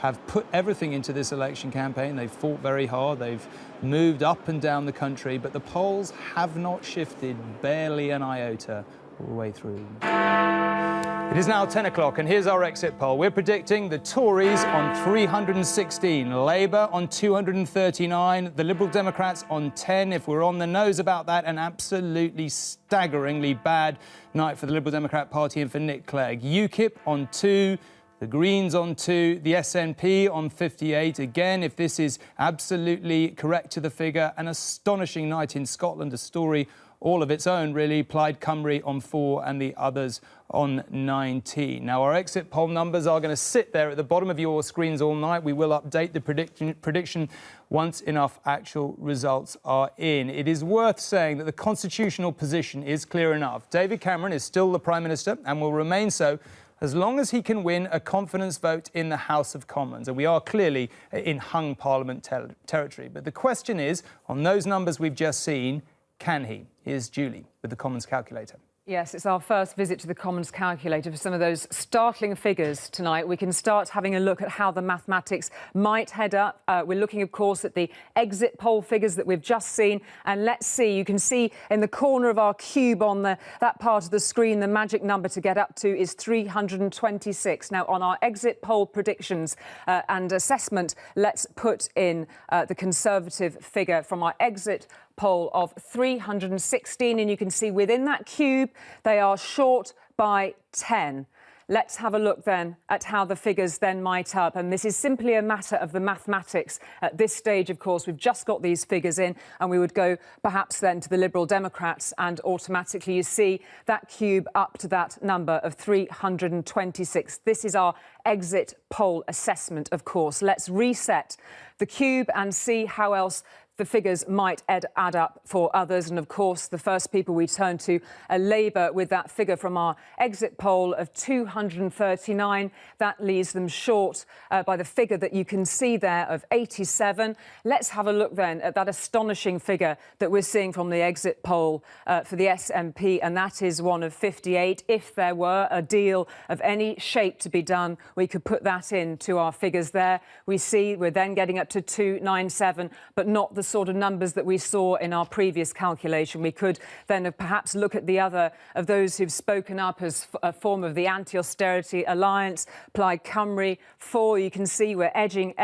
have put everything into this election campaign. They've fought very hard. They've moved up and down the country, but the polls have not shifted barely an iota all the way through. It is now 10 o'clock, and here's our exit poll. We're predicting the Tories on 316, Labour on 239, the Liberal Democrats on 10. If we're on the nose about that, an absolutely staggeringly bad night for the Liberal Democrat Party and for Nick Clegg. UKIP on 2. The Greens on 2, the SNP on 58. Again, if this is absolutely correct to the figure, an astonishing night in Scotland, a story all of its own, really. Plaid Cymru on 4 and the others on 19. Now, our exit poll numbers are going to sit there at the bottom of your screens all night. We will update the prediction once enough actual results are in. It is worth saying that the constitutional position is clear enough. David Cameron is still the Prime Minister and will remain so as long as he can win a confidence vote in the House of Commons. And we are clearly in hung Parliament territory. But the question is, on those numbers we've just seen, can he? Here's Julie with the Commons calculator. Yes, it's our first visit to the Commons calculator for some of those startling figures tonight. We can start having a look at how the mathematics might head up. We're looking, of course, at the exit poll figures that we've just seen. And let's see, you can see in the corner of our cube on that part of the screen, the magic number to get up to is 326. Now, on our exit poll predictions and assessment, let's put in the Conservative figure from our exit poll of 316, and you can see within that cube they are short by 10. Let's have a look then at how the figures then might up, and this is simply a matter of the mathematics. At this stage, of course, we've just got these figures in, and we would go perhaps then to the Liberal Democrats, and automatically you see that cube up to that number of 326. This is our exit poll assessment, of course. Let's reset the cube and see how else the figures might add up for others. And of course, the first people we turn to are Labour with that figure from our exit poll of 239. That leaves them short by the figure that you can see there of 87. Let's have a look then at that astonishing figure that we're seeing from the exit poll for the SNP, and that is one of 58. If there were a deal of any shape to be done, we could put that into our figures there. We see we're then getting up to 297, but not the sort of numbers that we saw in our previous calculation. We could then perhaps look at the other of those who've spoken up as a form of the anti-austerity alliance. Plaid Cymru, 4. You can see we're edging,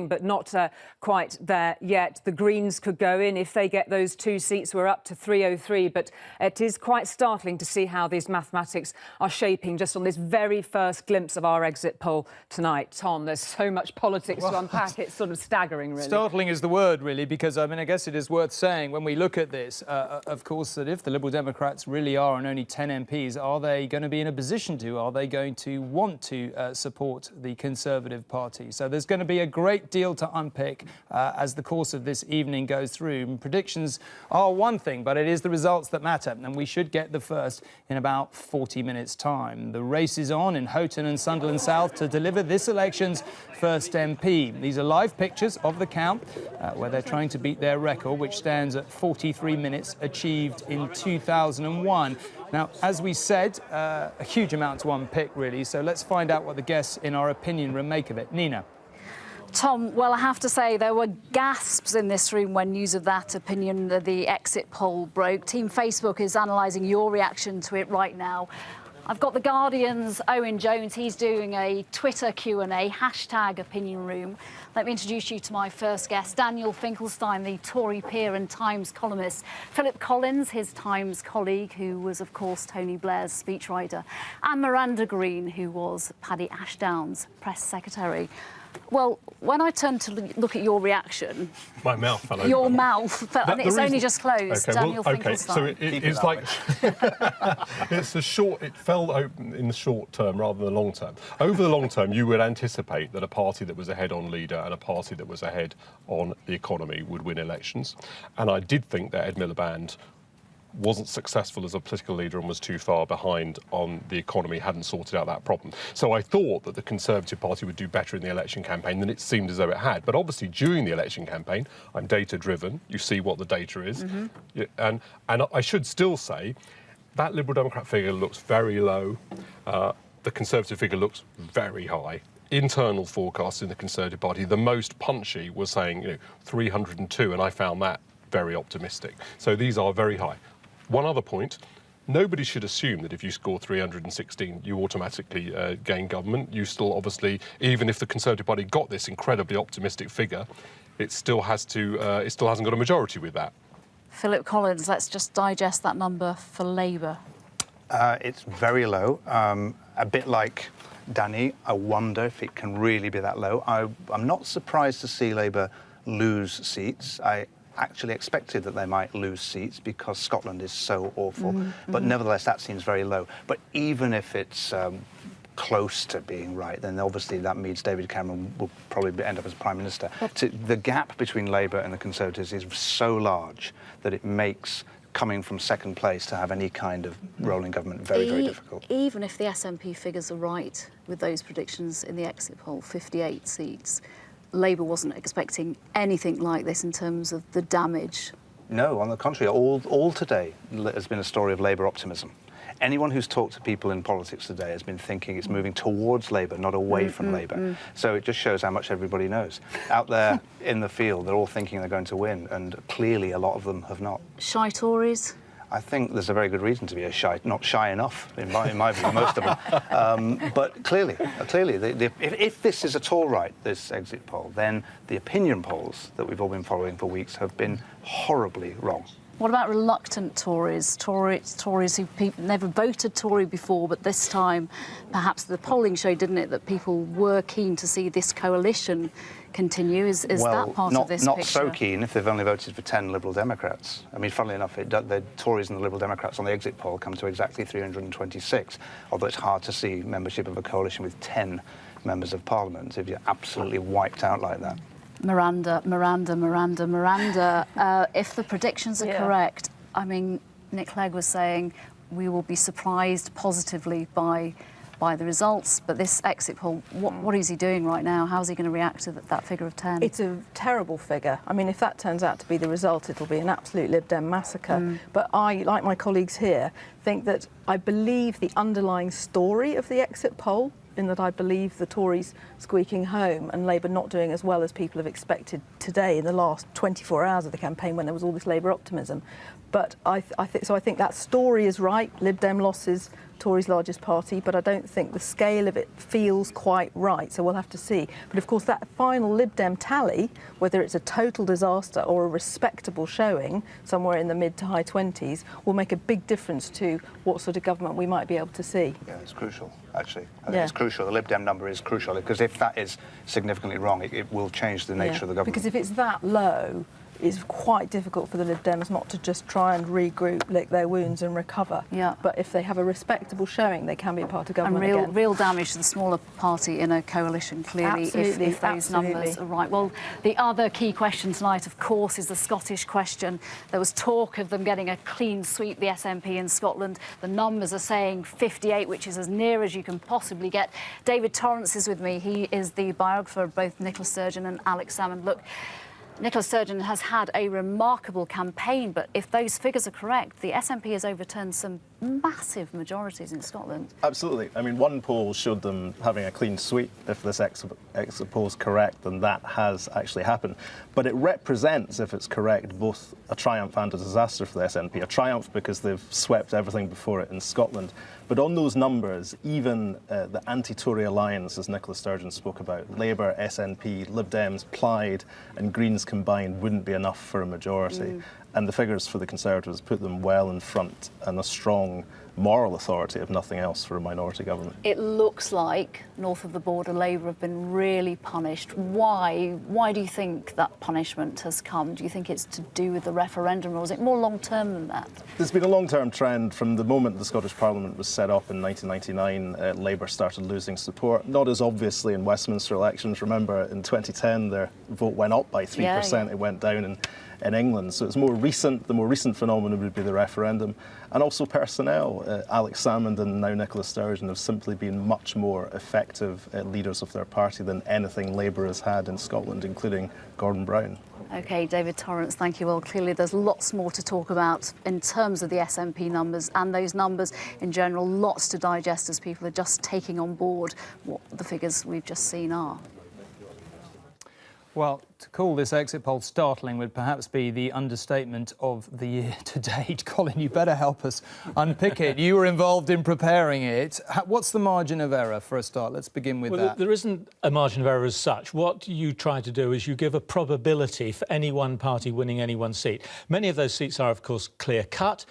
but not quite there yet. The Greens could go in. If they get those 2 seats, we're up to 303. But it is quite startling to see how these mathematics are shaping just on this very first glimpse of our exit poll tonight. Tom, there's so much politics to unpack. It's sort of staggering, really. Startling is the word, really, because, I mean, I guess it is worth saying when we look at this, of course, that if the Liberal Democrats really are on only 10 MPs, are they going to be in a position to? Are they going to want to support the Conservative Party? So there's going to be a great deal to unpick as the course of this evening goes through. And predictions are one thing, but it is the results that matter, and we should get the first in about 40 minutes' time. The race is on in Houghton and Sunderland South to deliver this election's first MP. These are live pictures of the count where they're trying to beat their record, which stands at 43 minutes, achieved in 2001. Now, as we said, a huge amount to unpick, really, so let's find out what the guests in our opinion room make of it. Nina. Tom, well, I have to say there were gasps in this room when news of that opinion, the exit poll broke. Team Facebook is analysing your reaction to it right now. I've got The Guardian's Owen Jones. He's doing a Twitter Q&A, #OpinionRoom. Let me introduce you to my first guest, Daniel Finkelstein, the Tory peer and Times columnist. Philip Collins, his Times colleague, who was, of course, Tony Blair's speechwriter. And Miranda Green, who was Paddy Ashdown's press secretary. Well, when I turned to look at your reaction... My mouth fell open. Your mouth fell... And it's only just closed, okay, Daniel Finkelstein. So it's like... it's a short... It fell open in the short term rather than the long term. Over the long term, you would anticipate that a party that was ahead on leader and a party that was ahead on the economy would win elections. And I did think that Ed Miliband wasn't successful as a political leader and was too far behind on the economy, hadn't sorted out that problem. So I thought that the Conservative Party would do better in the election campaign than it seemed as though it had. But obviously, during the election campaign, I'm data-driven. You see what the data is. And I should still say that Liberal Democrat figure looks very low. the Conservative figure looks very high. Internal forecasts in the Conservative Party, the most punchy was saying 302, and I found that very optimistic. So these are very high. One other point, nobody should assume that if you score 316, you automatically gain government. You still obviously, even if the Conservative Party got this incredibly optimistic figure, it still hasn't got a majority with that. Philip Collins, let's just digest that number for Labour. It's very low. A bit like Danny, I wonder if it can really be that low. I'm not surprised to see Labour lose seats. I actually expected that they might lose seats because Scotland is so awful. But nevertheless, that seems very low. But even if it's close to being right, then obviously that means David Cameron will probably end up as Prime Minister. The gap between Labour and the Conservatives is so large that it makes coming from second place to have any kind of rolling government very, very difficult. Even if the SNP figures are right with those predictions in the exit poll, 58 seats, Labour wasn't expecting anything like this in terms of the damage. No, on the contrary, all today has been a story of Labour optimism. Anyone who's talked to people in politics today has been thinking it's moving towards Labour, not away from Labour. So it just shows how much everybody knows. Out there in the field, they're all thinking they're going to win, and clearly a lot of them have not. Shy Tories? I think there's a very good reason to be not shy enough, in my view, most of them. But clearly, if this is at all right, this exit poll, then the opinion polls that we've all been following for weeks have been horribly wrong. What about reluctant Tories? Tories who never voted Tory before, but this time, perhaps the polling showed, didn't it, that people were keen to see this coalition continue? Is that part of this picture? Not so keen if they've only voted for 10 Liberal Democrats. I mean, funnily enough, the Tories and the Liberal Democrats on the exit poll come to exactly 326, although it's hard to see membership of a coalition with 10 members of Parliament if you're absolutely wiped out like that. Miranda. If the predictions are correct, I mean, Nick Clegg was saying we will be surprised positively by the results. But this exit poll, what is he doing right now? How is he going to react to that figure of 10? It's a terrible figure. I mean, if that turns out to be the result, it'll be an absolute Lib Dem massacre. But I, like my colleagues here, think that I believe the underlying story of the exit poll, in that I believe the Tories squeaking home and Labour not doing as well as people have expected today in the last 24 hours of the campaign when there was all this Labour optimism. But I think that story is right. Lib Dem losses, Tories' largest party, but I don't think the scale of it feels quite right, so we'll have to see. But of course that final Lib Dem tally, whether it's a total disaster or a respectable showing somewhere in the mid to high 20s, will make a big difference to what sort of government we might be able to see. Yeah, it's crucial, actually. I think it's crucial. The Lib Dem number is crucial, because if that is significantly wrong, it will change the nature of the government. Because if it's that low, it's quite difficult for the Lib Dems not to just try and regroup, lick their wounds and recover. Yeah. But if they have a respectable showing, they can be a part of government and again. real damage to the smaller party in a coalition, clearly, if those numbers are right. Well, the other key question tonight, of course, is the Scottish question. There was talk of them getting a clean sweep, the SNP in Scotland. The numbers are saying 58, which is as near as you can possibly get. David Torrance is with me. He is the biographer of both Nicola Sturgeon and Alex Salmond. Look, Nicola Sturgeon has had a remarkable campaign, but if those figures are correct, the SNP has overturned some massive majorities in Scotland. Absolutely. I mean, one poll showed them having a clean sweep. If this exit poll is correct, then that has actually happened. But it represents, if it's correct, both a triumph and a disaster for the SNP. A triumph because they've swept everything before it in Scotland. But on those numbers, even the anti-Tory alliance, as Nicola Sturgeon spoke about, Labour, SNP, Lib Dems, Plaid and Greens combined wouldn't be enough for a majority. And the figures for the Conservatives put them well in front and a strong moral authority, if nothing else, for a minority government. It looks like north of the border Labour have been really punished. Why do you think that punishment has come? Do you think it's to do with the referendum, or is it more long-term than that? There's been a long-term trend from the moment the Scottish Parliament was set up in 1999. Labour started losing support, not as obviously in Westminster elections. Remember, in 2010, their vote went up by 3%. It went down in England. So it's more recent. The more recent phenomenon would be the referendum. And also personnel. Alex Salmond and now Nicola Sturgeon have simply been much more effective leaders of their party than anything Labour has had in Scotland, including Gordon Brown. OK, David Torrance, thank you. Well, clearly there's lots more to talk about in terms of the SNP numbers and those numbers in general. Lots to digest as people are just taking on board what the figures we've just seen are. Well, to call this exit poll startling would perhaps be the understatement of the year to date. Colin, you better help us unpick it. You were involved in preparing it. What's the margin of error for a start? Let's begin with that. There isn't a margin of error as such. What you try to do is you give a probability for any one party winning any one seat. Many of those seats are, of course, clear-cut.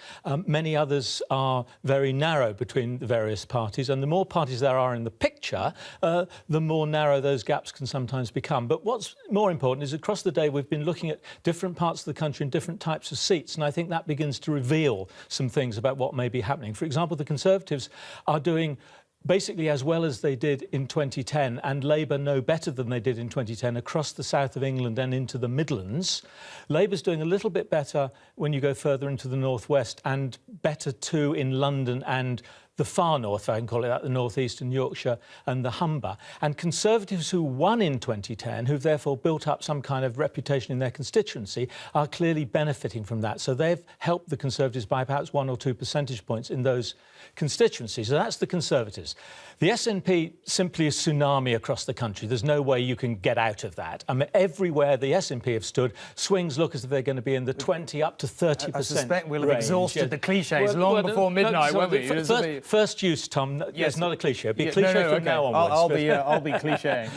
Many others are very narrow between the various parties. And the more parties there are in the picture, the more narrow those gaps can sometimes become. But what's more important is across the day we've been looking at different parts of the country and different types of seats, and I think that begins to reveal some things about what may be happening. For example, the Conservatives are doing basically as well as they did in 2010, and Labour no better than they did in 2010 across the south of England and into the Midlands. Labour's doing a little bit better when you go further into the northwest, and better too in London and the far north, if I can call it that, the northeast and Yorkshire and the Humber. And Conservatives who won in 2010, who've therefore built up some kind of reputation in their constituency, are clearly benefiting from that. So they've helped the Conservatives by perhaps 1 or 2 percentage points in those constituencies. So that's the Conservatives. The SNP simply a tsunami across the country. There's no way you can get out of that. I mean, everywhere the SNP have stood, swings look as if they're going to be in the 20 up to 30%. I suspect we'll have range. exhausted the clichés long before midnight, won't we? First use, Tom. Yes, not a cliche. It'll be a cliche from okay. now onwards. I'll be clichéing.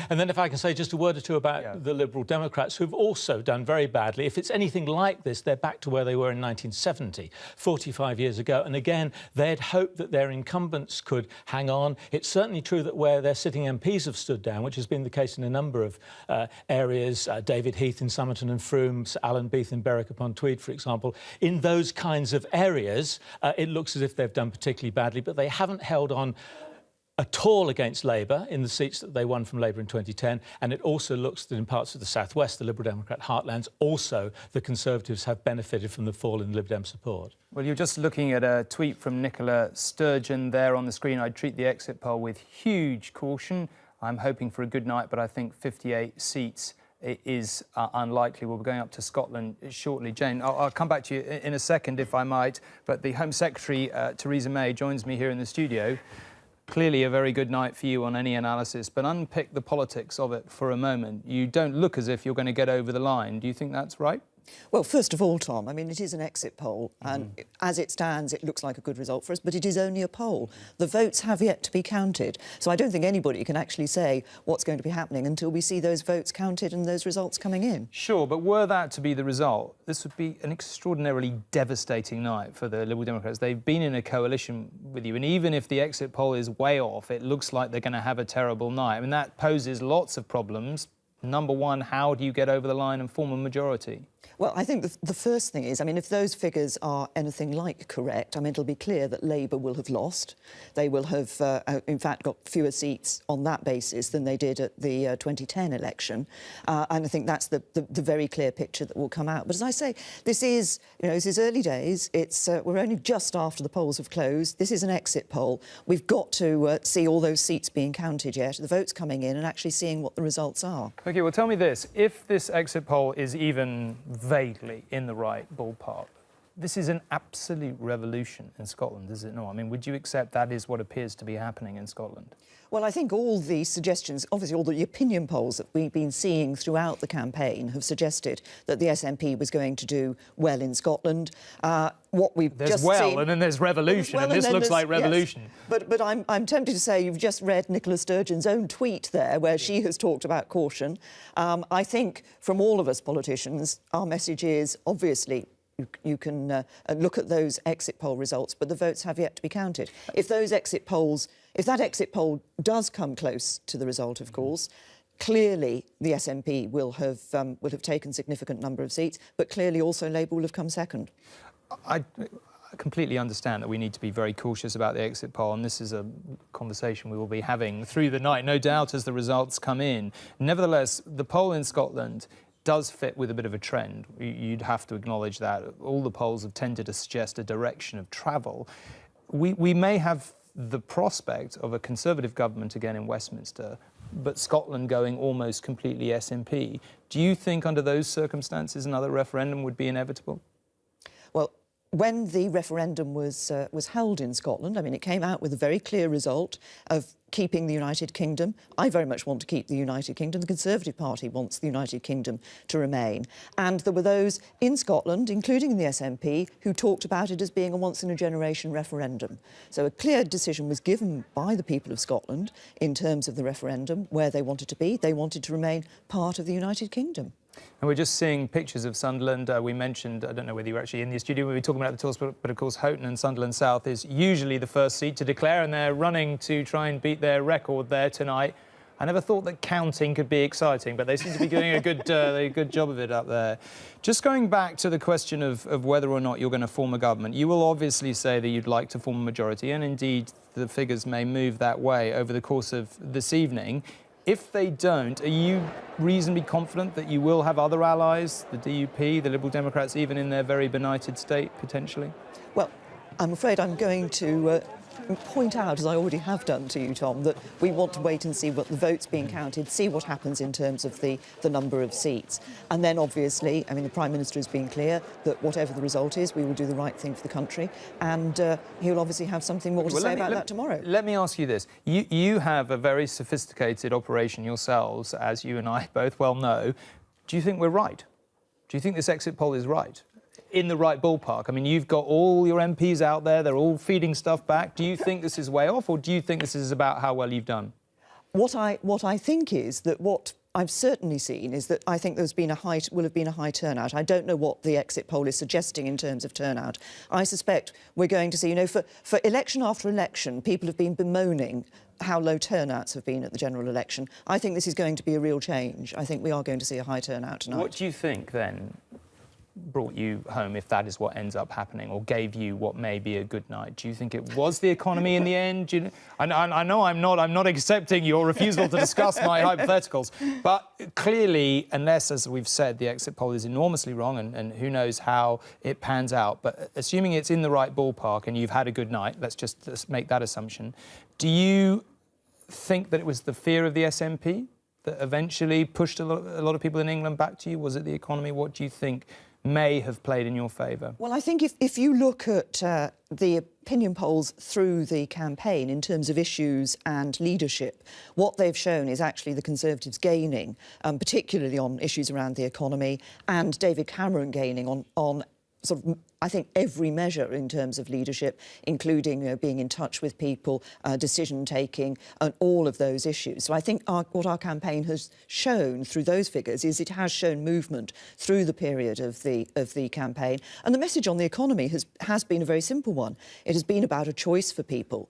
And then if I can say just a word or two about the Liberal Democrats, who've also done very badly. If it's anything like this, they're back to where they were in 1970, 45 years ago. And again, they'd hoped that their incumbents could hang on. It's certainly true that where their sitting MPs have stood down, which has been the case in a number of areas, David Heath in Somerton and Frome, Alan Beath in Berwick-upon-Tweed, for example, in those kinds of areas, it looks as if they've done particularly badly, but they haven't held on at all against Labour in the seats that they won from Labour in 2010, and it also looks that in parts of the southwest, the Liberal Democrat heartlands, also the Conservatives have benefited from the fall in Lib Dem support. Well, you're just looking at a tweet from Nicola Sturgeon there on the screen. I'd treat the exit poll with huge caution. I'm hoping for a good night, but I think 58 seats is unlikely. We'll be going up to Scotland shortly. Jane, I'll come back to you in a second, if I might, but the Home Secretary, Theresa May, joins me here in the studio. Clearly a very good night for you on any analysis, but unpick the politics of it for a moment. You don't look as if you're going to get over the line. Do you think that's right? Well, first of all, Tom, I mean, it is an exit poll, and as it stands, it looks like a good result for us, but it is only a poll. The votes have yet to be counted. So I don't think anybody can actually say what's going to be happening until we see those votes counted and those results coming in. Sure, but were that to be the result, this would be an extraordinarily devastating night for the Liberal Democrats. They've been in a coalition with you, and even if the exit poll is way off, it looks like they're going to have a terrible night. I mean, that poses lots of problems. Number one, how do you get over the line and form a majority? Well, I think the first thing is, I mean, if those figures are anything like correct, I mean, it'll be clear that Labour will have lost. They will have, in fact, got fewer seats on that basis than they did at the 2010 election. And I think that's the very clear picture that will come out. But as I say, this is early days. It's we're only just after the polls have closed. This is an exit poll. We've got to see all those seats being counted yet, the votes coming in, and actually seeing what the results are. OK, well, tell me this. If this exit poll is even vaguely in the right ballpark, this is an absolute revolution in Scotland, is it not? I mean, would you accept that is what appears to be happening in Scotland? Well, I think all the suggestions, obviously all the opinion polls that we've been seeing throughout the campaign have suggested that the SNP was going to do well in Scotland. What we've there's just well, seen, and then there's revolution, and this looks like revolution. Yes. But I'm tempted to say you've just read Nicola Sturgeon's own tweet there, where she has talked about caution. I think from all of us politicians, our message is obviously you can look at those exit poll results, but the votes have yet to be counted. If that exit poll does come close to the result, of course, clearly the SNP will have taken significant number of seats, but clearly also Labour will have come second. I completely understand that we need to be very cautious about the exit poll, and this is a conversation we will be having through the night, no doubt, as the results come in. Nevertheless, the poll in Scotland does fit with a bit of a trend. You'd have to acknowledge that. All the polls have tended to suggest a direction of travel. We may have the prospect of a Conservative government again in Westminster, but Scotland going almost completely SNP. Do you think under those circumstances another referendum would be inevitable? Well, when the referendum was held in Scotland, I mean, it came out with a very clear result of keeping the United Kingdom. I very much want to keep the United Kingdom. The Conservative Party wants the United Kingdom to remain. And there were those in Scotland, including in the SNP, who talked about it as being a once-in-a-generation referendum. So a clear decision was given by the people of Scotland in terms of the referendum, where they wanted to be. They wanted to remain part of the United Kingdom. And we're just seeing pictures of Sunderland. We mentioned, I don't know whether you were actually in the studio when we were talking about the tours, but of course Houghton and Sunderland South is usually the first seat to declare, and they're running to try and beat their record there tonight. I never thought that counting could be exciting, but they seem to be doing a good job of it up there. Just going back to the question of whether or not you're going to form a government, you will obviously say that you'd like to form a majority, and indeed the figures may move that way over the course of this evening. If they don't, are you reasonably confident that you will have other allies, the DUP, the Liberal Democrats, even in their very benighted state, potentially? Well, I'm afraid I'm going to point out, as I already have done to you, Tom, that we want to wait and see what the votes being counted, see what happens in terms of the number of seats. And then, obviously, I mean, the Prime Minister has been clear that whatever the result is, we will do the right thing for the country. And he'll obviously have something more to say about that tomorrow. Let me ask you this. You have a very sophisticated operation yourselves, as you and I both well know. Do you think we're right? Do you think this exit poll is right? In the right ballpark? I mean, you've got all your MPs out there, they're all feeding stuff back. Do you think this is way off, or do you think this is about how well you've done? What I think is that what I've certainly seen is that I think will have been a high turnout. I don't know what the exit poll is suggesting in terms of turnout. I suspect we're going to see, you know, for election after election, people have been bemoaning how low turnouts have been at the general election. I think this is going to be a real change. I think we are going to see a high turnout tonight. What do you think, then, brought you home, if that is what ends up happening, or gave you what may be a good night? Do you think it was the economy in the end? I know I'm not accepting your refusal to discuss my hypotheticals, but clearly, unless, as we've said, the exit poll is enormously wrong, and who knows how it pans out, but assuming it's in the right ballpark and you've had a good night, let's make that assumption, do you think that it was the fear of the SNP that eventually pushed a lot of people in England back to you? Was it the economy? What do you think may have played in your favour? Well, I think if you look at the opinion polls through the campaign in terms of issues and leadership, what they've shown is actually the Conservatives gaining, particularly on issues around the economy, and David Cameron gaining on sort of, I think, every measure in terms of leadership, including being in touch with people, decision-taking, and all of those issues. So I think what our campaign has shown through those figures is it has shown movement through the period of the campaign. And the message on the economy has been a very simple one. It has been about a choice for people.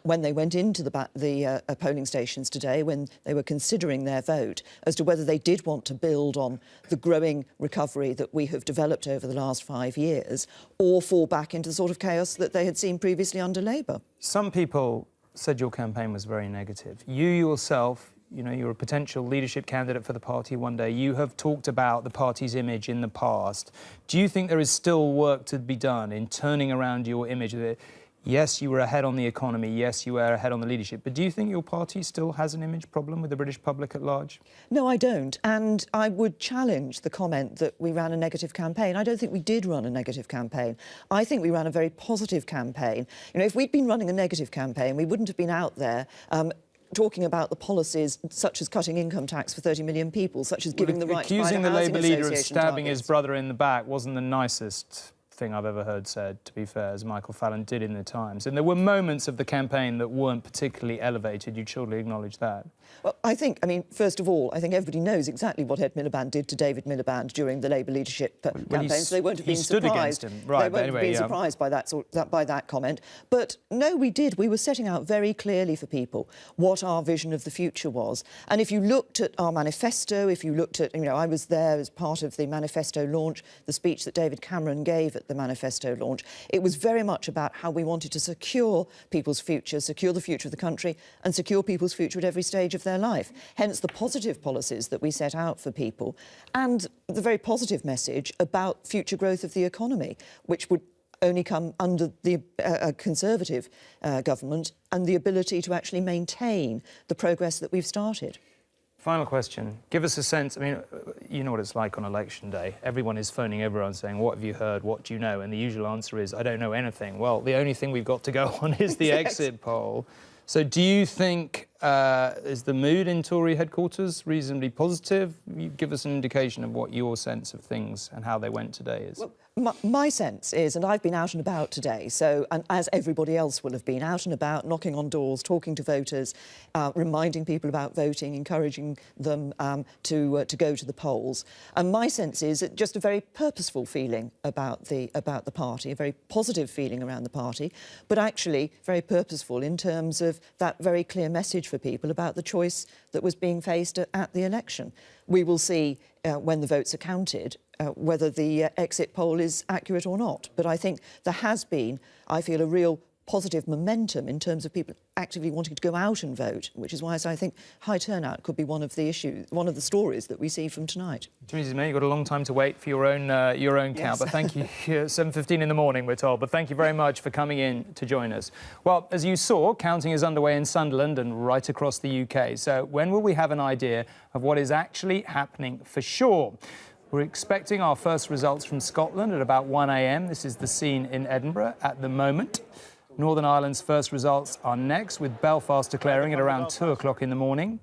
When they went into the polling stations today, when they were considering their vote, as to whether they did want to build on the growing recovery that we have developed over the last 5 years, or fall back into the sort of chaos that they had seen previously under Labour. Some people said your campaign was very negative. You yourself, you know, you're a potential leadership candidate for the party one day. You have talked about the party's image in the past. Do you think there is still work to be done in turning around your image? Yes, you were ahead on the economy. Yes, you were ahead on the leadership. But do you think your party still has an image problem with the British public at large? No, I don't. And I would challenge the comment that we ran a negative campaign. I don't think we did run a negative campaign. I think we ran a very positive campaign. You know, if we'd been running a negative campaign, we wouldn't have been out there talking about the policies such as cutting income tax for 30 million people, such as giving the right to buy accusing the Labour leader of stabbing targets. his brother in the back wasn't the nicest thing I've ever heard said, to be fair, as Michael Fallon did in the Times. And there were moments of the campaign that weren't particularly elevated. You'd surely acknowledge that. Well, I mean, first of all, I think everybody knows exactly what Ed Miliband did to David Miliband during the Labour leadership campaign, so they won't have been surprised. He stood against him, right? They won't have been surprised by that comment. But no, we did. We were setting out very clearly for people what our vision of the future was. And if you looked at our manifesto, if you looked at, you know, I was there as part of the manifesto launch, the speech that David Cameron gave at the manifesto launch. It was very much about how we wanted to secure people's future, secure the future of the country, and secure people's future at every stage of their life. Hence the positive policies that we set out for people, and the very positive message about future growth of the economy, which would only come under the Conservative government, and the ability to actually maintain the progress that we've started. Final question. Give us a sense. I mean, you know what it's like on election day. Everyone is phoning everyone saying, what have you heard? What do you know? And the usual answer is, I don't know anything. Well, the only thing we've got to go on is the exit poll. So do you think, is the mood in Tory headquarters reasonably positive? You give us an indication of what your sense of things and how they went today is. Well, my sense is, and I've been out and about today, so, and as everybody else will have been, out and about, knocking on doors, talking to voters, reminding people about voting, encouraging them to go to the polls. And my sense is just a very purposeful feeling about the party, a very positive feeling around the party, but actually very purposeful in terms of that very clear message for people about the choice that was being faced at the election. We will see when the votes are counted whether the exit poll is accurate or not. But I think there has been, I feel, a real positive momentum in terms of people actively wanting to go out and vote, which is why I think high turnout could be one of the issues, one of the stories that we see from tonight. Mrs. May, you've got a long time to wait for your own count, Yes. but thank you. 7:15 in the morning, we're told, but thank you very much for coming in to join us. Well, as you saw, counting is underway in Sunderland and right across the UK. So when will we have an idea of what is actually happening for sure? We're expecting our first results from Scotland at about 1 a.m. This is the scene in Edinburgh at the moment. Northern Ireland's first results are next, with Belfast declaring at around 2 o'clock in the morning.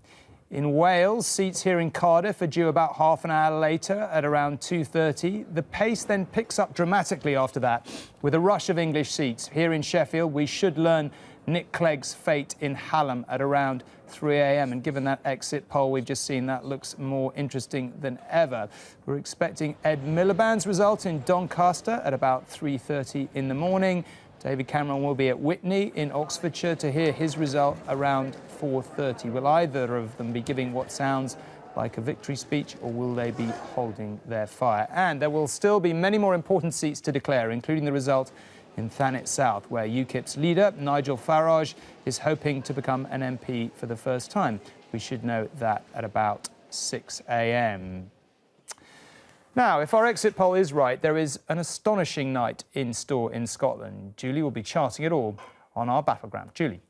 In Wales, seats here in Cardiff are due about half an hour later at around 2:30. The pace then picks up dramatically after that, with a rush of English seats. Here in Sheffield, we should learn Nick Clegg's fate in Hallam at around 3 a.m. And given that exit poll we've just seen, that looks more interesting than ever. We're expecting Ed Miliband's result in Doncaster at about 3:30 in the morning. David Cameron will be at Witney in Oxfordshire to hear his result around 4:30. Will either of them be giving what sounds like a victory speech, or will they be holding their fire? And there will still be many more important seats to declare, including the result in Thanet South, where UKIP's leader, Nigel Farage, is hoping to become an MP for the first time. We should know that at about 6 a.m. Now, if our exit poll is right, there is an astonishing night in store in Scotland. Julie will be charting it all on our battleground. Julie.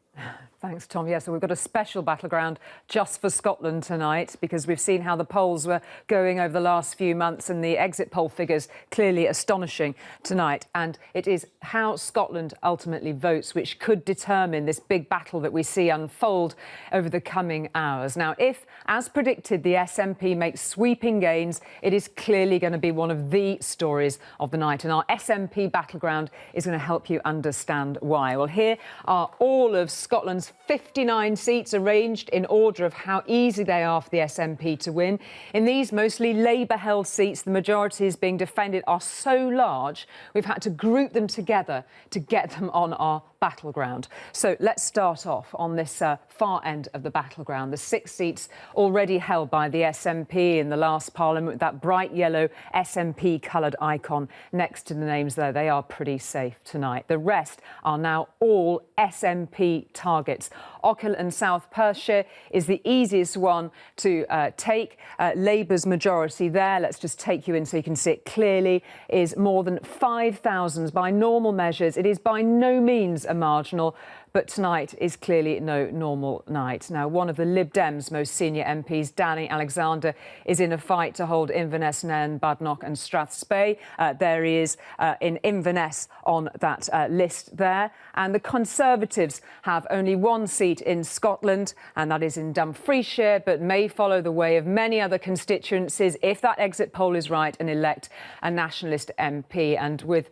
Thanks, Tom. Yes, so we've got a special battleground just for Scotland tonight, because we've seen how the polls were going over the last few months, and the exit poll figures clearly astonishing tonight. And it is how Scotland ultimately votes which could determine this big battle that we see unfold over the coming hours. Now, if, as predicted, the SNP makes sweeping gains, it is clearly going to be one of the stories of the night. And our SNP battleground is going to help you understand why. Well, here are all of Scotland's 59 seats arranged in order of how easy they are for the SNP to win. In these mostly Labour-held seats, the majorities being defended are so large, we've had to group them together to get them on our battleground. So let's start off on this far end of the battleground. The 6 seats already held by the SNP in the last Parliament, with that bright yellow SNP coloured icon next to the names there. They are pretty safe tonight. The rest are now all SNP targets. Ochil and South Perthshire is the easiest one to take. Labour's majority there, let's just take you in so you can see it clearly, is more than 5,000 by normal measures. It is by no means a marginal, but tonight is clearly no normal night. Now, one of the Lib Dems' most senior MPs, Danny Alexander, is in a fight to hold Inverness, Nairn, Badenoch and Strathspey. There he is in Inverness on that list there. And the Conservatives have only one seat in Scotland, and that is in Dumfriesshire, but may follow the way of many other constituencies if that exit poll is right and elect a nationalist MP. And with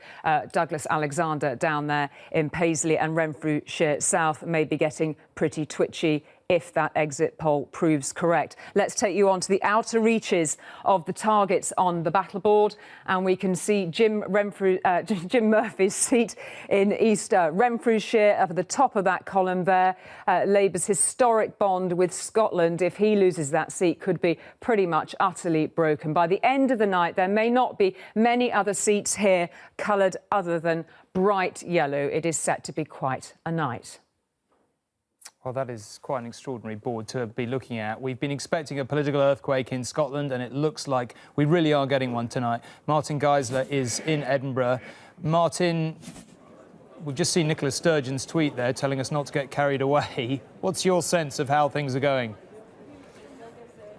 Douglas Alexander down there in Paisley and Renfrewshire South, may be getting pretty twitchy if that exit poll proves correct. Let's take you on to the outer reaches of the targets on the battle board, and we can see Jim Murphy's seat in East Renfrewshire up at the top of that column there. Labour's historic bond with Scotland, if he loses that seat, could be pretty much utterly broken. By the end of the night, there may not be many other seats here coloured other than bright yellow. It is set to be quite a night. Well, that is quite an extraordinary board to be looking at. We've been expecting a political earthquake in Scotland, and it looks like we really are getting one tonight. Martin Geisler is in Edinburgh. Martin, we've just seen Nicola Sturgeon's tweet there telling us not to get carried away. What's your sense of how things are going?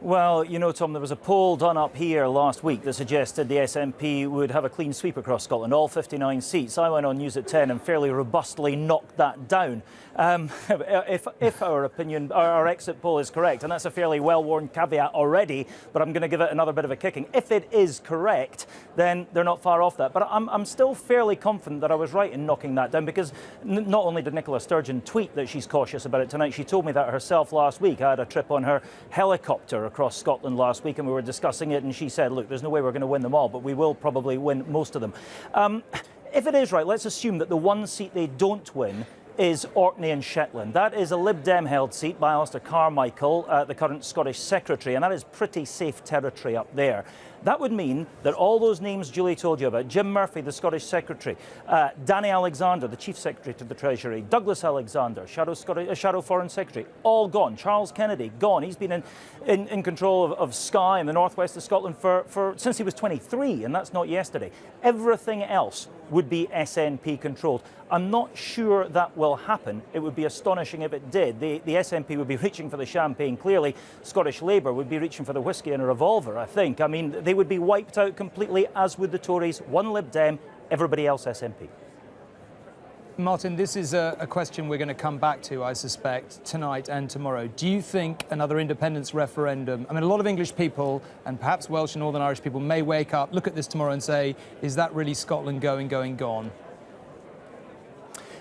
Well, you know, Tom, there was a poll done up here last week that suggested the SNP would have a clean sweep across Scotland, all 59 seats. I went on News at 10 and fairly robustly knocked that down. If our exit poll is correct, and that's a fairly well-worn caveat already, but I'm going to give it another bit of a kicking. If it is correct, then they're not far off that. But I'm still fairly confident that I was right in knocking that down, because not only did Nicola Sturgeon tweet that she's cautious about it tonight, she told me that herself last week. I had a trip on her helicopter across Scotland last week, and we were discussing it, and she said, look, there's no way we're going to win them all, but we will probably win most of them. If it is right, let's assume that the one seat they don't win is Orkney and Shetland. That is a Lib Dem held seat by Alistair Carmichael, the current Scottish Secretary, and that is pretty safe territory up there. That would mean that all those names Julie told you about, Jim Murphy, the Scottish Secretary, Danny Alexander, the Chief Secretary to the Treasury, Douglas Alexander, Shadow Foreign Secretary, all gone. Charles Kennedy, gone. He's been in control of Skye in the northwest of Scotland since he was 23, and that's not yesterday. Everything else would be SNP controlled. I'm not sure that will happen. It would be astonishing if it did. The SNP would be reaching for the champagne, clearly. Scottish Labour would be reaching for the whiskey and a revolver, I think. I mean, they would be wiped out completely, as would the Tories. One Lib Dem, everybody else SNP. Martin, this is a question we're going to come back to, I suspect, tonight and tomorrow. Do you think another independence referendum... I mean, a lot of English people, and perhaps Welsh and Northern Irish people, may wake up, look at this tomorrow and say, is that really Scotland gone?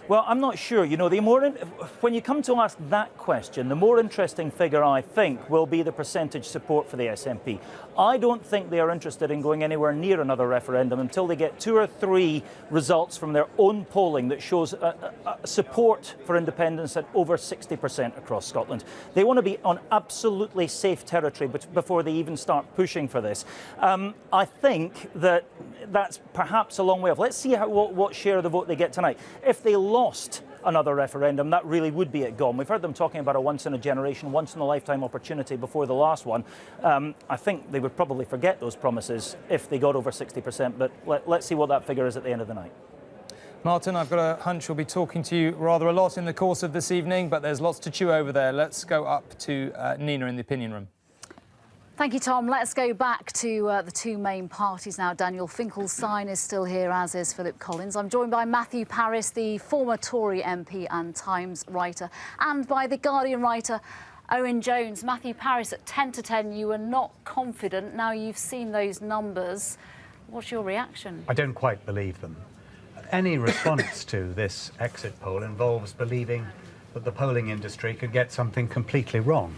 Well, I'm not sure. You know, when you come to ask that question, the more interesting figure, I think, will be the percentage support for the SNP. I don't think they are interested in going anywhere near another referendum until they get 2 or 3 results from their own polling that shows support for independence at over 60% across Scotland. They want to be on absolutely safe territory before they even start pushing for this. I think that's perhaps a long way off. Let's see what share of the vote they get tonight. If they lost another referendum, that really would be it gone. We've heard them talking about a once-in-a-generation, once-in-a-lifetime opportunity before the last one. I think they would probably forget those promises if they got over 60%, but let's see what that figure is at the end of the night. Martin, I've got a hunch we'll be talking to you rather a lot in the course of this evening, but there's lots to chew over there. Let's go up to Nina in the opinion room. Thank you, Tom. Let's go back to the two main parties now. Daniel Finkelstein is still here, as is Philip Collins. I'm joined by Matthew Parris, the former Tory MP and Times writer, and by the Guardian writer Owen Jones. Matthew Parris, at 10 to 10, you were not confident. Now you've seen those numbers. What's your reaction? I don't quite believe them. Any response to this exit poll involves believing that the polling industry could get something completely wrong.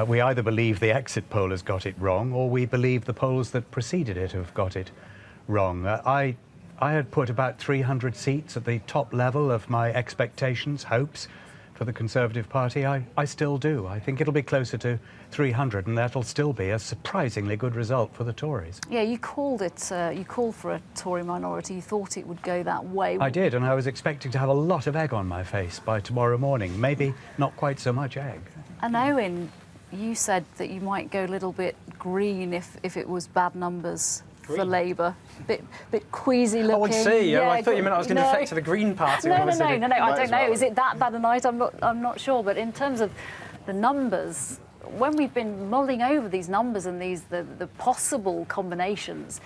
We either believe the exit poll has got it wrong, or we believe the polls that preceded it have got it wrong. I had put about 300 seats at the top level of my expectations, hopes, for the Conservative Party. I still do. I think it'll be closer to 300, and that'll still be a surprisingly good result for the Tories. Yeah, you called for a Tory minority. You thought it would go that way. I did, and I was expecting to have a lot of egg on my face by tomorrow morning. Maybe not quite so much egg. And Owen, you said that you might go a little bit green if it was bad numbers for Labour. Bit queasy looking. I would see. Yeah, I thought you meant I was going to defect to the Green Party. No. I don't know. Is it that bad a night? I'm not sure. But in terms of the numbers, when we've been mulling over these numbers and the possible combinations,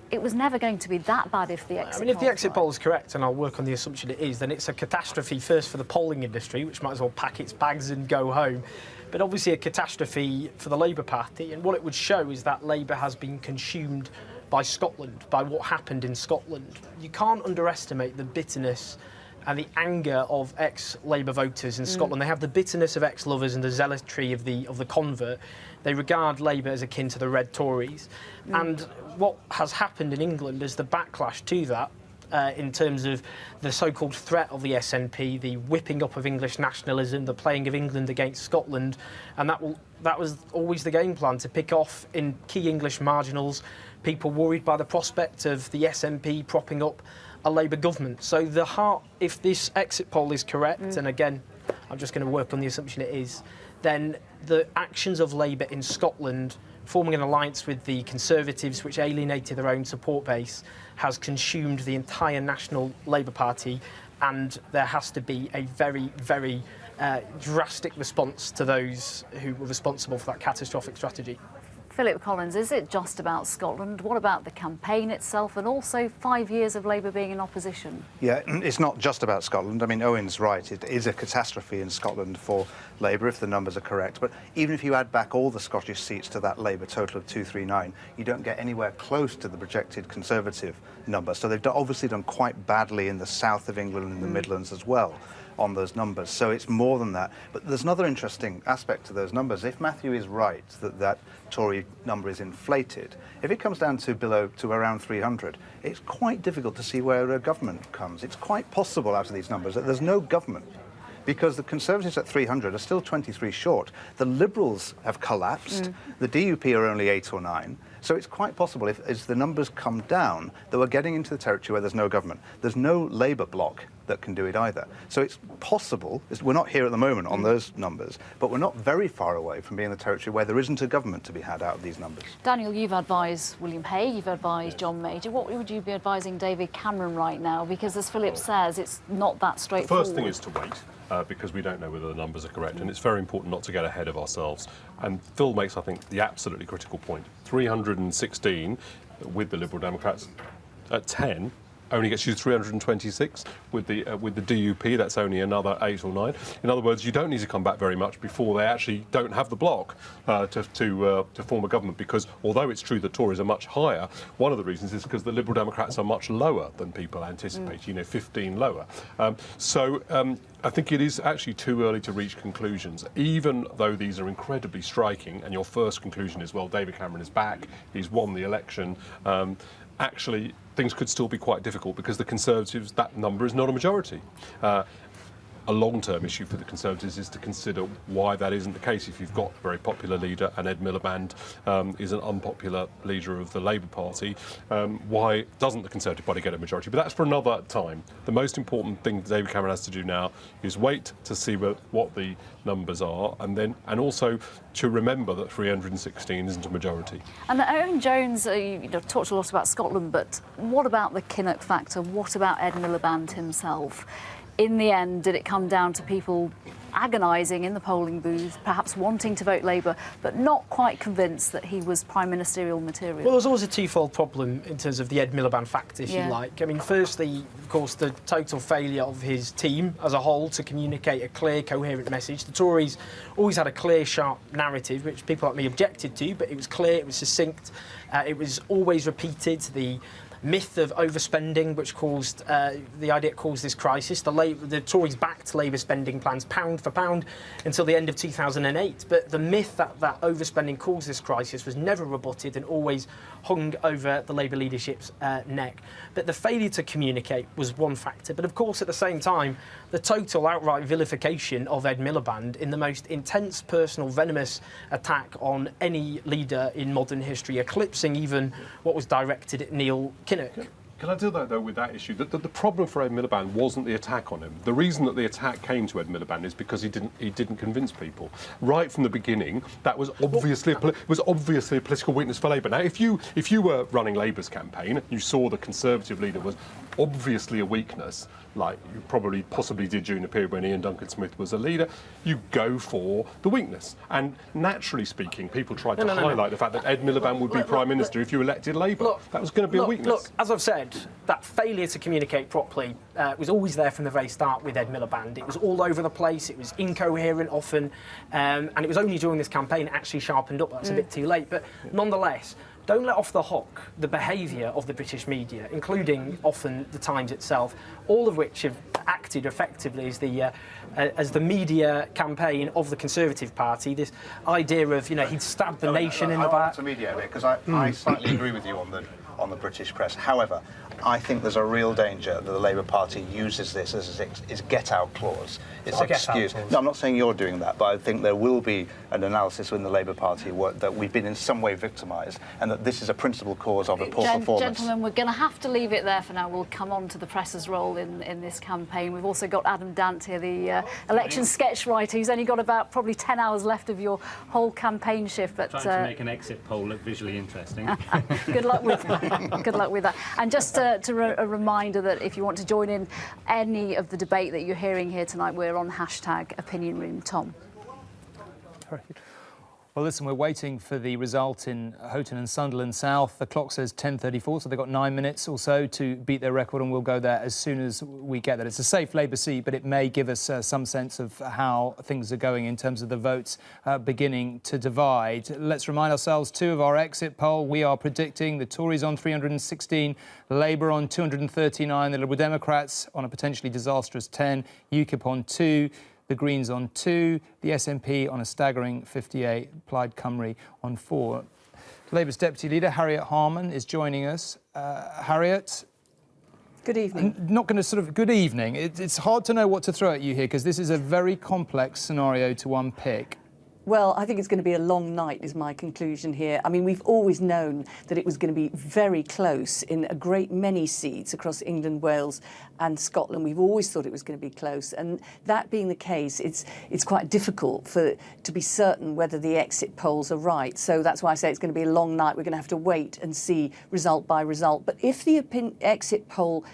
it was never going to be that bad if the exit poll... if the exit poll is correct, and I'll work on the assumption it is, then it's a catastrophe first for the polling industry, which might as well pack its bags and go home. But obviously a catastrophe for the Labour Party, and what it would show is that Labour has been consumed by Scotland, by what happened in Scotland. You can't underestimate the bitterness and the anger of ex-Labour voters in Scotland. They have the bitterness of ex-lovers and the zealotry of the convert. They regard Labour as akin to the Red Tories. And what has happened in England is the backlash to that, in terms of the so-called threat of the SNP, the whipping up of English nationalism, the playing of England against Scotland, and that was always the game plan, to pick off in key English marginals people worried by the prospect of the SNP propping up a Labour government. So if this exit poll is correct, and again, I'm just going to work on the assumption it is, then the actions of Labour in Scotland, forming an alliance with the Conservatives, which alienated their own support base, has consumed the entire National Labour Party, and there has to be a very, very drastic response to those who were responsible for that catastrophic strategy. Philip Collins, is it just about Scotland? What about the campaign itself, and also 5 years of Labour being in opposition? Yeah, it's not just about Scotland. I mean, Owen's right. It is a catastrophe in Scotland for Labour, if the numbers are correct. But even if you add back all the Scottish seats to that Labour total of 239, you don't get anywhere close to the projected Conservative number. So they've obviously done quite badly in the south of England and in the Midlands as well on those numbers. So it's more than that. But there's another interesting aspect to those numbers. If Matthew is right that Tory number is inflated, if it comes down to around 300, it's quite difficult to see where a government comes. It's quite possible out of these numbers that there's no government, because the Conservatives at 300 are still 23 short. The Liberals have collapsed. The DUP are only 8 or 9. So it's quite possible, as the numbers come down, that we're getting into the territory where there's no government. There's no Labour bloc that can do it either. So it's possible, we're not here at the moment on those numbers, but we're not very far away from being in the territory where there isn't a government to be had out of these numbers. Daniel, you've advised William Hay, you've advised John Major. What would you be advising David Cameron right now? Because as Philip says, it's not that straightforward. The first thing is to wait. Because we don't know whether the numbers are correct, and it's very important not to get ahead of ourselves. And Phil makes, I think, the absolutely critical point. 316 with the Liberal Democrats at 10 only gets you 326. With the DUP, that's only another 8 or 9. In other words, you don't need to come back very much before they actually don't have the bloc to form a government. Because although it's true the Tories are much higher, one of the reasons is because the Liberal Democrats are much lower than people anticipate. 15 lower. I think it is actually too early to reach conclusions, even though these are incredibly striking. And your first conclusion is, well, David Cameron is back, he's won the election. Actually, things could still be quite difficult because the Conservatives, that number is not a majority. A long-term issue for the Conservatives is to consider why that isn't the case. If you've got a very popular leader and Ed Miliband is an unpopular leader of the Labour Party, why doesn't the Conservative Party get a majority? But that's for another time. The most important thing that David Cameron has to do now is wait to see what the numbers are, and also to remember that 316 isn't a majority. And Owen Jones, you talked a lot about Scotland, but what about the Kinnock factor? What about Ed Miliband himself? In the end, did it come down to people agonising in the polling booth, perhaps wanting to vote Labour, but not quite convinced that he was prime ministerial material? Well, there's always a twofold problem in terms of the Ed Miliband factor, if you like. I mean, firstly, of course, the total failure of his team as a whole to communicate a clear, coherent message. The Tories always had a clear, sharp narrative, which people like me objected to, but it was clear, it was succinct, it was always repeated. The myth of overspending, which caused the idea it caused this crisis. The Tories backed Labour spending plans pound for pound until the end of 2008. But the myth that overspending caused this crisis was never rebutted and always hung over the Labour leadership's neck. But the failure to communicate was one factor. But of course, at the same time, the total outright vilification of Ed Miliband in the most intense, personal, venomous attack on any leader in modern history, eclipsing even what was directed at Neil Kinnock. Can I do that, though, with that issue? The problem for Ed Miliband wasn't the attack on him. The reason that the attack came to Ed Miliband is because he didn't convince people. Right from the beginning, that was obviously a political weakness for Labour. Now, if you were running Labour's campaign, you saw the Conservative leader was obviously a weakness, like you possibly did during the period when Ian Duncan Smith was a leader, you go for the weakness. And naturally speaking, people tried to highlight the fact that Ed Miliband would be Prime Minister if you elected Labour. That was going to be a weakness. Look, as I've said, that failure to communicate properly was always there from the very start with Ed Miliband. It was all over the place, it was incoherent often, and it was only during this campaign it actually sharpened up. That's a bit too late. But nonetheless, don't let off the hook the behaviour of the British media, including often the Times itself, all of which have acted effectively as the media campaign of the Conservative Party. This idea of, he'd stabbed the nation in the back. To media a bit, because I slightly agree with you on the British press. However, I think there's a real danger that the Labour Party uses this as its get-out clause, its excuse. No, I'm not saying you're doing that, but I think there will be an analysis within the Labour Party that we've been in some way victimised, and that this is a principal cause of a poor performance. Gentlemen, we're going to have to leave it there for now. We'll come on to the press's role in this campaign. We've also got Adam Dant here, the election sketch writer, who's only got about probably 10 hours left of your whole campaign shift. But trying to make an exit poll look visually interesting. Good luck with that. Good luck with that. And just a reminder that if you want to join in any of the debate that you're hearing here tonight, we're on #OpinionRoom. Tom. Well, listen, we're waiting for the result in Houghton and Sunderland South. The clock says 10:34, so they've got 9 minutes or so to beat their record, and we'll go there as soon as we get that. It's a safe Labour seat, but it may give us some sense of how things are going in terms of the votes beginning to divide. Let's remind ourselves, too, of our exit poll. We are predicting the Tories on 316, Labour on 239, the Liberal Democrats on a potentially disastrous 10, UKIP on 2, the Greens on 2, the SNP on a staggering 58, Plaid Cymru on 4. Labour's Deputy Leader, Harriet Harman, is joining us. Harriet. Good evening. Not going to good evening. It's hard to know what to throw at you here because this is a very complex scenario to unpick. Well, I think it's going to be a long night is my conclusion here. I mean, we've always known that it was going to be very close in a great many seats across England, Wales and Scotland. We've always thought it was going to be close. And that being the case, it's quite difficult to be certain whether the exit polls are right. So that's why I say it's going to be a long night. We're going to have to wait and see result by result. But if the exit poll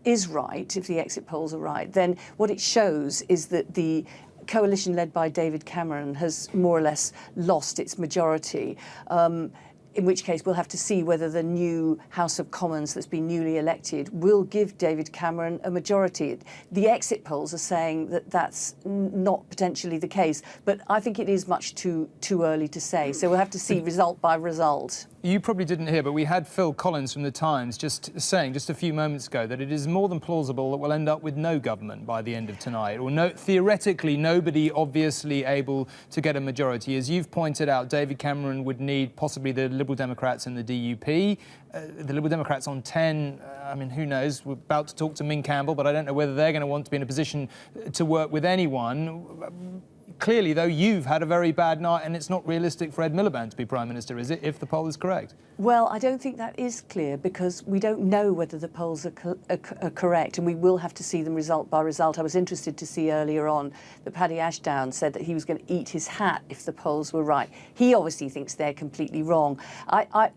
is right, if the exit polls are right, then what it shows is that the coalition led by David Cameron has more or less lost its majority, in which case we'll have to see whether the new House of Commons that's been newly elected will give David Cameron a majority. The exit polls are saying that that's not potentially the case, but I think it is much too early to say. So we'll have to see result by result. You probably didn't hear, but we had Phil Collins from The Times just saying just a few moments ago that it is more than plausible that we'll end up with no government by the end of tonight, or theoretically nobody obviously able to get a majority. As you've pointed out, David Cameron would need possibly the Liberal Democrats and the DUP. The Liberal Democrats on 10, I mean, who knows? We're about to talk to Min Campbell, but I don't know whether they're going to want to be in a position to work with anyone. Clearly, though, you've had a very bad night, and it's not realistic for Ed Miliband to be Prime Minister, is it, if the poll is correct? Well, I don't think that is clear because we don't know whether the polls are correct, and we will have to see them result by result. I was interested to see earlier on that Paddy Ashdown said that he was going to eat his hat if the polls were right. He obviously thinks they're completely wrong. I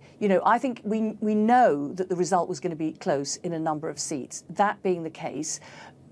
think we know that the result was going to be close in a number of seats. That being the case,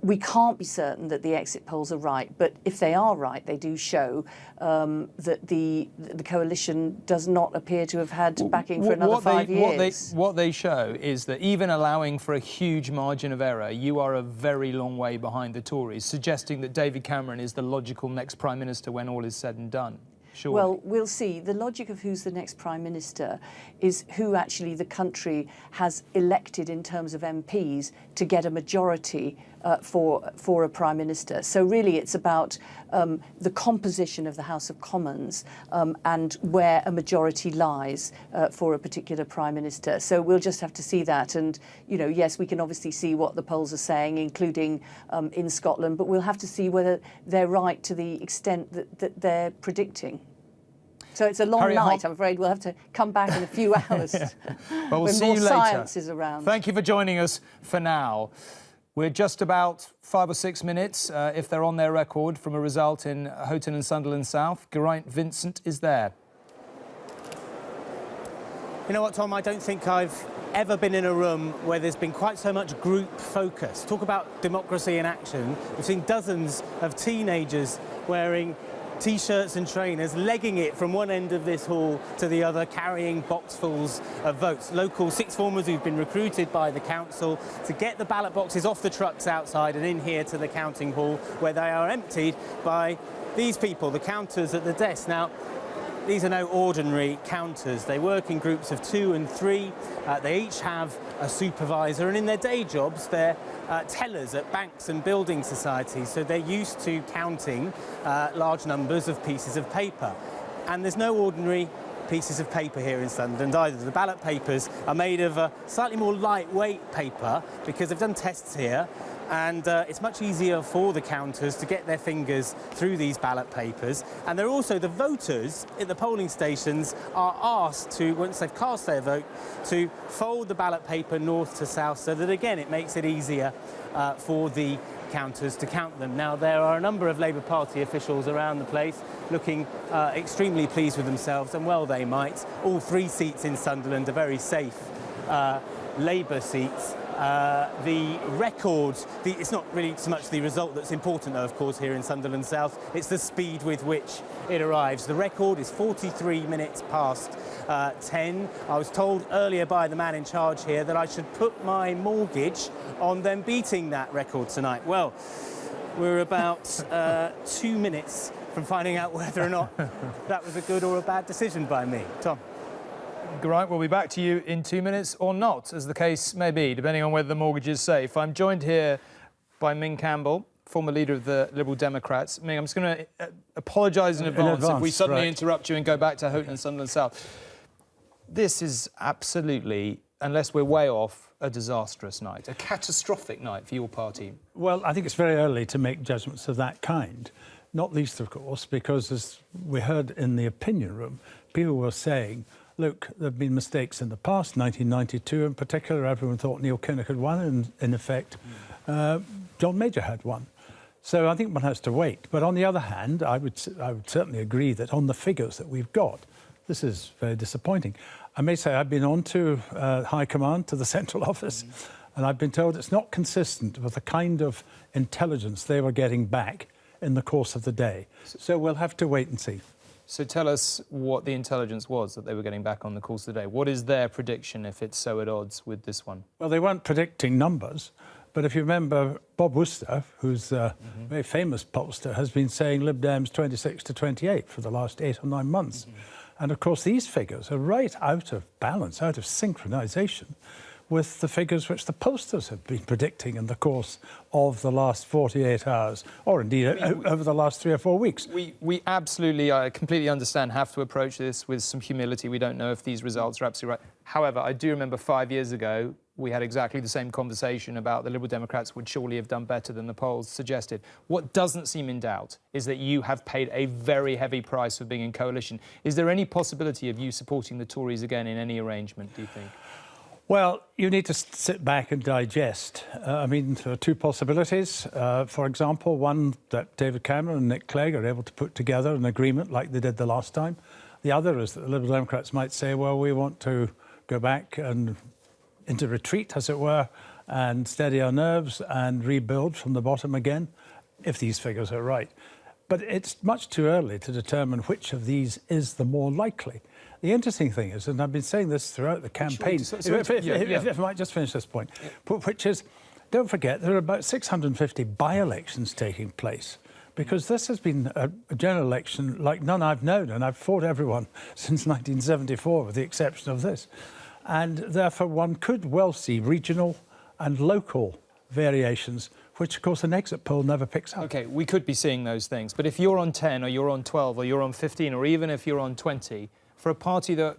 we can't be certain that the exit polls are right, but if they are right, they do show that the coalition does not appear to have had backing for another 5 years. What they show is that even allowing for a huge margin of error, you are a very long way behind the Tories, suggesting that David Cameron is the logical next Prime Minister when all is said and done. Surely. Well, we'll see. The logic of who's the next Prime Minister is who actually the country has elected in terms of MPs to get a majority for a Prime Minister. So really it's about the composition of the House of Commons and where a majority lies for a particular Prime Minister. So we'll just have to see that. And, yes, we can obviously see what the polls are saying, including in Scotland, but we'll have to see whether they're right to the extent that they're predicting. So it's a long night, I'm afraid. We'll have to come back in a few hours Well, we'll see when you more later. science is around. Thank you for joining us for now. We're just about 5 or 6 minutes, if they're on their record, from a result in Houghton and Sunderland South. Geraint Vincent is there. You know what, Tom? I don't think I've ever been in a room where there's been quite so much group focus. Talk about democracy in action. We've seen dozens of teenagers wearing T-shirts and trainers, legging it from one end of this hall to the other, carrying boxfuls of votes. Local sixth formers who've been recruited by the council to get the ballot boxes off the trucks outside and in here to the counting hall, where they are emptied by these people, the counters at the desk. Now, these are no ordinary counters. They work in groups of 2 and 3. They each have a supervisor, and in their day jobs, they're tellers at banks and building societies, so they're used to counting large numbers of pieces of paper. And there's no ordinary pieces of paper here in Sunderland either. The ballot papers are made of a slightly more lightweight paper because they've done tests here, and it's much easier for the counters to get their fingers through these ballot papers. And they're also, the voters at the polling stations are asked to, once they've cast their vote, to fold the ballot paper north to south, so that again it makes it easier for the counters to count them. Now, there are a number of Labour Party officials around the place looking extremely pleased with themselves, and well they might. All 3 seats in Sunderland are very safe Labour seats. The record, it's not really so much the result that's important, though, of course, here in Sunderland South. It's the speed with which it arrives. The record is 43 minutes past 10. I was told earlier by the man in charge here that I should put my mortgage on them beating that record tonight. Well, we're about 2 minutes from finding out whether or not that was a good or a bad decision by me. Tom. Right, we'll be back to you in 2 minutes or not, as the case may be, depending on whether the mortgage is safe. I'm joined here by Ming Campbell, former leader of the Liberal Democrats. Ming, I'm just going to apologise in advance if we suddenly interrupt you and go back to Houghton and Sunderland South. This is absolutely, unless we're way off, a disastrous night, a catastrophic night for your party. Well, I think it's very early to make judgments of that kind, not least, of course, because, as we heard in the opinion room, people were saying, look, there have been mistakes in the past, 1992 in particular. Everyone thought Neil Kinnock had won, and in effect, John Major had won. So I think one has to wait. But on the other hand, I would certainly agree that on the figures that we've got, this is very disappointing. I may say I've been on to High Command, to the Central Office, and I've been told it's not consistent with the kind of intelligence they were getting back in the course of the day. So we'll have to wait and see. So tell us what the intelligence was that they were getting back on the course of the day. What is their prediction if it's so at odds with this one? Well, they weren't predicting numbers, but if you remember, Bob Worcester, who's a very famous pollster, has been saying Lib Dems 26 to 28 for the last 8 or 9 months. And of course, these figures are right out of balance, out of synchronisation with the figures which the pollsters have been predicting in the course of the last 48 hours, or indeed over the last 3 or 4 weeks. We absolutely, I completely understand, have to approach this with some humility. We don't know if these results are absolutely right. However, I do remember 5 years ago, we had exactly the same conversation about the Liberal Democrats would surely have done better than the polls suggested. What doesn't seem in doubt is that you have paid a very heavy price for being in coalition. Is there any possibility of you supporting the Tories again in any arrangement, do you think? Well, you need to sit back and digest. I mean, there are 2 possibilities. For example, one that David Cameron and Nick Clegg are able to put together an agreement like they did the last time. The other is that the Liberal Democrats might say, well, we want to go back and into retreat, as it were, and steady our nerves and rebuild from the bottom again, if these figures are right. But it's much too early to determine which of these is the more likely. The interesting thing is, and I've been saying this throughout the campaign, if I might just finish this point, which is, don't forget, there are about 650 by-elections taking place, because this has been a general election like none I've known, and I've fought everyone since 1974, with the exception of this. And therefore, one could well see regional and local variations, which, of course, an exit poll never picks up. OK, we could be seeing those things. But if you're on 10 or you're on 12 or you're on 15 or even if you're on 20, for a party that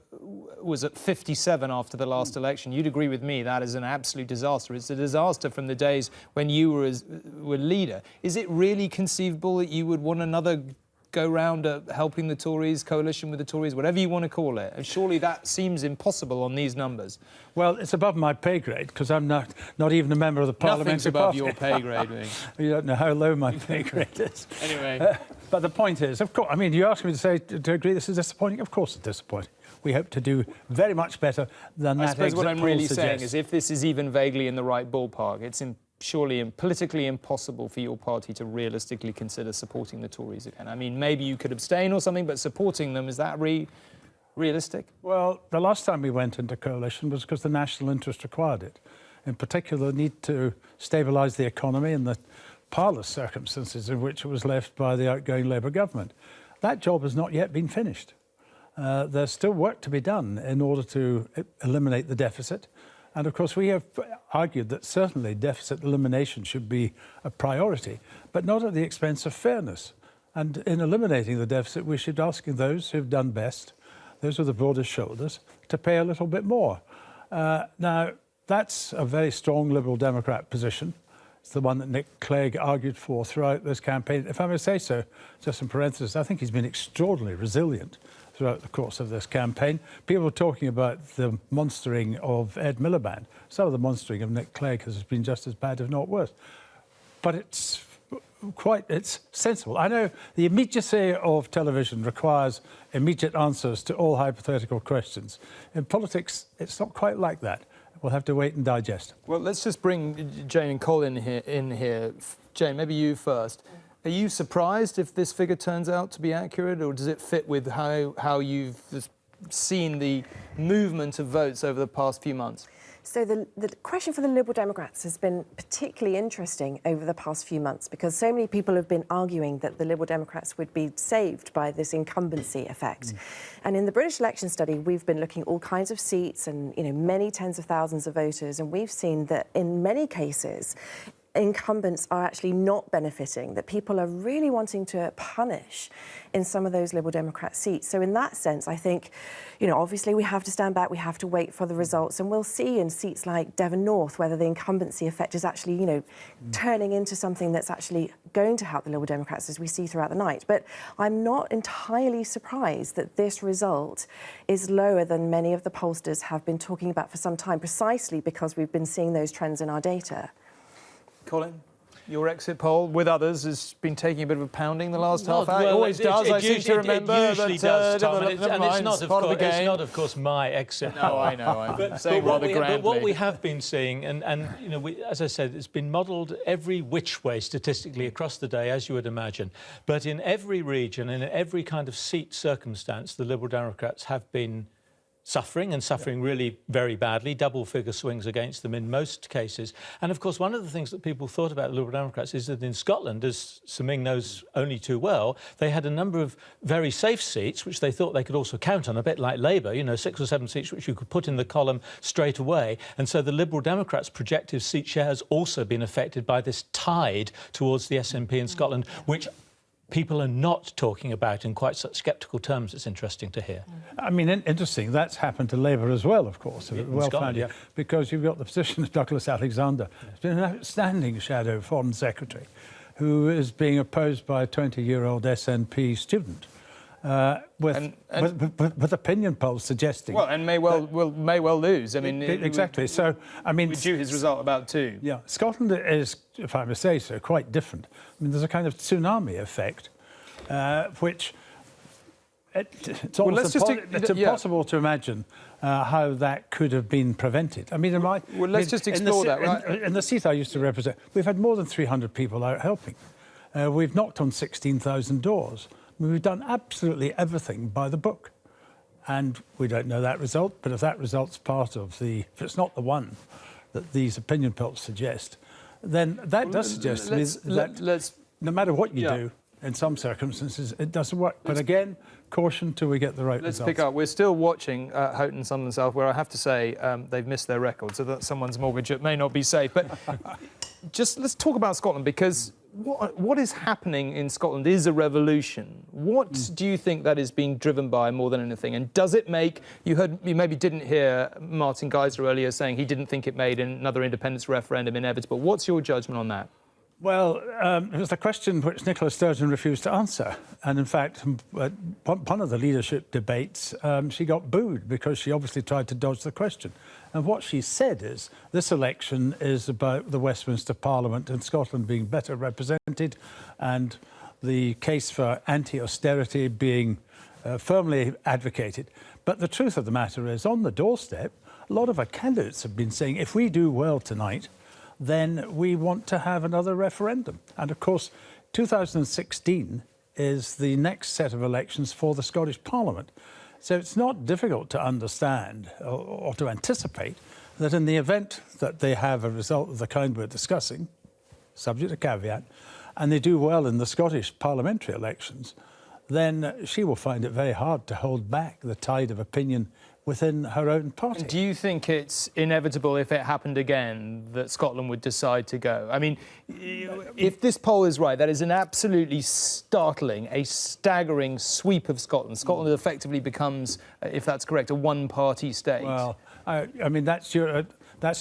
was at 57 after the last election, you'd agree with me that is an absolute disaster. It's a disaster from the days when you were leader. Is it really conceivable that you would want another go round helping the Tories, coalition with the Tories, whatever you want to call it? And surely that seems impossible on these numbers. Well, it's above my pay grade, because I'm not even a member of the parliamentary party. Nothing's above your pay grade, You don't know how low my pay grade is. Anyway. But the point is, of course, I mean, you asked me to agree this is disappointing. Of course it's disappointing. We hope to do very much better than that. I suppose what I'm really saying is if this is even vaguely in the right ballpark, it's surely politically impossible for your party to realistically consider supporting the Tories again. I mean, maybe you could abstain or something, but supporting them, is that realistic? Well, the last time we went into coalition was because the national interest required it. In particular, the need to stabilise the economy and the parlous circumstances in which it was left by the outgoing Labour government. That job has not yet been finished. there's still work to be done in order to eliminate the deficit. And of course, we have argued that certainly deficit elimination should be a priority, but not at the expense of fairness. And in eliminating the deficit, we should ask those who've done best, those with the broadest shoulders, to pay a little bit more. Now, that's a very strong Liberal Democrat position. It's the one that Nick Clegg argued for throughout this campaign. If I may say so, just in parentheses, I think he's been extraordinarily resilient throughout the course of this campaign. People are talking about the monstering of Ed Miliband. Some of the monstering of Nick Clegg has been just as bad, if not worse. But it's sensible. I know the immediacy of television requires immediate answers to all hypothetical questions. In politics, it's not quite like that. We'll have to wait and digest. Well, let's just bring Jane and Colin in here. Jane, maybe you first. Are you surprised if this figure turns out to be accurate, or does it fit with how you've seen the movement of votes over the past few months? So the question for the Liberal Democrats has been particularly interesting over the past few months because so many people have been arguing that the Liberal Democrats would be saved by this incumbency effect. And in the British election study, we've been looking at all kinds of seats and many tens of thousands of voters, and we've seen that in many cases, incumbents are actually not benefiting, that people are really wanting to punish in some of those Liberal Democrat seats. So in that sense, I think, obviously we have to stand back, we have to wait for the results, and we'll see in seats like Devon North whether the incumbency effect is actually, turning into something that's actually going to help the Liberal Democrats as we see throughout the night. But I'm not entirely surprised that this result is lower than many of the pollsters have been talking about for some time, precisely because we've been seeing those trends in our data. Colin, your exit poll with others has been taking a bit of a pounding the last half hour. Well, it always does, I seem to remember. It usually does, Tom, and it's It's not, of course, my exit poll. No, I know. I'm saying rather grandly. But what we have been seeing, and as I said, it's been modelled every which way statistically across the day, as you would imagine. But in every region, in every kind of seat circumstance, the Liberal Democrats have been suffering really very badly, double-figure swings against them in most cases. And, of course, one of the things that people thought about the Liberal Democrats is that in Scotland, as Saming knows only too well, they had a number of very safe seats, which they thought they could also count on, a bit like Labour, 6 or 7 seats which you could put in the column straight away. And so the Liberal Democrats' projected seat share has also been affected by this tide towards the SNP in Scotland, which people are not talking about in quite such sceptical terms. It's interesting to hear. I mean, interesting. That's happened to Labour as well, of course. Well-founded, because you've got the position of Douglas Alexander. He's been an outstanding shadow Foreign Secretary, who is being opposed by a 20-year-old SNP student. With opinion polls suggesting... Well, and may well lose. I mean... Exactly. So, I mean... We due his result about 2. Yeah. Scotland is, if I may say so, quite different. I mean, there's a kind of tsunami effect, which... It's impossible to imagine how that could have been prevented. I mean, let's just explore that, right? In the seat I used to represent, we've had more than 300 people out helping. We've knocked on 16,000 doors. We've done absolutely everything by the book. And we don't know that result, but if that result's part of if it's not the one that these opinion polls suggest, then that does suggest to me that no matter what you do, in some circumstances, it doesn't work. But again, caution till we get the right results. Let's pick up. We're still watching Houghton, Sunderland South, where I have to say they've missed their record, so that someone's mortgage may not be safe. But just let's talk about Scotland, because what is happening in Scotland is a revolution. What do you think that is being driven by more than anything? And does it make... You maybe didn't hear Martin Geiser earlier saying he didn't think it made another independence referendum inevitable. What's your judgment on that? Well, it was the question which Nicola Sturgeon refused to answer. And in fact, one of the leadership debates, she got booed because she obviously tried to dodge the question. And what she said is, this election is about the Westminster Parliament and Scotland being better represented and the case for anti-austerity being firmly advocated. But the truth of the matter is, on the doorstep, a lot of our candidates have been saying, if we do well tonight, then we want to have another referendum. And of course, 2016 is the next set of elections for the Scottish Parliament. So it's not difficult to understand or to anticipate that in the event that they have a result of the kind we're discussing, subject to caveat, and they do well in the Scottish parliamentary elections, then she will find it very hard to hold back the tide of opinion within her own party. Do you think it's inevitable, if it happened again, that Scotland would decide to go? I mean, if this poll is right, that is an absolutely startling, a staggering sweep of Scotland. Scotland effectively becomes, if that's correct, a one-party state. Well, I mean, that's an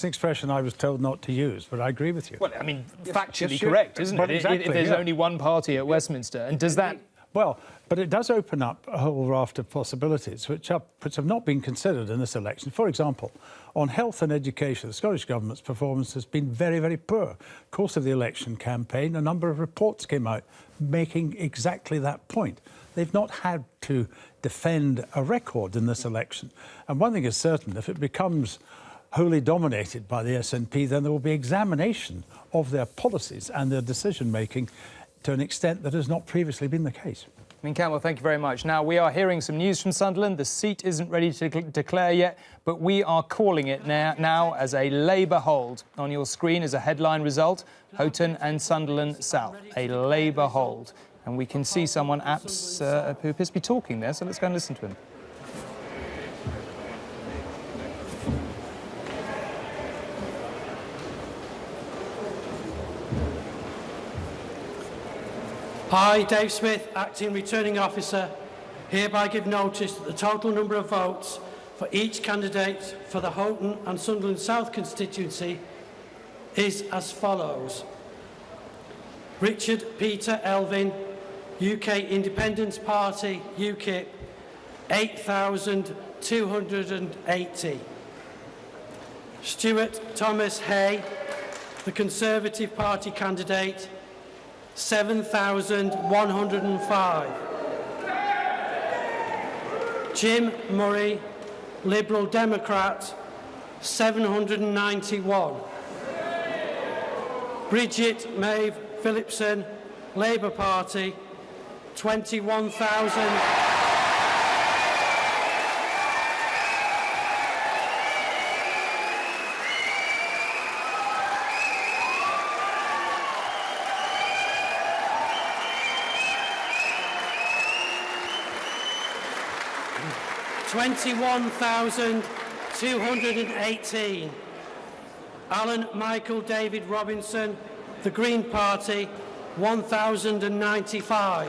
expression I was told not to use, but I agree with you. Well, I mean, factually correct, isn't it? Exactly, if there's only one party at Westminster, and does that... Well, but it does open up a whole raft of possibilities which have not been considered in this election. For example, on health and education, the Scottish Government's performance has been very, very poor. Of course, of the election campaign, a number of reports came out making exactly that point. They've not had to defend a record in this election. And one thing is certain, if it becomes wholly dominated by the SNP, then there will be examination of their policies and their decision-making to an extent that has not previously been the case. I mean, Campbell, thank you very much. Now, we are hearing some news from Sunderland. The seat isn't ready to declare yet, but we are calling it now as a Labour hold. On your screen is a headline result, Houghton and Sunderland South, a Labour hold. And we can see someone who appears to be talking there, so let's go and listen to him. I, Dave Smith, Acting Returning Officer, hereby give notice that the total number of votes for each candidate for the Houghton and Sunderland South constituency is as follows. Richard Peter Elvin, UK Independence Party, UKIP, 8,280. Stuart Thomas Hay, the Conservative Party candidate, 7,105. Jim Murray, Liberal Democrat, 791. Bridget Maeve Phillipson, Labour Party, 21,000. $21,218. Alan Michael David Robinson, the Green Party, 1,095.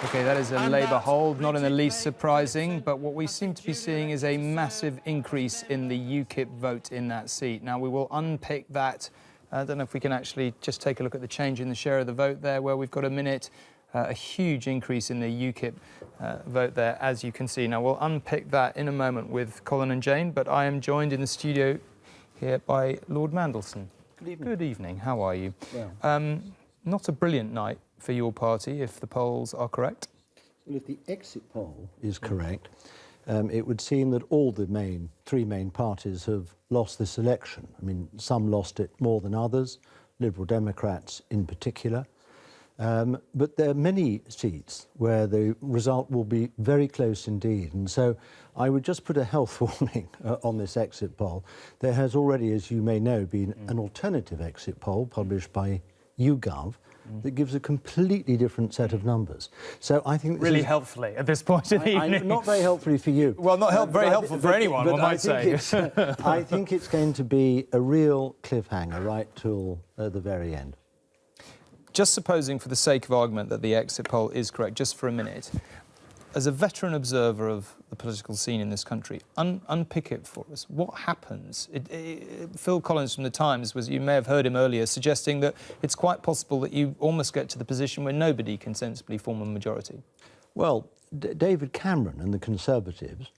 OK, that is a Labour hold, not in the least surprising, but what we seem to be seeing is a massive increase in the UKIP vote in that seat. Now, we will unpick that. I don't know if we can actually just take a look at the change in the share of the vote there, where we've got a minute. A huge increase in the UKIP vote there, as you can see. Now, we'll unpick that in a moment with Colin and Jane, but I am joined in the studio here by Lord Mandelson. Good evening. Good evening. How are you? Well. Not a brilliant night for your party, if the polls are correct. Well, if the exit poll is correct, it would seem that all the three main parties have lost this election. I mean, some lost it more than others, Liberal Democrats in particular. But there are many seats where the result will be very close indeed. And so I would just put a health warning on this exit poll. There has already, as you may know, been an alternative exit poll published by YouGov that gives a completely different set of numbers. So I think really helpfully at this point in the evening. Not very helpfully for you. Well, not very helpful for anyone, one might say. I think it's going to be a real cliffhanger right till the very end. Just supposing, for the sake of argument, that the exit poll is correct, just for a minute, as a veteran observer of the political scene in this country, unpick it for us. What happens? Phil Collins from The Times, you may have heard him earlier, suggesting that it's quite possible that you almost get to the position where nobody can sensibly form a majority. Well, David Cameron and the Conservatives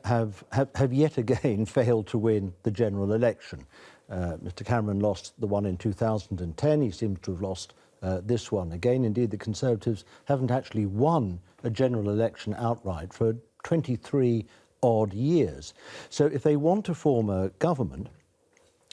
have yet again failed to win the general election. Mr Cameron lost the one in 2010. He seems to have lost this one again. Indeed, the Conservatives haven't actually won a general election outright for 23 odd years. So if they want to form a government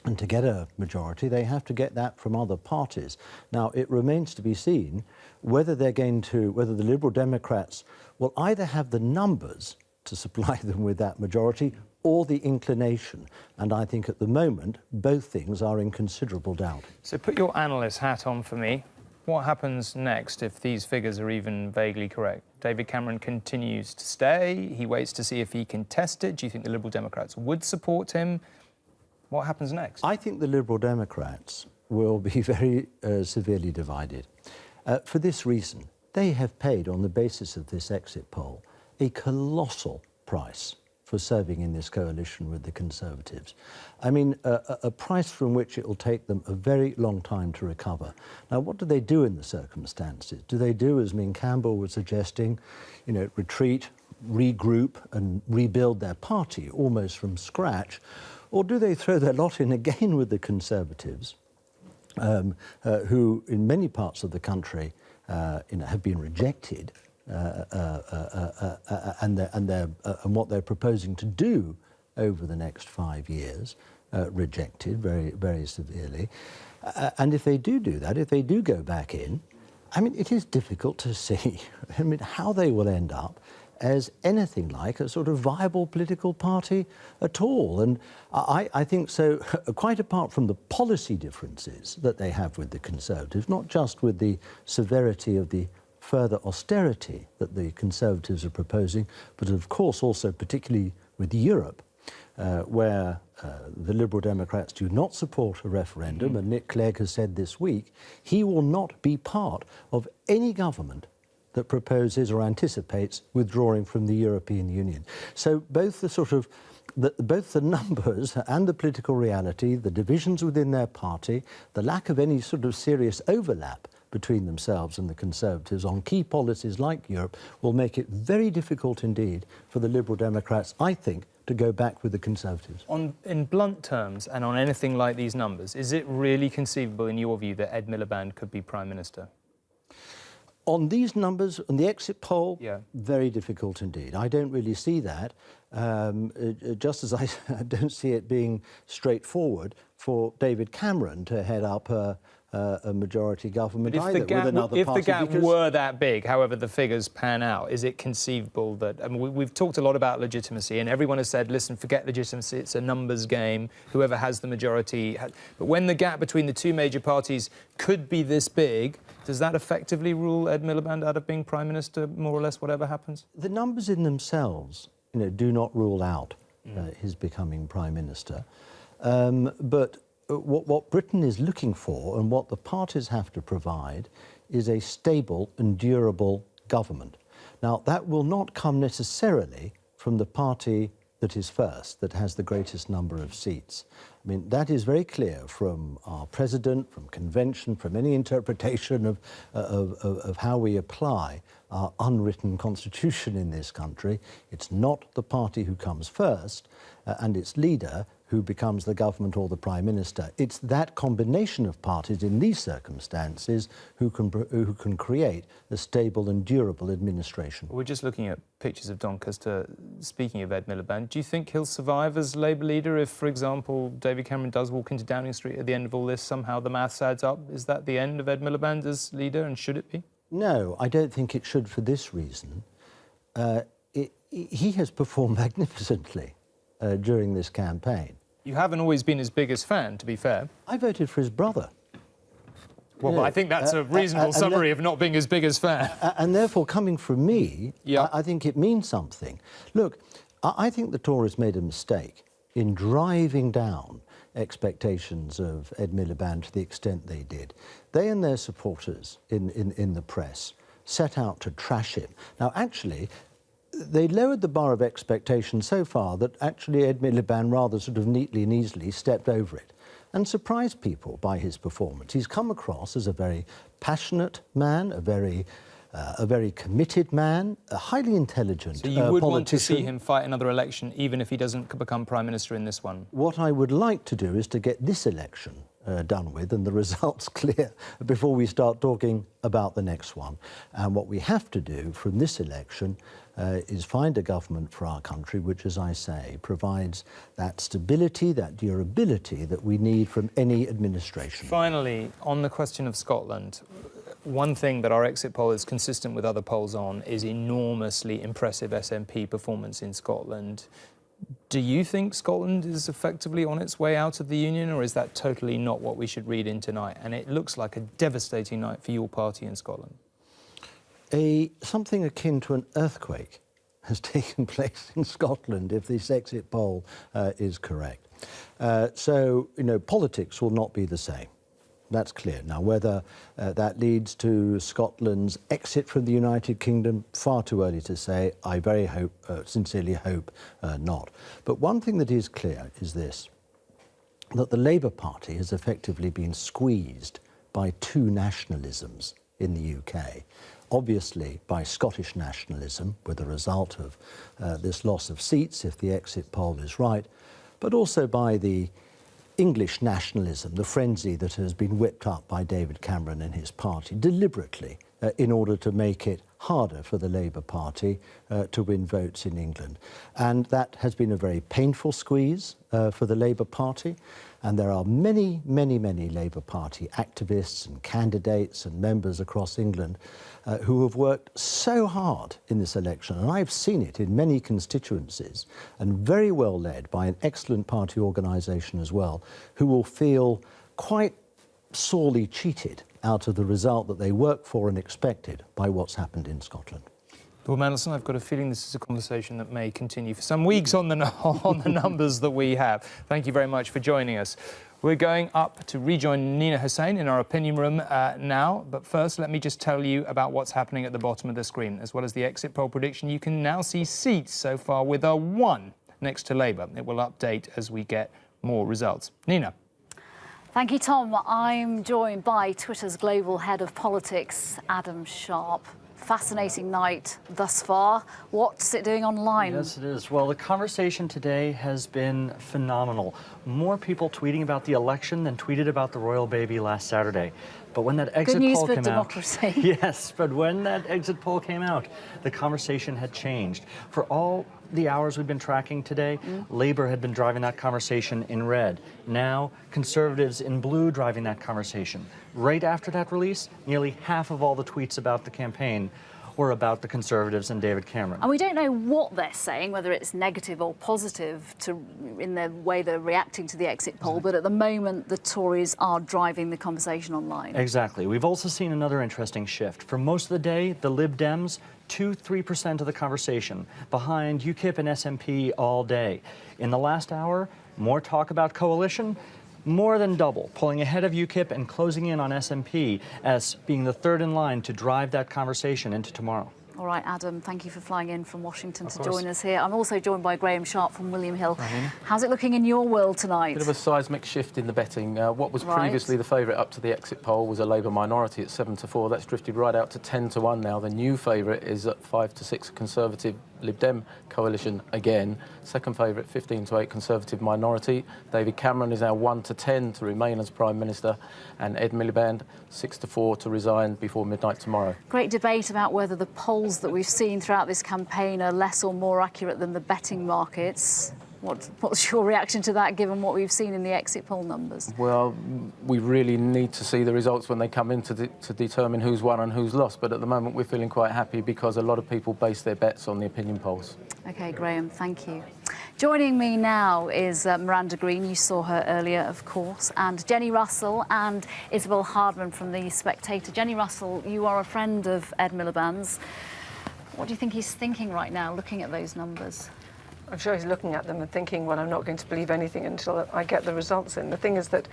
and to get a majority, they have to get that from other parties. Now, it remains to be seen whether the Liberal Democrats will either have the numbers to supply them with that majority or the inclination. And I think at the moment, both things are in considerable doubt. So put your analyst hat on for me. What happens next if these figures are even vaguely correct? David Cameron continues to stay. He waits to see if he can test it. Do you think the Liberal Democrats would support him? What happens next? I think the Liberal Democrats will be very severely divided. For this reason, they have paid, on the basis of this exit poll, a colossal price for serving in this coalition with the Conservatives. I mean, a price from which it will take them a very long time to recover. Now, what do they do in the circumstances? Do they do, as Ming Campbell was suggesting, you know, retreat, regroup and rebuild their party almost from scratch? Or do they throw their lot in again with the Conservatives, who in many parts of the country have been rejected, and what they're proposing to do over the next 5 years, rejected very, very severely. And if they do that, if they do go back in, I mean, it is difficult to see, I mean, how they will end up as anything like a sort of viable political party at all. And I think so, quite apart from the policy differences that they have with the Conservatives, not just with the severity of the further austerity that the Conservatives are proposing, but of course also particularly with Europe, where the Liberal Democrats do not support a referendum, and Nick Clegg has said this week he will not be part of any government that proposes or anticipates withdrawing from the European Union. So both the sort of both the numbers and the political reality, the divisions within their party, the lack of any sort of serious overlap between themselves and the Conservatives on key policies like Europe will make it very difficult indeed for the Liberal Democrats, I think, to go back with the Conservatives. In blunt terms, and on anything like these numbers, is it really conceivable, in your view, that Ed Miliband could be Prime Minister? On these numbers, on the exit poll, very difficult indeed. I don't really see that, just as I don't see it being straightforward for David Cameron to head up a majority government either with another party. If the gap were that big, however the figures pan out, is it conceivable that... I mean, we've talked a lot about legitimacy, and everyone has said, listen, forget legitimacy, it's a numbers game, whoever has the majority... But when the gap between the two major parties could be this big, does that effectively rule Ed Miliband out of being Prime Minister, more or less, whatever happens? The numbers in themselves, you know, do not rule out his becoming Prime Minister. But what Britain is looking for and what the parties have to provide is a stable and durable government. Now, that will not come necessarily from the party that is first, that has the greatest number of seats. I mean, that is very clear from our president, from convention, from any interpretation of how we apply our unwritten constitution in this country. It's not the party who comes first and its leader who becomes the government or the prime minister. It's that combination of parties in these circumstances who can create a stable and durable administration. We're just looking at pictures of Doncaster. Speaking of Ed Miliband, do you think he'll survive as Labour leader if, for example, David Cameron does walk into Downing Street at the end of all this? Somehow the maths adds up. Is that the end of Ed Miliband as leader, and should it be? No, I don't think it should for this reason. He has performed magnificently during this campaign. You haven't always been his biggest fan, to be fair. I voted for his brother. Well, but I think that's a reasonable summary of not being his biggest fan. And therefore, coming from me, I think it means something. Look, I think the Tories made a mistake in driving down expectations of Ed Miliband to the extent they did. They and their supporters in the press set out to trash him. Now, actually, they lowered the bar of expectation so far that actually Ed Miliband rather sort of neatly and easily stepped over it and surprised people by his performance. He's come across as a very passionate man, a very committed man, a highly intelligent politician. So you would want to see him fight another election even if he doesn't become Prime Minister in this one? What I would like to do is to get this election done with and the results clear before we start talking about the next one. And what we have to do from this election is find a government for our country which, as I say, provides that stability, that durability that we need from any administration. Finally, on the question of Scotland, one thing that our exit poll is consistent with other polls on is enormously impressive SNP performance in Scotland. Do you think Scotland is effectively on its way out of the Union, or is that totally not what we should read in tonight? And it looks like a devastating night for your party in Scotland. Something akin to an earthquake has taken place in Scotland if this exit poll is correct. So, politics will not be the same. That's clear. Now, whether that leads to Scotland's exit from the United Kingdom, far too early to say. I very sincerely hope not. But one thing that is clear is this, that the Labour Party has effectively been squeezed by two nationalisms in the UK. Obviously by Scottish nationalism, with the result of this loss of seats, if the exit poll is right, but also by the English nationalism, the frenzy that has been whipped up by David Cameron and his party deliberately in order to make it harder for the Labour Party to win votes in England. And that has been a very painful squeeze for the Labour Party. And there are many, many, many Labour Party activists and candidates and members across England who have worked so hard in this election, and I've seen it in many constituencies, and very well led by an excellent party organisation as well, who will feel quite sorely cheated out of the result that they worked for and expected by what's happened in Scotland. Lord Mandelson, I've got a feeling this is a conversation that may continue for some weeks on the numbers that we have. Thank you very much for joining us. We're going up to rejoin Nina Hussain in our opinion room now, but first let me just tell you about what's happening at the bottom of the screen. As well as the exit poll prediction, you can now see seats so far with a 1 next to Labour. It will update as we get more results. Nina. Thank you, Tom. I'm joined by Twitter's global head of politics, Adam Sharp. Fascinating night thus far. What's it doing online? Yes, it is. Well, the conversation today has been phenomenal. More people tweeting about the election than tweeted about the royal baby last Saturday. But when that exit poll came out, yes, but when that exit poll came out, the conversation had changed. For all the hours we've been tracking today, Labour had been driving that conversation in red. Now, Conservatives in blue driving that conversation. Right after that release, nearly half of all the tweets about the campaign were about the Conservatives and David Cameron. And we don't know what they're saying, whether it's negative or positive in the way they're reacting to the exit poll, but at the moment the Tories are driving the conversation online. Exactly. We've also seen another interesting shift. For most of the day, the Lib Dems, 2-3% of the conversation, behind UKIP and SNP all day. In the last hour, more talk about coalition, more than double, pulling ahead of UKIP and closing in on SNP as being the third in line to drive that conversation into tomorrow. All right, Adam, thank you for flying in from Washington to join us here. I'm also joined by Graham Sharp from William Hill. How's it looking in your world tonight? Bit of a seismic shift in the betting. What was previously the favourite up to the exit poll was a Labour minority at 7-4. That's drifted right out to 10-1 now. The new favourite is at 5-6, Conservative Lib Dem coalition again. Second favourite, 15-8, Conservative minority. David Cameron is now 1-10 to remain as Prime Minister, and Ed Miliband 6-4 to resign before midnight tomorrow. Great debate about whether the polls that we've seen throughout this campaign are less or more accurate than the betting markets. What's your reaction to that, given what we've seen in the exit poll numbers? Well, we really need to see the results when they come in to determine who's won and who's lost. But at the moment, we're feeling quite happy because a lot of people base their bets on the opinion polls. OK, Graham, thank you. Joining me now is Miranda Green. You saw her earlier, of course, and Jenny Russell and Isabel Hardman from The Spectator. Jenny Russell, you are a friend of Ed Miliband's. What do you think he's thinking right now, looking at those numbers? I'm sure he's looking at them and thinking, well, I'm not going to believe anything until I get the results in. The thing is that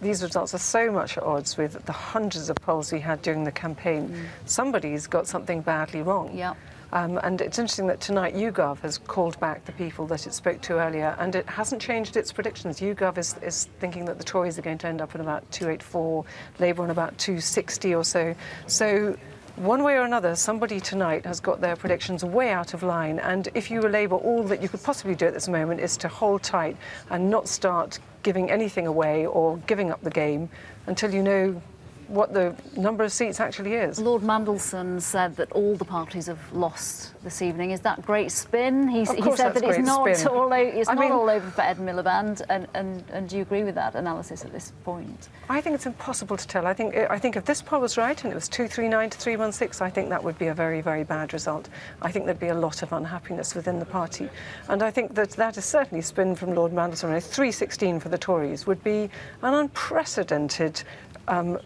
these results are so much at odds with the hundreds of polls he had during the campaign. Somebody's got something badly wrong. Yeah. And it's interesting that tonight YouGov has called back the people that it spoke to earlier, and it hasn't changed its predictions. YouGov is thinking that the Tories are going to end up at about 284, Labour on about 260 or so. So one way or another, somebody tonight has got their predictions way out of line. And if you were Labour, all that you could possibly do at this moment is to hold tight and not start giving anything away or giving up the game until you know what the number of seats actually is. Lord Mandelson said that all the parties have lost this evening. Is that great spin? He said that it's not all over for Ed Miliband, and do you agree with that analysis at this point? I think it's impossible to tell. I think if this poll was right and it was 239 to 316, I think that would be a very, very bad result. I think there'd be a lot of unhappiness within the party. And I think that is certainly spin from Lord Mandelson. 316 for the Tories would be an unprecedented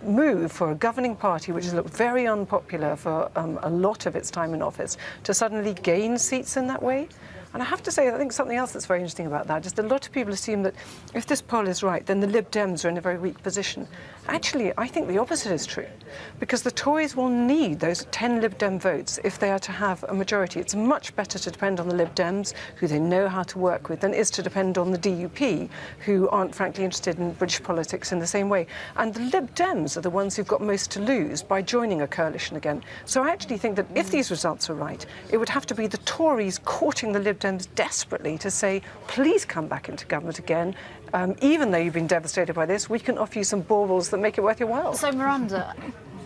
move for a governing party which has looked very unpopular for a lot of its time in office to suddenly gain seats in that way. And I have to say, I think something else that's very interesting about that is that a lot of people assume that if this poll is right, then the Lib Dems are in a very weak position. Actually, I think the opposite is true, because the Tories will need those 10 Lib Dem votes if they are to have a majority. It's much better to depend on the Lib Dems, who they know how to work with, than it is to depend on the DUP, who aren't frankly interested in British politics in the same way. And the Lib Dems are the ones who've got most to lose by joining a coalition again. So I actually think that if these results are right, it would have to be the Tories courting the Lib Dems desperately to say, please come back into government again. Even though you've been devastated by this, we can offer you some baubles that make it worth your while. So, Miranda,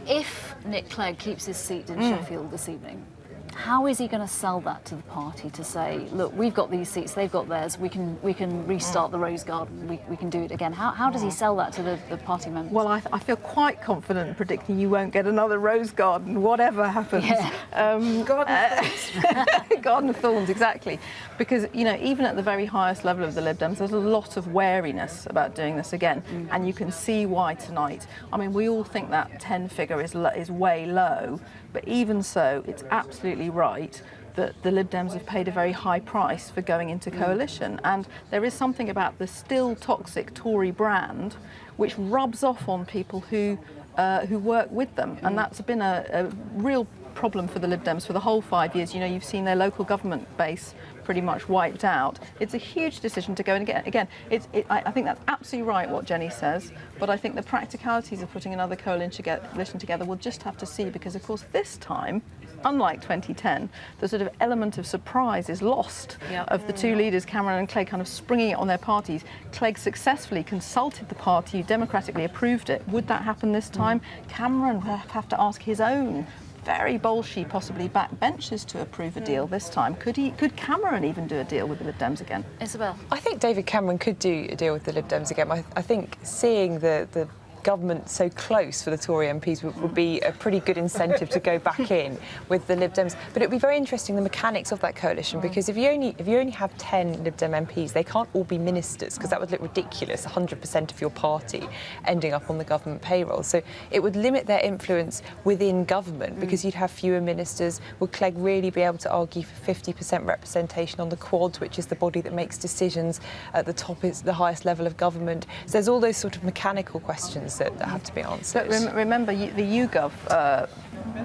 if Nick Clegg keeps his seat in Sheffield this evening, how is he going to sell that to the party to say, look, we've got these seats, they've got theirs, we can restart the Rose Garden, we can do it again? How does he sell that to the party members? Well, I feel quite confident in predicting you won't get another Rose Garden, whatever happens. Yeah. Garden of Thorns. Garden of Thorns, exactly. Because, you know, even at the very highest level of the Lib Dems, there's a lot of wariness about doing this again. And you can see why tonight. I mean, we all think that 10 figure is way low, but even so, it's absolutely right that the Lib Dems have paid a very high price for going into coalition. And there is something about the still toxic Tory brand which rubs off on people who work with them. And that's been a real problem for the Lib Dems for the whole 5 years. You know, you've seen their local government base pretty much wiped out. It's a huge decision to go and again. I think that's absolutely right what Jenny says, but I think the practicalities of putting another coalition together we'll just have to see, because of course this time, unlike 2010, the sort of element of surprise is lost of the two leaders, Cameron and Clegg, kind of springing it on their parties. Clegg successfully consulted the party, who democratically approved it. Would that happen this time? Cameron would have to ask his own very bolshy, possibly backbenchers to approve a deal this time. Could Cameron even do a deal with the Lib Dems again? Isabel? I think David Cameron could do a deal with the Lib Dems again. I think seeing the government so close for the Tory MPs would be a pretty good incentive to go back in with the Lib Dems. But it'd be very interesting, the mechanics of that coalition, because if you only have 10 Lib Dem MPs, they can't all be ministers, because that would look ridiculous, 100% of your party ending up on the government payroll. So it would limit their influence within government, because you'd have fewer ministers. Would Clegg really be able to argue for 50% representation on the Quad, which is the body that makes decisions at the top, it's the highest level of government? So there's all those sort of mechanical questions that have to be answered. But remember, the YouGov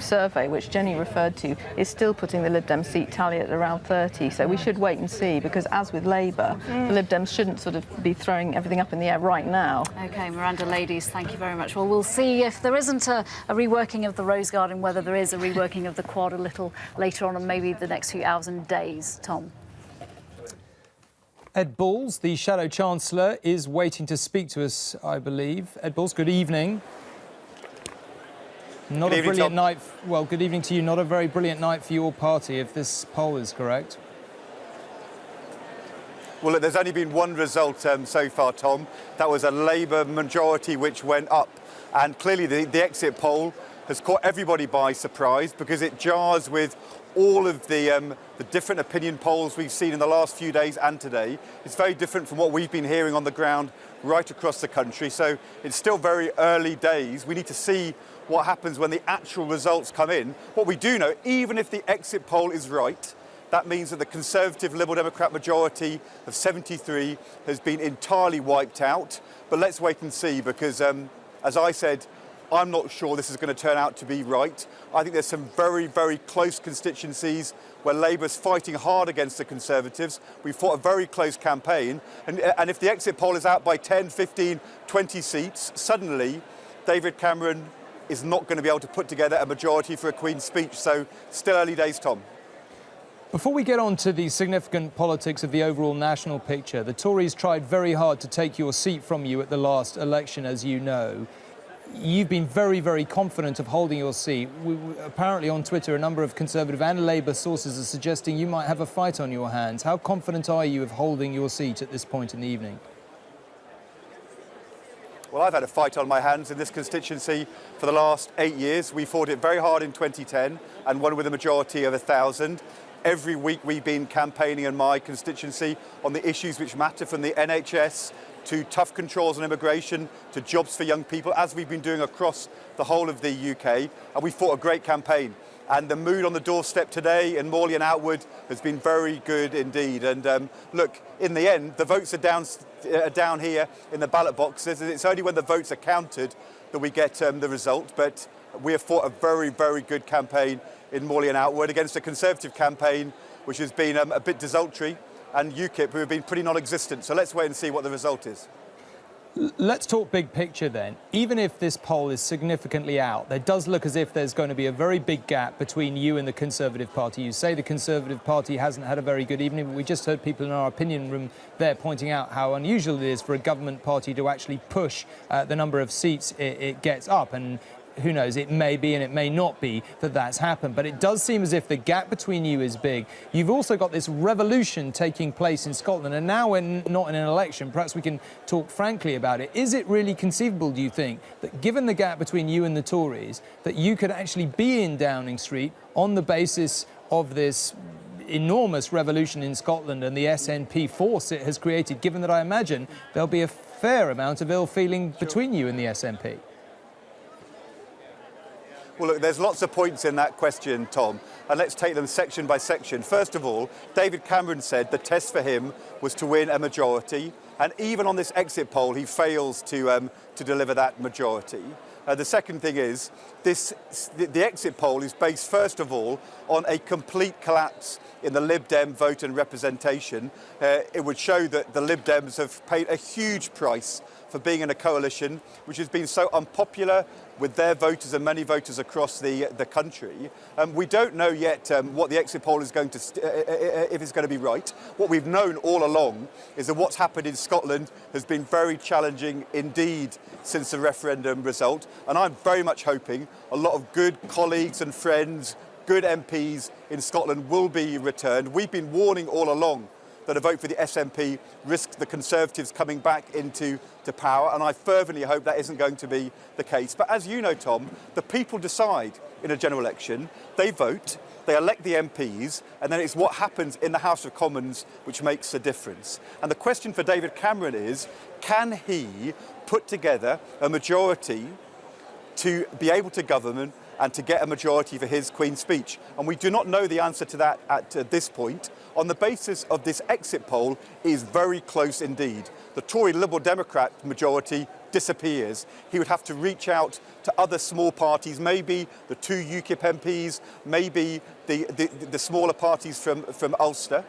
survey, which Jenny referred to, is still putting the Lib Dem seat tally at around 30, so we should wait and see, because as with Labour, the Lib Dems shouldn't sort of be throwing everything up in the air right now. OK, Miranda, ladies, thank you very much. Well, we'll see if there isn't a reworking of the Rose Garden, whether there is a reworking of the Quad a little later on, and maybe the next few hours and days. Tom? Ed Balls, the Shadow Chancellor, is waiting to speak to us, I believe. Ed Balls, good evening. Not a brilliant night. Well, good evening to you. Not a very brilliant night for your party, if this poll is correct. Well, look, there's only been one result so far, Tom. That was a Labour majority which went up. And clearly the exit poll has caught everybody by surprise, because it jars with all of the different opinion polls we've seen in the last few days and today. It's very different from what we've been hearing on the ground right across the country. So it's still very early days. We need to see what happens when the actual results come in. What we do know, even if the exit poll is right, that means that the Conservative Liberal Democrat majority of 73 has been entirely wiped out. But let's wait and see, because as I said, I'm not sure this is going to turn out to be right. I think there's some very, very close constituencies where Labour's fighting hard against the Conservatives. We fought a very close campaign. And if the exit poll is out by 10, 15, 20 seats, suddenly David Cameron is not going to be able to put together a majority for a Queen's speech. So still early days, Tom. Before we get on to the significant politics of the overall national picture, the Tories tried very hard to take your seat from you at the last election, as you know. You've been very, very confident of holding your seat. Apparently on Twitter, a number of Conservative and Labour sources are suggesting you might have a fight on your hands. How confident are you of holding your seat at this point in the evening? Well, I've had a fight on my hands in this constituency for the last 8 years. We fought it very hard in 2010 and won with a majority of 1,000. Every week we've been campaigning in my constituency on the issues which matter, from the NHS to tough controls on immigration, to jobs for young people, as we've been doing across the whole of the UK. And we fought a great campaign. And the mood on the doorstep today in Morley and Outwood has been very good indeed. And look, in the end, the votes are down here in the ballot boxes. It's only when the votes are counted that we get the result. But we have fought a very, very good campaign in Morley and Outwood against a Conservative campaign which has been a bit desultory, and UKIP, who have been pretty non-existent. So let's wait and see what the result is. Let's talk big picture then. Even if this poll is significantly out, there does look as if there's going to be a very big gap between you and the Conservative Party. You say the Conservative Party hasn't had a very good evening, but we just heard people in our opinion room there pointing out how unusual it is for a government party to actually push the number of seats it gets up. And who knows, it may be and it may not be that that's happened, but it does seem as if the gap between you is big. You've also got this revolution taking place in Scotland, and now we're not in an election. Perhaps we can talk frankly about it. Is it really conceivable, do you think, that given the gap between you and the Tories, that you could actually be in Downing Street on the basis of this enormous revolution in Scotland and the SNP force it has created, given that I imagine there'll be a fair amount of ill feeling between you and the SNP? Well, look, there's lots of points in that question, Tom, and let's take them section by section. First of all, David Cameron said the test for him was to win a majority, and even on this exit poll, he fails to deliver that majority. The second thing is, the exit poll is based, first of all, on a complete collapse in the Lib Dem vote and representation. It would show that the Lib Dems have paid a huge price for being in a coalition which has been so unpopular with their voters and many voters across the country. We don't know yet what the exit poll is going to, if it's going to be right. What we've known all along is that what's happened in Scotland has been very challenging indeed since the referendum result. And I'm very much hoping a lot of good colleagues and friends, good MPs in Scotland will be returned. We've been warning all along that a vote for the SNP risks the Conservatives coming back into power, and I fervently hope that isn't going to be the case. But as you know, Tom, the people decide in a general election. They vote, they elect the MPs, and then it's what happens in the House of Commons which makes a difference. And the question for David Cameron is, can he put together a majority to be able to govern and to get a majority for his Queen's speech? And we do not know the answer to that at this point. On the basis of this exit poll, it is very close indeed. The Tory Liberal Democrat majority disappears. He would have to reach out to other small parties, maybe the 2 UKIP MPs, maybe the smaller parties from Ulster.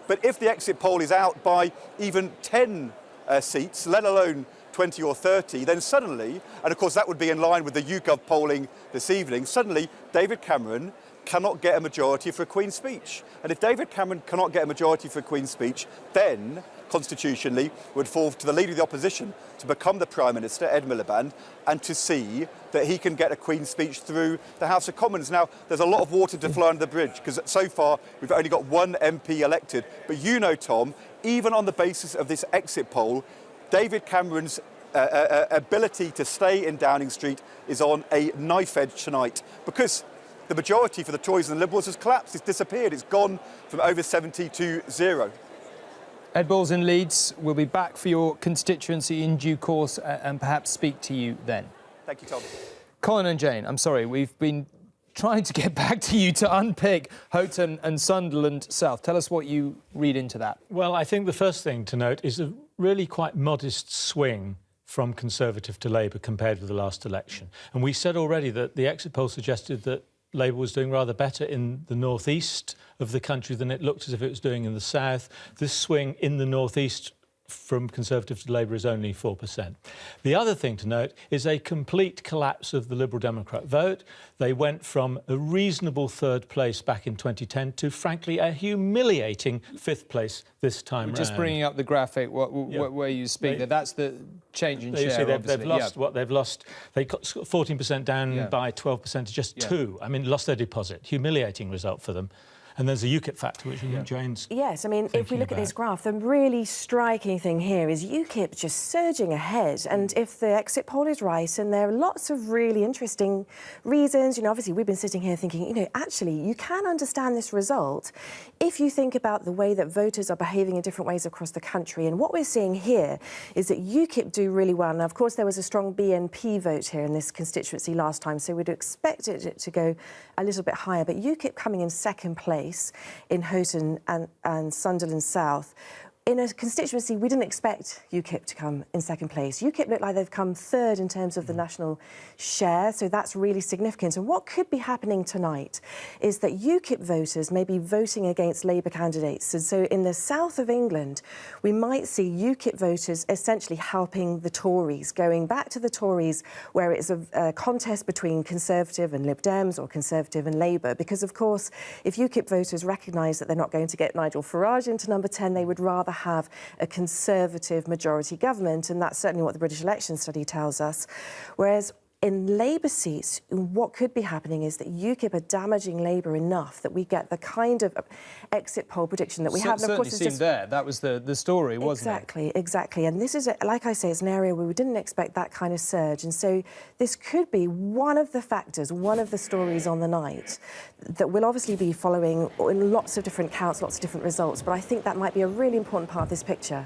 But if the exit poll is out by even 10 seats, let alone 20 or 30, then suddenly, and of course that would be in line with the YouGov polling this evening, suddenly David Cameron cannot get a majority for a Queen's speech. And if David Cameron cannot get a majority for a Queen's speech, then constitutionally would fall to the Leader of the Opposition to become the Prime Minister, Ed Miliband, and to see that he can get a Queen's speech through the House of Commons. Now, there's a lot of water to flow under the bridge, because so far we've only got 1 MP elected. But you know, Tom, even on the basis of this exit poll, David Cameron's ability to stay in Downing Street is on a knife edge tonight, because the majority for the Tories and the Liberals has collapsed. It's disappeared. It's gone from over 70 to 0. Ed Balls in Leeds, we'll be back for your constituency in due course and perhaps speak to you then. Thank you, Tom. Colin and Jane, I'm sorry, we've been trying to get back to you to unpick Houghton and Sunderland South. Tell us what you read into that. Well, I think the first thing to note is a really quite modest swing from Conservative to Labour compared with the last election. And we said already that the exit poll suggested that Labour was doing rather better in the northeast of the country than it looked as if it was doing in the south. This swing in the northeast from Conservative to Labour is only 4%. The other thing to note is a complete collapse of the Liberal Democrat vote. They went from a reasonable third place back in 2010 to, frankly, a humiliating fifth place this time round. Just bringing up the graphic where you speak there, that's the change in share. They've lost what they've lost. They got 14% down by 12% to just 2. I mean, lost their deposit. Humiliating result for them. And there's a UKIP factor, which Jane's Yes, I mean, if we look at this graph, the really striking thing here is UKIP just surging ahead. And if the exit poll is right, and there are lots of really interesting reasons, you know, obviously we've been sitting here thinking, you know, actually you can understand this result if you think about the way that voters are behaving in different ways across the country. And what we're seeing here is that UKIP do really well. Now, of course, there was a strong BNP vote here in this constituency last time, so we'd expect it to go a little bit higher. But UKIP coming in second place in Houghton and Sunderland South. In a constituency, we didn't expect UKIP to come in second place. UKIP look like they've come third in terms of the national share, so that's really significant. And what could be happening tonight is that UKIP voters may be voting against Labour candidates. And so in the south of England, we might see UKIP voters essentially helping the Tories, going back to the Tories where it's a contest between Conservative and Lib Dems or Conservative and Labour. Because, of course, if UKIP voters recognise that they're not going to get Nigel Farage into number 10, they would rather have a Conservative majority government, and that's certainly what the British election study tells us. Whereas in Labour seats, what could be happening is that UKIP are damaging Labour enough that we get the kind of exit poll prediction that we have. And of course, it's there. That was the story, wasn't it? Exactly. And this is, like I say, it's an area where we didn't expect that kind of surge. And so this could be one of the factors, one of the stories on the night that we'll obviously be following in lots of different counts, lots of different results. But I think that might be a really important part of this picture.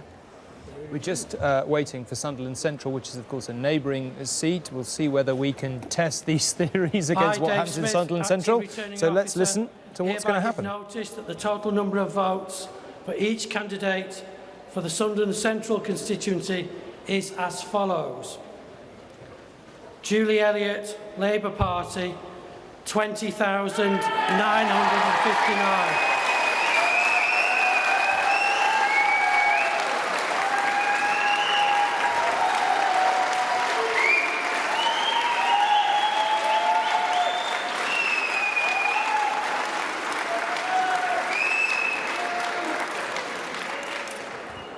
We're just waiting for Sunderland Central, which is, of course, a neighbouring seat. We'll see whether we can test these theories against what happens in Sunderland Central. So let's listen to what's going to happen. Noticed that the total number of votes for each candidate for the Sunderland Central constituency is as follows. Julie Elliott, Labour Party, 20,959.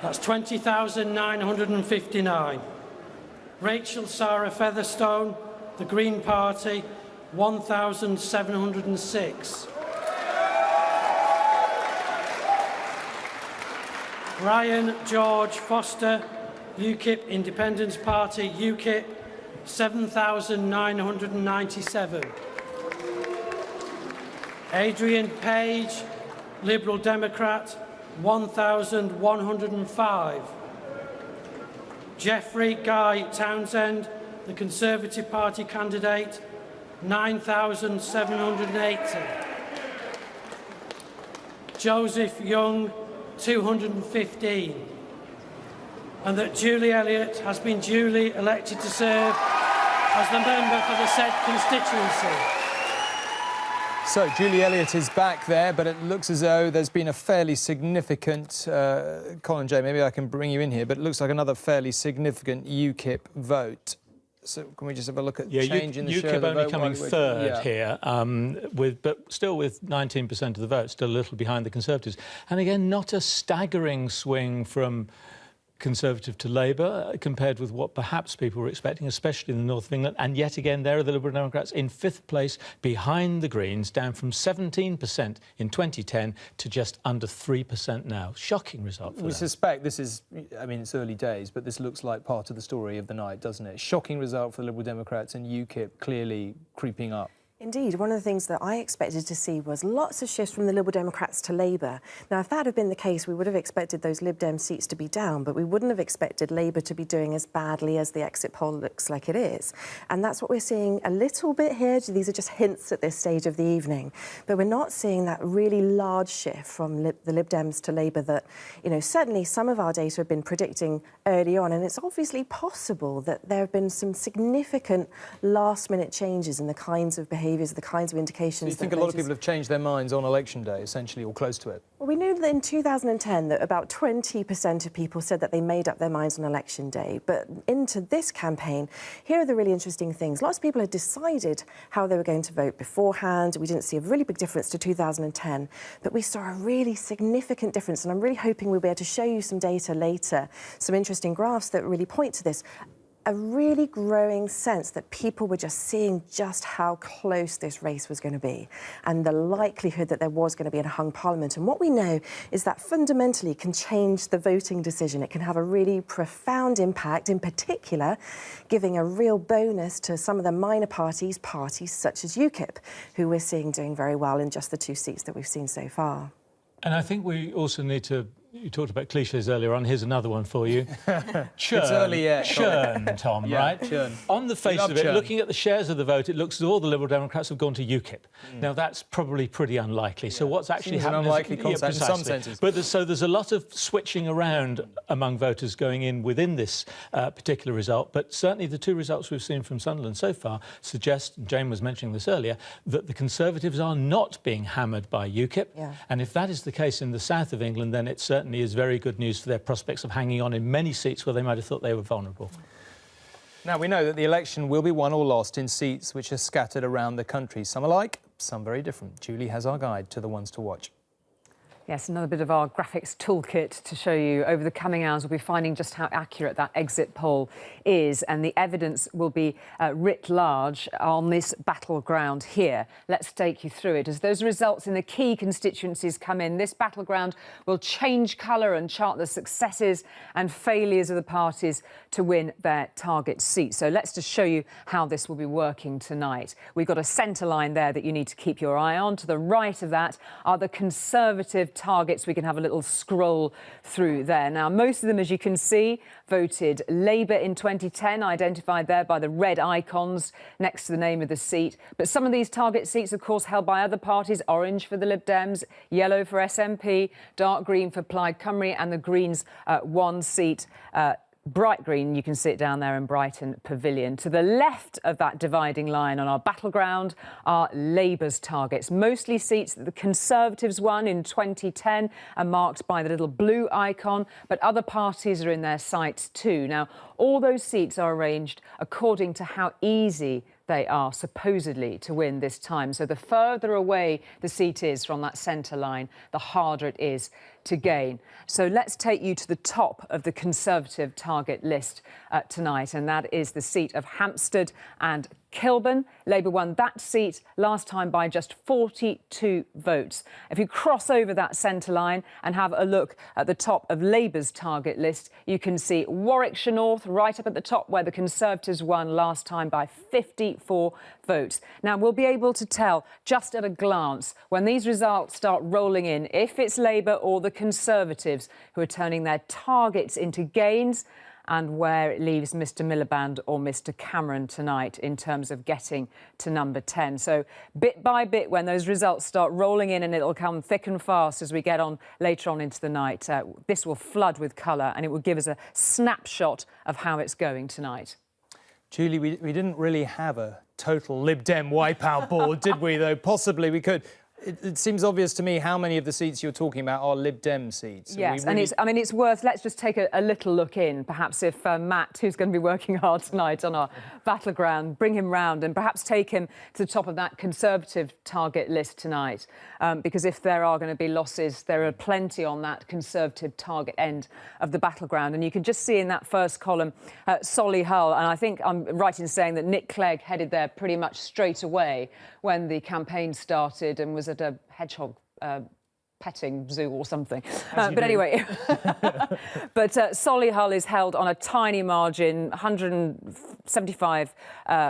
That's 20,959. Rachel Sarah Featherstone, the Green Party, 1,706. Ryan George Foster, UKIP Independence Party, UKIP, 7,997. Adrian Page, Liberal Democrat, 1,105. Geoffrey Guy Townsend, the Conservative Party candidate, 9,780. Joseph Young, 215. And that Julie Elliott has been duly elected to serve as the member for the said constituency. So, Julie Elliott is back there, but it looks as though there's been a fairly significant... Colin J, maybe I can bring you in here, but it looks like another fairly significant UKIP vote. So can we just have a look at change in the share of the vote? UKIP only coming third here, but still with 19% of the vote, still a little behind the Conservatives. And again, not a staggering swing from Conservative to Labour compared with what perhaps people were expecting, especially in the north of England. And yet again, there are the Liberal Democrats in fifth place behind the Greens, down from 17% in 2010 to just under 3% now. Shocking result for them. We suspect this is, I mean, it's early days, but this looks like part of the story of the night, doesn't it? Shocking result for the Liberal Democrats and UKIP clearly creeping up. Indeed, one of the things that I expected to see was lots of shifts from the Liberal Democrats to Labour. Now, if that had been the case, we would have expected those Lib Dem seats to be down, but we wouldn't have expected Labour to be doing as badly as the exit poll looks like it is. And that's what we're seeing a little bit here. These are just hints at this stage of the evening. But we're not seeing that really large shift from the Lib Dems to Labour that, you know, certainly some of our data have been predicting early on. And it's obviously possible that there have been some significant last-minute changes in the kinds of behaviour behaviours, the kinds of indications. So you think a lot of people have changed their minds on election day, essentially, or close to it? Well, we knew that in 2010 that about 20% of people said that they made up their minds on election day. But into this campaign, here are the really interesting things. Lots of people had decided how they were going to vote beforehand. We didn't see a really big difference to 2010, but we saw a really significant difference. And I'm really hoping we'll be able to show you some data later, some interesting graphs that really point to this. A really growing sense that people were just seeing just how close this race was going to be and the likelihood that there was going to be a hung parliament. And what we know is that fundamentally can change the voting decision. It can have a really profound impact, in particular, giving a real bonus to some of the minor parties such as UKIP, who we're seeing doing very well in just the 2 seats that we've seen so far. And I think we also need to... You talked about cliches earlier on. Here's another one for you. Churn. It's early yet. Churn, Tom, yeah, right? Churn. On the face of it, churn. looking at the shares of the vote, it looks as all the Liberal Democrats have gone to UKIP. Now, that's probably pretty unlikely. So what's actually happening... An unlikely concept in some senses. But so there's a lot of switching around among voters going in within this particular result. But certainly the 2 results we've seen from Sunderland so far suggest, Jane was mentioning this earlier, that the Conservatives are not being hammered by UKIP. Yeah. And if that is the case in the south of England, then it certainly is very good news for their prospects of hanging on in many seats where they might have thought they were vulnerable. Now, we know that the election will be won or lost in seats which are scattered around the country. Some alike, some very different. Julie has our guide to the ones to watch. Yes, another bit of our graphics toolkit to show you. Over the coming hours, we'll be finding just how accurate that exit poll is, and the evidence will be writ large on this battleground here. Let's take you through it. As those results in the key constituencies come in, this battleground will change colour and chart the successes and failures of the parties to win their target seats. So let's just show you how this will be working tonight. We've got a centre line there that you need to keep your eye on. To the right of that are the Conservative targets. We can have a little scroll through there. Now, most of them, as you can see, voted Labour in 2010, identified there by the red icons next to the name of the seat. But some of these target seats, of course, held by other parties: orange for the Lib Dems, yellow for SNP, dark green for Plaid Cymru, and the Greens 1 seat. Bright green, you can see it down there in Brighton Pavilion. To the left of that dividing line on our battleground are Labour's targets, mostly seats that the Conservatives won in 2010 are marked by the little blue icon, but other parties are in their sights too. Now, all those seats are arranged according to how easy they are supposedly to win this time. So the further away the seat is from that centre line, the harder it is to gain. So let's take you to the top of the Conservative target list tonight, and that is the seat of Hampstead and Kilburn. Labour won that seat last time by just 42 votes. If you cross over that centre line and have a look at the top of Labour's target list, you can see Warwickshire North right up at the top, where the Conservatives won last time by 54 votes. Now, we'll be able to tell just at a glance when these results start rolling in if it's Labour or the Conservatives who are turning their targets into gains, and where it leaves Mr Miliband or Mr Cameron tonight in terms of getting to number 10. So bit by bit, when those results start rolling in, and it'll come thick and fast as we get on later on into the night, this will flood with colour and it will give us a snapshot of how it's going tonight. Julie, we didn't really have a total Lib Dem wipeout board, did we, though? Possibly we could. It seems obvious to me how many of the seats you're talking about are Lib Dem seats. Yes, and it's worth... Let's just take a little look in. Perhaps if Matt, who's going to be working hard tonight on our battleground, bring him round and perhaps take him to the top of that Conservative target list tonight. Because if there are going to be losses, there are plenty on that Conservative target end of the battleground. And you can just see in that first column, Solihull, and I think I'm right in saying that Nick Clegg headed there pretty much straight away when the campaign started and was at a hedgehog petting zoo or something. But anyway, but Solihull is held on a tiny margin, 175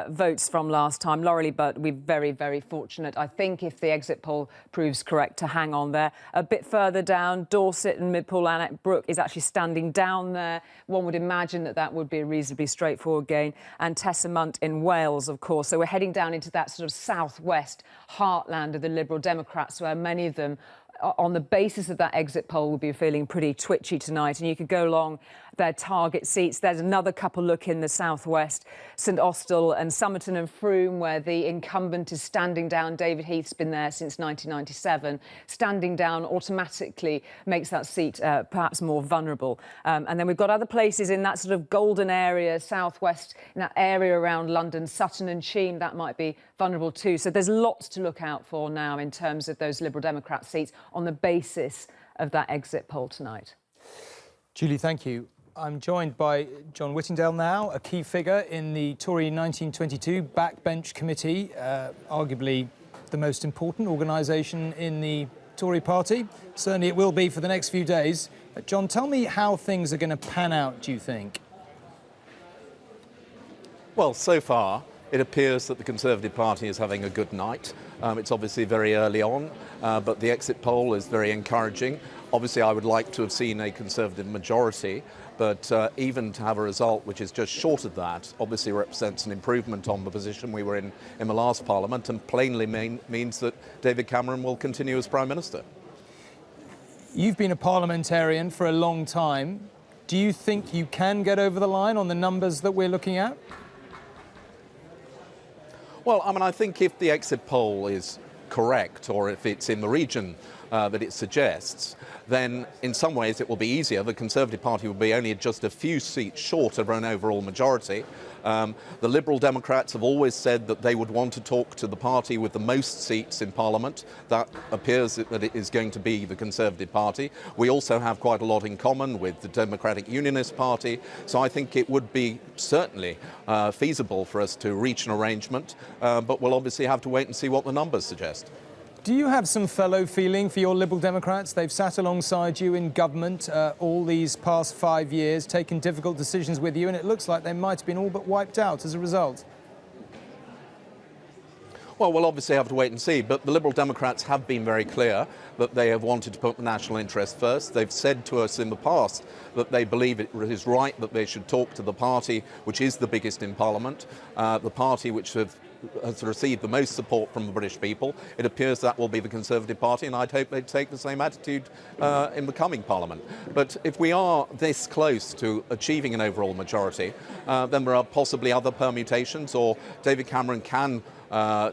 votes from last time. Laureley, but we're very, very fortunate, I think, if the exit poll proves correct, to hang on there. A bit further down, Dorset and Midpool Annet Brook is actually standing down there. One would imagine that that would be a reasonably straightforward gain. And Tessamont in Wales, of course. So we're heading down into that sort of southwest heartland of the Liberal Democrats, where many of them, on the basis of that exit poll, will be feeling pretty twitchy tonight. And you could go along their target seats. There's another couple look in the southwest, St Austell and Somerton and Frome, where the incumbent is standing down. David Heath's been there since 1997. Standing down automatically makes that seat perhaps more vulnerable. And then we've got other places in that sort of golden area, southwest, in that area around London, Sutton and Cheam, that might be vulnerable too. So there's lots to look out for now in terms of those Liberal Democrat seats on the basis of that exit poll tonight. Julie, thank you. I'm joined by John Whittingdale now, a key figure in the Tory 1922 Backbench Committee, arguably the most important organisation in the Tory party. Certainly it will be for the next few days. John, tell me how things are going to pan out, do you think? Well, so far, it appears that the Conservative Party is having a good night. It's obviously very early on, but the exit poll is very encouraging. Obviously, I would like to have seen a Conservative majority, but even to have a result which is just short of that obviously represents an improvement on the position we were in the last Parliament, and plainly means that David Cameron will continue as Prime Minister. You've been a parliamentarian for a long time. Do you think you can get over the line on the numbers that we're looking at? Well, I mean, I think if the exit poll is correct, or if it's in the region that it suggests, then in some ways it will be easier. The Conservative Party will be only just a few seats short of an overall majority. The Liberal Democrats have always said that they would want to talk to the party with the most seats in Parliament. That appears that it is going to be the Conservative Party. We also have quite a lot in common with the Democratic Unionist Party, so I think it would be certainly feasible for us to reach an arrangement, but we'll obviously have to wait and see what the numbers suggest. Do you have some fellow feeling for your Liberal Democrats? They've sat alongside you in government all these past 5 years, taken difficult decisions with you, and it looks like they might have been all but wiped out as a result. Well, we'll obviously have to wait and see, but the Liberal Democrats have been very clear that they have wanted to put the national interest first. They've said to us in the past that they believe it is right that they should talk to the party which is the biggest in Parliament, the party which has received the most support from the British people. It appears that will be the Conservative Party, and I'd hope they'd take the same attitude in the coming Parliament. But if we are this close to achieving an overall majority, then there are possibly other permutations, or David Cameron can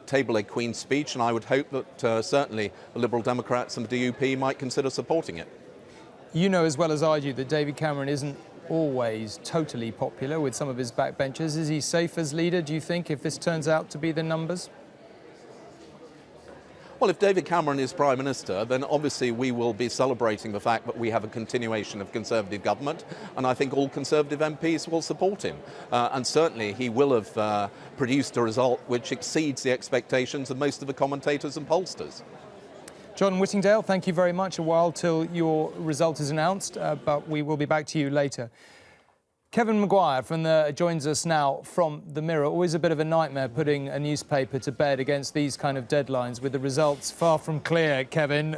table a Queen's speech, and I would hope that certainly the Liberal Democrats and the DUP might consider supporting it. You know as well as I do that David Cameron isn't always totally popular with some of his backbenchers. Is he safe as leader, do you think, if this turns out to be the numbers? Well, if David Cameron is Prime Minister, then obviously we will be celebrating the fact that we have a continuation of Conservative government, and I think all Conservative MPs will support him. And certainly he will have produced a result which exceeds the expectations of most of the commentators and pollsters. John Whittingdale, thank you very much. A while till your result is announced, but we will be back to you later. Kevin Maguire joins us now from the Mirror. Always a bit of a nightmare putting a newspaper to bed against these kind of deadlines with the results far from clear. Kevin,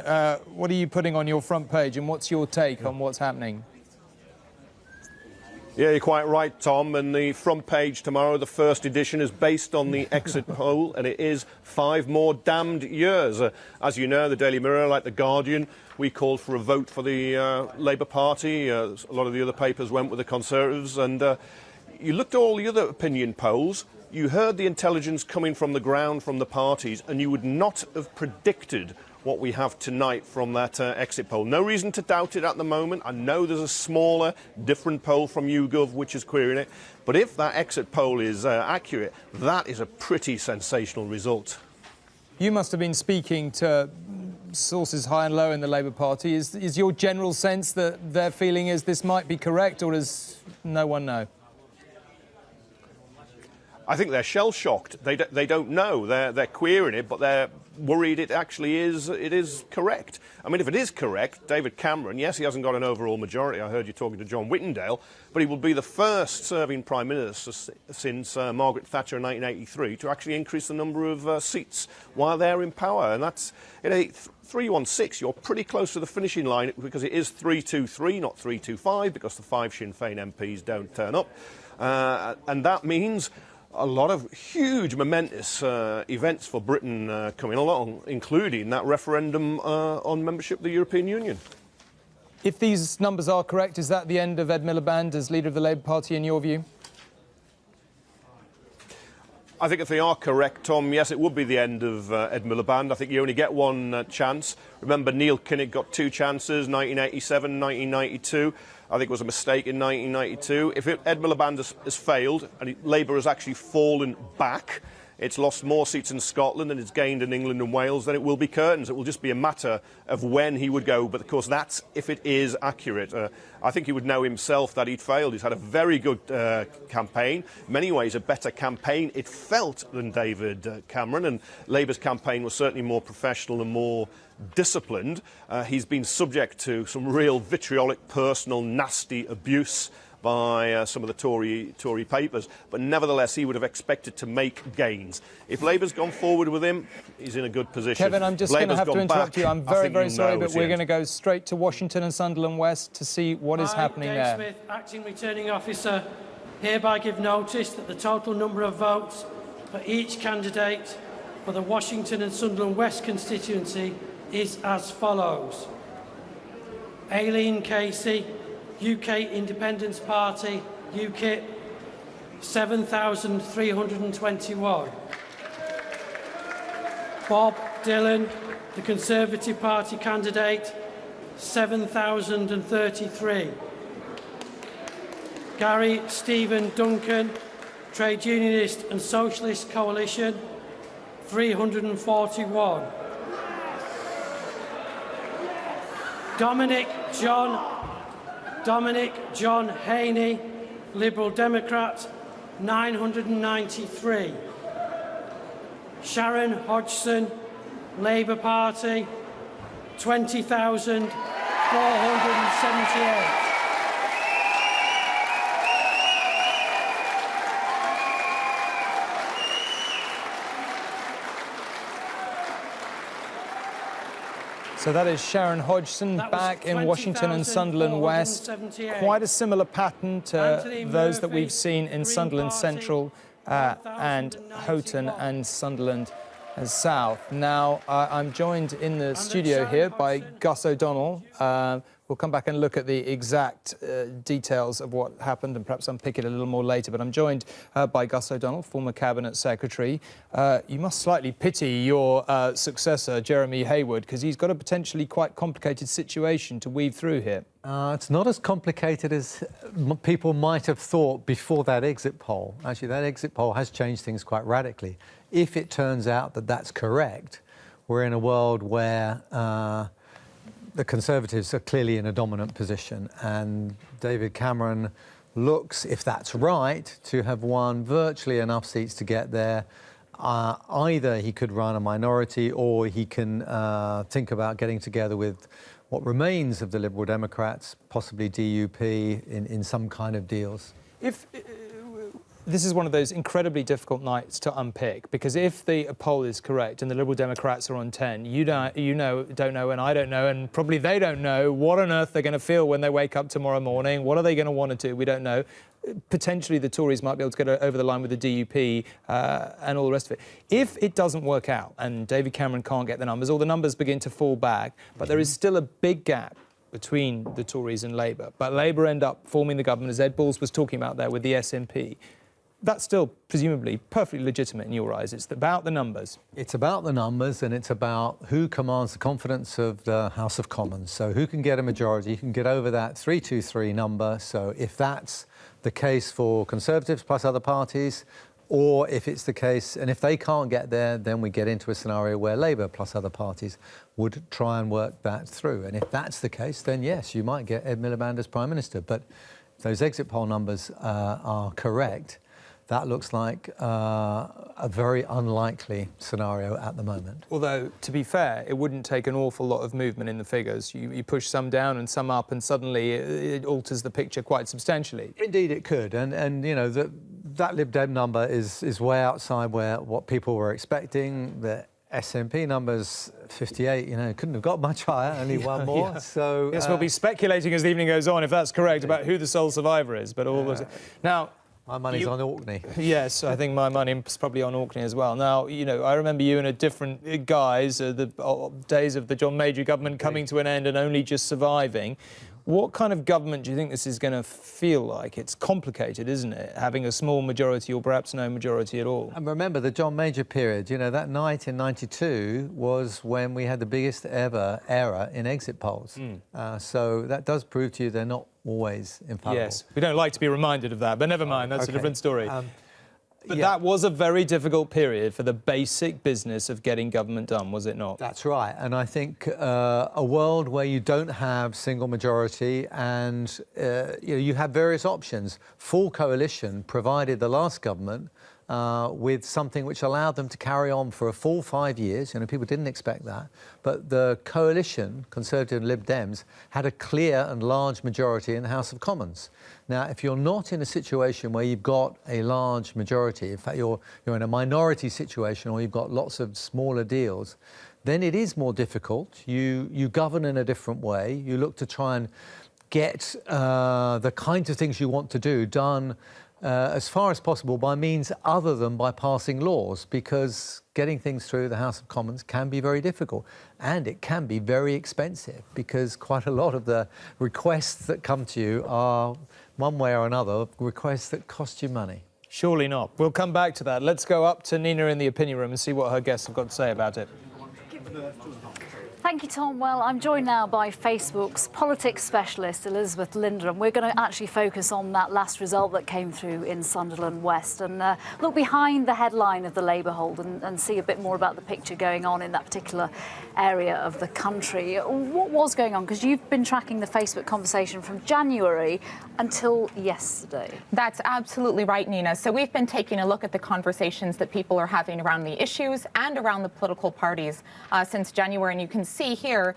what are you putting on your front page, and what's your take on what's happening? Yeah, you're quite right, Tom. And the front page tomorrow, the first edition, is based on the exit poll, and it is 5 more damned years. As you know, the Daily Mirror, like the Guardian, we called for a vote for the Labour Party. A lot of the other papers went with the Conservatives. And you looked at all the other opinion polls, you heard the intelligence coming from the ground from the parties, and you would not have predicted what we have tonight from that exit poll. No reason to doubt it at the moment. I know there's a smaller, different poll from YouGov which is querying it, but if that exit poll is accurate, that is a pretty sensational result. You must have been speaking to sources high and low in the Labour Party. Is your general sense that their feeling is this might be correct, or does no one know? I think they're shell-shocked. They don't know. They're querying it, but they're worried it actually is correct. I mean, if it is correct, David Cameron, yes, he hasn't got an overall majority. I heard you talking to John Whittingdale, but he will be the first serving Prime Minister since Margaret Thatcher in 1983 to actually increase the number of seats while they're in power. And that's, 316, you're pretty close to the finishing line, because it is 323, not 325, because the 5 Sinn Féin MPs don't turn up. And that means a lot of huge momentous events for Britain coming along, including that referendum on membership of the European Union. If these numbers are correct, is that the end of Ed Miliband as leader of the Labour Party in your view? I think if they are correct, Tom, yes, it would be the end of Ed Miliband. I think you only get one chance. Remember, Neil Kinnock got 2 chances, 1987, 1992. I think it was a mistake in 1992. If Ed Miliband has failed and Labour has actually fallen back, it's lost more seats in Scotland than it's gained in England and Wales, then it will be curtains. It will just be a matter of when he would go. But, of course, that's if it is accurate. I think he would know himself that he'd failed. He's had a very good campaign, in many ways a better campaign, it felt, than David Cameron. And Labour's campaign was certainly more professional and more disciplined. He's been subject to some real vitriolic, personal, nasty abuse by some of the Tory papers, but nevertheless he would have expected to make gains. If Labour's gone forward with him, he's in a good position. Kevin, I'm just going to have to interrupt you. I'm very, very sorry, but we're going to go straight to Washington and Sunderland West to see what is happening Dave there. Smith, Acting Returning Officer, hereby give notice that the total number of votes for each candidate for the Washington and Sunderland West constituency is as follows. Aileen Casey, UK Independence Party, UKIP, 7,321. Bob Dylan, the Conservative Party candidate, 7,033. Gary Stephen Duncan, Trade Unionist and Socialist Coalition, 341. Dominic John Haney, Liberal Democrat, 993. Sharon Hodgson, Labour Party, 20,478. So that is Sharon Hodgson back in Washington and Sunderland West. Quite a similar pattern to those that we've seen in Sunderland Central and Houghton and Sunderland South. Now, I'm joined in the studio here by Gus O'Donnell. We'll come back and look at the exact details of what happened and perhaps unpick it a little more later. But I'm joined by Gus O'Donnell, former Cabinet Secretary. You must slightly pity your successor, Jeremy Hayward, because he's got a potentially quite complicated situation to weave through here. It's not as complicated as people might have thought before that exit poll. Actually, that exit poll has changed things quite radically. If it turns out that that's correct, we're in a world where the Conservatives are clearly in a dominant position, and David Cameron looks, if that's right, to have won virtually enough seats to get there. Either he could run a minority, or he can think about getting together with what remains of the Liberal Democrats, possibly DUP, in some kind of deals. This is one of those incredibly difficult nights to unpick, because if the poll is correct and the Liberal Democrats are on 10, you don't know, and I don't know, and probably they don't know what on earth they're going to feel when they wake up tomorrow morning. What are they going to want to do? We don't know. Potentially the Tories might be able to get over the line with the DUP and all the rest of it. If it doesn't work out and David Cameron can't get the numbers, or the numbers begin to fall back, but there is still a big gap between the Tories and Labour, but Labour end up forming the government, as Ed Balls was talking about there, with the SNP. That's still presumably perfectly legitimate in your eyes. It's about the numbers. It's about the numbers, and it's about who commands the confidence of the House of Commons. So who can get a majority, who can get over that 323 number. So if that's the case for Conservatives plus other parties, or if it's the case, and if they can't get there, then we get into a scenario where Labour plus other parties would try and work that through. And if that's the case, then yes, you might get Ed Miliband as Prime Minister. But if those exit poll numbers are correct, that looks like a very unlikely scenario at the moment. Although, to be fair, it wouldn't take an awful lot of movement in the figures. You push some down and some up, and suddenly it alters the picture quite substantially. Indeed, it could. And you know, that Lib Dem number is way outside what people were expecting. The SNP number's 58, you know, couldn't have got much higher, only one more. Yeah. So yes, we'll be speculating as the evening goes on, if that's correct, about who the sole survivor is. But all Now, My money's on Orkney. Yes, I think my money is probably on Orkney as well. Now, you know, I remember you in a different guise, the days of the John Major government coming to an end and only just surviving. What kind of government do you think this is going to feel like? It's complicated, isn't it, having a small majority or perhaps no majority at all? And remember the John Major period, you know, that night in '92 was when we had the biggest ever error in exit polls. So that does prove to you they're not always infallible. Yes, we don't like to be reminded of that, but never mind, that's okay. a different story. But yeah. that was a very difficult period for the basic business of getting government done, was it not? That's right. And I think a world where you don't have single majority and you have various options. Full coalition provided the last government with something which allowed them to carry on for a full 5 years. You know, people didn't expect that. But the coalition, Conservative and Lib Dems, had a clear and large majority in the House of Commons. Now, if you're not in a situation where you've got a large majority, in fact, you're in a minority situation or you've got lots of smaller deals, then it is more difficult. You govern in a different way. You look to try and get the kinds of things you want to do done as far as possible by means other than by passing laws, because getting things through the House of Commons can be very difficult and it can be very expensive, because quite a lot of the requests that come to you are, one way or another, requests that cost you money. Surely not. We'll come back to that. Let's go up to Nina in the opinion room and see what her guests have got to say about it. Thank you, Tom. Well, I'm joined now by Facebook's politics specialist, Elizabeth Linder, and we're going to actually focus on that last result that came through in Sunderland West and look behind the headline of the Labour hold and see a bit more about the picture going on in that particular area of the country. What was going on? Because you've been tracking the Facebook conversation from January until yesterday. That's absolutely right, Nina. So we've been taking a look at the conversations that people are having around the issues and around the political parties since January, and you can see here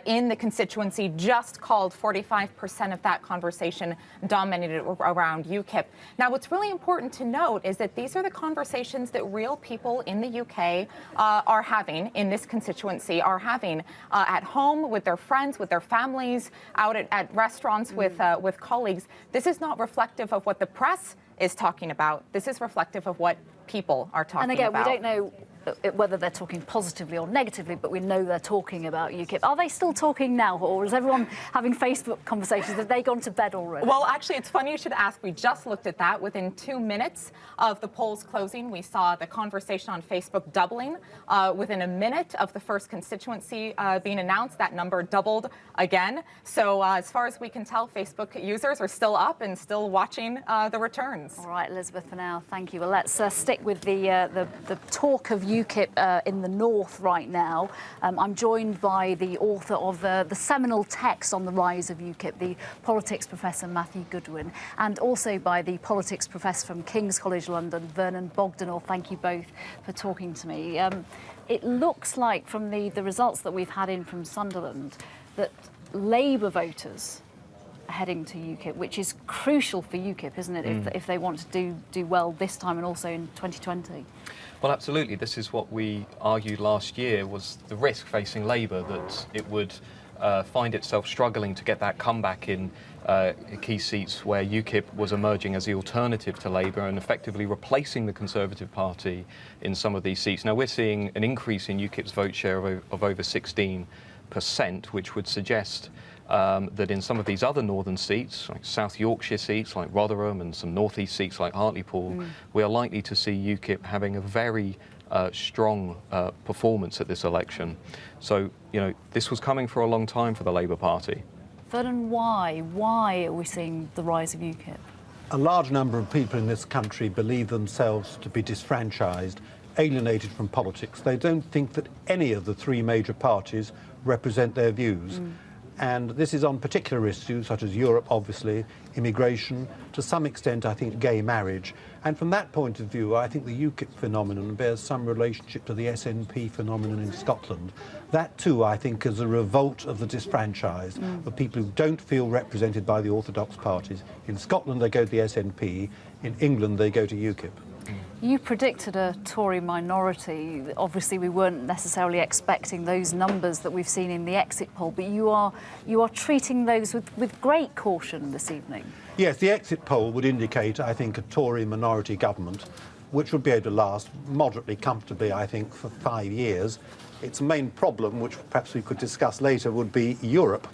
in the constituency just called 45% of that conversation dominated around UKIP. Now, what's really important to note is that these are the conversations that real people in the UK are having in this constituency, are having at home with their friends, with their families, out at restaurants with colleagues. This is not reflective of what the press is talking about. This is reflective of what people are talking about. And again, we don't know whether they're talking positively or negatively, but we know they're talking about UKIP. Are they still talking now, or is everyone having Facebook conversations? Have they gone to bed already? Well, actually, it's funny you should ask. We just looked at that. Within 2 minutes of the polls closing, we saw the conversation on Facebook doubling. Within a minute of the first constituency being announced, that number doubled again. So as far as we can tell, Facebook users are still up and still watching the returns. All right, Elizabeth, for now, thank you. Well, let's stick with the talk of UKIP in the north right now. I'm joined by the author of the seminal text on the rise of UKIP, the politics professor Matthew Goodwin, and also by the politics professor from King's College London, Vernon Bogdanor. Thank you both for talking to me. It looks like from the results that we've had in from Sunderland that Labour voters are heading to UKIP, which is crucial for UKIP, isn't it, if they want to do well this time and also in 2020? Well, absolutely. This is what we argued last year, was the risk facing Labour, that it would find itself struggling to get that comeback in key seats where UKIP was emerging as the alternative to Labour and effectively replacing the Conservative Party in some of these seats. Now, we're seeing an increase in UKIP's vote share of over 16%, which would suggest that in some of these other northern seats, like South Yorkshire seats like Rotherham and some North East seats like Hartlepool, we are likely to see UKIP having a very strong performance at this election. So, you know, this was coming for a long time for the Labour Party. Vernon, why? Why are we seeing the rise of UKIP? A large number of people in this country believe themselves to be disfranchised, alienated from politics. They don't think that any of the three major parties represent their views. And this is on particular issues such as Europe, obviously, immigration, to some extent, I think, gay marriage. And from that point of view, I think the UKIP phenomenon bears some relationship to the SNP phenomenon in Scotland. That, too, I think, is a revolt of the disfranchised, of people who don't feel represented by the orthodox parties. In Scotland, they go to the SNP. In England, they go to UKIP. You predicted a Tory minority. Obviously, we weren't necessarily expecting those numbers that we've seen in the exit poll, but you are treating those with great caution this evening. Yes, the exit poll would indicate, I think, a Tory minority government, which would be able to last moderately comfortably, I think, for 5 years. Its main problem, which perhaps we could discuss later, would be Europe.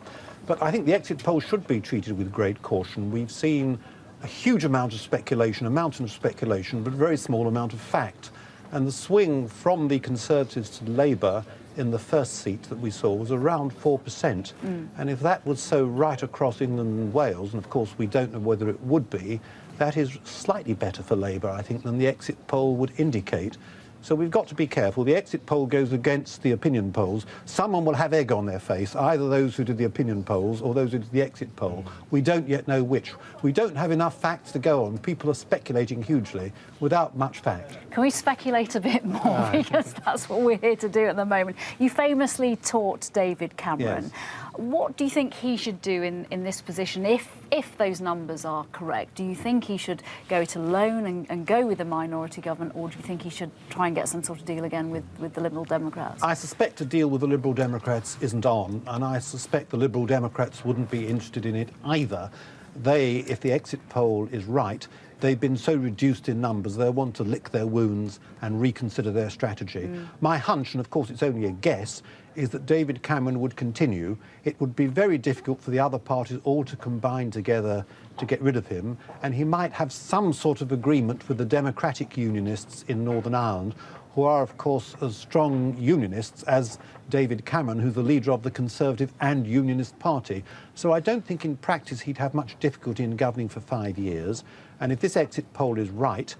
But I think the exit poll should be treated with great caution. We've seen a huge amount of speculation, a mountain of speculation, but a very small amount of fact. And the swing from the Conservatives to Labour in the first seat that we saw was around 4%. And if that was so right across England and Wales, and of course we don't know whether it would be, that is slightly better for Labour, I think, than the exit poll would indicate. So we've got to be careful. The exit poll goes against the opinion polls. Someone will have egg on their face, either those who did the opinion polls or those who did the exit poll. We don't yet know which. We don't have enough facts to go on. People are speculating hugely without much fact. Can we speculate a bit more? Because that's what we're here to do at the moment. You famously taught David Cameron. Yes. What do you think he should do in this position if those numbers are correct? Do you think he should go it alone and go with a minority government, or do you think he should try and get some sort of deal again with the Liberal Democrats? I suspect a deal with the Liberal Democrats isn't on, and I suspect the Liberal Democrats wouldn't be interested in it either. They, if the exit poll is right, they've been so reduced in numbers, they'll want to lick their wounds and reconsider their strategy. My hunch, and of course it's only a guess, is that David Cameron would continue. It would be very difficult for the other parties all to combine together to get rid of him, and he might have some sort of agreement with the Democratic Unionists in Northern Ireland, who are, of course, as strong Unionists as David Cameron, who's the leader of the Conservative and Unionist Party. So I don't think in practice he'd have much difficulty in governing for 5 years. And if this exit poll is right,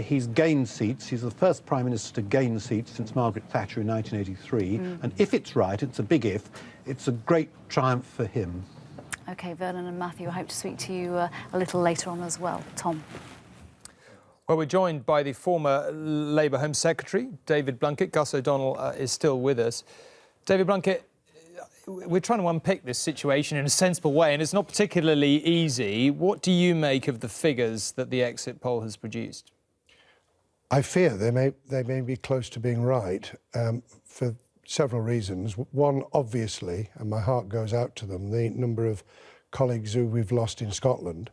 he's gained seats. He's the first Prime Minister to gain seats since Margaret Thatcher in 1983. And if it's right, it's a big if, it's a great triumph for him. OK, Vernon and Matthew, I hope to speak to you a little later on as well. Tom. Well, we're joined by the former Labour Home Secretary, David Blunkett. Gus O'Donnell is still with us. David Blunkett, we're trying to unpick this situation in a sensible way, and it's not particularly easy. What do you make of the figures that the exit poll has produced? I fear they may be close to being right for several reasons. One, obviously, and my heart goes out to them, the number of colleagues who we've lost in Scotland,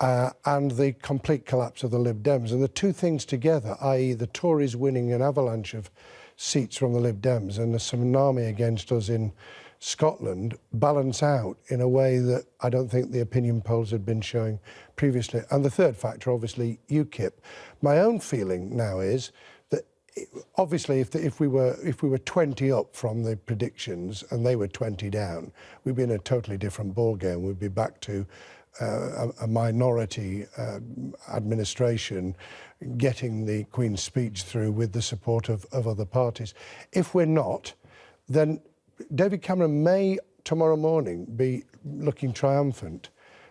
and the complete collapse of the Lib Dems. And the two things together, i.e. the Tories winning an avalanche of seats from the Lib Dems and the tsunami against us in Scotland, balance out in a way that I don't think the opinion polls had been showing previously. And the third factor, obviously, UKIP. My own feeling now is that obviously if we were 20 up from the predictions and they were 20 down, we'd be in a totally different ballgame. We'd be back to a minority administration getting the Queen's speech through with the support of other parties. If we're not, then David Cameron may tomorrow morning be looking triumphant,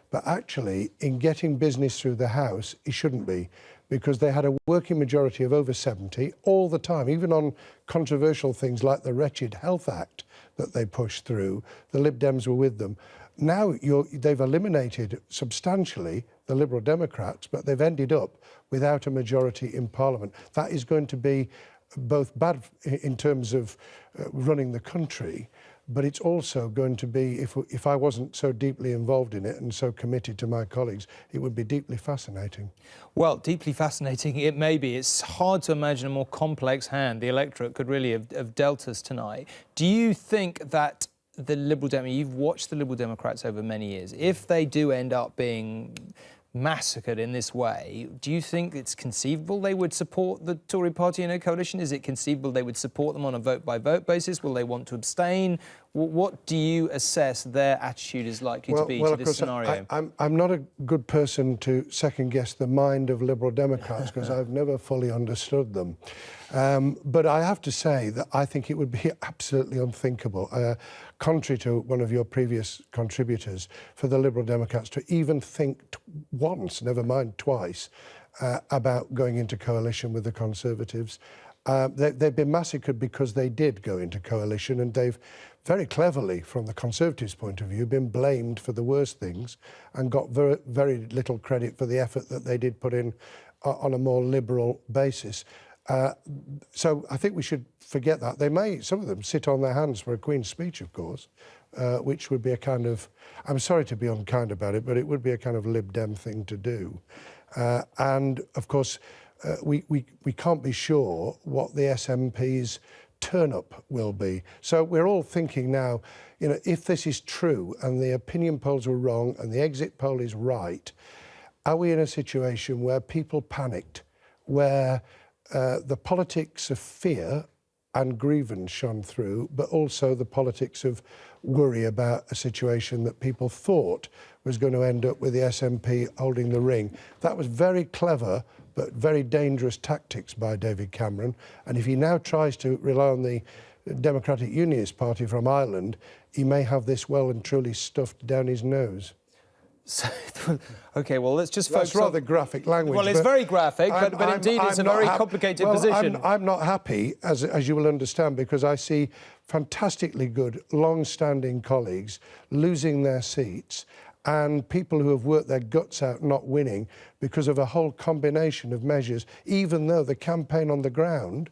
but actually in getting business through the House, he shouldn't be, because they had a working majority of over 70 all the time, even on controversial things like the wretched Health Act that they pushed through. The Lib Dems were with them. Now they've eliminated substantially the Liberal Democrats, but they've ended up without a majority in Parliament. That is going to be both bad in terms of running the country, but it's also going to be, if I wasn't so deeply involved in it and so committed to my colleagues, it would be deeply fascinating. Well, deeply fascinating it may be. It's hard to imagine a more complex hand the electorate could really have dealt us tonight. Do you think that the Liberal Democrats, you've watched the Liberal Democrats over many years, if they do end up being massacred in this way, do you think it's conceivable they would support the Tory party in a coalition? Is it conceivable they would support them on a vote-by-vote basis? Will they want to abstain? What do you assess their attitude is likely to be to this scenario? I'm not a good person to second-guess the mind of Liberal Democrats because I've never fully understood them. But I have to say that I think it would be absolutely unthinkable, contrary to one of your previous contributors, for the Liberal Democrats to even think once, never mind twice, about going into coalition with the Conservatives. They've been massacred because they did go into coalition, and they've very cleverly, from the Conservatives' point of view, been blamed for the worst things and got very, very little credit for the effort that they did put in on a more liberal basis. So I think we should forget that. They may, some of them, sit on their hands for a Queen's speech, of course, which would be a kind of, I'm sorry to be unkind about it, but it would be a kind of Lib Dem thing to do. And of course, we can't be sure what the SNP's turn-up will be. So we're all thinking now, you know, if this is true and the opinion polls were wrong and the exit poll is right, are we in a situation where people panicked, where the politics of fear and grievance shone through, but also the politics of worry about a situation that people thought was going to end up with the SNP holding the ring? That was very clever but very dangerous tactics by David Cameron. And if he now tries to rely on the Democratic Unionist Party from Ireland, he may have this well and truly stuffed down his nose. So, OK, well, let's just focus. That's rather graphic language. Well, it's very graphic, but indeed it's a very complicated position. I'm not happy, as you will understand, because I see fantastically good, long-standing colleagues losing their seats and people who have worked their guts out not winning because of a whole combination of measures, even though the campaign on the ground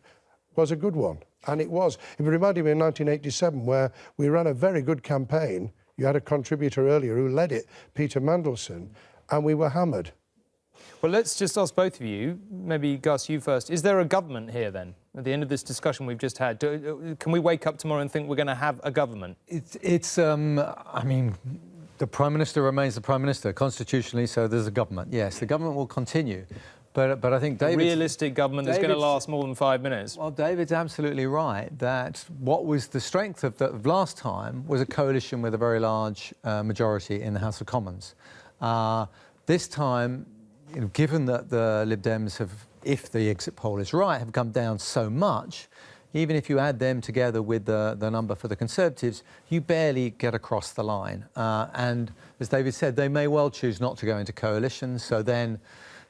was a good one. And it was. It reminded me of 1987, where we ran a very good campaign. You had a contributor earlier who led it, Peter Mandelson, and we were hammered. Well, let's just ask both of you, maybe Gus, you first. Is there a government here then? At the end of this discussion we've just had, can we wake up tomorrow and think we're going to have a government? I mean, the Prime Minister remains the Prime Minister constitutionally, so there's a government. Yes, the government will continue. But I think David's... A realistic government that's going to last more than 5 minutes. Well, David's absolutely right that what was the strength of last time was a coalition with a very large majority in the House of Commons. This time, you know, given that the Lib Dems have, if the exit poll is right, have come down so much, even if you add them together with the number for the Conservatives, you barely get across the line. And as David said, they may well choose not to go into coalitions, so then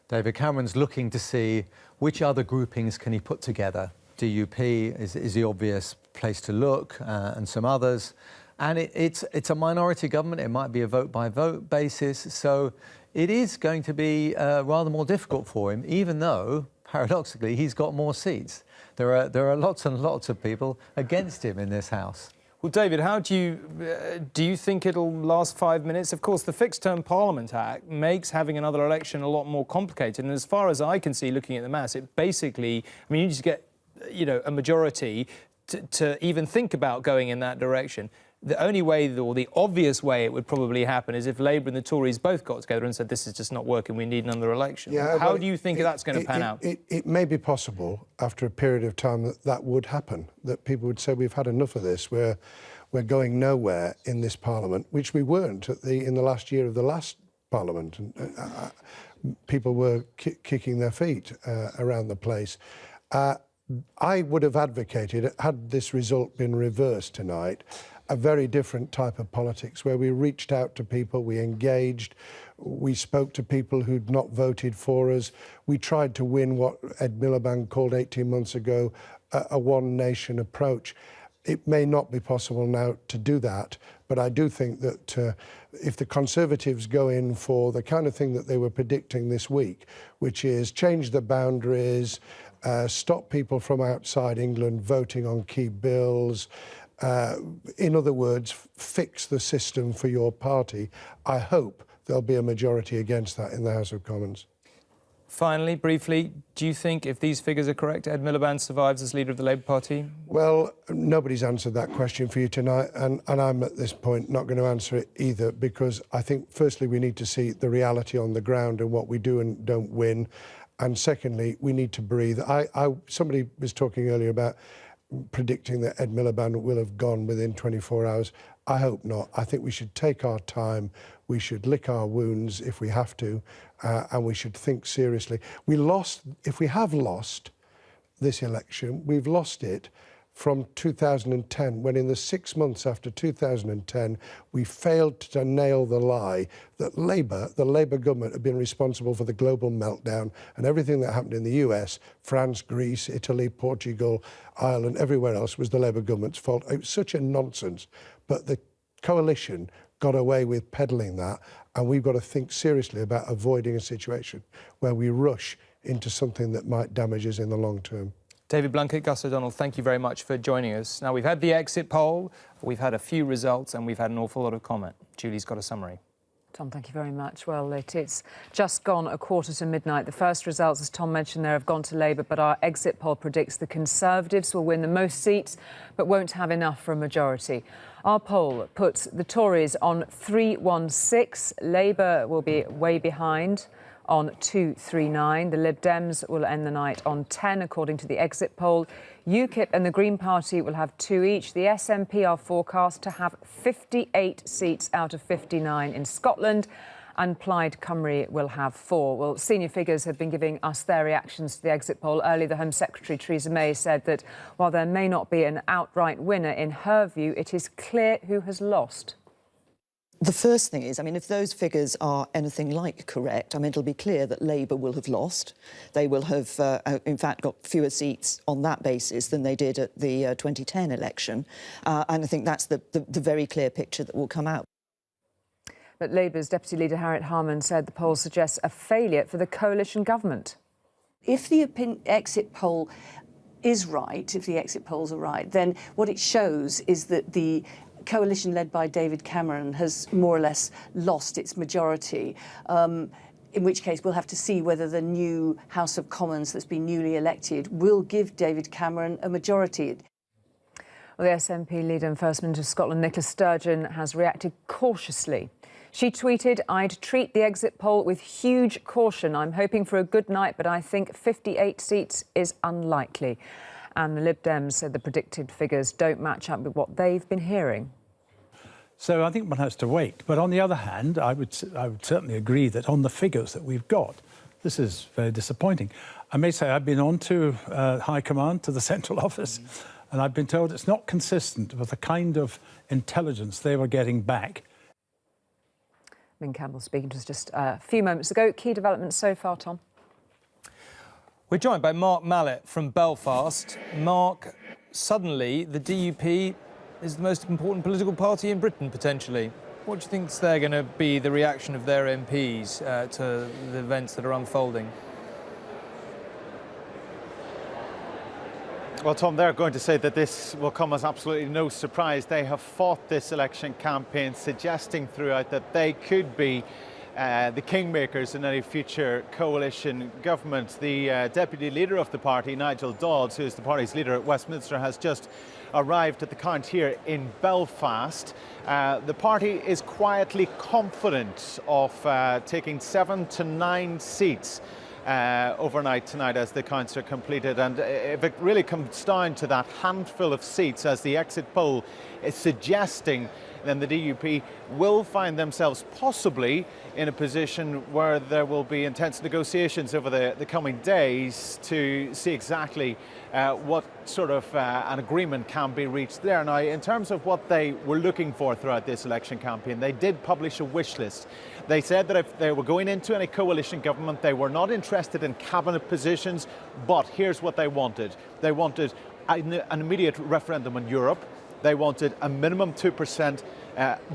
David Cameron's looking to see which other groupings can he put together. DUP is the obvious place to look, and some others. And it's a minority government. It might be a vote-by-vote basis. So it is going to be rather more difficult for him, even though, paradoxically, he's got more seats. There are lots and lots of people against him in this House. Well, David, how do you think it'll last 5 minutes? Of course, the Fixed Term Parliament Act makes having another election a lot more complicated. And as far as I can see, looking at the maths, it basically, I mean, you just get, you know, a majority to even think about going in that direction. The only way, or the obvious way it would probably happen is if Labour and the Tories both got together and said, this is just not working, we need another election. Yeah, how do you think that's going to pan out? It may be possible after a period of time that would happen, that people would say, we've had enough of this, we're going nowhere in this Parliament, which we weren't in the last year of the last Parliament. And, people were kicking their feet around the place. I would have advocated, had this result been reversed tonight, a very different type of politics where we reached out to people, we engaged, we spoke to people who'd not voted for us. We tried to win what Ed Miliband called 18 months ago a one nation approach. It may not be possible now to do that, but I do think that if the Conservatives go in for the kind of thing that they were predicting this week, which is change the boundaries, stop people from outside England voting on key bills, in other words, fix the system for your party, I hope there'll be a majority against that in the House of Commons. Finally, briefly, do you think if these figures are correct, Ed Miliband survives as leader of the Labour Party? Well, nobody's answered that question for you tonight, and I'm at this point not going to answer it either, because I think, firstly, we need to see the reality on the ground and what we do and don't win. And secondly, we need to breathe. Somebody was talking earlier about predicting that Ed Miliband will have gone within 24 hours. I hope not. I think we should take our time. We should lick our wounds if we have to, and we should think seriously. If we have lost this election, we've lost it from 2010, when in the 6 months after 2010, we failed to nail the lie that the Labour government, had been responsible for the global meltdown, and everything that happened in the US, France, Greece, Italy, Portugal, Ireland, everywhere else was the Labour government's fault. It was such a nonsense. But the coalition got away with peddling that, and we've got to think seriously about avoiding a situation where we rush into something that might damage us in the long term. David Blunkett, Gus O'Donnell, thank you very much for joining us. Now, we've had the exit poll, we've had a few results, and we've had an awful lot of comment. Julie's got a summary. Tom, thank you very much. Well, it's just gone a quarter to midnight. The first results, as Tom mentioned there, have gone to Labour, but our exit poll predicts the Conservatives will win the most seats, but won't have enough for a majority. Our poll puts the Tories on 316. Labour will be way behind on 239. The Lib Dems will end the night on 10, according to the exit poll. UKIP and the Green Party will have 2 each. The SNP are forecast to have 58 seats out of 59 in Scotland, and Plaid Cymru will have 4. Well, senior figures have been giving us their reactions to the exit poll. Earlier, the Home Secretary, Theresa May, said that while there may not be an outright winner, in her view, it is clear who has lost. The first thing is, if those figures are anything like correct, it'll be clear that Labour will have lost. They will have, in fact, got fewer seats on that basis than they did at the 2010 election. And I think that's the very clear picture that will come out. But Labour's Deputy Leader Harriet Harman said the poll suggests a failure for the coalition government. If the exit poll is right, if the exit polls are right, then what it shows is that the coalition led by David Cameron has more or less lost its majority, in which case we'll have to see whether the new House of Commons that's been newly elected will give David Cameron a majority. Well, the SNP leader and First Minister of Scotland, Nicola Sturgeon, has reacted cautiously. She tweeted, "I'd treat the exit poll with huge caution. I'm hoping for a good night, but I think 58 seats is unlikely." And the Lib Dems said the predicted figures don't match up with what they've been hearing. So I think one has to wait. But on the other hand, I would certainly agree that on the figures that we've got, this is very disappointing. I may say I've been on to High Command, to the Central Office, and I've been told it's not consistent with the kind of intelligence they were getting back. Min Campbell speaking to us just a few moments ago. Key developments so far, Tom? We're joined by Mark Mallet from Belfast. Mark, suddenly the DUP is the most important political party in Britain, potentially. What do you think they're going to be the reaction of their MPs to the events that are unfolding? Well, Tom, they're going to say that this will come as absolutely no surprise. They have fought this election campaign, suggesting throughout that they could be the kingmakers in any future coalition government. The deputy leader of the party, Nigel Dodds, who is the party's leader at Westminster, has just arrived at the count here in Belfast. The party is quietly confident of taking 7 to 9 seats overnight tonight as the counts are completed. And if it really comes down to that handful of seats, as the exit poll is suggesting, then the DUP will find themselves possibly in a position where there will be intense negotiations over the coming days to see exactly what sort of an agreement can be reached there. Now, in terms of what they were looking for throughout this election campaign, they did publish a wish list. They said that if they were going into any coalition government, they were not interested in cabinet positions, but here's what they wanted. They wanted an immediate referendum on Europe. They wanted a minimum 2%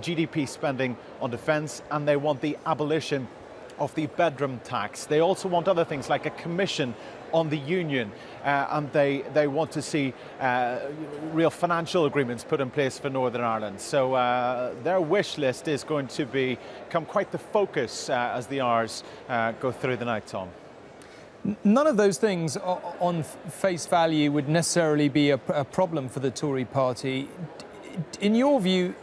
GDP spending on defence, and they want the abolition of the bedroom tax. They also want other things like a commission on the union, and they want to see real financial agreements put in place for Northern Ireland. So their wish list is going to become quite the focus as the hours go through the night, Tom. None of those things on face value would necessarily be a problem for the Tory party. In your view,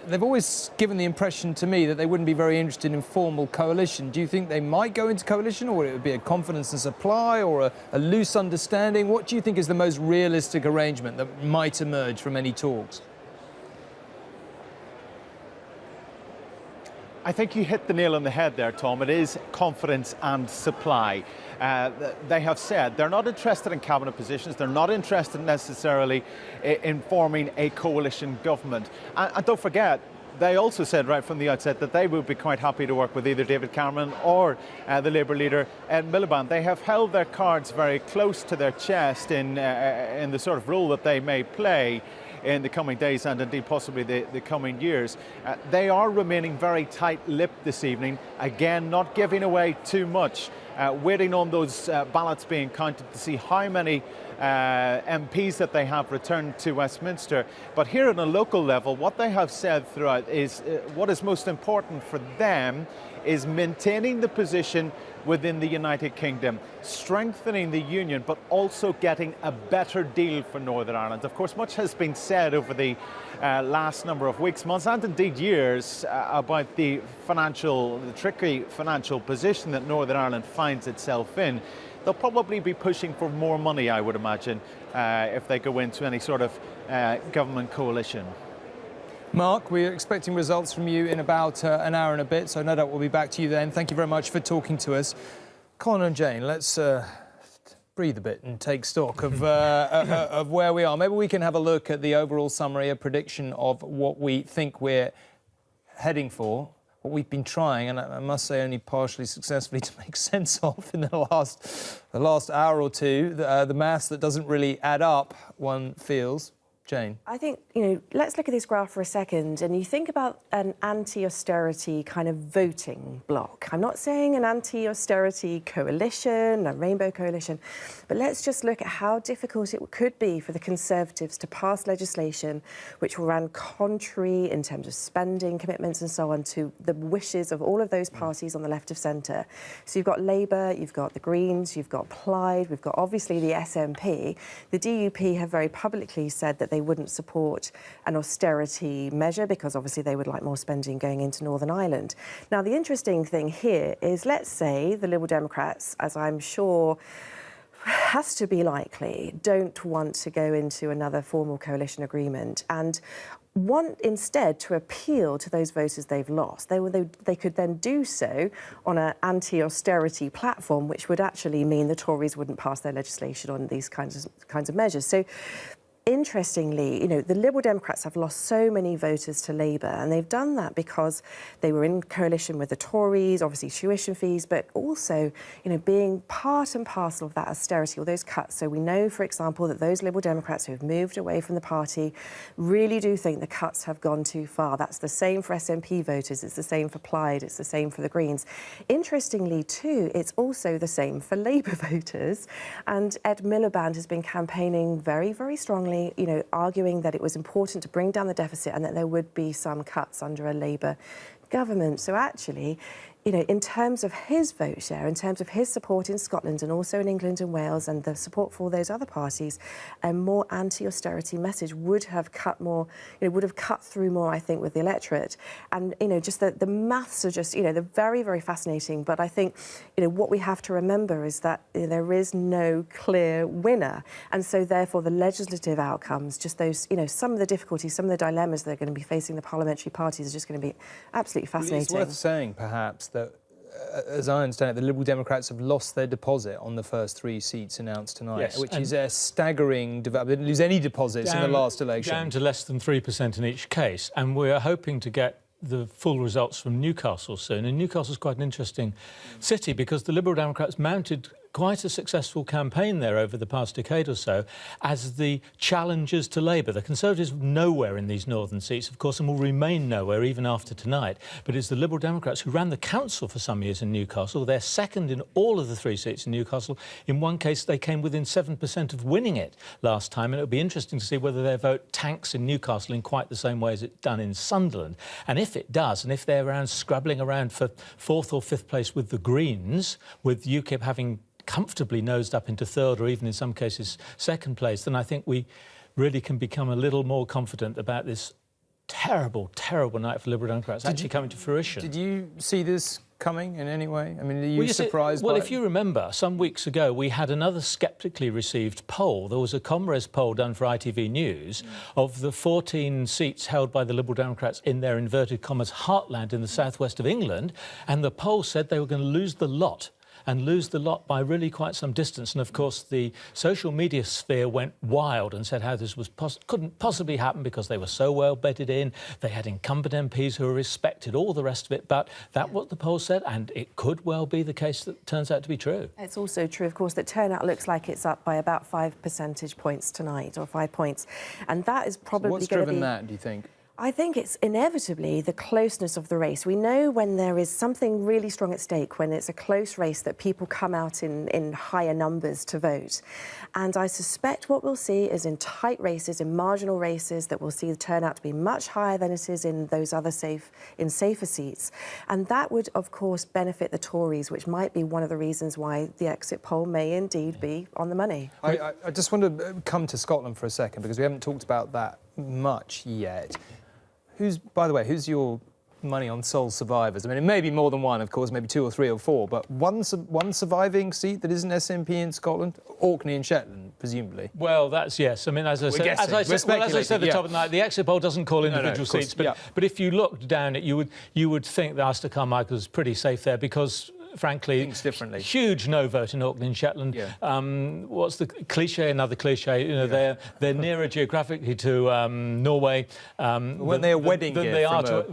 they've always given the impression to me that they wouldn't be very interested in formal coalition. Do you think they might go into coalition, or it would be a confidence and supply, or a loose understanding? What do you think is the most realistic arrangement that might emerge from any talks? I think you hit the nail on the head there, Tom. It is confidence and supply. They have said they're not interested in cabinet positions. They're not interested necessarily in forming a coalition government. And don't forget, they also said right from the outset that they would be quite happy to work with either David Cameron or the Labour leader, Ed Miliband. They have held their cards very close to their chest in the sort of role that they may play in the coming days and indeed possibly the coming years. They are remaining very tight-lipped this evening, again not giving away too much, waiting on those ballots being counted to see how many MPs that they have returned to Westminster. But here at a local level, what they have said throughout is what is most important for them is maintaining the position within the United Kingdom, strengthening the union, but also getting a better deal for Northern Ireland. Of course, much has been said over the last number of weeks, months, and indeed years about the tricky financial position that Northern Ireland finds itself in. They'll probably be pushing for more money, I would imagine, if they go into any sort of government coalition. Mark, we're expecting results from you in about an hour and a bit, so no doubt we'll be back to you then. Thank you very much for talking to us. Colin and Jane, let's breathe a bit and take stock of where we are. Maybe we can have a look at the overall summary, a prediction of what we think we're heading for, what we've been trying, and I must say only partially successfully, to make sense of in the last hour or two. The maths that doesn't really add up, one feels. Jane? I think, let's look at this graph for a second, and you think about an anti-austerity kind of voting bloc. I'm not saying an anti-austerity coalition, a rainbow coalition, but let's just look at how difficult it could be for the Conservatives to pass legislation which will run contrary in terms of spending commitments and so on to the wishes of all of those parties on the left of centre. So you've got Labour, you've got the Greens, you've got Plaid, we've got obviously the SNP. The DUP have very publicly said that they wouldn't support an austerity measure because obviously they would like more spending going into Northern Ireland. Now, the interesting thing here is, let's say the Liberal Democrats, as I'm sure has to be likely, don't want to go into another formal coalition agreement and want instead to appeal to those voters they've lost. They could then do so on an anti-austerity platform, which would actually mean the Tories wouldn't pass their legislation on these kinds of measures. So interestingly, the Liberal Democrats have lost so many voters to Labour, and they've done that because they were in coalition with the Tories, obviously tuition fees, but also, being part and parcel of that austerity or those cuts. So we know, for example, that those Liberal Democrats who have moved away from the party really do think the cuts have gone too far. That's the same for SNP voters, it's the same for Plaid, it's the same for the Greens. Interestingly, too, it's also the same for Labour voters, and Ed Miliband has been campaigning very, very strongly, arguing that it was important to bring down the deficit and that there would be some cuts under a Labour government. So actually, in terms of his vote share, in terms of his support in Scotland and also in England and Wales and the support for those other parties, a more anti-austerity message would have cut more, would have cut through more, I think, with the electorate. And, just the maths are just, they're very, very fascinating. But I think, what we have to remember is that there is no clear winner. And so, therefore, the legislative outcomes, just those, some of the difficulties, some of the dilemmas that are going to be facing the parliamentary parties are just going to be absolutely fascinating. It's worth saying, perhaps, that, as I understand it, the Liberal Democrats have lost their deposit on the first 3 seats announced tonight, yes, which is a staggering development. They didn't lose any deposits in the last election. Down to less than 3% in each case. And we're hoping to get the full results from Newcastle soon. And Newcastle's quite an interesting city because the Liberal Democrats mounted quite a successful campaign there over the past decade or so as the challengers to Labour. The Conservatives are nowhere in these northern seats, of course, and will remain nowhere even after tonight. But it's the Liberal Democrats who ran the council for some years in Newcastle. They're second in all of the 3 seats in Newcastle. In one case, they came within 7% of winning it last time, and it'll be interesting to see whether their vote tanks in Newcastle in quite the same way as it's done in Sunderland. And if it does, and if they're scrabbling around for 4th or 5th place with the Greens, with UKIP having comfortably nosed up into 3rd or even in some cases 2nd place, then I think we really can become a little more confident about this terrible, terrible night for Liberal Democrats actually coming to fruition. Did you see this coming in any way? I mean, are you surprised by it? Well, if you remember, some weeks ago we had another sceptically received poll. There was a Comres poll done for ITV News of the 14 seats held by the Liberal Democrats in their inverted commas heartland in the southwest of England, and the poll said they were going to lose the lot. and lose the lot by really quite some distance. And of course, the social media sphere went wild and said how this was couldn't possibly happen because they were so well bedded in. They had incumbent MPs who were respected, all the rest of it. But that's what the poll said, and it could well be the case that turns out to be true. It's also true, of course, that turnout looks like it's up by about 5 percentage points tonight, or 5 points. And that is probably What's going to driven be... that, do you think? I think it's inevitably the closeness of the race. We know when there is something really strong at stake, when it's a close race, that people come out in higher numbers to vote. And I suspect what we'll see is in tight races, in marginal races, that we'll see the turnout to be much higher than it is in those other safer seats. And that would, of course, benefit the Tories, which might be one of the reasons why the exit poll may indeed be on the money. I just want to come to Scotland for a second, because we haven't talked about that much yet. By the way, who's your money on sole survivors? I mean, it may be more than one, of course, maybe 2 or 3 or 4, but one surviving seat that isn't SNP in Scotland? Orkney and Shetland, presumably. Well, that's yes. I mean, as I said at the top of the night, the exit poll doesn't call individual seats, but if you looked down it, you would think that Alistair Carmichael is pretty safe there, because frankly, huge no vote in Orkney and Shetland. What's the cliche? Another cliche. You know, they're nearer geographically to Norway when they're a wedding than they are to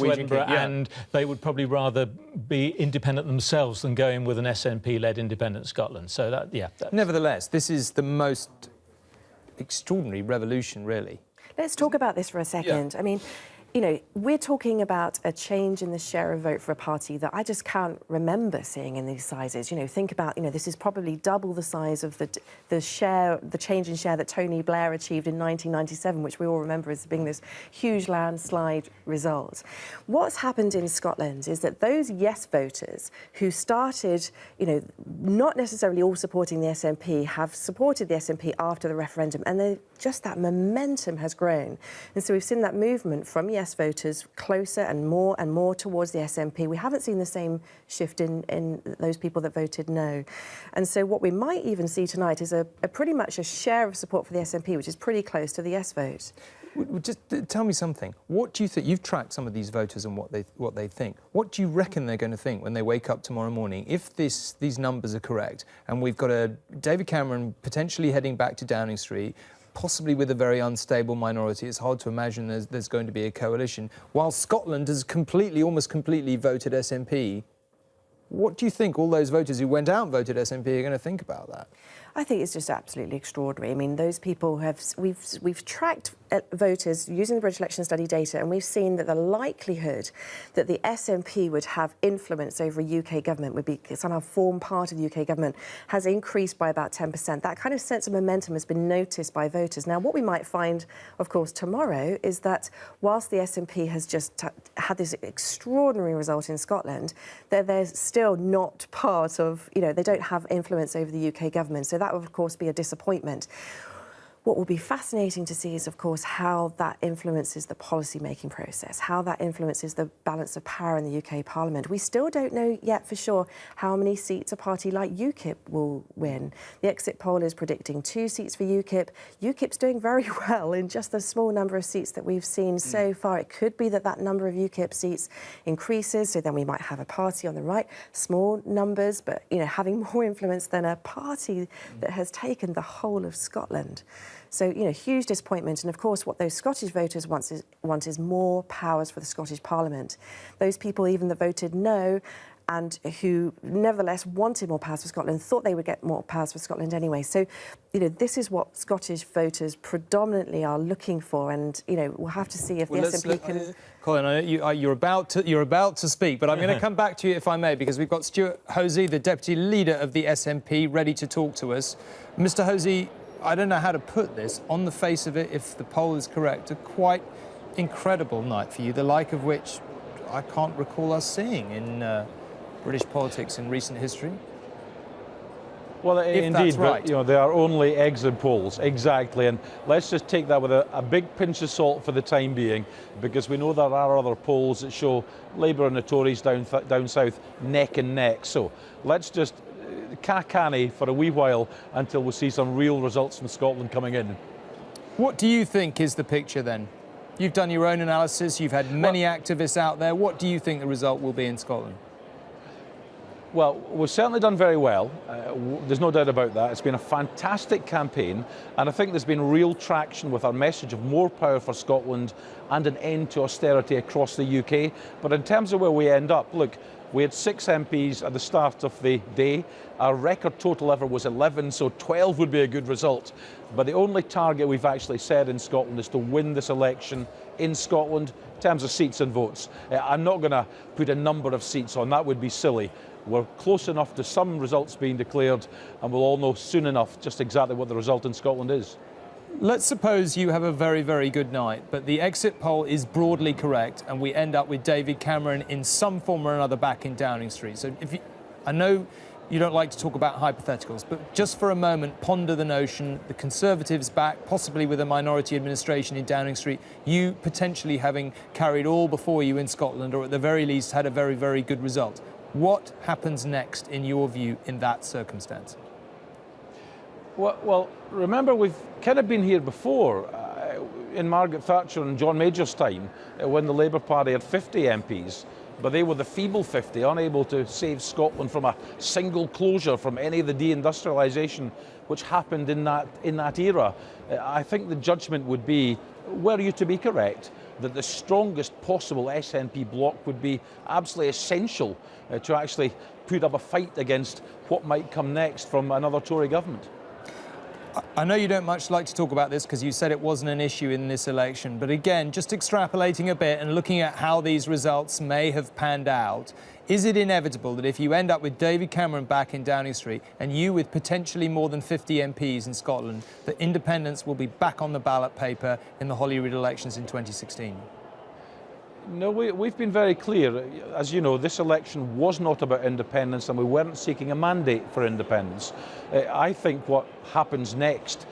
Edinburgh, and they would probably rather be independent themselves than going with an SNP-led independent Scotland. So that, Nevertheless, this is the most extraordinary revolution, really. Let's talk about this for a second. I mean, you know, we're talking about a change in the share of vote for a party that I just can't remember seeing in these sizes. You know, think about, you know, this is probably double the size of the change in share that Tony Blair achieved in 1997, which we all remember as being this huge landslide result. What's happened in Scotland is that those yes voters who started, you know, not necessarily all supporting the SNP, have supported the SNP after the referendum, and just that momentum has grown. And so we've seen that movement from yes voters closer and more towards the SNP. We haven't seen the same shift in those people that voted no. And so what we might even see tonight is a pretty much a share of support for the SNP, which is pretty close to the yes vote. Just tell me something. What do you think? You've tracked some of these voters and what they think. What do you reckon they're going to think when they wake up tomorrow morning, if these numbers are correct, and we've got a David Cameron potentially heading back to Downing Street, possibly with a very unstable minority? It's hard to imagine there's going to be a coalition. While Scotland has almost completely voted SNP, what do you think all those voters who went out and voted SNP are going to think about that? I think it's just absolutely extraordinary. I mean, those people we've tracked voters using the British election study data, and we've seen that the likelihood that the SNP would have influence over a UK government, would be somehow form part of the UK government, has increased by about 10%. That kind of sense of momentum has been noticed by voters. Now, what we might find, of course, tomorrow is that whilst the SNP has just had this extraordinary result in Scotland, they're still not part of, you know, they don't have influence over the UK government. So that would, of course, be a disappointment. What will be fascinating to see is, of course, how that influences the policy-making process, how that influences the balance of power in the UK Parliament. We still don't know yet for sure how many seats a party like UKIP will win. The exit poll is predicting 2 seats for UKIP. UKIP's doing very well in just the small number of seats that we've seen so far. It could be that number of UKIP seats increases, so then we might have a party on the right, small numbers, but, you know, having more influence than a party that has taken the whole of Scotland. So, you know, huge disappointment. And, of course, what those Scottish voters want is more powers for the Scottish Parliament. Those people even that voted no and who nevertheless wanted more powers for Scotland thought they would get more powers for Scotland anyway. So, you know, this is what Scottish voters predominantly are looking for. And, you know, we'll have to see if the SNP can... Colin, I know you're about to speak, but I'm going to come back to you, if I may, because we've got Stuart Hosey, the Deputy Leader of the SNP, ready to talk to us. Mr Hosey, I don't know how to put this. On the face of it, if the poll is correct, a quite incredible night for you, the like of which I can't recall us seeing in British politics in recent history. Well, indeed, right. But, you know, they are only exit polls, exactly, and let's just take that with a big pinch of salt for the time being, because we know there are other polls that show Labour and the Tories down south neck and neck. So let's just canny for a wee while until we see some real results from Scotland coming in. What do you think is the picture then? You've done your own analysis, you've had many activists out there. What do you think the result will be in Scotland? Well, we've certainly done very well. There's no doubt about that. It's been a fantastic campaign, and I think there's been real traction with our message of more power for Scotland and an end to austerity across the UK. But in terms of where we end up, look, we had 6 MPs at the start of the day. Our record total ever was 11, so 12 would be a good result. But the only target we've actually set in Scotland is to win this election in Scotland in terms of seats and votes. I'm not going to put a number of seats on, that would be silly. We're close enough to some results being declared, and we'll all know soon enough just exactly what the result in Scotland is. Let's suppose you have a very, very good night, but the exit poll is broadly correct, and we end up with David Cameron in some form or another back in Downing Street. So I know you don't like to talk about hypotheticals, but just for a moment, ponder the notion, the Conservatives back, possibly with a minority administration in Downing Street, you potentially having carried all before you in Scotland, or at the very least had a very, very good result. What happens next, in your view, in that circumstance? Well, remember, we've kind of been here before, in Margaret Thatcher and John Major's time, when the Labour Party had 50 MPs, but they were the feeble 50, unable to save Scotland from a single closure, from any of the deindustrialisation which happened in that era. I think the judgment would be, were you to be correct, that the strongest possible SNP bloc would be absolutely essential to actually put up a fight against what might come next from another Tory government. I know you don't much like to talk about this because you said it wasn't an issue in this election, but again, just extrapolating a bit and looking at how these results may have panned out, is it inevitable that if you end up with David Cameron back in Downing Street and you with potentially more than 50 MPs in Scotland, that independence will be back on the ballot paper in the Holyrood elections in 2016? No, we've been very clear. As you know, this election was not about independence, and we weren't seeking a mandate for independence. I think what happens next,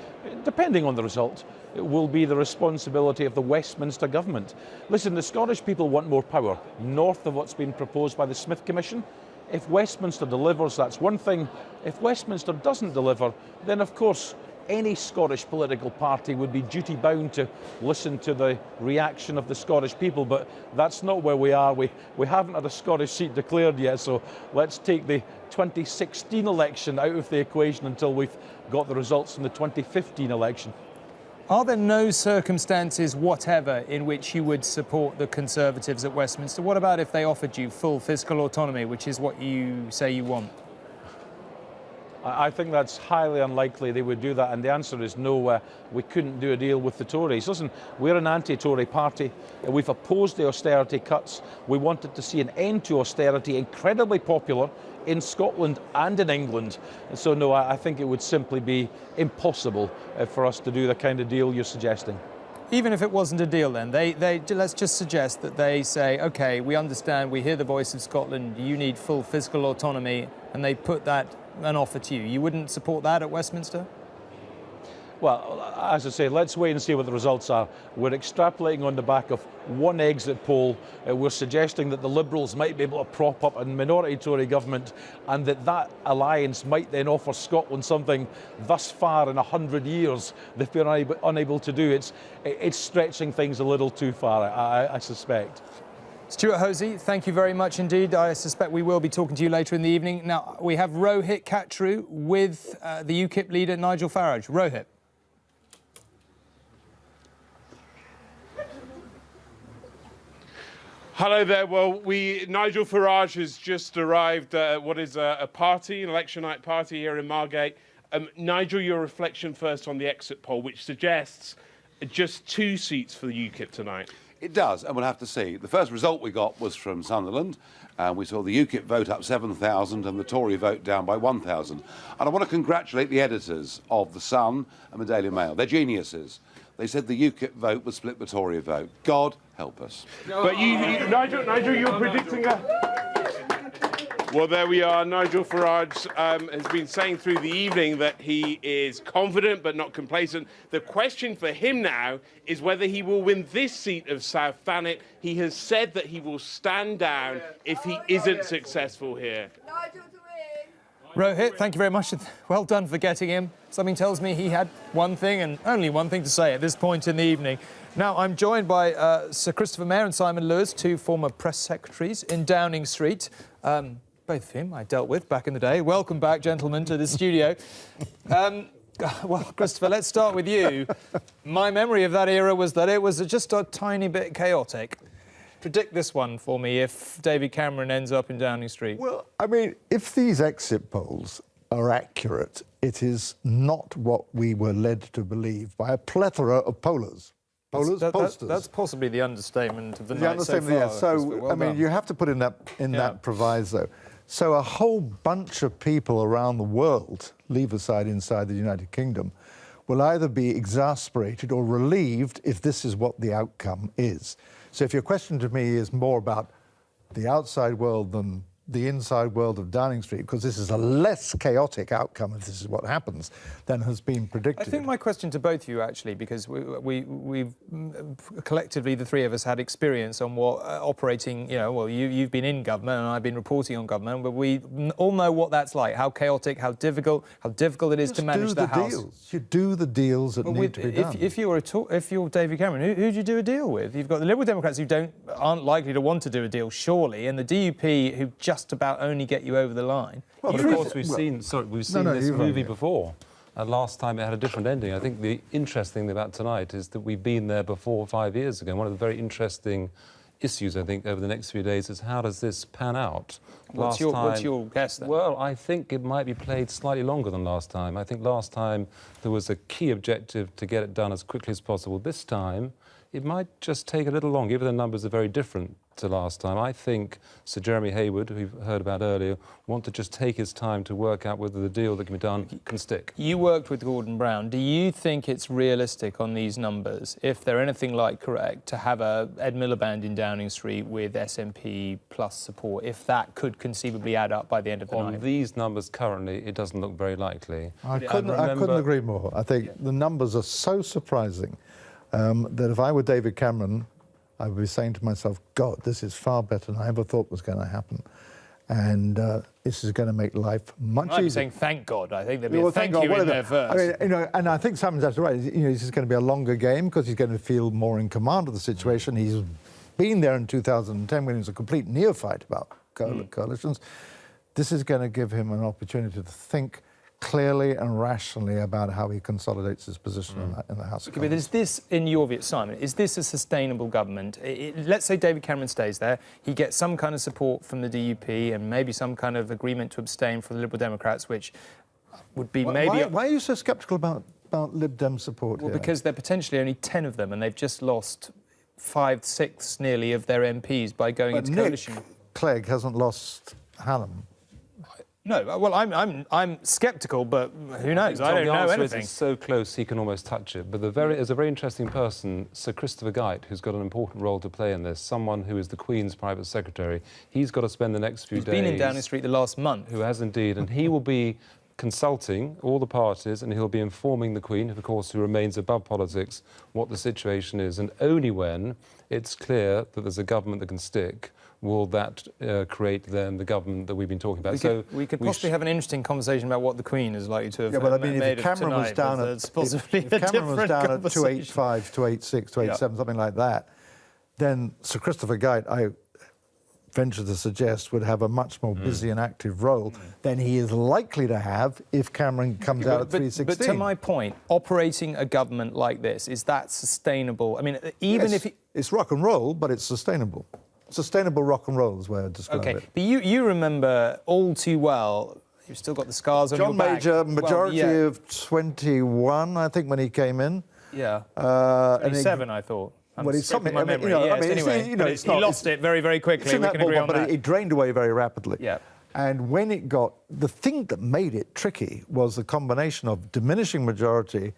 depending on the result, will be the responsibility of the Westminster government. Listen, the Scottish people want more power, north of what's been proposed by the Smith Commission. If Westminster delivers, that's one thing. If Westminster doesn't deliver, then of course any Scottish political party would be duty-bound to listen to the reaction of the Scottish people, but that's not where we are. We haven't had a Scottish seat declared yet, so let's take the 2016 election out of the equation until we've got the results from the 2015 election. Are there no circumstances whatever in which you would support the Conservatives at Westminster? What about if they offered you full fiscal autonomy, which is what you say you want? I think that's highly unlikely they would do that, and the answer is no, we couldn't do a deal with the Tories. Listen, we're an anti-Tory party. We've opposed the austerity cuts. We wanted to see an end to austerity, incredibly popular in Scotland and in England. So no, I think it would simply be impossible for us to do the kind of deal you're suggesting. Even if it wasn't a deal then, let's just suggest that they say, OK, we understand, we hear the voice of Scotland, you need full fiscal autonomy, and they put that an offer to you. You wouldn't support that at Westminster? Well, as I say, let's wait and see what the results are. We're extrapolating on the back of one exit poll. We're suggesting that the Liberals might be able to prop up a minority Tory government, and that alliance might then offer Scotland something thus far in 100 years they've been unable to do. It's stretching things a little too far, I suspect. Stuart Hosey, thank you very much indeed. I suspect we will be talking to you later in the evening. Now, we have Rohit Katru with the UKIP leader, Nigel Farage. Rohit. Hello there. Well, Nigel Farage has just arrived at what is a party, an election night party here in Margate. Nigel, your reflection first on the exit poll, which suggests just 2 seats for the UKIP tonight. It does, and we'll have to see. The first result we got was from Sunderland, and we saw the UKIP vote up 7,000 and the Tory vote down by 1,000. And I want to congratulate the editors of The Sun and the Daily Mail. They're geniuses. They said the UKIP vote would split the Tory vote. God help us. But Nigel, you're predicting a... Well, there we are. Nigel Farage has been saying through the evening that he is confident but not complacent. The question for him now is whether he will win this seat of South Thanet. He has said that he will stand down if he isn't successful here. Rohit, thank you very much. Well done for getting him. Something tells me he had one thing and only one thing to say at this point in the evening. Now, I'm joined by Sir Christopher Mayor and Simon Lewis, 2 former press secretaries in Downing Street. both of whom I dealt with back in the day. Welcome back, gentlemen, to the studio. Well, Christopher, let's start with you. My memory of that era was that it was just a tiny bit chaotic. Predict this one for me if David Cameron ends up in Downing Street. Well, I mean, if these exit polls are accurate, it is not what we were led to believe by a plethora of pollsters. That's possibly the understatement of the night so far. Yeah. So, well I mean, done. you have to put in that proviso. So a whole bunch of people around the world, leave aside inside the United Kingdom, will either be exasperated or relieved if this is what the outcome is. So if your question to me is more about the outside world than the inside world of Downing Street, because this is a less chaotic outcome if this is what happens than has been predicted. I think my question to both of you, actually, because we've collectively, the three of us, had experience on what operating, well, you've been in government and I've been reporting on government, but we all know what that's like, how chaotic, how difficult it is to manage the House. Deals. You do the deals that need to be done. If you're David Cameron, who do you do a deal with? You've got the Liberal Democrats who aren't likely to want to do a deal, surely, and the DUP who just about only get you over the line. Well, of course, we've seen this movie before. Last time it had a different ending. I think the interesting thing about tonight is that we've been there before 5 years ago. One of the very interesting issues, I think, over the next few days is how does this pan out? What's your guess then? Well, I think it might be played slightly longer than last time. I think last time there was a key objective to get it done as quickly as possible. This time, it might just take a little longer, even though the numbers are very different to last time. I think Sir Jeremy Hayward, who we've heard about earlier, want to just take his time to work out whether the deal that can be done can stick. You worked with Gordon Brown. Do you think it's realistic on these numbers, if they're anything like correct, to have Ed Miliband in Downing Street with SNP plus support, if that could conceived add up by the end of the night? On these numbers currently, it doesn't look very likely. I couldn't agree more. I think the numbers are so surprising that if I were David Cameron, I would be saying to myself, God, this is far better than I ever thought was going to happen. And this is going to make life much easier. I'm saying thank God. I think there'd be a thank you in there first. I mean, and I think Simon's absolutely right. This is going to be a longer game because he's going to feel more in command of the situation. He's been there in 2010 when he was a complete neophyte about coalitions. This is going to give him an opportunity to think clearly and rationally about how he consolidates his position in the House of Commons. But is this, in your view, Simon, is this a sustainable government? Let's say David Cameron stays there, he gets some kind of support from the DUP and maybe some kind of agreement to abstain from the Liberal Democrats, which would be maybe... Why are you so sceptical about Lib Dem support here? Because there are potentially only 10 of them and they've just lost 5/6 nearly of their MPs by going into coalition. Nick Clegg hasn't lost Hallam. No, well, I'm sceptical, but who knows? I don't know anything. It's so close he can almost touch it. But there's a very interesting person, Sir Christopher Geidt, who's got an important role to play in this. Someone who is the Queen's private secretary. He's got to spend the next few days. He's been in Downing Street the last month. Who has indeed, and he will be consulting all the parties, and he'll be informing the Queen, of course, who remains above politics, what the situation is. And only when it's clear that there's a government that can stick will that create then the government that we've been talking about. We could possibly have an interesting conversation about what the Queen is likely to have made. Yeah, but I mean, if Cameron was down at if Cameron was down at 285, 286, 287, something like that, then Sir Christopher Geidt, I venture to suggest, would have a much more busy and active role than he is likely to have if Cameron comes out at 316. But to my point, operating a government like this, is that sustainable? I mean, even if... It's rock and roll, but it's sustainable. Sustainable rock and roll is where I describe it. Okay, but you remember all too well, you've still got the scars on your back. John Major, majority of 21, I think, when he came in. Yeah, 27, I thought. Well, it's something. My memory. He lost it very, very quickly. We can agree on that. But it drained away very rapidly. Yeah. And when it got... The thing that made it tricky was the combination of diminishing majority,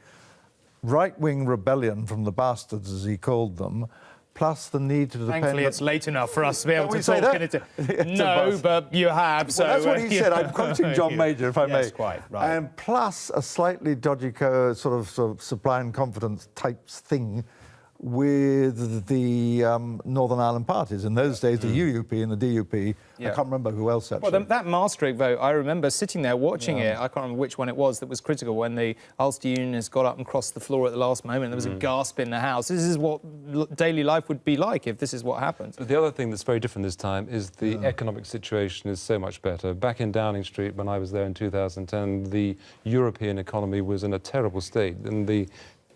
right-wing rebellion from the bastards, as he called them, plus the need to depend... Thankfully, it's late enough for us to be able to talk. No, but you have, so... Well, that's what he said. I'm quoting John Major, if I may. Yes, quite, right. And plus a slightly dodgy sort of supply and confidence type thing with the Northern Ireland parties. In those days, the UUP and the DUP. Yeah. I can't remember who else actually. Well, that Maastricht vote, I remember sitting there watching it. I can't remember which one it was that was critical when the Ulster Unionists got up and crossed the floor at the last moment. There was a gasp in the House. This is what daily life would be like if this is what happens. But the other thing that's very different this time is the economic situation is so much better. Back in Downing Street, when I was there in 2010, the European economy was in a terrible state, and the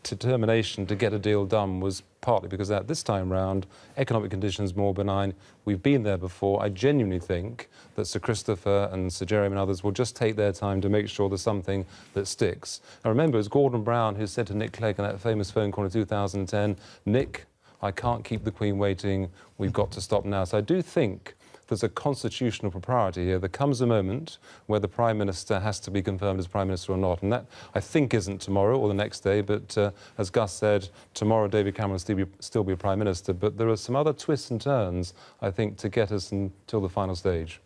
determination to get a deal done was partly because at this time round, economic conditions more benign. We've been there before. I genuinely think that Sir Christopher and Sir Jeremy and others will just take their time to make sure there's something that sticks. I remember it was Gordon Brown who said to Nick Clegg in that famous phone call in 2010, Nick, I can't keep the Queen waiting. We've got to stop now. So I do think there's a constitutional propriety here. There comes a moment where the Prime Minister has to be confirmed as Prime Minister or not, and that, I think, isn't tomorrow or the next day, but as Gus said, tomorrow David Cameron will still be Prime Minister, but there are some other twists and turns, I think, to get us until the final stage.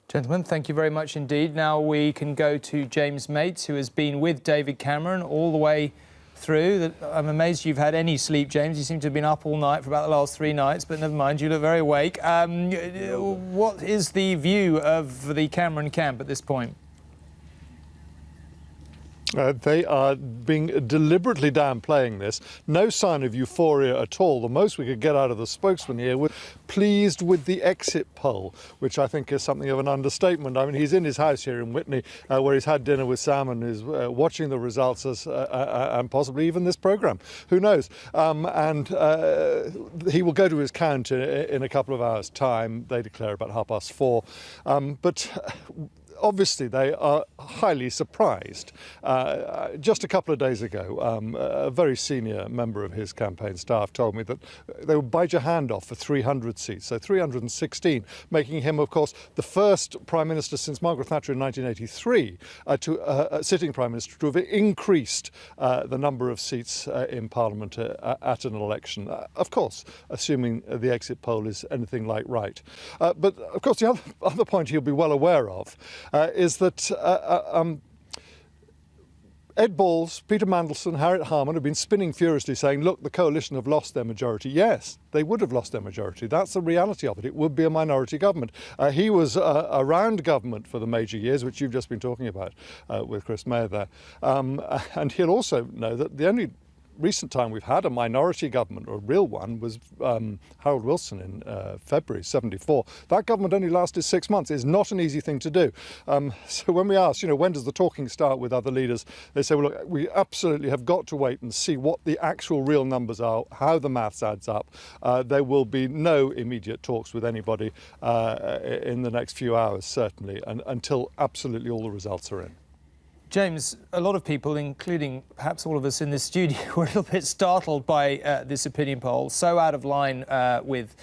Gentlemen, thank you very much indeed. Now we can go to James Mates, who has been with David Cameron all the way through. I'm amazed you've had any sleep, James. You seem to have been up all night for about the last 3 nights, but never mind, you look very awake. What is the view of the Cameron camp at this point? They are being deliberately downplaying this. No sign of euphoria at all. The most we could get out of the spokesman here was pleased with the exit poll, which I think is something of an understatement. I mean, he's in his house here in Witney, where he's had dinner with Sam and is watching the results and possibly even this programme. Who knows? And he will go to his count in a couple of hours' time. They declare about 4:30. But obviously, they are highly surprised. Just a couple of days ago, a very senior member of his campaign staff told me that they would bite your hand off for 300 seats, so 316, making him, of course, the first Prime Minister since Margaret Thatcher in 1983, sitting Prime Minister, to have increased the number of seats in Parliament at an election. Of course, assuming the exit poll is anything like right. But, of course, the other point he'll be well aware of is that Ed Balls, Peter Mandelson, Harriet Harman have been spinning furiously saying, look, the coalition have lost their majority. Yes, they would have lost their majority. That's the reality of it. It would be a minority government. He was around government for the major years, which you've just been talking about with Chris Mayer there. And he'll also know that the only recent time we've had a minority government, or a real one, was Harold Wilson in February '74. That government only lasted 6 months. It's not an easy thing to do. So when we ask, when does the talking start with other leaders, they say, well, look, we absolutely have got to wait and see what the actual real numbers are, how the maths adds up. There will be no immediate talks with anybody in the next few hours, certainly, until absolutely all the results are in. James, a lot of people, including perhaps all of us in this studio, were a little bit startled by this opinion poll, so out of line with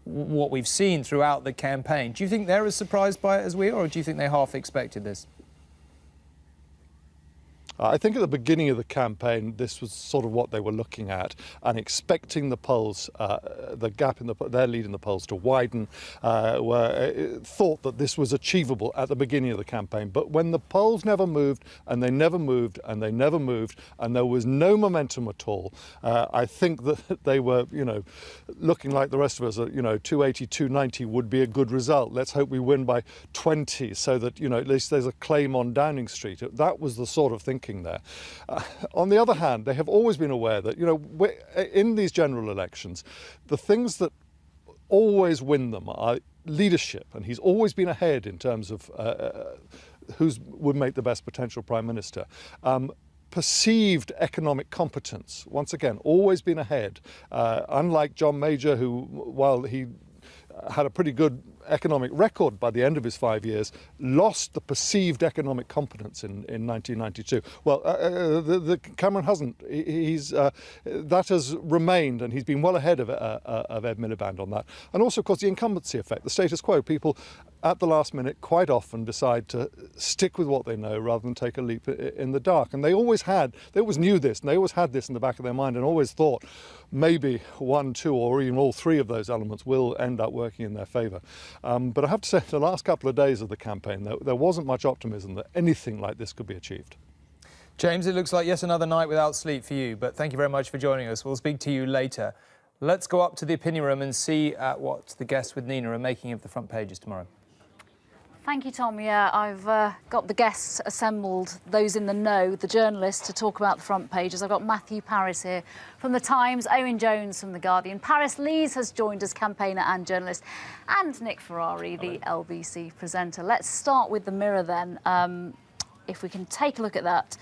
what we've seen throughout the campaign. Do you think they're as surprised by it as we are, or do you think they half expected this? I think at the beginning of the campaign, this was sort of what they were looking at and expecting the polls, the gap in their lead in the polls to widen, thought that this was achievable at the beginning of the campaign. But when the polls never moved and they never moved and they never moved and there was no momentum at all, I think that they were, looking like the rest of us, 280, 290 would be a good result. Let's hope we win by 20 so that, at least there's a claim on Downing Street. That was the sort of thinking there. On the other hand, they have always been aware that, in these general elections, the things that always win them are leadership, and he's always been ahead in terms of who would make the best potential Prime Minister. Perceived economic competence, once again, always been ahead. Unlike John Major, who, while he had a pretty good economic record by the end of his 5 years, lost the perceived economic competence in 1992. Well, the Cameron hasn't. That has remained, and he's been well ahead of Ed Miliband on that. And also, of course, the incumbency effect, the status quo. People at the last minute quite often decide to stick with what they know rather than take a leap in the dark. And they always knew this, and they always had this in the back of their mind and always thought maybe 1, 2, or even all 3 of those elements will end up working in their favour. But I have to say, the last couple of days of the campaign, there wasn't much optimism that anything like this could be achieved. James, it looks like yet another night without sleep for you, but thank you very much for joining us. We'll speak to you later. Let's go up to the opinion room and see what the guests with Nina are making of the front pages tomorrow. Thank you, Tom. Yeah, I've got the guests assembled, those in the know, the journalists, to talk about the front pages. I've got Matthew Parris here from The Times, Owen Jones from The Guardian. Paris Lees has joined us, campaigner and journalist, and Nick Ferrari, the LBC presenter. Let's start with the Mirror then. If we can take a look at that.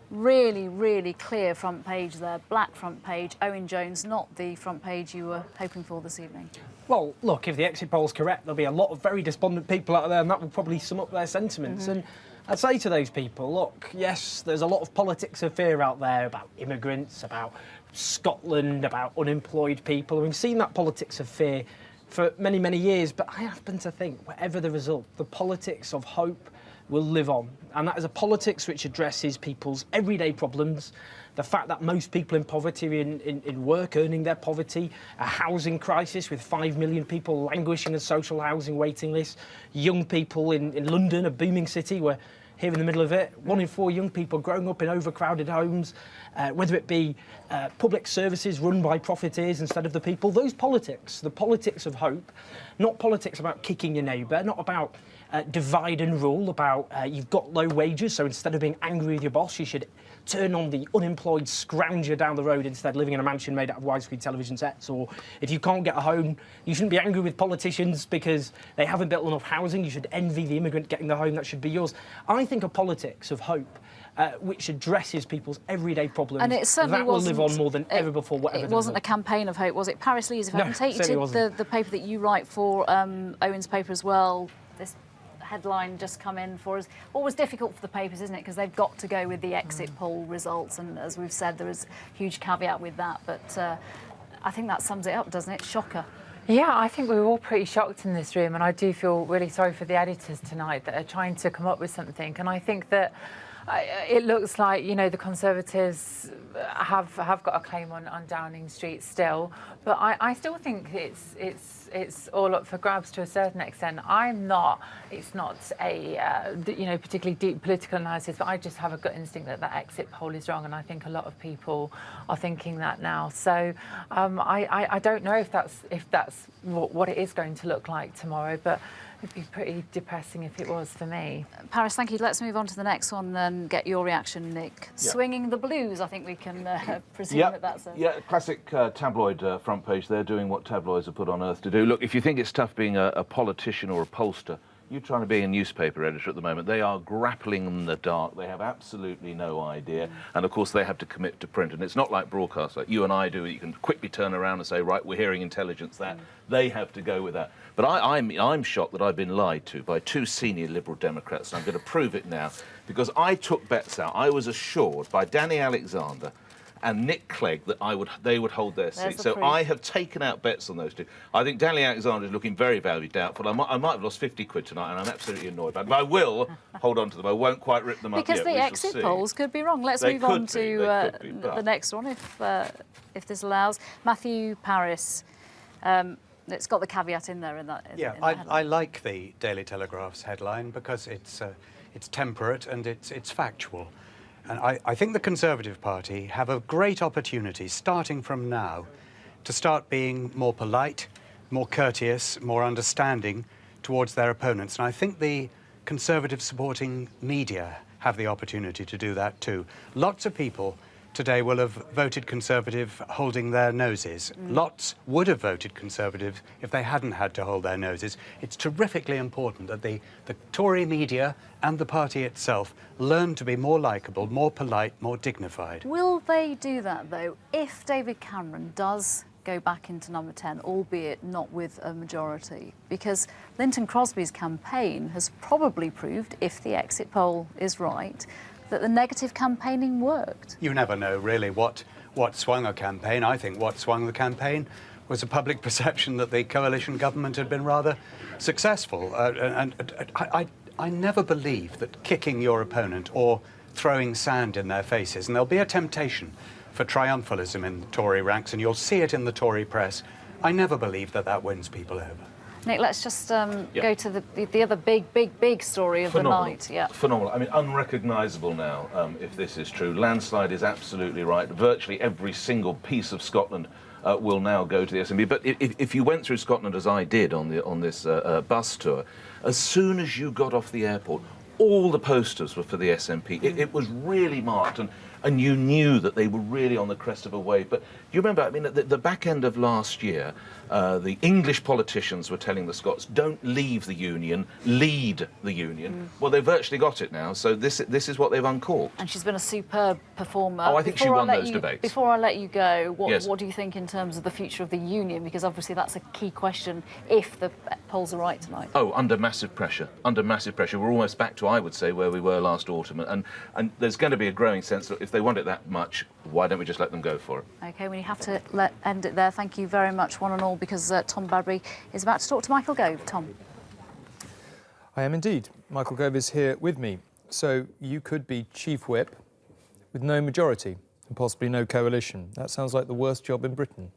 Really, really clear front page there, black front page. Owen Jones, not the front page you were hoping for this evening. Well, look, if the exit poll's correct, there'll be a lot of very despondent people out there, and that will probably sum up their sentiments. And I'd say to those people, look, yes, there's a lot of politics of fear out there about immigrants, about Scotland, about unemployed people. We've seen that politics of fear for many, many years, but I happen to think, whatever the result, the politics of hope will live on. And that is a politics which addresses people's everyday problems, the fact that most people in poverty are in work, earning their poverty, a housing crisis with 5 million people languishing in social housing waiting lists, young people in London, a booming city, we're here in the middle of it, 1 in 4 young people growing up in overcrowded homes, whether it be public services run by profiteers instead of the people. Those politics, the politics of hope, not politics about kicking your neighbour, not about divide and rule, about you've got low wages, so instead of being angry with your boss, you should turn on the unemployed scrounger down the road instead, living in a mansion made out of widescreen television sets. Or if you can't get a home, you shouldn't be angry with politicians because they haven't built enough housing. You should envy the immigrant getting the home that should be yours. I think a politics of hope which addresses people's everyday problems, and it certainly that will live on more than ever before, whatever. It wasn't a campaign of hope, was it? Paris Lees, if I can take you to the paper that you write for, Owen's paper as well, this headline just come in for us. Always difficult for the papers, isn't it? Because they've got to go with the exit poll results, and as we've said, there is a huge caveat with that. But I think that sums it up, doesn't it? Shocker. Yeah, I think we were all pretty shocked in this room, and I do feel really sorry for the editors tonight that are trying to come up with something. And I think that it looks like, you know, the Conservatives have got a claim on Downing Street still, but I still think it's all up for grabs to a certain extent. It's not a particularly deep political analysis, but I just have a gut instinct that exit poll is wrong, and I think a lot of people are thinking that now. So I don't know if that's what it is going to look like tomorrow, but it'd be pretty depressing if it was for me. Paris, thank you. Let's move on to the next one and get your reaction, Nick. Yeah. Swinging the blues, I think we can presume that's a... Yeah, classic tabloid front page. They're doing what tabloids are put on earth to do. Look, if you think it's tough being a politician or a pollster, you're trying to be a newspaper editor at the moment. They are grappling in the dark. They have absolutely no idea. And, of course, they have to commit to print. And it's not like broadcast, like you and I do. You can quickly turn around and say, right, we're hearing intelligence that. They have to go with that. But I'm shocked that I've been lied to by 2 senior Liberal Democrats, and I'm going to prove it now, because I took bets out. I was assured by Danny Alexander and Nick Clegg that they would hold their seat. So I have taken out bets on those 2. I think Danny Alexander is looking very, very doubtful. I might have lost 50 quid tonight, and I'm absolutely annoyed about it. But I will hold on to them. I won't quite rip them up because yet. The exit polls could be wrong. Let's move on to the next one, if this allows. Matthew Parris. It's got the caveat in there. I like the Daily Telegraph's headline because it's temperate and it's factual. And I think the Conservative Party have a great opportunity, starting from now, to start being more polite, more courteous, more understanding towards their opponents. And I think the Conservative supporting media have the opportunity to do that too. Lots of people today will have voted Conservative holding their noses. Lots would have voted Conservative if they hadn't had to hold their noses. It's terrifically important that the Tory media and the party itself learn to be more likeable, more polite, more dignified. Will they do that, though, if David Cameron does go back into number 10, albeit not with a majority? Because Linton Crosby's campaign has probably proved, if the exit poll is right, that the negative campaigning worked. You never know, really, what swung a campaign. I think what swung the campaign was a public perception that the coalition government had been rather successful. I never believe that kicking your opponent or throwing sand in their faces, and there'll be a temptation for triumphalism in the Tory ranks, and you'll see it in the Tory press. I never believe that wins people over. Nick, let's just go to the other big story of Phenomenal. the night. Yeah. Phenomenal. I mean, unrecognisable now, if this is true. Landslide is absolutely right. Virtually every single piece of Scotland will now go to the SNP. But if you went through Scotland, as I did on this bus tour, as soon as you got off the airport, all the posters were for the SNP. It was really marked, and you knew that they were really on the crest of a wave. But you remember, I mean, at the back end of last year, the English politicians were telling the Scots, don't leave the Union, lead the Union. Well, they've virtually got it now, so this is what they've uncorked. And she's been a superb performer. Oh, I think she won those debates. Before I let you go, Yes. what do you think in terms of the future of the Union? Because obviously that's a key question if the polls are right tonight. Oh, under massive pressure. Under massive pressure. We're almost back to, I would say, where we were last autumn. And there's going to be a growing sense that if they want it that much, why don't we just let them go for it? OK, we have to end it there. Thank you very much, one and all, because Tom Bradbury is about to talk to Michael Gove. Tom. I am indeed. Michael Gove is here with me. So you could be chief whip with no majority and possibly no coalition. That sounds like the worst job in Britain.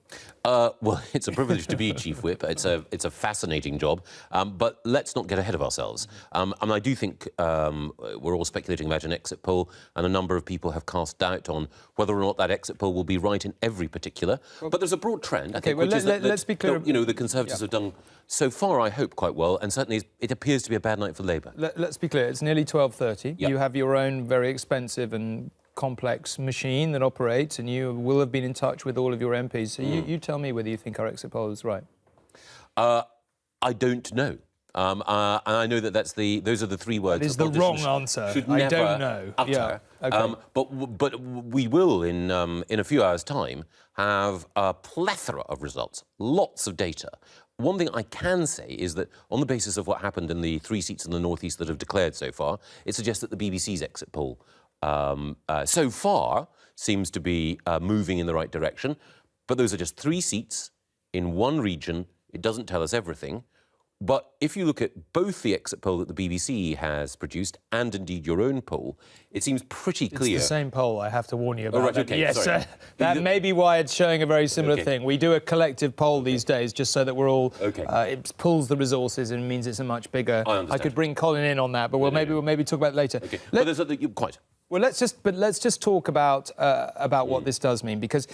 Well, it's a privilege to be chief whip. It's a fascinating job, but let's not get ahead of ourselves. And I do think we're all speculating about an exit poll, and a number of people have cast doubt on whether or not that exit poll will be right in every particular. But there's a broad trend, I think, well, which is that let's be clear. you know, the Conservatives have done so far, I hope, quite well, and certainly it appears to be a bad night for Labour. Let's be clear. It's nearly 12:30. Yep. You have your own very expensive and complex machine that operates, and you will have been in touch with all of your MPs. So you tell me whether you think our exit poll is right. I don't know. And I know that those are the three words. That is the wrong answer. I don't know. Utter. Yeah. Okay. But we will, in a few hours' time, have a plethora of results, lots of data. One thing I can say is that on the basis of what happened in the 3 seats in the North East that have declared so far, it suggests that the BBC's exit poll so far seems to be moving in the right direction. But those are just 3 seats in one region. It doesn't tell us everything. But if you look at both the exit poll that the BBC has produced and indeed your own poll, it seems pretty clear. It's the same poll, I have to warn you about. Oh, right, okay, yes, sorry. That may be why it's showing a very similar thing. We do a collective poll these days just so that we're all... it pulls the resources and means it's a much bigger... I could bring Colin in on that, but we'll maybe talk about it later. Okay. But there's quite. Well, let's just talk about what this does mean, because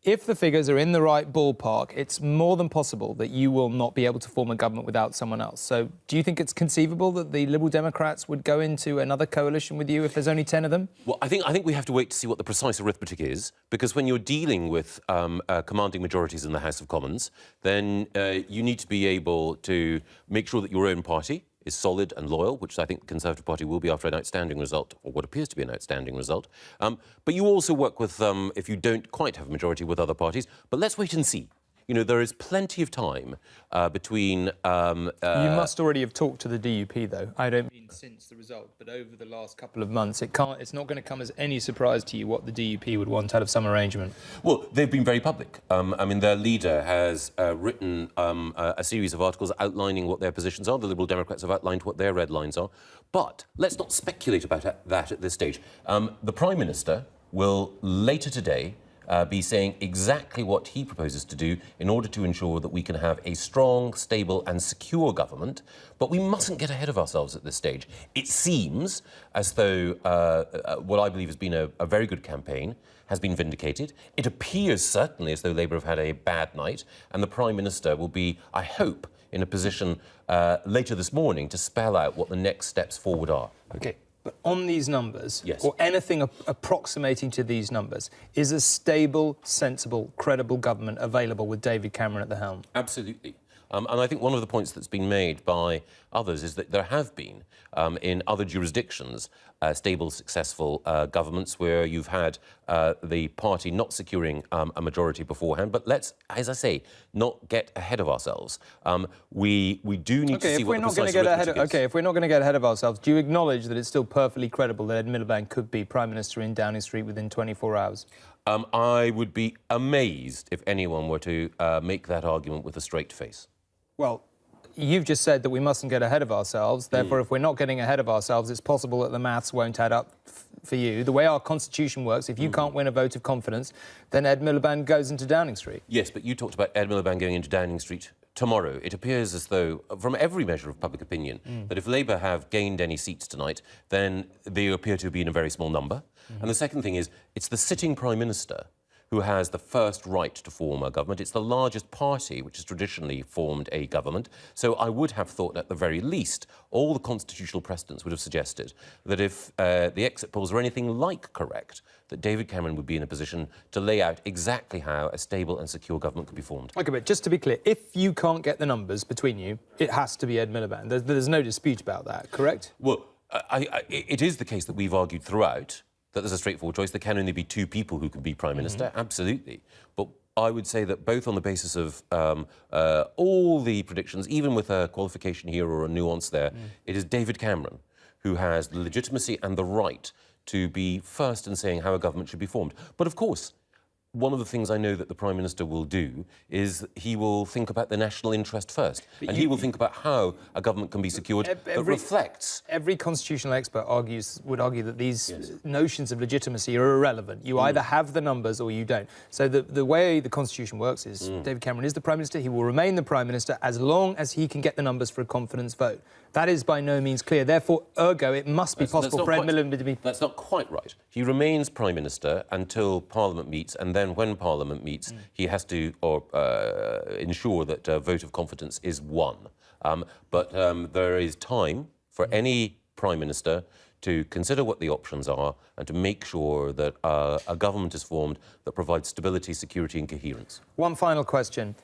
if the figures are in the right ballpark, it's more than possible that you will not be able to form a government without someone else. So do you think it's conceivable that the Liberal Democrats would go into another coalition with you if there's only 10 of them? Well, I think we have to wait to see what the precise arithmetic is, because when you're dealing with commanding majorities in the House of Commons, then you need to be able to make sure that your own party is solid and loyal, which I think the Conservative Party will be after an outstanding result, or what appears to be an outstanding result. But you also work with, if you don't quite have a majority, with other parties. But let's wait and see. You know, there is plenty of time between... you must already have talked to the DUP, though. I don't mean since the result, but over the last couple of months. It's not going to come as any surprise to you what the DUP would want out of some arrangement. Well, they've been very public. I mean, their leader has written a series of articles outlining what their positions are. The Liberal Democrats have outlined what their red lines are. But let's not speculate about that at this stage. The Prime Minister will later today be saying exactly what he proposes to do in order to ensure that we can have a strong, stable and secure government. But we mustn't get ahead of ourselves at this stage. It seems as though what I believe has been a very good campaign has been vindicated. It appears certainly as though Labour have had a bad night, and the Prime Minister will be, I hope, in a position later this morning to spell out what the next steps forward are. OK. But on these numbers, or anything approximating to these numbers, is a stable, sensible, credible government available with David Cameron at the helm? Absolutely. And I think one of the points that's been made by others is that there have been, in other jurisdictions, stable, successful governments where you've had the party not securing a majority beforehand. But let's, as I say, not get ahead of ourselves. We do need to see what the precise arithmetic is. OK, if we're not going to get ahead of ourselves, do you acknowledge that it's still perfectly credible that Ed Miliband could be Prime Minister in Downing Street within 24 hours? I would be amazed if anyone were to make that argument with a straight face. Well, you've just said that we mustn't get ahead of ourselves. Therefore, if we're not getting ahead of ourselves, it's possible that the maths won't add up for you. The way our constitution works, if you can't win a vote of confidence, then Ed Miliband goes into Downing Street. Yes, but you talked about Ed Miliband going into Downing Street tomorrow, it appears as though, from every measure of public opinion, that if Labour have gained any seats tonight, then they appear to be in a very small number. And the second thing is, it's the sitting Prime Minister who has the first right to form a government. It's the largest party which has traditionally formed a government. So I would have thought, at the very least, all the constitutional precedents would have suggested that if the exit polls are anything like correct, that David Cameron would be in a position to lay out exactly how a stable and secure government could be formed. OK, but just to be clear, if you can't get the numbers between you, it has to be Ed Miliband. There's no dispute about that, correct? Well, it is the case that we've argued throughout that there's a straightforward choice. There can only be two people who can be Prime Minister, absolutely. But I would say that both on the basis of all the predictions, even with a qualification here or a nuance there, it is David Cameron who has the legitimacy and the right to be first in saying how a government should be formed. But of course, one of the things I know that the Prime Minister will do is he will think about the national interest first. And he will think about how a government can be secured that reflects... Every constitutional expert would argue that these notions of legitimacy are irrelevant. You either have the numbers or you don't. So the way the Constitution works is David Cameron is the Prime Minister. He will remain the Prime Minister as long as he can get the numbers for a confidence vote. That is by no means clear. Therefore, ergo, it must be possible for Ed Miliband to be... That's not quite right. He remains Prime Minister until Parliament meets, and then when Parliament meets, he has to ensure that a vote of confidence is won. But there is time for any Prime Minister to consider what the options are and to make sure that a government is formed that provides stability, security and coherence. One final question.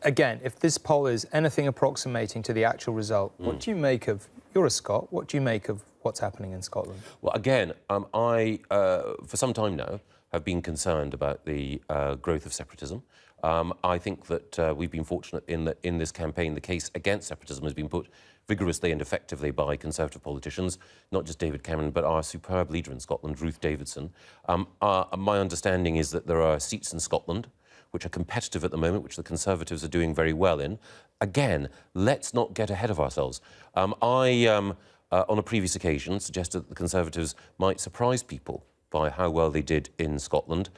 Again, if this poll is anything approximating to the actual result, what do you make of... You're a Scot. What do you make of what's happening in Scotland? Well, again, I, for some time now, have been concerned about the growth of separatism. I think that we've been fortunate in that in this campaign, the case against separatism has been put vigorously and effectively by Conservative politicians, not just David Cameron, but our superb leader in Scotland, Ruth Davidson. My understanding is that there are seats in Scotland which are competitive at the moment, which the Conservatives are doing very well in. Again, let's not get ahead of ourselves. On a previous occasion, suggested that the Conservatives might surprise people by how well they did in Scotland.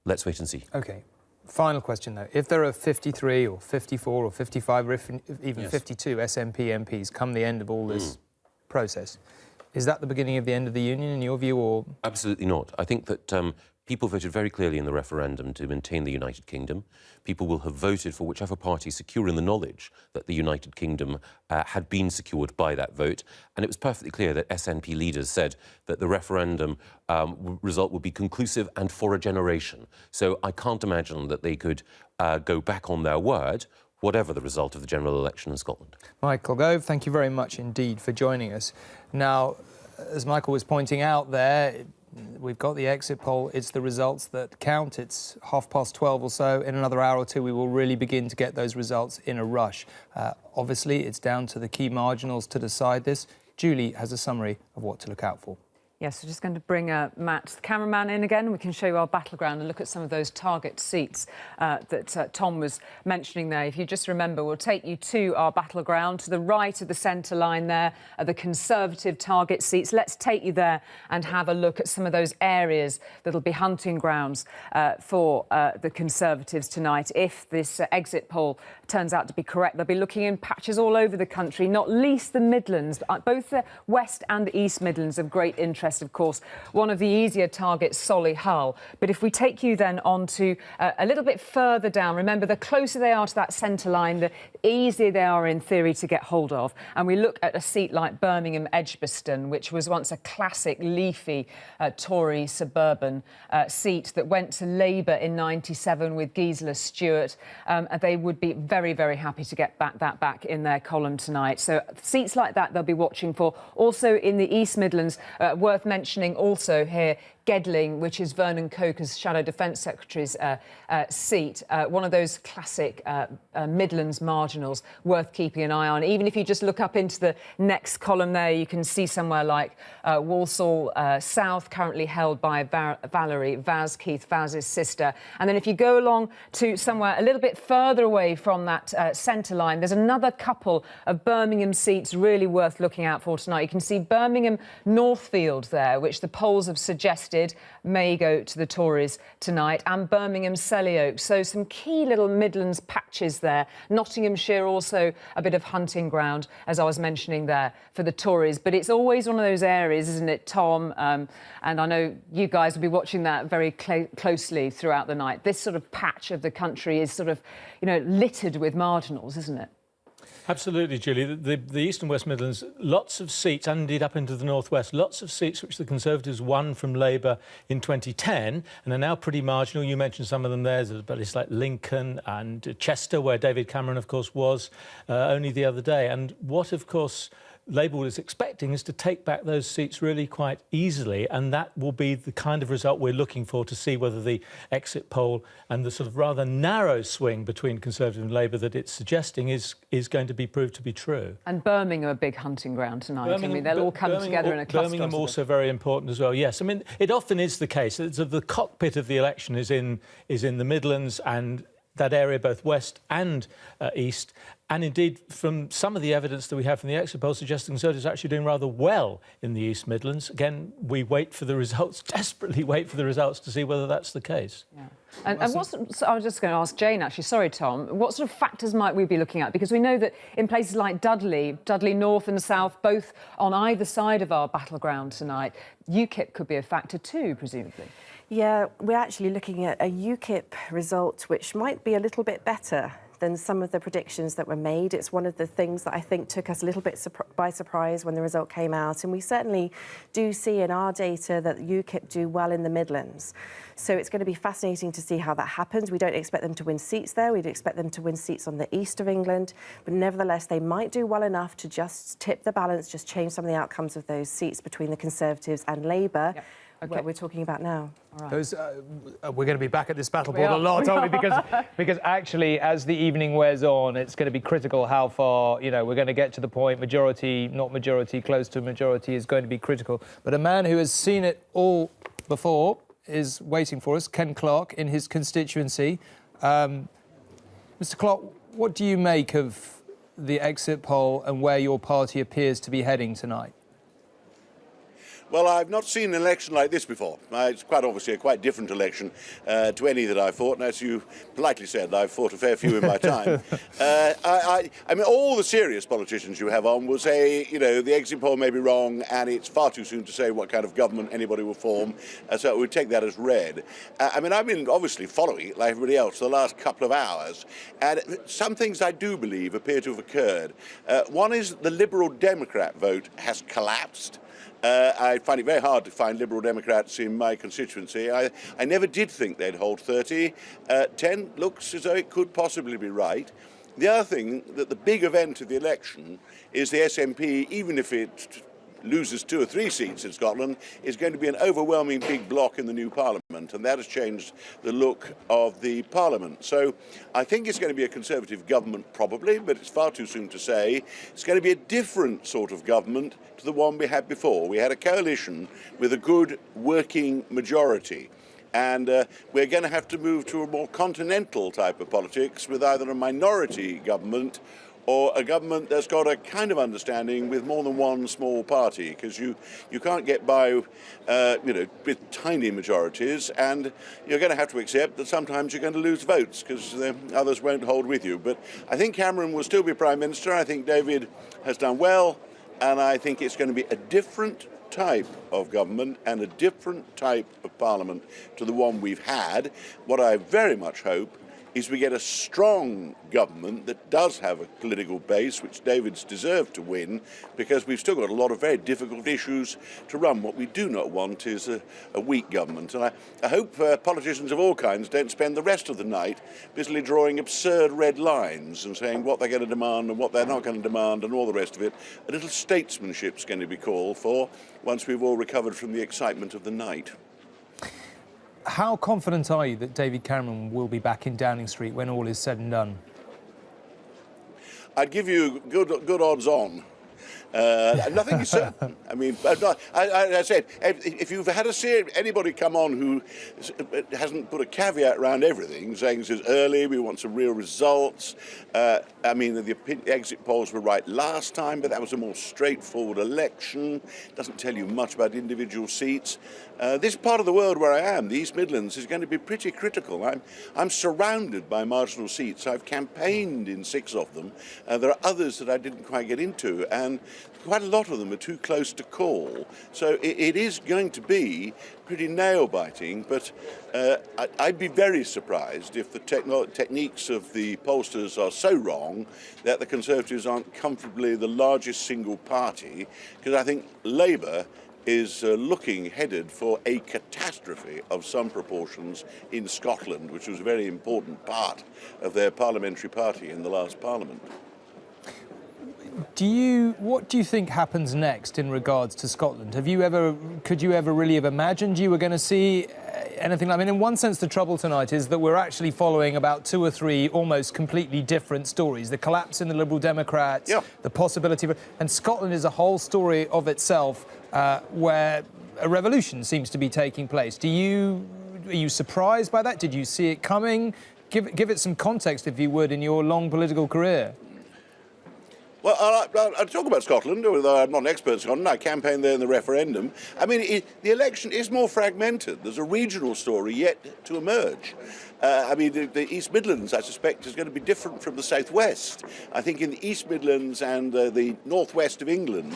Let's wait and see. OK. Final question, though. If there are 53 or 54 or 55 or even 52 SNP MPs come the end of all this process, is that the beginning of the end of the Union, in your view, or...? Absolutely not. I think that people voted very clearly in the referendum to maintain the United Kingdom. People will have voted for whichever party, secure in the knowledge that the United Kingdom had been secured by that vote. And it was perfectly clear that SNP leaders said that the referendum result would be conclusive and for a generation. So I can't imagine that they could go back on their word, whatever the result of the general election in Scotland. Michael Gove, thank you very much indeed for joining us. Now, as Michael was pointing out there, we've got the exit poll. It's the results that count. It's 12:30 or so. In another hour or two, we will really begin to get those results in a rush. Obviously, it's down to the key marginals to decide this. Julie has a summary of what to look out for. Yes, we're just going to bring Matt, the cameraman, in again. We can show you our battleground and look at some of those target seats that Tom was mentioning there. If you just remember, we'll take you to our battleground. To the right of the centre line there are the Conservative target seats. Let's take you there and have a look at some of those areas that'll be hunting grounds for the Conservatives tonight. If this exit poll turns out to be correct, they'll be looking in patches all over the country, not least the Midlands. Both the West and the East Midlands of great interest. Of course, one of the easier targets, Solihull. But if we take you then on to a little bit further down, remember, the closer they are to that centre line, the easier they are in theory to get hold of. And we look at a seat like Birmingham Edgbaston, which was once a classic leafy Tory suburban seat that went to Labour in '97 with Gisela Stewart. They would be very, very happy to get that back in their column tonight. So seats like that they'll be watching for. Also in the East Midlands, worth mentioning also here, Gedling, which is Vernon Coker's Shadow Defence Secretary's seat, one of those classic Midlands marginals worth keeping an eye on. Even if you just look up into the next column there, you can see somewhere like Walsall South, currently held by Valerie Vaz, Keith Vaz's sister. And then if you go along to somewhere a little bit further away from that centre line, there's another couple of Birmingham seats really worth looking out for tonight. You can see Birmingham Northfield there, which the polls have suggested elected may go to the Tories tonight, and Birmingham, Selly Oak. So some key little Midlands patches there. Nottinghamshire also a bit of hunting ground, as I was mentioning there, for the Tories. But it's always one of those areas, isn't it, Tom? And I know you guys will be watching that very closely throughout the night. This sort of patch of the country is sort of, you know, littered with marginals, isn't it? Absolutely, Julie. The East and West Midlands, lots of seats, and indeed up into the northwest, lots of seats which the Conservatives won from Labour in 2010 and are now pretty marginal. You mentioned some of them there, but it's like Lincoln and Chester, where David Cameron, of course, was only the other day. And what, of course, Labour is expecting is to take back those seats really quite easily, and that will be the kind of result we're looking for to see whether the exit poll and the sort of rather narrow swing between Conservative and Labour that it's suggesting is going to be proved to be true. And Birmingham, a big hunting ground tonight. I mean, they'll all come together in a cluster. Birmingham also very important as well. Yes, I mean, it often is the case that the cockpit of the election is in the Midlands and that area, both west and east. And indeed, from some of the evidence that we have from the exit polls suggests the Conservatives are actually doing rather well in the East Midlands. Again, we wait for the results, desperately wait for the results to see whether that's the case. Yeah. And what's, so I was just going to ask Jane, actually, sorry, Tom, what sort of factors might we be looking at? Because we know that in places like Dudley North and South, both on either side of our battleground tonight, UKIP could be a factor too, presumably. Yeah, we're actually looking at a UKIP result which might be a little bit better than some of the predictions that were made. It's one of the things that I think took us a little bit by surprise when the result came out. And we certainly do see in our data that UKIP do well in the Midlands. So it's going to be fascinating to see how that happens. We don't expect them to win seats there. We'd expect them to win seats on the east of England. But nevertheless, they might do well enough to just tip the balance, just change some of the outcomes of those seats between the Conservatives and Labour. Yep. Okay. What we're talking about now. All right. We're going to be back at this battleboard a lot, aren't we? Because actually, as the evening wears on, it's going to be critical how far, you know, we're going to get to the point. Majority, not majority, close to majority is going to be critical. But a man who has seen it all before is waiting for us, Ken Clark, in his constituency. Mr. Clark, what do you make of the exit poll and where your party appears to be heading tonight? Well, I've not seen an election like this before. It's quite obviously a quite different election to any that I've fought, and as you politely said, I've fought a fair few in my time. I mean, all the serious politicians you have on will say, you know, the exit poll may be wrong, and it's far too soon to say what kind of government anybody will form, so we take that as read. I mean, I've been obviously following it like everybody else for the last couple of hours, and some things I do believe appear to have occurred. One is the Liberal Democrat vote has collapsed. I find it very hard to find Liberal Democrats in my constituency. I never did think they'd hold 30. 10 looks as though it could possibly be right. The other thing, that the big event of the election is the SNP, even if it loses 2 or 3 seats in Scotland, is going to be an overwhelming big block in the new Parliament, and that has changed the look of the Parliament. So I think it's going to be a Conservative government probably, but it's far too soon to say. It's going to be a different sort of government to the one we had before. We had a coalition with a good working majority. And we're going to have to move to a more continental type of politics with either a minority government or a government that's got a kind of understanding with more than one small party, because you can't get by, you know, with tiny majorities, and you're going to have to accept that sometimes you're going to lose votes because others won't hold with you. But I think Cameron will still be Prime Minister. I think David has done well, and I think it's going to be a different type of government and a different type of Parliament to the one we've had. What I very much hope is we get a strong government that does have a political base, which David's deserved to win, because we've still got a lot of very difficult issues to run. What we do not want is a weak government. And I hope politicians of all kinds don't spend the rest of the night busily drawing absurd red lines and saying what they're going to demand and what they're not going to demand and all the rest of it. A little statesmanship's going to be called for once we've all recovered from the excitement of the night. How confident are you that David Cameron will be back in Downing Street when all is said and done? I'd give you good odds on. Nothing is certain. I mean, I said, if you've had anybody come on who hasn't put a caveat around everything, saying this is early, we want some real results. I mean, the exit polls were right last time, but that was a more straightforward election. Doesn't tell you much about individual seats. This part of the world where I am, the East Midlands, is going to be pretty critical. I'm surrounded by marginal seats. I've campaigned in 6 of them. There are others that I didn't quite get into, and quite a lot of them are too close to call. So it is going to be pretty nail-biting, but I'd be very surprised if the techniques of the pollsters are so wrong that the Conservatives aren't comfortably the largest single party, because I think Labour is headed for a catastrophe of some proportions in Scotland, which was a very important part of their parliamentary party in the last parliament. What do you think happens next in regards to Scotland? Could you ever really have imagined you were going to see anything like? I mean, in one sense, the trouble tonight is that we're actually following about 2 or 3 almost completely different stories. The collapse in the Liberal Democrats, the possibility of, and Scotland is a whole story of itself, where a revolution seems to be taking place. Are you surprised by that? Did you see it coming? Give it some context, if you would, in your long political career. Well, I'll talk about Scotland, although I'm not an expert in Scotland. I campaigned there in the referendum. I mean, the election is more fragmented. There's a regional story yet to emerge. I mean, the East Midlands, I suspect, is going to be different from the South West. I think in the East Midlands and the northwest of England,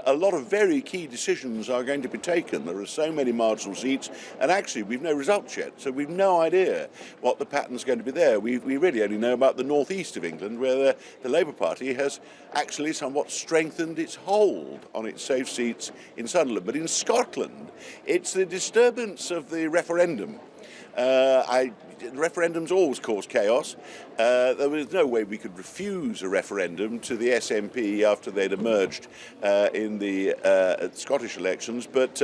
a lot of very key decisions are going to be taken. There are so many marginal seats, and actually we've no results yet, so we've no idea what the pattern's going to be there. We really only know about the northeast of England, where the Labour Party has actually somewhat strengthened its hold on its safe seats in Sunderland. But in Scotland, it's the disturbance of the referendum. Referendums always cause chaos. There was no way we could refuse a referendum to the SNP after they'd emerged in the Scottish elections, but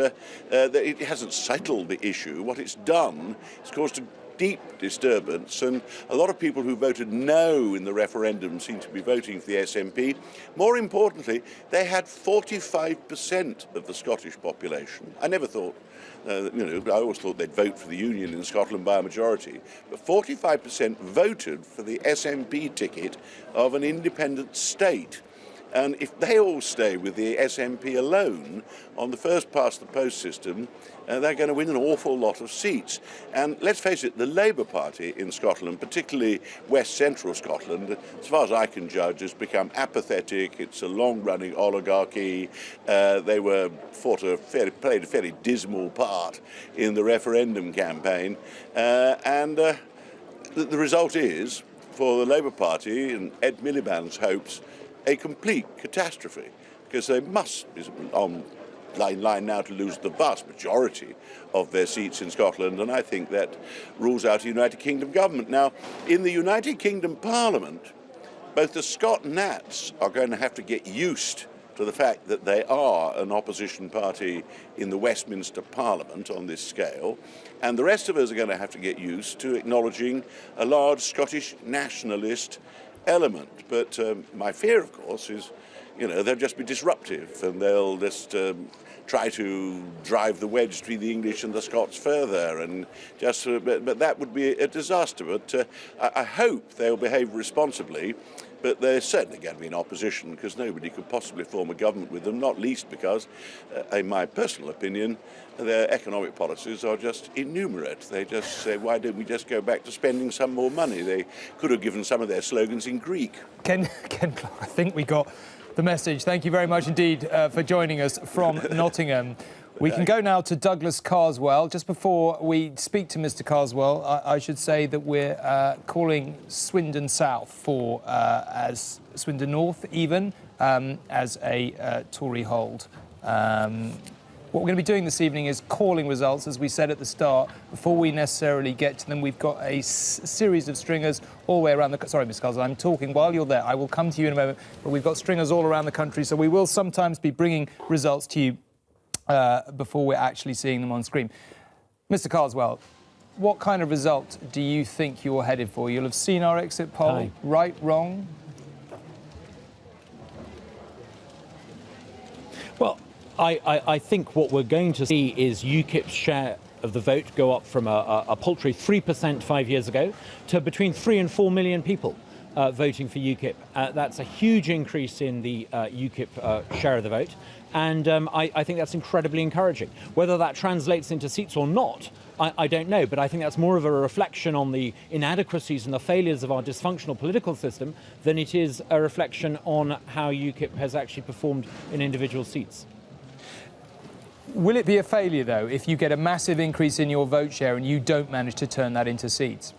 it hasn't settled the issue. What it's done is caused a deep disturbance, and a lot of people who voted no in the referendum seem to be voting for the SNP. More importantly, they had 45% of the Scottish population. I never thought, I always thought they'd vote for the Union in Scotland by a majority, but 45% voted for the SNP ticket of an independent state. And if they all stay with the SNP alone on the first past the post system, they're going to win an awful lot of seats. And let's face it, the Labour Party in Scotland, particularly West Central Scotland, as far as I can judge, has become apathetic. It's a long-running oligarchy. They played a fairly dismal part in the referendum campaign. The result is, for the Labour Party and Ed Miliband's hopes, a complete catastrophe, because they must be on line now to lose the vast majority of their seats in Scotland, and I think that rules out a United Kingdom government. Now, in the United Kingdom Parliament, both the Scot Nats are going to have to get used to the fact that they are an opposition party in the Westminster Parliament on this scale, and the rest of us are going to have to get used to acknowledging a large Scottish nationalist element. But my fear, of course, is, they'll just be disruptive, and they'll just try to drive the wedge between the English and the Scots further, and but that would be a disaster. But I hope they'll behave responsibly. But they're certainly going to be in opposition, because nobody could possibly form a government with them, not least because, in my personal opinion, their economic policies are just innumerate. They just say, why don't we just go back to spending some more money? They could have given some of their slogans in Greek. Ken Clark, I think we got the message. Thank you very much indeed for joining us from Nottingham. We can go now to Douglas Carswell. Just before we speak to Mr. Carswell, I should say that we're calling Swindon South as Swindon North even, as a Tory hold. What we're going to be doing this evening is calling results, as we said at the start. Before we necessarily get to them, we've got a series of stringers all the way around the... Sorry, Ms. Carswell, I'm talking while you're there. I will come to you in a moment. But we've got stringers all around the country, so we will sometimes be bringing results to you before we're actually seeing them on screen. Mr. Carswell, what kind of result do you think you're headed for? You'll have seen our exit poll. Right, wrong? Well, I think what we're going to see is UKIP's share of the vote go up from a paltry 3% 5 years ago to between 3 and 4 million people voting for UKIP. That's a huge increase in the UKIP share of the vote, and I think that's incredibly encouraging. Whether that translates into seats or not, I don't know, but I think that's more of a reflection on the inadequacies and the failures of our dysfunctional political system than it is a reflection on how UKIP has actually performed in individual seats. Will it be a failure, though, if you get a massive increase in your vote share and you don't manage to turn that into seats?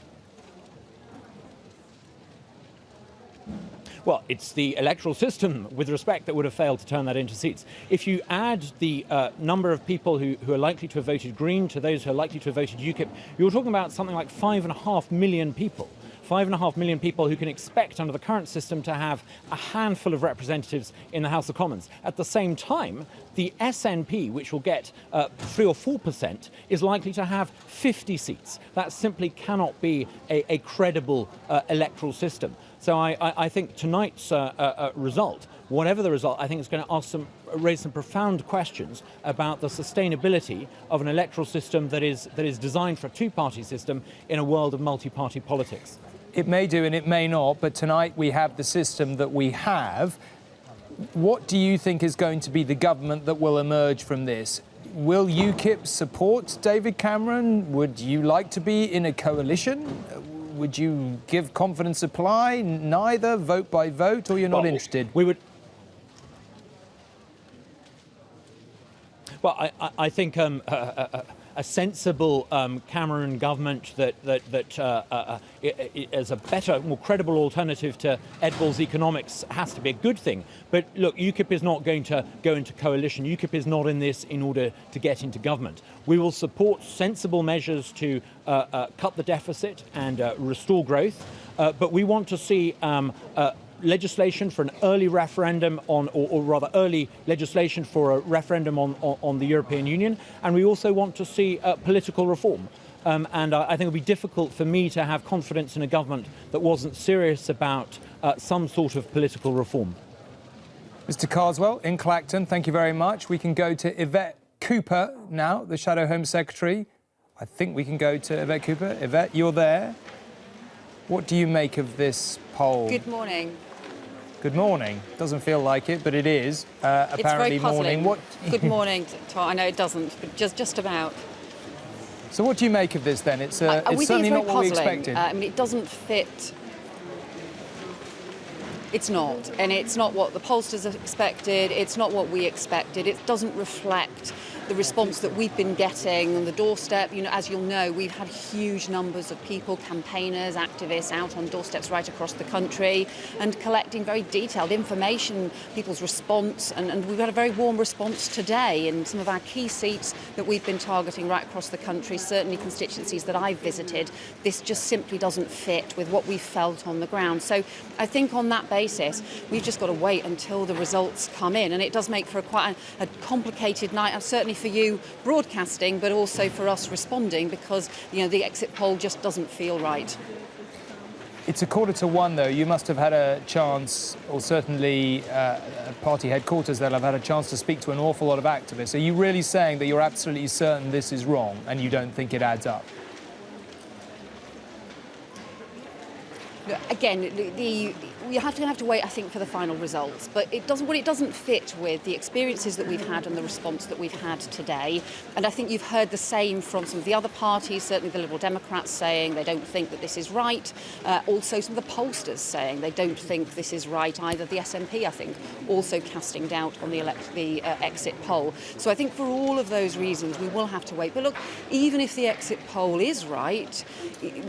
Well, it's the electoral system, with respect, that would have failed to turn that into seats. If you add the number of people who are likely to have voted Green to those who are likely to have voted UKIP, you're talking about something like 5.5 million people. 5.5 million people who can expect under the current system to have a handful of representatives in the House of Commons. At the same time, the SNP, which will get 3 or 4%, is likely to have 50 seats. That simply cannot be a credible electoral system. So I think tonight's result, whatever the result, I think is going to raise some profound questions about the sustainability of an electoral system that is designed for a two-party system in a world of multi-party politics. It may do and it may not, but tonight we have the system that we have. What do you think is going to be the government that will emerge from this? Will UKIP support David Cameron? Would you like to be in a coalition? Would you give confidence supply? Neither, vote by vote, or you're not interested? We would. Well, I think a sensible Cameron government that is a better, more credible alternative to Ed Balls economics has to be a good thing. But look, UKIP is not going to go into coalition. UKIP is not in this in order to get into government. We will support sensible measures to cut the deficit and restore growth, but we want to see legislation for an early referendum on, or rather early legislation for a referendum on the European Union, and we also want to see political reform. And I think it would be difficult for me to have confidence in a government that wasn't serious about some sort of political reform. Mr. Carswell in Clacton, thank you very much. We can go to Yvette Cooper now, the Shadow Home Secretary. I think we can go to Yvette Cooper. Yvette, you're there. What do you make of this poll? Good morning. Good morning. Doesn't feel like it, but it is. Apparently it's very puzzling. Morning. Good morning, Tom. I know it doesn't, but just about. So what do you make of this then? It's certainly not what we expected. I mean, it doesn't fit. It's not. And it's not what the pollsters have expected. It's not what we expected. It doesn't reflect the response that we've been getting on the doorstep. You know, as you'll know, we've had huge numbers of people, campaigners, activists out on doorsteps right across the country and collecting very detailed information, people's response. And we've had a very warm response today in some of our key seats that we've been targeting right across the country, certainly constituencies that I've visited. This just simply doesn't fit with what we've felt on the ground. So I think on that basis, we've just got to wait until the results come in. And it does make for quite a complicated night, and certainly for you broadcasting, but also for us responding, because the exit poll just doesn't feel right. It's 1:45, though. You must have had a chance, or certainly at party headquarters, they'll have had a chance to speak to an awful lot of activists. Are you really saying that you're absolutely certain this is wrong and you don't think it adds up? Again, we have to wait, I think, for the final results. But it doesn't fit with the experiences that we've had and the response that we've had today. And I think you've heard the same from some of the other parties, certainly the Liberal Democrats saying they don't think that this is right. Also, some of the pollsters saying they don't think this is right either. The SNP, I think, also casting doubt on the exit poll. So I think for all of those reasons, we will have to wait. But look, even if the exit poll is right,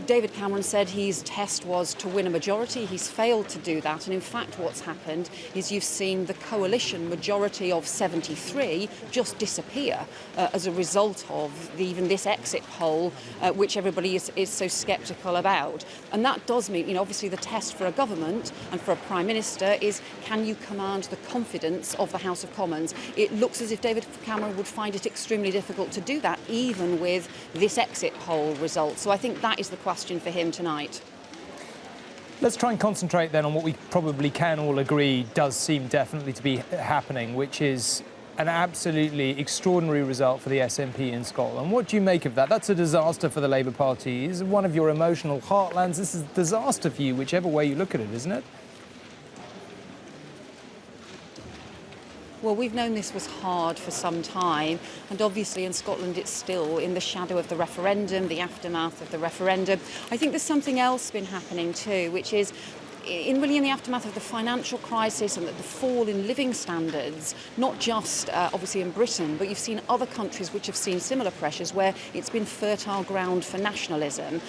David Cameron said his test was to win a majority. He's failed to do that, and in fact what's happened is you've seen the coalition majority of 73 just disappear as a result of even this exit poll, which everybody is so sceptical about. And that does mean, obviously the test for a government and for a Prime Minister is, can you command the confidence of the House of Commons? It looks as if David Cameron would find it extremely difficult to do that, even with this exit poll result. So I think that is the question for him tonight. Let's try and concentrate then on what we probably can all agree does seem definitely to be happening, which is an absolutely extraordinary result for the SNP in Scotland. What do you make of that? That's a disaster for the Labour Party. It's one of your emotional heartlands. This is a disaster for you, whichever way you look at it, isn't it? Well, we've known this was hard for some time, and obviously in Scotland it's still in the shadow of the referendum, the aftermath of the referendum. I think there's something else been happening too, which is in the aftermath of the financial crisis and the fall in living standards, not just obviously in Britain, but you've seen other countries which have seen similar pressures where it's been fertile ground for nationalism.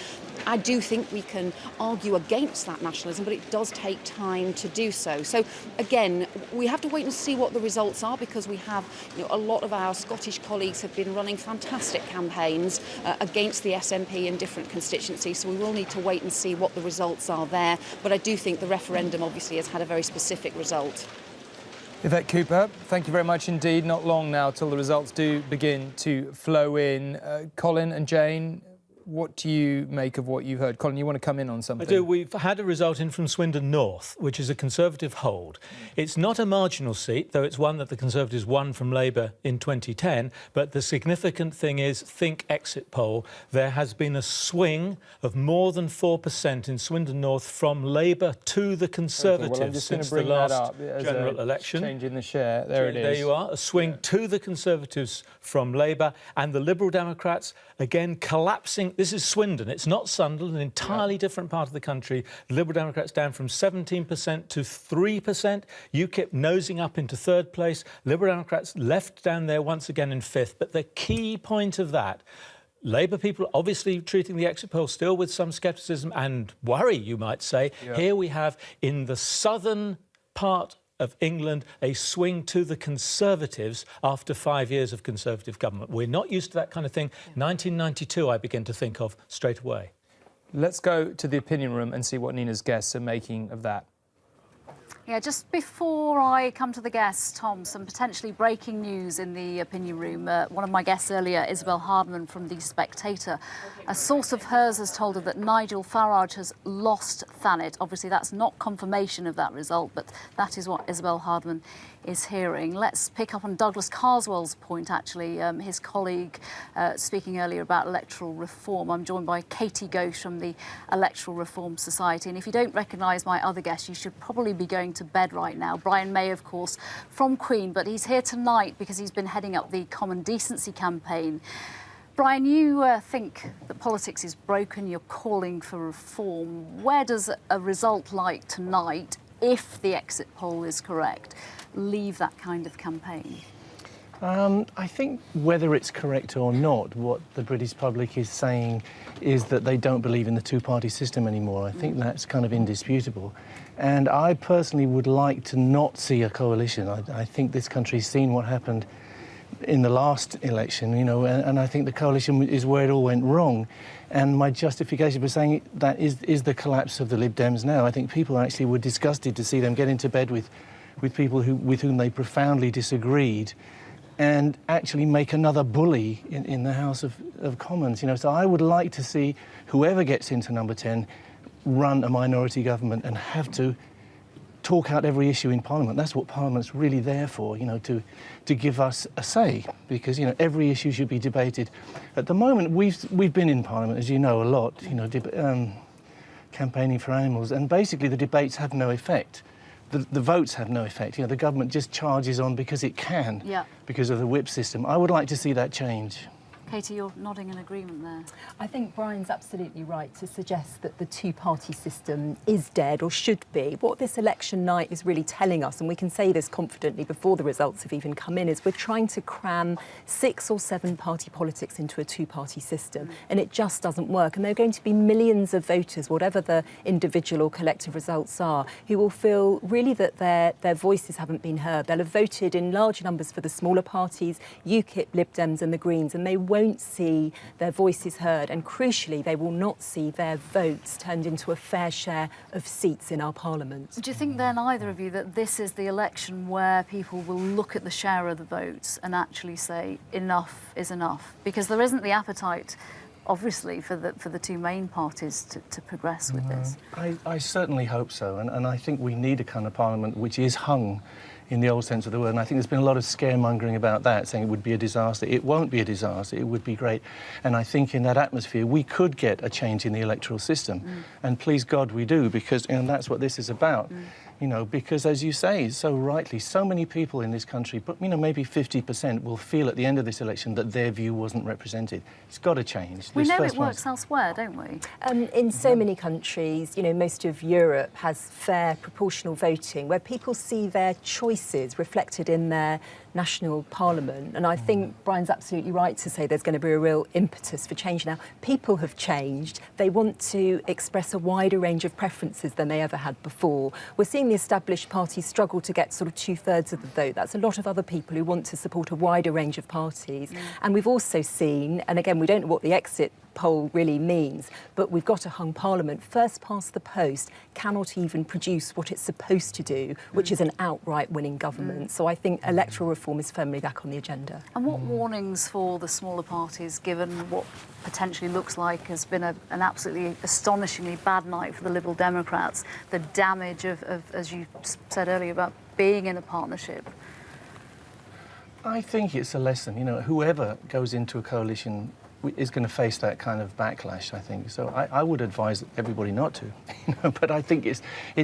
I do think we can argue against that nationalism, but it does take time to do so. So again, we have to wait and see what the results are, because we have, a lot of our Scottish colleagues have been running fantastic campaigns against the SNP in different constituencies. So we will need to wait and see what the results are there. But I do think the referendum obviously has had a very specific result. Yvette Cooper, thank you very much indeed. Not long now till the results do begin to flow in. Colin and Jane, what do you make of what you've heard? Colin, you want to come in on something? I do. We've had a result in from Swindon North, which is a Conservative hold. It's not a marginal seat, though it's one that the Conservatives won from Labour in 2010. But the significant thing is, think exit poll. There has been a swing of more than 4% in Swindon North from Labour to the Conservatives since the last general election. Changing the share. There it is. There you are. A swing to the Conservatives from Labour, and the Liberal Democrats, again, collapsing. This is Swindon, it's not Sunderland, an entirely different part of the country. The Liberal Democrats down from 17% to 3%. UKIP nosing up into third place. Liberal Democrats left down there once again in fifth. But the key point of that, Labour people obviously treating the exit poll still with some scepticism and worry, you might say. Yeah. Here we have, in the southern part of England, a swing to the Conservatives after 5 years of Conservative government. We're not used to that kind of thing. 1992, I begin to think of straight away. Let's go to the opinion room and see what Nina's guests are making of that. Yeah, just before I come to the guests, Tom, some potentially breaking news in the opinion room. One of my guests earlier, Isabel Hardman from The Spectator. A source of hers has told her that Nigel Farage has lost Thanet. Obviously, that's not confirmation of that result, but that is what Isabel Hardman is hearing. Let's pick up on Douglas Carswell's point, actually, his colleague speaking earlier about electoral reform. I'm joined by Katie Ghosh from the Electoral Reform Society. And if you don't recognise my other guest, you should probably be going to bed right now. Brian May, of course, from Queen, but he's here tonight because he's been heading up the Common Decency campaign. Brian, you think that politics is broken, you're calling for reform. Where does a result like tonight, if the exit poll is correct, leave that kind of campaign? I think whether it's correct or not, what the British public is saying is that they don't believe in the two-party system anymore. I think that's kind of indisputable. And I personally would like to not see a coalition. I think this country's seen what happened in the last election, and I think the coalition is where it all went wrong. And my justification for saying that is the collapse of the Lib Dems now. I think people actually were disgusted to see them get into bed with people with whom they profoundly disagreed, and actually make another bully in the House of Commons. So I would like to see whoever gets into number 10 run a minority government and have to talk out every issue in Parliament. That's what Parliament's really there for, to give us a say, because every issue should be debated. At the moment, we've been in Parliament, as you know, a lot, campaigning for animals, and basically the debates have no effect. The votes have no effect. The government just charges on because it can, because of the whip system. I would like to see that change. Katie, you're nodding in agreement there. I think Brian's absolutely right to suggest that the two-party system is dead, or should be. What this election night is really telling us, and we can say this confidently before the results have even come in, is we're trying to cram 6 or 7 party politics into a two-party system, and it just doesn't work. And there are going to be millions of voters, whatever the individual or collective results are, who will feel really that their voices haven't been heard. They'll have voted in large numbers for the smaller parties, UKIP, Lib Dems and the Greens, and they won't see their voices heard, and crucially they will not see their votes turned into a fair share of seats in our Parliament. Do you think then, either of you, that this is the election where people will look at the share of the votes and actually say enough is enough? Because there isn't the appetite, obviously, for the two main parties to progress with this. I certainly hope so, and I think we need a kind of Parliament which is hung in the old sense of the word. And I think there's been a lot of scaremongering about that, saying it would be a disaster. It won't be a disaster. It would be great. And I think in that atmosphere, we could get a change in the electoral system. And please God we do, because that's what this is about. You know, because as you say so rightly, so many people in this country, but maybe 50% will feel at the end of this election that their view wasn't represented. It's got to change. We know it works elsewhere, don't we? In so many countries, most of Europe has fair proportional voting where people see their choices reflected in their national parliament. And I think Brian's absolutely right to say there's going to be a real impetus for change now. People have changed. They want to express a wider range of preferences than they ever had before. We're seeing the established parties struggle to get sort of 2/3 of the vote. That's a lot of other people who want to support a wider range of parties. And we've also seen, and again, we don't know what the exit poll really means, but we've got a hung parliament. First past the post cannot even produce what it's supposed to do, which is an outright winning government. So I think electoral reform is firmly back on the agenda. And what warnings for the smaller parties, given what potentially looks like has been an absolutely astonishingly bad night for the Liberal Democrats, the damage of, as you said earlier, about being in a partnership? I think it's a lesson. Whoever goes into a coalition is going to face that kind of backlash, I think. So I would advise everybody not to. But I think it's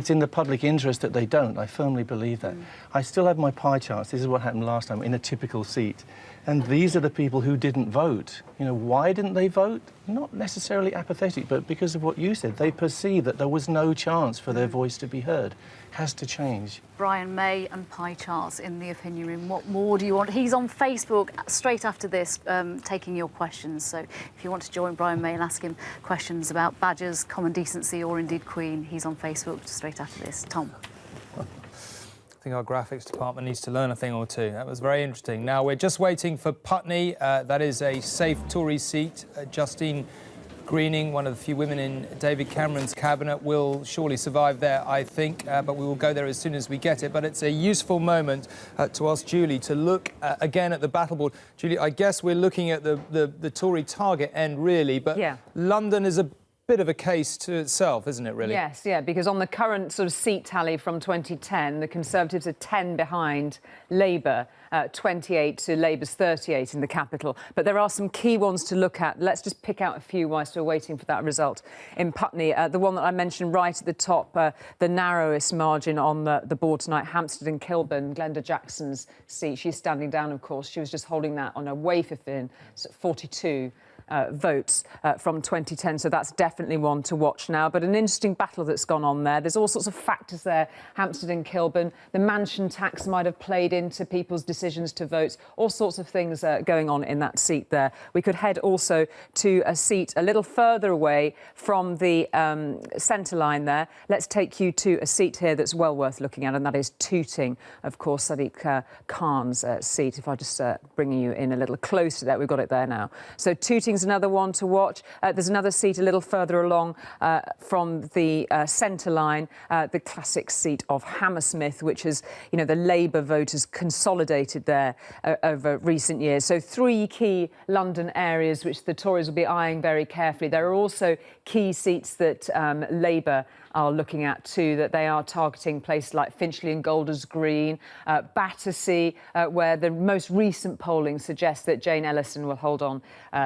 in the public interest that they don't. I firmly believe that. I still have my pie charts. This is what happened last time in a typical seat. And these are the people who didn't vote. Why didn't they vote? Not necessarily apathetic, but because of what you said. They perceived that there was no chance for their voice to be heard. Has to change. Brian May and pie charts in the opinion room. What more do you want? He's on Facebook straight after this, taking your questions. So if you want to join Brian May and ask him questions about badgers, common decency, or indeed Queen, he's on Facebook straight after this. Tom. I think our graphics department needs to learn a thing or two. That was very interesting. Now, we're just waiting for Putney. That is a safe Tory seat. Justine Greening, one of the few women in David Cameron's cabinet, will surely survive there, I think, but we will go there as soon as we get it. But it's a useful moment to ask Julie to look again at the battle board. Julie, I guess we're looking at the Tory target end, really, but London is a bit of a case to itself, isn't it, really? Yes, because on the current sort of seat tally from 2010, the Conservatives are 10 behind Labour, 28 to Labour's 38 in the capital. But there are some key ones to look at. Let's just pick out a few whilst we're waiting for that result. In Putney, the one that I mentioned right at the top, the narrowest margin on the board tonight, Hampstead and Kilburn, Glenda Jackson's seat. She's standing down, of course. She was just holding that on a wafer thin 42 votes from 2010, so that's definitely one to watch now. But an interesting battle that's gone on there. There's all sorts of factors there, Hampstead and Kilburn. The mansion tax might have played into people's decisions to vote. All sorts of things going on in that seat there. We could head also to a seat a little further away from the centre line there. Let's take you to a seat here that's well worth looking at, and that is Tooting, of course, Sadiq Khan's seat. If I just bring you in a little closer there, we've got it there now. So Tooting's another one to watch. There's another seat a little further along from the centre line, the classic seat of Hammersmith, which is, the Labour voters consolidated there over recent years. So 3 key London areas which the Tories will be eyeing very carefully. There are also key seats that Labour are looking at too, that they are targeting places like Finchley and Golders Green, Battersea, where the most recent polling suggests that Jane Ellison will hold on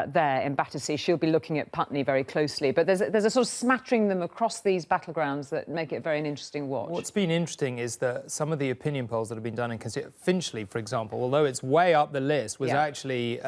there in Battersea. She'll be looking at Putney very closely. But there's a sort of smattering them across these battlegrounds that make it very an interesting watch. What's been interesting is that some of the opinion polls that have been done in Finchley, for example, although it's way up the list, was actually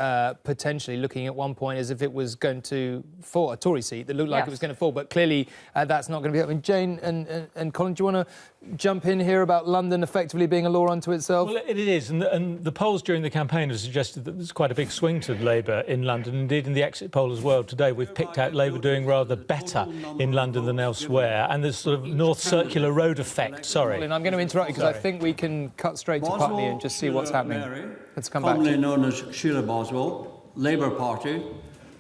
potentially looking at one point as if it was going to fall, a Tory seat that looked like it was going to fall. But clearly that's not going to be happening. Jane and Colin, do you want to jump in here about London effectively being a law unto itself? Well, it is, and the polls during the campaign have suggested that there's quite a big swing to Labour in London. Indeed, in the exit poll as well today, we've picked out Labour doing rather better in London than elsewhere, and there's sort of North Circular Road effect. Sorry. Colin, I'm going to interrupt you because I think we can cut straight to Putney and just see what's happening. Let's come back. Commonly known as Sheila Boswell, Labour Party,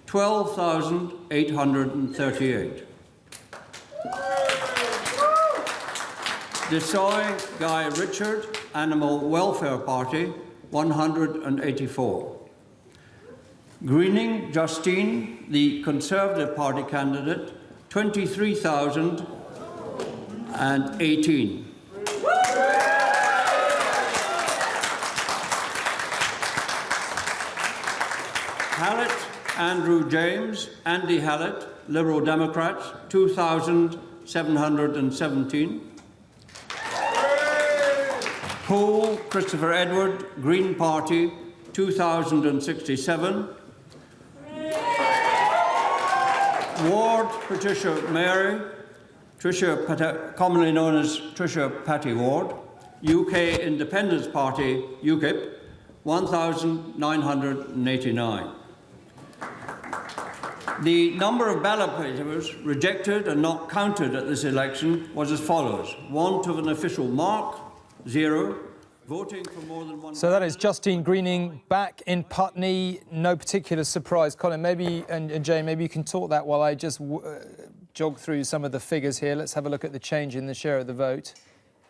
12,838. Desoy Guy Richard, Animal Welfare Party, 184. Greening Justine, the Conservative Party candidate, 23,018. Hallett, Andrew James, Andy Hallett, Liberal Democrats, 2,717. Poole, Christopher Edward, Green Party, 2,067. Ward, Patricia Mary, commonly known as Tricia Patty Ward, UK Independence Party, UKIP, 1,989. The number of ballot papers rejected and not counted at this election was as follows: want of an official mark, 0. Voting for more than one. So that is Justine Greening back in Putney. No particular surprise. Colin, maybe, and Jane, maybe you can talk that while I just jog through some of the figures here. Let's have a look at the change in the share of the vote.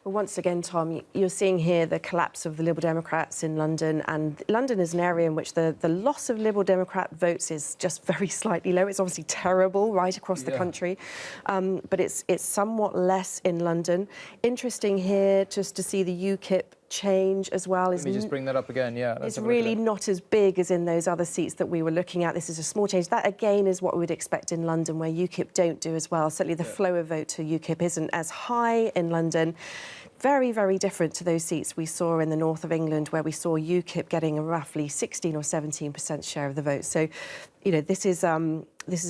Well, once again, Tom, you're seeing here the collapse of the Liberal Democrats in London, and London is an area in which the loss of Liberal Democrat votes is just very slightly low. It's obviously terrible right across the country, but it's somewhat less in London. Interesting here just to see the UKIP change as well. Let me just bring that up again, yeah. It's really not as big as in those other seats that we were looking at. This is a small change. That, again, is what we would expect in London, where UKIP don't do as well. Certainly the flow of vote to UKIP isn't as high in London. Very, very different to those seats we saw in the north of England, where we saw UKIP getting a roughly 16 or 17% share of the vote. So, you know, this is a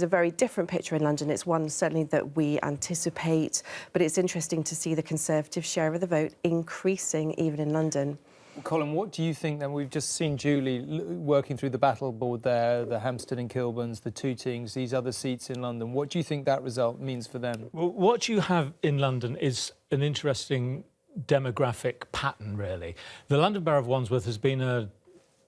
very different picture in London. It's one certainly that we anticipate, but it's interesting to see the Conservative share of the vote increasing even in London. Colin, what do you think then? We've just seen Julie working through the battle board there, the Hampstead and Kilburns, the Tootings, these other seats in London. What do you think that result means for them? Well, what you have in London is an interesting demographic pattern, really. The London Borough of Wandsworth has been a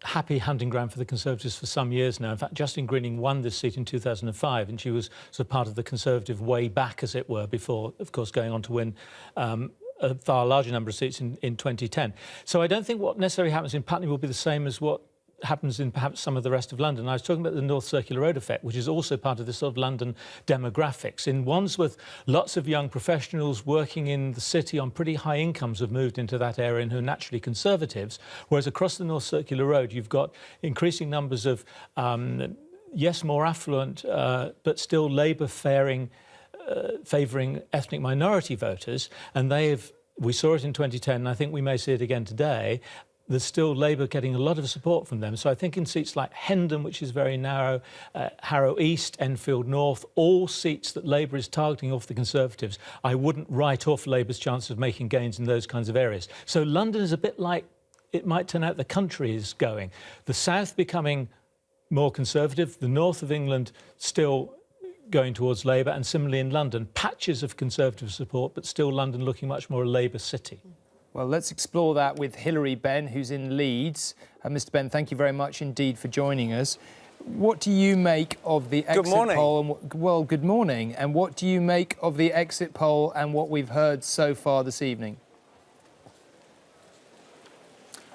happy hunting ground for the Conservatives for some years now. In fact, Justine Greening won this seat in 2005, and she was sort of part of the Conservative way back, as it were, before, of course, going on to win a far larger number of seats in 2010. So I don't think what necessarily happens in Putney will be the same as what happens in perhaps some of the rest of London. I was talking about the North Circular Road effect, which is also part of this sort of London demographics. In Wandsworth, lots of young professionals working in the city on pretty high incomes have moved into that area and who are naturally Conservatives, whereas across the North Circular Road, you've got increasing numbers of, yes, more affluent, but still Labour favouring ethnic minority voters, and we saw it in 2010, and I think we may see it again today. There's still Labour getting a lot of support from them. So I think in seats like Hendon, which is very narrow, Harrow East, Enfield North, all seats that Labour is targeting off the Conservatives, I wouldn't write off Labour's chance of making gains in those kinds of areas. So London is a bit like it might turn out the country is going. The south becoming more Conservative, the north of England still going towards Labour, and similarly in London, patches of Conservative support, but still London looking much more a Labour city. Well, let's explore that with Hilary Benn, who's in Leeds. Mr. Benn, thank you very much indeed for joining us. What do you make of the exit poll? Well, good morning. And what do you make of the exit poll and what we've heard so far this evening?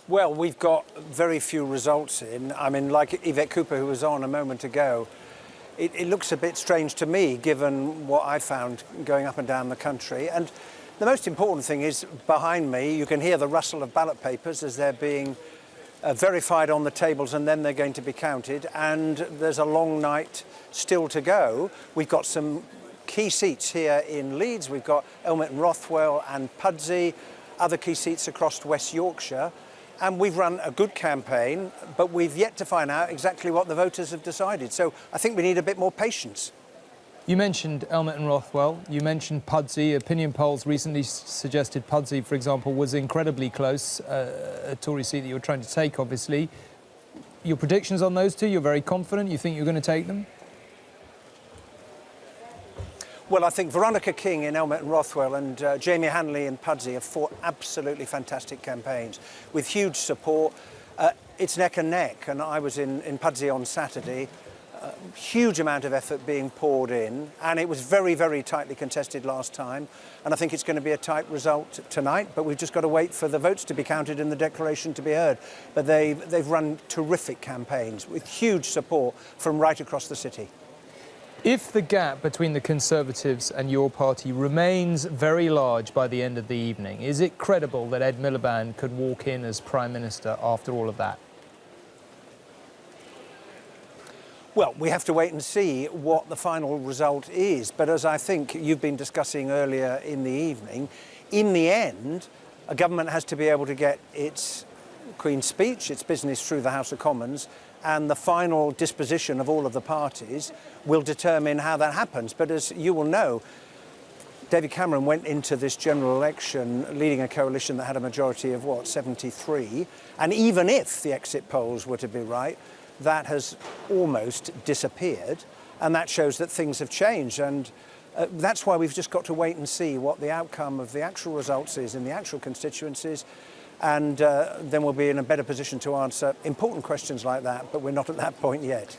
Well, we've got very few results in. I mean, like Yvette Cooper, who was on a moment ago, it looks a bit strange to me, given what I found going up and down the country. And the most important thing is, behind me, you can hear the rustle of ballot papers as they're being verified on the tables, and then they're going to be counted. And there's a long night still to go. We've got some key seats here in Leeds. We've got Elmet and Rothwell and Pudsey, other key seats across West Yorkshire. And we've run a good campaign, but we've yet to find out exactly what the voters have decided. So I think we need a bit more patience. You mentioned Elmet and Rothwell. You mentioned Pudsey. Opinion polls recently suggested Pudsey, for example, was incredibly close, a Tory seat that you're trying to take, obviously. Your predictions on those two, you're very confident? You think you're going to take them? Well, I think Veronica King in Elmet and Rothwell and Jamie Hanley in Pudsey have fought absolutely fantastic campaigns with huge support. It's neck and neck, and I was in Pudsey on Saturday. Huge amount of effort being poured in, and it was very, very tightly contested last time, and I think it's going to be a tight result tonight, but we've just got to wait for the votes to be counted and the declaration to be heard. But they've run terrific campaigns with huge support from right across the city. If the gap between the Conservatives and your party remains very large by the end of the evening, is it credible that Ed Miliband could walk in as Prime Minister after all of that? Well, we have to wait and see what the final result is. But as I think you've been discussing earlier in the evening, in the end, a government has to be able to get its Queen's speech, its business through the House of Commons, and the final disposition of all of the parties will determine how that happens. But as you will know, David Cameron went into this general election leading a coalition that had a majority of, 73? And even if the exit polls were to be right, that has almost disappeared. And that shows that things have changed. And that's why we've just got to wait and see what the outcome of the actual results is in the actual constituencies. And then we'll be in a better position to answer important questions like that. But we're not at that point yet.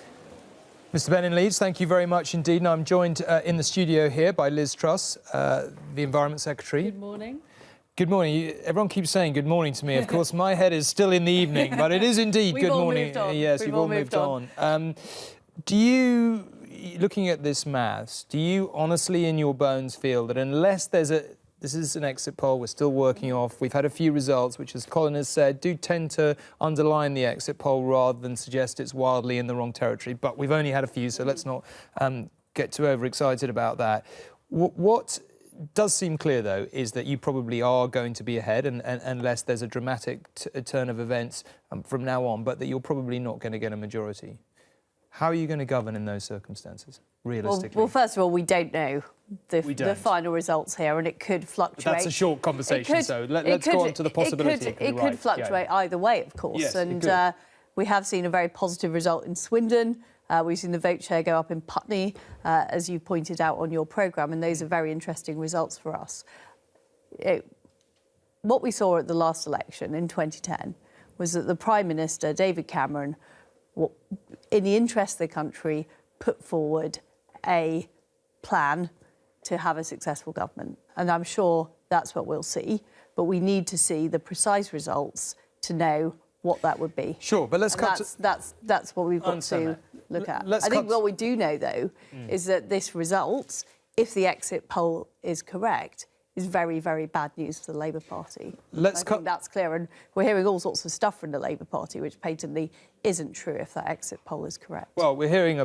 Mr. Ben in Leeds, thank you very much indeed. Now I'm joined in the studio here by Liz Truss, the Environment Secretary. Good morning. Good morning. Everyone keeps saying good morning to me. Of course, my head is still in the evening, but it is indeed good morning. Yes, you've all moved on. Do you, looking at this maths, do you honestly in your bones feel that unless this is an exit poll we're still working off, we've had a few results which, as Colin has said, do tend to underline the exit poll rather than suggest it's wildly in the wrong territory, but we've only had a few, so let's not get too overexcited about that. What does seem clear, though, is that you probably are going to be ahead, and unless there's a dramatic turn of events from now on, but that you're probably not going to get a majority. How are you going to govern in those circumstances, realistically? Well, first of all, we don't know the final results here, and it could fluctuate. But that's a short conversation, so let's go on to the possibility. It could fluctuate either way, of course. Yes, and we have seen a very positive result in Swindon. We've seen the vote share go up in Putney, as you pointed out on your programme, and those are very interesting results for us. What we saw at the last election in 2010 was that the Prime Minister, David Cameron, in the interest of the country, put forward a plan to have a successful government. And I'm sure that's what we'll see, but we need to see the precise results to know what that would be. Sure, but let's cut that's what we've got to look at. I think what we do know, though, is that this result, if the exit poll is correct, is very, very bad news for the Labour Party. I think that's clear, and we're hearing all sorts of stuff from the Labour Party, which patently isn't true if that exit poll is correct. Well, we're hearing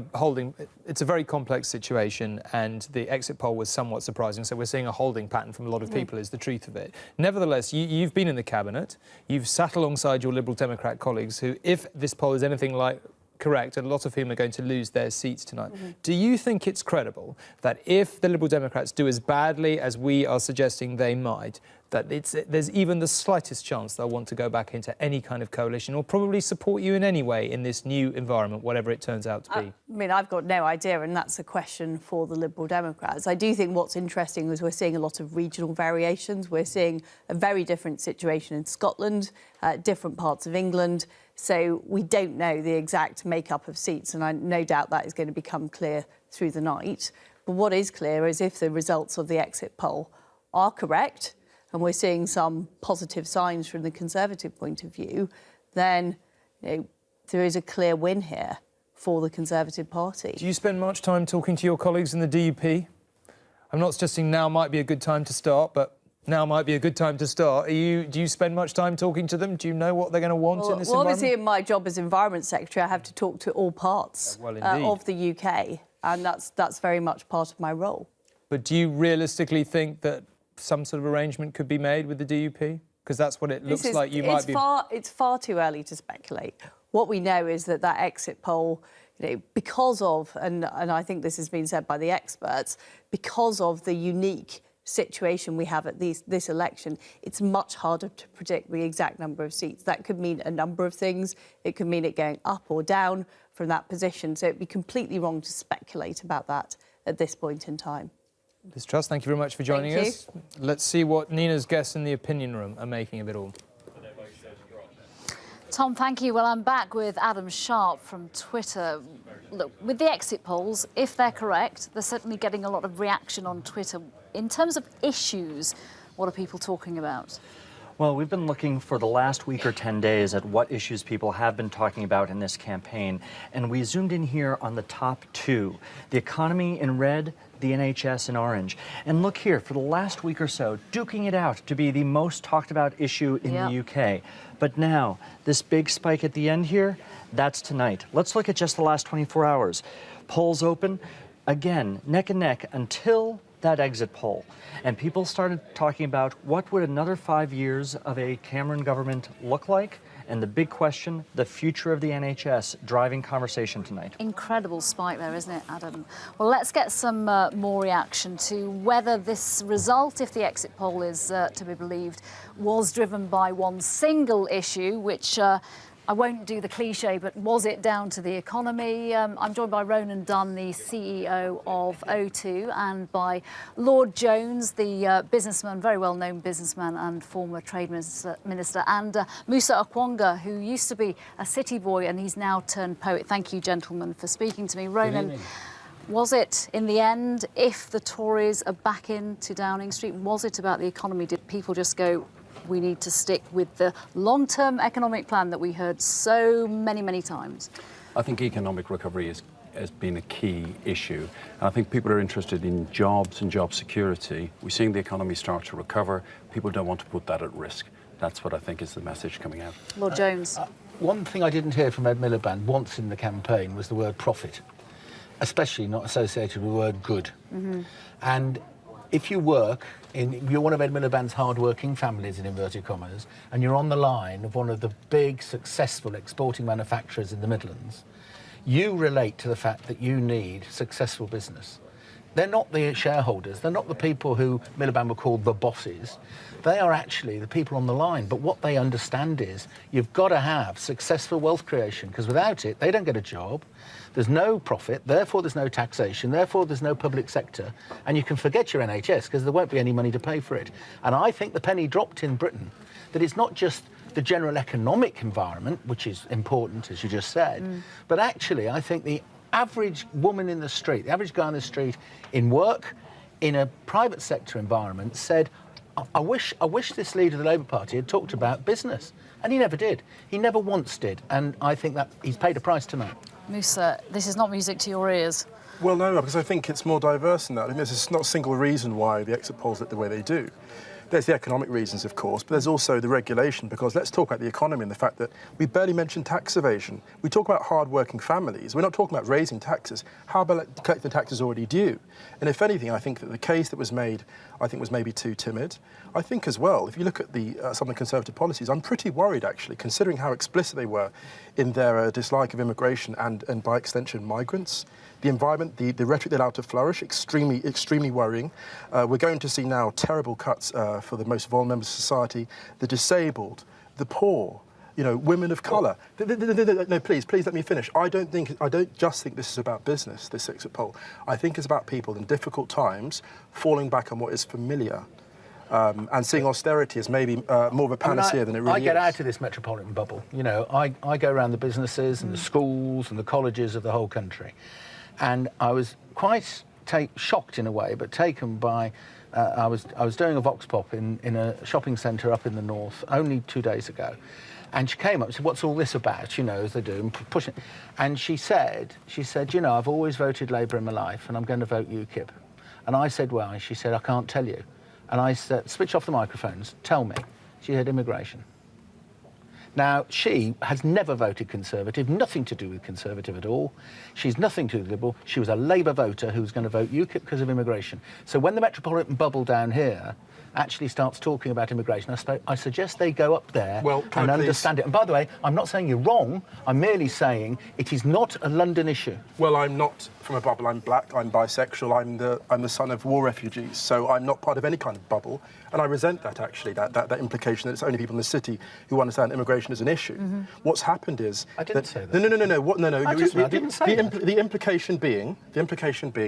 it's a very complex situation, and the exit poll was somewhat surprising, so we're seeing a holding pattern from a lot of people, is the truth of it. Nevertheless, you've been in the Cabinet, you've sat alongside your Liberal Democrat colleagues who, if this poll is anything like correct, and a lot of whom are going to lose their seats tonight. Do you think it's credible that if the Liberal Democrats do as badly as we are suggesting they might, that there's even the slightest chance they'll want to go back into any kind of coalition or probably support you in any way in this new environment, whatever it turns out to be? I mean, I've got no idea, and that's a question for the Liberal Democrats. I do think what's interesting is we're seeing a lot of regional variations. We're seeing a very different situation in Scotland, different parts of England. So we don't know the exact makeup of seats, and I no doubt that is going to become clear through the night. But what is clear is if the results of the exit poll are correct, and we're seeing some positive signs from the Conservative point of view, then there is a clear win here for the Conservative Party. Do you spend much time talking to your colleagues in the DUP? I'm not suggesting now might be a good time to start, but now might be a good time to start. Do you spend much time talking to them? Do you know what they're going to want in this environment? Obviously, in my job as Environment Secretary, I have to talk to all parts of the UK, and that's very much part of my role. But do you realistically think that some sort of arrangement could be made with the DUP? Because that's what it looks like you might be... It's far too early to speculate. What we know is that exit poll, because of, and I think this has been said by the experts, because of the unique situation we have at this election, it's much harder to predict the exact number of seats. That could mean a number of things. It could mean it going up or down from that position. So it'd be completely wrong to speculate about that at this point in time. Liz Truss, thank you very much for joining us. Let's see what Nina's guests in the opinion room are making of it all. Tom, thank you. Well, I'm back with Adam Sharp from Twitter. Look, with the exit polls, if they're correct, they're certainly getting a lot of reaction on Twitter. In terms of issues, what are people talking about? Well, we've been looking for the last week or 10 days at what issues people have been talking about in this campaign, and we zoomed in here on the top two. The economy in red, the NHS in orange. And look here, for the last week or so, duking it out to be the most talked about issue in the UK. But now, this big spike at the end here, that's tonight. Let's look at just the last 24 hours. Polls open, again, neck and neck until that exit poll. And people started talking about what would another 5 years of a Cameron government look like? And the big question, the future of the NHS, driving conversation tonight. Incredible spike there, isn't it, Adam? Well, let's get some more reaction to whether this result, if the exit poll is to be believed, was driven by one single issue, which I won't do the cliche, but was it down to the economy? I'm joined by Ronan Dunn, the CEO of O2, and by Lord Jones, the businessman, very well-known businessman and former trade minister, and Musa Okwonga, who used to be a city boy and he's now turned poet. Thank you, gentlemen, for speaking to me. Ronan, was it, in the end, if the Tories are back into Downing Street, was it about the economy? Did people just go, we need to stick with the long-term economic plan that we heard so many times? I think economic recovery has been a key issue. And I think people are interested in jobs and job security. We're seeing the economy start to recover. People don't want to put that at risk. That's what I think is the message coming out. Lord Jones. One thing I didn't hear from Ed Miliband once in the campaign was the word profit, especially not associated with the word good. And if you work you're one of Ed Miliband's hard-working families, in inverted commas, and you're on the line of one of the big, successful exporting manufacturers in the Midlands, you relate to the fact that you need successful business. They're not the shareholders, they're not the people who Miliband would call the bosses. They are actually the people on the line. But what they understand is you've got to have successful wealth creation, because without it, they don't get a job. There's no profit, therefore there's no taxation, therefore there's no public sector, and you can forget your NHS because there won't be any money to pay for it. And I think the penny dropped in Britain, that it's not just the general economic environment, which is important, as you just said, but actually I think the average woman in the street, the average guy in the street, in work, in a private sector environment, said, I wish this leader of the Labour Party had talked about business. And he never did. He never once did. And I think that he's paid a price tonight. Musa, this is not music to your ears. Well, no, because I think it's more diverse than that. I mean, there's not a single reason why the exit polls look the way they do. There's the economic reasons, of course, but there's also the regulation, because let's talk about the economy and the fact that we barely mention tax evasion. We talk about hard-working families. We're not talking about raising taxes. How about collecting the taxes already due? And if anything, I think that the case that was made, I think, was maybe too timid. I think as well, if you look at some of the Conservative policies, I'm pretty worried, actually, considering how explicit they were in their dislike of immigration and by extension, migrants. The environment, the rhetoric they allowed to flourish, extremely worrying. We're going to see now terrible cuts for the most vulnerable members of society, the disabled, the poor, women of colour. No, please let me finish. I don't just think this is about business, this exit poll. I think it's about people in difficult times falling back on what is familiar. And seeing austerity as maybe more of a panacea than it really is. I get out of this metropolitan bubble. I go around the businesses and the schools and the colleges of the whole country. And I was quite shocked in a way, but taken by, I was doing a vox pop in a shopping centre up in the north only 2 days ago. And she came up and said, what's all this about, as they do, and pushing. And she said, I've always voted Labour in my life and I'm going to vote UKIP. And I said, why? She said, I can't tell you. And I said, switch off the microphones, tell me. She said, immigration. Now, she has never voted Conservative, nothing to do with Conservative at all. She's nothing to do with Liberal. She was a Labour voter who was going to vote UKIP because of immigration. So when the metropolitan bubble down here actually starts talking about immigration, I suggest they go up there and understand it. And by the way, I'm not saying you're wrong. I'm merely saying it is not a London issue. Well, I'm not from a bubble. I'm black, I'm bisexual, I'm the son of war refugees, so I'm not part of any kind of bubble. And I resent that, actually, that implication that it's only people in the city who understand immigration immigration as an issue. What's happened is I didn't say that. No. I didn't say that. The implication being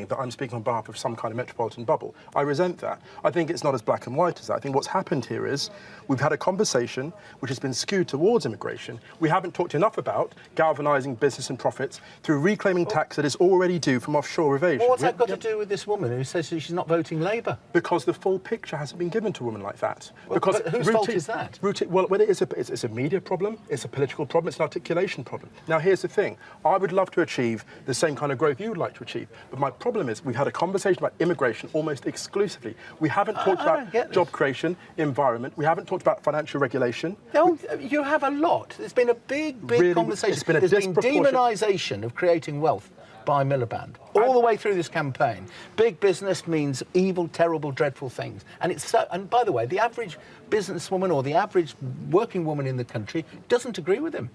that I'm speaking on behalf of some kind of metropolitan bubble. I resent that. I think it's not as black and white as that. I think what's happened here is we've had a conversation which has been skewed towards immigration. We haven't talked enough about galvanising business and profits through reclaiming tax that is already due from offshore evasion. What's that got to do with this woman who says she's not voting Labour? Because the full picture hasn't been given to women like that. Well, because but whose fault is that? Well, it's a media problem, it's a political problem, it's an articulation problem. Now, here's the thing. I would love to achieve the same kind of growth you would like to achieve. But my problem is we've had a conversation about immigration almost exclusively. We haven't talked about job creation, environment. We haven't talked about financial regulation. No, you have a lot. There's been a big conversation. There's been demonisation of creating wealth by Miliband all the way through this campaign. Big business means evil, terrible, dreadful things. And it's so. And by the way, the average businesswoman or the average working woman in the country doesn't agree with him.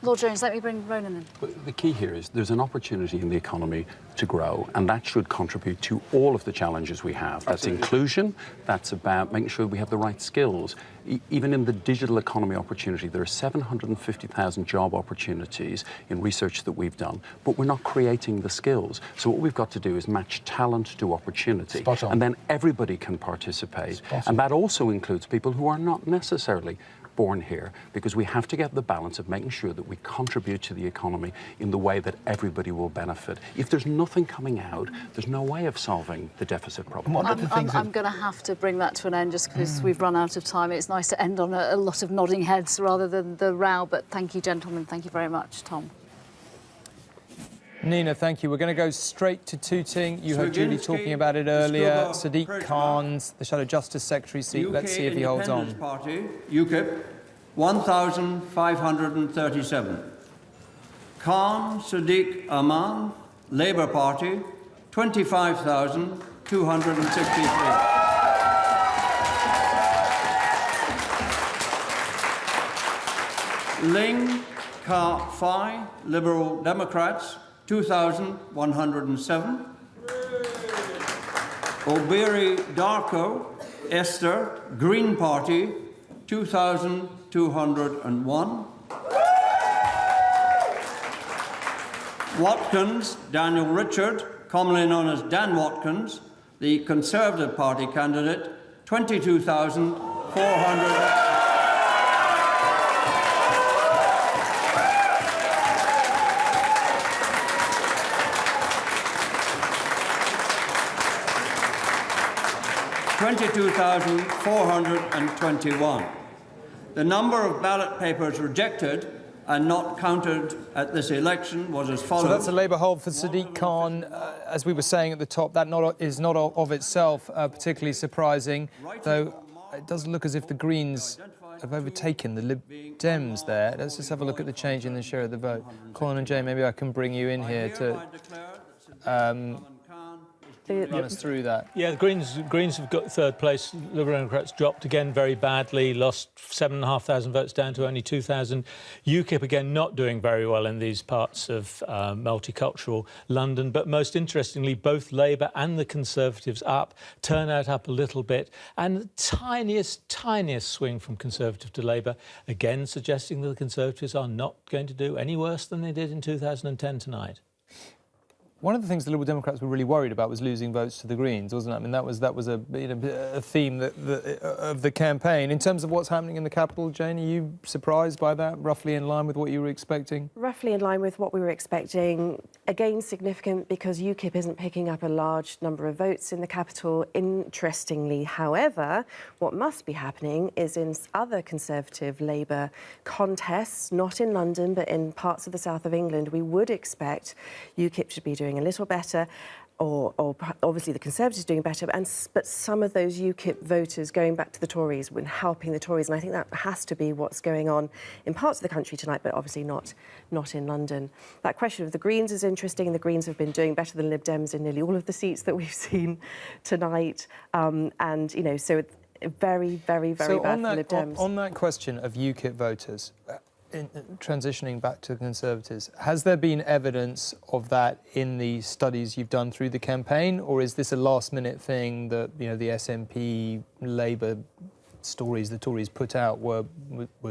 Lord Jones, let me bring Ronan in. But the key here is there's an opportunity in the economy to grow, and that should contribute to all of the challenges we have. That's inclusion, that's about making sure we have the right skills. Even in the digital economy opportunity, there are 750,000 job opportunities in research that we've done, but we're not creating the skills. So what we've got to do is match talent to opportunity, and then everybody can participate. And that also includes people who are not necessarily born here, because we have to get the balance of making sure that we contribute to the economy in the way that everybody will benefit. If there's nothing coming out, there's no way of solving the deficit problem. I'm going to have to bring that to an end just because we've run out of time. It's nice to end on a lot of nodding heads rather than the row, but thank you, gentlemen. Thank you very much. Tom. Nina, thank you. We're going to go straight to Tooting. You heard Julie talking about it earlier. Sadiq Khan's the Shadow Justice Secretary seat. Let's see if he holds on. Party, UKIP, 1,537. Khan Sadiq Aman, Labour Party, 25,263. Ling Ka Fai, Liberal Democrats, 2,107. Obiri Darko Esther, Green Party, 2,201. Watkins Daniel Richard, commonly known as Dan Watkins, the Conservative Party candidate, 22,400. 22,421. The number of ballot papers rejected and not counted at this election was as follows. So that's a Labour hold for Sadiq Khan. As we were saying at the top, that is not of itself particularly surprising, though it does look as if the Greens have overtaken the Lib Dems there. Let's just have a look at the change in the share of the vote. Colin and Jay, maybe I can bring you in here to run us through that. Yeah, the Greens have got third place. Liberal Democrats dropped again very badly, lost 7,500 votes down to only 2,000. UKIP again not doing very well in these parts of multicultural London. But most interestingly, both Labour and the Conservatives up, turnout up a little bit, and the tiniest swing from Conservative to Labour, again suggesting that the Conservatives are not going to do any worse than they did in 2010 tonight. One of the things the Liberal Democrats were really worried about was losing votes to the Greens, wasn't it? I mean, that was a theme of the campaign. In terms of what's happening in the capital, Jane, are you surprised by that? Roughly in line with what you were expecting? Roughly in line with what we were expecting. Again, significant because UKIP isn't picking up a large number of votes in the capital. Interestingly, however, what must be happening is in other Conservative Labour contests, not in London, but in parts of the south of England, we would expect UKIP should be doing a little better, or obviously the Conservatives doing better, but some of those UKIP voters going back to the Tories and helping the Tories, and I think that has to be what's going on in parts of the country tonight, but obviously not in London. That question of the Greens is interesting. The Greens have been doing better than Lib Dems in nearly all of the seats that we've seen tonight, and you know, so very, very, very bad for Lib Dems. On that question of UKIP voters, transitioning back to the Conservatives, has there been evidence of that in the studies you've done through the campaign, or is this a last-minute thing that the SNP Labour stories the Tories put out were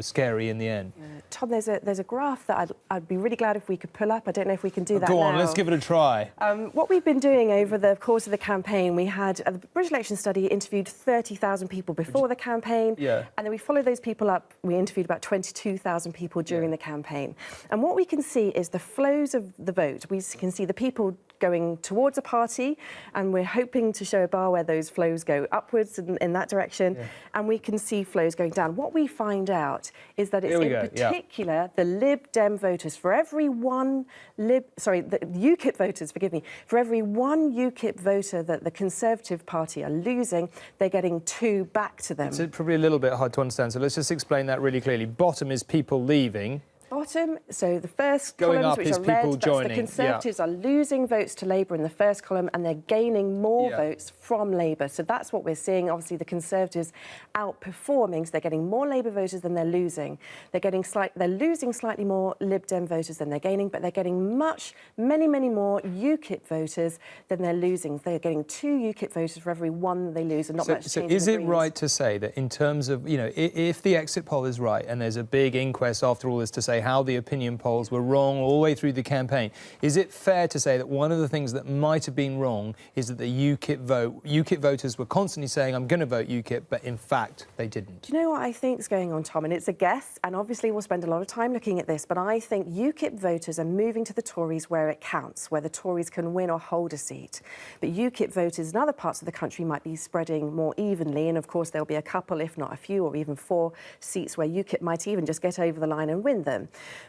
scary in the end. Tom, there's a graph that I'd be really glad if we could pull up. I don't know if we can do that Go on, now. let's give it a try. What we've been doing over the course of the campaign, we had the British Election Study interviewed 30,000 people before the campaign, and then we followed those people up. We interviewed about 22,000 people during the campaign. And what we can see is the flows of the vote. We can see the people going towards a party, and we're hoping to show a bar where those flows go upwards in that direction, and we can see flows going down. What we find out is that it's in particular the Lib Dem voters. For every one the UKIP voters, forgive me, for every one UKIP voter that the Conservative Party are losing, they're getting 2 back to them. It's probably a little bit hard to understand, so let's just explain that really clearly. Bottom is people leaving. Bottom, so the first going columns, up which is are people red, joining. that's the Conservatives are losing votes to Labour in the first column, and they're gaining more votes from Labour. So that's what we're seeing. Obviously, the Conservatives outperforming, so they're getting more Labour voters than they're losing. They're losing slightly more Lib Dem voters than they're gaining, but they're getting many more UKIP voters than they're losing. They're getting 2 UKIP voters for every 1 they lose, and not much change. So is it right to say that in terms of, if the exit poll is right, and there's a big inquest after all this to say how the opinion polls were wrong all the way through the campaign, is it fair to say that one of the things that might have been wrong is that the UKIP voters were constantly saying, I'm going to vote UKIP, but in fact, they didn't? Do you know what I think is going on, Tom? And it's a guess, and obviously we'll spend a lot of time looking at this, but I think UKIP voters are moving to the Tories where it counts, where the Tories can win or hold a seat. But UKIP voters in other parts of the country might be spreading more evenly, and of course there'll be a couple, if not a few, or even 4 seats where UKIP might even just get over the line and win them.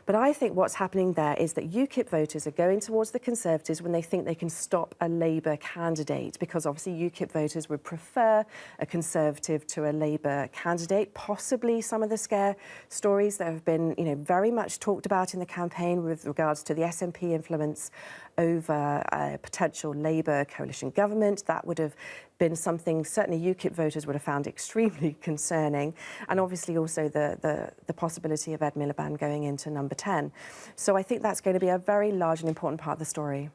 But I think what's happening there is that UKIP voters are going towards the Conservatives when they think they can stop a Labour candidate, because obviously UKIP voters would prefer a Conservative to a Labour candidate. Possibly some of the scare stories that have been, very much talked about in the campaign with regards to the SNP influence over a potential Labour coalition government. That would have been something certainly UKIP voters would have found extremely concerning, and obviously also the possibility of Ed Miliband going into number 10. So I think that's going to be a very large and important part of the story.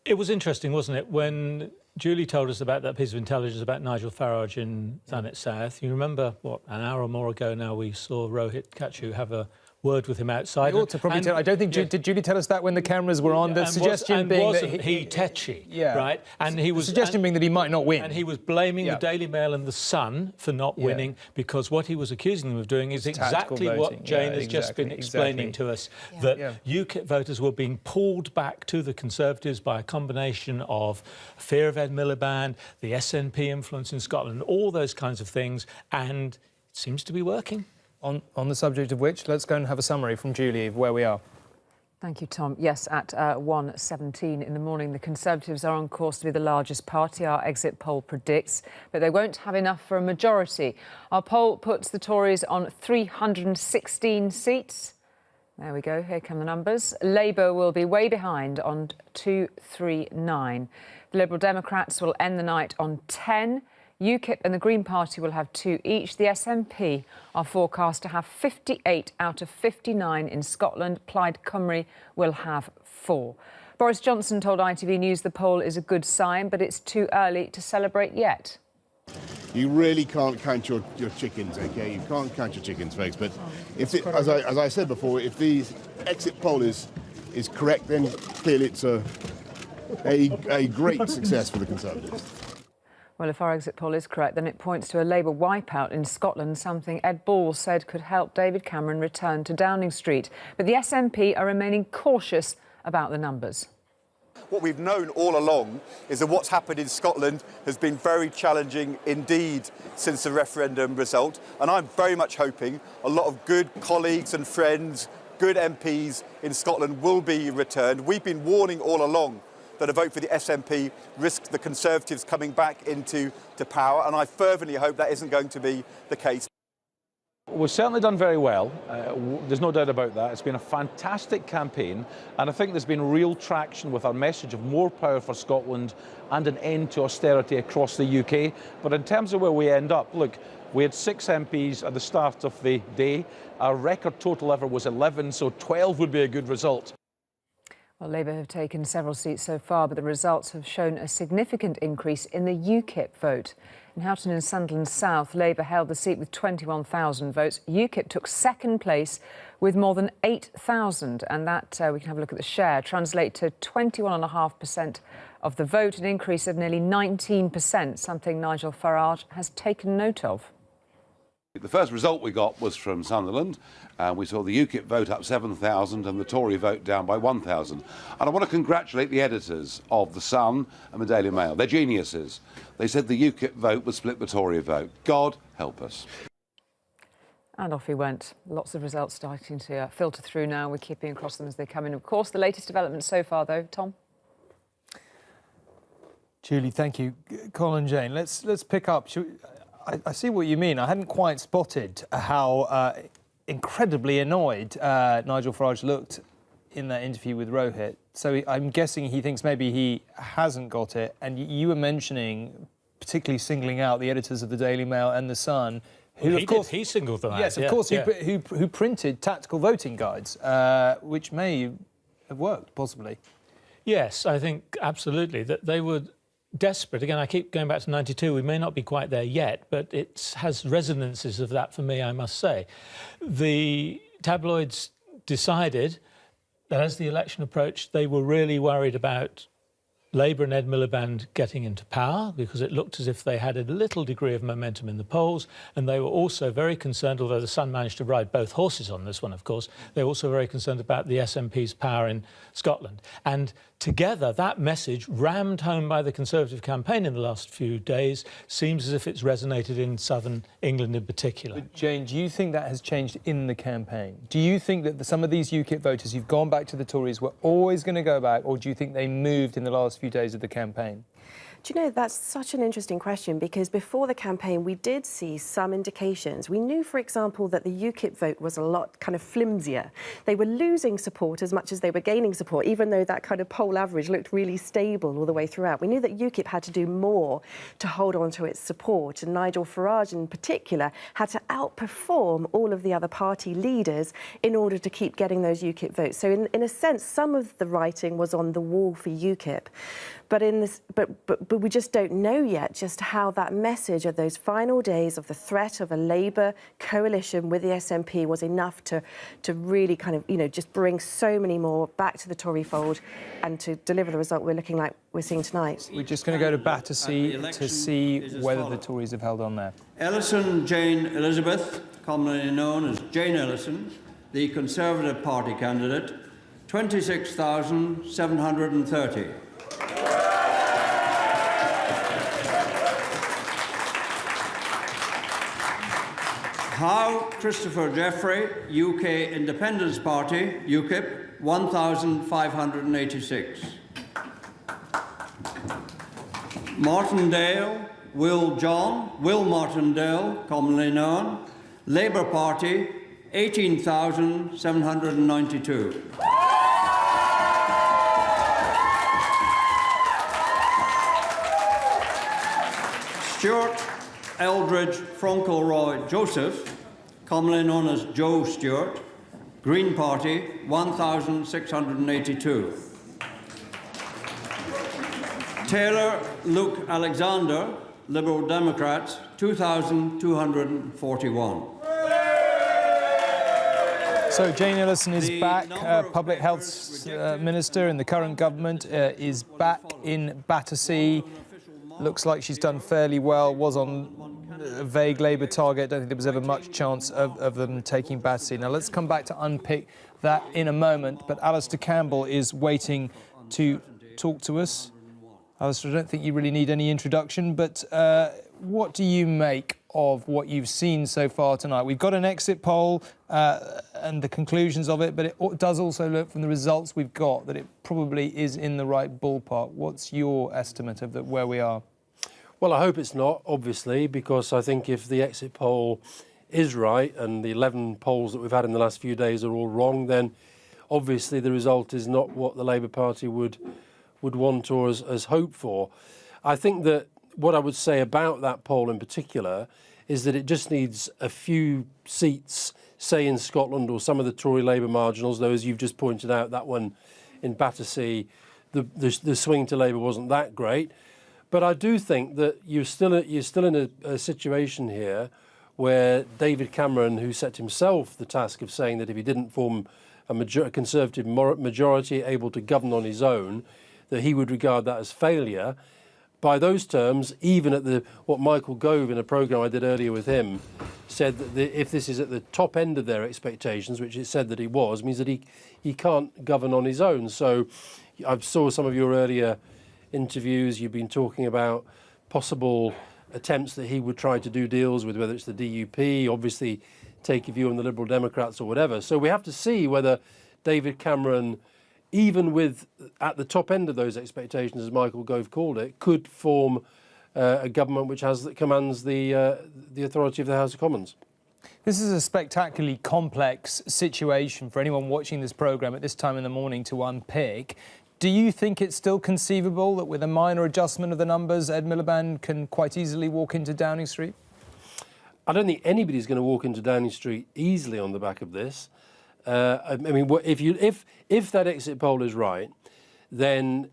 It was interesting, wasn't it, when Julie told us about that piece of intelligence about Nigel Farage in Thanet South. You remember, an hour or more ago now, we saw Rohit Kachu have a word with him outside. I ought to probably tell. I don't think did Julie tell us that when the cameras were on? The suggestion being that he tetchy, right? And he was the suggestion being that he might not win, and he was blaming the Daily Mail and the Sun for not winning, because what he was accusing them of doing is exactly what Jane has just been explaining to us, that UKIP voters were being pulled back to the Conservatives by a combination of fear of Ed Miliband, the SNP influence in Scotland, all those kinds of things, and it seems to be working. On the subject of which, let's go and have a summary from Julie of where we are. Thank you, Tom. Yes, at 1:17 in the morning, the Conservatives are on course to be the largest party, our exit poll predicts, but they won't have enough for a majority. Our poll puts the Tories on 316 seats. There we go, here come the numbers. Labour will be way behind on 239. The Liberal Democrats will end the night on 10. UKIP and the Green Party will have 2 each. The SNP are forecast to have 58 out of 59 in Scotland. Plaid Cymru will have 4. Boris Johnson told ITV News the poll is a good sign, but it's too early to celebrate yet. You really can't count your chickens, OK? You can't count your chickens, folks. But as I said before, if the exit poll is correct, then clearly it's a great success for the Conservatives. Well, if our exit poll is correct, then it points to a Labour wipeout in Scotland, something Ed Ball said could help David Cameron return to Downing Street. But the SNP are remaining cautious about the numbers. What we've known all along is that what's happened in Scotland has been very challenging indeed since the referendum result. And I'm very much hoping a lot of good colleagues and friends, good MPs in Scotland will be returned. We've been warning all along that a vote for the SNP risks the Conservatives coming back into power, and I fervently hope that isn't going to be the case. We've certainly done very well. There's no doubt about that. It's been a fantastic campaign, and I think there's been real traction with our message of more power for Scotland and an end to austerity across the UK. But in terms of where we end up, look, we had 6 MPs at the start of the day. Our record total ever was 11, so 12 would be a good result. Well, Labour have taken several seats so far, but the results have shown a significant increase in the UKIP vote. In Houghton and Sunderland South, Labour held the seat with 21,000 votes. UKIP took second place with more than 8,000, and that, we can have a look at the share, translate to 21.5% of the vote, an increase of nearly 19%, something Nigel Farage has taken note of. The first result we got was from Sunderland, and we saw the UKIP vote up 7,000 and the Tory vote down by 1,000. And I want to congratulate the editors of The Sun and the Daily Mail. They're geniuses. They said the UKIP vote would split the Tory vote. God help us. And off we went. Lots of results starting to filter through now. We're keeping across them as they come in. Of course, the latest developments so far, though, Tom? Julie, thank you. Colin, Jane, let's pick up. I see what you mean. I hadn't quite spotted how incredibly annoyed Nigel Farage looked in that interview with Rohit. So I'm guessing he thinks maybe he hasn't got it. And you were mentioning, particularly singling out the editors of the Daily Mail and The Sun, who, well, of course, he singled them out. Yes, of course, who printed tactical voting guides, which may have worked, possibly. Yes, I think absolutely that they were desperate. Again, I keep going back to 92. We may not be quite there yet, but it has resonances of that for me, I must say. The tabloids decided that as the election approached, they were really worried about Labour and Ed Miliband getting into power, because it looked as if they had a little degree of momentum in the polls, and they were also very concerned, although the Sun managed to ride both horses on this one, of course, they were also very concerned about the SNP's power in Scotland. And together, that message, rammed home by the Conservative campaign in the last few days, seems as if it's resonated in southern England in particular. But Jane, do you think that has changed in the campaign? Do you think that some of these UKIP voters who've gone back to the Tories were always going to go back, or do you think they moved in the last few days of the campaign? Do you know, that's such an interesting question, because before the campaign we did see some indications. We knew, for example, that the UKIP vote was a lot kind of flimsier. They were losing support as much as they were gaining support, even though that kind of poll average looked really stable all the way throughout. We knew that UKIP had to do more to hold on to its support, and Nigel Farage in particular had to outperform all of the other party leaders in order to keep getting those UKIP votes. So in a sense, some of the writing was on the wall for UKIP. But we just don't know yet just how that message of those final days of the threat of a Labour coalition with the SNP was enough to really kind of, you know, just bring so many more back to the Tory fold and to deliver the result we're seeing tonight. We're just going to go to Battersea to see whether the Tories have held on there. Ellison Jane Elizabeth, commonly known as Jane Ellison, the Conservative Party candidate, 26,730. Howe Christopher Jeffrey, UK Independence Party, UKIP, 1,586. Martindale, Will Martindale, commonly known, Labour Party, 18,792. Stuart Eldridge Fauntleroy Joseph, commonly known as Joe Stewart, Green Party, 1,682. Taylor Luke Alexander, Liberal Democrats, 2,241. So Jane Ellison is back, Public Health Minister in the current government, is back in Battersea. Looks like she's done fairly well, was on a vague Labour target. Don't think there was ever much chance of them taking Battersea. Now, let's come back to unpick that in a moment. But Alistair Campbell is waiting to talk to us. Alistair, I don't think you really need any introduction, but what do you make of what you've seen so far tonight? We've got an exit poll and the conclusions of it, but it does also look from the results we've got that it probably is in the right ballpark. What's your estimate of where we are? Well, I hope it's not, obviously, because I think if the exit poll is right and the 11 polls that we've had in the last few days are all wrong, then obviously the result is not what the Labour Party would want or as hoped for. I think that what I would say about that poll in particular is that it just needs a few seats, say in Scotland or some of the Tory Labour marginals, though as you've just pointed out, that one in Battersea, the swing to Labour wasn't that great. But I do think that you're still in a situation here where David Cameron, who set himself the task of saying that if he didn't form a Conservative majority able to govern on his own, that he would regard that as failure. By those terms, even at what Michael Gove in a programme I did earlier with him said that if this is at the top end of their expectations, which it said that he was, means that he can't govern on his own. So I saw some of your earlier interviews. You've been talking about possible attempts that he would try to do deals with, whether it's the DUP, obviously take a view on the Liberal Democrats or whatever. So we have to see whether David Cameron, even with at the top end of those expectations, as Michael Gove called it, could form a government which commands the authority of the House of Commons. This is a spectacularly complex situation for anyone watching this programme at this time in the morning to unpick. Do you think it's still conceivable that with a minor adjustment of the numbers, Ed Miliband can quite easily walk into Downing Street? I don't think anybody's going to walk into Downing Street easily on the back of this. I mean, if that exit poll is right, then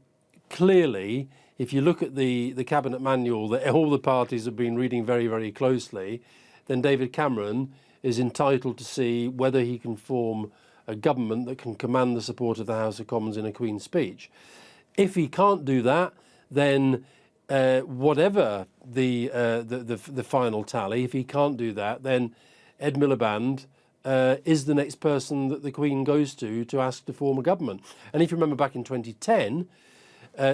clearly, if you look at the cabinet manual that all the parties have been reading very, very closely, then David Cameron is entitled to see whether he can form a government that can command the support of the House of Commons in a Queen's speech. If he can't do that, then whatever the final tally, if he can't do that, then Ed Miliband is the next person that the Queen goes to ask to form a government. And if you remember back in 2010,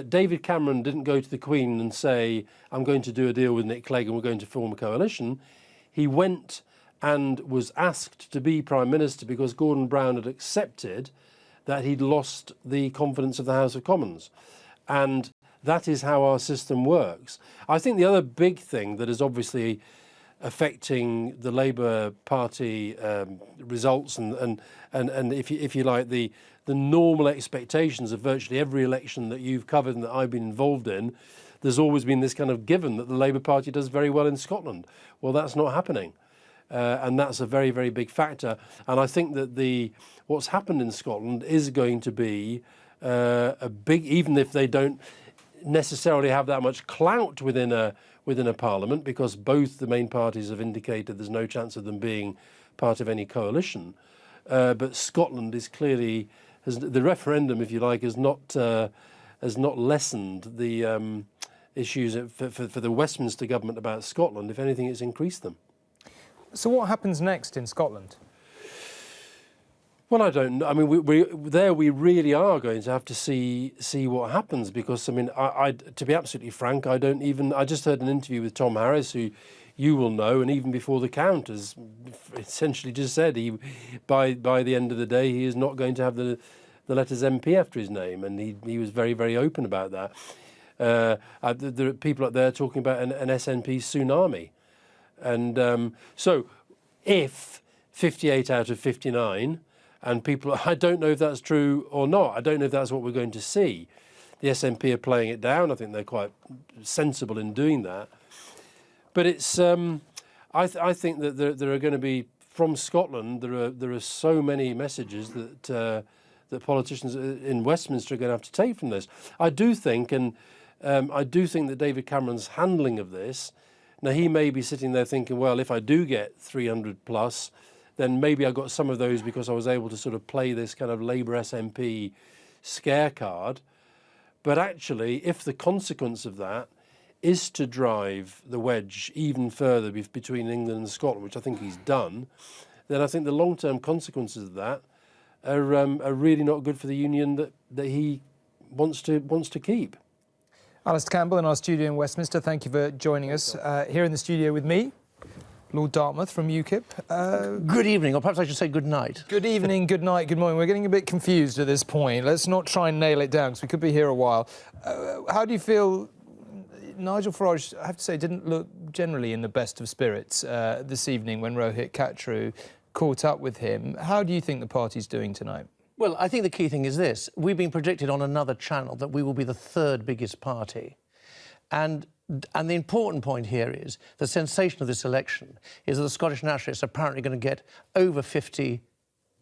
David Cameron didn't go to the Queen and say, I'm going to do a deal with Nick Clegg and we're going to form a coalition. He went and was asked to be Prime Minister because Gordon Brown had accepted that he'd lost the confidence of the House of Commons. And that is how our system works. I think the other big thing that is obviously affecting the Labour Party results and if you like, the normal expectations of virtually every election that you've covered and that I've been involved in, there's always been this kind of given that the Labour Party does very well in Scotland. Well, that's not happening. And that's a very, very big factor. And I think that what's happened in Scotland is going to be a big, even if they don't necessarily have that much clout within a parliament, because both the main parties have indicated there's no chance of them being part of any coalition. But Scotland is clearly, the referendum, if you like, has not lessened the issues for the Westminster government about Scotland. If anything, it's increased them. So what happens next in Scotland? Well, I don't know. I mean, we really are going to have to see what happens, because I mean, to be absolutely frank, I just heard an interview with Tom Harris, who you will know, and even before the count has essentially just said by the end of the day he is not going to have the letters MP after his name, and he was very, very open about that. There are people up there talking about an SNP tsunami. And so if 58 out of 59, and people, I don't know if that's true or not. I don't know if that's what we're going to see. The SNP are playing it down. I think they're quite sensible in doing that. But it's, I think that there are going to be, from Scotland, there are so many messages that politicians in Westminster are going to have to take from this. I do think that David Cameron's handling of this, now, he may be sitting there thinking, well, if I do get 300 plus, then maybe I got some of those because I was able to sort of play this kind of Labour SNP scare card. But actually, if the consequence of that is to drive the wedge even further between England and Scotland, which I think he's done, then I think the long-term consequences of that are really not good for the union that he wants to keep. Alistair Campbell in our studio in Westminster, thank you for joining us. Here in the studio with me, Lord Dartmouth from UKIP. Good evening, or perhaps I should say good night. Good evening, good night, good morning. We're getting a bit confused at this point. Let's not try and nail it down, because we could be here a while. How do you feel? Nigel Farage, I have to say, didn't look generally in the best of spirits this evening when Rohit Khatru caught up with him. How do you think the party's doing tonight? Well, I think the key thing is this. We've been predicted on another channel that we will be the third biggest party. And the important point here is the sensation of this election is that the Scottish Nationalists are apparently going to get over 50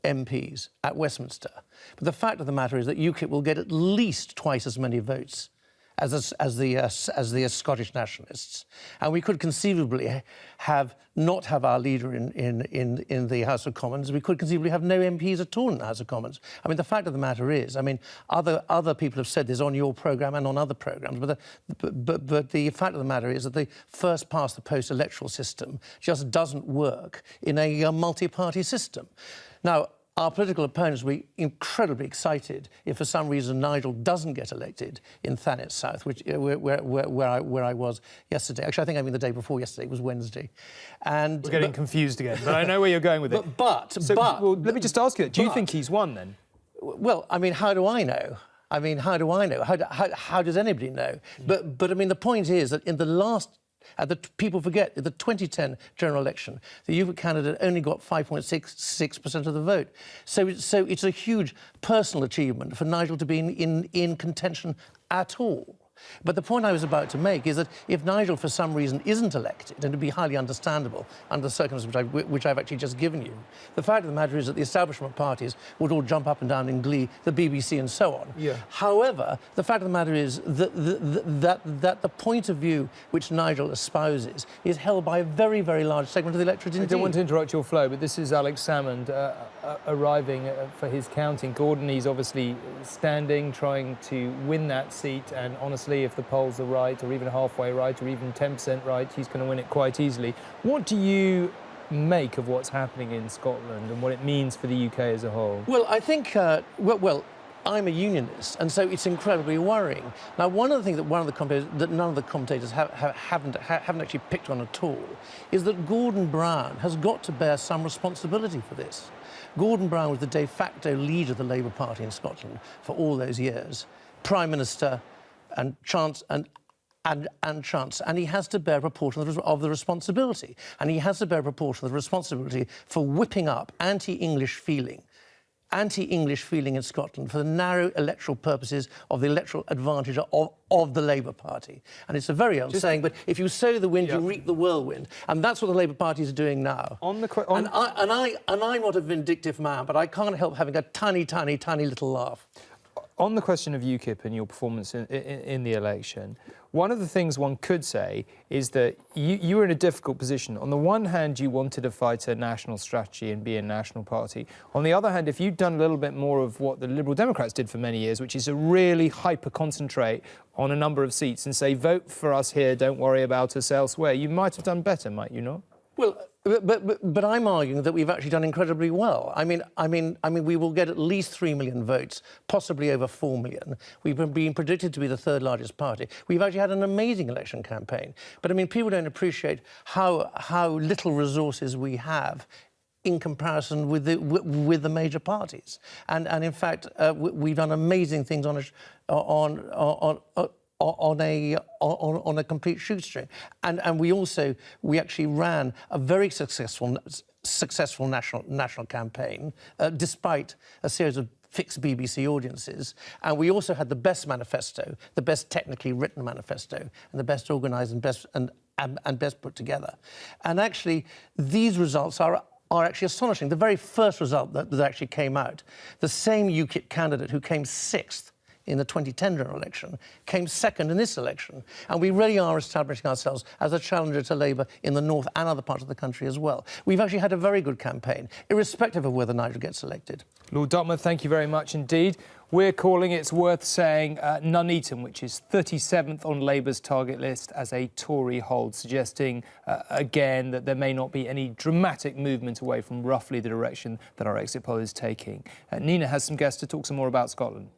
MPs at Westminster. But the fact of the matter is that UKIP will get at least twice as many votes as the Scottish nationalists, and we could conceivably not have our leader in the House of Commons. We could conceivably have no MPs at all in the House of Commons. I mean, the fact of the matter is, I mean, other people have said this on your programme and on other programmes, but the fact of the matter is that the first past the post electoral system just doesn't work in a multi-party system. Now, our political opponents will be incredibly excited if, for some reason, Nigel doesn't get elected in Thanet South, which where I was yesterday. Actually, I think I mean the day before yesterday. It was Wednesday. And we're getting confused again, but I know where you're going with it. But well, let me just ask you: do you think he's won then? Well, I mean, how do I know? I mean, how do I know? How does anybody know? But I mean, the point is that in the last. People forget, in the 2010 general election, the UKIP candidate only got 5.66% of the vote. So it's a huge personal achievement for Nigel to be in contention at all. But the point I was about to make is that if Nigel, for some reason, isn't elected, and it'd be highly understandable under the circumstances which I've actually just given you, the fact of the matter is that the establishment parties would all jump up and down in glee, the BBC and so on. Yeah. However, the fact of the matter is that the point of view which Nigel espouses is held by a very, very large segment of the electorate indeed. I don't want to interrupt your flow, but this is Alex Salmond arriving for his counting. Gordon, he's obviously standing, trying to win that seat, and honestly, if the polls are right, or even halfway right, or even 10% right, he's going to win it quite easily. What do you make of what's happening in Scotland and what it means for the UK as a whole? Well, I think, well, I'm a unionist, and so it's incredibly worrying. Now, one of the things that none of the commentators haven't actually picked on at all is that Gordon Brown has got to bear some responsibility for this. Gordon Brown was the de facto leader of the Labour Party in Scotland for all those years, Prime Minister and Chancellor, and he has to bear a proportion of the responsibility, and he has to bear a proportion of the responsibility for whipping up anti-English feeling in Scotland for the narrow electoral purposes of the electoral advantage of the Labour Party. And it's a very old saying, but if you sow the wind, you reap the whirlwind. And that's what the Labour Party is doing now. And I'm not a vindictive man, but I can't help having a tiny, tiny, tiny little laugh. On the question of UKIP and your performance in the election, one of the things one could say is that you were in a difficult position. On the one hand, you wanted to fight a national strategy and be a national party. On the other hand, if you'd done a little bit more of what the Liberal Democrats did for many years, which is to really hyper-concentrate on a number of seats and say, vote for us here, don't worry about us elsewhere, you might have done better, might you not? Well, but I'm arguing that we've actually done incredibly well. I mean, we will get at least 3 million votes, possibly over 4 million. We've been predicted to be the third largest party. We've actually had an amazing election campaign. But I mean, people don't appreciate how little resources we have in comparison with the major parties. And in fact, we've done amazing things on a complete shoestring, and we actually ran a very successful national campaign, despite a series of fixed BBC audiences, and we also had the best manifesto, the best technically written manifesto, and the best organised and best put together. And actually, these results are actually astonishing. The very first result that actually came out, the same UKIP candidate who came 6th in the 2010 general election, came 2nd in this election. And we really are establishing ourselves as a challenger to Labour in the north and other parts of the country as well. We've actually had a very good campaign, irrespective of whether Nigel gets elected. Lord Dartmouth, thank you very much indeed. We're calling, it's worth saying, Nuneaton, which is 37th on Labour's target list as a Tory hold, suggesting, again, that there may not be any dramatic movement away from roughly the direction that our exit poll is taking. Nina has some guests to talk some more about Scotland.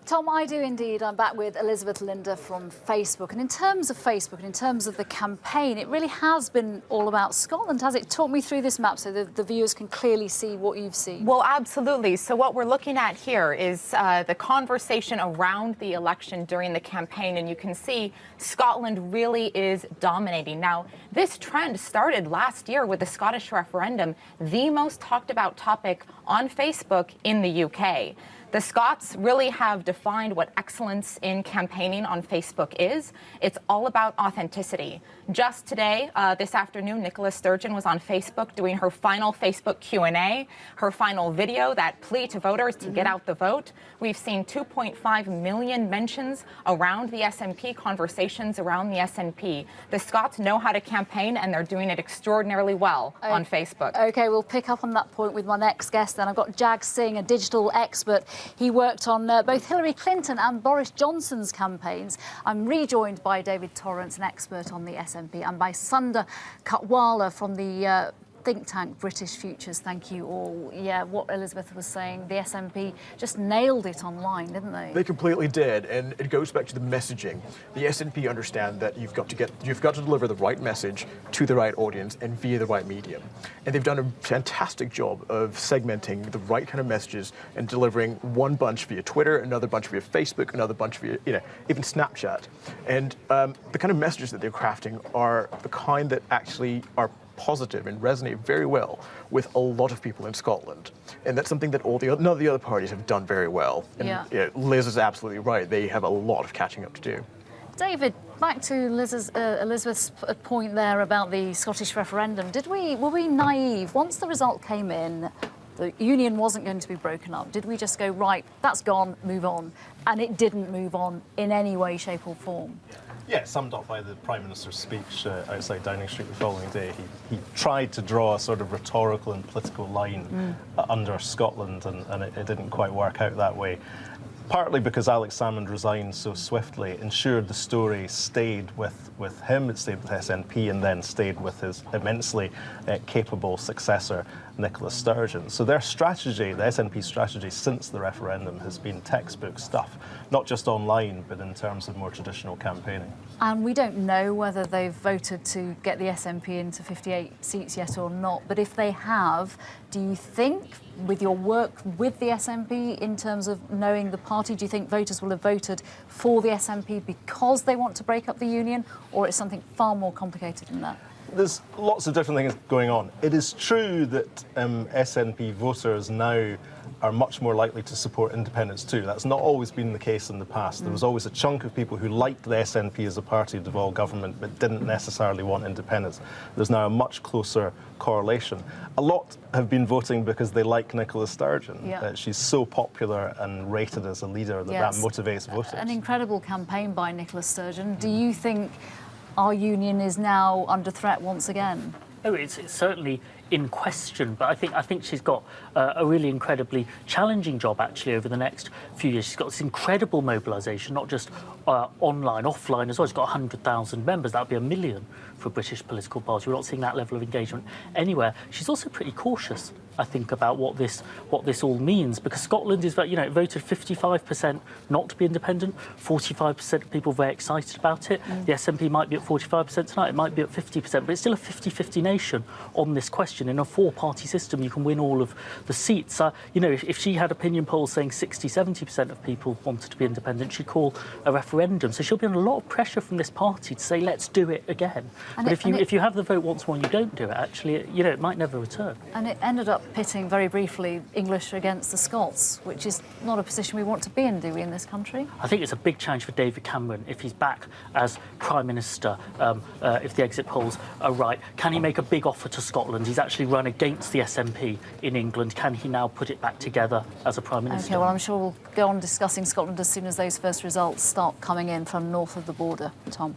Tom, I do indeed. I'm back with Elizabeth Linder from Facebook. And in terms of Facebook and in terms of the campaign, it really has been all about Scotland, has it? Talk me through this map so the viewers can clearly see what you've seen. Well, absolutely. So what we're looking at here is the conversation around the election during the campaign. And you can see Scotland really is dominating. Now, this trend started last year with the Scottish referendum, the most talked about topic on Facebook in the UK. The Scots really have defined what excellence in campaigning on Facebook is. It's all about authenticity. Just today, this afternoon, Nicola Sturgeon was on Facebook doing her final Facebook Q&A, her final video, that plea to voters to get out the vote. We've seen 2.5 million mentions around the SNP, conversations around the SNP. The Scots know how to campaign, and they're doing it extraordinarily well on Facebook. OK, we'll pick up on that point with my next guest then. I've got Jag Singh, a digital expert. He worked on both Hillary Clinton and Boris Johnson's campaigns. I'm rejoined by David Torrance, an expert on the SNP, and by Sunda Katwala from the think tank British Futures. Thank you all. Yeah, what Elizabeth was saying, the SNP just nailed it online, didn't they? They completely did, and it goes back to the messaging. The SNP understand that you've got to deliver the right message to the right audience and via the right medium. And they've done a fantastic job of segmenting the right kind of messages and delivering one bunch via Twitter, another bunch via Facebook, another bunch via, even Snapchat. And the kind of messages that they're crafting are the kind that actually are positive and resonate very well with a lot of people in Scotland. And that's something that none of the other parties have done very well. And Liz is absolutely right. They have a lot of catching up to do. David, back to Elizabeth's point there about the Scottish referendum. Were we naive? Once the result came in, the union wasn't going to be broken up. Did we just go, right, that's gone, move on? And it didn't move on in any way, shape or form. Yeah, summed up by the Prime Minister's speech outside Downing Street the following day. He tried to draw a sort of rhetorical and political line under Scotland, and it didn't quite work out that way. Partly because Alex Salmond resigned so swiftly, ensured the story stayed with him, it stayed with SNP, and then stayed with his immensely capable successor, Nicola Sturgeon. So their strategy, the SNP strategy since the referendum, has been textbook stuff, not just online, but in terms of more traditional campaigning. And we don't know whether they've voted to get the SNP into 58 seats yet or not. But if they have, do you think, with your work with the SNP in terms of knowing the party, do you think voters will have voted for the SNP because they want to break up the union, or it's something far more complicated than that? There's lots of different things going on. It is true that SNP voters now are much more likely to support independence too. That's not always been the case in the past. There was always a chunk of people who liked the SNP as a party to devolve government but didn't necessarily want independence. There's now a much closer correlation. A lot have been voting because they like Nicola Sturgeon. She's so popular and rated as a leader that motivates voters. An incredible campaign by Nicola Sturgeon. Do you think our union is now under threat once again? Oh, it's certainly in question, but I think she's got a really incredibly challenging job actually over the next few years. She's got this incredible mobilisation, not just online, offline as well. She's got 100,000 members. That would be 1 million for a British political party. We're not seeing that level of engagement anywhere. She's also pretty cautious, I think, about what this all means, because Scotland is, it voted 55% not to be independent, 45% of people very excited about it. The SNP might be at 45% tonight, it might be at 50%, but it's still a 50-50 nation on this question. In a four-party system, you can win all of the seats. If she had opinion polls saying 60-70% of people wanted to be independent, she'd call a referendum. So she'll be under a lot of pressure from this party to say, let's do it again. But if you have the vote once more and you don't do it, actually, it might never return. And it ended up pitting, very briefly, English against the Scots, which is not a position we want to be in, do we, in this country? I think it's a big challenge for David Cameron if he's back as Prime Minister, if the exit polls are right. Can he make a big offer to Scotland? He's actually run against the SNP in England. Can he now put it back together as a Prime Minister? OK, well, I'm sure we'll go on discussing Scotland as soon as those first results start coming in from north of the border. Tom.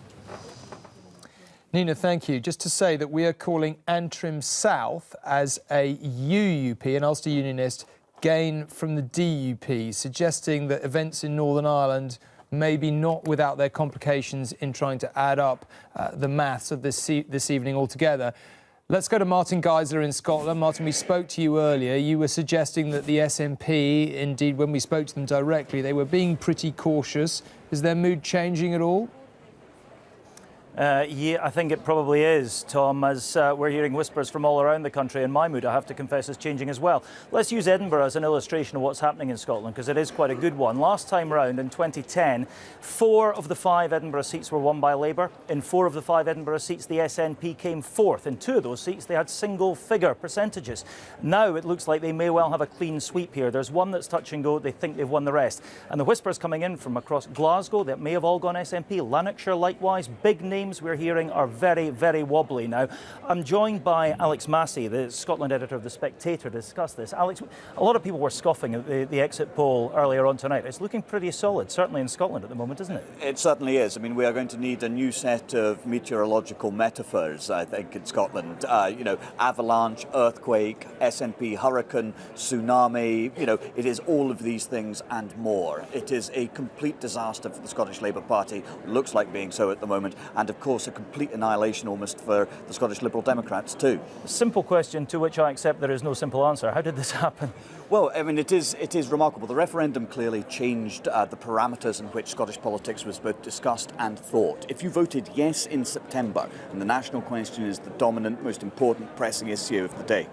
Nina, thank you. Just to say that we are calling Antrim South as a UUP, an Ulster Unionist, gain from the DUP, suggesting that events in Northern Ireland maybe not without their complications in trying to add up the maths of this evening altogether. Let's go to Martin Geiser in Scotland. Martin, we spoke to you earlier. You were suggesting that the SNP, indeed, when we spoke to them directly, they were being pretty cautious. Is their mood changing at all? Yeah, I think it probably is, Tom, as we're hearing whispers from all around the country, and my mood, I have to confess, is changing as well. Let's use Edinburgh as an illustration of what's happening in Scotland, because it is quite a good one. Last time round, in 2010, 4 of the 5 Edinburgh seats were won by Labour. In 4 of the 5 Edinburgh seats, the SNP came 4th. In 2 of those seats, they had single-figure percentages. Now it looks like they may well have a clean sweep here. There's one that's touch and go. They think they've won the rest. And the whispers coming in from across Glasgow that may have all gone SNP. Lanarkshire, likewise. Big names we're hearing are very, very wobbly now. I'm joined by Alex Massey, the Scotland editor of The Spectator, to discuss this. Alex, a lot of people were scoffing at the exit poll earlier on tonight. It's looking pretty solid, certainly in Scotland at the moment, isn't it? It certainly is. I mean, we are going to need a new set of meteorological metaphors, I think, in Scotland. Avalanche, earthquake, SNP hurricane, tsunami. It is all of these things and more. It is a complete disaster for the Scottish Labour Party. Looks like being so at the moment. And of course, a complete annihilation almost for the Scottish Liberal Democrats too. Simple question to which I accept there is no simple answer. How did this happen? Well, I mean, it is remarkable. The referendum clearly changed the parameters in which Scottish politics was both discussed and thought. If you voted yes in September, and the national question is the dominant, most important, pressing issue of the day,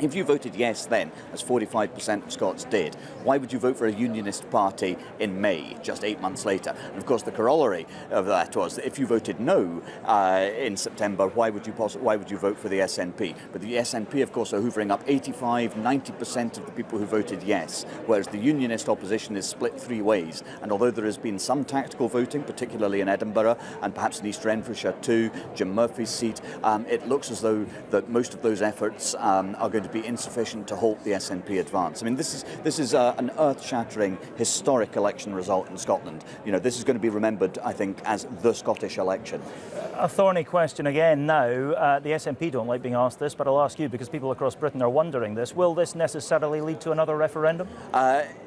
if you voted yes then, as 45% of Scots did, why would you vote for a unionist party in May, just 8 months later? And of course, the corollary of that was that if you voted no in September, why would you vote for the SNP? But the SNP, of course, are hoovering up 85-90% of the people who voted yes, whereas the unionist opposition is split 3 ways. And although there has been some tactical voting, particularly in Edinburgh and perhaps in East Renfrewshire too, Jim Murphy's seat, it looks as though that most of those efforts are going to be insufficient to halt the SNP advance. I mean, this is an earth-shattering, historic election result in Scotland. This is going to be remembered, I think, as the Scottish election. A thorny question again now. The SNP don't like being asked this, but I'll ask you because people across Britain are wondering this. Will this necessarily lead to another referendum?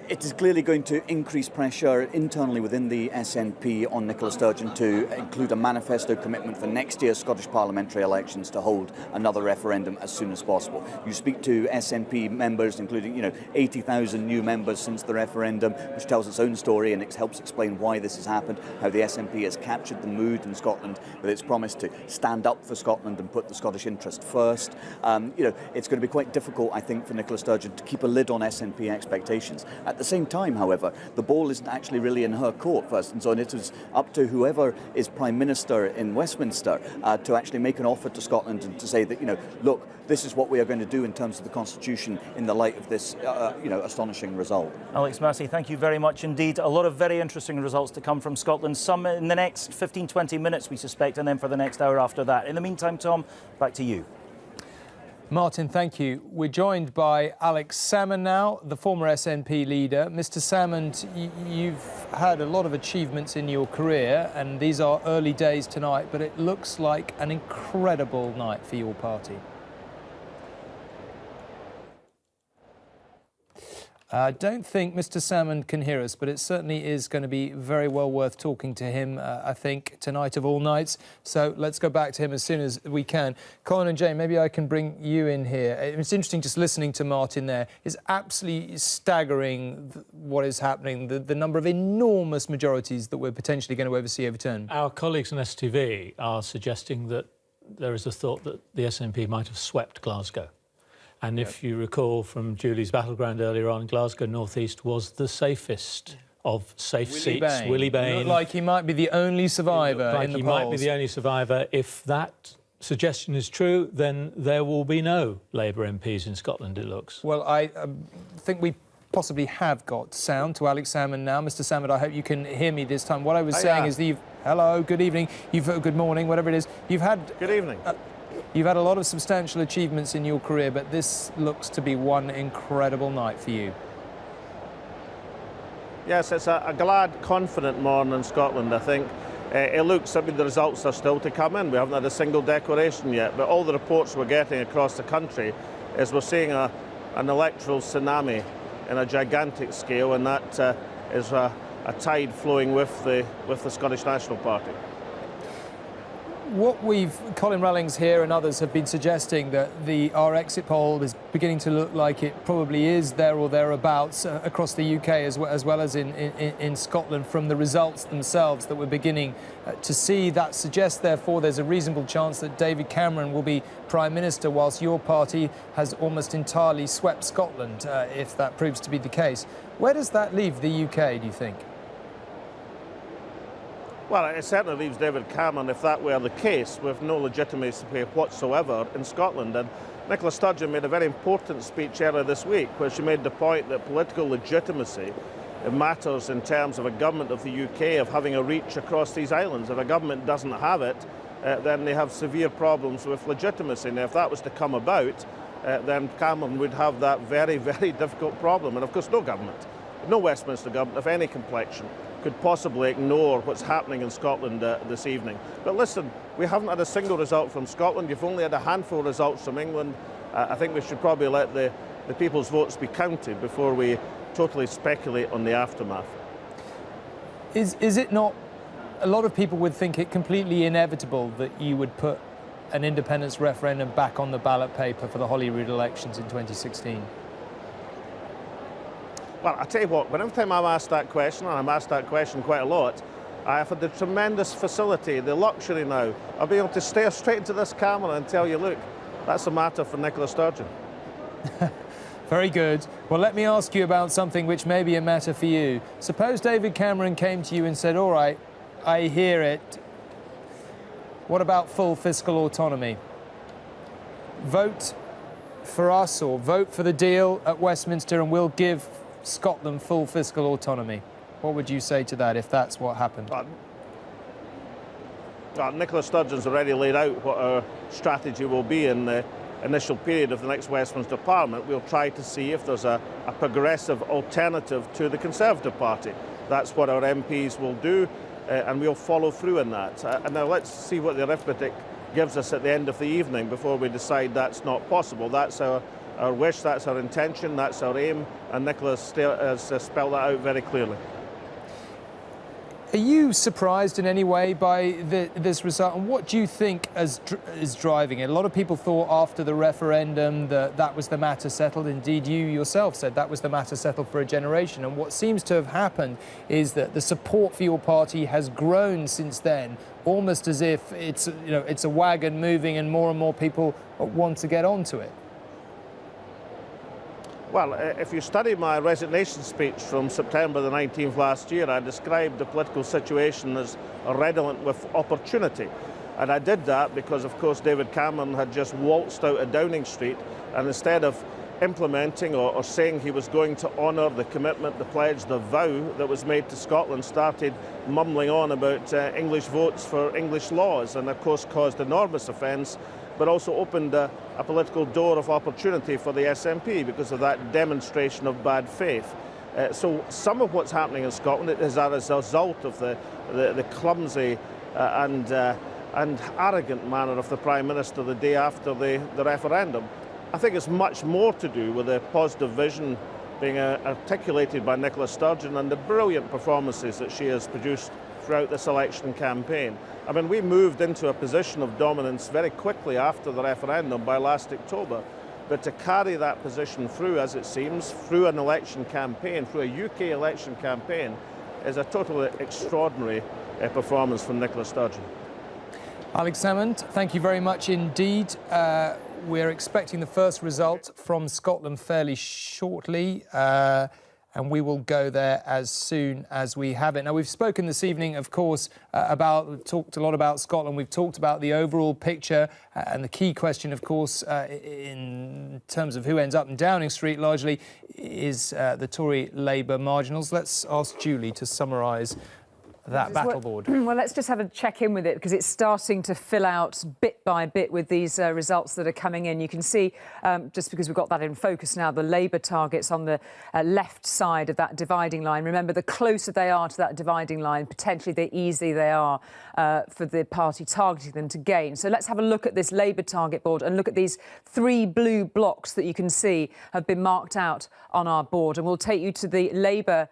It is clearly going to increase pressure internally within the SNP on Nicola Sturgeon to include a manifesto commitment for next year's Scottish parliamentary elections to hold another referendum as soon as possible. You speak to SNP members, including 80,000 new members since the referendum, which tells its own story and it helps explain why this has happened, how the SNP has captured the mood in Scotland with its promise to stand up for Scotland and put the Scottish interest first. It's going to be quite difficult, I think, for Nicola Sturgeon to keep a lid on SNP expectations. At the same time, however, the ball isn't actually really in her court first, and so it is up to whoever is Prime Minister in Westminster to actually make an offer to Scotland and to say that, look, this is what we are going to do in terms of the Constitution in the light of this, astonishing result. Alex Massey, thank you very much indeed. A lot of very interesting results to come from Scotland, some in the next 15-20 minutes, we suspect, and then for the next hour after that. In the meantime, Tom, back to you. Martin, thank you. We're joined by Alex Salmond now, the former SNP leader. Mr. Salmond, you've had a lot of achievements in your career, and these are early days tonight, but it looks like an incredible night for your party. I don't think Mr. Salmond can hear us, but it certainly is going to be very well worth talking to him, I think, tonight of all nights. So let's go back to him as soon as we can. Colin and Jane, maybe I can bring you in here. It's interesting just listening to Martin there. It's absolutely staggering what is happening, the number of enormous majorities that we're potentially going to see overturned. Our colleagues on STV are suggesting that there is a thought that the SNP might have swept Glasgow. And if you recall from Julie's battleground earlier on, Glasgow North East was the safest of safe seats. Willie Bain. Looked like he might be the only survivor in the polls. He might be the only survivor. If that suggestion is true, then there will be no Labour MPs in Scotland, it looks. Well, I think we possibly have got sound to Alex Salmond now. Mr. Salmond, I hope you can hear me this time. What I was saying is that you've... Hello, good evening. Good morning, whatever it is. You've had... Good evening. You've had a lot of substantial achievements in your career, but this looks to be one incredible night for you. Yes, it's a glad, confident morning in Scotland, I think. It looks, the results are still to come in. We haven't had a single declaration yet, but all the reports we're getting across the country is we're seeing an electoral tsunami in a gigantic scale, and that is a tide flowing with the Scottish National Party. Colin Rallings here and others have been suggesting that our exit poll is beginning to look like it probably is there or thereabouts across the UK as well as in Scotland from the results themselves that we're beginning to see. That suggests, therefore, there's a reasonable chance that David Cameron will be Prime Minister whilst your party has almost entirely swept Scotland, if that proves to be the case. Where does that leave the UK, do you think? Well, it certainly leaves David Cameron, if that were the case, with no legitimacy whatsoever in Scotland. And Nicola Sturgeon made a very important speech earlier this week where she made the point that political legitimacy matters in terms of a government of the UK of having a reach across these islands. If a government doesn't have it, then they have severe problems with legitimacy. Now, if that was to come about, then Cameron would have that very, very difficult problem. And of course, no government, no Westminster government of any complexion could possibly ignore what's happening in Scotland this evening. But listen, we haven't had a single result from Scotland. You've only had a handful of results from England. I think we should probably let the people's votes be counted before we totally speculate on the aftermath. Is it not, a lot of people would think it completely inevitable that you would put an independence referendum back on the ballot paper for the Holyrood elections in 2016? Well, I tell you what, whenever time I'm asked that question, and I'm asked that question quite a lot, I have had the tremendous facility, the luxury now of being able to stare straight into this camera and tell you, look, that's a matter for Nicola Sturgeon. Very good. Well, let me ask you about something which may be a matter for you. Suppose David Cameron came to you and said, all right, I hear it. What about full fiscal autonomy? Vote for us or vote for the deal at Westminster and we'll give Scotland full fiscal autonomy. What would you say to that if that's what happened? Nicola Sturgeon's already laid out what our strategy will be in the initial period of the next Westminster Parliament. We'll try to see if there's a progressive alternative to the Conservative Party. That's what our MPs will do, and we'll follow through in that. And now let's see what the arithmetic gives us at the end of the evening before we decide that's not possible. That's our wish, that's our intention, that's our aim, and Nicola has spelled that out very clearly. Are you surprised in any way by this result? And what do you think is driving it? A lot of people thought after the referendum that was the matter settled. Indeed, you yourself said that was the matter settled for a generation. And what seems to have happened is that the support for your party has grown since then, almost as if it's a wagon moving and more people want to get onto it. Well, if you study my resignation speech from September the 19th last year, I described the political situation as redolent with opportunity. And I did that because, of course, David Cameron had just waltzed out of Downing Street, and instead of implementing or saying he was going to honour the commitment, the pledge, the vow that was made to Scotland, started mumbling on about English votes for English laws, and of course caused enormous offence, but also opened a political door of opportunity for the SNP because of that demonstration of bad faith. So some of what's happening in Scotland is as a result of the clumsy and arrogant manner of the Prime Minister the day after the referendum. I think it's much more to do with the positive vision being articulated by Nicola Sturgeon and the brilliant performances that she has produced throughout this election campaign. I mean, we moved into a position of dominance very quickly after the referendum by last October, but to carry that position through, as it seems, through an election campaign, through a UK election campaign, is a totally extraordinary performance from Nicola Sturgeon. Alex Salmond, thank you very much indeed. We're expecting the first result from Scotland fairly shortly. And we will go there as soon as we have it. Now, we've spoken this evening, of course, talked a lot about Scotland. We've talked about the overall picture. And the key question, of course, in terms of who ends up in Downing Street largely, is the Tory-Labour marginals. Let's ask Julie to summarise that battle board. Well, let's just have a check in with it because it's starting to fill out bit by bit with these results that are coming in. You can see, just because we've got that in focus now, the Labour targets on the left side of that dividing line. Remember, the closer they are to that dividing line, potentially the easier they are for the party targeting them to gain. So let's have a look at this Labour target board and look at these three blue blocks that you can see have been marked out on our board. And we'll take you to the Labour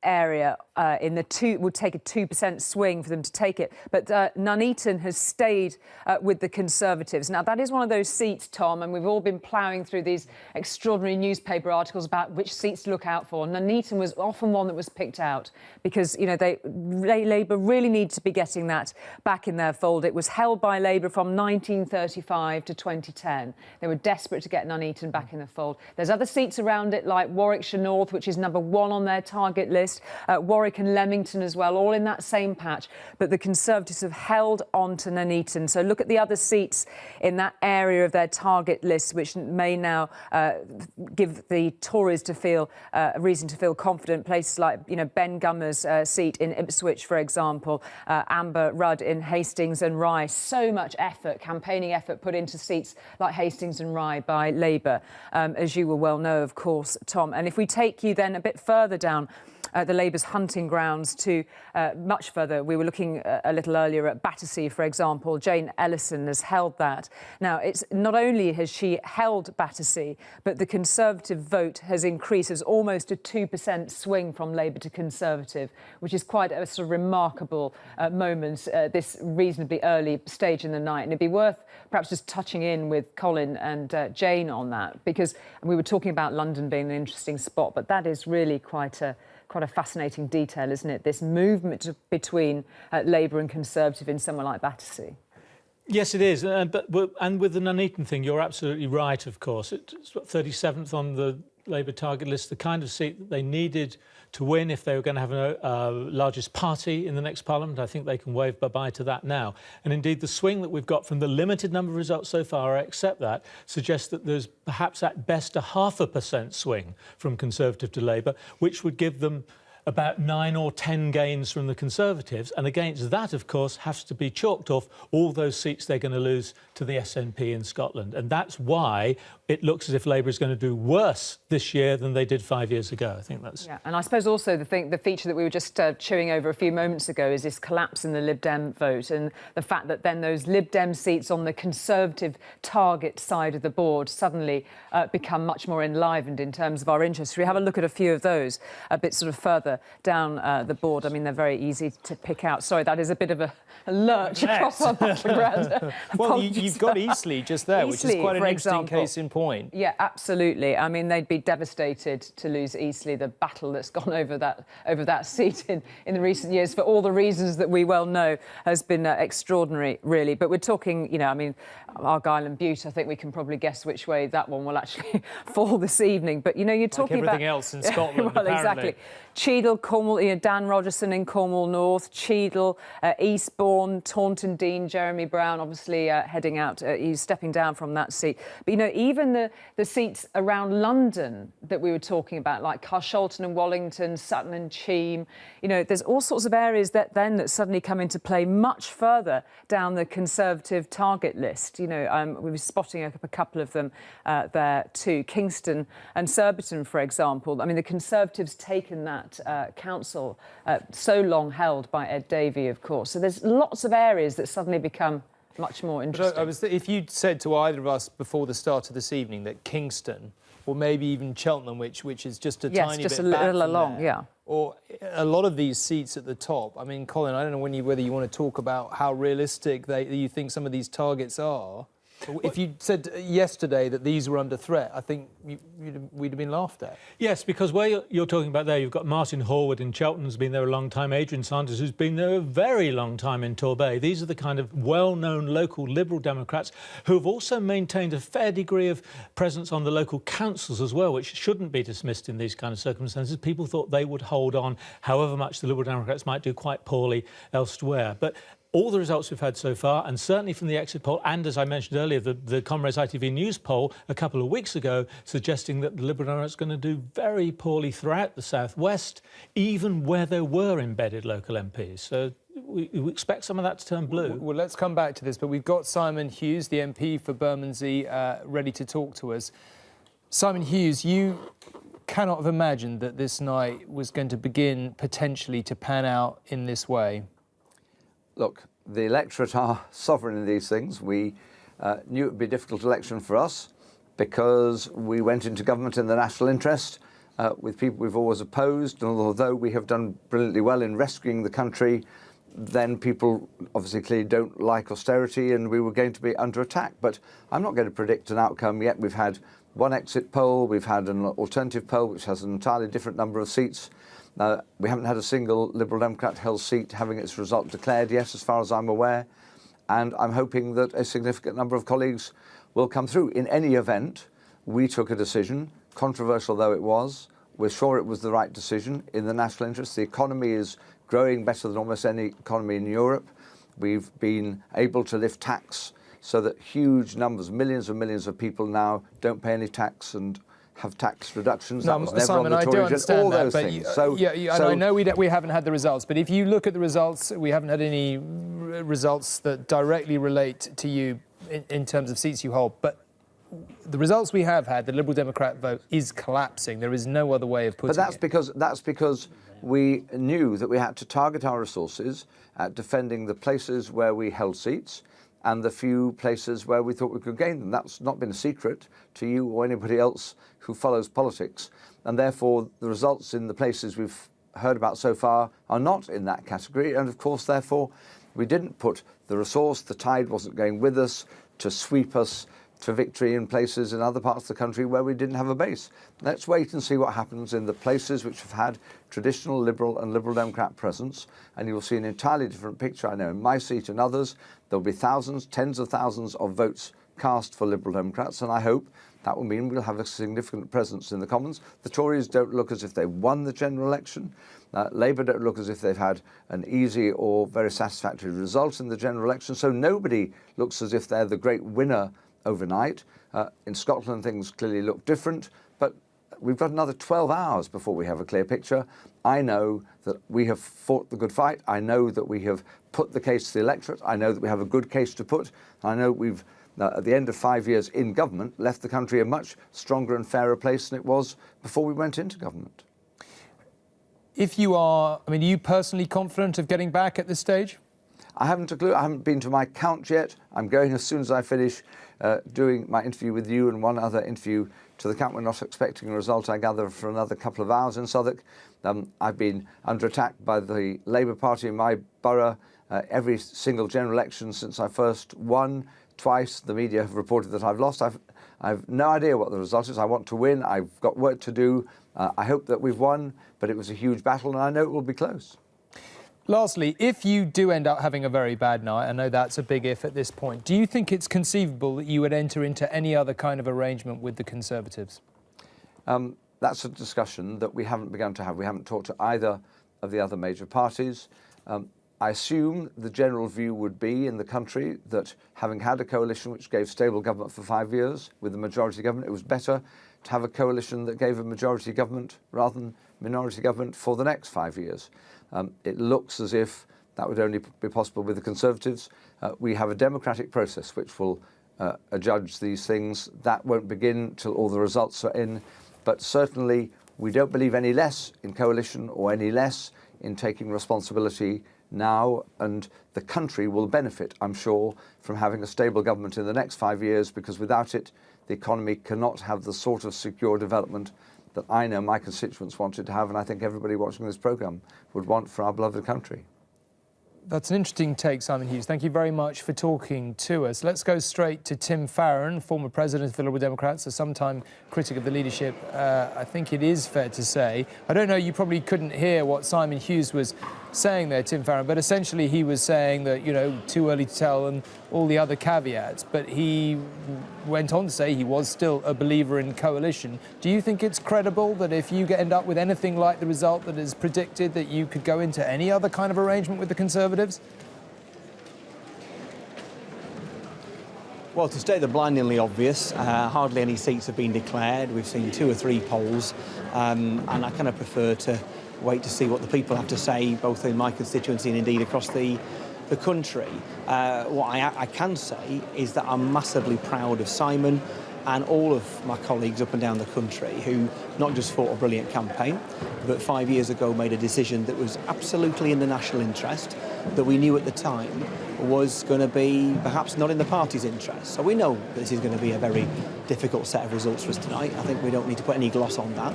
area would take a 2% swing for them to take it. But Nuneaton has stayed with the Conservatives. Now, that is one of those seats, Tom, and we've all been ploughing through these extraordinary newspaper articles about which seats to look out for. Nuneaton was often one that was picked out because, you know, Labour really need to be getting that back in their fold. It was held by Labour from 1935 to 2010. They were desperate to get Nuneaton back in the fold. There's other seats around it, like Warwickshire North, which is number 1 on their target list. Warwick and Leamington as well, all in that same patch. But the Conservatives have held on to Nuneaton. So look at the other seats in that area of their target list, which may now give the Tories to feel a reason to feel confident. Places like, you know, Ben Gummer's seat in Ipswich, for example, Amber Rudd in Hastings and Rye. So much effort, campaigning effort, put into seats like Hastings and Rye by Labour, as you will well know, of course, Tom. And if we take you then a bit further down the Labour's hunting grounds to much further. We were looking a little earlier at Battersea, for example. Jane Ellison has held that. Now, it's not only has she held Battersea, but the Conservative vote has increased. There's almost a 2% swing from Labour to Conservative, which is quite a sort of remarkable moment this reasonably early stage in the night. And it'd be worth perhaps just touching in with Colin and Jane on that, because we were talking about London being an interesting spot, but that is really quite a fascinating detail, isn't it? This movement between Labour and Conservative in somewhere like Battersea. Yes, it is. And with the Nuneaton thing, you're absolutely right, of course. It's 37th on the Labour target list, the kind of seat that they needed to win if they were going to have a largest party in the next Parliament. I think they can wave bye-bye to that now. And indeed, the swing that we've got from the limited number of results so far, I accept that, suggests that there's perhaps at best a 0.5% swing from Conservative to Labour, which would give them about 9 or 10 gains from the Conservatives. And against that, of course, has to be chalked off all those seats they're going to lose to the SNP in Scotland. And that's why it looks as if Labour is going to do worse this year than they did 5 years ago. I think that's... Yeah, and I suppose also the feature that we were just chewing over a few moments ago is this collapse in the Lib Dem vote, and the fact that then those Lib Dem seats on the Conservative target side of the board suddenly become much more enlivened in terms of our interests. We have a look at a few of those a bit sort of further down the board. I mean, they're very easy to pick out. Sorry, that is a bit of a lurch across our background. Well, you've got Eastleigh just there, which is quite an interesting case in point. Yeah, absolutely. I mean, they'd be devastated to lose Eastleigh, the battle that's gone over that seat in the recent years, for all the reasons that we well know, has been extraordinary, really. But we're talking, you know, I mean, Argyll and Bute, I think we can probably guess which way that one will actually fall this evening. But, you know, you're talking like everything about... else in Scotland, well, apparently. Exactly. Cheadle, Cornwall, you know, Dan Rogerson in Cornwall North, Cheadle, Eastbourne, Taunton Dean, Jeremy Brown, obviously heading out, he's stepping down from that seat. But, you know, even the seats around London that we were talking about, like Carshalton and Wallington, Sutton and Cheam, you know, there's all sorts of areas that suddenly come into play much further down the Conservative target list. You know, we were spotting a couple of them there too. Kingston and Surbiton, for example. I mean, the Conservatives taken that council so long held by Ed Davey, of course. So there's lots of areas that suddenly become much more interesting. If you'd said to either of us before the start of this evening that Kingston, or maybe even Cheltenham, which is just a tiny bit back from little along, there, yeah. or a lot of these seats at the top. I mean, Colin, I don't know whether you want to talk about how realistic you think some of these targets are. If you said yesterday that these were under threat, I think we'd have been laughed at. Yes, because where you're talking about there, you've got Martin Horwood in Cheltenham, who's been there a long time, Adrian Sanders, who's been there a very long time in Torbay. These are the kind of well-known local Liberal Democrats who have also maintained a fair degree of presence on the local councils as well, which shouldn't be dismissed in these kind of circumstances. People thought they would hold on, however much the Liberal Democrats might do quite poorly elsewhere. But all the results we've had so far, and certainly from the exit poll, and as I mentioned earlier, the Comrades ITV News poll a couple of weeks ago, suggesting that the Liberal Democrats are going to do very poorly throughout the South West, even where there were embedded local MPs. So we expect some of that to turn blue. Well, let's come back to this, but we've got Simon Hughes, the MP for Bermondsey, ready to talk to us. Simon Hughes, you cannot have imagined that this night was going to begin potentially to pan out in this way. Look, the electorate are sovereign in these things. We knew it would be a difficult election for us because we went into government in the national interest with people we've always opposed. And although we have done brilliantly well in rescuing the country, then people obviously clearly don't like austerity, and we were going to be under attack. But I'm not going to predict an outcome yet. We've had one exit poll, we've had an alternative poll which has an entirely different number of seats. We haven't had a single Liberal Democrat held seat having its result declared yet, as far as I'm aware. And I'm hoping that a significant number of colleagues will come through. In any event, we took a decision, controversial though it was. We're sure it was the right decision in the national interest. The economy is growing better than almost any economy in Europe. We've been able to lift tax so that huge numbers, millions and millions of people now don't pay any tax and have tax reductions. No, that was never Simon, on the I do Tory understand all that, those but things. and I know we haven't had the results, but if you look at the results, we haven't had any results that directly relate to you in terms of seats you hold. But the results we have had, the Liberal Democrat vote is collapsing. There is no other way of putting it. But that's because we knew that we had to target our resources at defending the places where we held seats and the few places where we thought we could gain them. That's not been a secret to you or anybody else who follows politics. And therefore, the results in the places we've heard about so far are not in that category. And of course, therefore, we didn't put the resource, the tide wasn't going with us to sweep us to victory in places in other parts of the country where we didn't have a base. Let's wait and see what happens in the places which have had traditional Liberal and Liberal Democrat presence, and you'll see an entirely different picture. I know in my seat and others, there'll be thousands, tens of thousands of votes cast for Liberal Democrats, and I hope that will mean we'll have a significant presence in the Commons. The Tories don't look as if they won the general election. Labour don't look as if they've had an easy or very satisfactory result in the general election, so nobody looks as if they're the great winner overnight. In Scotland, things clearly look different, but we've got another 12 hours before we have a clear picture. I know that we have fought the good fight. I know that we have put the case to the electorate. I know that we have a good case to put. I know we've, at the end of 5 years in government, left the country a much stronger and fairer place than it was before we went into government. If you are, are you personally confident of getting back at this stage? I haven't a clue. I haven't been to my count yet. I'm going as soon as I finish doing my interview with you and one other interview to the count. We're not expecting a result, I gather, for another couple of hours in Southwark. I've been under attack by the Labour Party in my borough every single general election since I first won. Twice the media have reported that I've lost. I've no idea what the result is. I want to win. I've got work to do. I hope that we've won, but it was a huge battle and I know it will be close. Lastly, if you do end up having a very bad night, I know that's a big if at this point, do you think it's conceivable that you would enter into any other kind of arrangement with the Conservatives? That's a discussion that we haven't begun to have. We haven't talked to either of the other major parties. I assume the general view would be in the country that having had a coalition which gave stable government for 5 years with a majority government, it was better to have a coalition that gave a majority government rather than minority government for the next 5 years. It looks as if that would only be possible with the Conservatives. We have a democratic process which will adjudge these things. That won't begin till all the results are in. But certainly we don't believe any less in coalition or any less in taking responsibility now. And the country will benefit, I'm sure, from having a stable government in the next 5 years, because without it, the economy cannot have the sort of secure development that I know my constituents wanted to have, and I think everybody watching this programme would want for our beloved country. That's an interesting take, Simon Hughes. Thank you very much for talking to us. Let's go straight to Tim Farron, former president of the Liberal Democrats, a sometime critic of the leadership. I think it is fair to say, I don't know, you probably couldn't hear what Simon Hughes was saying there, Tim Farron, but essentially he was saying that, too early to tell and all the other caveats, but he went on to say he was still a believer in coalition. Do you think it's credible that if you end up with anything like the result that is predicted, that you could go into any other kind of arrangement with the Conservatives? Well, to state the blindingly obvious, hardly any seats have been declared. We've seen 2 or 3 polls, and I kind of prefer to wait to see what the people have to say, both in my constituency and indeed across the country. What I can say is that I'm massively proud of Simon and all of my colleagues up and down the country who not just fought a brilliant campaign, but 5 years ago made a decision that was absolutely in the national interest, that we knew at the time was going to be perhaps not in the party's interest. So we know this is going to be a very difficult set of results for us tonight. I think we don't need to put any gloss on that.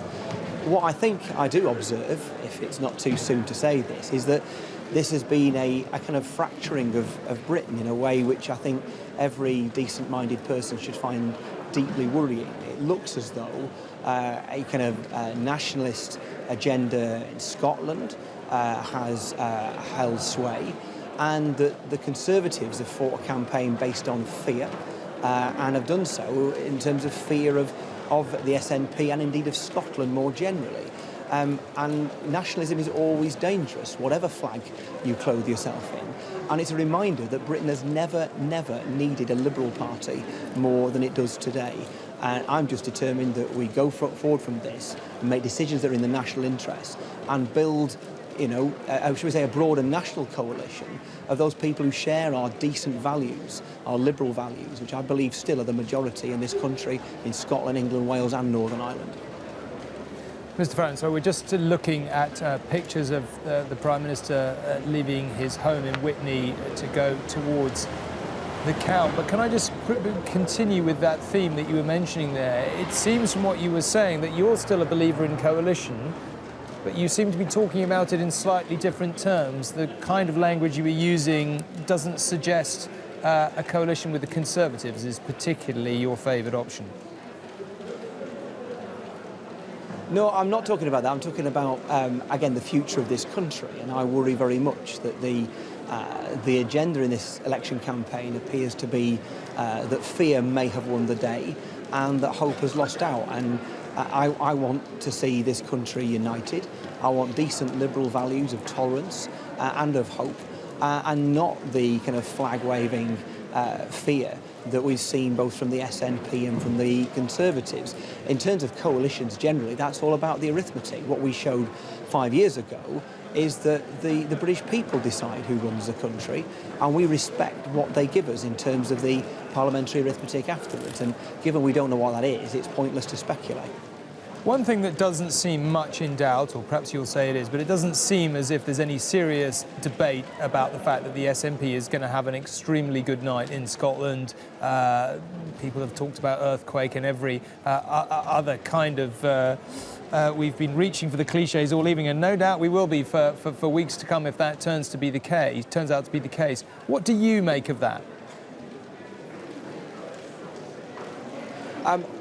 what I think I do observe, if it's not too soon to say this, is that this has been a kind of fracturing of Britain in a way which I think every decent-minded person should find deeply worrying. It looks as though a kind of nationalist agenda in Scotland has held sway, and that the Conservatives have fought a campaign based on fear and have done so in terms of fear of the SNP and indeed of Scotland more generally. And nationalism is always dangerous, whatever flag you clothe yourself in. And it's a reminder that Britain has never needed a Liberal Party more than it does today. And I'm just determined that we go forward from this and make decisions that are in the national interest and build, should we say, a broader national coalition of those people who share our decent values, our liberal values, which I believe still are the majority in this country, in Scotland, England, Wales and Northern Ireland. Mr. Farron, so we're just looking at pictures of the Prime Minister leaving his home in Witney to go towards the Count. But can I just continue with that theme that you were mentioning there? It seems from what you were saying that you're still a believer in coalition, but you seem to be talking about it in slightly different terms. The kind of language you were using doesn't suggest a coalition with the Conservatives is particularly your favoured option. No, I'm not talking about that. I'm talking about, again, the future of this country. And I worry very much that the agenda in this election campaign appears to be that fear may have won the day and that hope has lost out. And I want to see this country united. I want decent liberal values of tolerance and of hope, and not the kind of flag-waving fear that we've seen both from the SNP and from the Conservatives. In terms of coalitions generally, that's all about the arithmetic. What we showed 5 years ago is that the British people decide who runs the country, and we respect what they give us in terms of the parliamentary arithmetic afterwards. And given we don't know what that is, it's pointless to speculate. One thing that doesn't seem much in doubt, or perhaps you'll say it is, but it doesn't seem as if there's any serious debate about the fact that the SNP is going to have an extremely good night in Scotland. People have talked about earthquake and every other kind of... we've been reaching for the cliches all evening, and no doubt we will be for weeks to come if that turns out to be the case. What do you make of that?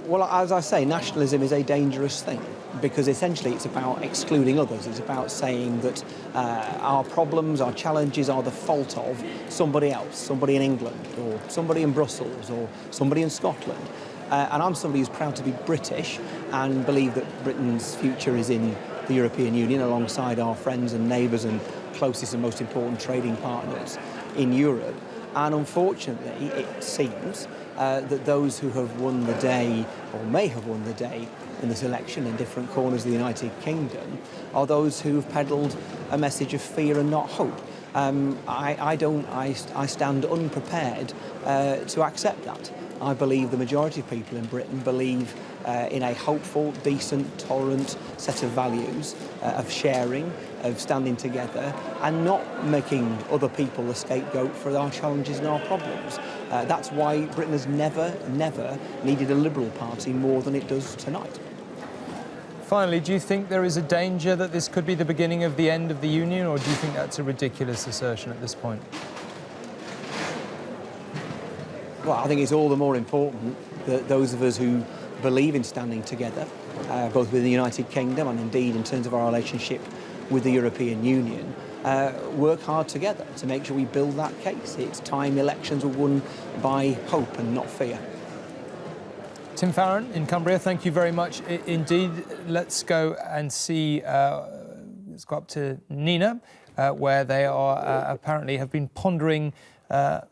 Well, as I say, nationalism is a dangerous thing because essentially it's about excluding others. It's about saying that our problems, our challenges are the fault of somebody else, somebody in England or somebody in Brussels or somebody in Scotland. And I'm somebody who's proud to be British and believe that Britain's future is in the European Union alongside our friends and neighbours and closest and most important trading partners in Europe. And unfortunately, it seems that those who have won the day, or may have won the day, in this election in different corners of the United Kingdom, are those who have peddled a message of fear and not hope. I stand unprepared to accept that. I believe the majority of people in Britain believe in a hopeful, decent, tolerant set of values of sharing, of standing together and not making other people the scapegoat for our challenges and our problems. That's why Britain has never needed a Liberal Party more than it does tonight. Finally, do you think there is a danger that this could be the beginning of the end of the Union, or do you think that's a ridiculous assertion at this point? Well, I think it's all the more important that those of us who believe in standing together, both within the United Kingdom and indeed in terms of our relationship with the European Union, work hard together to make sure we build that case. It's time elections were won by hope and not fear. Tim Farron in Cumbria, thank you very much indeed. Let's go and see, let's go up to Nina, where they are apparently have been pondering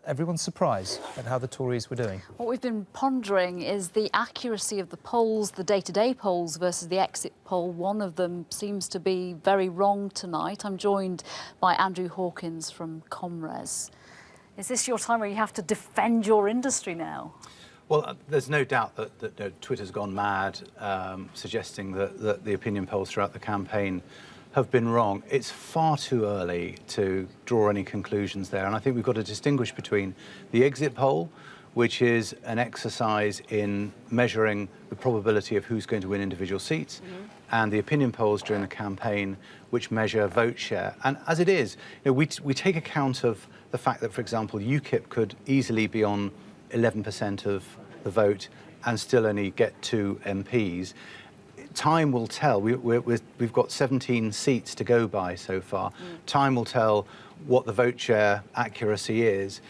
everyone's surprise at how the Tories were doing. What we've been pondering is the accuracy of the polls, the day-to-day polls versus the exit poll. One of them seems to be very wrong tonight. I'm joined by Andrew Hawkins from Comres. Is this your time where you have to defend your industry now? Well, there's no doubt that Twitter's gone mad, suggesting that the opinion polls throughout the campaign have been wrong. It's far too early to draw any conclusions there, and I think we've got to distinguish between the exit poll, which is an exercise in measuring the probability of who's going to win individual seats, and the opinion polls during the campaign, which measure vote share. And as it is, we take account of the fact that, for example, UKIP could easily be on 11% of the vote and still only get 2 MPs. Time will tell. We've got 17 seats to go by so far. Time will tell what the vote share accuracy is.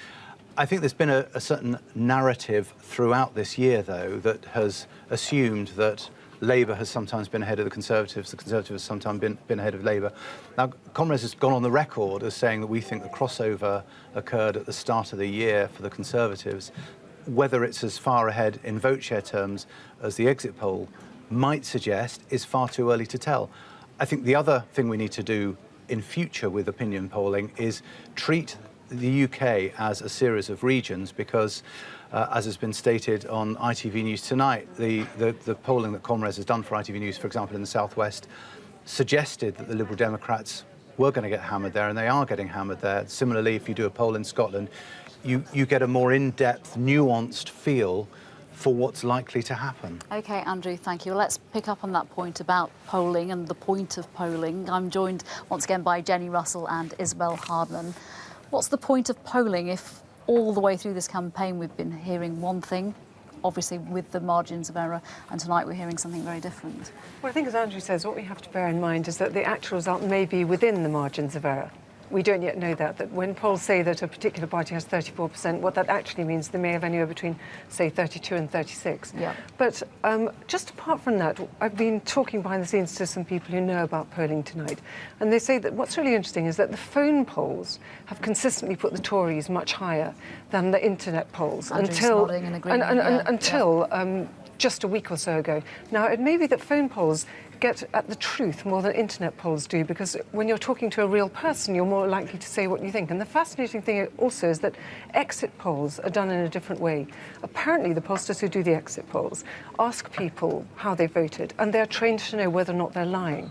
I think there's been a certain narrative throughout this year, though, that has assumed that Labour has sometimes been ahead of the Conservatives have sometimes been ahead of Labour. Now, Comrades has gone on the record as saying that we think the crossover occurred at the start of the year for the Conservatives. Whether it's as far ahead in vote share terms as the exit poll might suggest is far too early to tell. I think the other thing we need to do in future with opinion polling is treat the UK as a series of regions, because as has been stated on ITV News tonight, the polling that Comrades has done for ITV News, for example, in the southwest, suggested that the Liberal Democrats were going to get hammered there, and they are getting hammered there. Similarly, if you do a poll in Scotland, you get a more in-depth, nuanced feel for what's likely to happen. OK, Andrew, thank you. Well, let's pick up on that point about polling and the point of polling. I'm joined once again by Jenny Russell and Isabel Hardman. What's the point of polling if all the way through this campaign we've been hearing one thing, obviously with the margins of error, and tonight we're hearing something very different? Well, I think, as Andrew says, what we have to bear in mind is that the actual result may be within the margins of error. We don't yet know that when polls say that a particular party has 34%, what that actually means, they may have anywhere between, say, 32 and 36. Yeah. But just apart from that, I've been talking behind the scenes to some people who know about polling tonight, and they say that what's really interesting is that the phone polls have consistently put the Tories much higher than the internet polls until just a week or so ago. Now, it may be that phone polls get at the truth more than internet polls do, because when you're talking to a real person, you're more likely to say what you think. And the fascinating thing also is that exit polls are done in a different way. Apparently, the pollsters who do the exit polls ask people how they voted, and they're trained to know whether or not they're lying.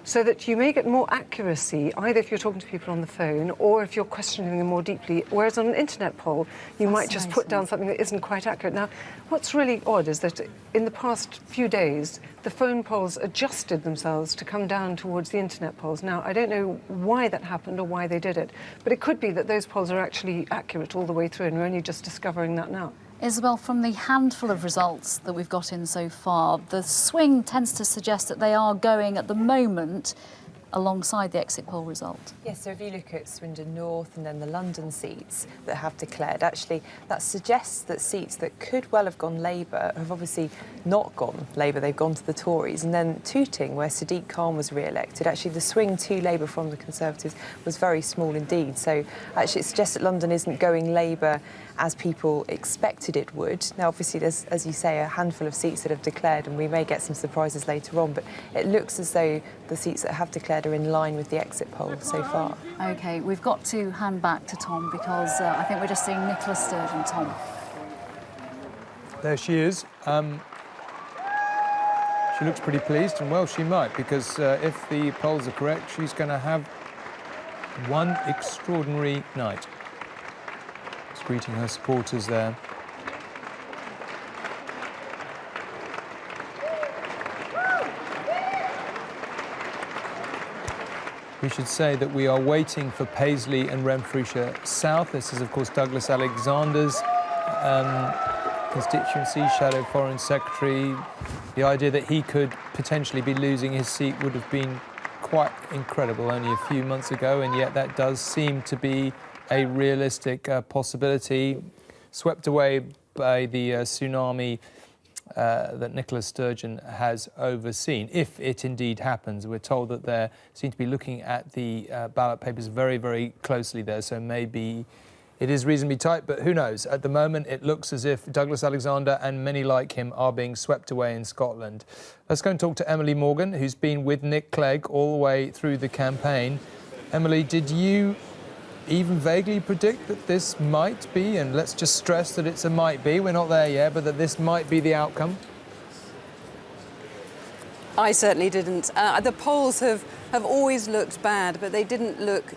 So that you may get more accuracy, either if you're talking to people on the phone or if you're questioning them more deeply, whereas on an internet poll, you might just put down something that isn't quite accurate. Now, what's really odd is that in the past few days, the phone polls adjusted themselves to come down towards the internet polls. Now, I don't know why that happened or why they did it, but it could be that those polls are actually accurate all the way through, and we're only just discovering that now. Isabel, from the handful of results that we've got in so far, the swing tends to suggest that they are going at the moment alongside the exit poll result. Yes, so if you look at Swindon North and then the London seats that have declared, actually that suggests that seats that could well have gone Labour have obviously not gone Labour, they've gone to the Tories. And then Tooting, where Sadiq Khan was re-elected, actually the swing to Labour from the Conservatives was very small indeed. So actually it suggests that London isn't going Labour as people expected it would. Now, obviously, there's, as you say, a handful of seats that have declared, and we may get some surprises later on, but it looks as though the seats that have declared are in line with the exit poll so far. OK, we've got to hand back to Tom, because I think we're just seeing Nicola Sturgeon. Tom. There she is. She looks pretty pleased, and well, she might, because if the polls are correct, she's going to have one extraordinary night. Greeting her supporters there. We should say that we are waiting for Paisley and Renfrewshire South. This is, of course, Douglas Alexander's constituency, Shadow Foreign Secretary. The idea that he could potentially be losing his seat would have been quite incredible only a few months ago, and yet that does seem to be a realistic possibility, swept away by the tsunami that Nicola Sturgeon has overseen, if it indeed happens. We're told that they seem to be looking at the ballot papers very, very closely there, so maybe it is reasonably tight, but who knows? At the moment, it looks as if Douglas Alexander and many like him are being swept away in Scotland. Let's go and talk to Emily Morgan, who's been with Nick Clegg all the way through the campaign. Emily, did you even vaguely predict that this might be, and let's just stress that it's a might be, we're not there yet, but that this might be the outcome? I certainly didn't. The polls have always looked bad, but they didn't look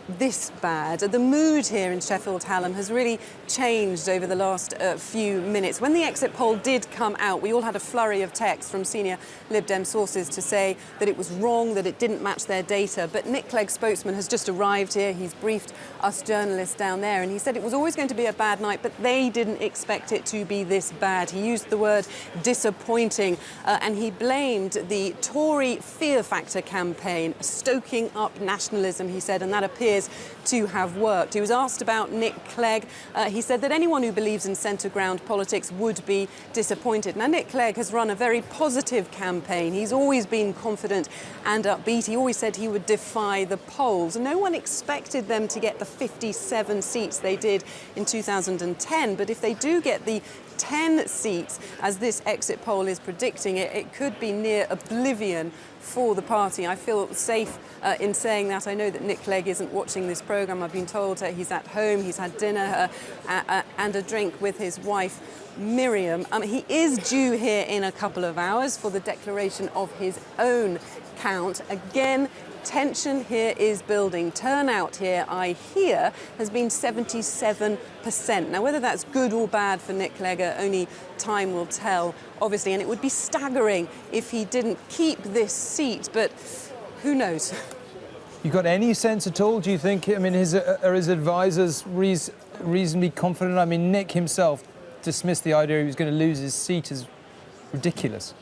this bad. The mood here in Sheffield Hallam has really changed over the last few minutes. When the exit poll did come out, we all had a flurry of texts from senior Lib Dem sources to say that it was wrong, that it didn't match their data. But Nick Clegg's spokesman has just arrived here. He's briefed us journalists down there, and he said it was always going to be a bad night, but they didn't expect it to be this bad. He used the word disappointing, and he blamed the Tory fear factor campaign, stoking up nationalism, he said, and that appears to have worked. He was asked about Nick Clegg. He said that anyone who believes in centre ground politics would be disappointed. Now, Nick Clegg has run a very positive campaign. He's always been confident and upbeat. He always said he would defy the polls. No one expected them to get the 57 seats they did in 2010, but if they do get the 10 seats, as this exit poll is predicting, it could be near oblivion for the party. I feel safe in saying that. I know that Nick Clegg isn't watching this programme. I've been told he's at home, he's had dinner and a drink with his wife, Miriam. He is due here in a couple of hours for the declaration of his own count. Again, tension here is building. Turnout here, I hear, has been 77%. Now, whether that's good or bad for Nick Clegg, only time will tell, obviously, and it would be staggering if he didn't keep this seat, but who knows? You got any sense at all, do you think? I mean, are his advisors reasonably confident? I mean, Nick himself dismissed the idea he was going to lose his seat as ridiculous.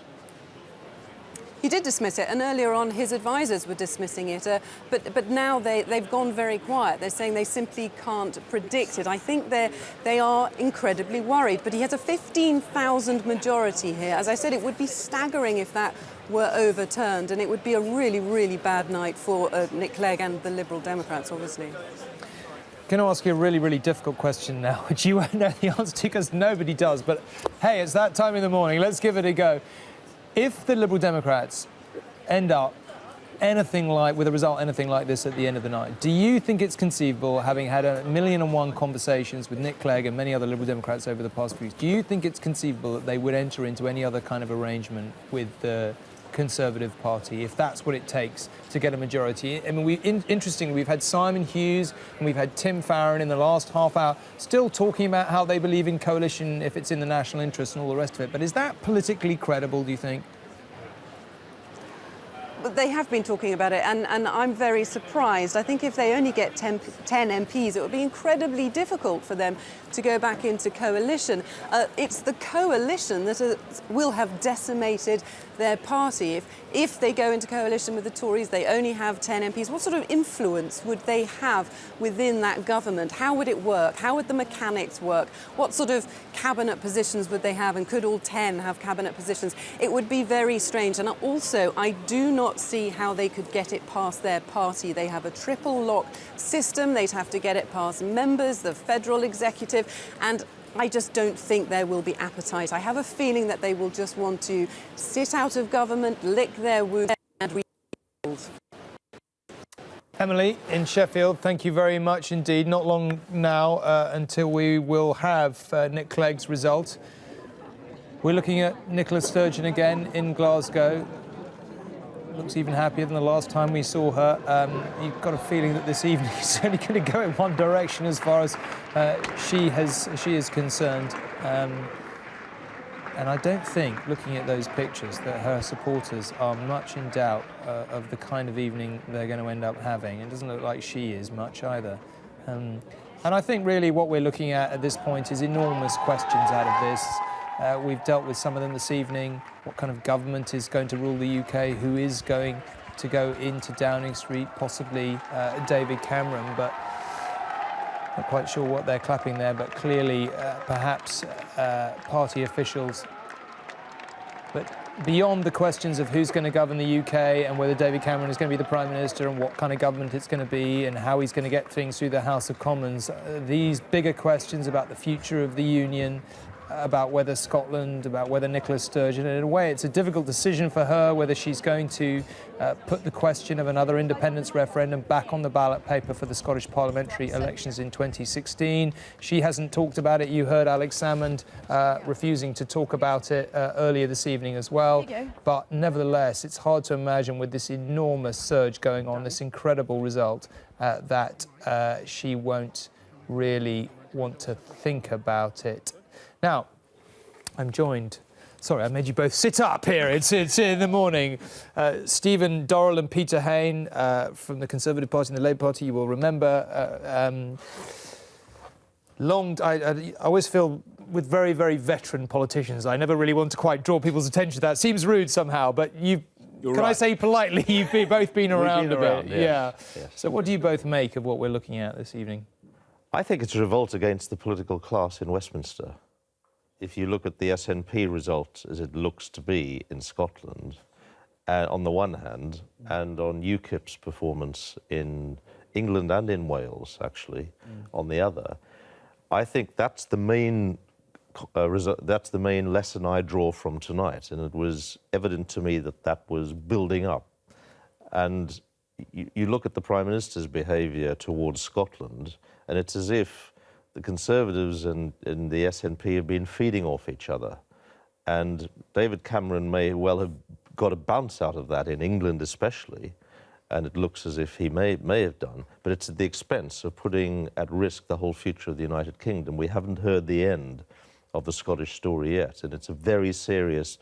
He did dismiss it, and earlier on his advisors were dismissing it, but now they've gone very quiet. They're saying they simply can't predict it. I think they are incredibly worried, but he has a 15,000 majority here. As I said, it would be staggering if that were overturned, and it would be a really, really bad night for Nick Clegg and the Liberal Democrats, obviously. I'm going to ask you a really, really difficult question now, which you won't know the answer to because nobody does, but hey, it's that time in the morning. Let's give it a go. If the Liberal Democrats end up with a result anything like this at the end of the night, do you think it's conceivable, having had 1,000,001 conversations with Nick Clegg and many other Liberal Democrats over the past few weeks, do you think it's conceivable that they would enter into any other kind of arrangement with the Conservative Party, if that's what it takes to get a majority? I mean, interestingly, we've had Simon Hughes and we've had Tim Farron in the last half hour still talking about how they believe in coalition if it's in the national interest and all the rest of it. But is that politically credible, do you think? But they have been talking about it, and I'm very surprised. I think if they only get 10 MPs, it would be incredibly difficult for them to go back into coalition. It's the coalition that will have decimated their party. If they go into coalition with the Tories, they only have 10 MPs. What sort of influence would they have within that government? How would it work? How would the mechanics work? What sort of cabinet positions would they have? And could all 10 have cabinet positions? It would be very strange. And also, I do not see how they could get it past their party. They have a triple lock system. They'd have to get it past members, the federal executive, and I just don't think there will be appetite. I have a feeling that they will just want to sit out of government, lick their wounds and rebuild. Emily in Sheffield, thank you very much indeed. Not long now until we will have Nick Clegg's result. We're looking at Nicola Sturgeon again in Glasgow. Looks even happier than the last time we saw her. You've got a feeling that this evening is only going to go in one direction as far as she is concerned. And I don't think, looking at those pictures, that her supporters are much in doubt of the kind of evening they're going to end up having. It doesn't look like she is much either. And I think really what we're looking at this point is enormous questions out of this. We've dealt with some of them this evening. What kind of government is going to rule the UK? Who is going to go into Downing Street? Possibly David Cameron, but not quite sure what they're clapping there, but clearly perhaps party officials. But beyond the questions of who's going to govern the UK and whether David Cameron is going to be the Prime Minister and what kind of government it's going to be and how he's going to get things through the House of Commons, these bigger questions about the future of the Union, about whether Scotland, about whether Nicola Sturgeon. And in a way, it's a difficult decision for her whether she's going to put the question of another independence referendum back on the ballot paper for the Scottish parliamentary elections in 2016. She hasn't talked about it. You heard Alex Salmond refusing to talk about it earlier this evening as well. But nevertheless, it's hard to imagine with this enormous surge going on, this incredible result, that she won't really want to think about it. Now, I'm joined. Sorry, I made you both sit up here. It's in the morning. Stephen Dorrell and Peter Hain from the Conservative Party and the Labour Party. You will remember. I always feel with very, very veteran politicians, I never really want to quite draw people's attention. That seems rude somehow, but can right. I say politely, you've both been around a bit. Yeah. Yes. So what do you both make of what we're looking at this evening? I think it's a revolt against the political class in Westminster. If you look at the SNP result as it looks to be in Scotland, on the one hand, and on UKIP's performance in England and in Wales, actually, on the other, I think that's the main lesson I draw from tonight, and it was evident to me that that was building up. And you look at the Prime Minister's behaviour towards Scotland, and it's as if the Conservatives and the SNP have been feeding off each other. And David Cameron may well have got a bounce out of that in England especially, and it looks as if he may have done, but it's at the expense of putting at risk the whole future of the United Kingdom. We haven't heard the end of the Scottish story yet, and it's a very serious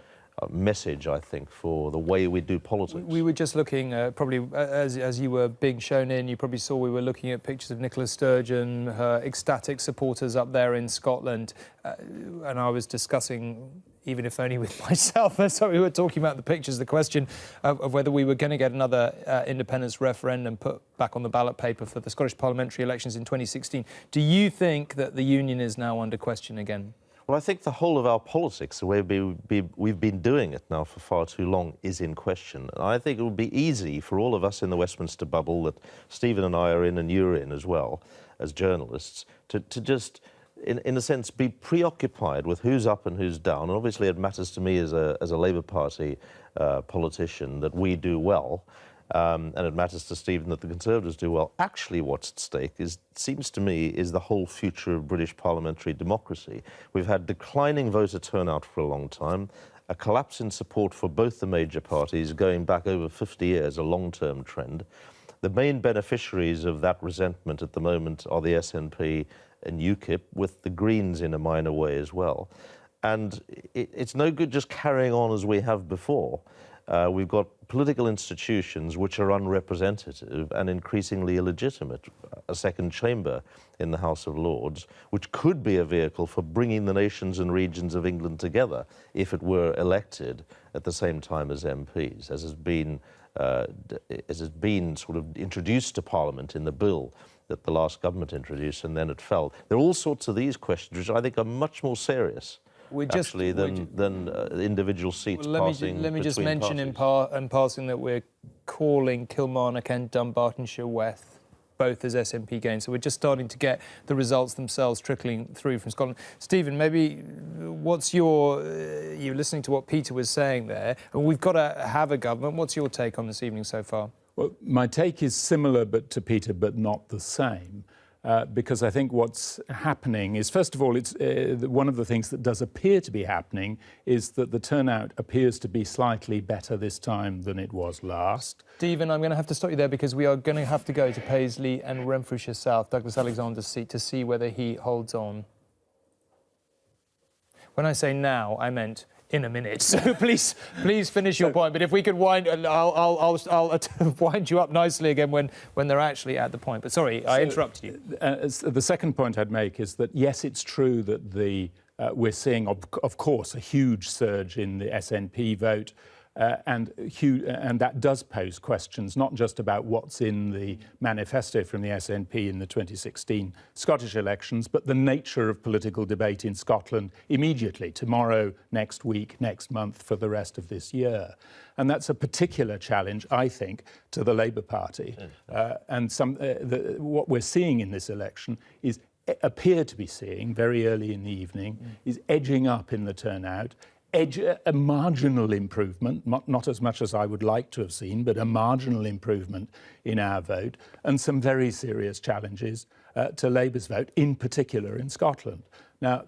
message, I think, for the way we do politics. We were just looking, probably as you were being shown in, you probably saw we were looking at pictures of Nicola Sturgeon, her ecstatic supporters up there in Scotland, and I was discussing, even if only with myself, so we were talking about the pictures, the question of whether we were going to get another independence referendum put back on the ballot paper for the Scottish parliamentary elections in 2016. Do you think that the union is now under question again? Well, I think the whole of our politics, the way we've been doing it now for far too long, is in question. And I think it would be easy for all of us in the Westminster bubble that Stephen and I are in and you're in as well, as journalists, to just, in a sense, be preoccupied with who's up and who's down. And obviously it matters to me as a Labour Party politician that we do well. And it matters to Stephen that the Conservatives do well. Actually, what's at stake seems to me, is the whole future of British parliamentary democracy. We've had declining voter turnout for a long time, a collapse in support for both the major parties going back over 50 years, a long-term trend. The main beneficiaries of that resentment at the moment are the SNP and UKIP, with the Greens in a minor way as well. And it's no good just carrying on as we have before. We've got political institutions which are unrepresentative and increasingly illegitimate. A second chamber in the House of Lords, which could be a vehicle for bringing the nations and regions of England together if it were elected at the same time as MPs, as has been sort of introduced to Parliament in the bill that the last government introduced, and then it fell. There are all sorts of these questions which I think are much more serious than individual seats passing. Let me just mention in passing that we're calling Kilmarnock and Dumbartonshire West both as SNP gains. So we're just starting to get the results themselves trickling through from Scotland. Stephen, maybe what's you're listening to what Peter was saying there, and we've got to have a government. What's your take on this evening so far? Well, my take is similar to Peter, but not the same. Because I think what's happening is, first of all, it's one of the things that does appear to be happening is that the turnout appears to be slightly better this time than it was last. Stephen, I'm going to have to stop you there because we are going to have to go to Paisley and Renfrewshire South, Douglas Alexander's seat, to see whether he holds on. When I say now, I meant in a minute. So please finish your point. But if we could I'll wind you up nicely again when they're actually at the point. But sorry, I interrupted you. The second point I'd make is that yes, it's true that we're seeing, of course, a huge surge in the SNP vote. And that does pose questions, not just about what's in the manifesto from the SNP in the 2016 Scottish elections, but the nature of political debate in Scotland immediately, tomorrow, next week, next month, for the rest of this year. And that's a particular challenge, I think, to the Labour Party. And what we're seeing in this election is appear to be seeing very early in the evening is edging up in the turnout, a marginal improvement, not as much as I would like to have seen, but a marginal improvement in our vote, and some very serious challenges to Labour's vote, in particular in Scotland. Now,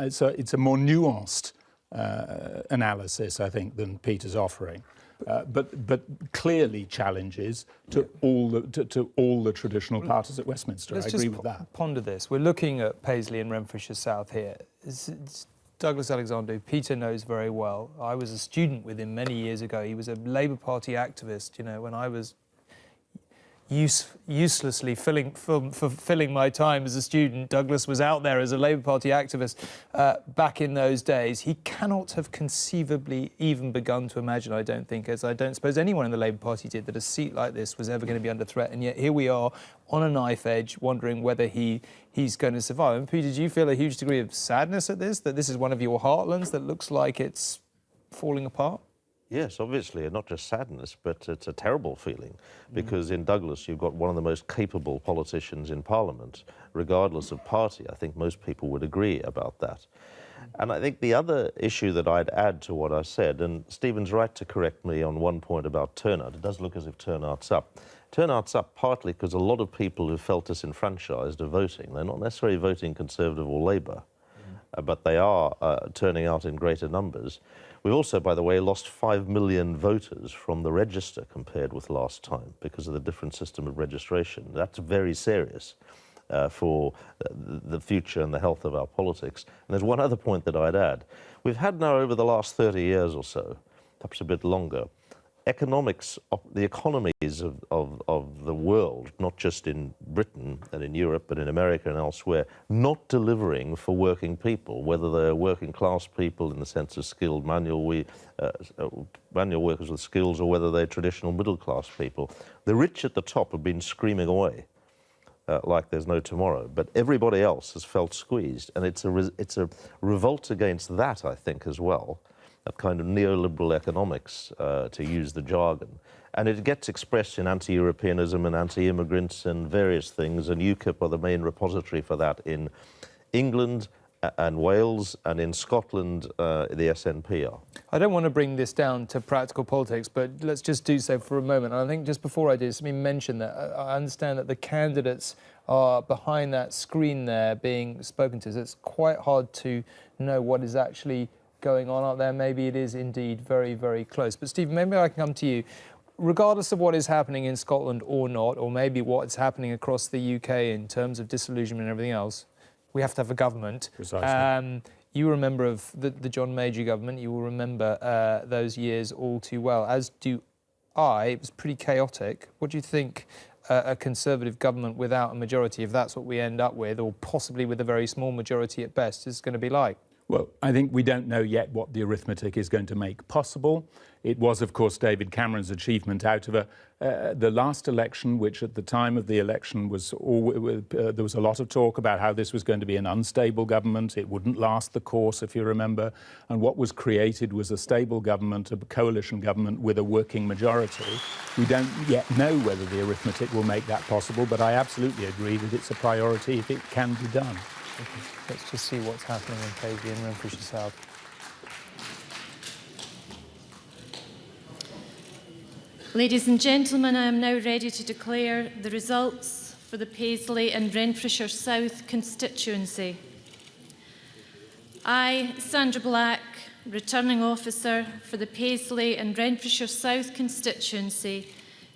so it's a more nuanced analysis, I think, than Peter's offering. But clearly challenges to all the traditional parties at Westminster. Let's I agree just with that. Ponder this. We're looking at Paisley and Renfrewshire South here. It's Douglas Alexander, who Peter knows very well. I was a student with him many years ago. He was a Labour Party activist, you know, when I was uselessly fulfilling my time as a student. Douglas was out there as a Labour Party activist back in those days. He cannot have conceivably even begun to imagine, I don't think, as I don't suppose anyone in the Labour Party did, that a seat like this was ever going to be under threat. And yet here we are on a knife edge, wondering whether he's going to survive. And Peter, do you feel a huge degree of sadness at this, that this is one of your heartlands that looks like it's falling apart? Yes, obviously, and not just sadness, but it's a terrible feeling, because in Douglas you've got one of the most capable politicians in Parliament, regardless of party. I think most people would agree about that. And I think the other issue that I'd add to what I said, and Stephen's right to correct me on one point about turnout, it does look as if turnout's up. Turnout's up partly because a lot of people who felt disenfranchised are voting. They're not necessarily voting Conservative or Labour, but they are turning out in greater numbers. We've also, by the way, lost 5 million voters from the register compared with last time because of the different system of registration. That's very serious for the future and the health of our politics. And there's one other point that I'd add. We've had now over the last 30 years or so, perhaps a bit longer, the economies of the world, not just in Britain and in Europe, but in America and elsewhere, not delivering for working people, whether they're working class people in the sense of skilled manual workers with skills, or whether they're traditional middle class people. The rich at the top have been screaming away like there's no tomorrow, but everybody else has felt squeezed, and it's a revolt against that, I think, as well. That kind of neoliberal economics, to use the jargon. And it gets expressed in anti-Europeanism and anti-immigrants and various things, and UKIP are the main repository for that in England and Wales, and in Scotland, the SNP are. I don't want to bring this down to practical politics, but let's just do so for a moment. And I think just before I do, let me mention that I understand that the candidates are behind that screen there being spoken to. So it's quite hard to know what is actually going on out there. Maybe it is indeed very, very close. But Stephen, maybe I can come to you. Regardless of what is happening in Scotland or not, or maybe what's happening across the UK in terms of disillusionment and everything else, we have to have a government. Precisely. You were a member of the John Major government. You will remember those years all too well, as do I. It was pretty chaotic. What do you think a Conservative government without a majority, if that's what we end up with, or possibly with a very small majority at best, is going to be like? Well, I think we don't know yet what the arithmetic is going to make possible. It was, of course, David Cameron's achievement out of the last election, which at the time of the election was there was a lot of talk about how this was going to be an unstable government. It wouldn't last the course, if you remember. And what was created was a stable government, a coalition government with a working majority. We don't yet know whether the arithmetic will make that possible, but I absolutely agree that it's a priority if it can be done. Okay. Let's just see what's happening in Paisley and Renfrewshire South. Ladies and gentlemen, I am now ready to declare the results for the Paisley and Renfrewshire South constituency. I, Sandra Black, Returning Officer for the Paisley and Renfrewshire South constituency,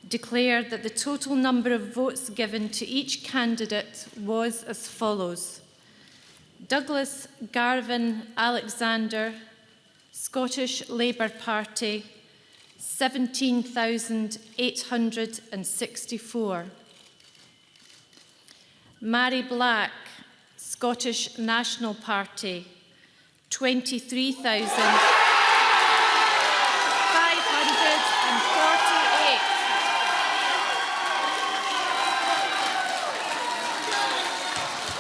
declare that the total number of votes given to each candidate was as follows. Douglas Garvin Alexander, Scottish Labour Party, 17,864. Mary Black, Scottish National Party, 23,548.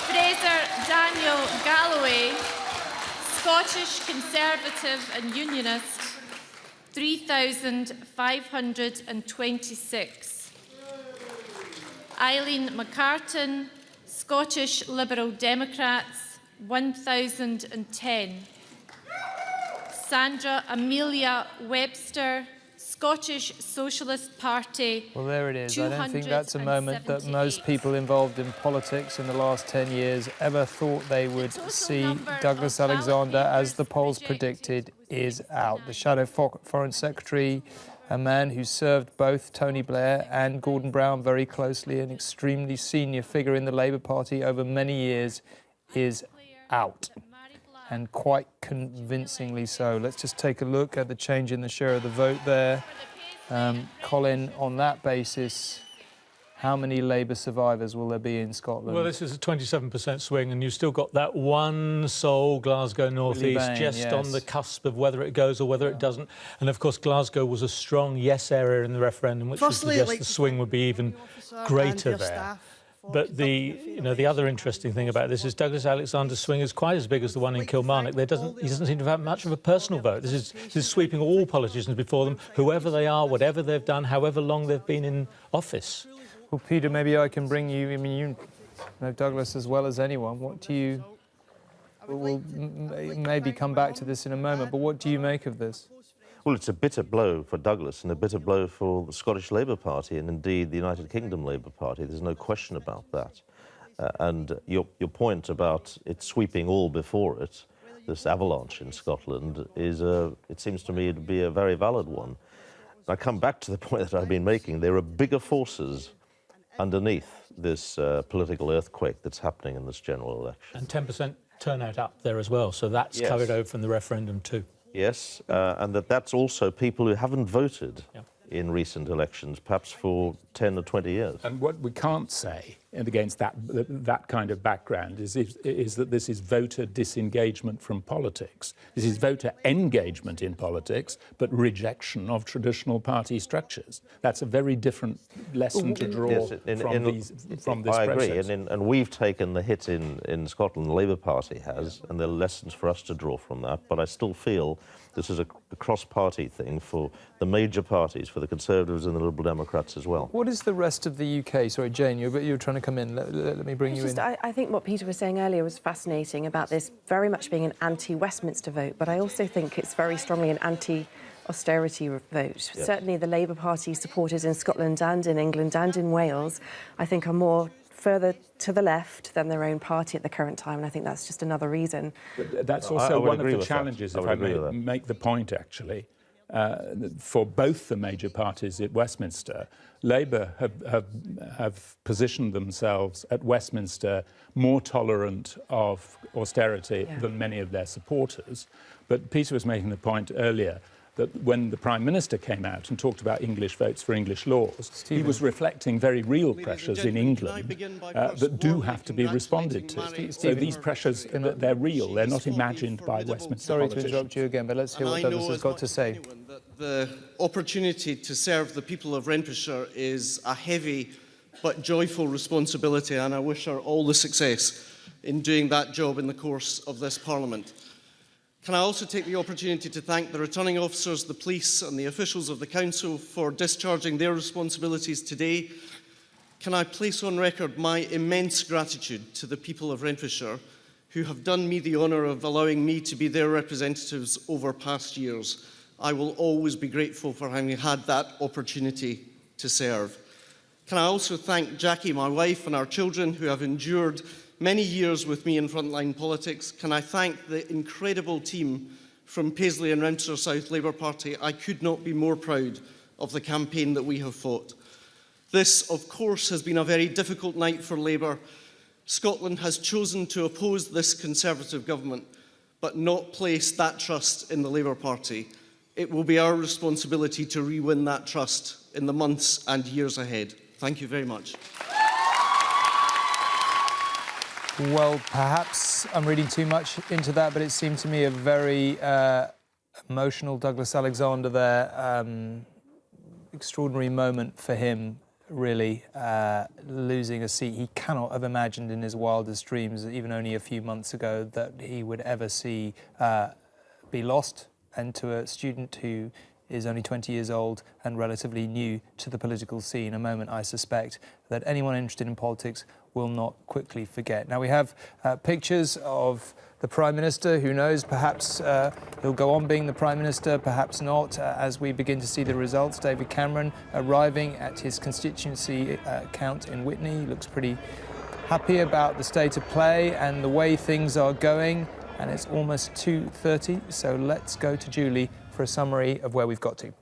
Fraser Daniel Galloway, Scottish Conservative and Unionist, 3,526. Eileen McCartan, Scottish Liberal Democrats, 1,010. Sandra Amelia Webster, Scottish Socialist Party. Well, there it is. I don't think that's a moment that most people involved in politics in the last 10 years ever thought they would see. Douglas Alexander, as the polls predicted, is out. The shadow foreign secretary, a man who served both Tony Blair and Gordon Brown very closely, an extremely senior figure in the Labour Party over many years, is out. And quite convincingly so. Let's just take a look at the change in the share of the vote there. Colin, on that basis, how many Labour survivors will there be in Scotland? Well, this is a 27% swing, and you've still got that one sole Glasgow North East just on the cusp of whether it goes or whether it doesn't. And of course, Glasgow was a strong yes area in the referendum, which would suggest the swing would be even greater there. But the other interesting thing about this is Douglas Alexander's swing is quite as big as the one in Kilmarnock. He doesn't seem to have much of a personal vote. This is sweeping all politicians before them, whoever they are, whatever they've done, however long they've been in office. Well, Peter, maybe I can bring you. I mean, you know Douglas as well as anyone. What do you? We'll maybe come back to this in a moment. But what do you make of this? Well, it's a bitter blow for Douglas and a bitter blow for the Scottish Labour Party and indeed the United Kingdom Labour Party. There's no question about that. And your point about it sweeping all before it, this avalanche in Scotland, it seems to me to be a very valid one. I come back to the point that I've been making. There are bigger forces underneath this political earthquake that's happening in this general election. And 10% turnout up there as well, so that's carried over from the referendum too. Yes, and that's also people who haven't voted in recent elections, perhaps for 10 or 20 years. And what we can't say, and against that kind of background, is that this is voter disengagement from politics. This is voter engagement in politics, but rejection of traditional party structures. That's a very different lesson to draw from this I agree, process. and we've taken the hit in Scotland, the Labour Party has, and there are lessons for us to draw from that, but I still feel this is a cross-party thing for the major parties, for the Conservatives and the Liberal Democrats as well. What is the rest of the UK? Sorry, Jane, you're trying to come in. Let me bring you in. I think what Peter was saying earlier was fascinating about this very much being an anti-Westminster vote, but I also think it's very strongly an anti-austerity vote. Yep. Certainly the Labour Party supporters in Scotland and in England and in Wales, I think, are more further to the left than their own party at the current time, and I think that's just another reason. But that's also one of the challenges, if I may make the point, actually. For both the major parties at Westminster, Labour have positioned themselves at Westminster more tolerant of austerity than many of their supporters. But Peter was making the point earlier that when the Prime Minister came out and talked about English votes for English laws, he was reflecting very real pressures in England that do have to be responded to. So these pressures, they're real, they're not imagined by Westminster politicians. Sorry to interrupt you again, but let's hear what Douglas has got to say. The opportunity to serve the people of Renfrewshire is a heavy but joyful responsibility, and I wish her all the success in doing that job in the course of this Parliament. Can I also take the opportunity to thank the returning officers, the police and the officials of the Council for discharging their responsibilities today? Can I place on record my immense gratitude to the people of Renfrewshire who have done me the honour of allowing me to be their representatives over past years. I will always be grateful for having had that opportunity to serve. Can I also thank Jackie, my wife, and our children who have endured many years with me in frontline politics. Can I thank the incredible team from Paisley and Renfrewshire South Labour Party. I could not be more proud of the campaign that we have fought. This, of course, has been a very difficult night for Labour. Scotland has chosen to oppose this Conservative government, but not place that trust in the Labour Party. It will be our responsibility to re-win that trust in the months and years ahead. Thank you very much. Well, perhaps I'm reading too much into that, but it seemed to me a very emotional Douglas Alexander there. Extraordinary moment for him, really, losing a seat. He cannot have imagined in his wildest dreams, even only a few months ago, that he would ever see be lost. And to a student who is only 20 years old and relatively new to the political scene, a moment I suspect that anyone interested in politics will not quickly forget. Now, we have pictures of the Prime Minister. Who knows, perhaps he'll go on being the Prime Minister, perhaps not, as we begin to see the results. David Cameron arriving at his constituency count in Witney. He looks pretty happy about the state of play and the way things are going. And it's almost 2:30, so let's go to Julie for a summary of where we've got to.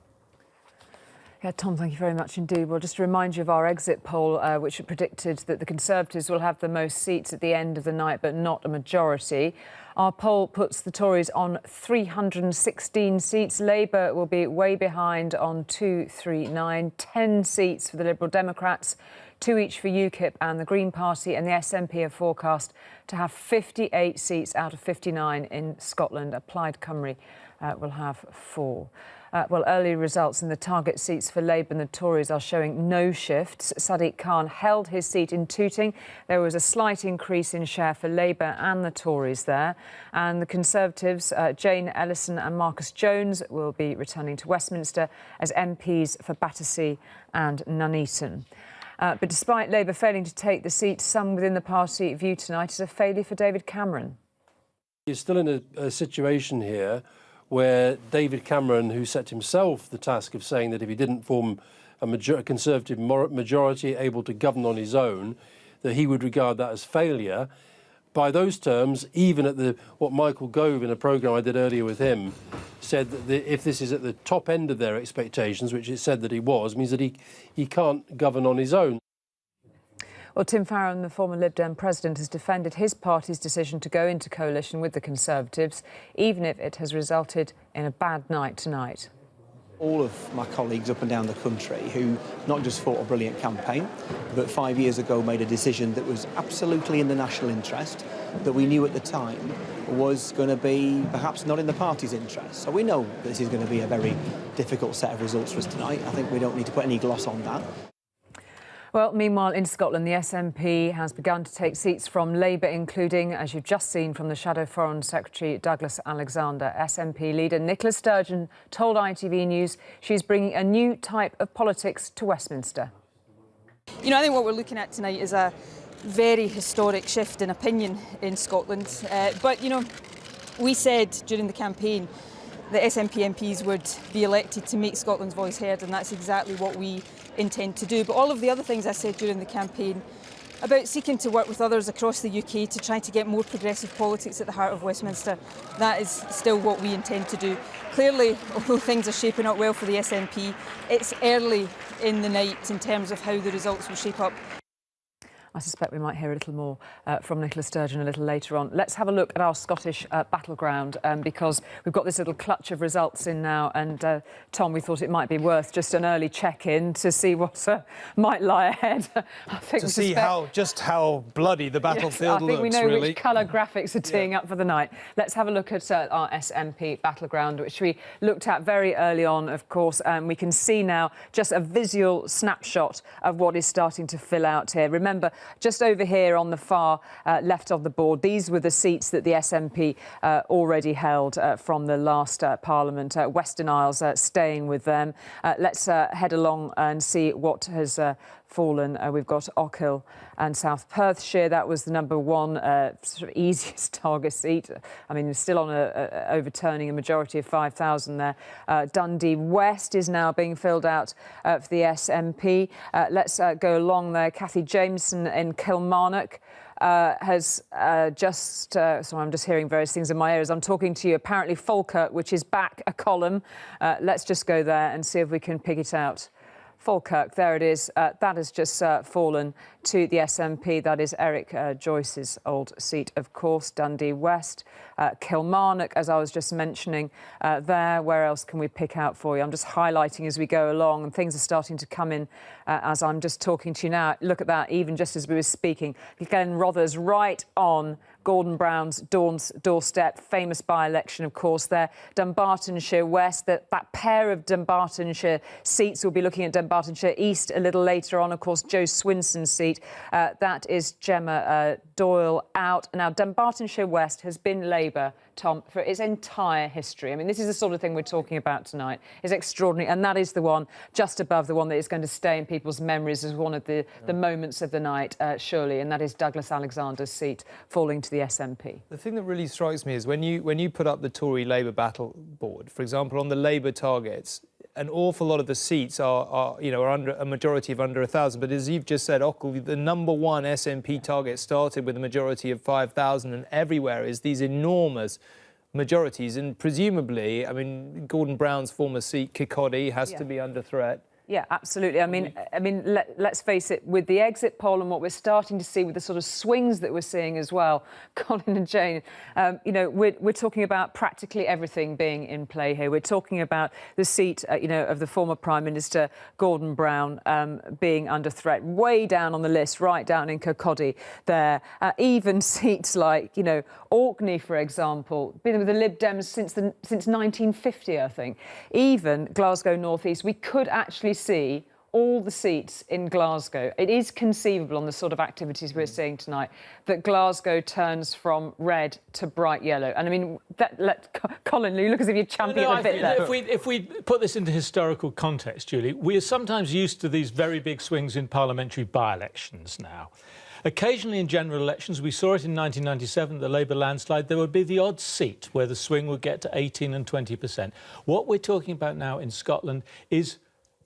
Yeah, Tom, thank you very much indeed. Well, just to remind you of our exit poll, which predicted that the Conservatives will have the most seats at the end of the night, but not a majority. Our poll puts the Tories on 316 seats. Labour will be way behind on 239, 10 seats for the Liberal Democrats, 2 each for UKIP and the Green Party, and the SNP are forecast to have 58 seats out of 59 in Scotland. Plaid Cymru will have 4. Well, early results in the target seats for Labour and the Tories are showing no shifts. Sadiq Khan held his seat in Tooting. There was a slight increase in share for Labour and the Tories there. And the Conservatives, Jane Ellison and Marcus Jones, will be returning to Westminster as MPs for Battersea and Nuneaton. But despite Labour failing to take the seat, some within the party view tonight as a failure for David Cameron. You're still in a situation here where David Cameron, who set himself the task of saying that if he didn't form a Conservative majority able to govern on his own, that he would regard that as failure. By those terms, even at what Michael Gove, in a programme I did earlier with him, said that if this is at the top end of their expectations, which it said that he was, means that he can't govern on his own. Well, Tim Farron, the former Lib Dem president, has defended his party's decision to go into coalition with the Conservatives, even if it has resulted in a bad night tonight. All of my colleagues up and down the country who not just fought a brilliant campaign, but 5 years ago made a decision that was absolutely in the national interest, that we knew at the time was going to be perhaps not in the party's interest. So we know this is going to be a very difficult set of results for us tonight. I think we don't need to put any gloss on that. Well, meanwhile, in Scotland, the SNP has begun to take seats from Labour, including, as you've just seen from the Shadow Foreign Secretary Douglas Alexander. SNP leader Nicola Sturgeon told ITV News she's bringing a new type of politics to Westminster. You know, I think what we're looking at tonight is a very historic shift in opinion in Scotland. But, you know, we said during the campaign that SNP MPs would be elected to make Scotland's voice heard, and that's exactly what we intend to do. But all of the other things I said during the campaign about seeking to work with others across the UK to try to get more progressive politics at the heart of Westminster, that is still what we intend to do. Clearly, although things are shaping up well for the SNP, it's early in the night in terms of how the results will shape up. I suspect we might hear a little more from Nicola Sturgeon a little later on. Let's have a look at our Scottish battleground because we've got this little clutch of results in now. And Tom, we thought it might be worth just an early check-in to see what might lie ahead. I think to see just how bloody the battlefield looks, I think we know really. which colour graphics are teeing up for the night. Let's have a look at our SNP battleground, which we looked at very early on, of course. And we can see now just a visual snapshot of what is starting to fill out here. Remember, just over here on the far left of the board, these were the seats that the SNP already held from the last Parliament. Western Isles staying with them. Let's head along and see what has fallen. We've got Ochil and South Perthshire. That was the number one sort of easiest target seat. I mean, still on overturning a majority of 5,000 there. Dundee West is now being filled out for the SNP. Let's go along there. Cathy Jameson in Kilmarnock has sorry, I'm just hearing various things in my ears. I'm talking to you. Apparently Falkirk, which is back a column. Let's just go there and see if we can pick it out. Falkirk, there it is. That has just fallen to the SNP. That is Eric Joyce's old seat, of course. Dundee West, Kilmarnock, as I was just mentioning there. Where else can we pick out for you? I'm just highlighting as we go along, and things are starting to come in as I'm just talking to you now. Look at that, even just as we were speaking. Glen Rother's right on Gordon Brown's doorstep. Famous by-election, of course, there. Dunbartonshire West, that pair of Dunbartonshire seats. We'll be looking at Dunbartonshire Dunbartonshire East a little later on. Of course, Joe Swinson's seat. That is Gemma Doyle out. Now, Dunbartonshire West has been Labour, Tom, for its entire history. I mean, this is the sort of thing we're talking about tonight. It's extraordinary, and that is the one just above the one that is going to stay in people's memories as one of the moments of the night, surely, and that is Douglas Alexander's seat falling to the SNP. The thing that really strikes me is when you put up the Tory-Labour battle board, for example, on the Labour targets, an awful lot of the seats are under a majority of under 1,000. But as you've just said, Ockle, the number one SNP target started with a majority of 5,000, and everywhere is these enormous majorities. And presumably, I mean, Gordon Brown's former seat, Kirkcaldy, has to be under threat. Yeah, absolutely. I mean, let's face it, with the exit poll and what we're starting to see with the sort of swings that we're seeing as well, Colin and Jane, we're talking about practically everything being in play here. We're talking about the seat, of the former Prime Minister, Gordon Brown, being under threat, way down on the list, right down in Kirkcaldy there. Even seats like, Orkney, for example, been with the Lib Dems since 1950, I think. Even Glasgow North East, we could actually see all the seats in Glasgow. It is conceivable on the sort of activities we're seeing tonight that Glasgow turns from red to bright yellow. And I mean, Colin, you look as if you're championing a bit there. If we put this into historical context, Julie, we are sometimes used to these very big swings in parliamentary by-elections now. Occasionally in general elections, we saw it in 1997, the Labour landslide, there would be the odd seat where the swing would get to 18 and 20%. What we're talking about now in Scotland is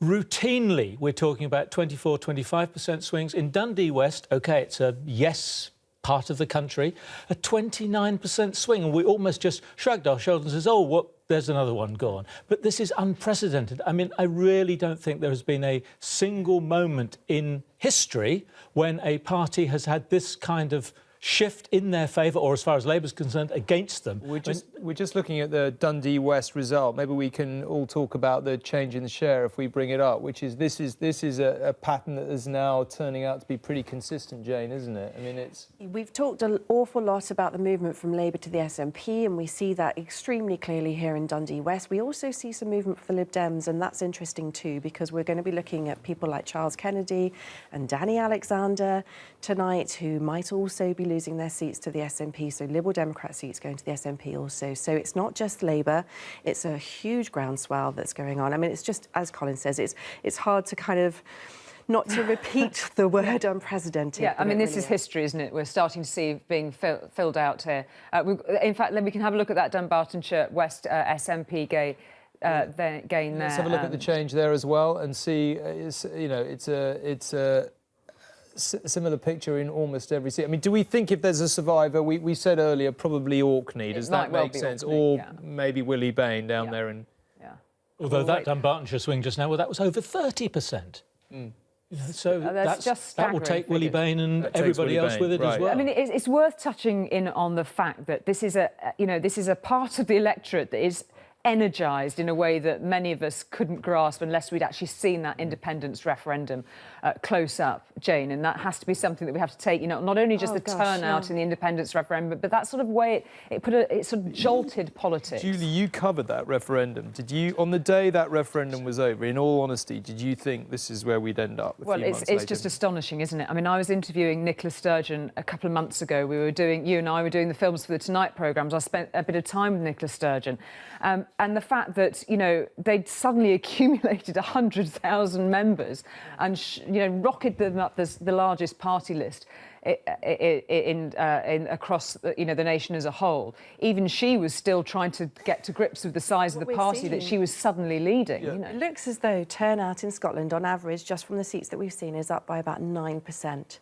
routinely, we're talking about 24, 25% swings. In Dundee West, OK, it's a yes part of the country, a 29% swing. And we almost just shrugged our shoulders and says, oh, well, there's another one gone. But this is unprecedented. I mean, I really don't think there has been a single moment in history when a party has had this kind of shift in their favour, or as far as Labour's concerned, against them. We're just looking at the Dundee West result. Maybe we can all talk about the change in the share if we bring it up, which is this is a pattern that is now turning out to be pretty consistent, Jane, isn't it? I mean, We've talked an awful lot about the movement from Labour to the SNP, and we see that extremely clearly here in Dundee West. We also see some movement for the Lib Dems, and that's interesting too, because we're going to be looking at people like Charles Kennedy and Danny Alexander tonight, who might also be losing their seats to the SNP, so Liberal Democrat seats going to the SNP also. So it's not just Labour, it's a huge groundswell that's going on. I mean, it's just, as Colin says, it's hard to kind of not to repeat the word unprecedented. Yeah, I mean, this is history, isn't it? We're starting to see being filled out here. In fact, then we can have a look at that Dunbartonshire West SNP gain there. Let's have a look at the change there as well and see, it's a similar picture in almost every seat. I mean, do we think if there's a survivor, we said earlier probably Orkney, does that make sense? Orkney, or maybe Willie Bain down there in... Although that Dunbartonshire swing just now, well, that was over 30%. So that will take Willie Bain and everybody else with it as well. I mean, it's worth touching in on the fact that this is a part of the electorate that is energised in a way that many of us couldn't grasp unless we'd actually seen that independence referendum close up, Jane. And that has to be something that we have to take, not only just turnout in the independence referendum, but that sort of way it sort of jolted politics. Julie, you covered that referendum. Did you, on the day that referendum was over, in all honesty, did you think this is where we'd end up a few months later? It's just astonishing, isn't it? I mean, I was interviewing Nicola Sturgeon a couple of months ago. You and I were doing the Films for the Tonight programmes. I spent a bit of time with Nicola Sturgeon. And the fact that, they'd suddenly accumulated 100,000 members and, rocketed them up the largest party list across the nation as a whole. Even she was still trying to get to grips with the size of the party that she was suddenly leading. It looks as though turnout in Scotland, on average, just from the seats that we've seen, is up by about 9%.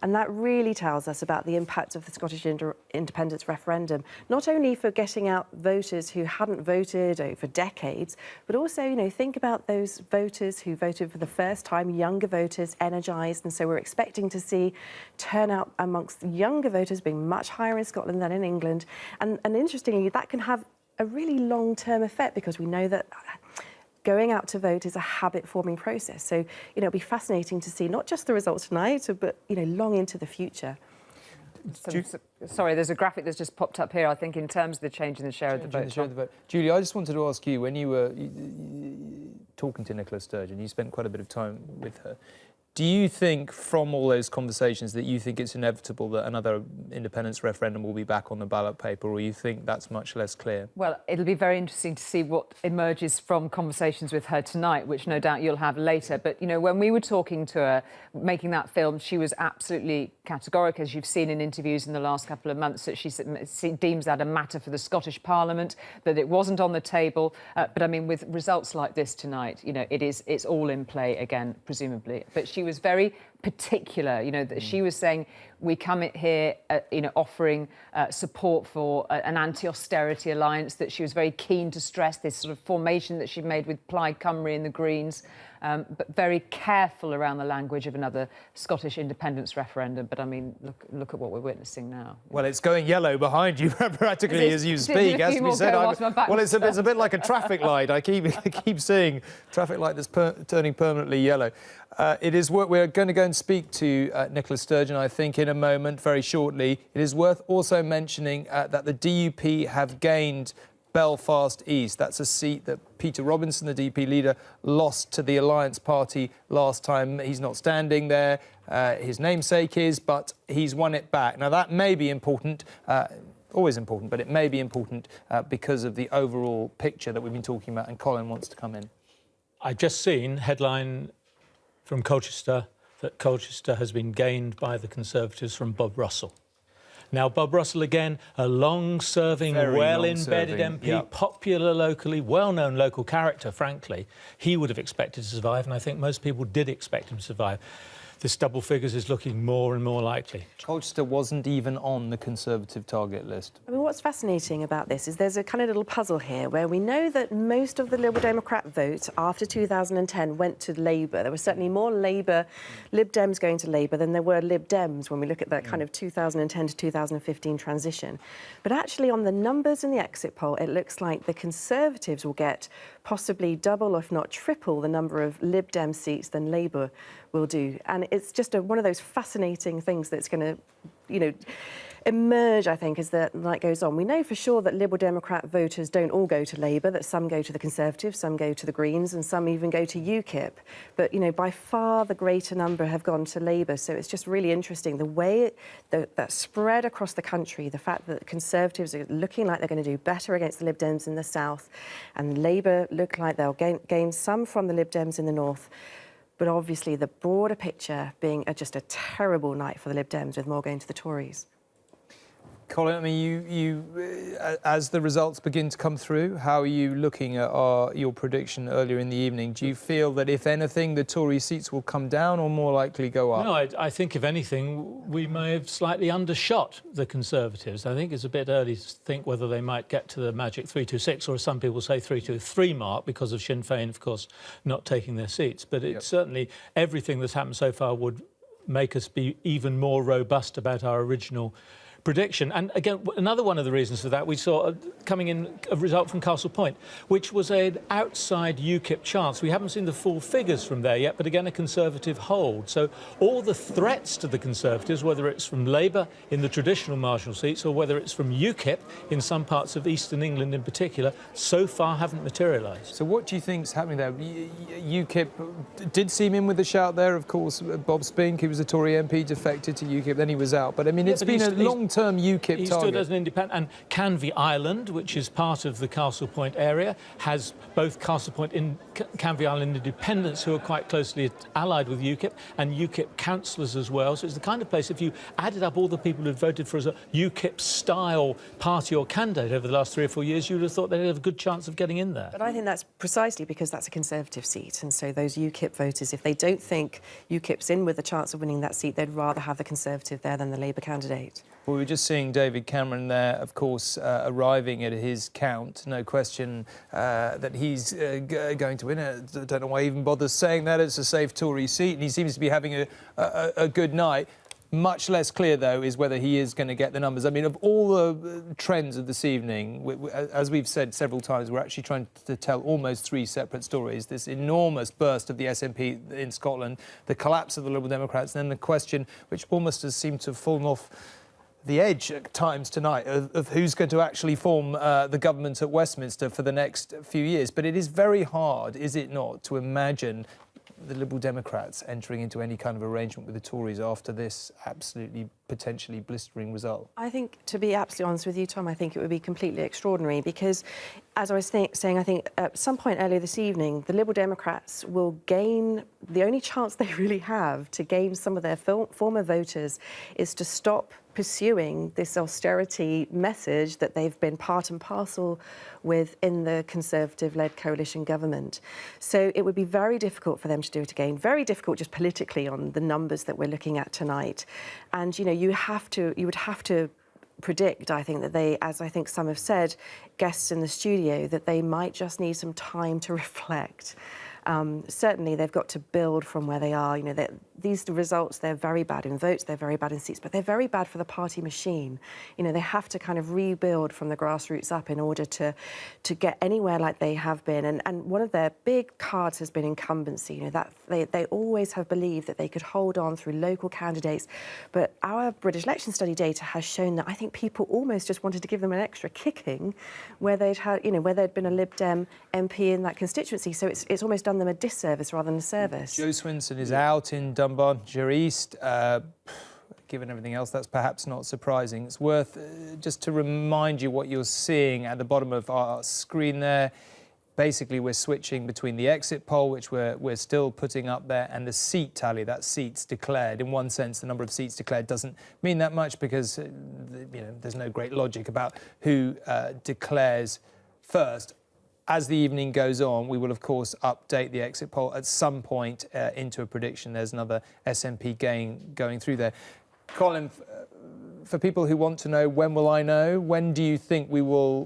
And that really tells us about the impact of the Scottish independence referendum, not only for getting out voters who hadn't voted over decades, but also, think about those voters who voted for the first time, younger voters, energised. And so we're expecting to see turnout amongst younger voters being much higher in Scotland than in England. And interestingly, that can have a really long-term effect, because we know that going out to vote is a habit-forming process. So, it'll be fascinating to see not just the results tonight, but, long into the future. Sorry, there's a graphic that's just popped up here, I think, in terms of the change in the share of the vote. Julie, I just wanted to ask you, when you were talking to Nicola Sturgeon, you spent quite a bit of time with her. Do you think, from all those conversations, that you think it's inevitable that another independence referendum will be back on the ballot paper, or you think that's much less clear? Well, it'll be very interesting to see what emerges from conversations with her tonight, which no doubt you'll have later. But, you know, when we were talking to her, making that film, she was absolutely categorical, as you've seen in interviews in the last couple of months, that she deems that a matter for the Scottish Parliament, that it wasn't on the table. But, I mean, with results like this tonight, you know, it's all in play again, presumably. But she was very particular, you know, that she was saying we come here, you know, offering support for an anti-austerity alliance, that she was very keen to stress this sort of formation that she made with Plaid Cymru and the Greens, but very careful around the language of another Scottish independence referendum. But I mean, look at what we're witnessing now. Well, it's going yellow behind you practically as you speak. As we said, well, it's a bit like a traffic light. I keep seeing traffic light that's turning permanently yellow. We're going to go and speak to Nicola Sturgeon, I think, in a moment, very shortly. It is worth also mentioning that the DUP have gained Belfast East. That's a seat that Peter Robinson, the DP leader, lost to the Alliance Party last time. He's not standing there. His namesake is, but he's won it back. Now, that may be important. Always important, but it may be important because of the overall picture that we've been talking about, and Colin wants to come in. I've just seen headline from Colchester that Colchester has been gained by the Conservatives from Bob Russell. Now, Bob Russell, again, a long-serving, well-embedded MP, yep. Popular locally, well-known local character, frankly. He would have expected to survive, and I think most people did expect him to survive. This double figures is looking more and more likely. Colchester wasn't even on the Conservative target list. I mean, what's fascinating about this is there's a kind of little puzzle here where we know that most of the Liberal Democrat vote after 2010 went to Labour. There were certainly more Lib Dems going to Labour than there were Lib Dems when we look at that kind of 2010 to 2015 transition. But actually, on the numbers in the exit poll, it looks like the Conservatives will get possibly double, if not triple, the number of Lib Dem seats than Labour will do. And it's just one of those fascinating things that's going to, you know, emerge, I think, as the night goes on. We know for sure that Liberal Democrat voters don't all go to Labour, that some go to the Conservatives, some go to the Greens, and some even go to UKIP. But, you know, by far the greater number have gone to Labour. So it's just really interesting the way that spread across the country, the fact that the Conservatives are looking like they're going to do better against the Lib Dems in the south, and Labour look like they'll gain some from the Lib Dems in the north. But obviously the broader picture being just a terrible night for the Lib Dems, with more going to the Tories. Colin, I mean, as the results begin to come through, how are you looking at your prediction earlier in the evening? Do you feel that, if anything, the Tory seats will come down or more likely go up? No, I think, if anything, we may have slightly undershot the Conservatives. I think it's a bit early to think whether they might get to the magic 326, or as some people say, 323 mark, because of Sinn Féin, of course, not taking their seats. But it's certainly, everything that's happened so far would make us be even more robust about our original prediction. And again, another one of the reasons for that, we saw coming in a result from Castle Point, which was an outside UKIP chance. We haven't seen the full figures from there yet, but again, a Conservative hold. So all the threats to the Conservatives, whether it's from Labour in the traditional marginal seats or whether it's from UKIP in some parts of eastern England in particular, so far haven't materialised. So what do you think's happening there? UKIP did seem in with a shout there, of course. Bob Spink, who was a Tory MP, defected to UKIP, then he was out. But I mean, it's been a long-term UKIP target. He stood as an independent, and Canvey Island, which is part of the Castle Point area, has both Castle Point and Canvey Island independents who are quite closely allied with UKIP, and UKIP councillors as well. So it's the kind of place, if you added up all the people who voted for as a UKIP-style party or candidate over the last 3 or 4 years, you would have thought they'd have a good chance of getting in there. But I think that's precisely because that's a Conservative seat, and so those UKIP voters, if they don't think UKIP's in with a chance of winning that seat, they'd rather have the Conservative there than the Labour candidate. Well, we were just seeing David Cameron there, of course, arriving at his count. No question that he's going to win it. I don't know why he even bothers saying that. It's a safe Tory seat, and he seems to be having a good night. Much less clear, though, is whether he is going to get the numbers. I mean, of all the trends of this evening, as we've said several times, we're actually trying to tell almost 3 separate stories. This enormous burst of the SNP in Scotland, the collapse of the Liberal Democrats, and then the question, which almost has seemed to have fallen off the edge at times tonight of who's going to actually form the government at Westminster for the next few years. But it is very hard, is it not, to imagine the Liberal Democrats entering into any kind of arrangement with the Tories after this absolutely potentially blistering result? I think, to be absolutely honest with you, Tom, I think it would be completely extraordinary because, as I was saying, I think at some point earlier this evening, the Liberal Democrats will gain, the only chance they really have to gain some of their former voters is to stop pursuing this austerity message that they've been part and parcel with in the Conservative-led coalition government. So it would be very difficult for them to do it again, very difficult just politically on the numbers that we're looking at tonight. And, you know, you would have to predict, I think, that they, as I think some have said, guests in the studio, that they might just need some time to reflect. Certainly, they've got to build from where they are. You know, these results, they're very bad in votes, they're very bad in seats, but they're very bad for the party machine. You know, they have to kind of rebuild from the grassroots up in order to get anywhere like they have been. And one of their big cards has been incumbency. You know, that they always have believed that they could hold on through local candidates. But our British election study data has shown that I think people almost just wanted to give them an extra kicking where they'd had, you know, where there'd been a Lib Dem MP in that constituency. So it's almost done them a disservice rather than a service. Joe Swinson is out in Dunbartonshire East. Given everything else, that's perhaps not surprising. It's worth just to remind you what you're seeing at the bottom of our screen there. Basically, we're switching between the exit poll, which we're still putting up there, and the seat tally. That's seats declared. In one sense, the number of seats declared doesn't mean that much because you know, there's no great logic about who declares first. As the evening goes on, we will, of course, update the exit poll at some point into a prediction. There's another SNP gain going through there. Colin, for people who want to know, when will I know? When do you think you will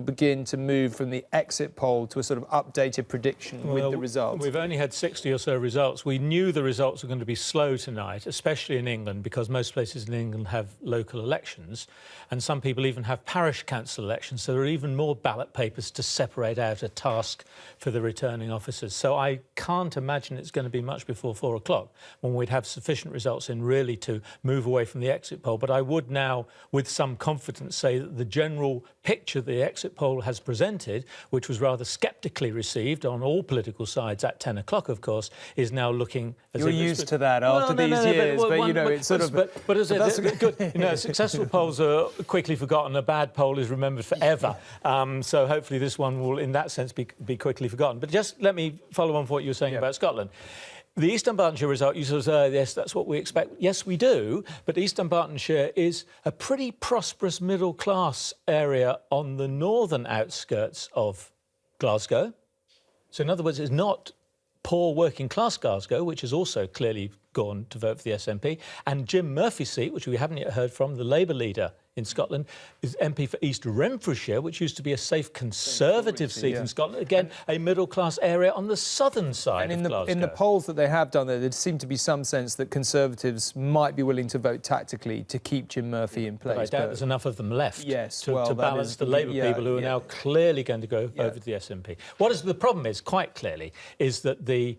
begin to move from the exit poll to a sort of updated prediction with the results? We've only had 60 or so results. We knew the results were going to be slow tonight, especially in England, because most places in England have local elections, and some people even have parish council elections, so there are even more ballot papers to separate out a task for the returning officers. So I can't imagine it's going to be much before 4 o'clock when we'd have sufficient results in really to move away from the exit poll. But I would now, with some confidence, say that the general picture the exit poll has presented, which was rather sceptically received on all political sides at 10 o'clock, of course, is now looking as You're used to that after these years, but you know, it's sort of... But as good, you know, successful polls are quickly forgotten. A bad poll is remembered forever. So hopefully this one will, in that sense, be quickly forgotten. But just let me follow on for what you were saying about Scotland. The East Dunbartonshire result, you sort of say, yes, that's what we expect. Yes, we do, but East Dunbartonshire is a pretty prosperous middle-class area on the northern outskirts of Glasgow. So in other words, it's not poor working-class Glasgow, which has also clearly gone to vote for the SNP, and Jim Murphy's seat, which we haven't yet heard from, the Labour leader in Scotland, is MP for East Renfrewshire, which used to be a safe Conservative seat in Scotland. Again, a middle-class area on the southern side of Glasgow. In the polls that they have done there seemed to be some sense that Conservatives might be willing to vote tactically to keep Jim Murphy in place. But I doubt there's enough of them left to balance the Labour people who are now clearly going to go over to the SNP. What is the problem is, quite clearly, is that the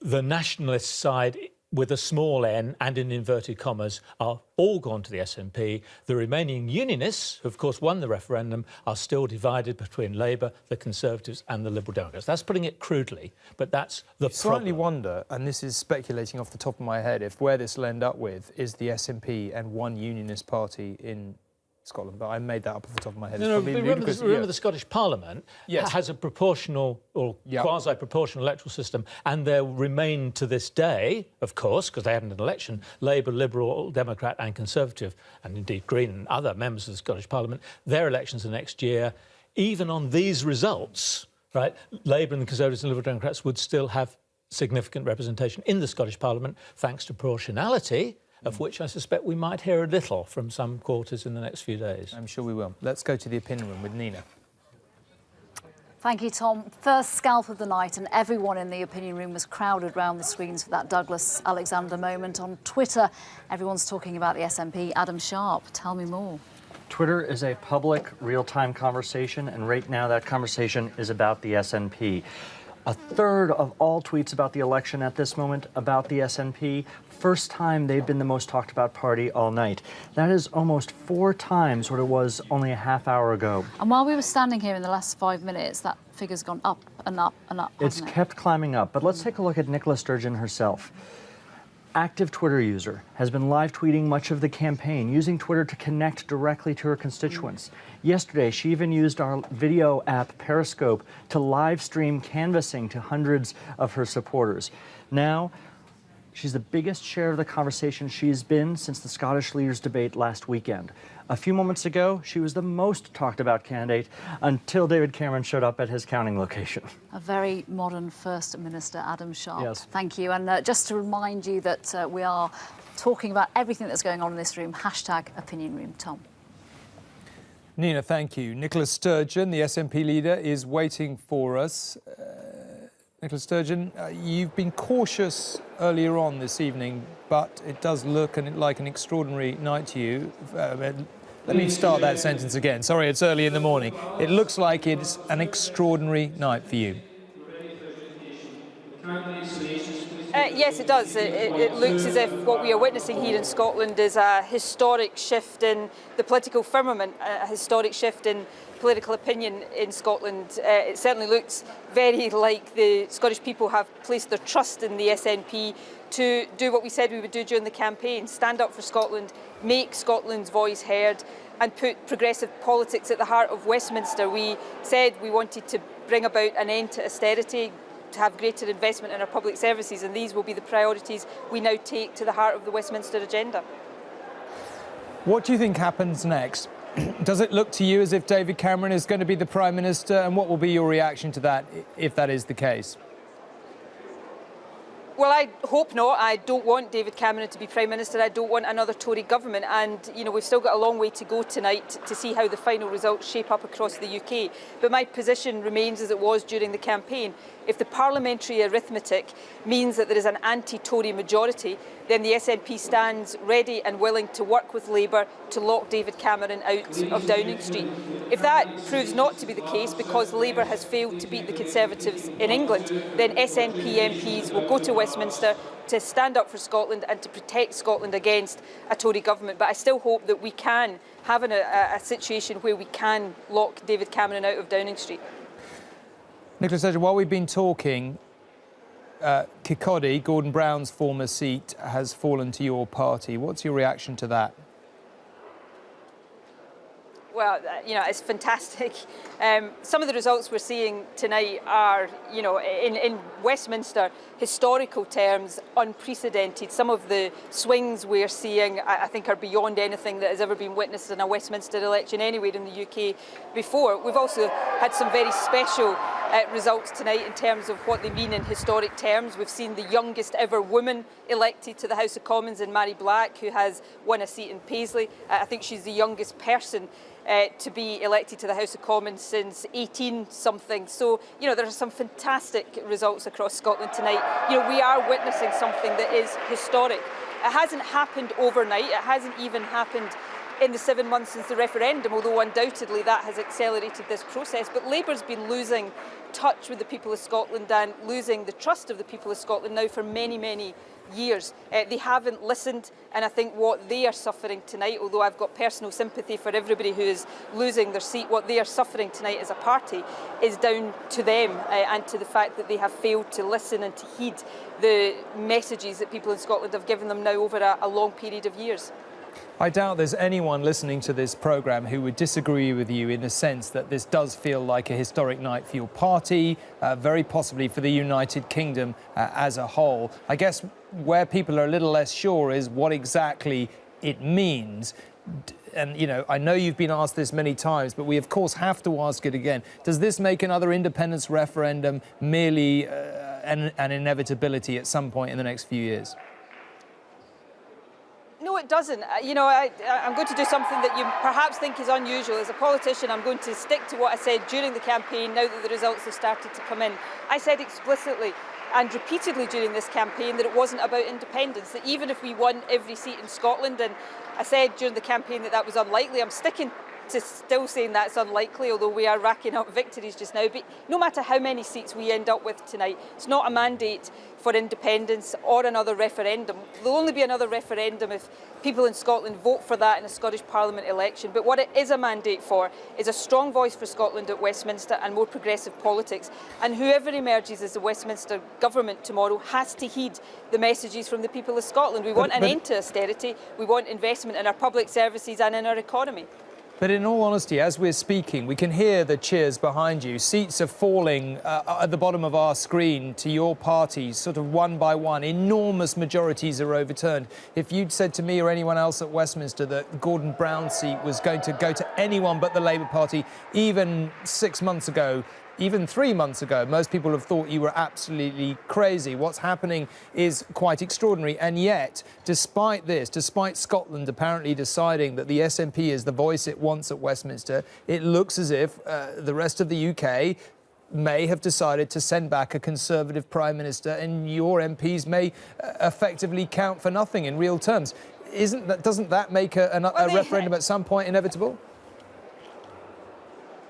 nationalist side, with a small n and in inverted commas, are all gone to the SNP. The remaining unionists, who of course won the referendum, are still divided between Labour, the Conservatives and the Liberal Democrats. That's putting it crudely, but that's the problem. I slightly wonder, and this is speculating off the top of my head, if where this will end up with is the SNP and one unionist party in Scotland, but I made that up off the top of my head. Remember the Scottish Parliament has a proportional or quasi-proportional electoral system, and there remain to this day, of course, because they had an election, Labour, Liberal, Democrat and Conservative, and indeed Green and other members of the Scottish Parliament. Their elections are next year. Even on these results, right, Labour and the Conservatives and Liberal Democrats would still have significant representation in the Scottish Parliament, thanks to proportionality, of which I suspect we might hear a little from some quarters in the next few days. I'm sure we will. Let's go to the opinion room with Nina. Thank you, Tom. First scalp of the night, and everyone in the opinion room was crowded round the screens for that Douglas Alexander moment. On Twitter, everyone's talking about the SNP. Adam Sharp, tell me more. Twitter is a public, real-time conversation, and right now that conversation is about the SNP. A third of all tweets about the election at this moment about the SNP. First time they've been the most talked about party all night. That is almost 4 times what it was only a half hour ago. And while we were standing here in the last 5 minutes, that figure's gone up and up and up, It's hasn't it? kept climbing up. But let's take a look at Nicola Sturgeon herself. Active Twitter user, has been live tweeting much of the campaign, using Twitter to connect directly to her constituents. Yesterday, she even used our video app Periscope to live stream canvassing to hundreds of her supporters. Now, she's the biggest share of the conversation she's been since the Scottish leaders' debate last weekend. A few moments ago, she was the most talked about candidate until David Cameron showed up at his counting location. A very modern First Minister, Adam Sharp. Yes. Thank you. And just to remind you that we are talking about everything that's going on in this room, #Opinion Room. Tom. Nina, thank you. Nicola Sturgeon, the SNP leader, is waiting for us. Nicola Sturgeon, you've been cautious earlier on this evening, but it does look like an extraordinary night to you. Let me start that sentence again. Sorry, it's early in the morning. It looks like it's an extraordinary night for you. Yes, it does. It looks as if what we are witnessing here in Scotland is a historic shift in the political firmament, a historic shift in political opinion in Scotland. It certainly looks very like the Scottish people have placed their trust in the SNP to do what we said we would do during the campaign, stand up for Scotland, make Scotland's voice heard and put progressive politics at the heart of Westminster. We said we wanted to bring about an end to austerity, to have greater investment in our public services, and these will be the priorities we now take to the heart of the Westminster agenda. What do you think happens next? Does it look to you as if David Cameron is going to be the Prime Minister, and what will be your reaction to that if that is the case? Well, I hope not. I don't want David Cameron to be Prime Minister. I don't want another Tory government. And, you know, we've still got a long way to go tonight to see how the final results shape up across the UK. But my position remains as it was during the campaign. If the parliamentary arithmetic means that there is an anti-Tory majority, then the SNP stands ready and willing to work with Labour to lock David Cameron out of Downing Street. If that proves not to be the case because Labour has failed to beat the Conservatives in England, then SNP MPs will go to Westminster to stand up for Scotland and to protect Scotland against a Tory government. But I still hope that we can have a situation where we can lock David Cameron out of Downing Street. Nicola Sturgeon, while we've been talking, Kirkcaldy, Gordon Brown's former seat, has fallen to your party. What's your reaction to that? Well, you know, it's fantastic. Some of the results we're seeing tonight are, you know, in Westminster, historical terms, unprecedented. Some of the swings we're seeing, I think, are beyond anything that has ever been witnessed in a Westminster election anywhere in the UK before. We've also had some very special results tonight in terms of what they mean in historic terms. We've seen the youngest ever woman elected to the House of Commons in Mary Black, who has won a seat in Paisley. I think she's the youngest person to be elected to the House of Commons since 18-something. So, you know, there are some fantastic results across Scotland tonight. You know, we are witnessing something that is historic. It hasn't happened overnight. It hasn't even happened in the 7 months since the referendum, although undoubtedly that has accelerated this process. But Labour's been losing touch with the people of Scotland and losing the trust of the people of Scotland now for many, many years. They haven't listened, and I think what they are suffering tonight, although I've got personal sympathy for everybody who is losing their seat, what they are suffering tonight as a party is down to them and to the fact that they have failed to listen and to heed the messages that people in Scotland have given them now over a long period of years. I doubt there's anyone listening to this programme who would disagree with you in the sense that this does feel like a historic night for your party, very possibly for the United Kingdom as a whole. I guess where people are a little less sure is what exactly it means. And, you know, I know you've been asked this many times, but we, of course, have to ask it again. Does this make another independence referendum merely an inevitability at some point in the next few years? No, it doesn't. You know, I'm going to do something that you perhaps think is unusual. As a politician, I'm going to stick to what I said during the campaign now that the results have started to come in. I said explicitly and repeatedly during this campaign that it wasn't about independence, that even if we won every seat in Scotland, and I said during the campaign that that was unlikely, I'm sticking to still saying that's unlikely, although we are racking up victories just now. But no matter how many seats we end up with tonight, it's not a mandate for independence or another referendum. There'll only be another referendum if people in Scotland vote for that in a Scottish Parliament election. But what it is a mandate for is a strong voice for Scotland at Westminster and more progressive politics. And whoever emerges as the Westminster government tomorrow has to heed the messages from the people of Scotland. We want an end to austerity, we want investment in our public services and in our economy. But in all honesty, as we're speaking, we can hear the cheers behind you. Seats are falling at the bottom of our screen to your party, sort of one by one. Enormous majorities are overturned. If you'd said to me or anyone else at Westminster that Gordon Brown's seat was going to go to anyone but the Labour Party, even 6 months ago, even 3 months ago, most people have thought you were absolutely crazy. What's happening is quite extraordinary. And yet, despite this, despite Scotland apparently deciding that the SNP is the voice it wants at Westminster, it looks as if the rest of the UK may have decided to send back a Conservative Prime Minister, and your MPs may effectively count for nothing in real terms. Doesn't that make a referendum at some point inevitable?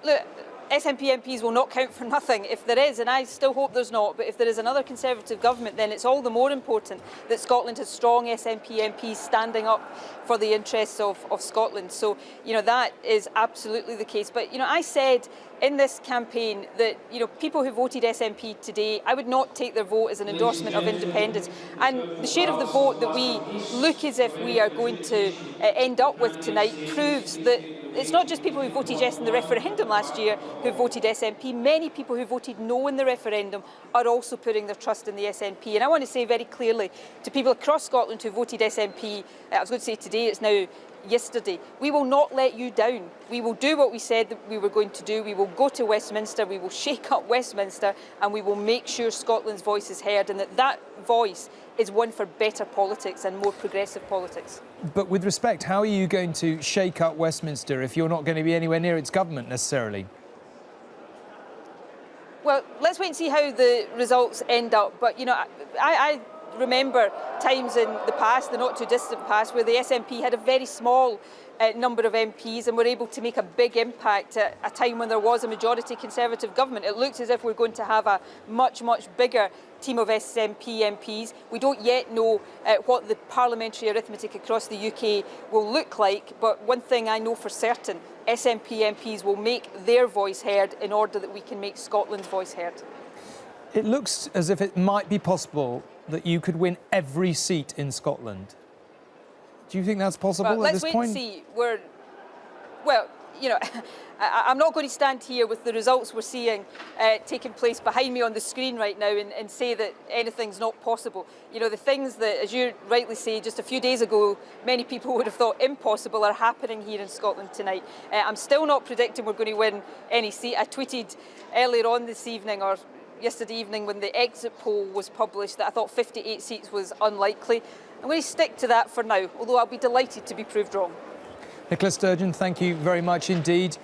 Look, SNP MPs will not count for nothing if there is, and I still hope there's not, but if there is another Conservative government, then it's all the more important that Scotland has strong SNP MPs standing up for the interests of Scotland. So, you know, that is absolutely the case. But, you know, I said in this campaign that, you know, people who voted SNP today, I would not take their vote as an endorsement of independence. And the share of the vote that we look as if we are going to end up with tonight proves that it's not just people who voted yes in the referendum last year who voted SNP. Many people who voted no in the referendum are also putting their trust in the SNP. And I want to say very clearly to people across Scotland who voted SNP, I was going to say today, it's now yesterday, we will not let you down. We will do what we said that we were going to do. We will go to Westminster, we will shake up Westminster, and we will make sure Scotland's voice is heard, and that voice is one for better politics and more progressive politics. But with respect, how are you going to shake up Westminster if you're not going to be anywhere near its government necessarily? Well, let's wait and see how the results end up. But, you know, I remember times in the past, the not too distant past, where the SNP had a very small number of MPs and were able to make a big impact at a time when there was a majority Conservative government. It looks as if we're going to have a much, much bigger team of SNP MPs. We don't yet know what the parliamentary arithmetic across the UK will look like, but one thing I know for certain, SNP MPs will make their voice heard in order that we can make Scotland's voice heard. It looks as if it might be possible that you could win every seat in Scotland. Do you think that's possible at this point? Let's wait and see. Well, you know, I'm not going to stand here with the results we're seeing taking place behind me on the screen right now and say that anything's not possible. You know, the things that, as you rightly say, just a few days ago, many people would have thought impossible are happening here in Scotland tonight. I'm still not predicting we're going to win any seat. I tweeted earlier on this evening, or yesterday evening when the exit poll was published, that I thought 58 seats was unlikely. I'm going to stick to that for now, although I'll be delighted to be proved wrong. Nicola Sturgeon, thank you very much indeed.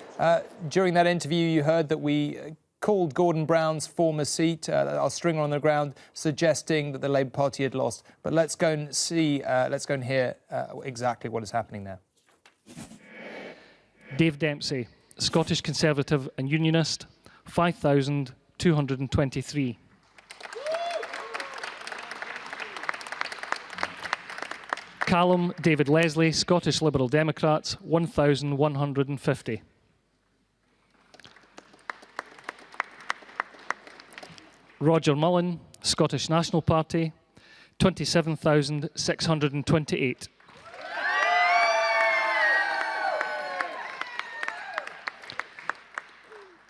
During that interview, you heard that we called Gordon Brown's former seat, our stringer on the ground, suggesting that the Labour Party had lost. But let's go and see, let's go and hear exactly what is happening there. Dave Dempsey, Scottish Conservative and Unionist, 5,223. Callum David Leslie, Scottish Liberal Democrats, 1,150. Roger Mullen, Scottish National Party, 27,628.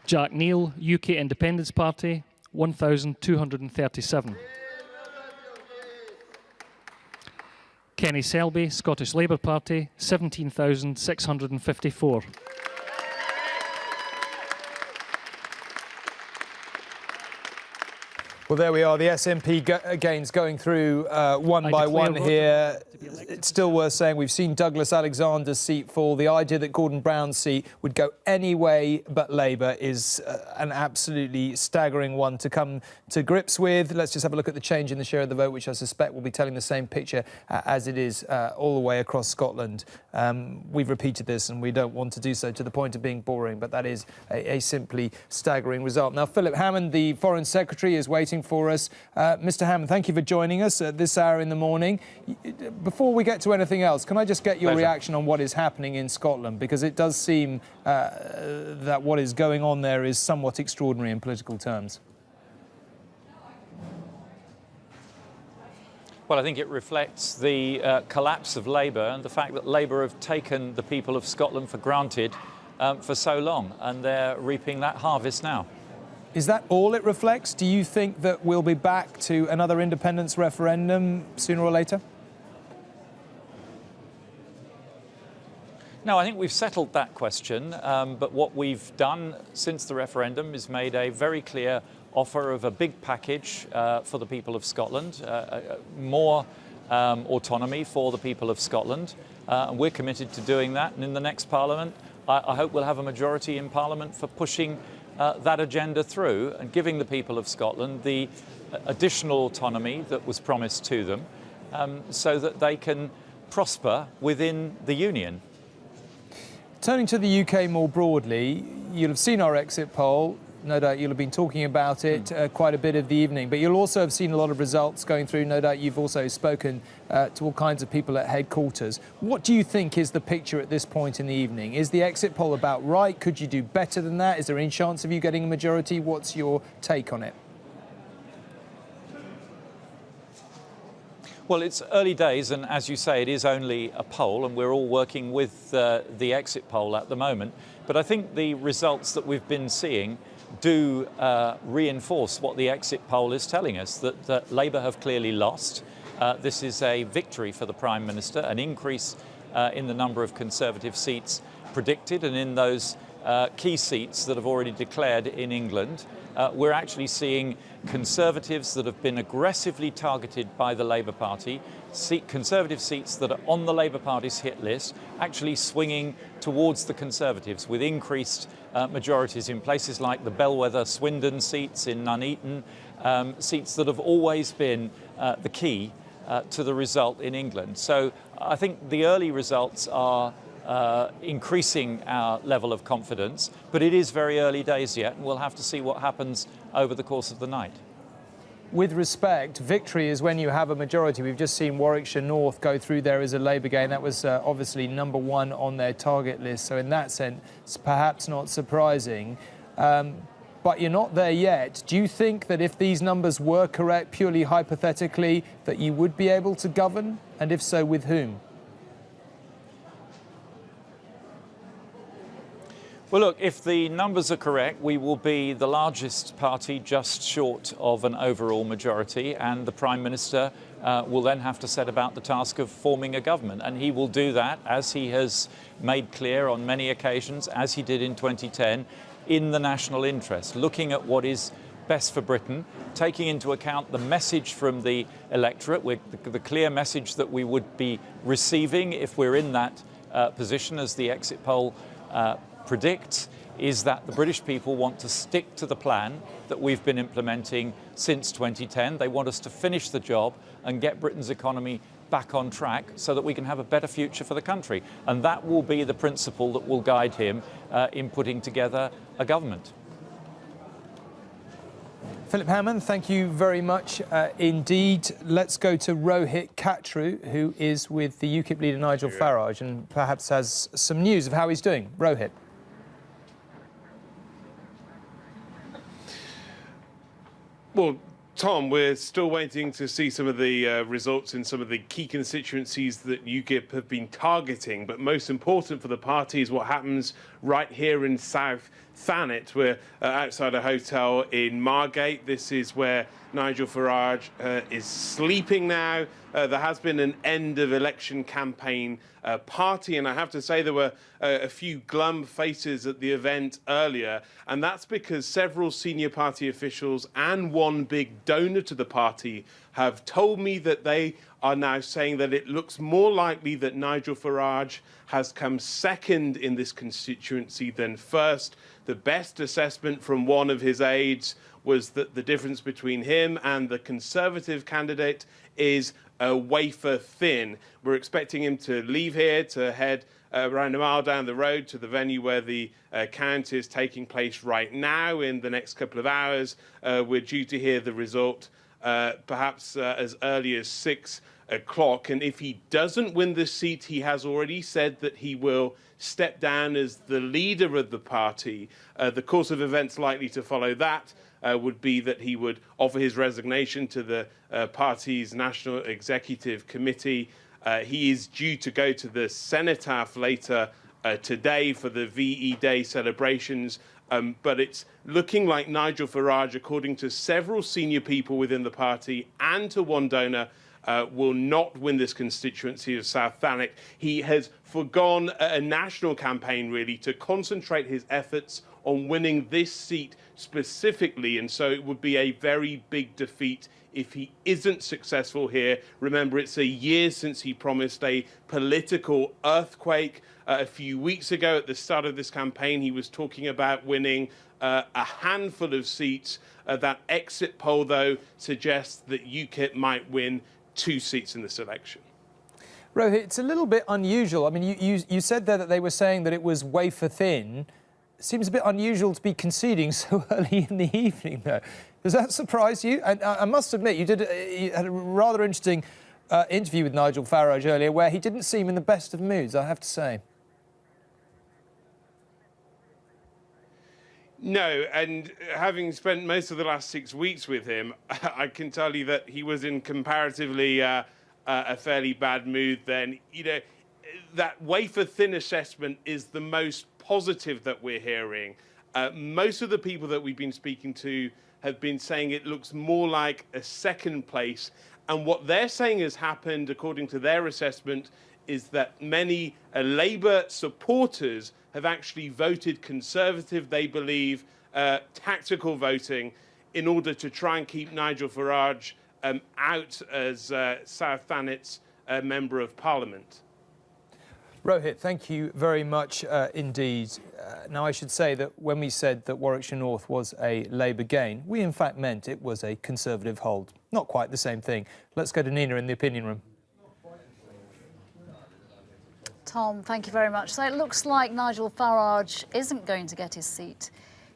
Jack Neal, UK Independence Party, 1,237. Kenny Selby, Scottish Labour Party, 17,654. Well, there we are. The SNP gains going through one by one here. It's still worth saying we've seen Douglas Alexander's seat fall. The idea that Gordon Brown's seat would go any way but Labour is an absolutely staggering one to come to grips with. Let's just have a look at the change in the share of the vote, which I suspect will be telling the same picture as it is all the way across Scotland. We've repeated this and we don't want to do so to the point of being boring, but that is a simply staggering result. Now, Philip Hammond, the Foreign Secretary, is waiting for us. Mr. Hammond, thank you for joining us at this hour in the morning. Before we get to anything else, can I just get your reaction on what is happening in Scotland? Because it does seem that what is going on there is somewhat extraordinary in political terms. Well, I think it reflects the collapse of Labour and the fact that Labour have taken the people of Scotland for granted for so long, and they're reaping that harvest now. Is that all it reflects? Do you think that we'll be back to another independence referendum sooner or later? No, I think we've settled that question, but what we've done since the referendum is made a very clear offer of a big package for the people of Scotland, more autonomy for the people of Scotland, and we're committed to doing that. And in the next Parliament, I hope we'll have a majority in Parliament for pushing that agenda through and giving the people of Scotland the additional autonomy that was promised to them so that they can prosper within the Union. Turning to the UK more broadly, you'll have seen our exit poll. No doubt you'll have been talking about it quite a bit of the evening, but you'll also have seen a lot of results going through. No doubt you've also spoken to all kinds of people at headquarters. What do you think is the picture at this point in the evening? Is the exit poll about right? Could you do better than that? Is there any chance of you getting a majority? What's your take on it? Well, it's early days, and as you say, it is only a poll, and we're all working with the exit poll at the moment. But I think the results that we've been seeing do reinforce what the exit poll is telling us, that Labour have clearly lost. This is a victory for the Prime Minister, an increase in the number of Conservative seats predicted, and in those key seats that have already declared in England. We're actually seeing Conservatives that have been aggressively targeted by the Labour Party, Conservative seats that are on the Labour Party's hit list, actually swinging towards the Conservatives with increased majorities in places like the bellwether Swindon seats in Nuneaton, seats that have always been the key to the result in England. So I think the early results are increasing our level of confidence, but it is very early days yet, and we'll have to see what happens over the course of the night. With respect, victory is when you have a majority. We've just seen Warwickshire North go through there as a Labour gain. That was obviously number one on their target list, so in that sense, it's perhaps not surprising. But you're not there yet. Do you think that if these numbers were correct, purely hypothetically, that you would be able to govern? And if so, with whom? Well, look, if the numbers are correct, we will be the largest party just short of an overall majority, and the Prime Minister will then have to set about the task of forming a government. And he will do that, as he has made clear on many occasions, as he did in 2010, in the national interest, looking at what is best for Britain, taking into account the message from the electorate, the clear message that we would be receiving if we're in that position, as the exit poll predicts, is that the British people want to stick to the plan that we've been implementing since 2010. They want us to finish the job and get Britain's economy back on track so that we can have a better future for the country. And that will be the principle that will guide him in putting together a government. Philip Hammond, thank you very much indeed. Let's go to Rohit Katru, who is with the UKIP leader Nigel Farage and perhaps has some news of how he's doing. Rohit. Well, Tom, we're still waiting to see some of the results in some of the key constituencies that UKIP have been targeting. But most important for the party is what happens right here in South Thanet. We're outside a hotel in Margate. This is where Nigel Farage is sleeping now. There has been an end of election campaign party, and I have to say there were a few glum faces at the event earlier, and that's because several senior party officials and one big donor to the party have told me that they are now saying that it looks more likely that Nigel Farage has come second in this constituency than first. The best assessment from one of his aides was that the difference between him and the Conservative candidate is a wafer thin. We're expecting him to leave here to head around a mile down the road to the venue where the count is taking place right now. In the next couple of hours, we're due to hear the result perhaps as early as 6 o'clock. And if he doesn't win this seat, he has already said that he will step down as the leader of the party. The course of events likely to follow that would be that he would offer his resignation to the party's National Executive Committee. He is due to go to the Cenotaph later today for the VE Day celebrations. But it's looking like Nigel Farage, according to several senior people within the party and to one donor, will not win this constituency of South Thanet. He has forgone a national campaign, really, to concentrate his efforts on winning this seat specifically, and so it would be a very big defeat if he isn't successful here. Remember, it's a year since he promised a political earthquake. A few weeks ago, at the start of this campaign, he was talking about winning a handful of seats. That exit poll, though, suggests that UKIP might win 2 seats in this election. Rohit, it's a little bit unusual. I mean, you said there that they were saying that it was wafer thin. It seems a bit unusual to be conceding so early in the evening, though. Does that surprise you? And I must admit, you had a rather interesting interview with Nigel Farage earlier where he didn't seem in the best of moods, I have to say. No, and having spent most of the last 6 weeks with him, I can tell you that he was in comparatively a fairly bad mood then. You know, that wafer-thin assessment is the most positive that we're hearing. Most of the people that we've been speaking to have been saying it looks more like a second place. And what they're saying has happened, according to their assessment, is that many Labour supporters have actually voted Conservative, they believe, tactical voting, in order to try and keep Nigel Farage out as South Thanet's Member of Parliament. Rohit, thank you very much indeed. Now, I should say that when we said that Warwickshire North was a Labour gain, we in fact meant it was a Conservative hold. Not quite the same thing. Let's go to Nina in the opinion room. Tom, thank you very much. So it looks like Nigel Farage isn't going to get his seat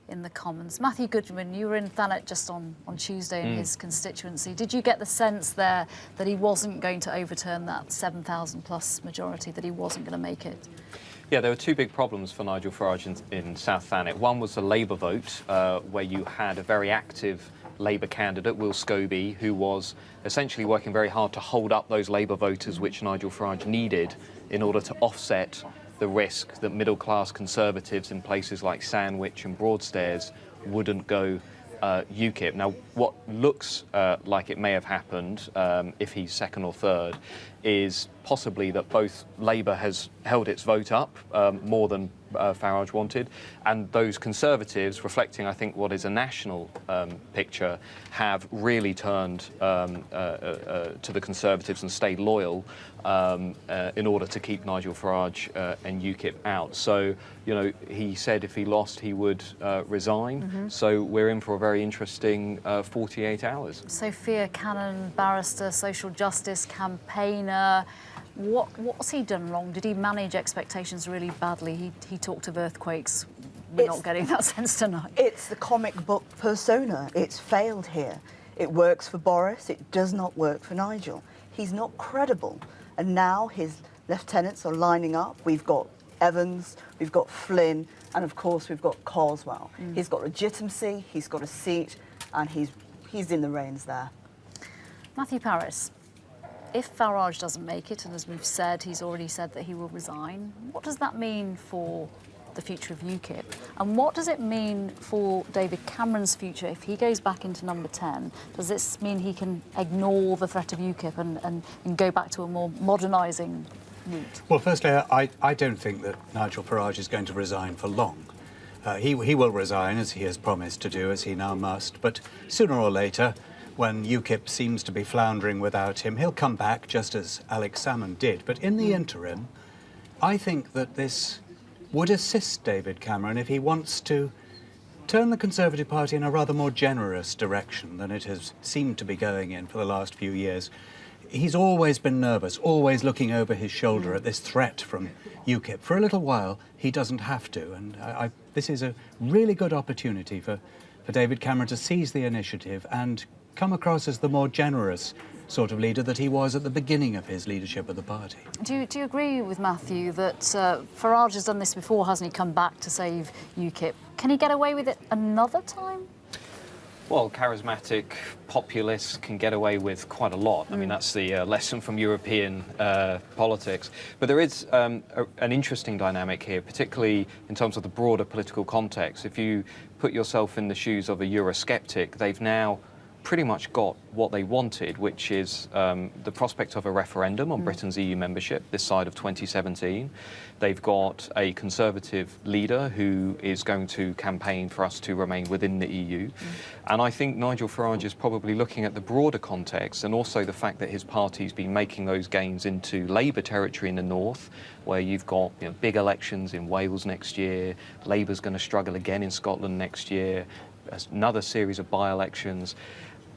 in the Commons. Matthew Goodwin, you were in Thanet just on Tuesday in his constituency. Did you get the sense there that he wasn't going to overturn that 7,000 plus majority, that he wasn't going to make it? Yeah, there were 2 big problems for Nigel Farage in South Thanet. One was the Labour vote, where you had a very active Labour candidate, Will Scobie, who was essentially working very hard to hold up those Labour voters which Nigel Farage needed in order to offset the risk that middle-class Conservatives in places like Sandwich and Broadstairs wouldn't go UKIP. Now, what looks like it may have happened, if he's second or third, is possibly that both Labour has held its vote up more than Farage wanted, and those Conservatives, reflecting, I think, what is a national picture, have really turned to the Conservatives and stayed loyal in order to keep Nigel Farage and UKIP out. So, you know, he said if he lost, he would resign. So we're in for a very interesting 48 hours. Sophia Cannon, barrister, social justice campaigner. What's he done wrong? Did he manage expectations really badly? He talked of earthquakes. We're not getting that sense tonight. It's the comic book persona. It's failed here. It works for Boris. It does not work for Nigel. He's not credible. And now his lieutenants are lining up. We've got Evans, we've got Flynn, and of course we've got Carswell. He's got legitimacy, he's got a seat, and he's in the reins there. Matthew Parris, if Farage doesn't make it, and as we've said, he's already said that he will resign, what does that mean for the the future of UKIP. And what does it mean for David Cameron's future if he goes back into number 10? Does this mean he can ignore the threat of UKIP and go back to a more modernising route? Well, firstly, I don't think that Nigel Farage is going to resign for long. He will resign, as he has promised to do, as he now must. But sooner or later, when UKIP seems to be floundering without him, he'll come back, just as Alex Salmond did. But in the interim, I think that this would assist David Cameron if he wants to turn the Conservative Party in a rather more generous direction than it has seemed to be going in for the last few years. He's always been nervous, always looking over his shoulder at this threat from UKIP. For a little while, he doesn't have to, and this is a really good opportunity for David Cameron to seize the initiative and come across as the more generous sort of leader that he was at the beginning of his leadership of the party. Do you agree with Matthew that Farage has done this before, hasn't he, come back to save UKIP? Can he get away with it another time? Well, charismatic populists can get away with quite a lot. I mean, that's the lesson from European politics. But there is an interesting dynamic here, particularly in terms of the broader political context. If you put yourself in the shoes of a Eurosceptic, they've now pretty much got what they wanted, which is the prospect of a referendum on Britain's EU membership this side of 2017. They've got a Conservative leader who is going to campaign for us to remain within the EU. And I think Nigel Farage is probably looking at the broader context and also the fact that his party's been making those gains into Labour territory in the north, where you've got big elections in Wales next year, Labour's going to struggle again in Scotland next year, another series of by-elections.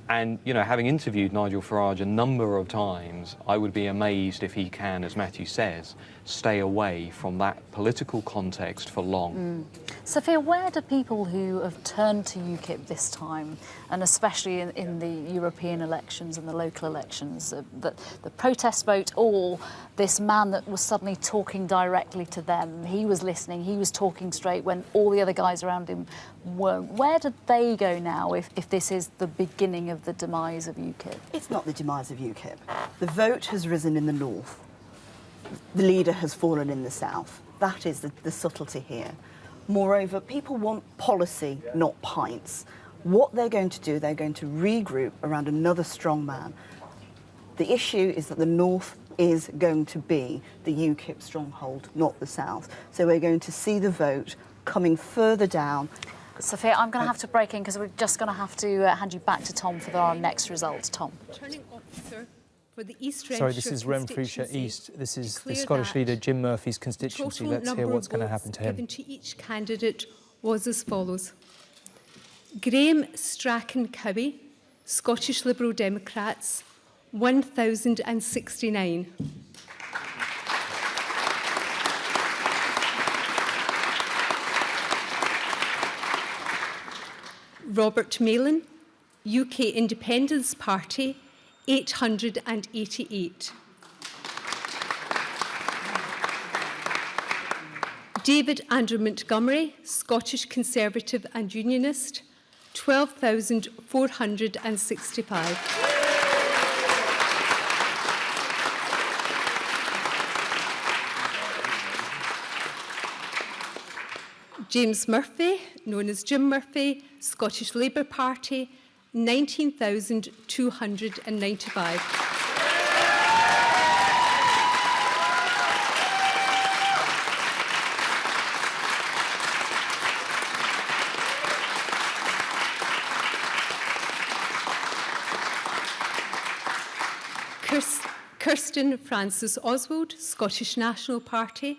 And, having interviewed Nigel Farage a number of times, I would be amazed if he can, as Matthew says, stay away from that political context for long. Sophia, where do people who have turned to UKIP this time, and especially in the European elections and the local elections, the protest vote, or this man that was suddenly talking directly to them, he was listening, he was talking straight when all the other guys around him weren't. Where do they go now if this is the beginning of the demise of UKIP? It's not the demise of UKIP. The vote has risen in the north. The leader has fallen in the south. That is the subtlety here. Moreover, people want policy, not pints. What they're going to do, they're going to regroup around another strong man. The issue is that the north is going to be the UKIP stronghold, not the south. So we're going to see the vote coming further down. Sophia, I'm going to have to break in because we're just going to have to hand you back to Tom for our next results. Tom. Returning officer for the East Sorry, this is Renfrewshire East. This is the Scottish leader Jim Murphy's constituency. Let's hear what's going to happen to him. Given to each candidate was as follows. Graham Strachan Cowie, Scottish Liberal Democrats, 1,069. Robert Malin, UK Independence Party, 888. David Andrew Montgomery, Scottish Conservative and Unionist, 12,465. James Murphy, known as Jim Murphy, Scottish Labour Party, 19,295. Kirsten Francis Oswald, Scottish National Party,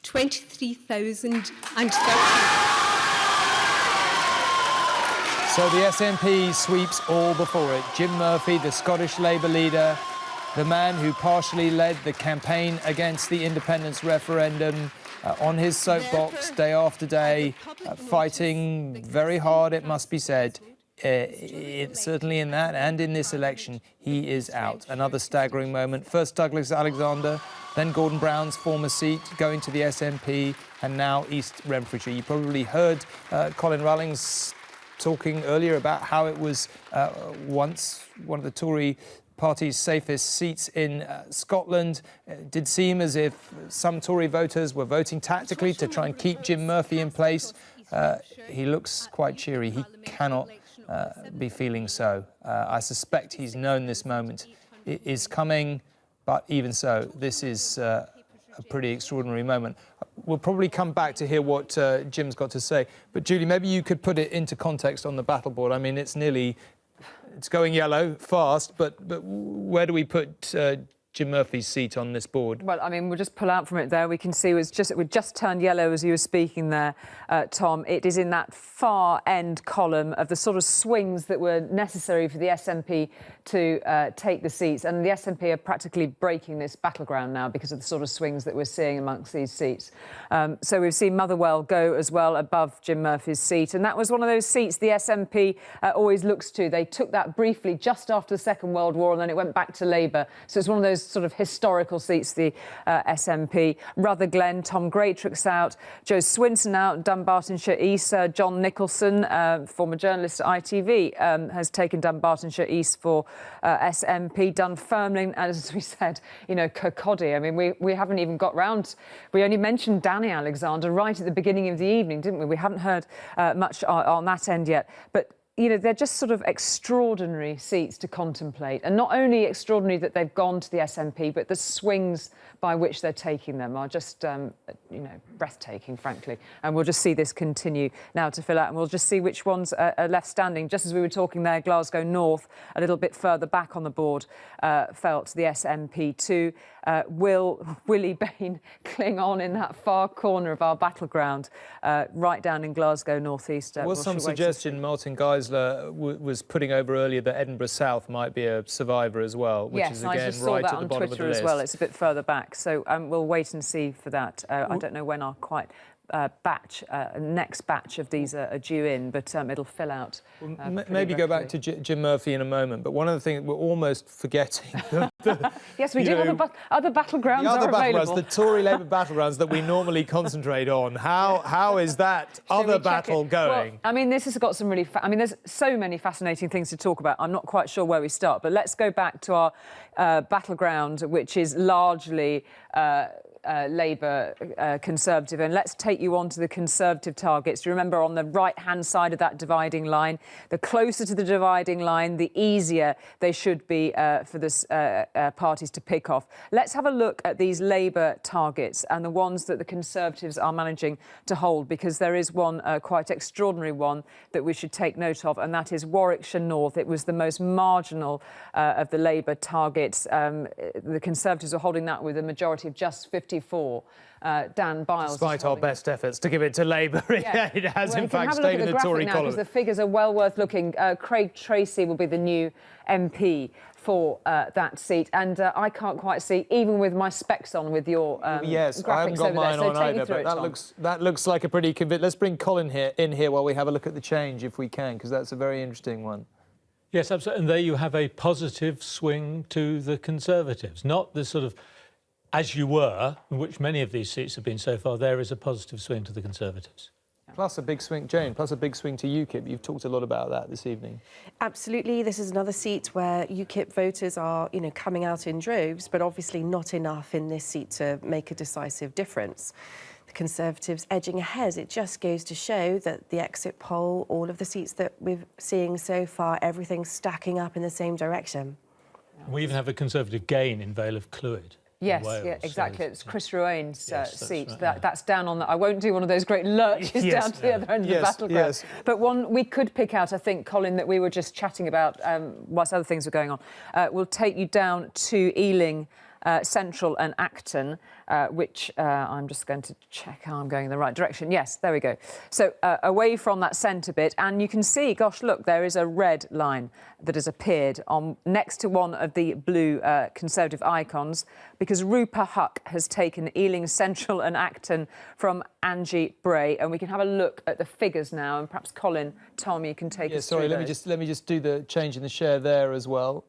23,030. So the SNP sweeps all before it. Jim Murphy, the Scottish Labour leader, the man who partially led the campaign against the independence referendum, on his soapbox day after day, fighting very hard, it must be said. Certainly in that and in this election, he is out. Another staggering moment. First Douglas Alexander, then Gordon Brown's former seat, going to the SNP, and now East Renfrewshire. You probably heard Colin Rullings talking earlier about how it was once one of the Tory party's safest seats in Scotland. It did seem as if some Tory voters were voting tactically to try and keep Jim Murphy in place. He looks quite cheery. He cannot be feeling so. I suspect he's known this moment is coming, but even so, this is a pretty extraordinary moment. We'll probably come back to hear what Jim's got to say. But Julie, maybe you could put it into context on the battle board. I mean, it's going yellow fast, but where do we put Jim Murphy's seat on this board? Well, I mean, we'll just pull out from it there. We can see it just turned yellow as you were speaking there, Tom. It is in that far end column of the sort of swings that were necessary for the SNP to take the seats. And the SNP are practically breaking this battleground now because of the sort of swings that we're seeing amongst these seats. So we've seen Motherwell go as well above Jim Murphy's seat. And that was one of those seats the SNP always looks to. They took that briefly just after the Second World War and then it went back to Labour. So it's one of those sort of historical seats, the SNP. Rutherglen, Tom Greatrix out, Joe Swinson out, Dunbartonshire East, John Nicholson, former journalist at ITV, has taken Dunbartonshire East for SNP. Dunfermline, as we said, Kirkcaldy. I mean, we haven't even got round. We only mentioned Danny Alexander right at the beginning of the evening, didn't we? We haven't heard much on that end yet. But they're just sort of extraordinary seats to contemplate. And not only extraordinary that they've gone to the SNP, but the swings by which they're taking them are just, breathtaking, frankly. And we'll just see this continue now to fill out. And we'll just see which ones are left standing. Just as we were talking there, Glasgow North, a little bit further back on the board, fell to the SNP too. Will Willie Bain cling on in that far corner of our battleground, right down in Glasgow North East? There was some suggestion Martin Geisler was putting over earlier that Edinburgh South might be a survivor as well, which is again right at the bottom of the list. As well. It's a bit further back, so we'll wait and see for that. I don't know when our next batch of these are due in, but it'll fill out. Maybe go back to Jim Murphy in a moment, but one of the things we're almost forgetting. Yes, we do. Other battlegrounds are available. The Tory Labour battlegrounds that we normally concentrate on. How is that other battle going? Well, I mean, this has got some really... there's so many fascinating things to talk about. I'm not quite sure where we start, but let's go back to our battleground, which is largely... Labour Conservative, and let's take you on to the Conservative targets. Do you remember on the right-hand side of that dividing line, the closer to the dividing line, the easier they should be for the parties to pick off. Let's have a look at these Labour targets and the ones that the Conservatives are managing to hold, because there is one quite extraordinary one that we should take note of, and that is Warwickshire North. It was the most marginal of the Labour targets. The Conservatives are holding that with a majority of just 54. Dan Biles. Despite our best efforts to give it to Labour, it has in fact stayed in the Tory column. Because the figures are well worth looking. Craig Tracy will be the new MP for that seat, and I can't quite see, even with my specs on, with your yes, graphics I haven't got mine on either, but it, that looks like a pretty convincing. Let's bring Colin in here while we have a look at the change, if we can, because that's a very interesting one. Yes, absolutely. And there you have a positive swing to the Conservatives, not the sort of as you were, which many of these seats have been so far. There is a positive swing to the Conservatives. Plus a big swing, Jane, plus a big swing to UKIP. You've talked a lot about that this evening. Absolutely. This is another seat where UKIP voters are, coming out in droves, but obviously not enough in this seat to make a decisive difference. The Conservatives edging ahead. It just goes to show that the exit poll, all of the seats that we're seeing so far, everything's stacking up in the same direction. We even have a Conservative gain in Vale of Clwyd. Yes, Wales, exactly. so it's Chris Ruane's seat. Right, That's down on the... I won't do one of those great lurches down to the other end of the battleground. Yes. But one we could pick out, I think, Colin, that we were just chatting about whilst other things were going on. We'll take you down to Ealing Central and Acton, which I'm just going to check how I'm going in the right direction. Yes, there we go. So away from that centre bit, and you can see, gosh, look, there is a red line that has appeared next to one of the blue Conservative icons, because Rupa Huck has taken Ealing Central and Acton from Angie Bray, and we can have a look at the figures now, and perhaps Colin, Tom, you can take us through those. Let me just do the change in the share there as well.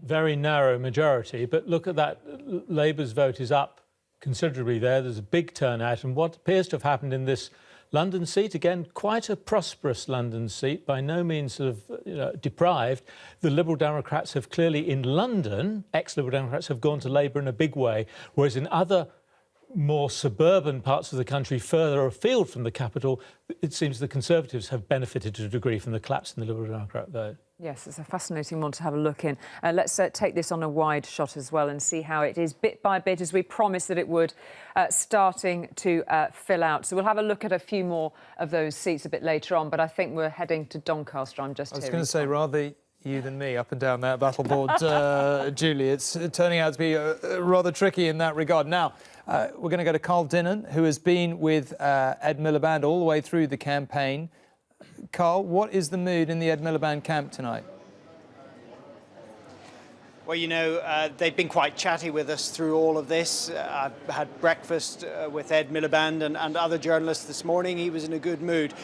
Very narrow majority, but look at that. Labour's vote is up considerably there. There's a big turnout, and what appears to have happened in this London seat, again, quite a prosperous London seat, by no means sort of deprived. The Liberal Democrats have clearly, in London, ex-Liberal Democrats have gone to Labour in a big way, whereas in other more suburban parts of the country, further afield from the capital, it seems the Conservatives have benefited to a degree from the collapse in the Liberal Democrat vote. Yes, it's a fascinating one to have a look in. Let's take this on a wide shot as well and see how it is, bit by bit, as we promised that it would, starting to fill out. So we'll have a look at a few more of those seats a bit later on, but I think we're heading to Doncaster. I was going to say, rather you than me up and down that battle board, Julie. It's turning out to be rather tricky in that regard. Now, we're going to go to Carl Dinnan, who has been with Ed Miliband all the way through the campaign. Carl, what is the mood in the Ed Miliband camp tonight? Well, you know, they've been quite chatty with us through all of this. I had breakfast with Ed Miliband and other journalists this morning. He was in a good mood.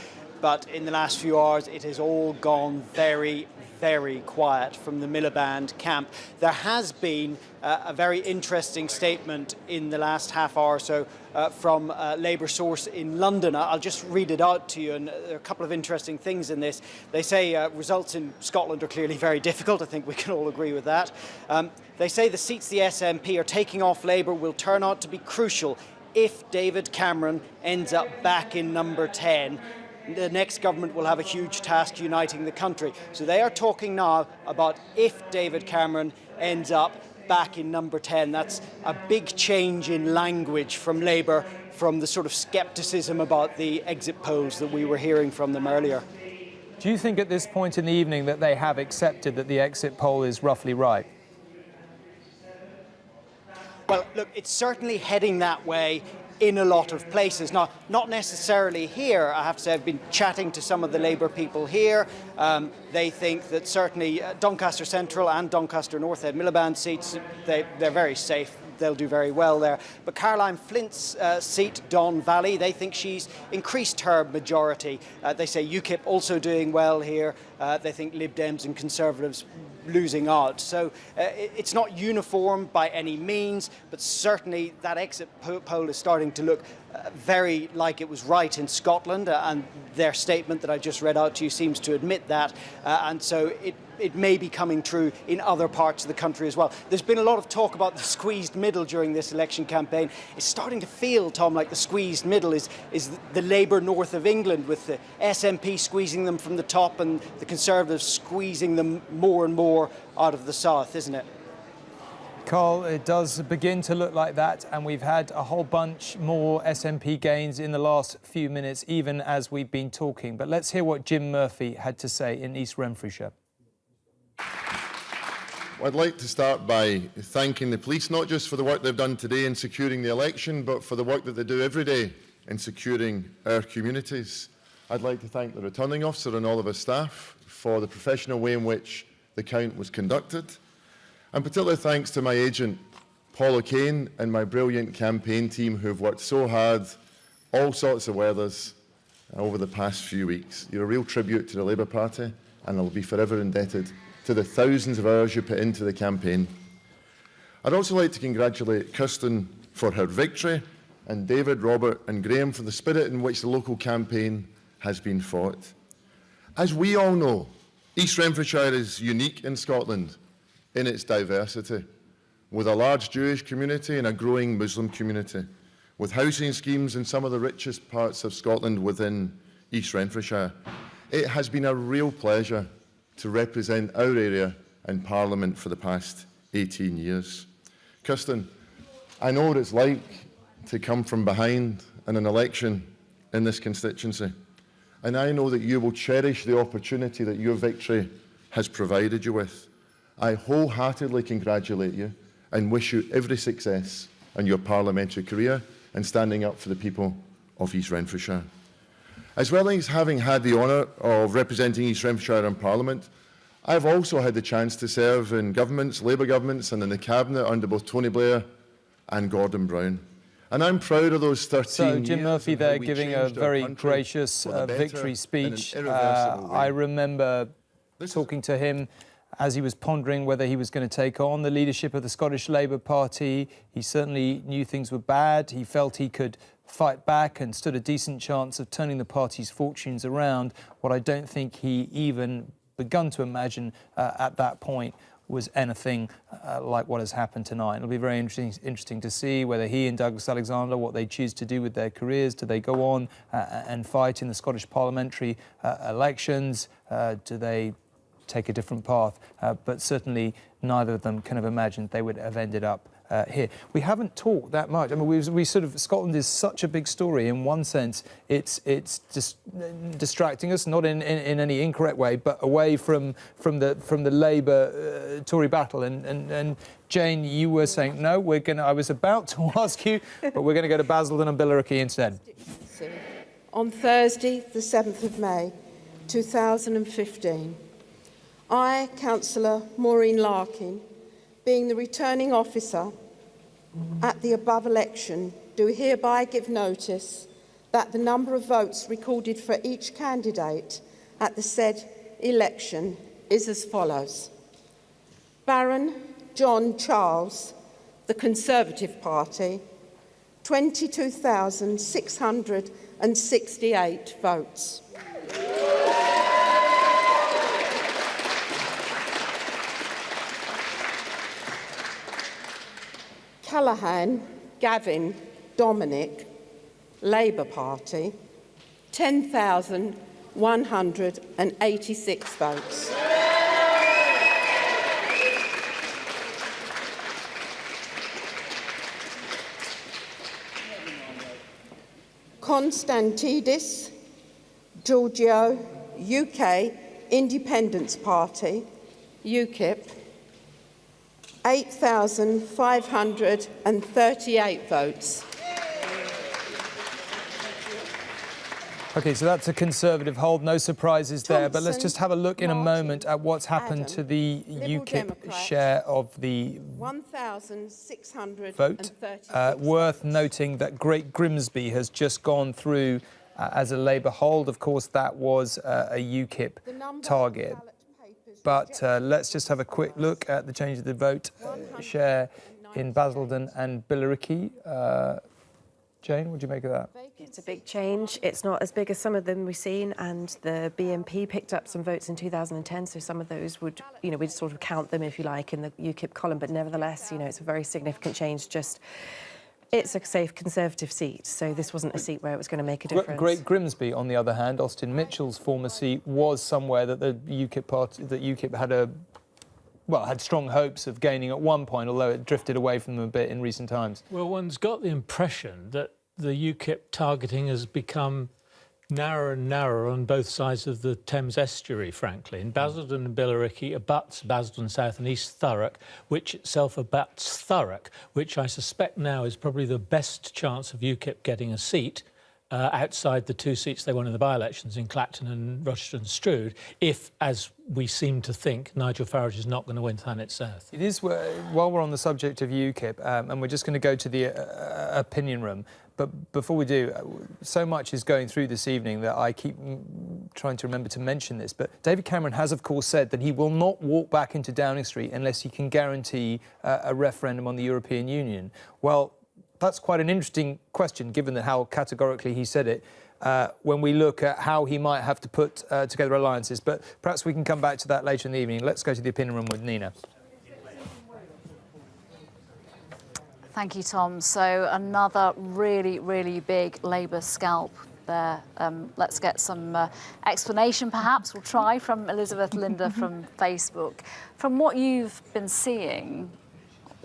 But in the last few hours, it has all gone very, very quiet from the Miliband camp. There has been a very interesting statement in the last half hour or so from a Labour source in London. I'll just read it out to you, and there are a couple of interesting things in this. They say results in Scotland are clearly very difficult. I think we can all agree with that. They say the seats the SNP are taking off Labour will turn out to be crucial if David Cameron ends up back in number 10. The next government will have a huge task uniting the country. So they are talking now about if David Cameron ends up back in number 10. That's a big change in language from Labour, from the sort of scepticism about the exit polls that we were hearing from them earlier. Do you think at this point in the evening that they have accepted that the exit poll is roughly right? Well, look, it's certainly heading that way in a lot of places. Now, not necessarily here. I have to say, I've been chatting to some of the Labour people here. They think that certainly Doncaster Central and Doncaster North Ed Miliband seats, they're very safe. They'll do very well there. But Caroline Flint's seat, Don Valley, they think she's increased her majority. They say UKIP also doing well here. They think Lib Dems and Conservatives losing out. So it's not uniform by any means, but certainly that exit poll is starting to look very like it was right in Scotland, and their statement that I just read out to you seems to admit that, and so it may be coming true in other parts of the country as well. There's been a lot of talk about the squeezed middle during this election campaign. It's starting to feel, Tom, like the squeezed middle is the Labour north of England, with the SNP squeezing them from the top and the Conservatives squeezing them more and more out of the south, isn't it? Carl, it does begin to look like that, and we've had a whole bunch more SNP gains in the last few minutes, even as we've been talking. But let's hear what Jim Murphy had to say in East Renfrewshire. I'd like to start by thanking the police, not just for the work they've done today in securing the election, but for the work that they do every day in securing our communities. I'd like to thank the returning officer and all of his staff for the professional way in which the count was conducted. And particular thanks to my agent, Paul O'Kane, and my brilliant campaign team who have worked so hard, all sorts of weathers, over the past few weeks. You're a real tribute to the Labour Party, and I'll be forever indebted to the thousands of hours you put into the campaign. I'd also like to congratulate Kirsten for her victory, and David, Robert and Graham for the spirit in which the local campaign has been fought. As we all know, East Renfrewshire is unique in Scotland in its diversity, with a large Jewish community and a growing Muslim community, with housing schemes in some of the richest parts of Scotland within East Renfrewshire. It has been a real pleasure to represent our area in Parliament for the past 18 years. Kirsten, I know what it's like to come from behind in an election in this constituency, and I know that you will cherish the opportunity that your victory has provided you with. I wholeheartedly congratulate you and wish you every success in your parliamentary career and standing up for the people of East Renfrewshire. As well as having had the honour of representing East Renfrewshire in Parliament, I've also had the chance to serve in governments, Labour governments, and in the Cabinet under both Tony Blair and Gordon Brown. And I'm proud of those 13 years. So Jim Murphy there giving a very gracious victory speech. I remember talking to him as he was pondering whether he was going to take on the leadership of the Scottish Labour Party. He certainly knew things were bad. He felt he could fight back and stood a decent chance of turning the party's fortunes around. What I don't think he even begun to imagine at that point was anything like what has happened tonight. It'll be very interesting to see whether he and Douglas Alexander, what they choose to do with their careers. Do they go on and fight in the Scottish parliamentary elections? Do they take a different path? But certainly neither of them can have imagined they would have ended up here. We haven't talked that much. I mean, we sort of, Scotland is such a big story. In one sense, it's just distracting us, not in any incorrect way, but away from the Labour Tory battle. And Jane, you were saying no. I was about to ask you, but we're going to go to Basildon and Billericay instead. On Thursday, the 7th of May, 2015, I, Councillor Maureen Larkin, being the returning officer at the above election, do hereby give notice that the number of votes recorded for each candidate at the said election is as follows. Baron John Charles, the Conservative Party, 22,668 votes. Callaghan Gavin Dominic, Labour Party, 10,186 votes. Konstantidis Giorgio, UK Independence Party, UKIP, 8,538 votes. OK, so that's a Conservative hold, no surprises there. But let's just have a look in a moment at what's happened to the UKIP share of the vote. Worth noting that Great Grimsby has just gone through as a Labour hold. Of course, that was a UKIP target. But let's just have a quick look at the change of the vote share in Basildon and Billericay. Jane, what do you make of that? It's a big change. It's not as big as some of them we've seen, and the BNP picked up some votes in 2010, so some of those would, we'd sort of count them, if you like, in the UKIP column, but nevertheless, it's a very significant change. It's a safe Conservative seat, so this wasn't a seat where it was going to make a difference. Great Grimsby, on the other hand, Austin Mitchell's former seat, was somewhere that the UKIP had strong hopes of gaining at one point, although it drifted away from them a bit in recent times. Well, one's got the impression that the UKIP targeting has become narrower and narrower on both sides of the Thames estuary, frankly. In Basildon and Billericay abuts Basildon South and East Thurrock, which itself abuts Thurrock, which I suspect now is probably the best chance of UKIP getting a seat outside the two seats they won in the by-elections in Clacton and Rochester and Stroud, if, as we seem to think, Nigel Farage is not going to win Thanet South. It is, while we're on the subject of UKIP, and we're just going to go to the opinion room, but before we do, so much is going through this evening that I keep trying to remember to mention this, but David Cameron has, of course, said that he will not walk back into Downing Street unless he can guarantee a referendum on the European Union. Well, that's quite an interesting question, given how categorically he said it, when we look at how he might have to put together alliances. But perhaps we can come back to that later in the evening. Let's go to the opinion room with Nina. Thank you, Tom. So another really, really big Labour scalp there. Let's get some explanation, perhaps. We'll try from Elizabeth Linder from Facebook. From what you've been seeing,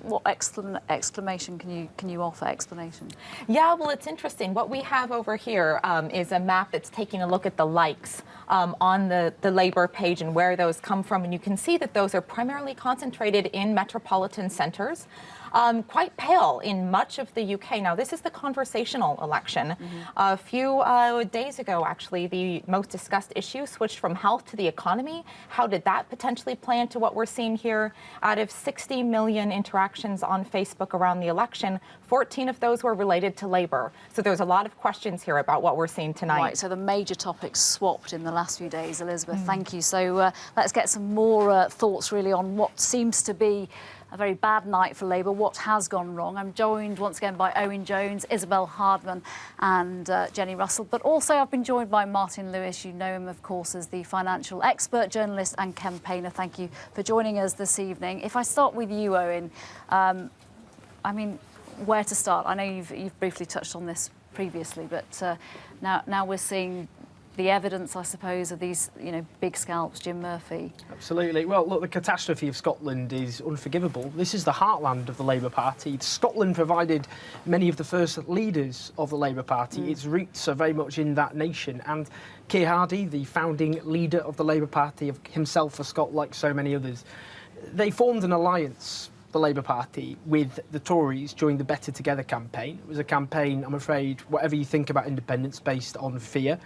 what exclamation can you offer? Explanation? Yeah, well, it's interesting. What we have over here is a map that's taking a look at the likes on the Labour page and where those come from. And you can see that those are primarily concentrated in metropolitan centres. Quite pale in much of the UK. Now, this is the conversational election. A few days ago, actually, the most discussed issue switched from health to the economy. How did that potentially play into what we're seeing here? Out of 60 million interactions on Facebook around the election, 14 of those were related to Labour. So there's a lot of questions here about what we're seeing tonight. Right, so the major topics swapped in the last few days. Elizabeth, thank you. So let's get some more thoughts, really, on what seems to be a very bad night for Labour. What has gone wrong? I'm joined once again by Owen Jones, Isabel Hardman and Jenny Russell. But also I've been joined by Martin Lewis. You know him, of course, as the financial expert, journalist and campaigner. Thank you for joining us this evening. If I start with you, Owen, I mean, where to start? I know you've briefly touched on this previously, but now we're seeing the evidence, I suppose, of these, big scalps, Jim Murphy. Absolutely. Well, look, the catastrophe of Scotland is unforgivable. This is the heartland of the Labour Party. Scotland provided many of the first leaders of the Labour Party. Its roots are very much in that nation. And Keir Hardie, the founding leader of the Labour Party, of himself a Scot like so many others, they formed an alliance, the Labour Party, with the Tories during the Better Together campaign. It was a campaign, I'm afraid, whatever you think about independence, based on fear.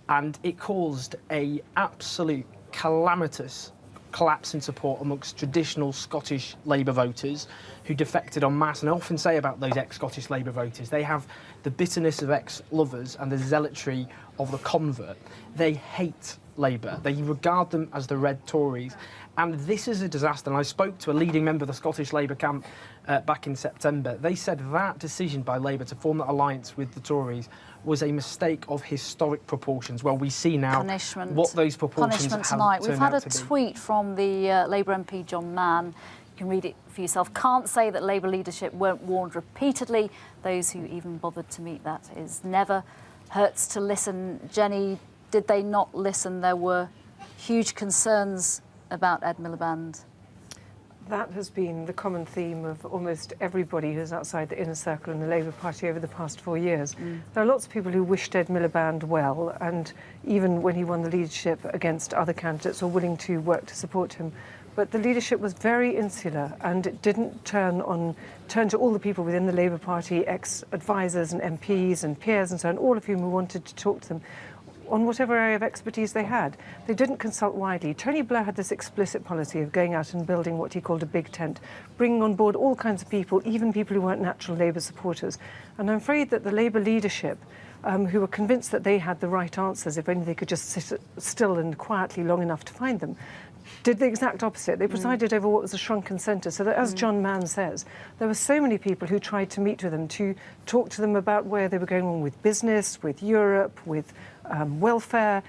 And it caused an absolute calamitous collapse in support amongst traditional Scottish Labour voters who defected en masse. And I often say about those ex-Scottish Labour voters, they have the bitterness of ex-lovers and the zealotry of the convert. They hate Labour. They regard them as the Red Tories. And this is a disaster. And I spoke to a leading member of the Scottish Labour camp back in September. They said that decision by Labour to form that alliance with the Tories was a mistake of historic proportions. Well, we see now what those proportions have tonight. We've had a to be. tweet from the Labour MP John Mann. You can read it for yourself. Can't say that Labour leadership weren't warned repeatedly. Those who even bothered to meet that is never. Hurts to listen. Jenny, did they not listen? There were huge concerns about Ed Miliband. That has been the common theme of almost everybody who's outside the inner circle in the Labour Party over the past 4 years. There are lots of people who wished Ed Miliband well, and even when he won the leadership against other candidates, are willing to work to support him. But the leadership was very insular, and it didn't turn to all the people within the Labour Party, ex-advisors and MPs and peers and so on, all of whom who wanted to talk to them on whatever area of expertise they had. They didn't consult widely. Tony Blair had this explicit policy of going out and building what he called a big tent, bringing on board all kinds of people, even people who weren't natural Labour supporters. And I'm afraid that the Labour leadership, who were convinced that they had the right answers if only they could just sit still and quietly long enough to find them, did the exact opposite. They presided over what was a shrunken centre, so that, as John Mann says, there were so many people who tried to meet with them, to talk to them about where they were going on with business, with Europe, with welfare,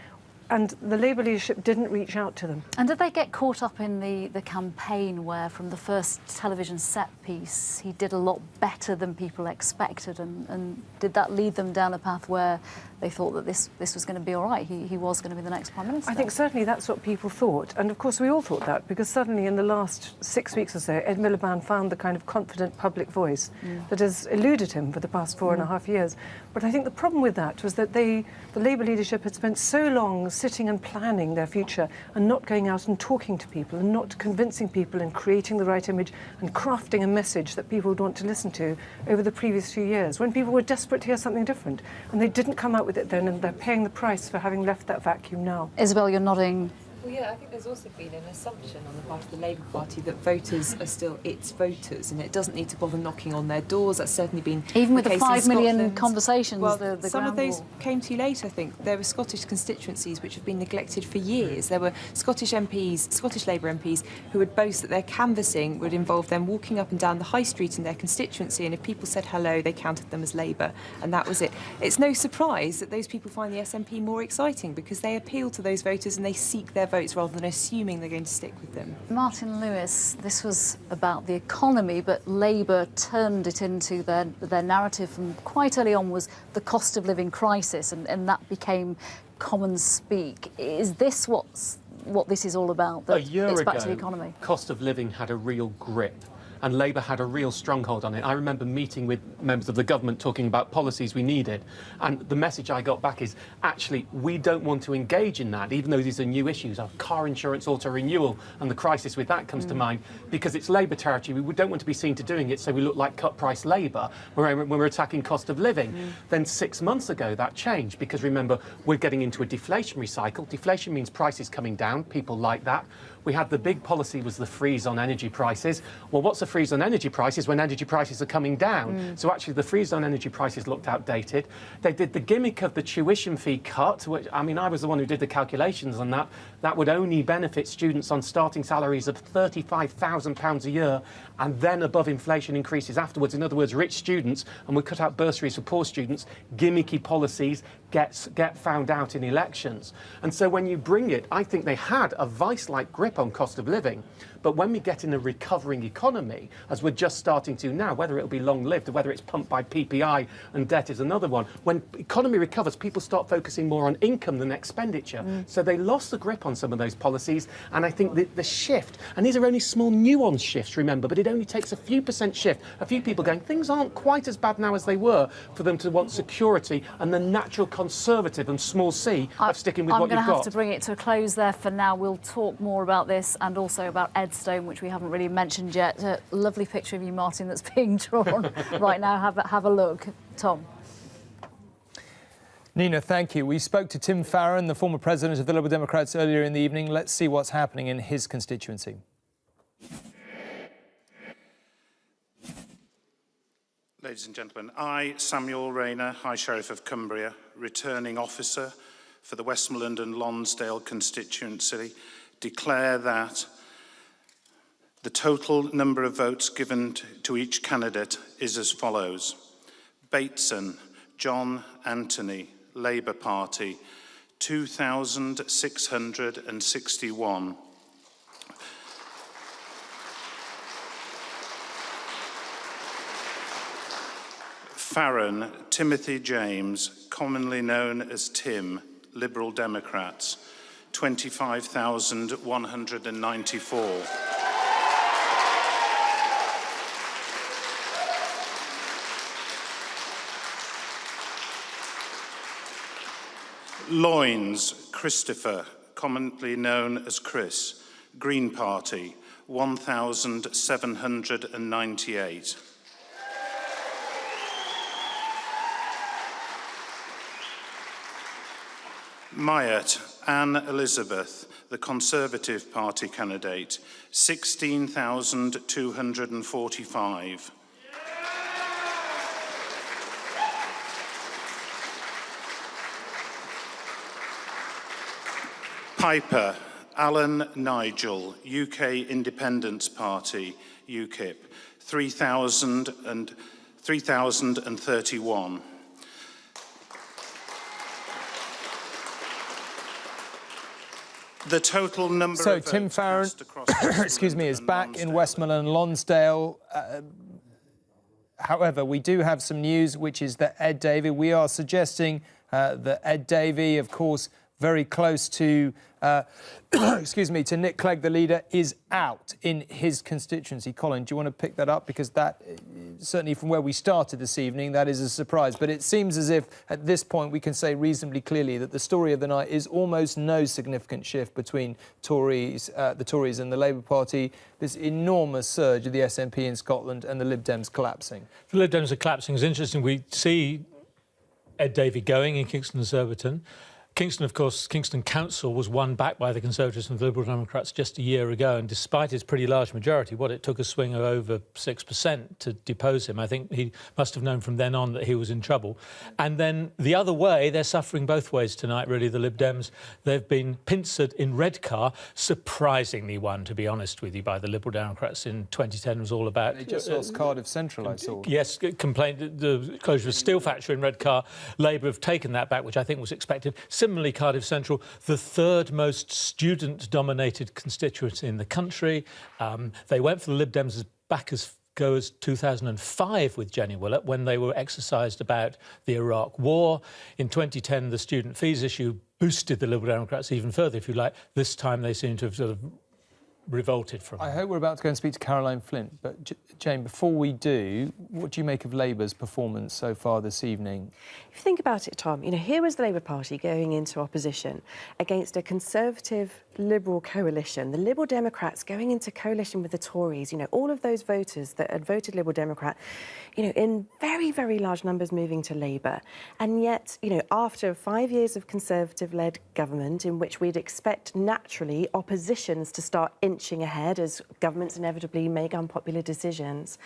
and the Labour leadership didn't reach out to them. And did they get caught up in the campaign where, from the first television set piece, he did a lot better than people expected, and did that lead them down a path where they thought that this was going to be all right? He was going to be the next Prime Minister? I think certainly that's what people thought. And of course we all thought that, because suddenly in the last 6 weeks or so, Ed Miliband found the kind of confident public voice that has eluded him for the past 4.5 years. But I think the problem with that was that the Labour leadership had spent so long sitting and planning their future and not going out and talking to people and not convincing people and creating the right image and crafting a message that people would want to listen to over the previous few years, when people were desperate to hear something different. And they didn't come out with it then, and they're paying the price for having left that vacuum now. Isabel, you're nodding. Well, yeah, I think there's also been an assumption on the part of the Labour Party that voters are still its voters, and it doesn't need to bother knocking on their doors. That's certainly been even with the case 5 in million Scotland. conversations. Well, the some of ground those war. came too late. I think there were Scottish constituencies which have been neglected for years. There were Scottish MPs, Scottish Labour MPs, who would boast that their canvassing would involve them walking up and down the high street in their constituency, and if people said hello, they counted them as Labour, and that was it. It's no surprise that those people find the SNP more exciting, because they appeal to those voters and they seek their votes rather than assuming they're going to stick with them. Martin Lewis, this was about the economy, but Labour turned it into their narrative from quite early on was the cost of living crisis, and that became common speak. Is this what this is all about? That A year it's ago, back to the economy? cost of living had a real grip, and Labour had a real stronghold on it. I remember meeting with members of the government talking about policies we needed, and the message I got back is, actually, we don't want to engage in that, even though these are new issues. Our car insurance auto-renewal and the crisis with that comes to mind, because it's Labour territory. We don't want to be seen to doing it so we look like cut-price Labour when we're attacking cost of living. Then 6 months ago, that changed, because remember, we're getting into a deflationary cycle. Deflation means prices coming down. People like that. We had the big policy was the freeze on energy prices. Well, what's a freeze on energy prices when energy prices are coming down? So actually the freeze on energy prices looked outdated. They did the gimmick of the tuition fee cut, which, I mean, I was the one who did the calculations on that. That would only benefit students on starting salaries of £35,000 a year and then above inflation increases afterwards. In other words, rich students, and we cut out bursaries for poor students, gimmicky policies get found out in elections. And so when you bring it, I think they had a vice-like grip on cost of living. But when we get in a recovering economy, as we're just starting to now, whether it'll be long-lived or whether it's pumped by PPI and debt is another one, when economy recovers, people start focusing more on income than expenditure. So they lost the grip on some of those policies, and I think the shift, and these are only small nuanced shifts, remember, but it only takes a few percent shift, a few people going, things aren't quite as bad now as they were, for them to want security and the natural conservative and small c of sticking with what you've got. I'm going to have to bring it to a close there for now. We'll talk more about this and also about Edstone, which we haven't really mentioned yet. A lovely picture of you, Martin, that's being drawn right now. Have a look. Tom. Nina, thank you. We spoke to Tim Farron, the former president of the Liberal Democrats, earlier in the evening. Let's see what's happening in his constituency. Ladies and gentlemen, I, Samuel Rayner, High Sheriff of Cumbria, returning officer for the Westmoreland and Lonsdale constituency, declare that the total number of votes given to each candidate is as follows. Bateson, John Anthony, Labour Party, 2,661. Farron, Timothy James, commonly known as Tim, Liberal Democrats, 25,194. Loynes, Christopher, commonly known as Chris, Green Party, 1,798. Myatt, Anne Elizabeth, the Conservative Party candidate, 16,245. Piper, Alan Nigel, UK Independence Party, UKIP, 3,031. The total number so of Tim Farron, excuse me, is back in Westmoreland and Lonsdale. However, we do have some news, which is that Ed Davey, we are suggesting that Ed Davey, of course, very close to, excuse me, to Nick Clegg, the leader, is out in his constituency. Colin, do you want to pick that up? Because that, certainly from where we started this evening, that is a surprise. But it seems as if, at this point, we can say reasonably clearly that the story of the night is almost no significant shift between Tories, the Tories and the Labour Party. This enormous surge of the SNP in Scotland and the Lib Dems collapsing. The Lib Dems are collapsing. It's interesting. We see Ed Davey going in Kingston and Surbiton. Kingston, of course, Kingston Council was won back by the Conservatives and the Liberal Democrats just a year ago, and despite its pretty large majority, it took a swing of over 6% to depose him. I think he must have known from then on that he was in trouble. And then the other way, they're suffering both ways tonight, really, the Lib Dems. They've been pincered in Redcar, surprisingly won, to be honest with you, by the Liberal Democrats in 2010. It was all about... They just lost Cardiff Central, I saw. Yes, complained the closure of a steel factory in Redcar. Labour have taken that back, which I think was expected. Similarly, Cardiff Central, the third most student-dominated constituency in the country. They went for the Lib Dems back as 2005 with Jenny Willett, when they were exercised about the Iraq War. In 2010, the student fees issue boosted the Liberal Democrats even further, if you like. This time they seem to have sort of revolted from. I hope we're about to go and speak to Caroline Flint, but Jane, before we do, what do you make of Labour's performance so far this evening? If you think about it, Tom, here was the Labour Party going into opposition against a Conservative Liberal coalition, the Liberal Democrats going into coalition with the Tories, all of those voters that had voted Liberal Democrat, in very, very large numbers moving to Labour. And yet, after 5 years of Conservative-led government in which we'd expect naturally oppositions to start inching ahead as governments inevitably make unpopular decisions,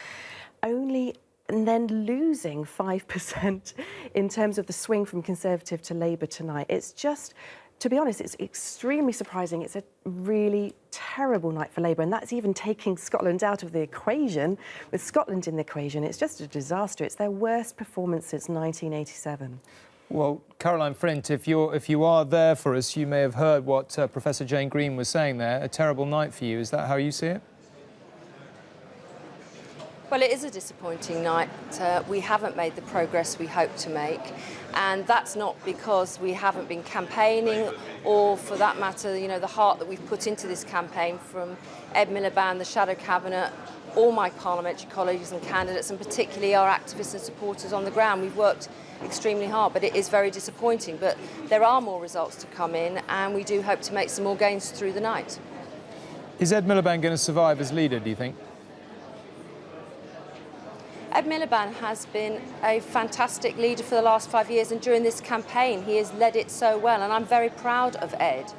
and then losing 5% in terms of the swing from Conservative to Labour tonight. It's just, to be honest, it's extremely surprising. It's a really terrible night for Labour, and that's even taking Scotland out of the equation. With Scotland in the equation, it's just a disaster. It's their worst performance since 1987. Well, Caroline Flint, if you are there for us, you may have heard what Professor Jane Green was saying there. A terrible night for you. Is that how you see it? Well, it is a disappointing night. We haven't made the progress we hoped to make, and that's not because we haven't been campaigning or, for that matter, the heart that we've put into this campaign from Ed Miliband, the Shadow Cabinet, all my parliamentary colleagues and candidates, and particularly our activists and supporters on the ground. We've worked extremely hard, but it is very disappointing. But there are more results to come in, and we do hope to make some more gains through the night. Is Ed Miliband going to survive as leader, do you think? Ed Miliband has been a fantastic leader for the last 5 years, and during this campaign he has led it so well, and I'm very proud of Ed.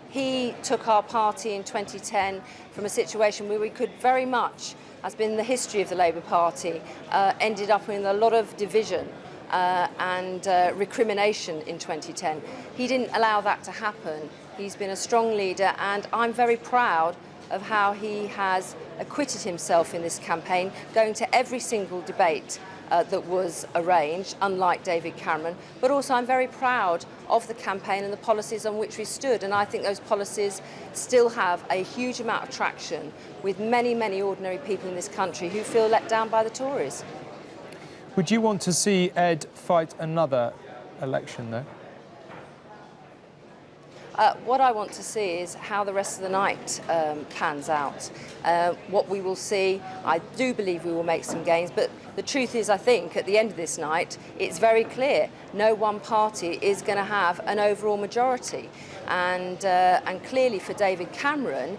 He took our party in 2010 from a situation where we could very much, as been the history of the Labour Party, ended up in a lot of division and recrimination in 2010. He didn't allow that to happen. He's been a strong leader, and I'm very proud of how he has acquitted himself in this campaign, going to every single debate that was arranged, unlike David Cameron. But also I'm very proud of the campaign and the policies on which we stood, and I think those policies still have a huge amount of traction with many, many ordinary people in this country who feel let down by the Tories. Would you want to see Ed fight another election, though? What I want to see is how the rest of the night pans out. What we will see, I do believe we will make some gains, but the truth is, I think, at the end of this night, it's very clear no one party is going to have an overall majority. And clearly for David Cameron,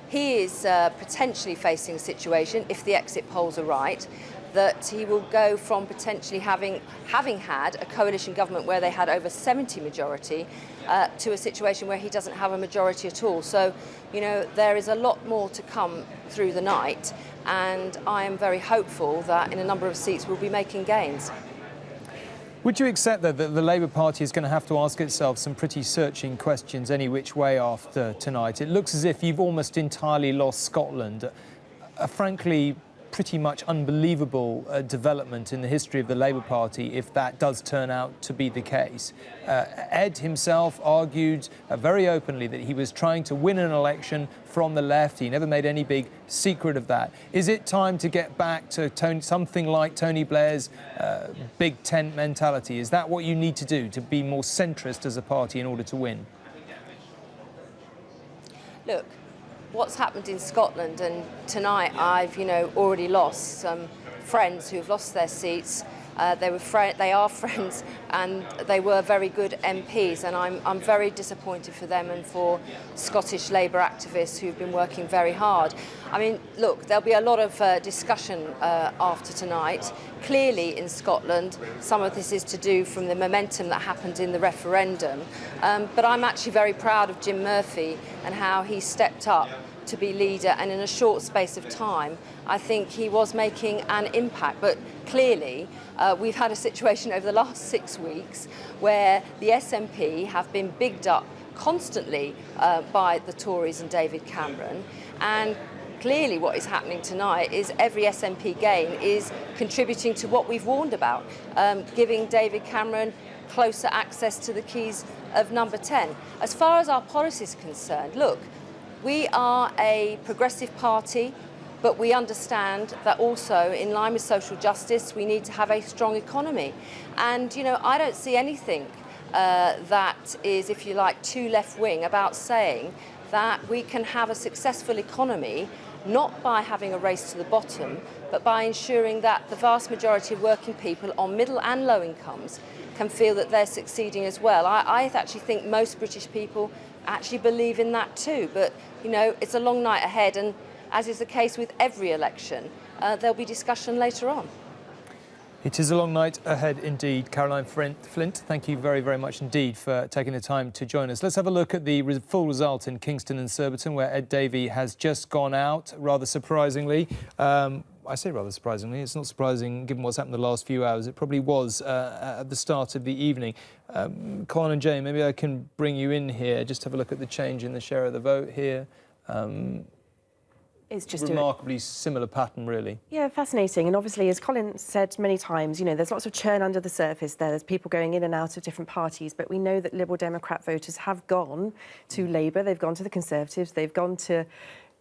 he is potentially facing a situation, if the exit polls are right, that he will go from potentially having had a coalition government where they had over 70 majority to a situation where he doesn't have a majority at all. So, there is a lot more to come through the night, and I am very hopeful that in a number of seats we'll be making gains. Would you accept that the Labour Party is going to have to ask itself some pretty searching questions any which way after tonight? It looks as if you've almost entirely lost Scotland. Frankly, pretty much unbelievable development in the history of the Labour Party if that does turn out to be the case. Ed himself argued very openly that he was trying to win an election from the left. He never made any big secret of that. Is it time to get back to something like Tony Blair's big tent mentality? Is that what you need to do to be more centrist as a party in order to win? Look, what's happened in Scotland, and tonight I've already lost some friends who've lost their seats. They are friends, and they were very good MPs, and I'm very disappointed for them and for Scottish Labour activists who've been working very hard. I mean, look, there'll be a lot of discussion after tonight. Clearly in Scotland, some of this is to do from the momentum that happened in the referendum, but I'm actually very proud of Jim Murphy and how he stepped up to be leader, and in a short space of time I think he was making an impact. But clearly we've had a situation over the last 6 weeks where the SNP have been bigged up constantly by the Tories and David Cameron, and clearly what is happening tonight is every SNP gain is contributing to what we've warned about, giving David Cameron closer access to the keys of number 10. As far as our policy is concerned, look, we are a progressive party, but we understand that also, in line with social justice, we need to have a strong economy. And, I don't see anything that is, if you like, too left-wing about saying that we can have a successful economy not by having a race to the bottom, but by ensuring that the vast majority of working people on middle and low incomes can feel that they're succeeding as well. I actually think most British people actually believe in that too, but you know, it's a long night ahead, and as is the case with every election, there'll be discussion later on. It is a long night ahead indeed. Caroline Flint, thank you very, very much indeed for taking the time to join us. Let's have a look at the full result in Kingston and Surbiton, where Ed Davey has just gone out, rather surprisingly. I say rather surprisingly, it's not surprising given what's happened the last few hours. It probably was at the start of the evening. Colin and Jane, maybe I can bring you in here, just have a look at the change in the share of the vote here. It's just remarkably similar pattern, really. Yeah, fascinating. And obviously, as Colin said many times, you know, there's lots of churn under the surface there. There's people going in and out of different parties. But we know that Liberal Democrat voters have gone to Labour, they've gone to the Conservatives, they've gone to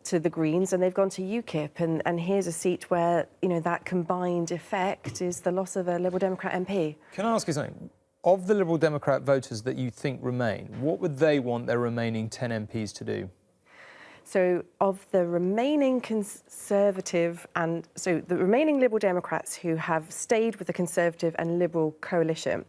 the Greens, and they've gone to UKIP. And here's a seat where, you know, that combined effect is the loss of a Liberal Democrat MP. Can I ask you something? Of the Liberal Democrat voters that you think remain, what would they want their remaining 10 MPs to do? So of the remaining Conservative and so the remaining Liberal Democrats who have stayed with the Conservative and Liberal coalition,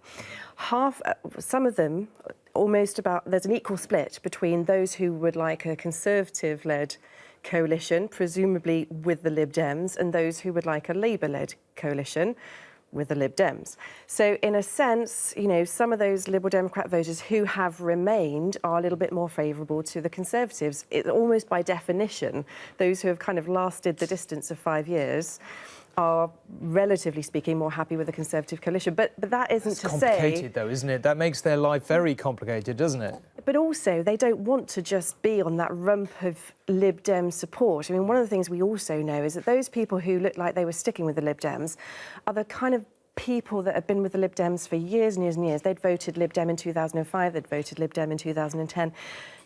some of them, almost about, there's an equal split between those who would like a Conservative-led coalition, presumably with the Lib Dems, and those who would like a Labour-led coalition with the Lib Dems. So in a sense, you know, some of those Liberal Democrat voters who have remained are a little bit more favourable to the Conservatives. Almost by definition, those who have kind of lasted the distance of 5 years are, relatively speaking, more happy with the Conservative coalition. But that isn't to say... It's complicated, though, isn't it? That makes their life very complicated, doesn't it? But also, they don't want to just be on that rump of Lib Dem support. I mean, one of the things we also know is that those people who looked like they were sticking with the Lib Dems are the kind of people that have been with the Lib Dems for years and years and years. They'd voted Lib Dem in 2005, they'd voted Lib Dem in 2010.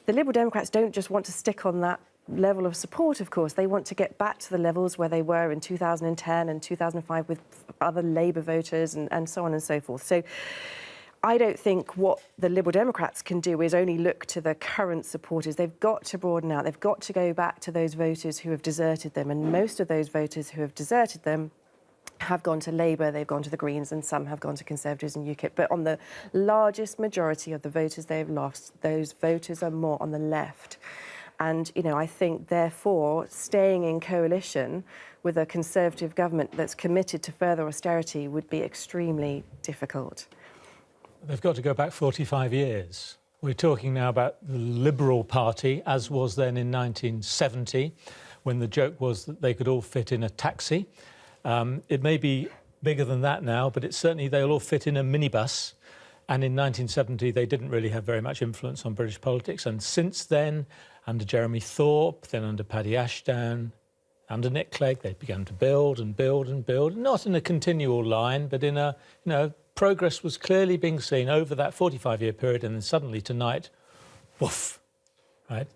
The Liberal Democrats don't just want to stick on that level of support, of course. They want to get back to the levels where they were in 2010 and 2005 with other Labour voters and so on and so forth. So I don't think what the Liberal Democrats can do is only look to the current supporters. They've got to broaden out. They've got to go back to those voters who have deserted them. And most of those voters who have deserted them have gone to Labour, they've gone to the Greens, and some have gone to Conservatives and UKIP. But on the largest majority of the voters they've lost, those voters are more on the left. And, you know, I think, therefore, staying in coalition with a Conservative government that's committed to further austerity would be extremely difficult. They've got to go back 45 years. We're talking now about the Liberal Party, as was then in 1970, when the joke was that they could all fit in a taxi. It may be bigger than that now, but it's certainly they'll all fit in a minibus. And in 1970, they didn't really have very much influence on British politics. And since then, under Jeremy Thorpe, then under Paddy Ashdown, under Nick Clegg, they began to build and build and build, not in a continual line, but in a, you know, progress was clearly being seen over that 45-year period, and then suddenly tonight, woof, right?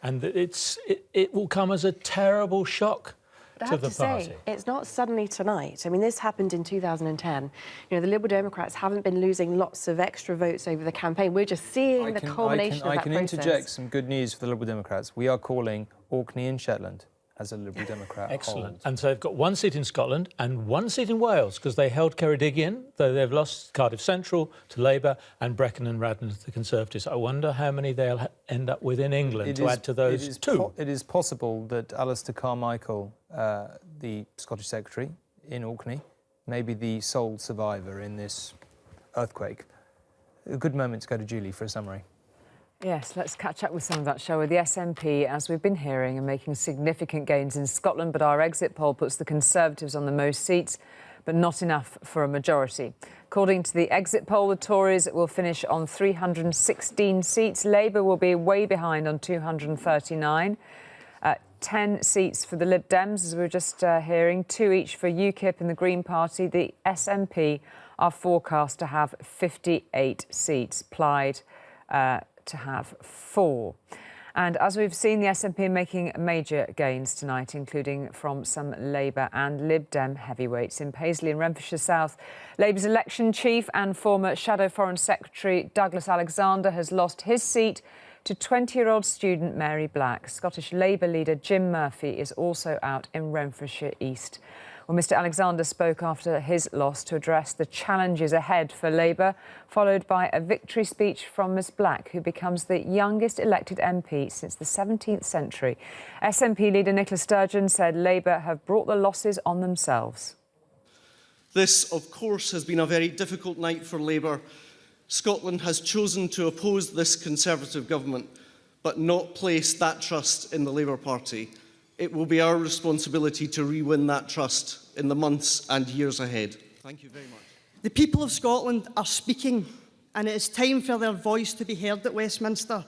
And it will come as a terrible shock to the party. Say, it's not suddenly tonight. I mean, this happened in 2010. You know, the Liberal Democrats haven't been losing lots of extra votes over the campaign. We're just seeing the culmination of that process. I can interject some good news for the Liberal Democrats. We are calling Orkney and Shetland as a Liberal Democrat. Excellent. Hold. And so they've got one seat in Scotland and one seat in Wales, because they held Ceredigion, though they've lost Cardiff Central to Labour and Brecon and Radnor to the Conservatives. I wonder how many they'll end up with in England add to those two. It is possible that Alistair Carmichael, the Scottish Secretary in Orkney, may be the sole survivor in this earthquake. A good moment to go to Julie for a summary. Yes, let's catch up with some of that, shall we? The SNP, as we've been hearing, are making significant gains in Scotland, but our exit poll puts the Conservatives on the most seats, but not enough for a majority. According to the exit poll, the Tories will finish on 316 seats. Labour will be way behind on 239. 10 seats for the Lib Dems, as we were just hearing, 2 each for UKIP and the Green Party. The SNP are forecast to have 58 seats, Plaid to have 4. And as we've seen, the SNP making major gains tonight, including from some Labour and Lib Dem heavyweights. In Paisley and Renfrewshire South, Labour's election chief and former Shadow Foreign Secretary Douglas Alexander has lost his seat to 20-year-old student Mary Black. Scottish Labour leader Jim Murphy is also out in Renfrewshire East. Well, Mr Alexander spoke after his loss to address the challenges ahead for Labour, followed by a victory speech from Ms Black, who becomes the youngest elected MP since the 17th century. SNP leader Nicola Sturgeon said Labour have brought the losses on themselves. This, of course, has been a very difficult night for Labour. Scotland has chosen to oppose this Conservative government, but not place that trust in the Labour Party. It will be our responsibility to re-win that trust in the months and years ahead. Thank you very much. The people of Scotland are speaking, and it is time for their voice to be heard at Westminster.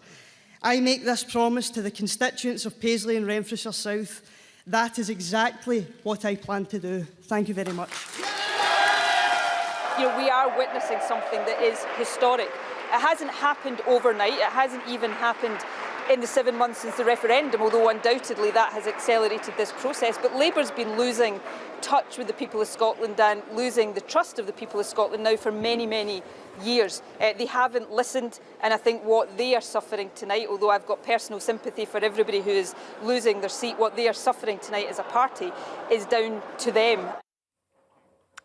I make this promise to the constituents of Paisley and Renfrewshire South. That is exactly what I plan to do. Thank you very much. You know, we are witnessing something that is historic. It hasn't happened overnight. It hasn't even happened in the 7 months since the referendum, although undoubtedly that has accelerated this process. But Labour's been losing touch with the people of Scotland and losing the trust of the people of Scotland now for many, many years. They haven't listened, and I think what they are suffering tonight, although I've got personal sympathy for everybody who is losing their seat, what they are suffering tonight as a party is down to them.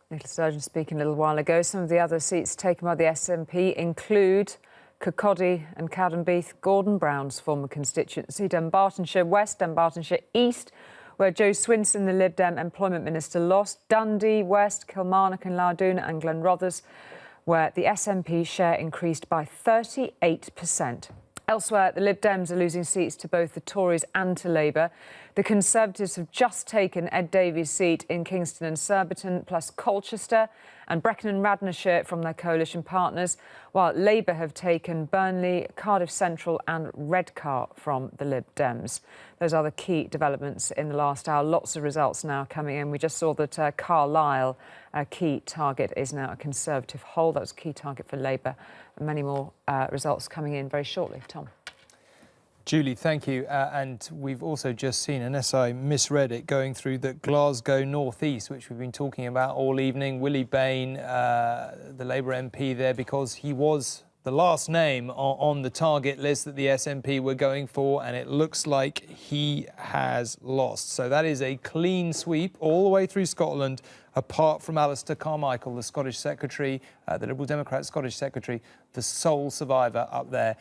Nicola Sturgeon speaking a little while ago. Some of the other seats taken by the SNP include Kirkcaldy and Cowdenbeath, Gordon Brown's former constituency, Dunbartonshire West, Dunbartonshire East, where Joe Swinson, the Lib Dem Employment Minister, lost, Dundee West, Kilmarnock and Larduna and Glenrothes, where the SNP share increased by 38%. Elsewhere, the Lib Dems are losing seats to both the Tories and to Labour. The Conservatives have just taken Ed Davies' seat in Kingston and Surbiton, plus Colchester and Brecon and Radnorshire from their coalition partners, while Labour have taken Burnley, Cardiff Central and Redcar from the Lib Dems. Those are the key developments in the last hour. Lots of results now coming in. We just saw that Carlisle, a key target, is now a Conservative hold. That was a key target for Labour. And many more results coming in very shortly. Tom. Julie, thank you. And we've also just seen, unless I misread it, going through the Glasgow North East, which we've been talking about all evening. Willie Bain, the Labour MP there, because he was the last name on the target list that the SNP were going for, and it looks like he has lost. So that is a clean sweep all the way through Scotland, apart from Alistair Carmichael, the Scottish Secretary, the Liberal Democrat Scottish Secretary, the sole survivor up there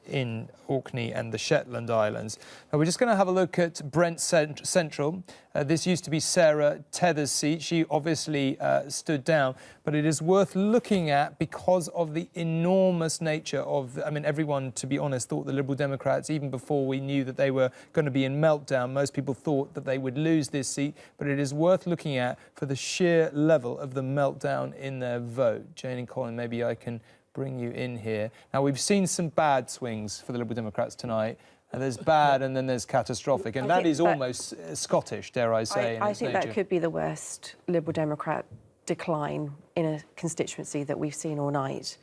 in Orkney and the Shetland Islands. Now, we're just going to have a look at Brent Central. This used to be Sarah Tether's seat. She obviously stood down, but it is worth looking at because of the enormous nature of, I mean, everyone, to be honest, thought the Liberal Democrats, even before we knew that they were going to be in meltdown, most people thought that they would lose this seat, but it is worth looking at for the sheer level of the meltdown in their vote. Jane and Colin, maybe I can bring you in here. Now, we've seen some bad swings for the Liberal Democrats tonight. There's bad and then there's catastrophic. And that is almost Scottish, dare I say. I think that could be the worst Liberal Democrat decline in a constituency that we've seen all night.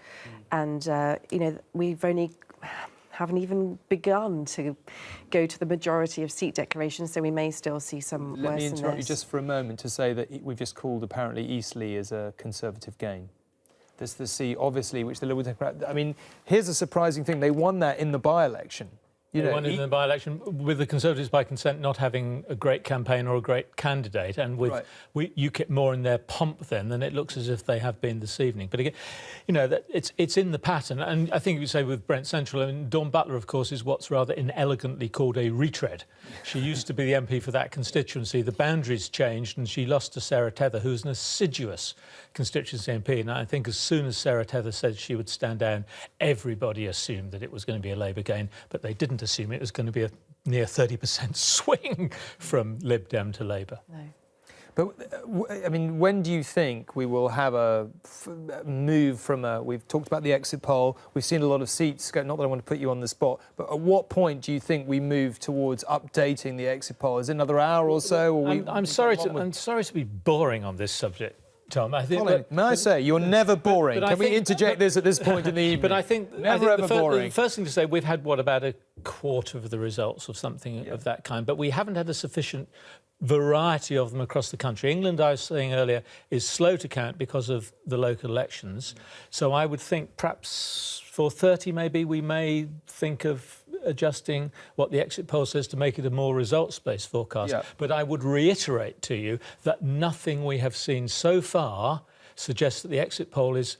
And, you know, haven't even begun to go to the majority of seat declarations, so we may still see some worse than this. Let me interrupt you just for a moment to say that we've just called apparently Eastleigh as a Conservative gain. There's the seat, obviously, which the Liberal Democrat... I mean, here's a surprising thing. They won that in the by-election. They won it in the by-election with the Conservatives by consent not having a great campaign or a great candidate, and with UKIP more in their pomp then than it looks as if they have been this evening. But again, you know, that it's in the pattern, and I think you say with Brent Central, I mean, Dawn Butler, of course, is what's rather inelegantly called a retread. She used to be the MP for that constituency. The boundaries changed, and she lost to Sarah Tether, who's an assiduous constituency MP. And I think as soon as Sarah Tether said she would stand down, everybody assumed that it was going to be a Labour gain, but they didn't assume it was going to be a near 30% swing from Lib Dem to Labour. No. But, I mean, when do you think we will have a move from we've talked about the exit poll, we've seen a lot of seats go, not that I want to put you on the spot, but at what point do you think we move towards updating the exit poll? Is it another hour or so? Or I'm sorry to be boring on this subject, Tom. I think, Colin, may I say, you're never boring. Can we interject this at this point in the evening? But I think boring. The first thing to say, we've had, about a quarter of the results or something of that kind, but we haven't had a sufficient variety of them across the country. England, I was saying earlier, is slow to count because of the local elections. So I would think perhaps for 30 maybe, we may think of adjusting what the exit poll says to make it a more results-based forecast. Yeah. But I would reiterate to you that nothing we have seen so far suggests that the exit poll is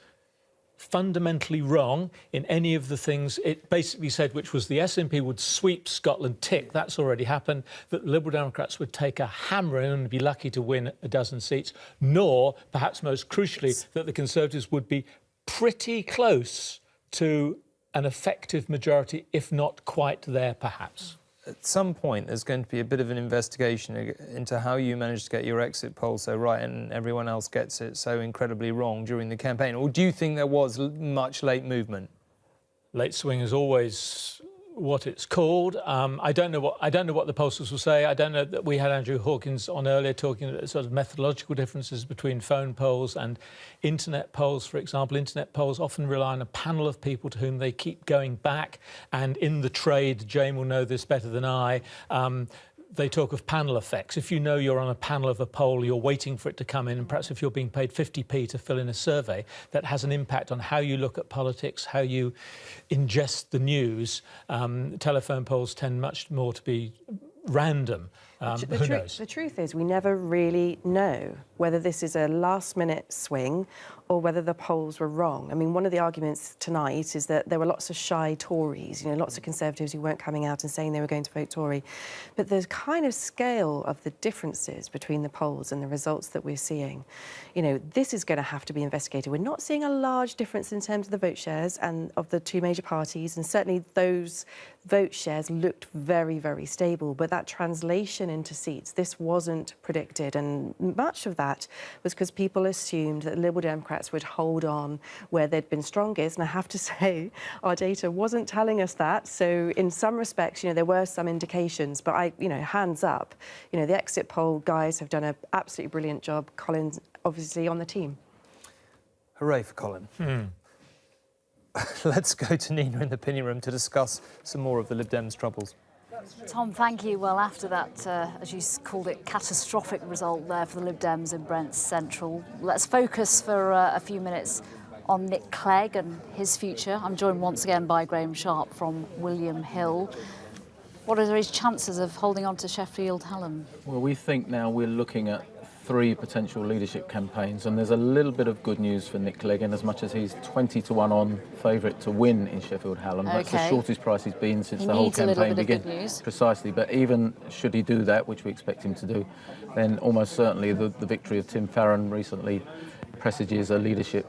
fundamentally wrong in any of the things it basically said, which was the SNP would sweep Scotland, tick, that's already happened, that the Liberal Democrats would take a hammer in and be lucky to win a dozen seats, nor, perhaps most crucially, that the Conservatives would be pretty close to an effective majority, if not quite there, perhaps. At some point, there's going to be a bit of an investigation into how you managed to get your exit poll so right and everyone else gets it so incredibly wrong during the campaign. Or do you think there was much late movement? Late swing is always what it's called. I don't know what the pollsters will say. I don't know that we had Andrew Hawkins on earlier talking about sort of methodological differences between phone polls and internet polls, for example. Internet polls often rely on a panel of people to whom they keep going back, and in the trade, Jane will know this better than I, they talk of panel effects. If you know you're on a panel of a poll, you're waiting for it to come in, and perhaps if you're being paid 50p to fill in a survey, that has an impact on how you look at politics, how you ingest the news. Telephone polls tend much more to be random. Who knows? The truth is we never really know whether this is a last-minute swing or whether the polls were wrong. I mean, one of the arguments tonight is that there were lots of shy Tories, lots of Conservatives who weren't coming out and saying they were going to vote Tory. But the kind of scale of the differences between the polls and the results that we're seeing, this is going to have to be investigated. We're not seeing a large difference in terms of the vote shares and of the two major parties, and certainly those vote shares looked very, very stable. But that translation into seats, this wasn't predicted, and much of that was because people assumed that Liberal Democrats would hold on where they'd been strongest, and I have to say our data wasn't telling us that. So in some respects, there were some indications, but hands up, the exit poll guys have done an absolutely brilliant job. Colin's obviously on the team. Hooray for Colin. Let's go to Nina in the opinion room to discuss some more of the Lib Dems' troubles. Tom, thank you. Well, after that, as you called it, catastrophic result there for the Lib Dems in Brent Central, let's focus for a few minutes on Nick Clegg and his future. I'm joined once again by Graham Sharp from William Hill. What are his chances of holding on to Sheffield Hallam? Well, we think now we're looking at 3 potential leadership campaigns, and there's a little bit of good news for Nick Clegg, in as much as he's 20-1 on favourite to win in Sheffield Hallam. That's the shortest price he's been since the whole campaign began. Precisely, but even should he do that, which we expect him to do, then almost certainly the victory of Tim Farron recently presages a leadership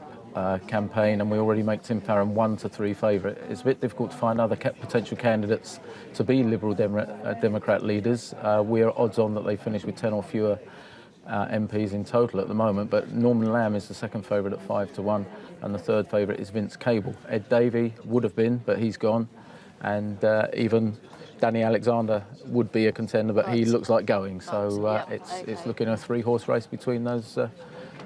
campaign, and we already make Tim Farron 1-3 favourite. It's a bit difficult to find other potential candidates to be Liberal Democrat leaders. We're odds on that they finish with 10 or fewer MPs in total at the moment, but Norman Lamb is the second favourite at 5-1, and the third favourite is Vince Cable. Ed Davey would have been, but he's gone, and even Danny Alexander would be a contender, but he looks like going. So it's looking a 3-horse race between those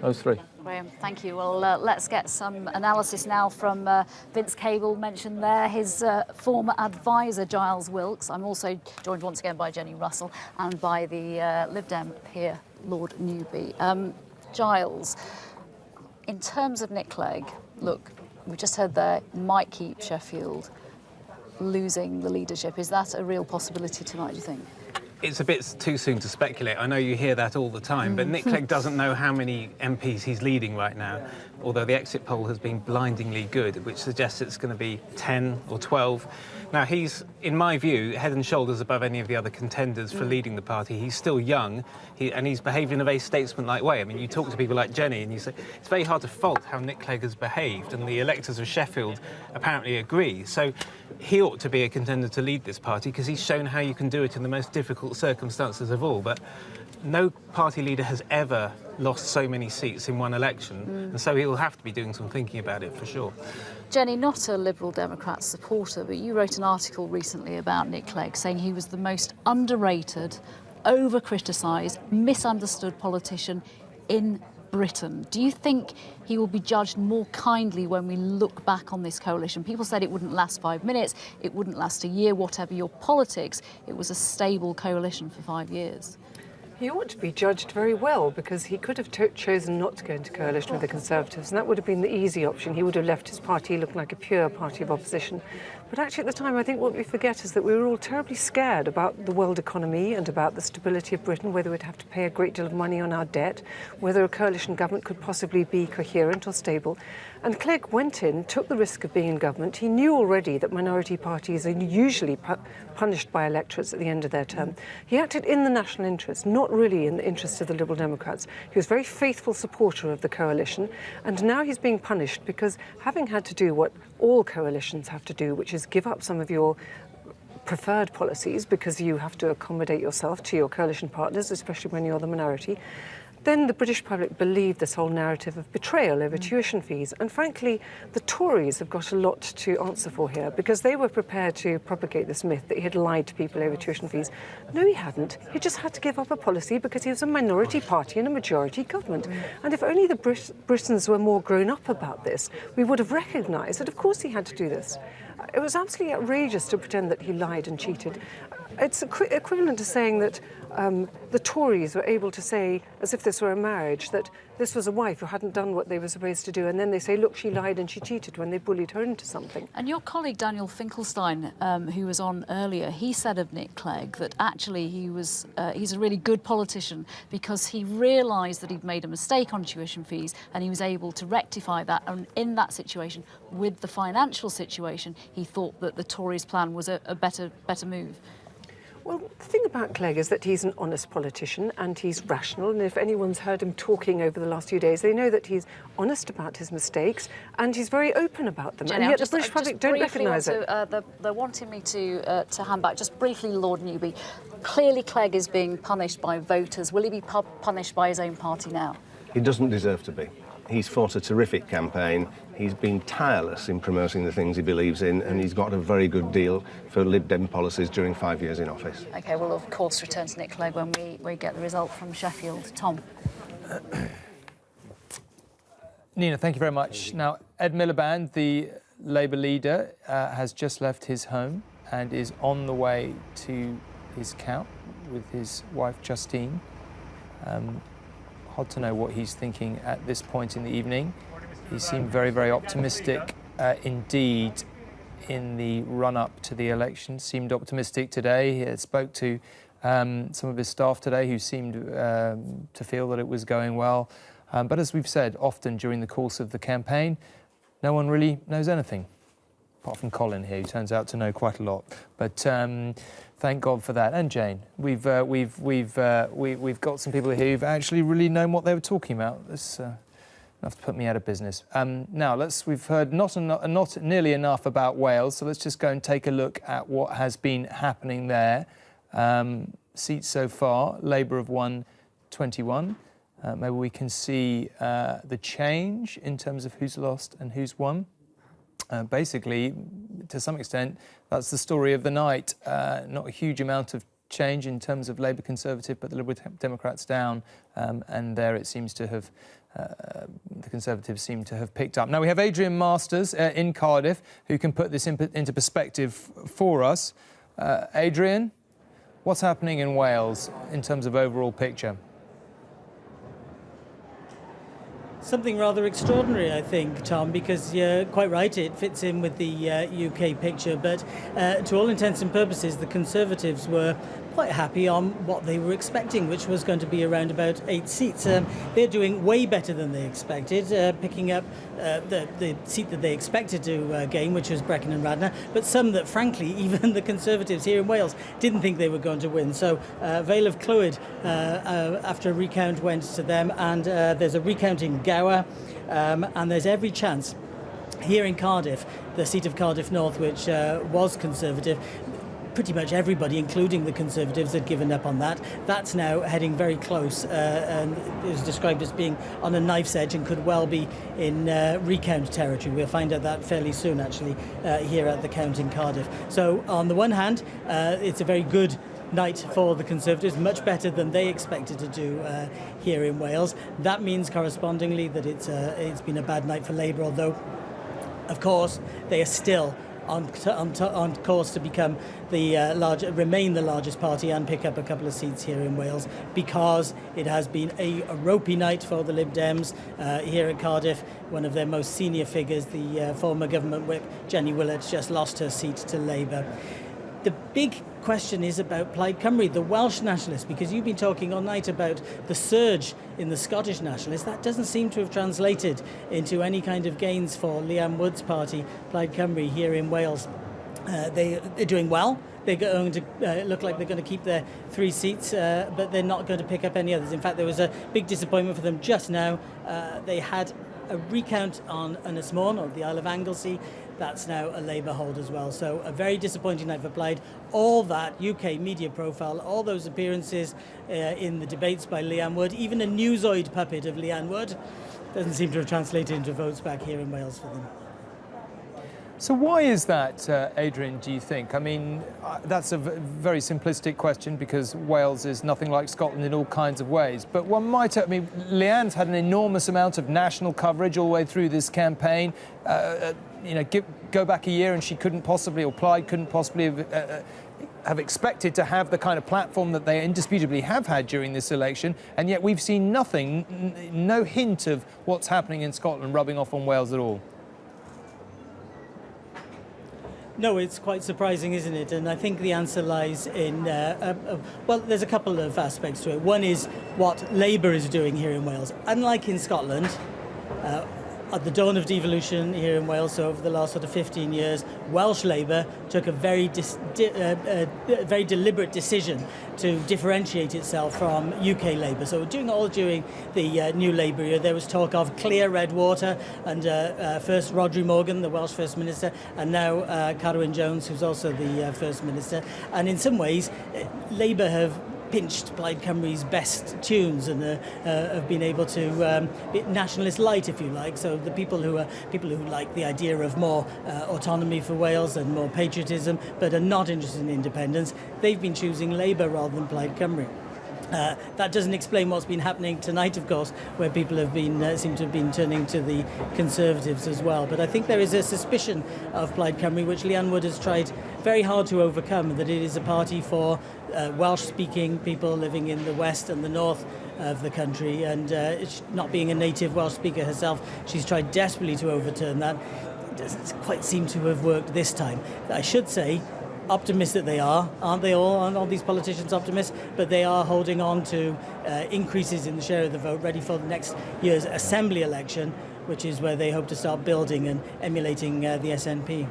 3. Graham, thank you. Well, let's get some analysis now from Vince Cable, mentioned there, his former advisor, Giles Wilkes. I'm also joined once again by Jenny Russell and by the Lib Dem peer, Lord Newby. Giles, in terms of Nick Clegg, look, we just heard there, might keep Sheffield losing the leadership. Is that a real possibility tonight, do you think? It's a bit too soon to speculate. I know you hear that all the time, but Nick Clegg doesn't know how many MPs he's leading right now, although the exit poll has been blindingly good, which suggests it's going to be 10 or 12. Now, he's, in my view, head and shoulders above any of the other contenders for leading the party. He's still young, and he's behaved in a very statesmanlike way. I mean, you talk to people like Jenny, and you say it's very hard to fault how Nick Clegg has behaved, and the electors of Sheffield apparently agree. So he ought to be a contender to lead this party, because he's shown how you can do it in the most difficult circumstances of all. But no party leader has ever lost so many seats in one election, and so he'll have to be doing some thinking about it for sure. Jenny, not a Liberal Democrat supporter, but you wrote an article recently about Nick Clegg saying he was the most underrated, over-criticised, misunderstood politician in Britain. Do you think he will be judged more kindly when we look back on this coalition? People said it wouldn't last 5 minutes, it wouldn't last a year, whatever your politics, it was a stable coalition for 5 years. He ought to be judged very well, because he could have chosen not to go into coalition with the Conservatives, and that would have been the easy option. He would have left his party looking like a pure party of opposition. But actually, at the time, I think what we forget is that we were all terribly scared about the world economy and about the stability of Britain, whether we'd have to pay a great deal of money on our debt, whether a coalition government could possibly be coherent or stable. And Clegg went in, took the risk of being in government. He knew already that minority parties are usually punished by electorates at the end of their term. He acted in the national interest, not really in the interest of the Liberal Democrats. He was a very faithful supporter of the coalition, and now he's being punished because, having had to do what all coalitions have to do, which is give up some of your preferred policies because you have to accommodate yourself to your coalition partners, especially when you're the minority, then the British public believed this whole narrative of betrayal over tuition fees. And frankly, the Tories have got a lot to answer for here, because they were prepared to propagate this myth that he had lied to people over tuition fees. No, he hadn't. He just had to give up a policy because he was a minority party in a majority government. And if only the Britons were more grown up about this, we would have recognised that, of course, he had to do this. It was absolutely outrageous to pretend that he lied and cheated. It's equivalent to saying that the Tories were able to say, as if this were a marriage, that this was a wife who hadn't done what they were supposed to do, and then they say, look, she lied and she cheated, when they bullied her into something. And your colleague Daniel Finkelstein, who was on earlier, he said of Nick Clegg that actually he's a really good politician because he realised that he'd made a mistake on tuition fees and he was able to rectify that. And in that situation, with the financial situation, he thought that the Tories' plan was a better move. Well, the thing about Clegg is that he's an honest politician and he's rational, and if anyone's heard him talking over the last few days, they know that he's honest about his mistakes and he's very open about them. Jenny, and yet the British public don't recognise it. They're wanting me to hand back. Just briefly, Lord Newby, clearly Clegg is being punished by voters. Will he be punished by his own party now? He doesn't deserve to be. He's fought a terrific campaign. He's been tireless in promoting the things he believes in, and he's got a very good deal for Lib Dem policies during 5 years in office. OK, we'll of course return to Nick Clegg when we get the result from Sheffield. Tom. Nina, thank you very much. Now, Ed Miliband, the Labour leader, has just left his home and is on the way to his count with his wife Justine. Hard to know what he's thinking at this point in the evening. He seemed very, very optimistic indeed in the run-up to the election. Seemed optimistic today. He spoke to some of his staff today who seemed to feel that it was going well. But as we've said often during the course of the campaign, no one really knows anything, apart from Colin here, who turns out to know quite a lot. But thank God for that. And Jane, we've got some people here who've actually really known what they were talking about. That's enough to put me out of business. Now, we've heard not nearly enough about Wales, so let's just go and take a look at what has been happening there. Seats so far, Labour have won 21. Maybe we can see the change in terms of who's lost and who's won. Basically, to some extent, that's the story of the night. Not a huge amount of change in terms of Labour Conservative, but the Liberal Democrats down, and there it seems to have, the Conservatives seem to have picked up. Now, we have Adrian Masters in Cardiff, who can put this into perspective for us. Adrian, what's happening in Wales in terms of overall picture? Something rather extraordinary, I think, Tom, because you're quite right, it fits in with the UK picture, but to all intents and purposes, the Conservatives were quite happy on what they were expecting, which was going to be around about 8 seats. They're doing way better than they expected, picking up the seat that they expected to gain, which was Brecon and Radnor, but some that, frankly, even the Conservatives here in Wales didn't think they were going to win. So Vale of Clwyd, after a recount, went to them, and there's a recount in Gower, and there's every chance here in Cardiff, the seat of Cardiff North, which was Conservative. Pretty much everybody, including the Conservatives, had given up on that. That's now heading very close and is described as being on a knife's edge and could well be in recount territory. We'll find out that fairly soon, actually, here at the count in Cardiff. So on the one hand, it's a very good night for the Conservatives, much better than they expected to do here in Wales. That means correspondingly that it's been a bad night for Labour, although, of course, they are still on course to become remain the largest party and pick up a couple of seats here in Wales, because it has been a ropey night for the Lib Dems here at Cardiff. One of their most senior figures, the former government whip, Jenny Willett, just lost her seat to Labour. The big question is about Plaid Cymru, the Welsh nationalists, because you've been talking all night about the surge in the Scottish nationalists. That doesn't seem to have translated into any kind of gains for Liam Wood's party, Plaid Cymru, here in Wales. They're doing well. They're going to look like they're going to keep their 3 seats, but they're not going to pick up any others. In fact, there was a big disappointment for them just now. They had a recount on Ynys Môn, or the Isle of Anglesey. That's now a Labour hold as well. So a very disappointing night for Plaid. All that UK media profile, all those appearances in the debates by Leanne Wood, even a newsoid puppet of Leanne Wood, doesn't seem to have translated into votes back here in Wales for them. So why is that, Adrian, do you think? I mean, that's a very simplistic question, because Wales is nothing like Scotland in all kinds of ways. But one might, I mean, Leanne's had an enormous amount of national coverage all the way through this campaign. You know, go back a year and she couldn't possibly, or Plaid couldn't possibly have expected to have the kind of platform that they indisputably have had during this election, and yet we've seen nothing, no hint of what's happening in Scotland rubbing off on Wales at all. No, it's quite surprising, isn't it? And I think the answer lies in, well, there's a couple of aspects to it. One is what Labour is doing here in Wales. Unlike in Scotland, at the dawn of devolution here in Wales, so over the last sort of 15 years, Welsh Labour took a very deliberate decision to differentiate itself from UK Labour. So during the new Labour year, there was talk of clear red water under first Rhodri Morgan, the Welsh First Minister, and now Carwyn Jones, who's also the First Minister. And in some ways, Labour have pinched Plaid Cymru's best tunes and have been able to be nationalist light, if you like. So the people who like the idea of more autonomy for Wales and more patriotism, but are not interested in independence, they've been choosing Labour rather than Plaid Cymru. That doesn't explain what's been happening tonight, of course, where people have been seem to have been turning to the Conservatives as well. But I think there is a suspicion of Plaid Cymru, which Leanne Wood has tried very hard to overcome, that it is a party for Welsh-speaking people living in the west and the north of the country. And not being a native Welsh speaker herself, she's tried desperately to overturn that. It doesn't quite seem to have worked this time. I should say, optimists that they are, aren't they all? Aren't all these politicians optimists? But they are holding on to increases in the share of the vote ready for the next year's Assembly election, which is where they hope to start building and emulating the SNP.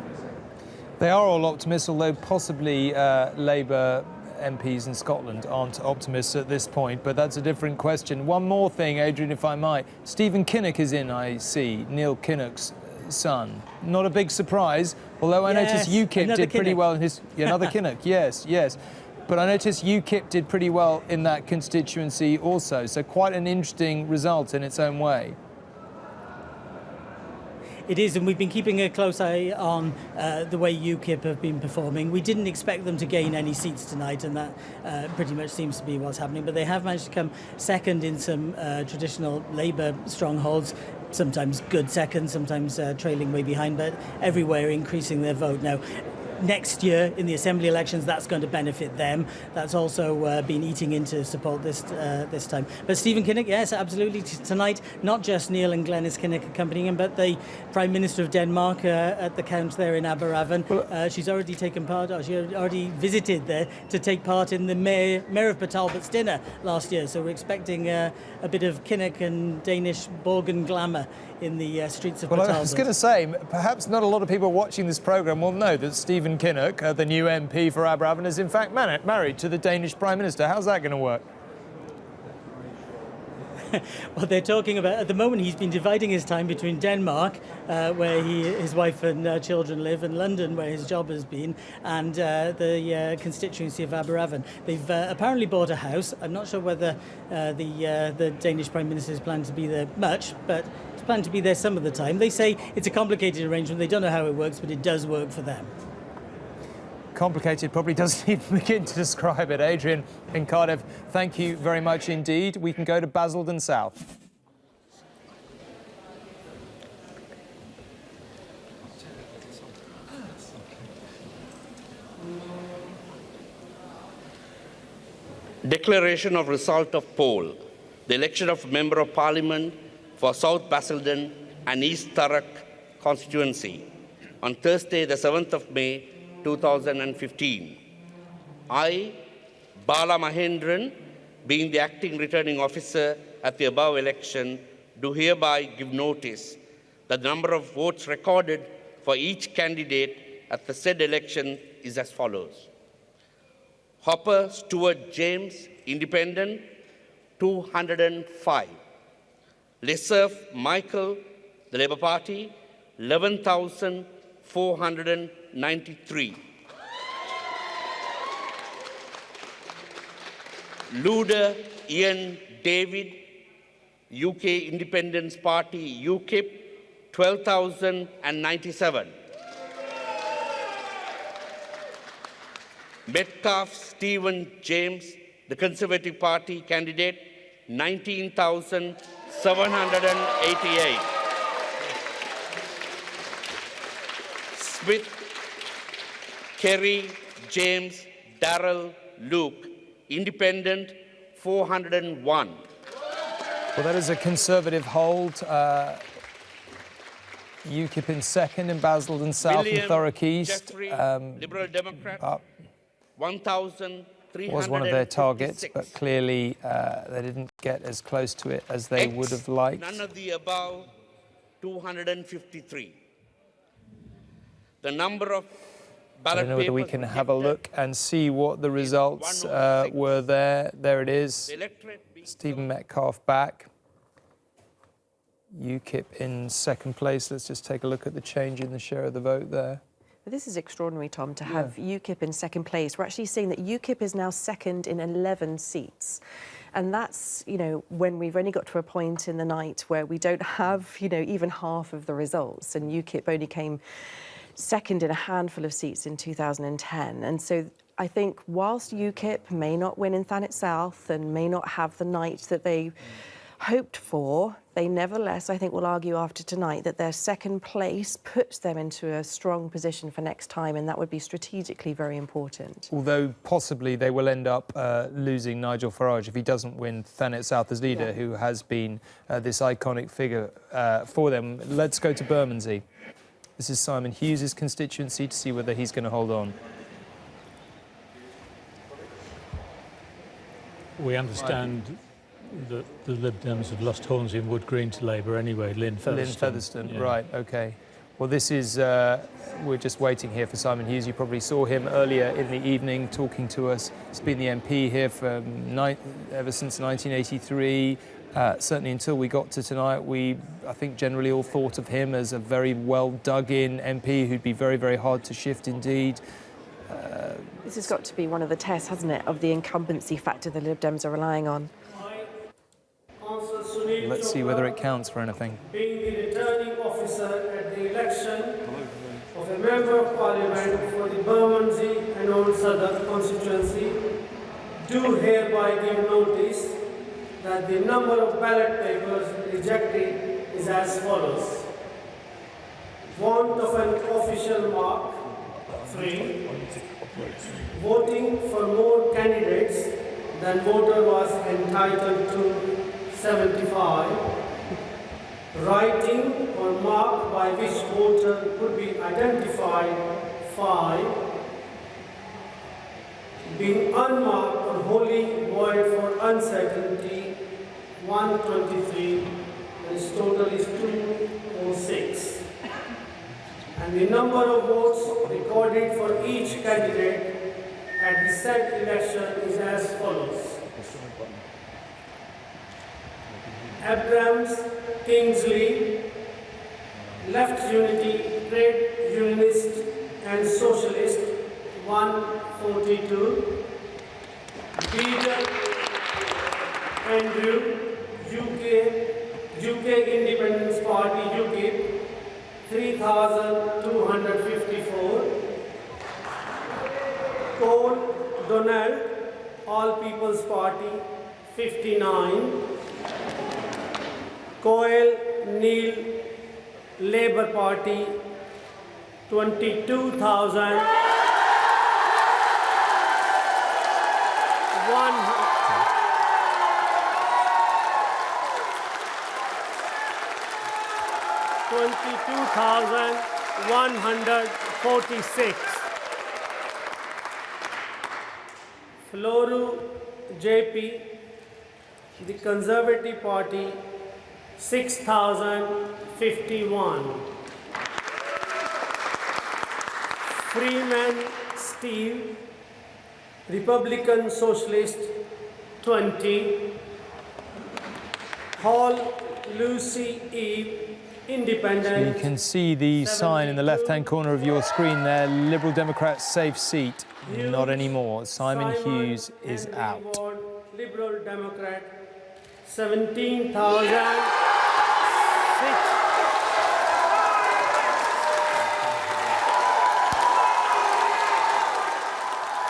They are all optimists, although possibly Labour MPs in Scotland aren't optimists at this point, but that's a different question. One more thing, Adrian, if I might. Stephen Kinnock is in, I see, Neil Kinnock's son. Not a big surprise, although I noticed UKIP did pretty well in his... Yeah, another Kinnock, yes. But I noticed UKIP did pretty well in that constituency also, so quite an interesting result in its own way. It is, and we've been keeping a close eye on the way UKIP have been performing. We didn't expect them to gain any seats tonight, and that pretty much seems to be what's happening. But they have managed to come second in some traditional Labour strongholds, sometimes good second, sometimes trailing way behind, but everywhere increasing their vote. Now, next year in the Assembly elections, that's going to benefit them. That's also been eating into support this time. But Stephen Kinnock, yes, absolutely. Tonight, not just Neil and Glenys Kinnock accompanying him, but the Prime Minister of Denmark at the count there in Aberavon. She's already taken part, or she already visited there to take part in the Mayor of Port dinner last year. So we're expecting a bit of Kinnock and Danish Borgen glamour in the streets of Port. Well, I was going to say, perhaps not a lot of people watching this programme will know that Stephen Kinnock, the new MP for Aberavon, is in fact married to the Danish Prime Minister. How's that going to work? Well, they're talking about, at the moment, he's been dividing his time between Denmark, where his wife and children live, and London, where his job has been, and the constituency of Aberavon. They've apparently bought a house. I'm not sure whether the Danish Prime Minister is planning to be there much, but he's planning to be there some of the time. They say it's a complicated arrangement. They don't know how it works, but it does work for them. Complicated probably doesn't even begin to describe it. Adrian in Cardiff, thank you very much indeed. We can go to Basildon South. Declaration of result of poll. The election of Member of Parliament for South Basildon and East Thurrock constituency on Thursday, the 7th of May, 2015. I, Bala Mahendran, being the acting returning officer at the above election, do hereby give notice that the number of votes recorded for each candidate at the said election is as follows. Hopper Stuart James, Independent, 205. Lesserf Michael, the Labour Party, 11,493. Luder Ian David, UK Independence Party, UKIP, 12,097. Metcalf Stephen James, the Conservative Party candidate, 19,788. Smith, Kerry, James, Darrell, Luke, Independent, 401. Well, that is a Conservative hold. UKIP in second in Basildon South William and Thurrock East. Jeffrey, Liberal Democrat, 1,356. Was one of their targets, but clearly they didn't get as close to it as they would have liked. None of the above, 253. The number of I don't know whether we can have a look and see what the results were there. There it is. Stephen Metcalf back. UKIP in second place. Let's just take a look at the change in the share of the vote there. This is extraordinary, Tom, to have UKIP in second place. We're actually seeing that UKIP is now second in 11 seats. And that's, you know, when we've only got to a point in the night where we don't have, you know, even half of the results. And UKIP only came second in a handful of seats in 2010. And so I think whilst UKIP may not win in Thanet South and may not have the night that they hoped for, they nevertheless, I think, will argue after tonight that their second place puts them into a strong position for next time, and that would be strategically very important. Although possibly they will end up losing Nigel Farage if he doesn't win Thanet South as leader, who has been this iconic figure for them. Let's go to Bermondsey. This is Simon Hughes' constituency to see whether he's going to hold on. We understand that the Lib Dems have lost Hornsey and Wood Green to Labour anyway, Lynn Featherstone. Lynn Featherstone, right, OK. Well, this is, we're just waiting here for Simon Hughes. You probably saw him earlier in the evening talking to us. He's been the MP here for ever since 1983. Certainly until we got to tonight, I think generally all thought of him as a very well dug-in MP who'd be very, very hard to shift indeed. This has got to be one of the tests, hasn't it, of the incumbency factor the Lib Dems are relying on. Let's see whether it counts for anything. Being the returning officer at the election of a Member of Parliament for the Bermondsey and Old Southwark constituency, do hereby give notice that the number of ballot papers rejected is as follows. Want of an official mark, 3. Voting for more candidates than voter was entitled to, 75. Writing or mark by which voter could be identified, 5. Being unmarked or wholly void for uncertainty, 123, and its total is 206. And the number of votes recorded for each candidate at the said election is as follows. Abrams, Kingsley, Left Unity, Trade Unionist and Socialist, 142. Peter Andrew, UK Independence Party, UKIP, 3,254. Cole Donald, All People's Party, 59. Coyle Neil, Labour Party, 22,100. 22,146. Floru JP, the Conservative Party, 6,051. Freeman Steve, Republican Socialist, 20. Hall Lucy Eve, Independent. So you can see the sign in the left-hand corner of your screen there, Liberal Democrats safe seat. Not anymore. Simon Hughes is out. Ward, Liberal Democrat, 17,006.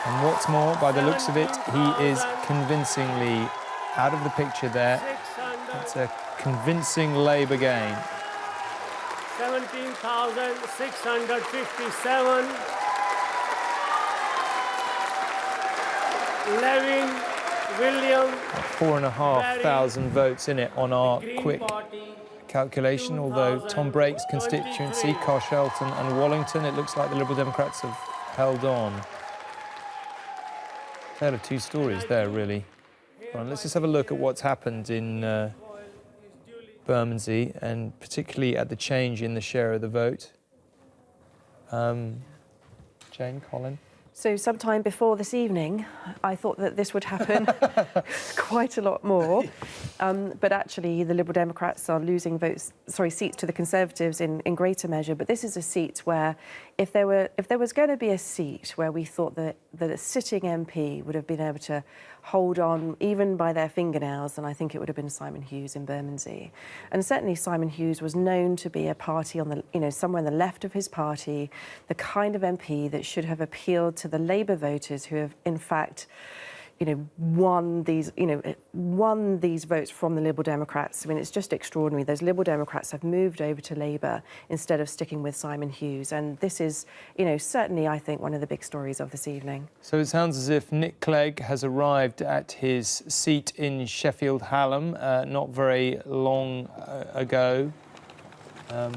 And what's more, by the looks of it, he is convincingly out of the picture there. It's a convincing Labour gain. 17,657. Levin William. 4,500 votes in it on our quick calculation, although Tom Brake's constituency, Carshalton and Wallington, it looks like the Liberal Democrats have held on. Tale of two stories there, really. Well, let's just have a look at what's happened in Bermondsey, and particularly at the change in the share of the vote. Jane, Colin? So sometime before this evening, I thought that this would happen quite a lot more. But actually, the Liberal Democrats are losing seats to the Conservatives in greater measure. But this is a seat where, if there was going to be a seat where we thought that a sitting MP would have been able to hold on even by their fingernails, then I think it would have been Simon Hughes in Bermondsey. And certainly Simon Hughes was known to be a party on the, somewhere on the left of his party, the kind of MP that should have appealed to the Labour voters who have, in fact, won these votes from the Liberal Democrats. I mean, it's just extraordinary. Those Liberal Democrats have moved over to Labour instead of sticking with Simon Hughes. And this is, certainly, I think, one of the big stories of this evening. So it sounds as if Nick Clegg has arrived at his seat in Sheffield Hallam not very long ago. I'm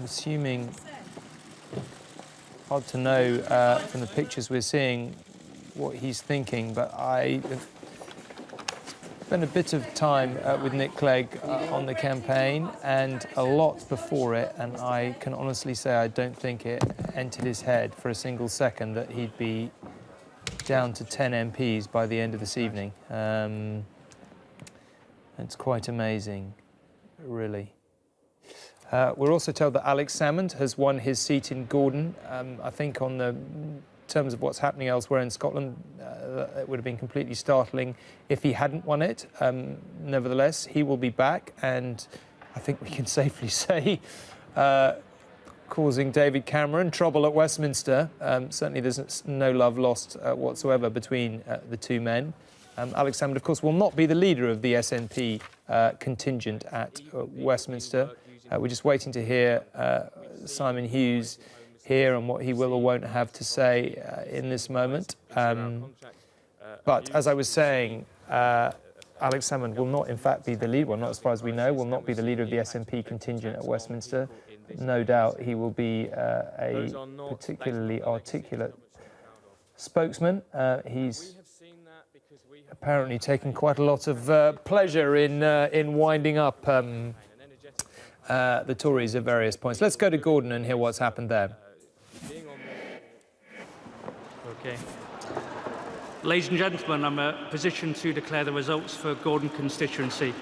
assuming, hard to know from the pictures we're seeing, what he's thinking, but I spent a bit of time with Nick Clegg on the campaign and a lot before it, and I can honestly say I don't think it entered his head for a single second that he'd be down to 10 MPs by the end of this evening. It's quite amazing, really. We're also told that Alex Salmond has won his seat in Gordon. I think on the terms of what's happening elsewhere in Scotland, it would have been completely startling if he hadn't won it. Nevertheless, he will be back, and I think we can safely say causing David Cameron trouble at Westminster. Certainly there's no love lost whatsoever between the two men. Alex Salmond, of course, will not be the leader of the SNP contingent at Westminster. We're just waiting to hear Simon Hughes here and what he will or won't have to say in this moment. But as I was saying, Alex Salmond will not, in fact, be the leader, well, not as far as we know, will not be the leader of the SNP contingent at Westminster. No doubt he will be a particularly articulate spokesman. He's apparently taken quite a lot of pleasure in winding up the Tories at various points. Let's go to Gordon and hear what's happened there. Okay. Ladies and gentlemen, I'm in a position to declare the results for Gordon constituency.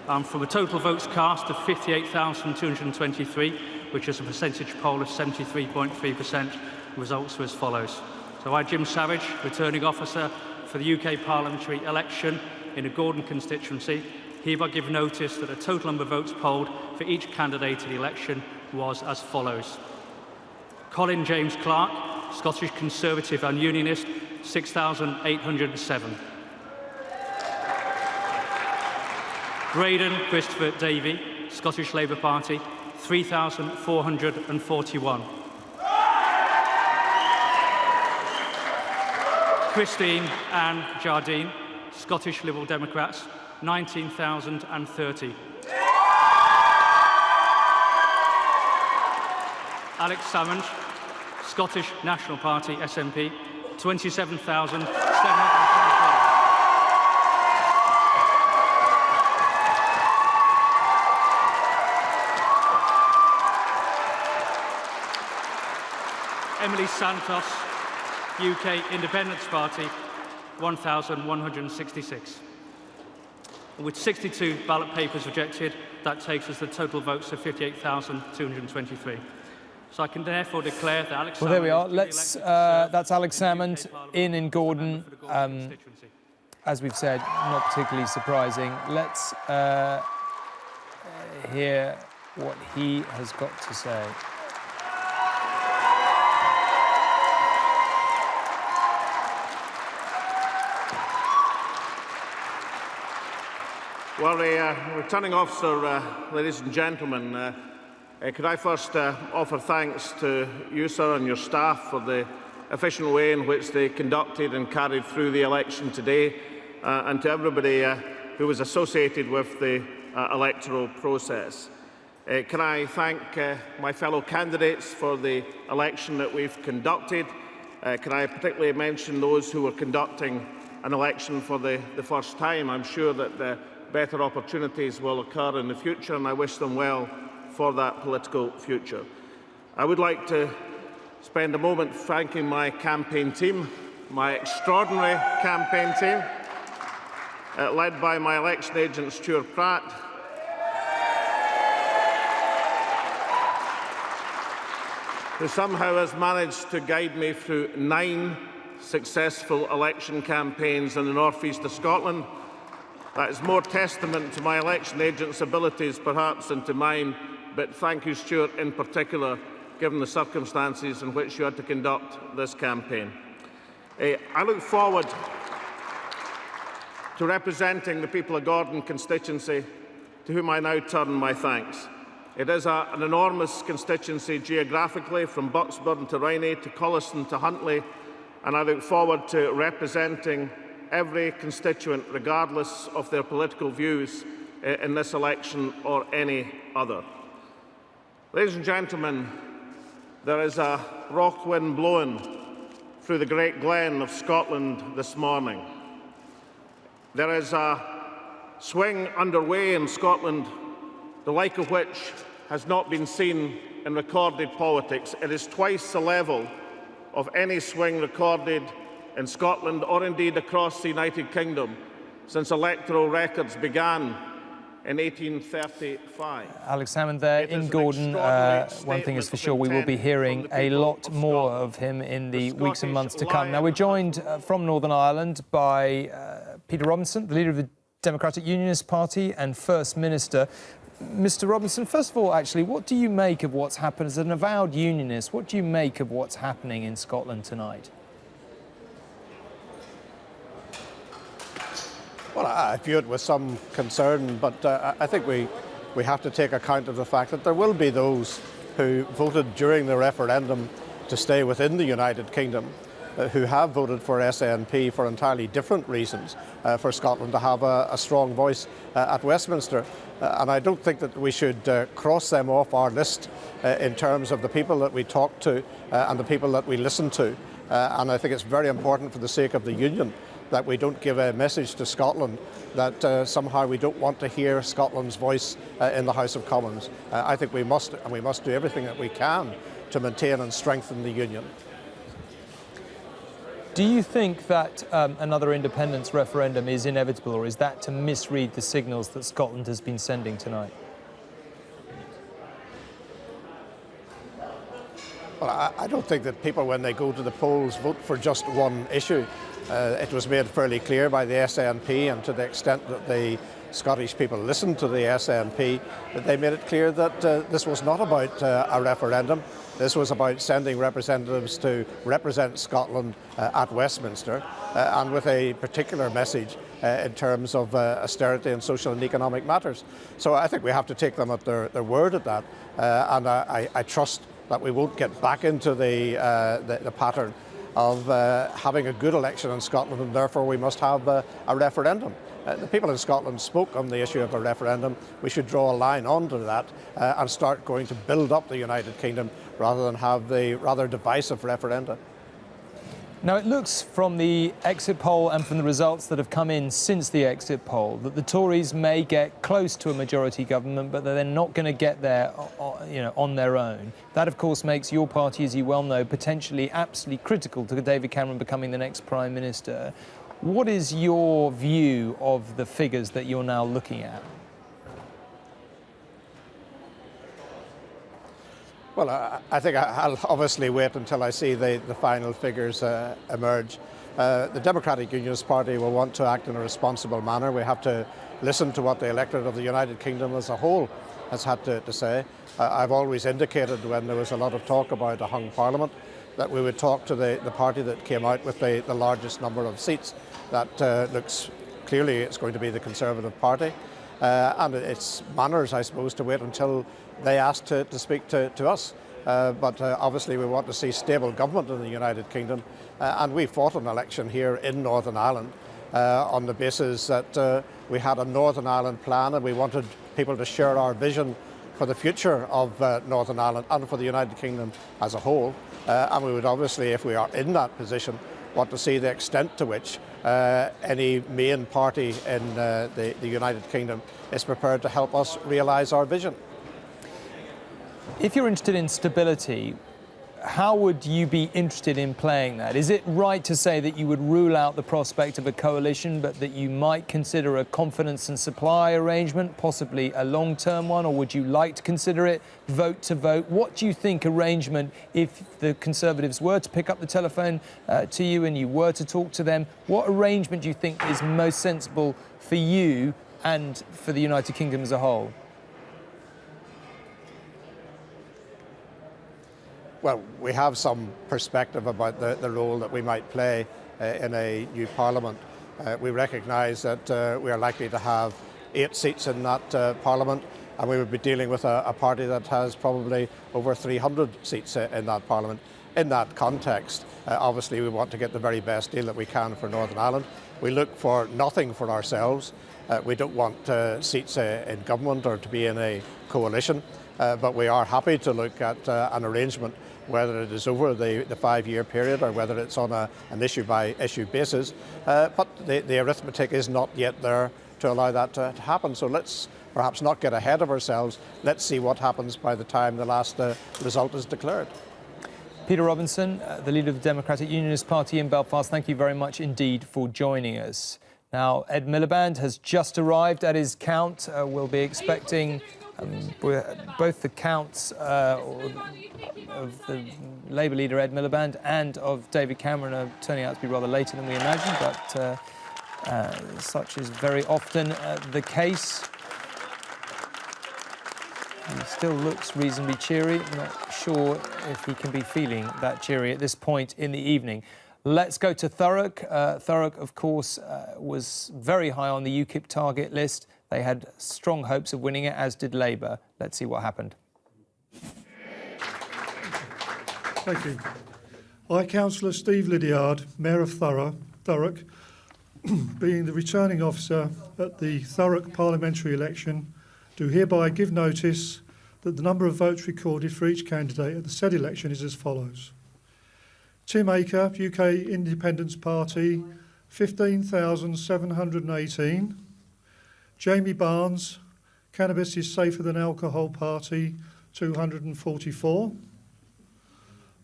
From a total votes cast of 58,223, which is a percentage poll of 73.3%, results were as follows. So I, Jim Savage, returning officer for the UK parliamentary election in a Gordon constituency, hereby give notice that the total number of votes polled for each candidate in the election was as follows. Colin James Clark, Scottish Conservative and Unionist, 6,807. Braden Christopher Davey, Scottish Labour Party, 3,441. Christine Anne Jardine, Scottish Liberal Democrats, 19,030. Alex Salmond, Scottish National Party, SNP, 27,724. Emily Santos, UK Independence Party, 1,166. With 62 ballot papers rejected, that takes us the total votes to 58,223. So I can therefore declare that Alex Salmond... Well, there we are. That's Alex Salmond in Gordon. As we've said, not particularly surprising. Let's hear what he has got to say. Well, returning officer, ladies and gentlemen, could I first offer thanks to you, sir, and your staff for the efficient way in which they conducted and carried through the election today, and to everybody who was associated with the electoral process. Can I thank my fellow candidates for the election that we've conducted? Can I particularly mention those who were conducting an election for the first time? I'm sure that better opportunities will occur in the future, and I wish them well for that political future. I would like to spend a moment thanking my campaign team, my extraordinary campaign team, led by my election agent, Stuart Pratt, who somehow has managed to guide me through 9 successful election campaigns in the north east of Scotland. That is more testament to my election agent's abilities, perhaps, than to mine, but thank you, Stuart, in particular, given the circumstances in which you had to conduct this campaign. I look forward to representing the people of Gordon constituency, to whom I now turn my thanks. It is an enormous constituency geographically, from Bucksburn to Riney to Colliston to Huntly, and I look forward to representing every constituent, regardless of their political views, in this election or any other. Ladies and gentlemen, there is a rock wind blowing through the Great Glen of Scotland this morning. There is a swing underway in Scotland, the like of which has not been seen in recorded politics. It is twice the level of any swing recorded in Scotland or indeed across the United Kingdom since electoral records began in 1835. Alex Salmond there in Gordon. One thing is for sure, we will be hearing a lot more of him in the weeks and months to come. Now, we're joined from Northern Ireland by Peter Robinson, the leader of the Democratic Unionist Party and First Minister. Mr. Robinson, first of all, actually, what do you make of what's happened? As an avowed unionist, what do you make of what's happening in Scotland tonight? Well, I view it with some concern, but I think we have to take account of the fact that there will be those who voted during the referendum to stay within the United Kingdom, who have voted for SNP for entirely different reasons, for Scotland to have a strong voice at Westminster. And I don't think that we should cross them off our list in terms of the people that we talk to and the people that we listen to. And I think it's very important for the sake of the Union that we don't give a message to Scotland that somehow we don't want to hear Scotland's voice in the House of Commons. I think we must do everything that we can to maintain and strengthen the Union. Do you think that another independence referendum is inevitable, or is that to misread the signals that Scotland has been sending tonight? Well, I don't think that people, when they go to the polls, vote for just one issue. It was made fairly clear by the SNP, and to the extent that the Scottish people listened to the SNP, that they made it clear that this was not about a referendum. This was about sending representatives to represent Scotland at Westminster, and with a particular message in terms of austerity and social and economic matters. So I think we have to take them at their word at that, and I trust that we won't get back into the pattern of having a good election in Scotland, and therefore we must have a referendum. The people in Scotland spoke on the issue of a referendum. We should draw a line onto that and start going to build up the United Kingdom rather than have the rather divisive referenda. Now, it looks from the exit poll and from the results that have come in since the exit poll that the Tories may get close to a majority government, but they're not going to get there, on their own. That, of course, makes your party, as you well know, potentially absolutely critical to David Cameron becoming the next Prime Minister. What is your view of the figures that you're now looking at? Well, I think I'll obviously wait until I see the final figures emerge. The Democratic Unionist Party will want to act in a responsible manner. We have to listen to what the electorate of the United Kingdom as a whole has had to say. I've always indicated when there was a lot of talk about a hung parliament that we would talk to the party that came out with the largest number of seats. That looks clearly it's going to be the Conservative Party. And it's manners, I suppose, to wait until they ask to speak to us. But obviously we want to see stable government in the United Kingdom. And we fought an election here in Northern Ireland on the basis that we had a Northern Ireland plan and we wanted people to share our vision for the future of Northern Ireland and for the United Kingdom as a whole. And we would obviously, if we are in that position, want to see the extent to which any main party in the United Kingdom is prepared to help us realise our vision. If you're interested in stability, how would you be interested in playing that? Is it right to say that you would rule out the prospect of a coalition, but that you might consider a confidence and supply arrangement, possibly a long-term one, or would you like to consider it vote to vote? What do you think arrangement, if the Conservatives were to pick up the telephone to you and you were to talk to them, what arrangement do you think is most sensible for you and for the United Kingdom as a whole? Well, we have some perspective about the role that we might play in a new parliament. We recognise that we are likely to have 8 seats in that parliament, and we would be dealing with a party that has probably over 300 seats in that parliament. In that context, obviously we want to get the very best deal that we can for Northern Ireland. We look for nothing for ourselves. We don't want seats in government or to be in a coalition, but we are happy to look at an arrangement, whether it is over the 5-year period or whether it's on an issue-by-issue basis. But the arithmetic is not yet there to allow that to happen. So let's perhaps not get ahead of ourselves. Let's see what happens by the time the last result is declared. Peter Robinson, the leader of the Democratic Unionist Party in Belfast, thank you very much indeed for joining us. Now, Ed Miliband has just arrived at his count. We'll be expecting both the counts of the Labour leader Ed Miliband and of David Cameron are turning out to be rather later than we imagined, but such is very often the case. He still looks reasonably cheery. I'm not sure if he can be feeling that cheery at this point in the evening. Let's go to Thurrock. Thurrock, of course, was very high on the UKIP target list. They had strong hopes of winning it, as did Labour. Let's see what happened. Thank you. I, Councillor Steve Lydiard, Mayor of Thurrock, being the returning officer at the Thurrock parliamentary election, do hereby give notice that the number of votes recorded for each candidate at the said election is as follows. Tim Aker, UK Independence Party, 15,718. Jamie Barnes, Cannabis is Safer Than Alcohol Party, 244.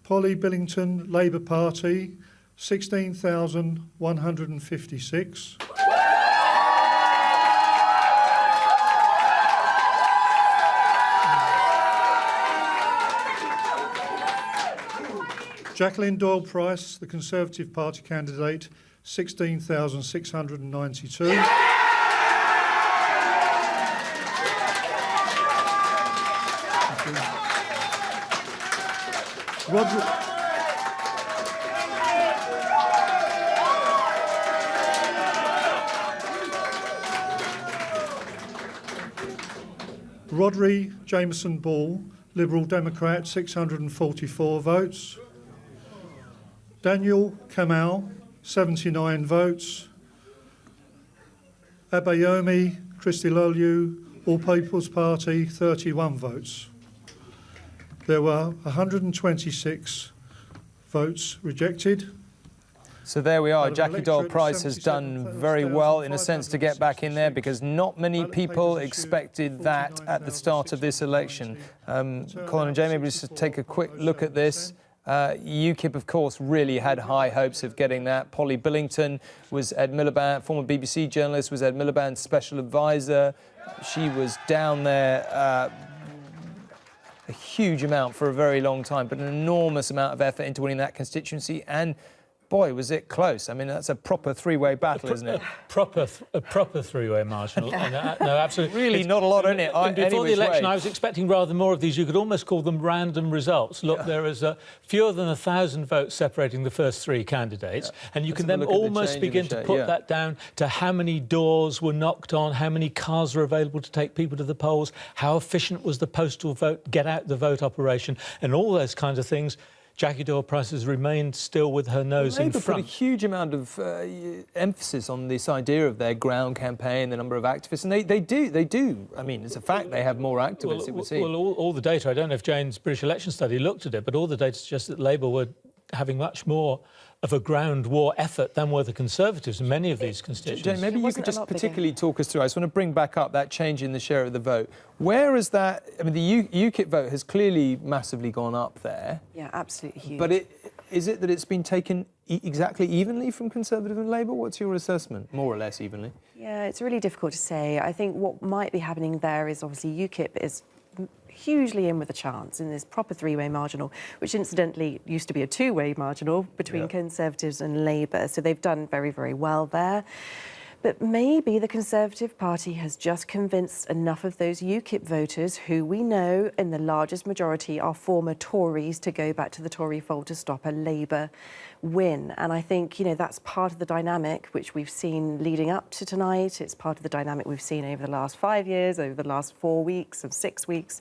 Polly Billington, Labour Party, 16,156. Jacqueline Doyle Price, the Conservative Party candidate, 16,692. Rodri Jameson Ball, Liberal Democrat, 644 votes. Daniel Kamal, 79 votes. Abayomi Christilolu, All People's Party, 31 votes. there were 126 votes rejected. So there we are. Jackie Doyle-Price has done very well, in a sense, to get back in there, because not many people expected that at the start of this election. Colin and Jamie, maybe just take a quick look at this. UKIP, of course, really had high hopes of getting that. Polly Billington was Ed Miliband, former BBC journalist, was Ed Miliband's special advisor. She was down there a huge amount for a very long time, but an enormous amount of effort into winning that constituency. And boy, was it close. I mean, that's a proper three-way battle, isn't it? A proper three-way marginal. No, absolutely. Really not a lot in it. Before the election, I was expecting rather more of these. You could almost call them random results. Look, there is fewer than 1,000 votes separating the first three candidates, and you can then almost begin to put that down to how many doors were knocked on, how many cars were available to take people to the polls, how efficient was the postal vote, get out the vote operation, and all those kinds of things. Jackie Doyle-Price has remained still with her nose in front. Labour put a huge amount of emphasis on this idea of their ground campaign, the number of activists, and they do. I mean, it's a fact they have more activists, it would seem. Well, all the data, I don't know if Jane's British election study looked at it, but all the data suggests that Labour were having much more of a ground war effort than were the Conservatives in many of these constituencies. Jane, maybe you could just particularly talk us through. I just want to bring back up that change in the share of the vote. Where is that? I mean, the UKIP vote has clearly massively gone up there. Yeah, absolutely huge. But is it that it's been taken exactly evenly from Conservative and Labour? What's your assessment? More or less evenly? Yeah, it's really difficult to say. I think what might be happening there is obviously UKIP is hugely in with a chance in this proper three-way marginal, which incidentally used to be a two-way marginal between Conservatives and Labour. So they've done very, very well there. But maybe the Conservative Party has just convinced enough of those UKIP voters, who we know in the largest majority are former Tories, to go back to the Tory fold to stop a Labour win. And I think, you know, that's part of the dynamic which we've seen leading up to tonight. It's part of the dynamic we've seen over the last 5 years, over the last 4 weeks and 6 weeks.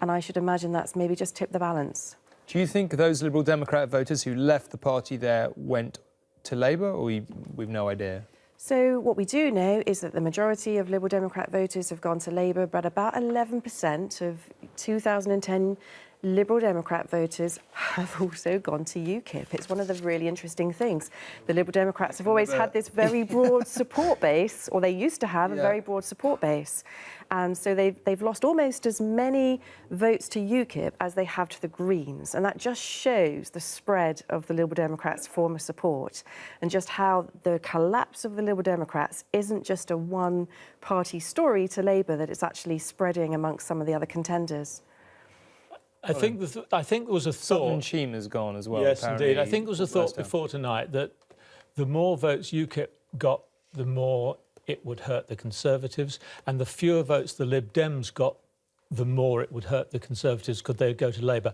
And I should imagine that's maybe just tipped the balance. Do you think those Liberal Democrat voters who left the party there went to Labour, or we've no idea? So what we do know is that the majority of Liberal Democrat voters have gone to Labour, but about 11% of 2010 Liberal Democrat voters have also gone to UKIP. It's one of the really interesting things. The Liberal Democrats have always had this very broad support base, or they used to have a very broad support base. And so they've lost almost as many votes to UKIP as they have to the Greens. And that just shows the spread of the Liberal Democrats' former support, and just how the collapse of the Liberal Democrats isn't just a one-party story to Labour, that it's actually spreading amongst some of the other contenders. I think there was a thought... Sutton Sheen has gone as well. Yes, indeed. I think there was a thought before tonight that the more votes UKIP got, the more it would hurt the Conservatives, and the fewer votes the Lib Dems got, the more it would hurt the Conservatives could they go to Labour.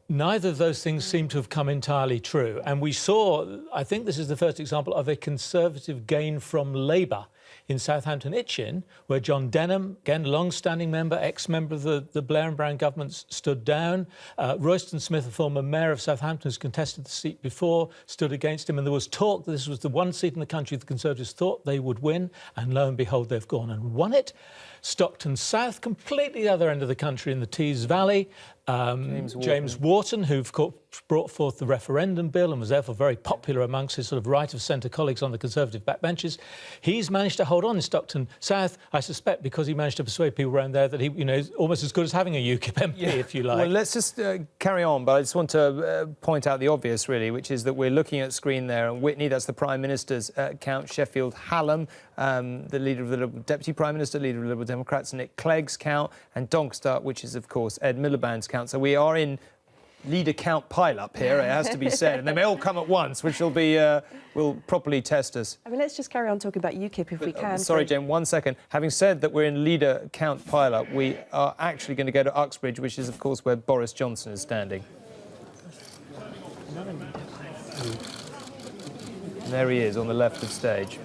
Neither of those things seem to have come entirely true. And we saw, I think this is the first example of a Conservative gain from Labour in Southampton Itchin, where John Denham, again, long-standing member, ex-member of the Blair and Brown governments, stood down. Royston Smith, a former mayor of Southampton who's contested the seat before, stood against him. And there was talk that this was the one seat in the country the Conservatives thought they would win. And lo and behold, they've gone and won it. Stockton South, completely the other end of the country in the Tees Valley. James Wharton, who brought forth the referendum bill and was therefore very popular amongst his sort of right-of-centre colleagues on the Conservative backbenches. He's managed to hold on in Stockton South, I suspect, because he managed to persuade people around there that he, you know, is almost as good as having a UKIP MP, if you like. Well, let's just carry on, but I just want to point out the obvious, really, which is that we're looking at screen there, and Whitney, that's the Prime Minister's count, Sheffield Hallam, the leader of the Deputy Prime Minister, leader of the Liberal Democrats, Nick Clegg's count, and Doncaster, which is, of course, Ed Miliband's count. So we are in leader count pile-up here, it has to be said. And they may all come at once, which will be will properly test us. I mean, let's just carry on talking about UKIP if we can. Sorry, Jane, 1 second. Having said that we're in leader count pile-up, we are actually going to go to Uxbridge, which is, of course, where Boris Johnson is standing. And there he is on the left of stage,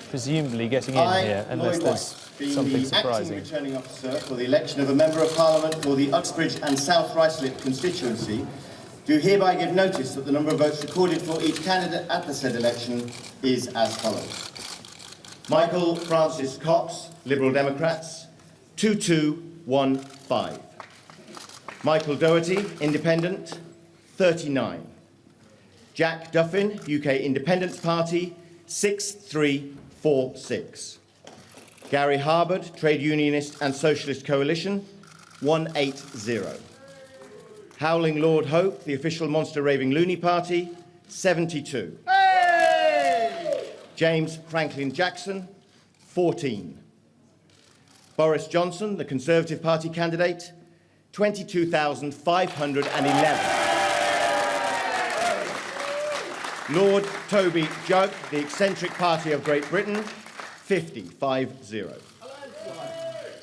presumably getting in here, unless there's something surprising. Acting returning officer for the election of a member of Parliament for the Uxbridge and South Ruislip constituency, do hereby give notice that the number of votes recorded for each candidate at the said election is as follows. Michael Francis Cox, Liberal Democrats, 2215. Michael Doherty, Independent, 39. Jack Duffin, UK Independence Party, 6346. Gary Harbord, Trade Unionist and Socialist Coalition, 180. Howling Lord Hope, the official Monster Raving Loony Party, 72. Hey! James Franklin Jackson, 14. Boris Johnson, the Conservative Party candidate, 22,511. Lord Toby Judd, the eccentric party of Great Britain, 50.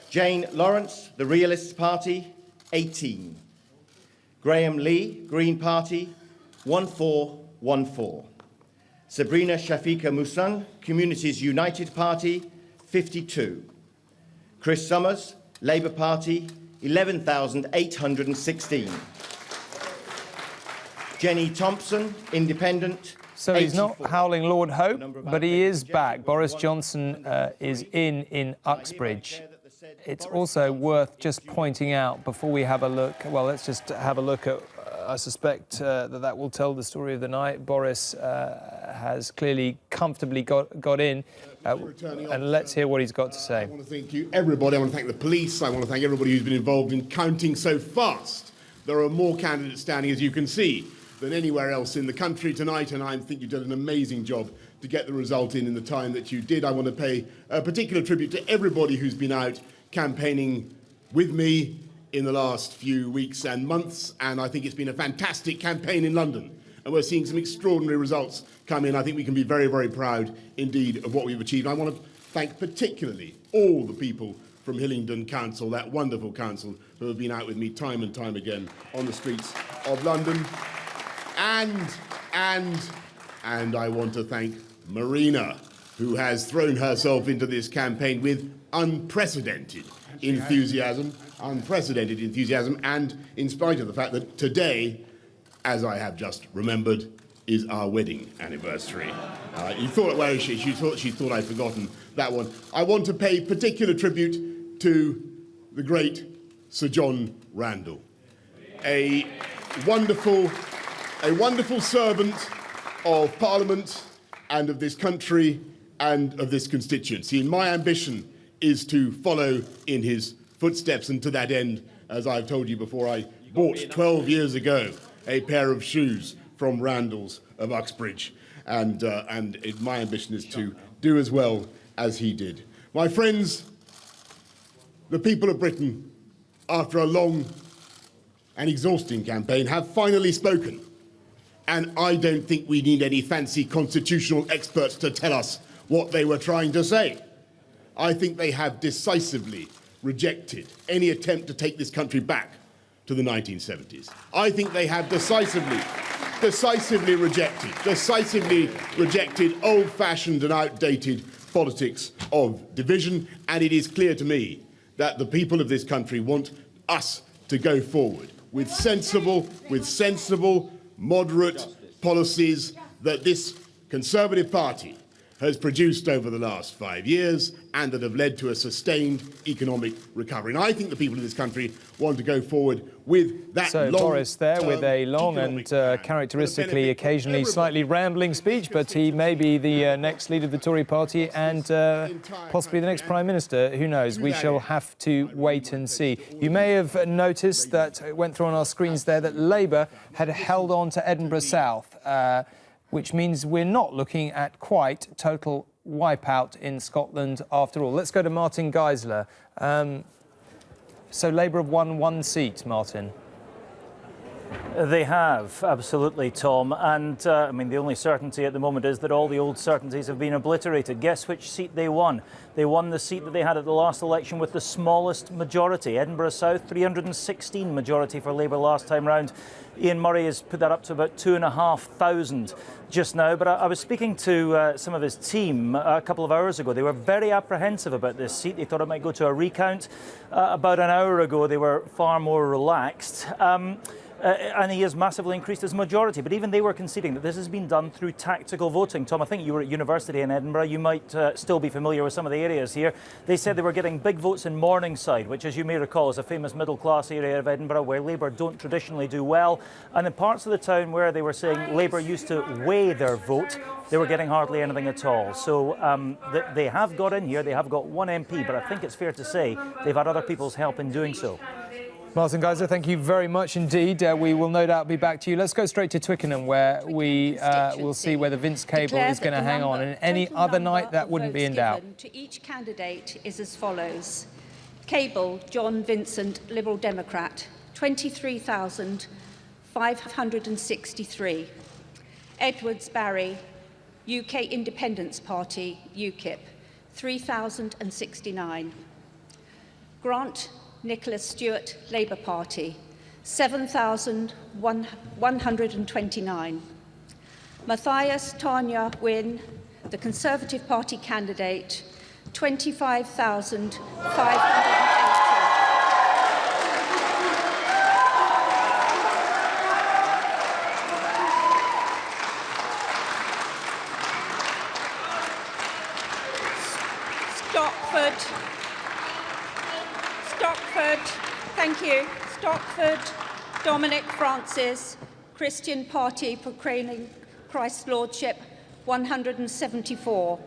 Jane Lawrence, the Realists Party, 18. Graham Lee, Green Party, 1414. Sabrina Shafika Musan, Communities United Party, 52. Chris Summers, Labour Party, 11,816. Jenny Thompson, Independent. So he's not howling Lord Hope, but he is back. Boris Johnson is in Uxbridge. It's also worth just pointing out before we have a look, well, let's just have a look at, I suspect that will tell the story of the night. Boris has clearly comfortably got in, and let's hear what he's got to say. I want to thank you, everybody. I want to thank the police. I want to thank everybody who's been involved in counting so fast. There are more candidates standing, as you can see, than anywhere else in the country tonight, and I think you did an amazing job to get the result in the time that you did. I want to pay a particular tribute to everybody who's been out campaigning with me in the last few weeks and months, and I think it's been a fantastic campaign in London, and we're seeing some extraordinary results come in. I think we can be very, very proud indeed of what we've achieved. I want to thank particularly all the people from Hillingdon Council, that wonderful council, who have been out with me time and time again on the streets of London. And I want to thank Marina, who has thrown herself into this campaign with unprecedented enthusiasm, and in spite of the fact that today, as I have just remembered, is our wedding anniversary. You thought, well, she thought I'd forgotten that one. I want to pay particular tribute to the great Sir John Randall, a wonderful servant of Parliament and of this country and of this constituency. And my ambition is to follow in his footsteps, and to that end, as I've told you before, I bought 12 years ago a pair of shoes from Randall's of Uxbridge, and my ambition is to do as well as he did. My friends, the people of Britain, after a long and exhausting campaign, have finally spoken. And I don't think we need any fancy constitutional experts to tell us what they were trying to say. I think they have decisively rejected any attempt to take this country back to the 1970s. I think they have decisively rejected old-fashioned and outdated politics of division, and it is clear to me that the people of this country want us to go forward with sensible, moderate policies that this Conservative Party has produced over the last 5 years and that have led to a sustained economic recovery. And I think the people of this country want to go forward with that So Boris there with a long and characteristically occasionally slightly rambling speech, but he may be the next leader of the Tory party and possibly the next Prime Minister. Who knows? We shall have to wait and see. You may have noticed that it went through on our screens there that Labour had held on to Edinburgh South, which means we're not looking at quite total wipeout in Scotland after all. Let's go to Martin Geisler. So Labour have won one seat, Martin. They have, absolutely, Tom. And, I mean, the only certainty at the moment is that all the old certainties have been obliterated. Guess which seat they won? They won the seat that they had at the last election with the smallest majority. Edinburgh South, 316 majority for Labour last time round. Ian Murray has put that up to about 2,500 just now. But I was speaking to some of his team a couple of hours ago. They were very apprehensive about this seat. They thought it might go to a recount. About an hour ago, they were far more relaxed. and he has massively increased his majority. But even they were conceding that this has been done through tactical voting. Tom, I think you were at university in Edinburgh. You might still be familiar with some of the areas here. They said they were getting big votes in Morningside, which, as you may recall, is a famous middle-class area of Edinburgh where Labour don't traditionally do well. And in parts of the town where they were saying Labour used to weigh their vote, they were getting hardly anything at all. So they have got in here, they have got one MP, but I think it's fair to say they've had other people's help in doing so. Martin Geiser, thank you very much indeed. We will no doubt be back to you. Let's go straight to Twickenham, where we will see whether Vince Cable is going to hang on. And any other night, that wouldn't be in doubt. To each candidate is as follows. Cable, John Vincent, Liberal Democrat, 23,563. Edwards Barry, UK Independence Party, UKIP, 3,069. Grant Nicholas Stewart, Labour Party, 7,129. Matthias Tanya Wynne, the Conservative Party candidate, 25,580. Stockford, thank you. Stockford, Dominic Francis, Christian Party proclaiming Christ's Lordship, 174.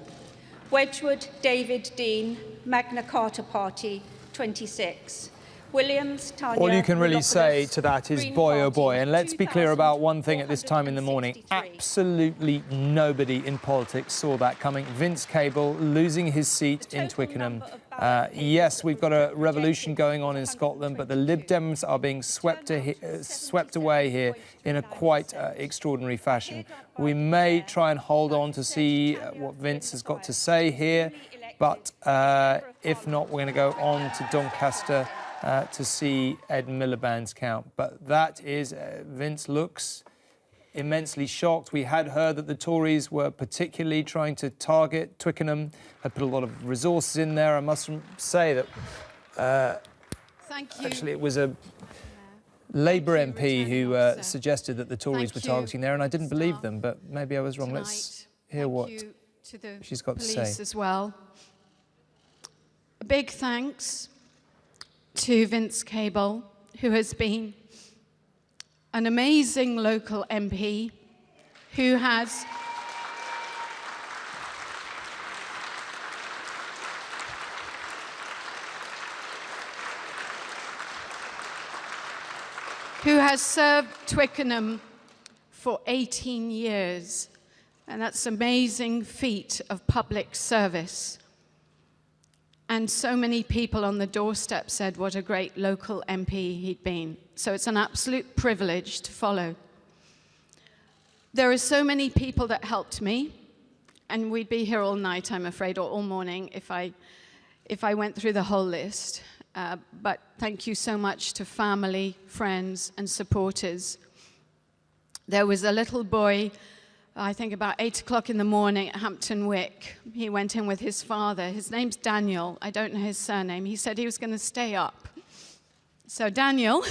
Wedgwood, David Dean, Magna Carta Party, 26. Williams, Tanya. All you can really say to that is boy, oh boy. And let's be clear about one thing at this time in the morning. Absolutely nobody in politics saw that coming. Vince Cable losing his seat in Twickenham. Yes, we've got a revolution going on in Scotland, but the Lib Dems are being swept away here in a quite extraordinary fashion. We may try and hold on to see what Vince has got to say here, but if not, we're going to go on to Doncaster to see Ed Miliband's count. But that is, Vince looks immensely shocked. We had heard that the Tories were particularly trying to target Twickenham, had put a lot of resources in there. I must say that actually it was a Labour MP who suggested that the Tories were targeting there, and I didn't believe them, but maybe I was wrong. Let's hear what she's got to say. As well. A big thanks to Vince Cable, who has been an amazing local MP, who has served Twickenham for 18 years, and that's an amazing feat of public service. And so many people on the doorstep said what a great local MP he'd been. So it's an absolute privilege to follow. There are so many people that helped me, and we'd be here all night, I'm afraid, or all morning if I went through the whole list. But thank you so much to family, friends, and supporters. There was a little boy, I think about 8 o'clock in the morning at Hampton Wick. He went in with his father. His name's Daniel. I don't know his surname. He said he was going to stay up. So Daniel,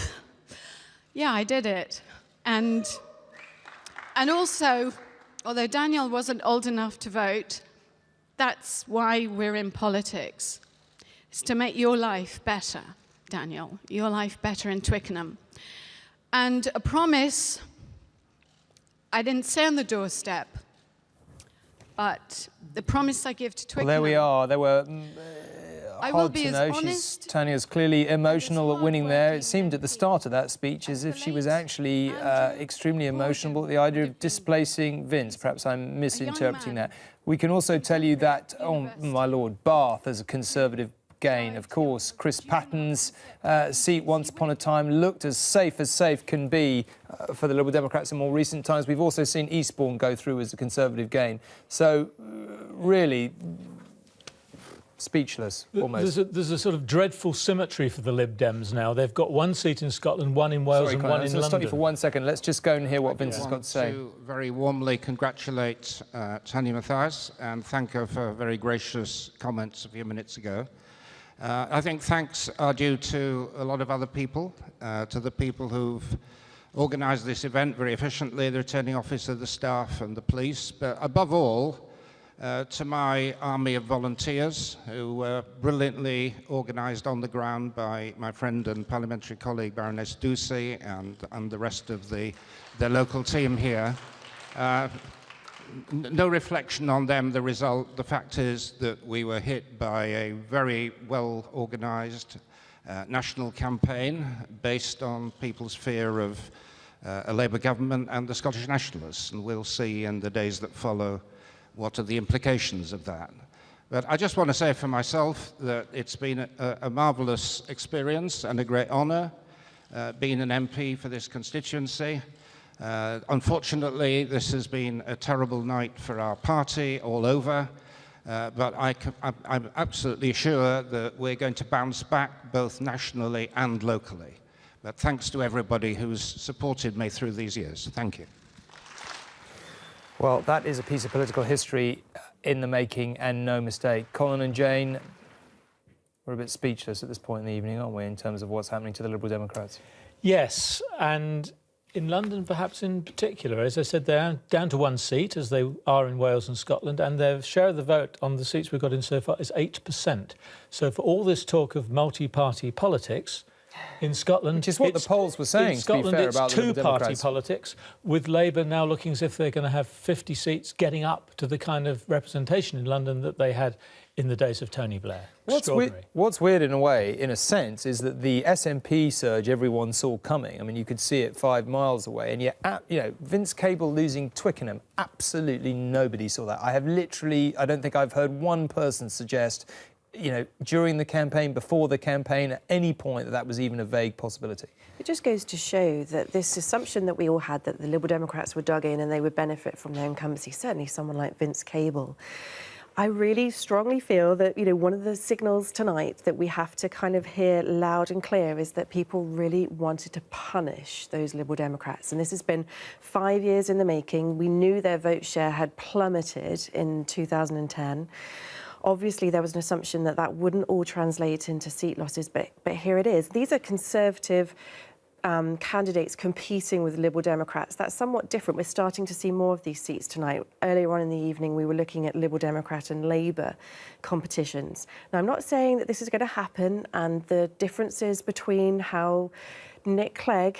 yeah, I did it. And also, although Daniel wasn't old enough to vote, that's why we're in politics. It's to make your life better, Daniel, your life better in Twickenham. And a promise I didn't say on the doorstep, but the promise I give to Twickenham. Well, there we are. There were hard to know. Tanya's clearly emotional at winning there. It seemed at the start of that speech as if she was actually extremely emotional at the idea of displacing Vince. Perhaps I'm misinterpreting that. We can also tell you that, oh my lord, Bath as a Conservative gain. Of course, Chris Patton's seat once upon a time looked as safe can be for the Liberal Democrats in more recent times. We've also seen Eastbourne go through as a Conservative gain. So, really, speechless, almost. There's a sort of dreadful symmetry for the Lib Dems now. They've got one seat in Scotland, one in Wales and one in London. Let's stop you for 1 second. Let's just go and hear what Vince has got to say. I want to very warmly congratulate Tanya Matthias and thank her for very gracious comments a few minutes ago. I think thanks are due to a lot of other people, to the people who've organised this event very efficiently, the returning officer, the staff and the police, but above all, to my army of volunteers who were brilliantly organised on the ground by my friend and parliamentary colleague Baroness Ducey and the rest of the local team here. No reflection on them, the result. The fact is that we were hit by a very well organised national campaign based on people's fear of a Labour government and the Scottish Nationalists, and we'll see in the days that follow what are the implications of that. But I just want to say for myself that it's been a marvellous experience and a great honour being an MP for this constituency. Unfortunately, this has been a terrible night for our party all over, but I'm absolutely sure that we're going to bounce back both nationally and locally. But thanks to everybody who's supported me through these years. Thank you. Well, that is a piece of political history in the making, and no mistake. Colin and Jane, we're a bit speechless at this point in the evening, aren't we, in terms of what's happening to the Liberal Democrats? Yes, and in London perhaps in particular. As I said, they're down to one seat, as they are in Wales and Scotland, and their share of the vote on the seats we've got in so far is 8%. So for all this talk of multi-party politics, in Scotland, which is what the polls were saying, in Scotland, to be fair, it's about the two-party politics, with Labour now looking as if they're going to have 50 seats, getting up to the kind of representation in London that they had in the days of Tony Blair. What's weird in a way, in a sense, is that the SNP surge everyone saw coming. I mean, you could see it 5 miles away, and yet, Vince Cable losing Twickenham, absolutely nobody saw that. I don't think I've heard one person suggest, during the campaign, before the campaign, at any point that was even a vague possibility. It just goes to show that this assumption that we all had that the Liberal Democrats were dug in and they would benefit from their incumbency, certainly someone like Vince Cable. I really strongly feel that, one of the signals tonight that we have to kind of hear loud and clear is that people really wanted to punish those Liberal Democrats. And this has been 5 years in the making. We knew their vote share had plummeted in 2010. Obviously, there was an assumption that that wouldn't all translate into seat losses, but here it is. These are Conservative candidates competing with Liberal Democrats. That's somewhat different. We're starting to see more of these seats tonight. Earlier on in the evening, we were looking at Liberal Democrat and Labour competitions. Now, I'm not saying that this is going to happen, and the differences between how Nick Clegg,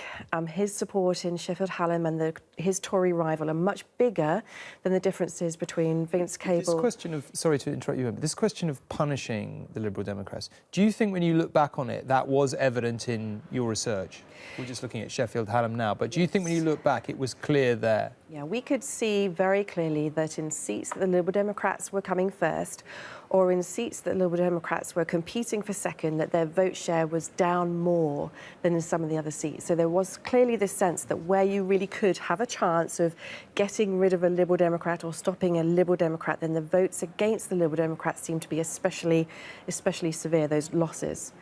his support in Sheffield Hallam and his Tory rival are much bigger than the differences between Vince Cable... This question of, sorry to interrupt you, but this question of punishing the Liberal Democrats, do you think when you look back on it, that was evident in your research? We're just looking at Sheffield Hallam now, but do you think when you look back, it was clear there? Yeah, we could see very clearly that in seats that the Liberal Democrats were coming first, or in seats that Liberal Democrats were competing for second, that their vote share was down more than in some of the other seats. So there was clearly this sense that where you really could have a chance of getting rid of a Liberal Democrat or stopping a Liberal Democrat, then the votes against the Liberal Democrats seemed to be especially severe, those losses.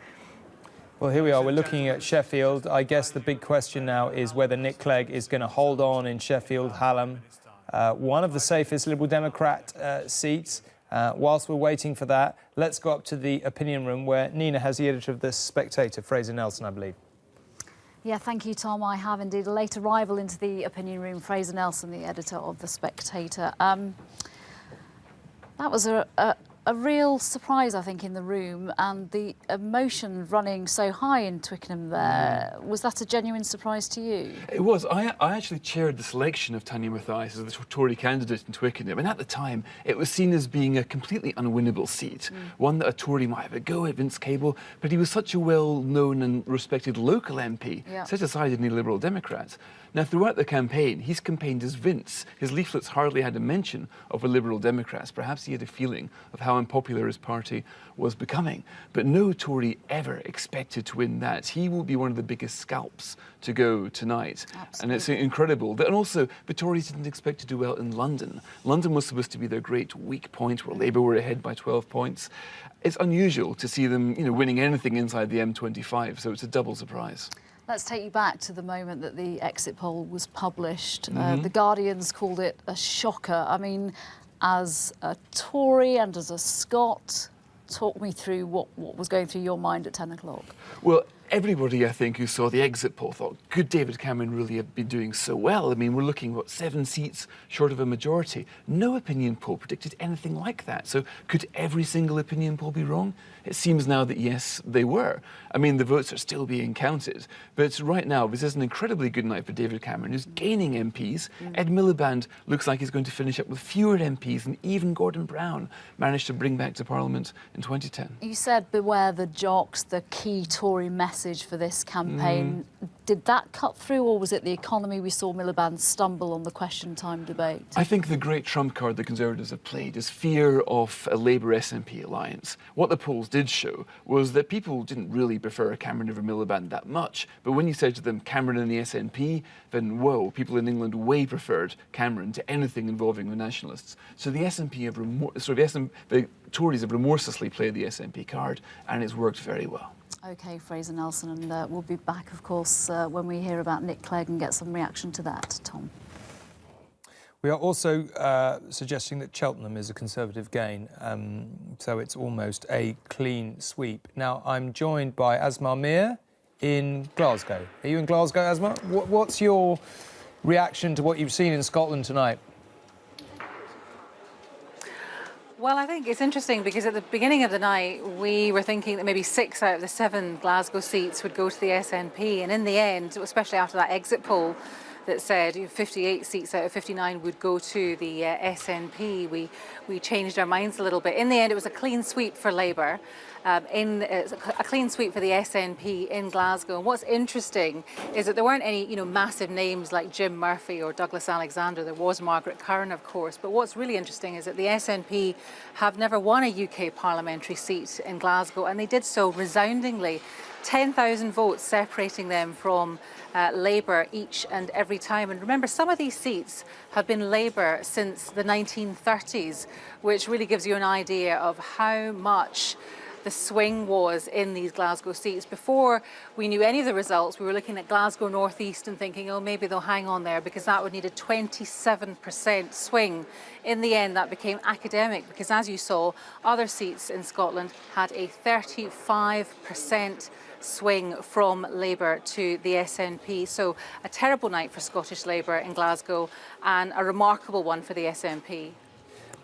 Well, here we are. We're looking at Sheffield. I guess the big question now is whether Nick Clegg is going to hold on in Sheffield Hallam, one of the safest Liberal Democrat seats. Whilst we're waiting for that, let's go up to the opinion room where Nina has the editor of The Spectator, Fraser Nelson, I believe. Yeah, thank you, Tom. I have indeed a late arrival into the opinion room, Fraser Nelson, the editor of The Spectator. That was a real surprise, I think, in the room, and the emotion running so high in Twickenham there. Was that a genuine surprise to you? It was. I actually chaired the selection of Tanya Mathias as the Tory candidate in Twickenham, and at the time it was seen as being a completely unwinnable seat, one that a Tory might have a go at Vince Cable, but he was such a well-known and respected local MP, set aside any Liberal Democrats. Now, throughout the campaign, he's campaigned as Vince. His leaflets hardly had a mention of a Liberal Democrats. Perhaps he had a feeling of how unpopular his party was becoming. But no Tory ever expected to win that. He will be one of the biggest scalps to go tonight. Absolutely. And it's incredible. And also, the Tories didn't expect to do well in London. London was supposed to be their great weak point, where Labour were ahead by 12 points. It's unusual to see them, winning anything inside the M25, so it's a double surprise. Let's take you back to the moment that the exit poll was published. The Guardians called it a shocker. I mean, as a Tory and as a Scot, talk me through what was going through your mind at 10 o'clock. Well, Everybody, I think, who saw the exit poll thought, could David Cameron really have been doing so well? I mean, we're looking, what, 7 seats short of a majority. No opinion poll predicted anything like that. So could every single opinion poll be wrong? It seems now that, yes, they were. I mean, the votes are still being counted. But right now, this is an incredibly good night for David Cameron, who's gaining MPs. Ed Miliband looks like he's going to finish up with fewer MPs than even Gordon Brown managed to bring back to Parliament in 2010. You said beware the jocks, the key Tory message for this campaign. Did that cut through, or was it the economy? We saw Miliband stumble on the question time debate. I think the great trump card the Conservatives have played is fear of a Labour SNP alliance. What the polls did show was that people didn't really prefer Cameron over Miliband that much, but when you said to them Cameron and the SNP, then whoa, people in England way preferred Cameron to anything involving the Nationalists. So the SNP have the Tories have remorselessly played the SNP card, and it's worked very well. OK, Fraser Nelson, and we'll be back, of course, when we hear about Nick Clegg and get some reaction to that. Tom. We are also suggesting that Cheltenham is a Conservative gain, so it's almost a clean sweep. Now, I'm joined by Asma Mir in Glasgow. Are you in Glasgow, Asma? What's your reaction to what you've seen in Scotland tonight? Well, I think it's interesting because at the beginning of the night, we were thinking that maybe 6 out of the 7 Glasgow seats would go to the SNP. And in the end, especially after that exit poll that said 58 seats out of 59 would go to the SNP, we changed our minds a little bit. In the end, it was a clean sweep for Labour. A clean sweep for the SNP in Glasgow. And what's interesting is that there weren't any, massive names like Jim Murphy or Douglas Alexander. There was Margaret Curran, of course. But what's really interesting is that the SNP have never won a UK parliamentary seat in Glasgow, and they did so resoundingly. 10,000 votes separating them from Labour each and every time. And remember, some of these seats have been Labour since the 1930s, which really gives you an idea of how much the swing was in these Glasgow seats. Before we knew any of the results, we were looking at Glasgow North East and thinking, oh, maybe they'll hang on there, because that would need a 27% swing. In the end, that became academic, because as you saw, other seats in Scotland had a 35% swing from Labour to the SNP. So a terrible night for Scottish Labour in Glasgow, and a remarkable one for the SNP.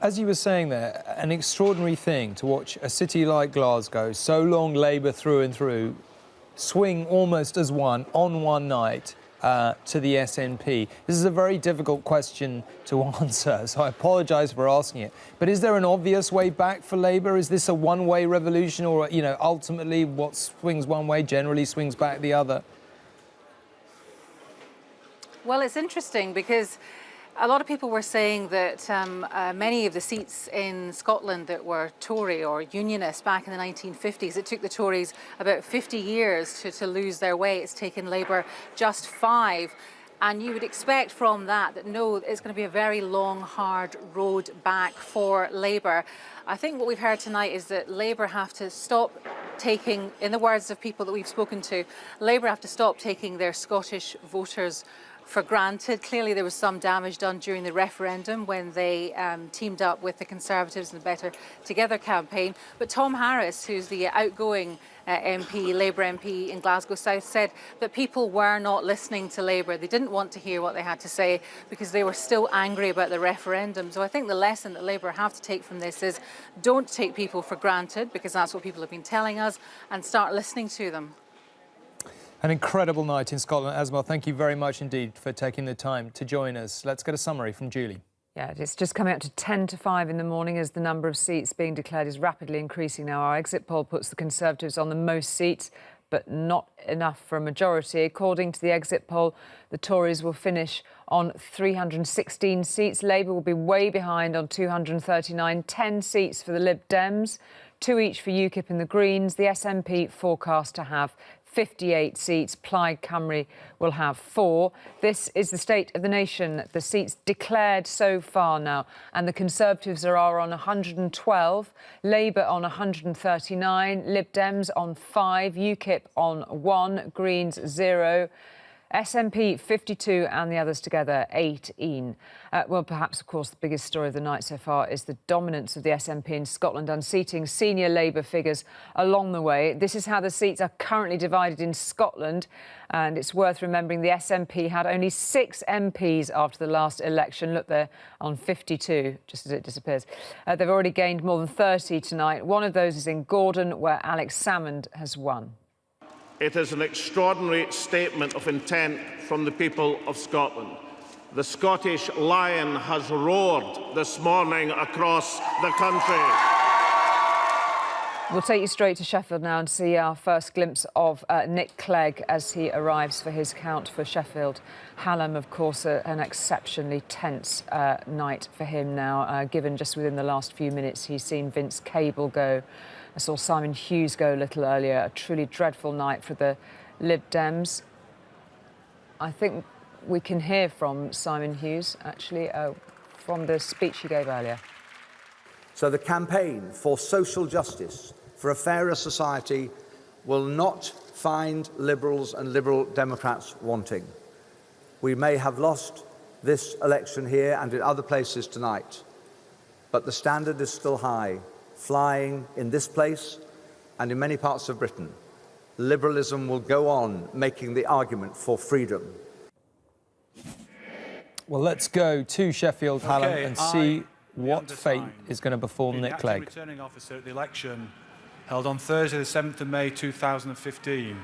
As you were saying there, an extraordinary thing to watch a city like Glasgow, so long Labour through and through, swing almost as one on one night to the SNP. This is a very difficult question to answer, so I apologise for asking it. But is there an obvious way back for Labour? Is this a one-way revolution, or, ultimately what swings one way generally swings back the other? Well, it's interesting because a lot of people were saying that many of the seats in Scotland that were Tory or Unionist back in the 1950s, it took the Tories about 50 years to lose their way. It's taken Labour just 5. And you would expect from that no, it's going to be a very long, hard road back for Labour. I think what we've heard tonight is that Labour have to stop taking, in the words of people that we've spoken to, Labour have to stop taking their Scottish voters for granted. Clearly there was some damage done during the referendum when they teamed up with the Conservatives in the Better Together campaign. But Tom Harris, who's the outgoing Labour MP in Glasgow South, said that people were not listening to Labour. They didn't want to hear what they had to say because they were still angry about the referendum. So I think the lesson that Labour have to take from this is don't take people for granted, because that's what people have been telling us, and start listening to them. An incredible night in Scotland. Asma, thank you very much indeed for taking the time to join us. Let's get a summary from Julie. Yeah, it's just coming up to 10 to 5 in the morning as the number of seats being declared is rapidly increasing now. Our exit poll puts the Conservatives on the most seats, but not enough for a majority. According to the exit poll, the Tories will finish on 316 seats. Labour will be way behind on 239, 10 seats for the Lib Dems, 2 each for UKIP and the Greens. The SNP forecast to have 58 seats. Plaid Cymru will have 4. This is the state of the nation. The seats declared so far now. And the Conservatives are on 112, Labour on 139, Lib Dems on 5, UKIP on 1, Greens 0. SNP 52 and the others together 18. Well, perhaps, of course, the biggest story of the night so far is the dominance of the SNP in Scotland, unseating senior Labour figures along the way. This is how the seats are currently divided in Scotland. And it's worth remembering the SNP had only 6 MPs after the last election. Look, they're on 52, just as it disappears. They've already gained more than 30 tonight. One of those is in Gordon, where Alex Salmond has won. It is an extraordinary statement of intent from the people of Scotland. The Scottish lion has roared this morning across the country. We'll take you straight to Sheffield now and see our first glimpse of Nick Clegg as he arrives for his count for Sheffield Hallam. Of course, an exceptionally tense night for him now, given just within the last few minutes he's seen Vince Cable go. I saw Simon Hughes go a little earlier. A truly dreadful night for the Lib Dems. I think we can hear from Simon Hughes, actually, from the speech he gave earlier. So the campaign for social justice, for a fairer society, will not find Liberals and Liberal Democrats wanting. We may have lost this election here and in other places tonight, but the standard is still high, flying in this place and in many parts of Britain. Liberalism will go on making the argument for freedom. Well, let's go to Sheffield Hallam and see what fate is going to befall Nick Clegg. Returning officer at the election held on Thursday, the 7th of May 2015,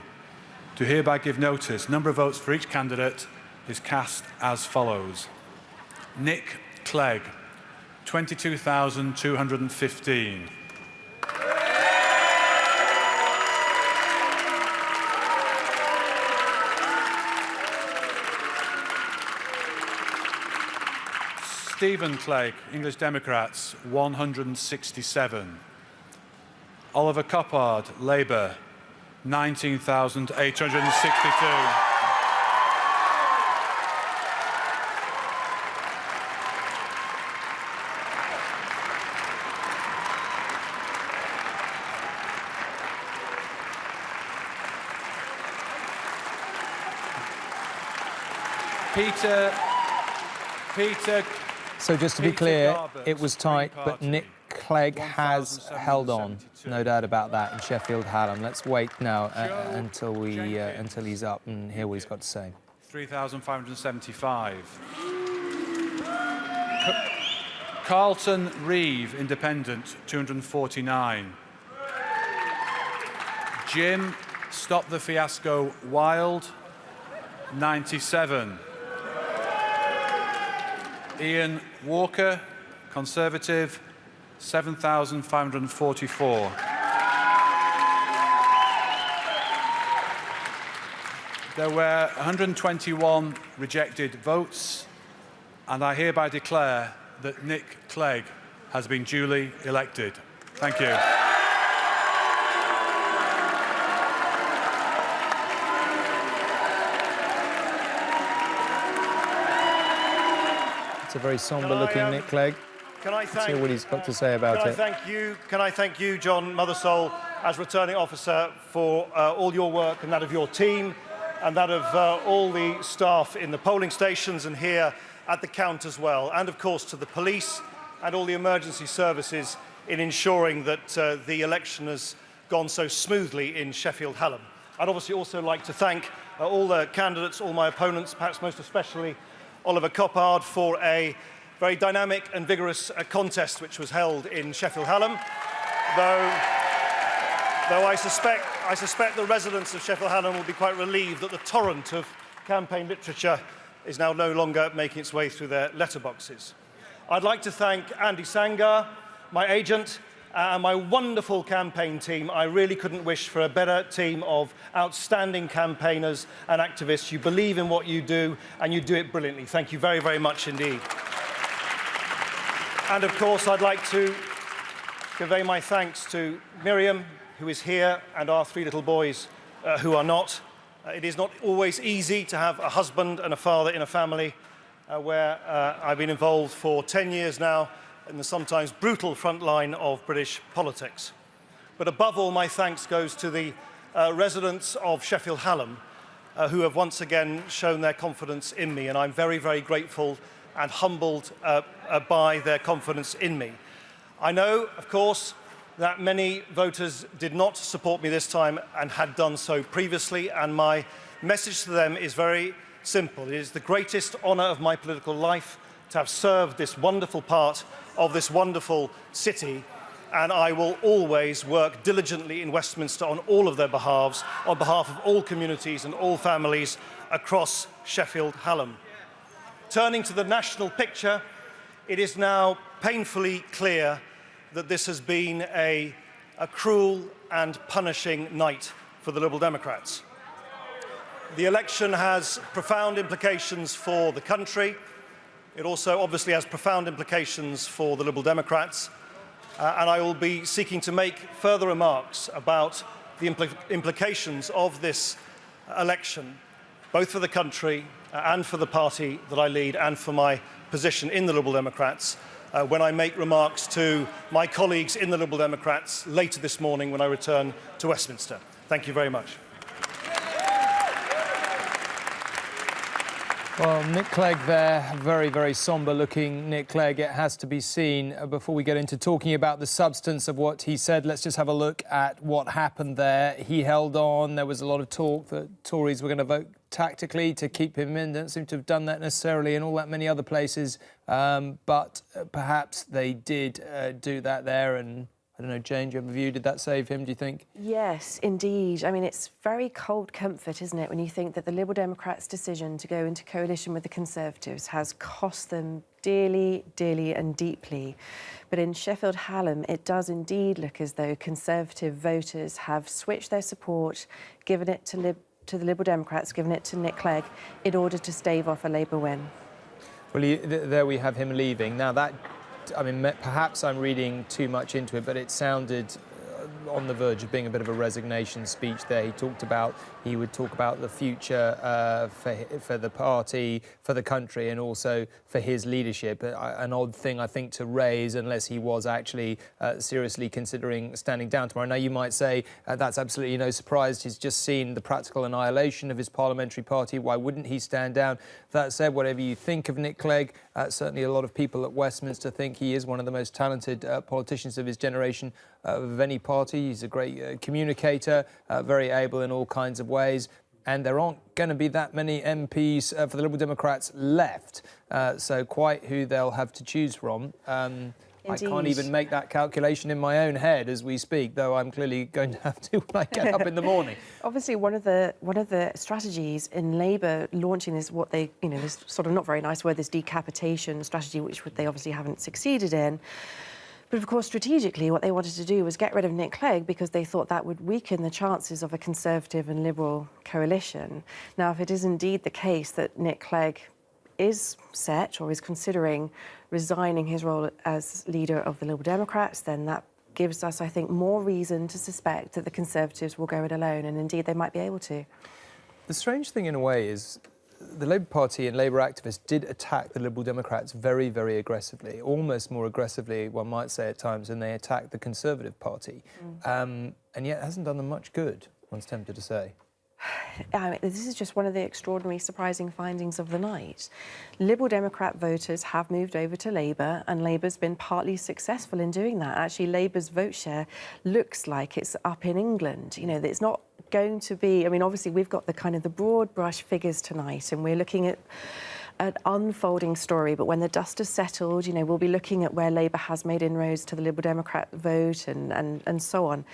to hereby give notice. Number of votes for each candidate is cast as follows. Nick Clegg, 22,215. Stephen Clegg, English Democrats, 167. Oliver Coppard, Labour, 19,862. Peter. So just to be clear, it was tight, but Nick Clegg has held on, no doubt about that, in Sheffield Hallam. Let's wait now until he's up and hear what he's got to say. 3,575. Carlton Reeve, Independent, 249. Jim Stop the Fiasco Wild, 97. Ian Walker, Conservative, 7,544. There were 121 rejected votes, and I hereby declare that Nick Clegg has been duly elected. Thank you. It's a very sombre-looking Nick Clegg. Let's hear what he's got to say about it. Can I thank you, John Mothersole, as returning officer, for all your work and that of your team, and that of all the staff in the polling stations and here at the count as well, and of course to the police and all the emergency services in ensuring that the election has gone so smoothly in Sheffield Hallam. I'd obviously also like to thank all the candidates, all my opponents, perhaps most especially Oliver Coppard, for a very dynamic and vigorous contest which was held in Sheffield Hallam. Though I suspect the residents of Sheffield Hallam will be quite relieved that the torrent of campaign literature is now no longer making its way through their letterboxes. I'd like to thank Andy Sangar, my agent, and my wonderful campaign team. I really couldn't wish for a better team of outstanding campaigners and activists. You believe in what you do, and you do it brilliantly. Thank you very, very much indeed. And of course, I'd like to convey my thanks to Miriam, who is here, and our 3 little boys who are not. It is not always easy to have a husband and a father in a family where I've been involved for 10 years now in the sometimes brutal front line of British politics. But above all, my thanks goes to the residents of Sheffield Hallam, who have once again shown their confidence in me, and I'm very, very grateful and humbled by their confidence in me. I know, of course, that many voters did not support me this time and had done so previously, and my message to them is very simple. It is the greatest honour of my political life to have served this wonderful part of this wonderful city, and I will always work diligently in Westminster on all of their behalves, on behalf of all communities and all families across Sheffield Hallam. Turning to the national picture, it is now painfully clear that this has been a cruel and punishing night for the Liberal Democrats. The election has profound implications for the country. It also obviously has profound implications for the Liberal Democrats. And I will be seeking to make further remarks about the implications of this election, both for the country and for the party that I lead and for my position in the Liberal Democrats, when I make remarks to my colleagues in the Liberal Democrats later this morning when I return to Westminster. Thank you very much. Well, Nick Clegg there, very, very sombre-looking Nick Clegg, it has to be seen. Before we get into talking about the substance of what he said, let's just have a look at what happened there. He held on. There was a lot of talk that Tories were going to vote tactically to keep him in. Don't seem to have done that necessarily in all that many other places, but perhaps they did do that there. And I don't know, Jane, do you have a view? Did that save him, do you think? Yes, indeed. I mean, it's very cold comfort, isn't it, when you think that the Liberal Democrats' decision to go into coalition with the Conservatives has cost them dearly, dearly and deeply. But in Sheffield Hallam, it does indeed look as though Conservative voters have switched their support, given it to the Liberal Democrats, given it to Nick Clegg, in order to stave off a Labour win. Well, there we have him leaving. Now, that, I mean, perhaps I'm reading too much into it, but it sounded on the verge of being a bit of a resignation speech there. He would talk about the future for the party, for the country, and also for his leadership. An odd thing, I think, to raise unless he was actually seriously considering standing down tomorrow. Now, you might say that's absolutely no surprise. He's just seen the practical annihilation of his parliamentary party. Why wouldn't he stand down? That said, whatever you think of Nick Clegg, certainly a lot of people at Westminster think he is one of the most talented politicians of his generation of any party. He's a great communicator, very able in all kinds of ways. And there aren't going to be that many MPs for the Liberal Democrats left, so quite who they'll have to choose from. I can't even make that calculation in my own head as we speak, though I'm clearly going to have to when I get up in the morning. Obviously, one of the strategies in Labour launching this, what they, this sort of not very nice word, this decapitation strategy, which they obviously haven't succeeded in. But of course, strategically, what they wanted to do was get rid of Nick Clegg because they thought that would weaken the chances of a Conservative and Liberal coalition. Now, if it is indeed the case that Nick Clegg is set or is considering resigning his role as leader of the Liberal Democrats, then that gives us, I think, more reason to suspect that the Conservatives will go it alone, and indeed they might be able to. The strange thing in a way is the Labour Party and Labour activists did attack the Liberal Democrats very, very aggressively, almost more aggressively, one might say at times, than they attacked the Conservative Party. And yet it hasn't done them much good, one's tempted to say. This is just one of the extraordinary, surprising findings of the night. Liberal Democrat voters have moved over to Labour, and Labour's been partly successful in doing that. Actually, Labour's vote share looks like it's up in England. It's not going to be... I mean, obviously, we've got the broad brush figures tonight, and we're looking at an unfolding story, but when the dust has settled, we'll be looking at where Labour has made inroads to the Liberal Democrat vote and so on.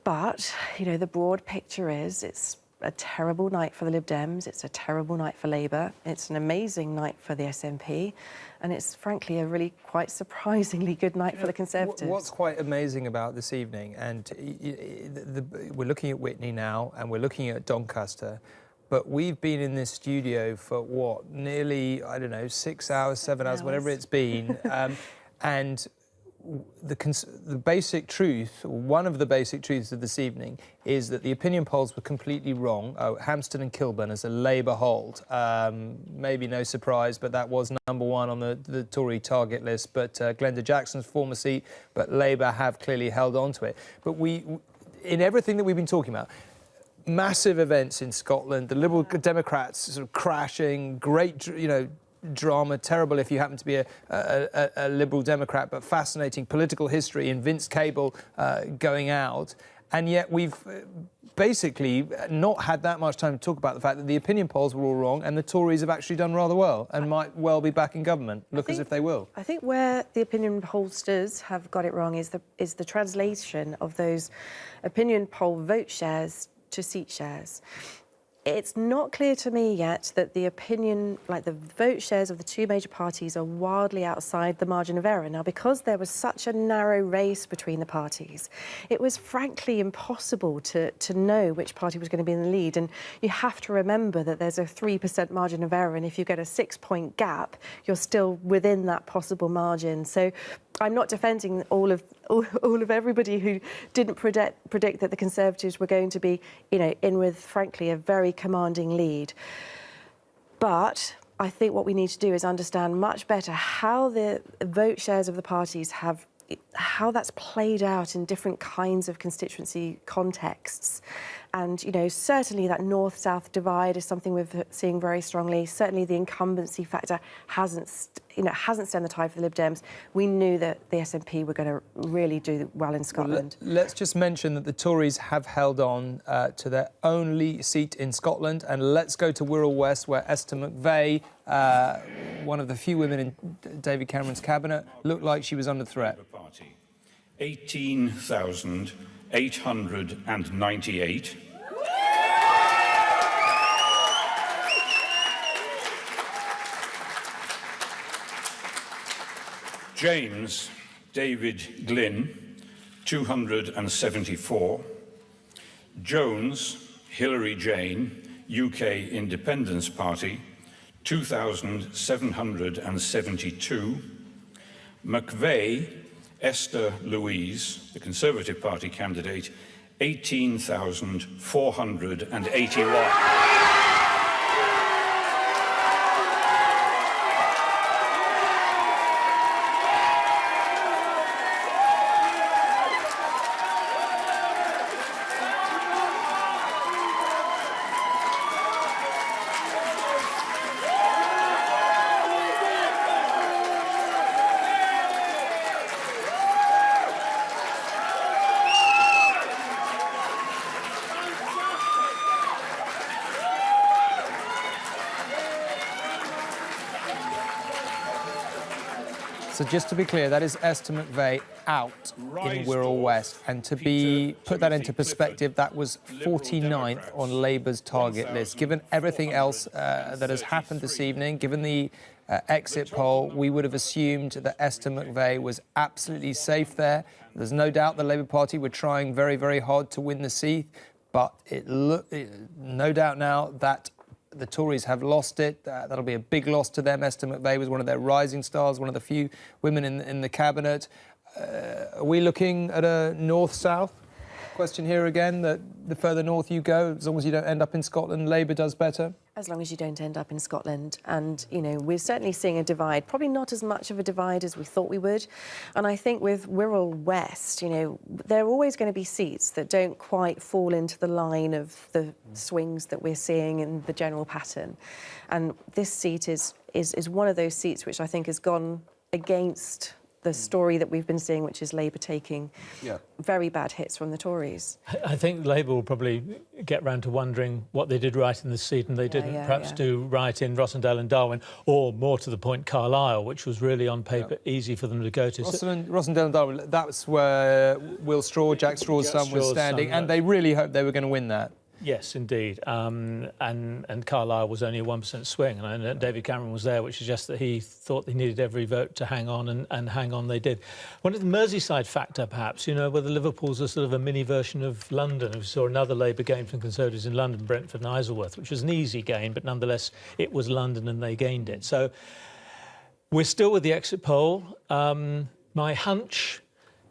But, the broad picture is it's a terrible night for the Lib Dems, it's a terrible night for Labour, it's an amazing night for the SNP, and it's, frankly, a really quite surprisingly good night for the Conservatives. What's quite amazing about this evening, and we're looking at Witney now, and we're looking at Doncaster, but we've been in this studio for, what, nearly, I don't know, 6 hours, 7 hours, whatever it's been, and the basic truth, one of the basic truths of this evening, is that the opinion polls were completely wrong. Hampstead and Kilburn as a Labour hold. Maybe no surprise, but that was number one on the Tory target list. But Glenda Jackson's former seat, but Labour have clearly held on to it. But in everything that we've been talking about, massive events in Scotland, the Liberal Democrats sort of crashing, great, drama, terrible if you happen to be a Liberal Democrat, but fascinating political history in Vince Cable going out. And yet we've basically not had that much time to talk about the fact that the opinion polls were all wrong and the Tories have actually done rather well and might well be back in government. Look as if they will. I think where the opinion pollsters have got it wrong is the translation of those opinion poll vote shares to seat shares. It's not clear to me yet that the vote shares of the two major parties are wildly outside the margin of error. Now, because there was such a narrow race between the parties, it was frankly impossible to know which party was going to be in the lead. And you have to remember that there's a 3% margin of error, and if you get a 6-point gap, you're still within that possible margin. So I'm not defending all of everybody who didn't predict that the Conservatives were going to be, in with, frankly, a very commanding lead. But I think what we need to do is understand much better how the vote shares of the parties how that's played out in different kinds of constituency contexts. And, certainly that north-south divide is something we're seeing very strongly. Certainly the incumbency factor hasn't stemmed the tide for the Lib Dems. We knew that the SNP were going to really do well in Scotland. Let's just mention that the Tories have held on to their only seat in Scotland. And let's go to Wirral West, where Esther McVey, one of the few women in David Cameron's cabinet, looked like she was under threat. 18,898. James David Glynn, 274. Jones Hilary Jane, UK Independence Party, 2,772. McVey Esther Louise, the Conservative Party candidate, 18,481. So just to be clear, that is Esther McVey out in Wirral West. And to put that into perspective, that was 49th on Labour's target list. Given everything else that has happened this evening, given the exit poll, we would have assumed that Esther McVey was absolutely safe there. There's no doubt the Labour Party were trying very, very hard to win the seat, but no doubt now that the Tories have lost it. That'll be a big loss to them. Esther McVey was one of their rising stars, one of the few women in the cabinet. Are we looking at a north-south question here again, that the further north you go, as long as you don't end up in Scotland, Labour does better? As long as you don't end up in Scotland. And, we're certainly seeing a divide, probably not as much of a divide as we thought we would. And I think with Wirral West, there are always going to be seats that don't quite fall into the line of the swings that we're seeing in the general pattern. And this seat is one of those seats which I think has gone against the story that we've been seeing, which is Labour taking very bad hits from the Tories. I think Labour will probably get round to wondering what they did right in the seat and they didn't perhaps do right in Rossendale and Darwin, or more to the point, Carlisle, which was really on paper easy for them to go to. Rossendale and Darwin, that's where Jack Straw's son was standing, and they really hoped they were going to win that. Yes, indeed. And Carlisle was only a 1% swing. And I know David Cameron was there, which suggests that he thought they needed every vote to hang on, and hang on they did. One of the Merseyside factor, perhaps, whether Liverpool's a sort of a mini version of London. We saw another Labour gain from Conservatives in London, Brentford and Isleworth, which was an easy gain, but nonetheless, it was London and they gained it. So we're still with the exit poll. My hunch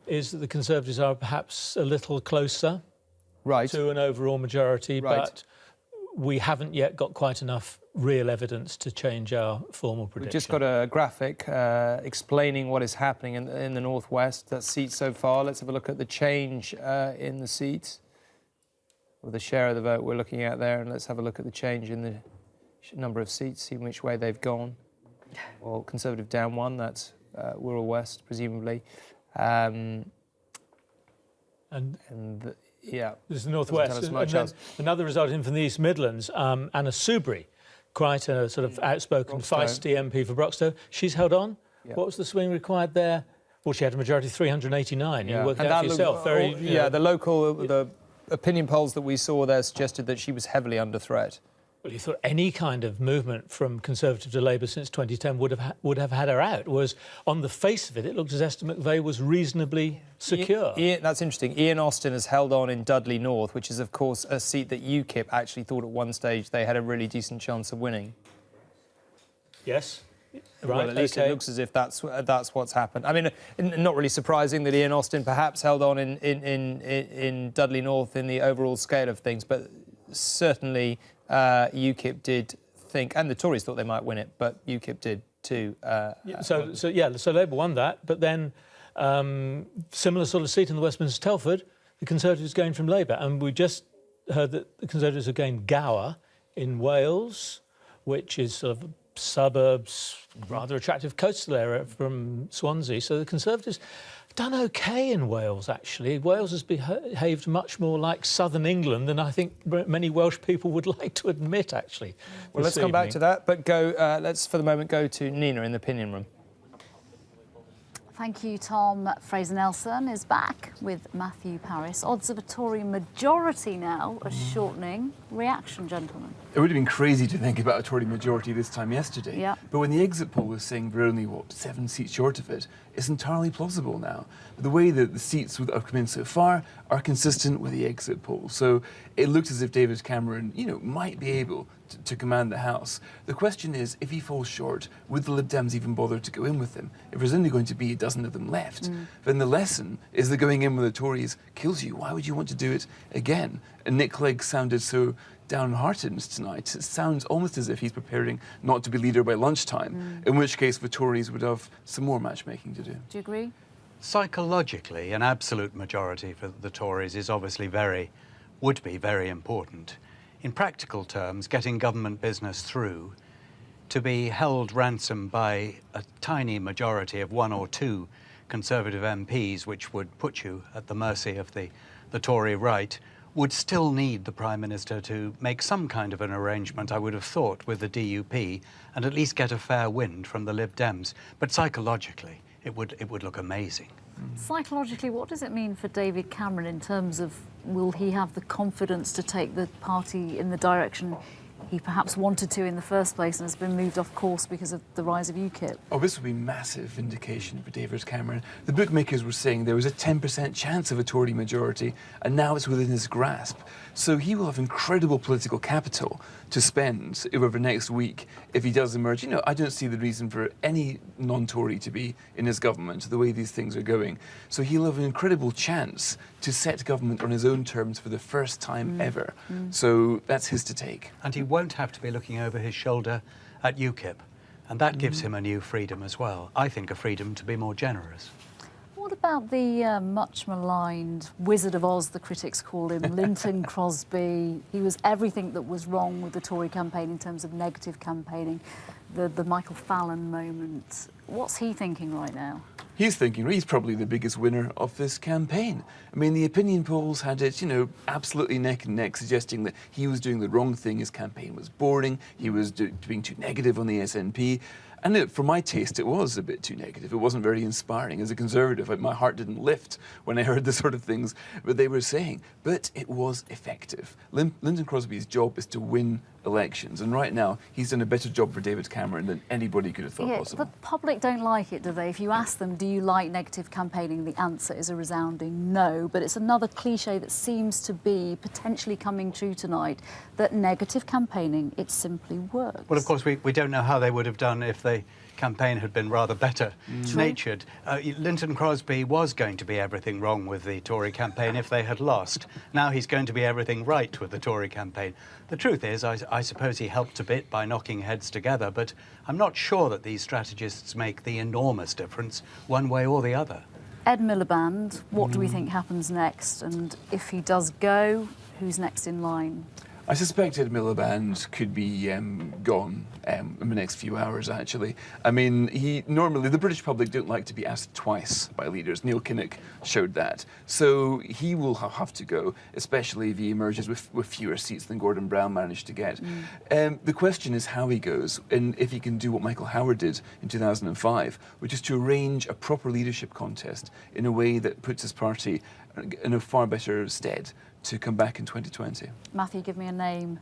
is that the Conservatives are perhaps a little closer to an overall majority, but we haven't yet got quite enough real evidence to change our formal prediction. We've just got a graphic explaining what is happening in the North West, that seats so far. Let's have a look at the change in the seats. or the share of the vote we're looking at there, and let's have a look at the change in the number of seats, see which way they've gone. Well, Conservative down 1, that's Wirral West, presumably. Yeah, this is the North West. Another result in from the East Midlands, Anna Soubry, quite a sort of outspoken, feisty MP for Broxtowe. She's held on. Yeah. What was the swing required there? Well, she had a majority of 389. You worked it out for yourself. The opinion polls that we saw there suggested that she was heavily under threat. Well, you thought any kind of movement from Conservative to Labour since 2010 would have had her out. Whereas on the face of it, it looked as Esther McVey was reasonably secure. That's interesting. Ian Austin has held on in Dudley North, which is, of course, a seat that UKIP actually thought at one stage they had a really decent chance of winning. Yes. Right, well, at least it looks as if that's what's happened. I mean, not really surprising that Ian Austin perhaps held on in Dudley North in the overall scale of things, but certainly UKIP did think, and the Tories thought they might win it, but UKIP did too. So Labour won that, but then similar sort of seat in the Westminster Telford, the Conservatives gained from Labour, and we just heard that the Conservatives have gained Gower in Wales, which is sort of suburbs, rather attractive coastal area from Swansea. So the Conservatives done OK in Wales, actually. Wales has behaved much more like southern England than I think many Welsh people would like to admit, actually. Well, let's come back to that, but let's for the moment go to Nina in the opinion room. Thank you, Tom. Fraser Nelson is back with Matthew Parris. Odds of a Tory majority now are shortening. Reaction, gentlemen? It would have been crazy to think about a Tory majority this time yesterday. Yeah. But when the exit poll was saying we're only, 7 seats short of it, it's entirely plausible now. But the way that the seats that have come in so far are consistent with the exit poll. So it looks as if David Cameron, might be able to command the House. The question is, if he falls short, would the Lib Dems even bother to go in with him? If there's only going to be a dozen of them left, then the lesson is that going in with the Tories kills you. Why would you want to do it again? And Nick Clegg sounded so downhearted tonight. It sounds almost as if he's preparing not to be leader by lunchtime, in which case the Tories would have some more matchmaking to do. Do you agree? Psychologically, an absolute majority for the Tories is obviously would be very important. In practical terms, getting government business through, to be held ransom by a tiny majority of 1 or 2 Conservative MPs, which would put you at the mercy of the Tory right, would still need the Prime Minister to make some kind of an arrangement, I would have thought, with the DUP, and at least get a fair wind from the Lib Dems. But psychologically, it would look amazing. Psychologically, what does it mean for David Cameron in terms of will he have the confidence to take the party in the direction he perhaps wanted to in the first place and has been moved off course because of the rise of UKIP? Oh, this would be massive vindication for David Cameron. The bookmakers were saying there was a 10% chance of a Tory majority, and now it's within his grasp. So he will have incredible political capital to spend over next week if he does emerge. I don't see the reason for any non-Tory to be in his government, the way these things are going. So he'll have an incredible chance to set government on his own terms for the first time ever. So that's his to take. And he won't have to be looking over his shoulder at UKIP. And that gives him a new freedom as well. I think a freedom to be more generous. What about the much maligned Wizard of Oz, the critics call him, Linton Crosby? He was everything that was wrong with the Tory campaign in terms of negative campaigning, the Michael Fallon moment. What's he thinking right now? He's thinking he's probably the biggest winner of this campaign. I mean, the opinion polls had it, absolutely neck and neck, suggesting that he was doing the wrong thing. His campaign was boring. He was being too negative on the SNP. And for my taste, it was a bit too negative. It wasn't very inspiring. As a Conservative, my heart didn't lift when I heard the sort of things that they were saying. But it was effective. Linton Crosby's job is to win elections. And right now, he's done a better job for David Cameron than anybody could have thought possible. But the public don't like it, do they? If you ask them, do you like negative campaigning, the answer is a resounding no. But it's another cliche that seems to be potentially coming true tonight, that negative campaigning, it simply works. Well, of course, we don't know how they would have done if the campaign had been rather better natured. Linton Crosby was going to be everything wrong with the Tory campaign if they had lost. Now he's going to be everything right with the Tory campaign. The truth is, I suppose he helped a bit by knocking heads together, but I'm not sure that these strategists make the enormous difference one way or the other. Ed Miliband, what do we think happens next? And if he does go, who's next in line? I suspect Ed Miliband could be gone in the next few hours, actually. I mean, normally, the British public don't like to be asked twice by leaders. Neil Kinnock showed that. So he will have to go, especially if he emerges with fewer seats than Gordon Brown managed to get. The question is how he goes, and if he can do what Michael Howard did in 2005, which is to arrange a proper leadership contest in a way that puts his party in a far better stead to come back in 2020. Matthew, give me a name.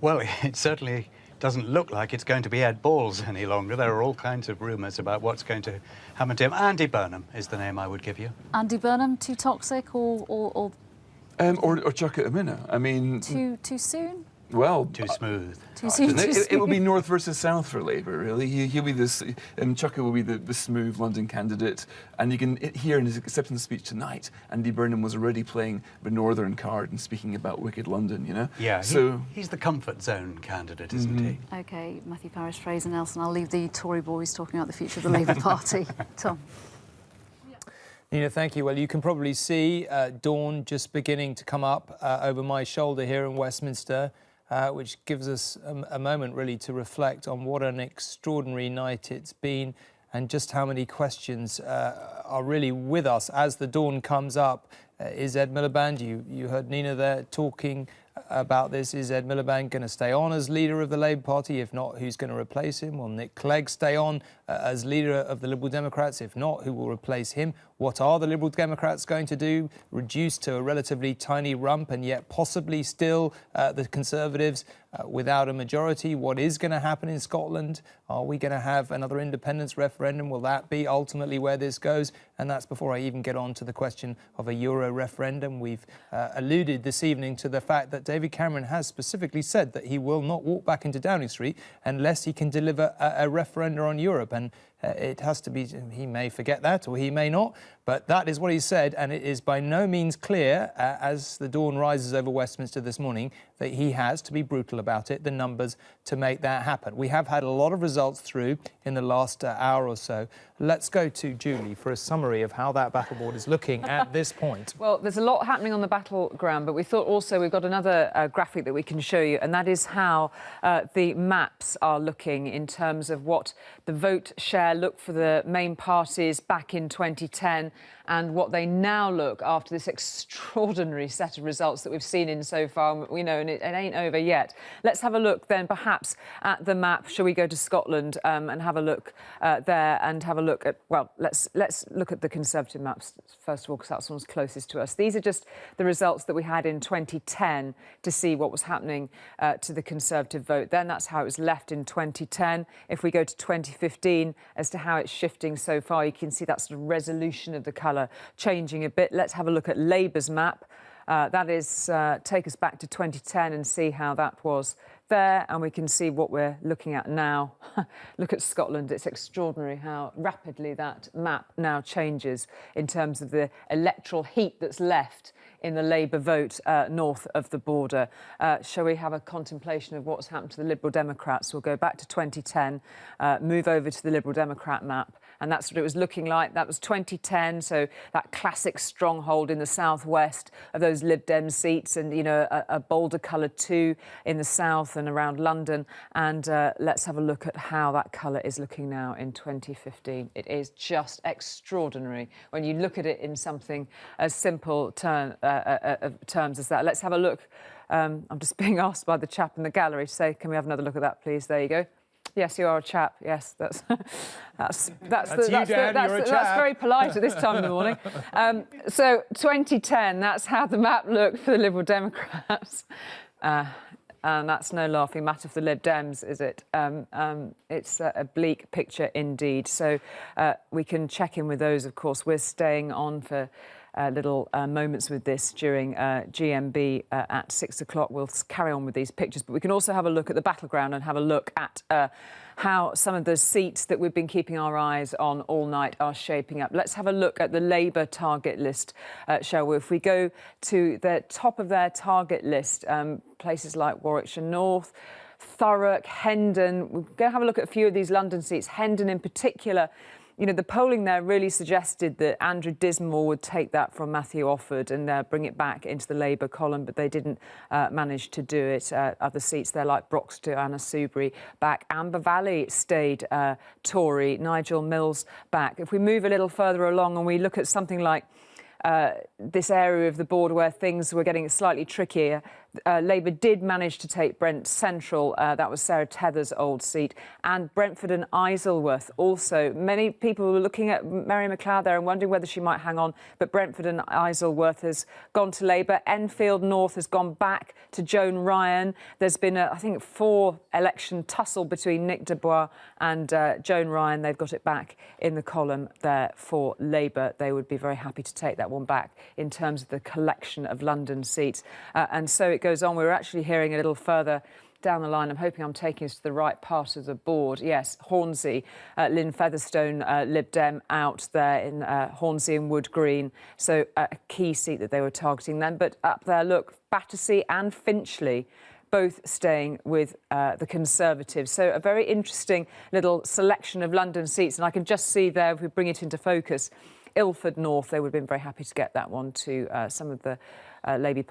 Well, it certainly doesn't look like it's going to be Ed Balls any longer. There are all kinds of rumours about what's going to happen to him. Andy Burnham is the name I would give you. Andy Burnham, too toxic or Chuck it a minute. I mean, too soon? Well, too smooth. Too soon. It will be North versus South for Labour, really. He'll be this. Chuka will be the smooth London candidate, and you can hear in his acceptance speech tonight, Andy Burnham was already playing the Northern card and speaking about wicked London. You know. Yeah. So he's the comfort zone candidate, isn't he? OK, Matthew Parrish, Fraser Nelson. I'll leave the Tory boys talking about the future of the Labour Party. Tom. Nina, thank you. Well, you can probably see dawn just beginning to come up over my shoulder here in Westminster. Which gives us a moment really to reflect on what an extraordinary night it's been and just how many questions are really with us as the dawn comes up. Is Ed Miliband, you heard Nina there talking about this, is Ed Miliband going to stay on as leader of the Labour Party? If not, who's going to replace him? Will Nick Clegg stay on as leader of the Liberal Democrats? If not, who will replace him? What are the Liberal Democrats going to do? Reduce to a relatively tiny rump and yet possibly still the Conservatives without a majority? What is going to happen in Scotland? Are we going to have another independence referendum? Will that be ultimately where this goes? And that's before I even get on to the question of a Euro referendum. We've alluded this evening to the fact that David Cameron has specifically said that he will not walk back into Downing Street unless he can deliver a referendum on Europe. And it has to be, he may forget that or he may not, but that is what he said, and it is by no means clear, as the dawn rises over Westminster this morning, that he has, to be brutal about it, the numbers to make that happen. We have had a lot of results through in the last hour or so. Let's go to Julie for a summary of how that battleboard is looking at this point. Well, there's a lot happening on the battleground, but we thought also we've got another graphic that we can show you, and that is how the maps are looking in terms of what the vote share looked for the main parties back in 2010 and what they now look after this extraordinary set of results that we've seen in so far. We know, and it ain't over yet. Let's have a look then perhaps at the map. Shall we go to Scotland and have a look there and have a look at, well, let's look at the Conservative maps first of all, because that's the one's closest to us. These are just the results that we had in 2010 to see what was happening to the Conservative vote. Then that's how it was left in 2010. If we go to 2015 as to how it's shifting so far, you can see that sort of resolution of the colour changing a bit. Let's have a look at Labour's map. That is take us back to 2010 and see how that was there, and we can see what we're looking at now. Look at Scotland. It's extraordinary how rapidly that map now changes in terms of the electoral heat that's left in the Labour vote north of the border. Shall we have a contemplation of what's happened to the Liberal Democrats? We'll go back to 2010, move over to the Liberal Democrat map, and that's what it was looking like. That was 2010, so that classic stronghold in the southwest of those Lib Dem seats, and, you know, a bolder colour too in the south and around London. And let's have a look at how that colour is looking now in 2015. It is just extraordinary when you look at it in something as simple terms as that. Let's have a look. I'm just being asked by the chap in the gallery to say, can we have another look at that, please? There you go. Yes, you are a chap. Yes, that's very polite at this time of the morning. So 2010, that's how the map looked for the Liberal Democrats. And that's no laughing matter for the Lib Dems, is it? It's a bleak picture indeed. So we can check in with those, of course. We're staying on for little moments with this during GMB at 6 o'clock. We'll carry on with these pictures, but we can also have a look at the battleground and have a look at how some of the seats that we've been keeping our eyes on all night are shaping up. Let's have a look at the Labour target list, shall we? If we go to the top of their target list, places like Warwickshire North, Thurrock, Hendon. We're going to have a look at a few of these London seats. Hendon in particular you know, the polling there really suggested that Andrew Dismore would take that from Matthew Offord and bring it back into the Labour column, but they didn't manage to do it. Other seats there, like Broxton, Anna Soubry back. Amber Valley stayed Tory. Nigel Mills back. If we move a little further along and we look at something like this area of the board where things were getting slightly trickier, Labour did manage to take Brent Central. That was Sarah Tether's old seat. And Brentford and Isleworth also. Many people were looking at Mary McLeod there and wondering whether she might hang on. But Brentford and Isleworth has gone to Labour. Enfield North has gone back to Joan Ryan. There's been, I think, 4-election tussle between Nick Dubois and Joan Ryan. They've got it back in the column there for Labour. They would be very happy to take that one back in terms of the collection of London seats. And so it goes on. We're actually hearing a little further down the line. I'm hoping I'm taking us to the right part of the board. Yes, Hornsey, Lynn Featherstone, Lib Dem out there in Hornsey and Wood Green. So a key seat that they were targeting then. But up there, look, Battersea and Finchley both staying with the Conservatives. So a very interesting little selection of London seats. And I can just see there, if we bring it into focus, Ilford North, they would have been very happy to get that one to some of the Labour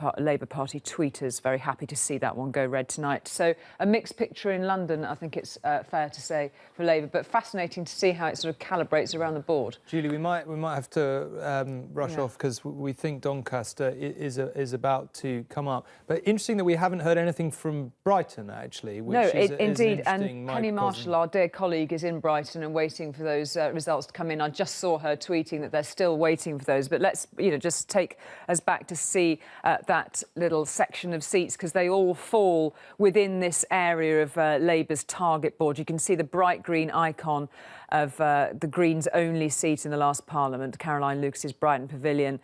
Party tweeters. Very happy to see that one go red tonight. So a mixed picture in London, I think it's fair to say, for Labour, but fascinating to see how it sort of calibrates around the board. Julie, we might have to rush off because we think Doncaster is about to come up. But interesting that we haven't heard anything from Brighton, actually. Which indeed. And Penny Marshall, our dear colleague, is in Brighton and waiting for those results to come in. I just saw her tweeting that they're still waiting for those. But let's, just take us back to see that little section of seats, because they all fall within this area of Labour's target board. You can see the bright green icon of the Greens' only seat in the last Parliament, Caroline Lucas's Brighton Pavilion.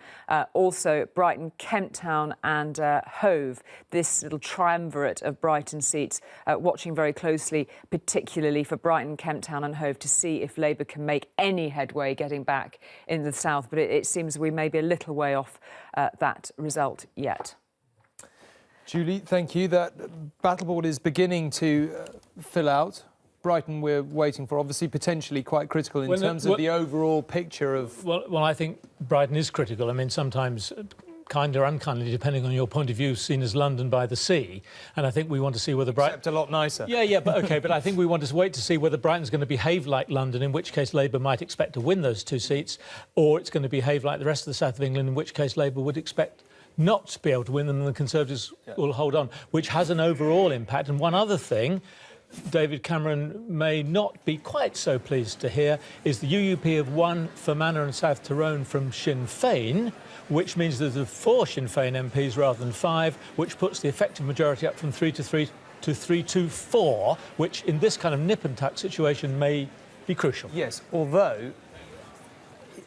Also, Brighton, Kent Town and Hove, this little triumvirate of Brighton seats, watching very closely, particularly for Brighton, Kent Town and Hove, to see if Labour can make any headway getting back in the south. But it seems we may be a little way off that result yet. Julie, thank you. That battleboard is beginning to fill out. Brighton we're waiting for, obviously potentially quite critical in terms of the overall picture of... Well, I think Brighton is critical. I mean, sometimes kindly or unkindly, depending on your point of view, seen as London by the sea. And I think we want to see whether Brighton... Except a lot nicer. Yeah, but OK, but I think we want to wait to see whether Brighton's going to behave like London, in which case Labour might expect to win those 2 seats, or it's going to behave like the rest of the south of England, in which case Labour would expect not to be able to win them and the Conservatives will hold on, which has an overall impact. And one other thing David Cameron may not be quite so pleased to hear is the UUP have won Fermanagh and South Tyrone from Sinn Féin, which means there's 4 Sinn Féin MPs rather than 5, which puts the effective majority up from 3 to 3 to 3 to 4, which in this kind of nip and tuck situation may be crucial. Yes, although,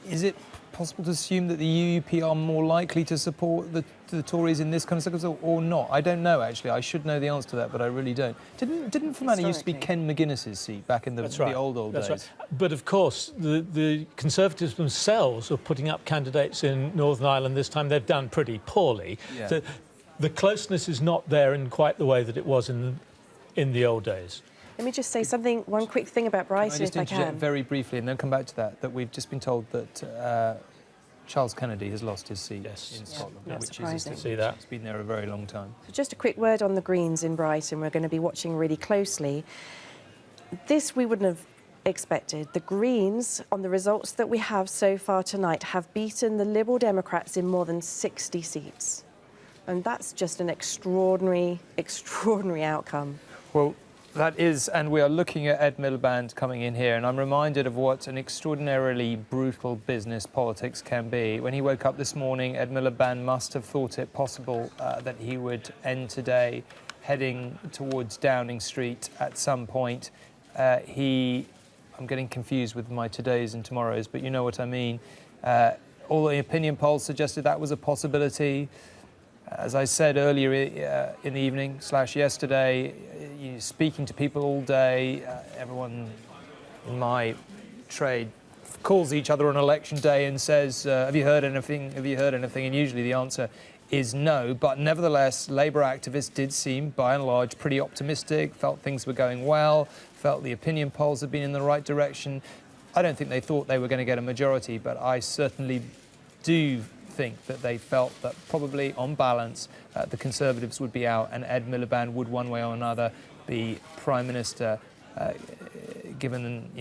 is it possible to assume that the UUP are more likely to support the Tories in this kind of circumstance or not? I don't know, actually. I should know the answer to that, but I really don't. Didn't Fermanagh used to be Ken McGuinness's seat back in the old days? Right. But of course, the Conservatives themselves are putting up candidates in Northern Ireland this time. They've done pretty poorly. Yeah. The closeness is not there in quite the way that it was in the old days. Let me just say one quick thing about Brighton, if I can. Very briefly, and then come back to that we've just been told that Charles Kennedy has lost his seat in Scotland, which surprising. is see that. It's been there a very long time. So just a quick word on the Greens in Brighton. We're going to be watching really closely. This we wouldn't have expected. The Greens, on the results that we have so far tonight, have beaten the Liberal Democrats in more than 60 seats. And that's just an extraordinary outcome. Well, that is, and we are looking at Ed Miliband coming in here, and I'm reminded of what an extraordinarily brutal business politics can be. When he woke up this morning, Ed Miliband must have thought it possible that he would end today heading towards Downing Street at some point. I'm getting confused with my todays and tomorrows, but you know what I mean. All the opinion polls suggested that was a possibility. As I said earlier in the evening / yesterday, speaking to people all day, everyone in my trade calls each other on election day and says, have you heard anything? Have you heard anything? And usually the answer is no. But nevertheless, Labour activists did seem, by and large, pretty optimistic, felt things were going well, felt the opinion polls had been in the right direction. I don't think they thought they were going to get a majority, but I certainly do think that they felt that probably on balance the Conservatives would be out and Ed Miliband would one way or another be Prime Minister, given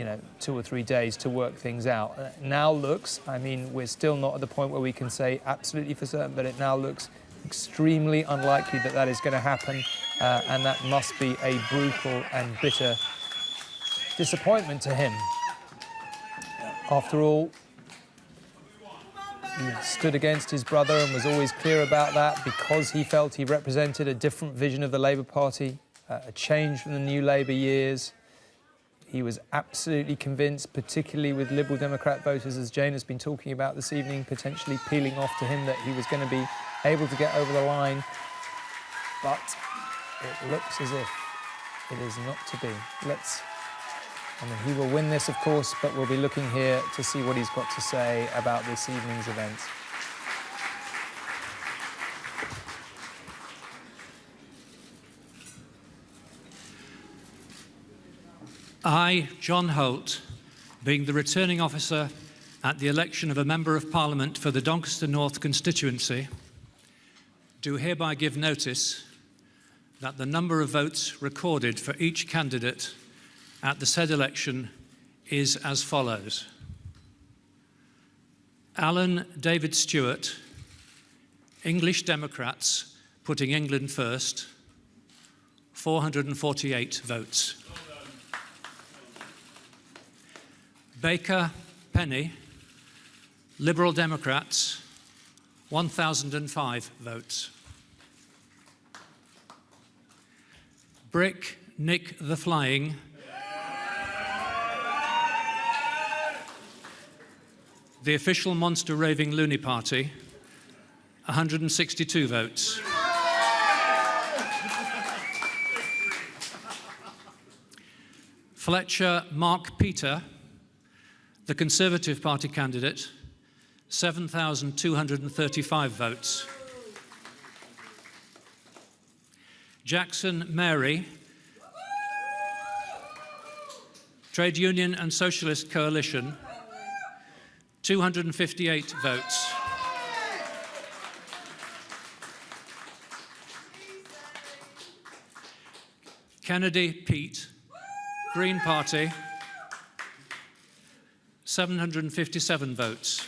2 or 3 days to work things out. Now looks, I mean, we're still not at the point where we can say absolutely for certain, but it now looks extremely unlikely that that is going to happen, and that must be a brutal and bitter disappointment to him. After all, he stood against his brother and was always clear about that because he felt he represented a different vision of the Labour Party, a change from the New Labour years. He was absolutely convinced, particularly with Liberal Democrat voters, as Jane has been talking about this evening, potentially peeling off to him, that he was going to be able to get over the line. But it looks as if it is not to be. He will win this, of course, but we'll be looking here to see what he's got to say about this evening's events. I, John Holt, being the returning officer at the election of a Member of Parliament for the Doncaster North constituency, do hereby give notice that the number of votes recorded for each candidate at the said election is as follows. Alan David Stewart, English Democrats, putting England first, 448 votes. Baker Penny, Liberal Democrats, 1,005 votes. Brick Nick the Flying, the official monster raving loony party, 162 votes. Fletcher Mark Peter, the Conservative Party candidate, 7,235 votes. Jackson Mary, Trade Union and Socialist Coalition, 258 votes. Kennedy Pete, Green Party, 757 votes.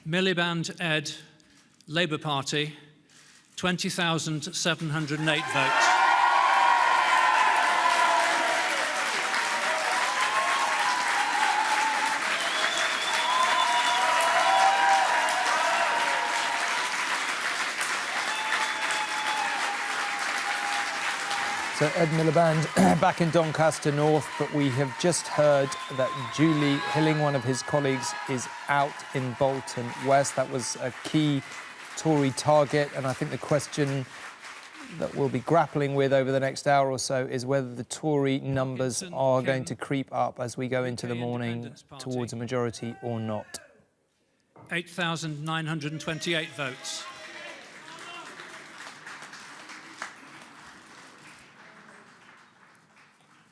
Miliband Ed, Labour Party, 20,708 votes. So Ed Miliband back in Doncaster North, but we have just heard that Julie Hilling, one of his colleagues, is out in Bolton West. That was a key Tory target, and I think the question that we'll be grappling with over the next hour or so is whether the Tory numbers are going to creep up as we go into the morning towards a majority or not. 8,928 votes.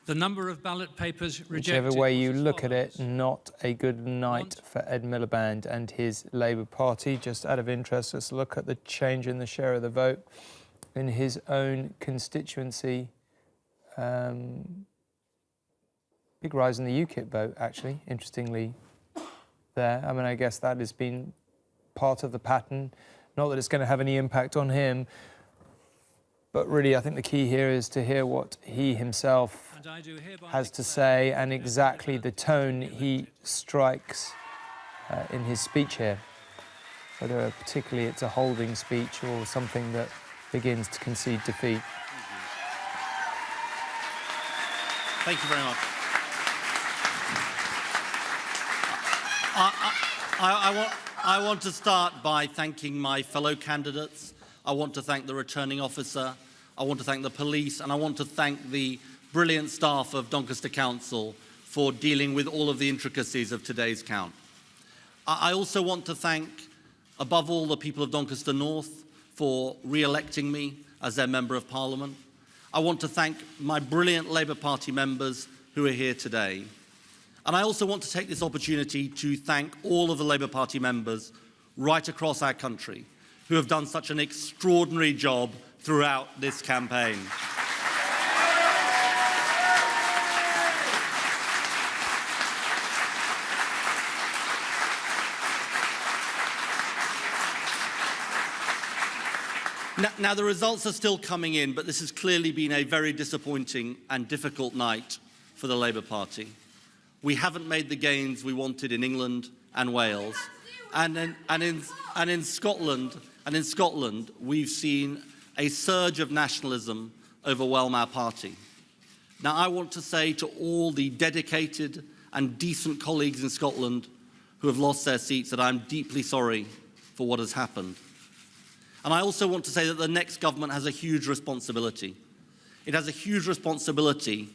The number of ballot papers rejected. Whichever way you look at it, not a good night for Ed Miliband and his Labour Party. Just out of interest, let's look at the change in the share of the vote in his own constituency. Big rise in the UKIP vote, actually, interestingly, there. I mean, I guess that has been part of the pattern. Not that it's going to have any impact on him, but really, I think the key here is to hear what he himself has to say and exactly the tone he strikes in his speech here. Whether particularly it's a holding speech or something that begins to concede defeat. Thank you very much. I want to start by thanking my fellow candidates. I want to thank the returning officer. I want to thank the police, and I want to thank the brilliant staff of Doncaster Council for dealing with all of the intricacies of today's count. I also want to thank, above all, the people of Doncaster North for re-electing me as their Member of Parliament. I want to thank my brilliant Labour Party members who are here today. And I also want to take this opportunity to thank all of the Labour Party members right across our country who have done such an extraordinary job throughout this campaign. Now, the results are still coming in, but this has clearly been a very disappointing and difficult night for the Labour Party. We haven't made the gains we wanted in England and Wales, and in Scotland, we've seen a surge of nationalism overwhelm our party. Now, I want to say to all the dedicated and decent colleagues in Scotland who have lost their seats that I'm deeply sorry for what has happened. And I also want to say that the next government has a huge responsibility. It has a huge responsibility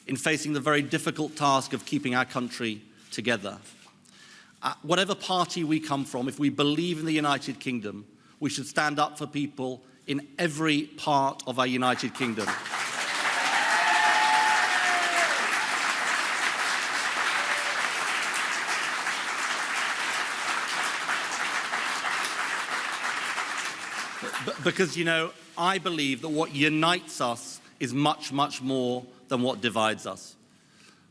in facing the very difficult task of keeping our country together. Whatever party we come from, if we believe in the United Kingdom, we should stand up for people in every part of our United Kingdom. Because, you know, I believe that what unites us is much, much more than what divides us.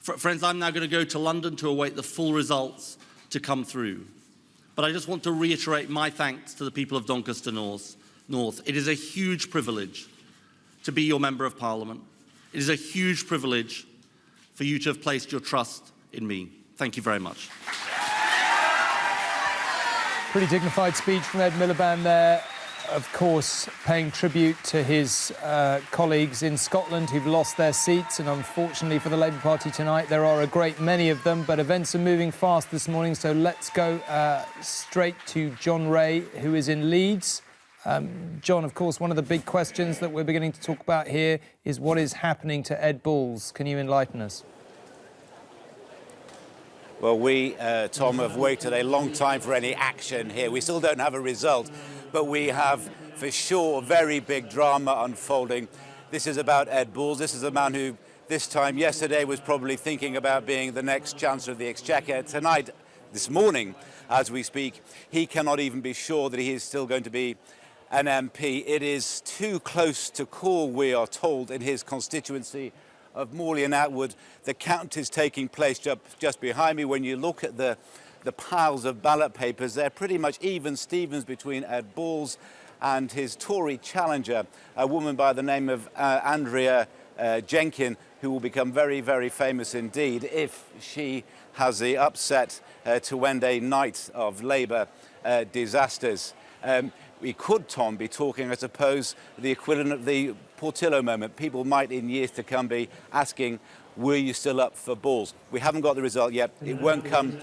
Friends, I'm now going to go to London to await the full results to come through. But I just want to reiterate my thanks to the people of Doncaster North. It is a huge privilege to be your Member of Parliament. It is a huge privilege for you to have placed your trust in me. Thank you very much. Pretty dignified speech from Ed Miliband there. Of course, paying tribute to his colleagues in Scotland who've lost their seats, and unfortunately for the Labour Party tonight, there are a great many of them, but events are moving fast this morning, so let's go straight to John Ray, who is in Leeds. John, of course, one of the big questions that we're beginning to talk about here is what is happening to Ed Balls. Can you enlighten us? Well, we, Tom, have waited a long time for any action here. We still don't have a result, but we have, for sure, very big drama unfolding. This is about Ed Balls. This is a man who, this time yesterday, was probably thinking about being the next Chancellor of the Exchequer. Tonight, this morning, as we speak, he cannot even be sure that he is still going to be an MP. It is too close to call, we are told, in his constituency of Morley and Atwood. The count is taking place just behind me. When you look at the piles of ballot papers, they're pretty much even Stevens between Ed Balls and his Tory challenger, a woman by the name of Andrea Jenkin, who will become very, very famous indeed if she has the upset to end a night of Labour disasters. We could, Tom, be talking, I suppose, the equivalent of the Portillo moment. People might, in years to come, be asking, were you still up for Balls? We haven't got the result yet. It won't come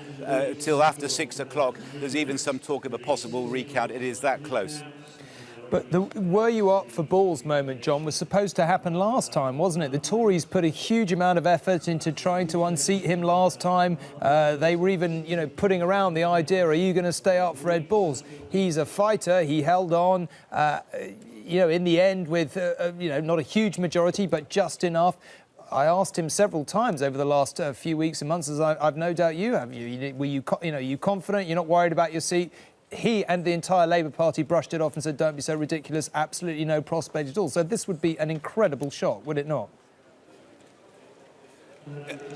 till after 6 o'clock. There's even some talk of a possible recount. It is that close. But the were you up for Balls moment, John, was supposed to happen last time, wasn't it? The Tories put a huge amount of effort into trying to unseat him last time. They were even, putting around the idea, are you going to stay up for Ed Balls? He's a fighter. He held on, in the end with, not a huge majority, but just enough. I asked him several times over the last few weeks and months, as I've no doubt you have. Were you confident? You're not worried about your seat? He and the entire Labour Party brushed it off and said, don't be so ridiculous, absolutely no prospect at all. So this would be an incredible shock, would it not?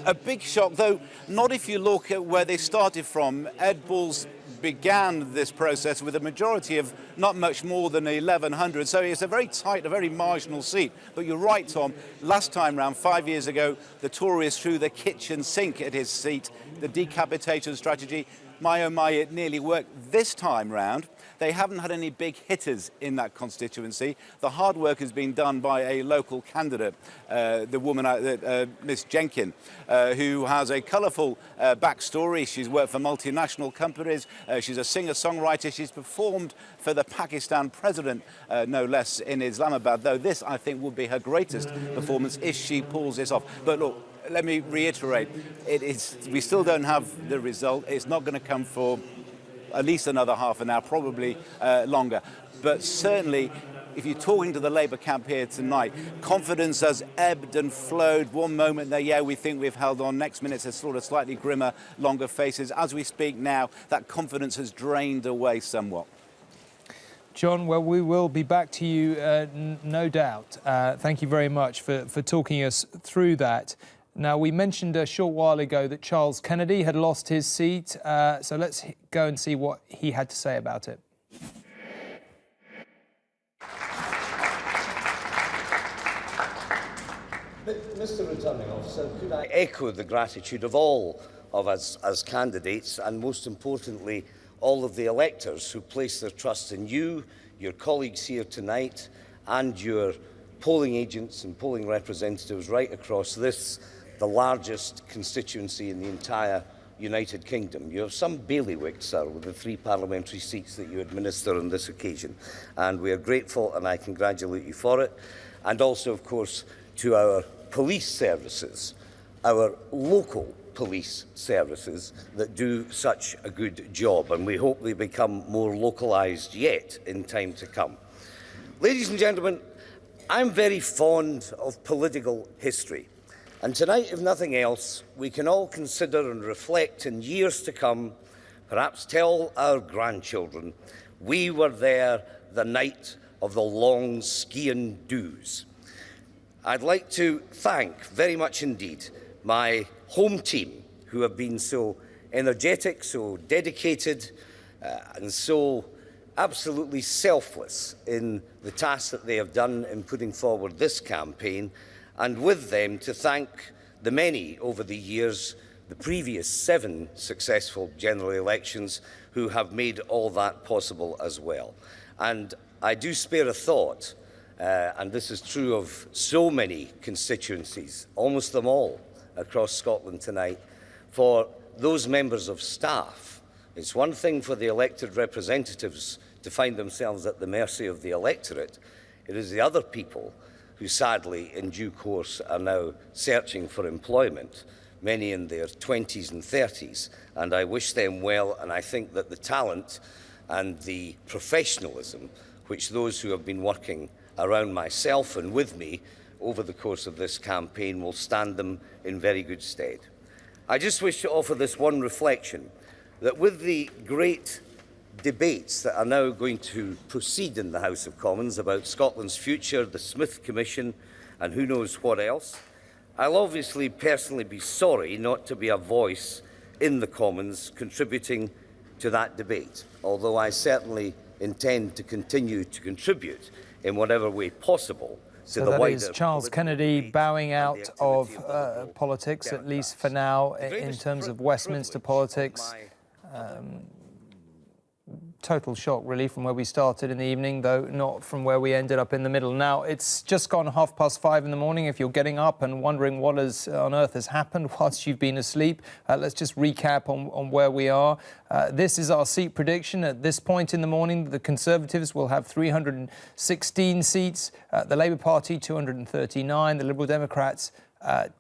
A big shock, though, not if you look at where they started from. Ed Balls began this process with a majority of not much more than 1,100, so it's a very tight, a very marginal seat. But you're right, Tom, last time round, 5 years ago, the Tories threw the kitchen sink at his seat, the decapitation strategy. My oh my, it nearly worked. This time round, they haven't had any big hitters in that constituency. The hard work has been done by a local candidate, the woman, Miss Jenkin, who has a colourful backstory. She's worked for multinational companies. She's a singer-songwriter. She's performed for the Pakistan president, no less, in Islamabad, though this, I think, would be her greatest performance if she pulls this off. But look, let me reiterate, we still don't have the result. It's not going to come for at least another half an hour, probably longer. But certainly, if you're talking to the Labour camp here tonight, confidence has ebbed and flowed. One moment there, yeah, we think we've held on. Next minute, it's sort of slightly grimmer, longer faces. As we speak now, that confidence has drained away somewhat. John, well, we will be back to you, no doubt. Thank you very much for talking us through that. Now, we mentioned a short while ago that Charles Kennedy had lost his seat, so let's go and see what he had to say about it. Mr. Returning Officer, could I echo the gratitude of all of us as candidates, and most importantly, all of the electors who place their trust in you, your colleagues here tonight, and your polling agents and polling representatives right across this, the largest constituency in the entire United Kingdom. You have some bailiwick, sir, with the 3 parliamentary seats that you administer on this occasion, and we are grateful, and I congratulate you for it. And also, of course, to our police services, our local police services that do such a good job, and we hope they become more localised yet in time to come. Ladies and gentlemen, I'm very fond of political history, and tonight, if nothing else, we can all consider and reflect in years to come, perhaps tell our grandchildren, we were there the night of the long skiing doos. I'd like to thank very much indeed my home team, who have been so energetic, so dedicated, and so absolutely selfless in the task that they have done in putting forward this campaign, and with them to thank the many over the years, the previous 7 successful general elections, who have made all that possible as well. And I do spare a thought, and this is true of so many constituencies, almost them all across Scotland tonight, for those members of staff. It's one thing for the elected representatives to find themselves at the mercy of the electorate. It is the other people who sadly, in due course, are now searching for employment, many in their 20s and 30s, and I wish them well, and I think that the talent and the professionalism which those who have been working around myself and with me over the course of this campaign will stand them in very good stead. I just wish to offer this one reflection, that with the great debates that are now going to proceed in the House of Commons about Scotland's future, the Smith Commission, and who knows what else, I'll obviously personally be sorry not to be a voice in the Commons contributing to that debate, although I certainly intend to continue to contribute in whatever way possible. So that is Charles Kennedy bowing out of politics, at least for now, in terms of Westminster politics. Total shock, really, from where we started in the evening, though not from where we ended up in the middle. Now, it's just gone 5:30 in the morning. If you're getting up and wondering what on earth has happened whilst you've been asleep, let's just recap on where we are. This is our seat prediction. At this point in the morning, the Conservatives will have 316 seats, the Labour Party 239, the Liberal Democrats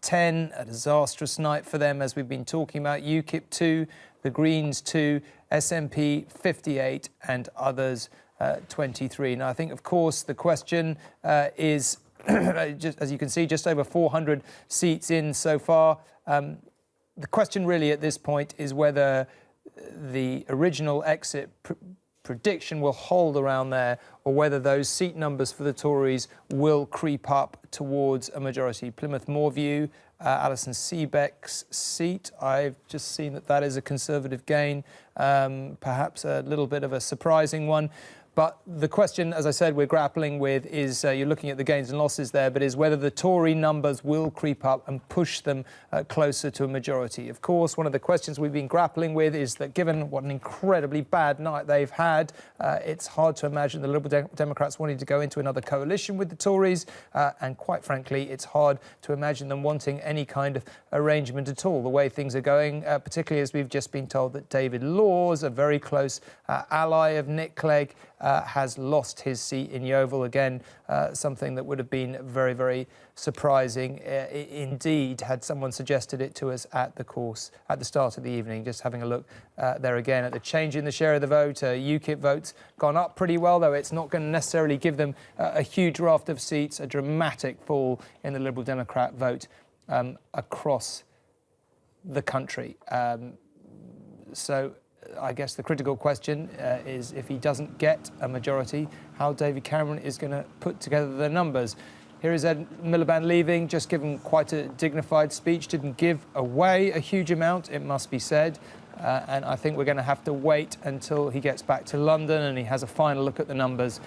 10, a disastrous night for them, as we've been talking about, UKIP 2, the Greens 2, SNP 58, and others 23. Now, I think, of course, the question is, just, as you can see, just over 400 seats in so far. The question really at this point is whether the original exit prediction will hold around there, or whether those seat numbers for the Tories will creep up towards a majority. Plymouth Moorview, Alison Seebeck's seat, I've just seen that is a Conservative gain, perhaps a little bit of a surprising one. But the question, as I said, we're grappling with is, you're looking at the gains and losses there, but is whether the Tory numbers will creep up and push them closer to a majority. Of course, one of the questions we've been grappling with is that given what an incredibly bad night they've had, it's hard to imagine the Liberal Democrats wanting to go into another coalition with the Tories. And quite frankly, it's hard to imagine them wanting any kind of arrangement at all, the way things are going, particularly as we've just been told that David Laws, a very close ally of Nick Clegg, has lost his seat in Yeovil. Again, something that would have been very, very surprising indeed had someone suggested it to us at the start of the evening. Just having a look there again at the change in the share of the vote. UKIP votes gone up pretty well, though it's not going to necessarily give them a huge raft of seats. A dramatic fall in the Liberal Democrat vote across the country. So I guess the critical question is, if he doesn't get a majority, how David Cameron is going to put together the numbers. Here is Ed Miliband leaving, just given quite a dignified speech, didn't give away a huge amount, it must be said. And I think we're going to have to wait until he gets back to London and he has a final look at the numbers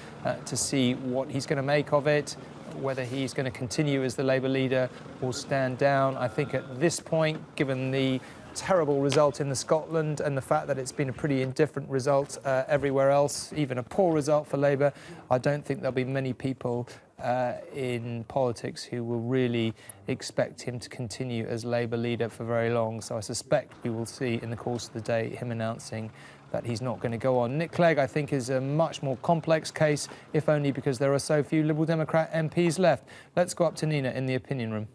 to see what he's going to make of it, whether he's going to continue as the Labour leader or stand down. I think at this point, given the terrible result in Scotland and the fact that it's been a pretty indifferent result everywhere else, even a poor result for Labour, I don't think there'll be many people in politics who will really expect him to continue as Labour leader for very long. So I suspect we will see in the course of the day him announcing that he's not going to go on. Nick Clegg, I think, is a much more complex case, if only because there are so few Liberal Democrat MPs left. Let's go up to Nina in the opinion room.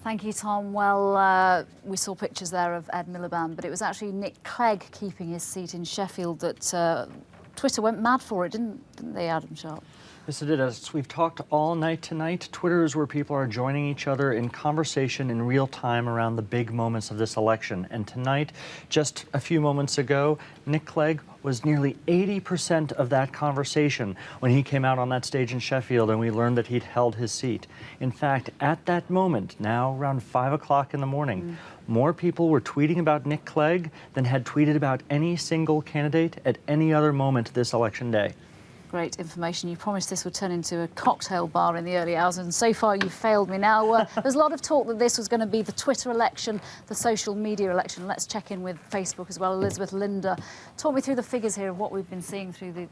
Thank you, Tom. Well, we saw pictures there of Ed Miliband, but it was actually Nick Clegg keeping his seat in Sheffield that Twitter went mad for it, didn't they, Adam Sharp? Yes, it did. As we've talked all night tonight, Twitter is where people are joining each other in conversation in real time around the big moments of this election. And tonight, just a few moments ago, Nick Clegg was nearly 80% of that conversation when he came out on that stage in Sheffield and we learned that he'd held his seat. In fact, at that moment, now around 5 o'clock in the morning, more people were tweeting about Nick Clegg than had tweeted about any single candidate at any other moment this election day. Great information. You promised this would turn into a cocktail bar in the early hours, and so far you've failed me. Now, there's a lot of talk that this was going to be the Twitter election, the social media election. Let's check in with Facebook as well. Elizabeth, Linda, talk me through the figures here of what we've been seeing through the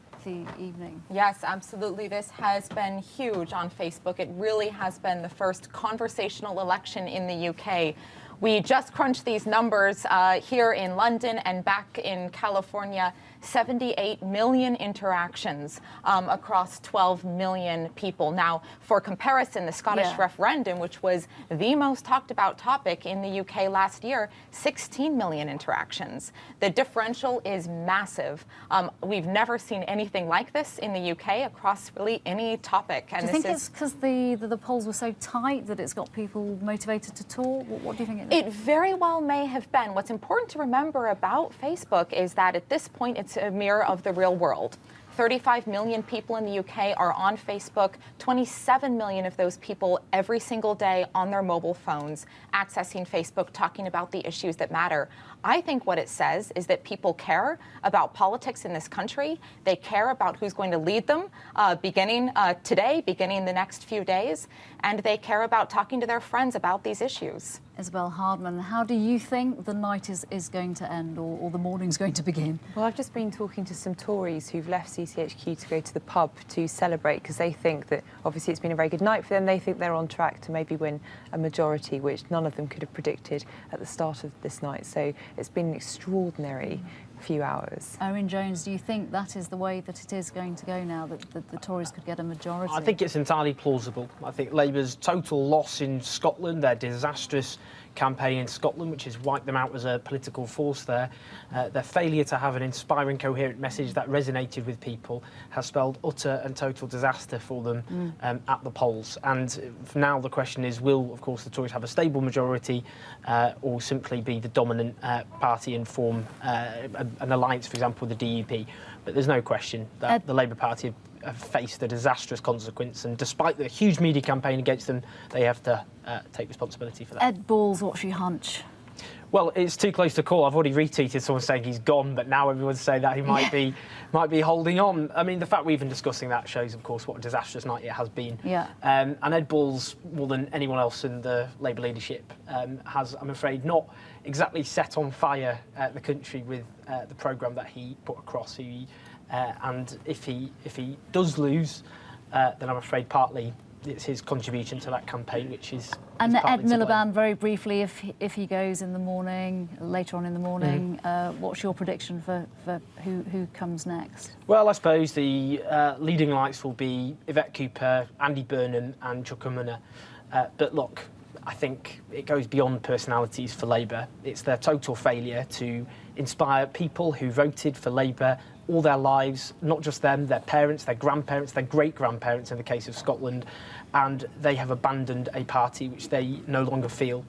evening. Yes, absolutely. This has been huge on Facebook. It really has been the first conversational election in the UK. We just crunched these numbers here in London and back in California. 78 million interactions across 12 million people. Now, for comparison, the Scottish referendum, which was the most talked about topic in the UK last year, 16 million interactions. The differential is massive. We've never seen anything like this in the UK across really any topic. And do you think it's because the polls were so tight that it's got people motivated to talk? What do you think it is? It very well may have been. What's important to remember about Facebook is that at this point, it's a mirror of the real world. 35 million people in the UK are on Facebook, 27 million of those people every single day on their mobile phones, accessing Facebook, talking about the issues that matter. I think what it says is that people care about politics in this country. They care about who's going to lead them beginning today, beginning the next few days, and they care about talking to their friends about these issues. Isabel Hardman, how do you think the night is going to end, or the morning's going to begin? Well, I've just been talking to some Tories who've left CCHQ to go to the pub to celebrate because they think that obviously it's been a very good night for them. They think they're on track to maybe win a majority, which none of them could have predicted at the start of this night. So it's been an extraordinary few hours. Owen Jones, do you think that is the way that it is going to go now, that the Tories could get a majority? I think it's entirely plausible. I think Labour's total loss in Scotland, their disastrous campaign in Scotland, which has wiped them out as a political force there, their failure to have an inspiring, coherent message that resonated with people has spelled utter and total disaster for them at the polls. And now the question is, will, of course, the Tories have a stable majority or simply be the dominant party and form an alliance, for example, with the DUP? But there's no question that the Labour Party have faced a disastrous consequence, and despite the huge media campaign against them, they have to take responsibility for that. Ed Balls, what's your hunch? Well, it's too close to call. I've already retweeted someone saying he's gone, but now everyone's saying that he might be holding on. I mean, the fact we're even discussing that shows, of course, what a disastrous night it has been. Yeah. And Ed Balls, more than anyone else in the Labour leadership, has, I'm afraid, not exactly set on fire the country with the programme that he put across. And if he does lose, then I'm afraid partly it's his contribution to that campaign, which is. And is Ed partly to blame. Miliband, very briefly, if he goes in the morning, later on in the morning, what's your prediction for who comes next? Well, I suppose the leading lights will be Yvette Cooper, Andy Burnham and Chuck Umunna. But look, I think it goes beyond personalities for Labour. It's their total failure to inspire people who voted for Labour all their lives, not just them, their parents, their grandparents, their great-grandparents in the case of Scotland, and they have abandoned a party which they no longer feel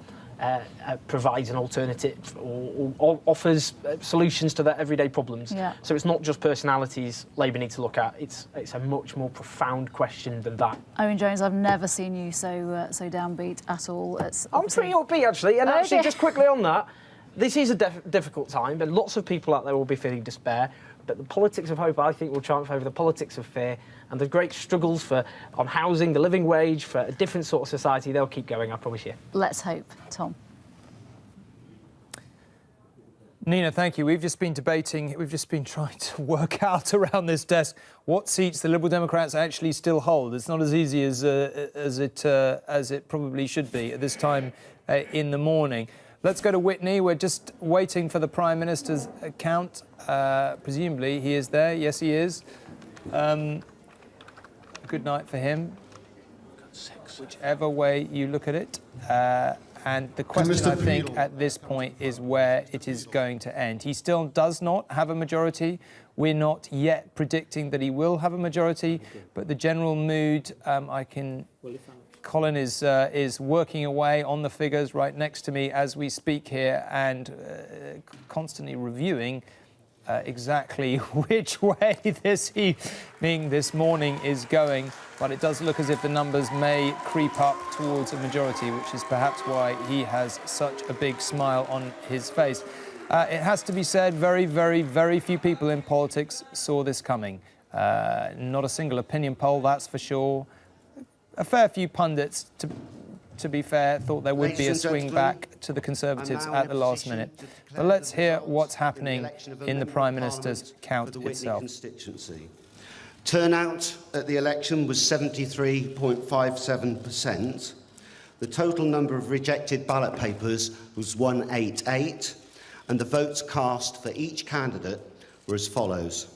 provides an alternative or offers solutions to their everyday problems. Yeah. So it's not just personalities Labour need to look at, it's a much more profound question than that. Owen Jones, I've never seen you so downbeat at all. I'm pretty upbeat, actually, and actually, just quickly on that, this is a difficult time, and lots of people out there will be feeling despair, but the politics of hope, I think, will triumph over the politics of fear, and the great struggles on housing, the living wage, for a different sort of society, they'll keep going, I promise you. Let's hope. Tom. Nina, thank you. We've just been trying to work out around this desk what seats the Liberal Democrats actually still hold. It's not as easy as it probably should be at this time in the morning. Let's go to Whitney. We're just waiting for the Prime Minister's account. Presumably he is there. Yes, he is. Good night for him. Whichever way you look at it. And the question, I think, at this point is where it is going to end. He still does not have a majority. We're not yet predicting that he will have a majority, but the general mood, Colin is working away on the figures right next to me as we speak here and constantly reviewing exactly which way this evening, this morning is going. But it does look as if the numbers may creep up towards a majority, which is perhaps why he has such a big smile on his face. It has to be said, very, very, very few people in politics saw this coming. Not a single opinion poll, that's for sure. A fair few pundits, to be fair, thought there would be a swing back to the Conservatives at the last minute. But let's hear what's happening in the Prime Minister's count itself. Turnout at the election was 73.57%. The total number of rejected ballot papers was 188, and the votes cast for each candidate were as follows.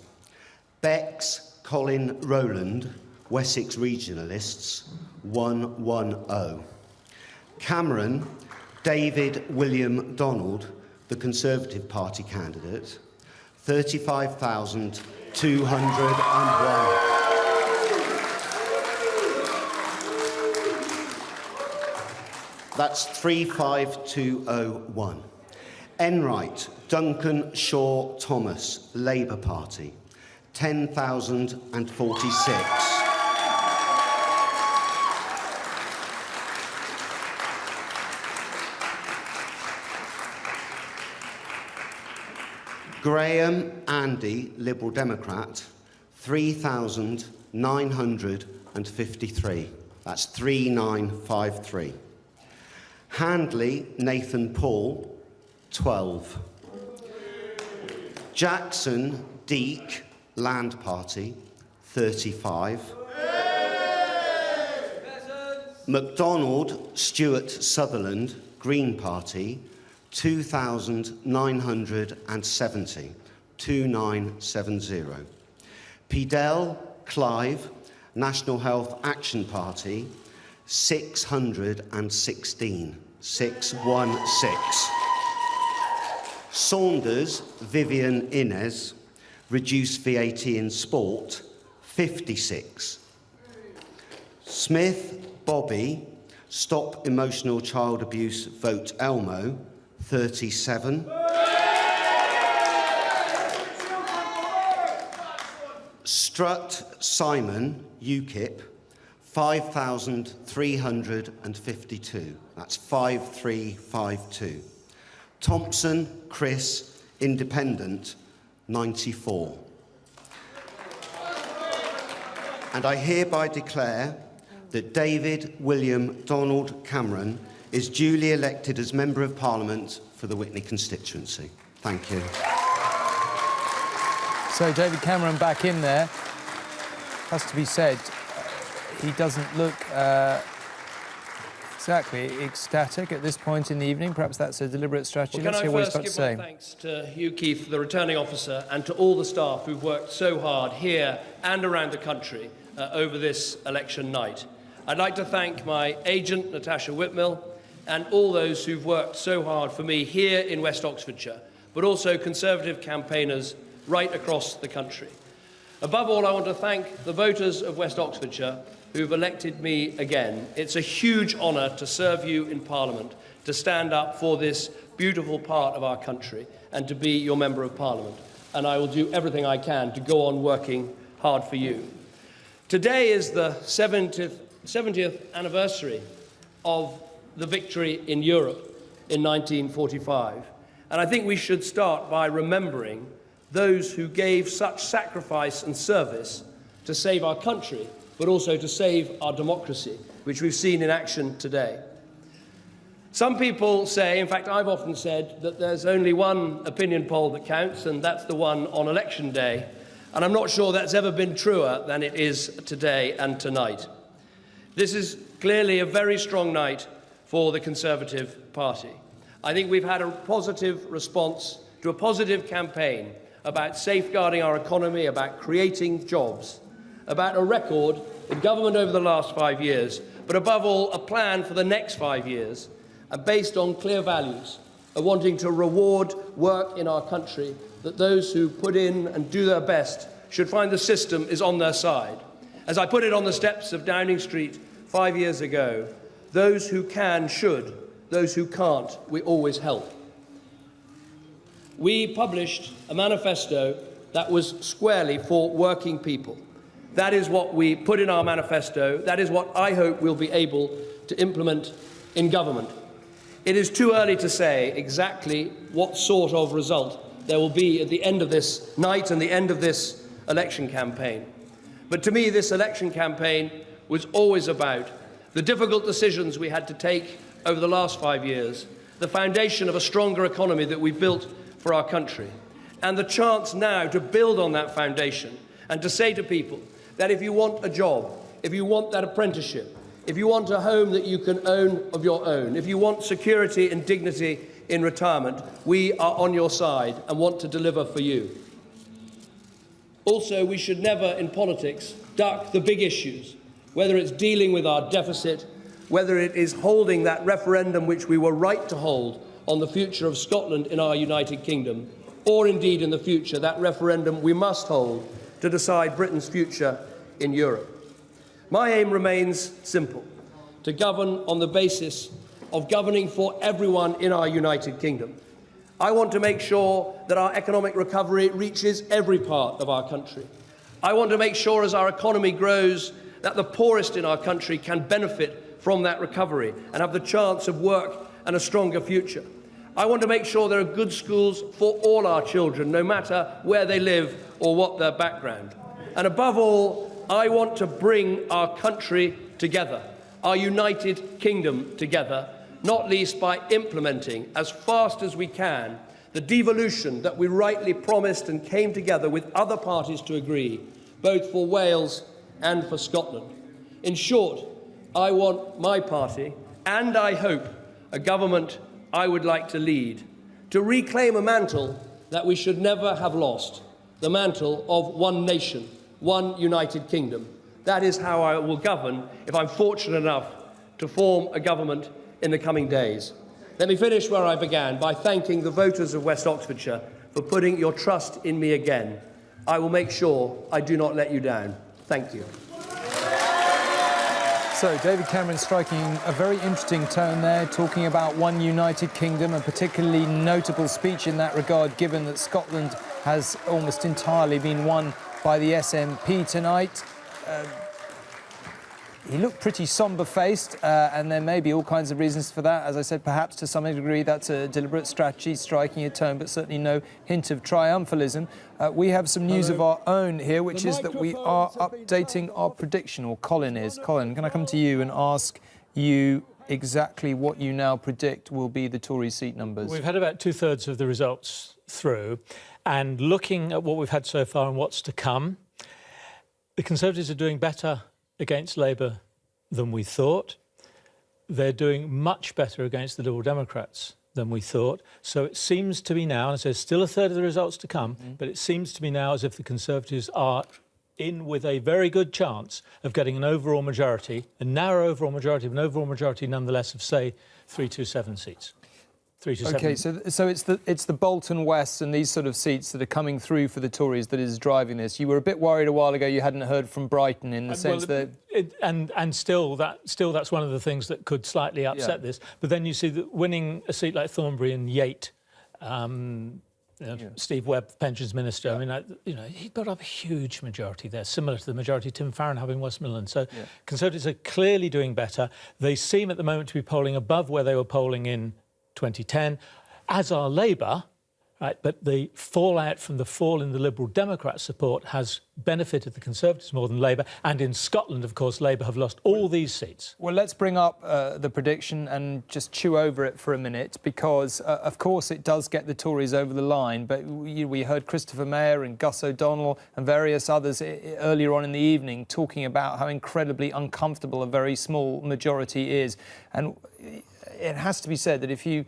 Bex, Colin Rowland, Wessex Regionalists, 110. Cameron, David William Donald, the Conservative Party candidate, 35,201. That's 35201. Enright, Duncan Shaw Thomas, Labour Party, 10,046. Graham Andy, Liberal Democrat, 3,953. That's 3953. Handley Nathan Paul, 12. Jackson Deek, Land Party, 35. MacDonald Stuart Sutherland, Green Party, 2,970, 2970. Pedell Clive, National Health Action Party, 616, 616. Saunders Vivian Inez, Reduce VAT in Sport, 56. Smith Bobby, Stop Emotional Child Abuse, Vote Elmo, 37. Strutt Simon, UKIP, 5,352. That's 5352. Thompson Chris, Independent, 94. And I hereby declare that David William Donald Cameron is duly elected as Member of Parliament for the Whitney constituency. Thank you. So David Cameron back in there. Has to be said, he doesn't look exactly ecstatic at this point in the evening. Perhaps that's a deliberate strategy. Well, Let's hear what he's can I got to first give say. my thanks to UKIP, the returning officer, and to all the staff who've worked so hard here and around the country over this election night. I'd like to thank my agent, Natasha Whitmill, and all those who've worked so hard for me here in West Oxfordshire, but also Conservative campaigners right across the country. Above all, I want to thank the voters of West Oxfordshire who've elected me again. It's a huge honour to serve you in Parliament, to stand up for this beautiful part of our country and to be your Member of Parliament. And I will do everything I can to go on working hard for you. Today is the 70th anniversary of the victory in Europe in 1945. And I think we should start by remembering those who gave such sacrifice and service to save our country, but also to save our democracy, which we've seen in action today. Some people say, in fact, I've often said, that there's only one opinion poll that counts, and that's the one on election day. And I'm not sure that's ever been truer than it is today and tonight. This is clearly a very strong night for the Conservative Party. I think we've had a positive response to a positive campaign about safeguarding our economy, about creating jobs, about a record in government over the last 5 years, but above all, a plan for the next 5 years, based on clear values of wanting to reward work in our country, that those who put in and do their best should find the system is on their side. As I put it on the steps of Downing Street 5 years ago, those who can should, those who can't, we always help. We published a manifesto that was squarely for working people. That is what we put in our manifesto. That is what I hope we'll be able to implement in government. It is too early to say exactly what sort of result there will be at the end of this night and the end of this election campaign. But to me, this election campaign was always about the difficult decisions we had to take over the last 5 years, the foundation of a stronger economy that we built for our country, and the chance now to build on that foundation and to say to people that if you want a job, if you want that apprenticeship, if you want a home that you can own of your own, if you want security and dignity in retirement, we are on your side and want to deliver for you. Also, we should never, in politics, duck the big issues, whether it's dealing with our deficit, whether it is holding that referendum which we were right to hold on the future of Scotland in our United Kingdom, or indeed in the future, that referendum we must hold to decide Britain's future in Europe. My aim remains simple: to govern on the basis of governing for everyone in our United Kingdom. I want to make sure that our economic recovery reaches every part of our country. I want to make sure, as our economy grows, that the poorest in our country can benefit from that recovery and have the chance of work and a stronger future. I want to make sure there are good schools for all our children, no matter where they live or what their background. And above all, I want to bring our country together, our United Kingdom together, not least by implementing as fast as we can the devolution that we rightly promised and came together with other parties to agree, both for Wales and for Scotland. In short, I want my party, and I hope a government I would like to lead, to reclaim a mantle that we should never have lost, the mantle of one nation, one United Kingdom. That is how I will govern if I'm fortunate enough to form a government in the coming days. Let me finish where I began by thanking the voters of West Oxfordshire for putting your trust in me again. I will make sure I do not let you down. Thank you. So, David Cameron striking a very interesting tone there, talking about one United Kingdom, a particularly notable speech in that regard, given that Scotland has almost entirely been won by the SNP tonight. He looked pretty sombre-faced, and there may be all kinds of reasons for that. As I said, perhaps to some degree that's a deliberate strategy, striking a tone, but certainly no hint of triumphalism. We have some news of our own here, which is that we are updating our prediction, or Colin is. Colin, can I come to you and ask you exactly what you now predict will be the Tory seat numbers? We've had about 2/3 of the results through, and looking at what we've had so far and what's to come, the Conservatives are doing better against Labour than we thought. They're doing much better against the Liberal Democrats than we thought. So it seems to be now, and there's still a third of the results to come, but it seems to me now as if the Conservatives are in with a very good chance of getting an overall majority, a narrow overall majority, but an overall majority nonetheless of, say, 327 seats. 327. OK, so it's the Bolton West and these sort of seats that are coming through for the Tories that is driving this. You were a bit worried a while ago you hadn't heard from Brighton in the sense that... Still that's one of the things that could slightly upset this. But then you see that winning a seat like Thornbury and Yate, Steve Webb, Pensions Minister, I mean, he got up a huge majority there, similar to the majority Tim Farron having West Midlands. So Conservatives are clearly doing better. They seem at the moment to be polling above where they were polling in 2010, as are Labour, right? But the fallout from the fall in the Liberal Democrat support has benefited the Conservatives more than Labour. And in Scotland, of course, Labour have lost all these seats. Well, let's bring up the prediction and just chew over it for a minute, because, of course, it does get the Tories over the line. But we heard Christopher Mayer and Gus O'Donnell and various others earlier on in the evening talking about how incredibly uncomfortable a very small majority is. And it has to be said that if you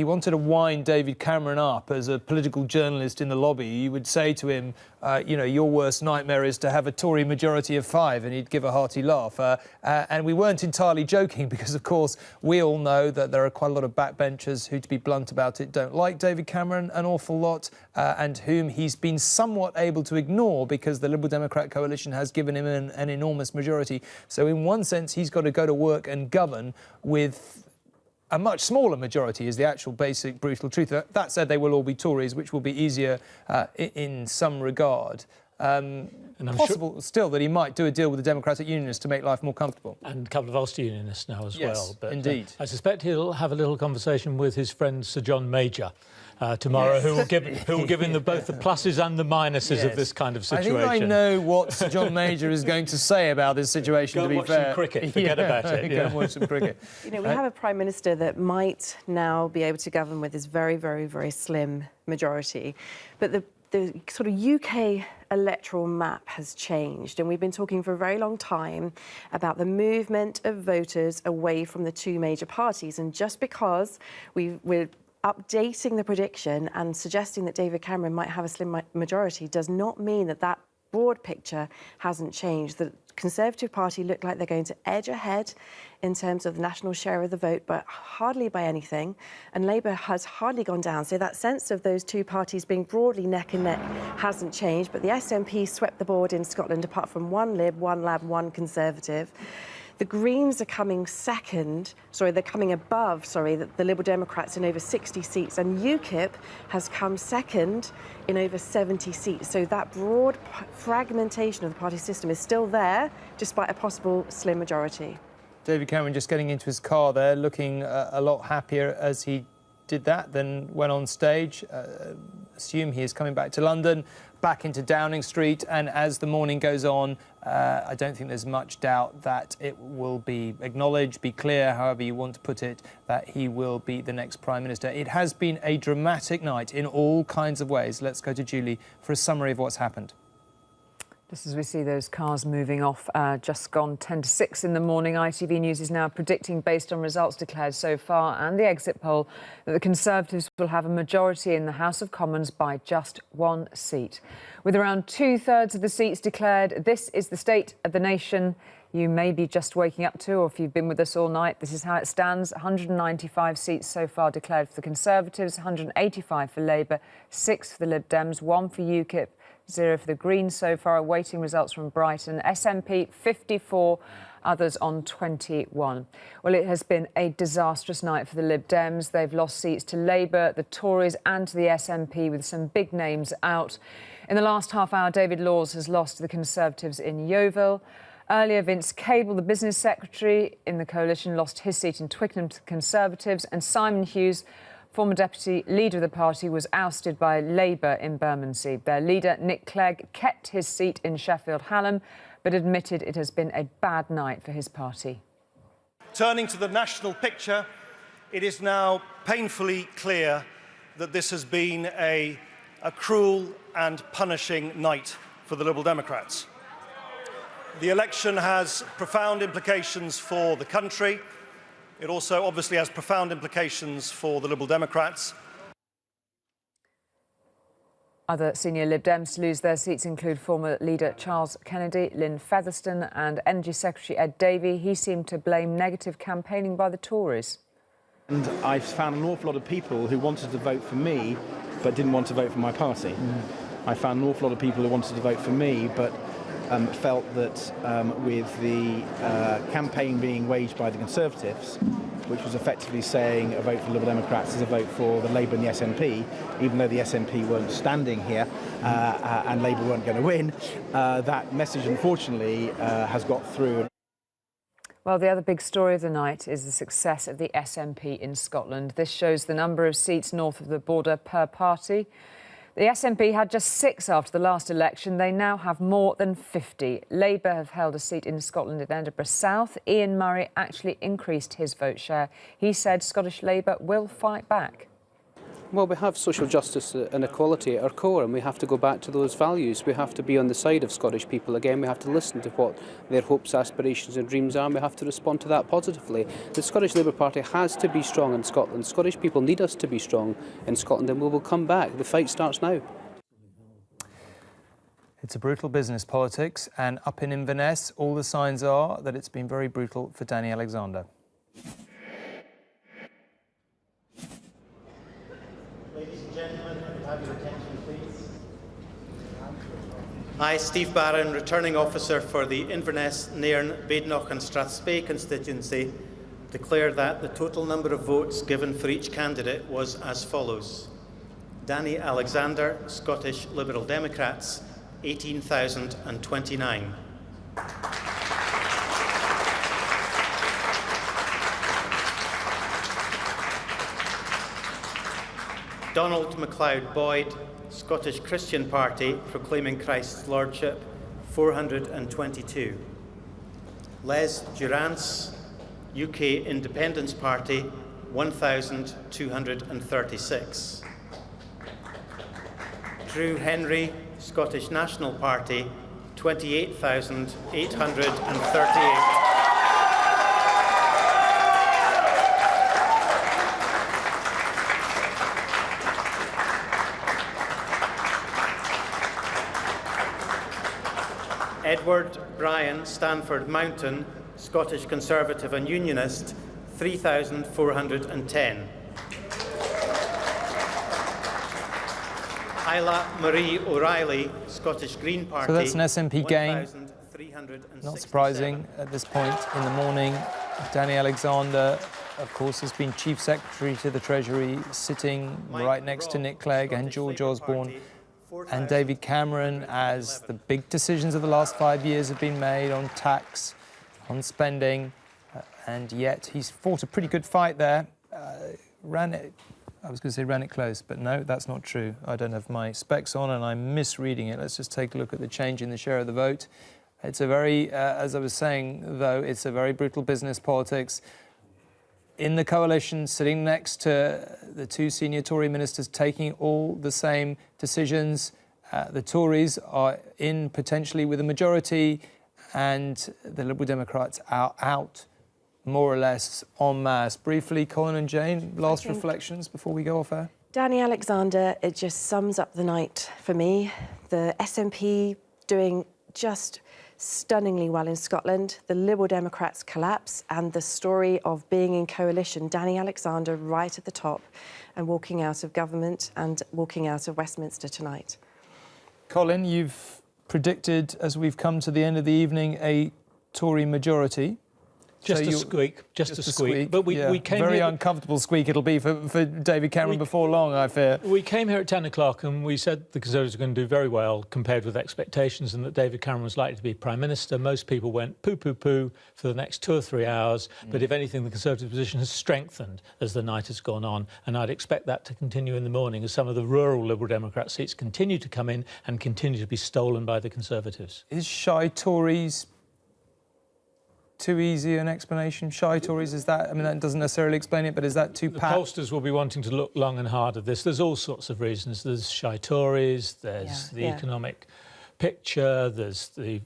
wanted to wind David Cameron up as a political journalist in the lobby, you would say to him, your worst nightmare is to have a Tory majority of 5, and he'd give a hearty laugh. And we weren't entirely joking because, of course, we all know that there are quite a lot of backbenchers who, to be blunt about it, don't like David Cameron an awful lot, and whom he's been somewhat able to ignore because the Liberal Democrat coalition has given him an enormous majority. So in one sense, he's got to go to work and govern with a much smaller majority is the actual basic brutal truth. That said, they will all be Tories, which will be easier in some regard. And possible still that he might do a deal with the Democratic Unionists to make life more comfortable. And a couple of Ulster Unionists now as well. But, indeed. I suspect he'll have a little conversation with his friend Sir John Major tomorrow, who will give him both the pluses and the minuses of this kind of situation. I think I know what Sir John Major is going to say about this situation, to be fair. Go watch some cricket, forget about it. Go and watch some cricket. We have a Prime Minister that might now be able to govern with this very, very, very slim majority. But the sort of UK electoral map has changed, and we've been talking for a very long time about the movement of voters away from the two major parties. And just because we're updating the prediction and suggesting that David Cameron might have a slim majority does not mean that broad picture hasn't changed. The Conservative Party look like they're going to edge ahead in terms of the national share of the vote, but hardly by anything. And Labour has hardly gone down. So that sense of those two parties being broadly neck and neck hasn't changed. But the SNP swept the board in Scotland, apart from one Lib, one Lab, one Conservative. The Greens are coming above the Liberal Democrats in over 60 seats, and UKIP has come second in over 70 seats. So that broad fragmentation of the party system is still there, despite a possible slim majority. David Cameron just getting into his car there, looking a lot happier as he did that than went on stage. Assume he is coming back to London, back into Downing Street, and as the morning goes on, I don't think there's much doubt that it will be acknowledged, be clear, however you want to put it, that he will be the next Prime Minister. It has been a dramatic night in all kinds of ways. Let's go to Julie for a summary of what's happened. Just as we see those cars moving off, just gone 10 to 6 in the morning, ITV News is now predicting, based on results declared so far and the exit poll, that the Conservatives will have a majority in the House of Commons by just one seat. With around 2/3 of the seats declared, this is the state of the nation you may be just waking up to, or if you've been with us all night, this is how it stands. 195 seats so far declared for the Conservatives, 185 for Labour, 6 for the Lib Dems, 1 for UKIP, 0 for the Greens so far, awaiting results from Brighton. SNP, 54, others on 21. Well, it has been a disastrous night for the Lib Dems. They've lost seats to Labour, the Tories and to the SNP, with some big names out. In the last half hour, David Laws has lost to the Conservatives in Yeovil. Earlier, Vince Cable, the business secretary in the coalition, lost his seat in Twickenham to the Conservatives, and Simon Hughes, former deputy leader of the party, was ousted by Labour in Bermondsey. Their leader, Nick Clegg, kept his seat in Sheffield Hallam, but admitted it has been a bad night for his party. Turning to the national picture, it is now painfully clear that this has been a cruel and punishing night for the Liberal Democrats. The election has profound implications for the country. It also obviously has profound implications for the Liberal Democrats. Other senior Lib Dems to lose their seats include former leader Charles Kennedy, Lynn Featherstone and Energy Secretary Ed Davey. He seemed to blame negative campaigning by the Tories. And I've found an awful lot of people who wanted to vote for me but didn't want to vote for my party. I found an awful lot of people who wanted to vote for me but felt that with the campaign being waged by the Conservatives, which was effectively saying a vote for Liberal Democrats is a vote for the Labour and the SNP, even though the SNP weren't standing here and Labour weren't going to win, that message unfortunately has got through. Well, the other big story of the night is the success of the SNP in Scotland. This shows the number of seats north of the border per party. The SNP had just 6 after the last election. They now have more than 50. Labour have held a seat in Scotland in Edinburgh South. Ian Murray actually increased his vote share. He said Scottish Labour will fight back. Well, we have social justice and equality at our core, and we have to go back to those values. We have to be on the side of Scottish people again. We have to listen to what their hopes, aspirations and dreams are, and we have to respond to that positively. The Scottish Labour Party has to be strong in Scotland. Scottish people need us to be strong in Scotland, and we will come back. The fight starts now. It's a brutal business, politics, and up in Inverness, all the signs are that it's been very brutal for Danny Alexander. Ladies and gentlemen, can I have your attention, please? I, Steve Barron, returning officer for the Inverness, Nairn, Badenoch and Strathspey constituency, declare that the total number of votes given for each candidate was as follows. Danny Alexander, Scottish Liberal Democrats, 18,029. Donald MacLeod Boyd, Scottish Christian Party, proclaiming Christ's Lordship, 422. Les Durance, UK Independence Party, 1,236. Drew Henry, Scottish National Party, 28,838. Edward Bryan Stanford Mountain, Scottish Conservative and Unionist, 3,410. Isla Marie O'Reilly, Scottish Green Party. So that's an SNP gain. Not surprising at this point in the morning. Danny Alexander, of course, has been Chief Secretary to the Treasury, sitting right next to Nick Clegg and George Osborne and David Cameron, as the big decisions of the last 5 years have been made on tax, on spending, and yet he's fought a pretty good fight there. Ran it close, but no, that's not true. I don't have my specs on and I'm misreading it. Let's just take a look at the change in the share of the vote. It's a very, as I was saying, though, it's a very brutal business politics. In the coalition, sitting next to the two senior Tory ministers taking all the same decisions. The Tories are in potentially with a majority, and the Liberal Democrats are out more or less en masse. Briefly, Colin and Jane, last reflections before we go off air? Danny Alexander, it just sums up the night for me. The SNP doing just stunningly well in Scotland, the Liberal Democrats collapse, and the story of being in coalition, Danny Alexander right at the top and walking out of government and walking out of Westminster tonight. Colin, you've predicted, as we've come to the end of the evening, a Tory majority. Just a squeak. But we came very here... uncomfortable squeak it'll be for David Cameron before long, I fear. We came here at 10 o'clock and we said the Conservatives were going to do very well compared with expectations and that David Cameron was likely to be Prime Minister. Most people went poo-poo-poo for the next 2 or 3 hours. But if anything, the Conservative position has strengthened as the night has gone on. And I'd expect that to continue in the morning as some of the rural Liberal Democrat seats continue to come in and continue to be stolen by the Conservatives. Is shy Tories too easy an explanation? Shy Tories, is that, I mean, that doesn't necessarily explain it, but is that too pat? The pollsters will be wanting to look long and hard at this. There's all sorts of reasons. There's shy Tories, there's the economic picture, there's the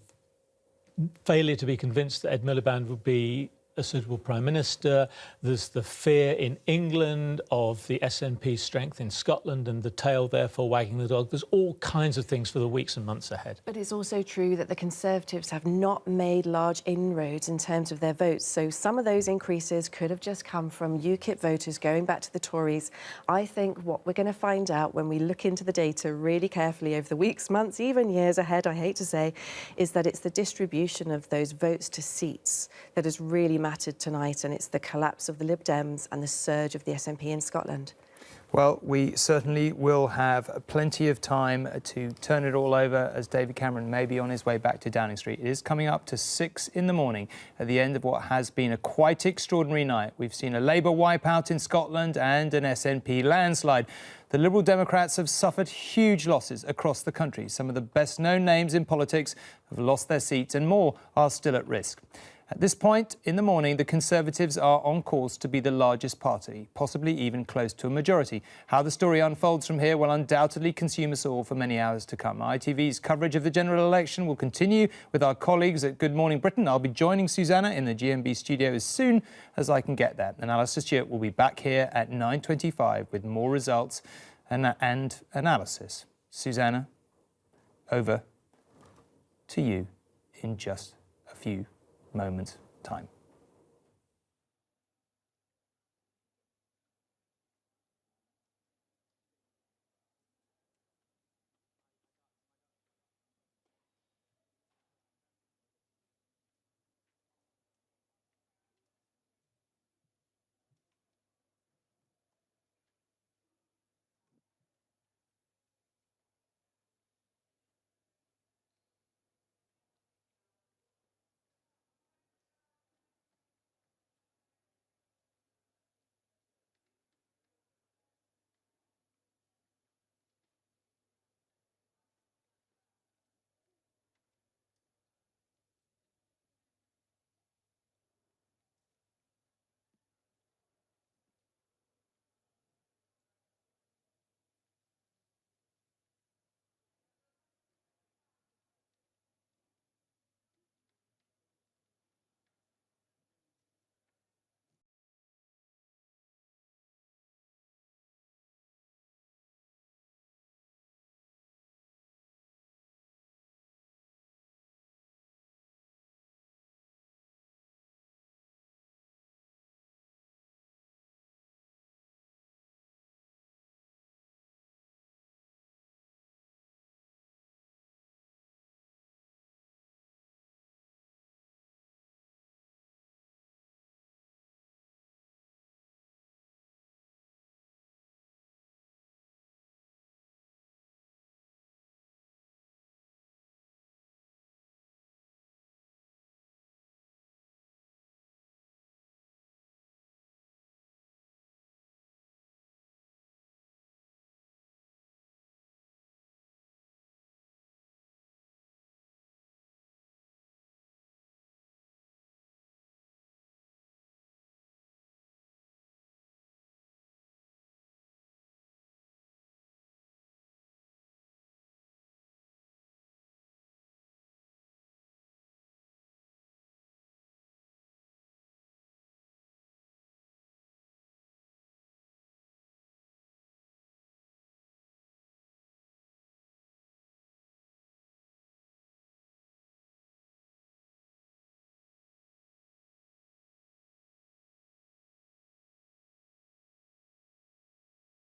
failure to be convinced that Ed Miliband would be a suitable Prime Minister. There's the fear in England of the SNP's strength in Scotland and the tail therefore wagging the dog. There's all kinds of things for the weeks and months ahead. But it's also true that the Conservatives have not made large inroads in terms of their votes. So some of those increases could have just come from UKIP voters going back to the Tories. I think what we're going to find out when we look into the data really carefully over the weeks, months, even years ahead, I hate to say, is that it's the distribution of those votes to seats that has really mattered tonight, and it's the collapse of the Lib Dems and the surge of the SNP in Scotland. Well, we certainly will have plenty of time to turn it all over as David Cameron may be on his way back to Downing Street. It is coming up to 6 in the morning at the end of what has been a quite extraordinary night. We've seen a Labour wipeout in Scotland and an SNP landslide. The Liberal Democrats have suffered huge losses across the country. Some of the best-known names in politics have lost their seats and more are still at risk. At this point in the morning, the Conservatives are on course to be the largest party, possibly even close to a majority. How the story unfolds from here will undoubtedly consume us all for many hours to come. ITV's coverage of the general election will continue with our colleagues at Good Morning Britain. I'll be joining Susanna in the GMB studio as soon as I can get there. And Alistair Stewart will be back here at 9:25 with more results and analysis. Susanna, over to you in just a few moments' time.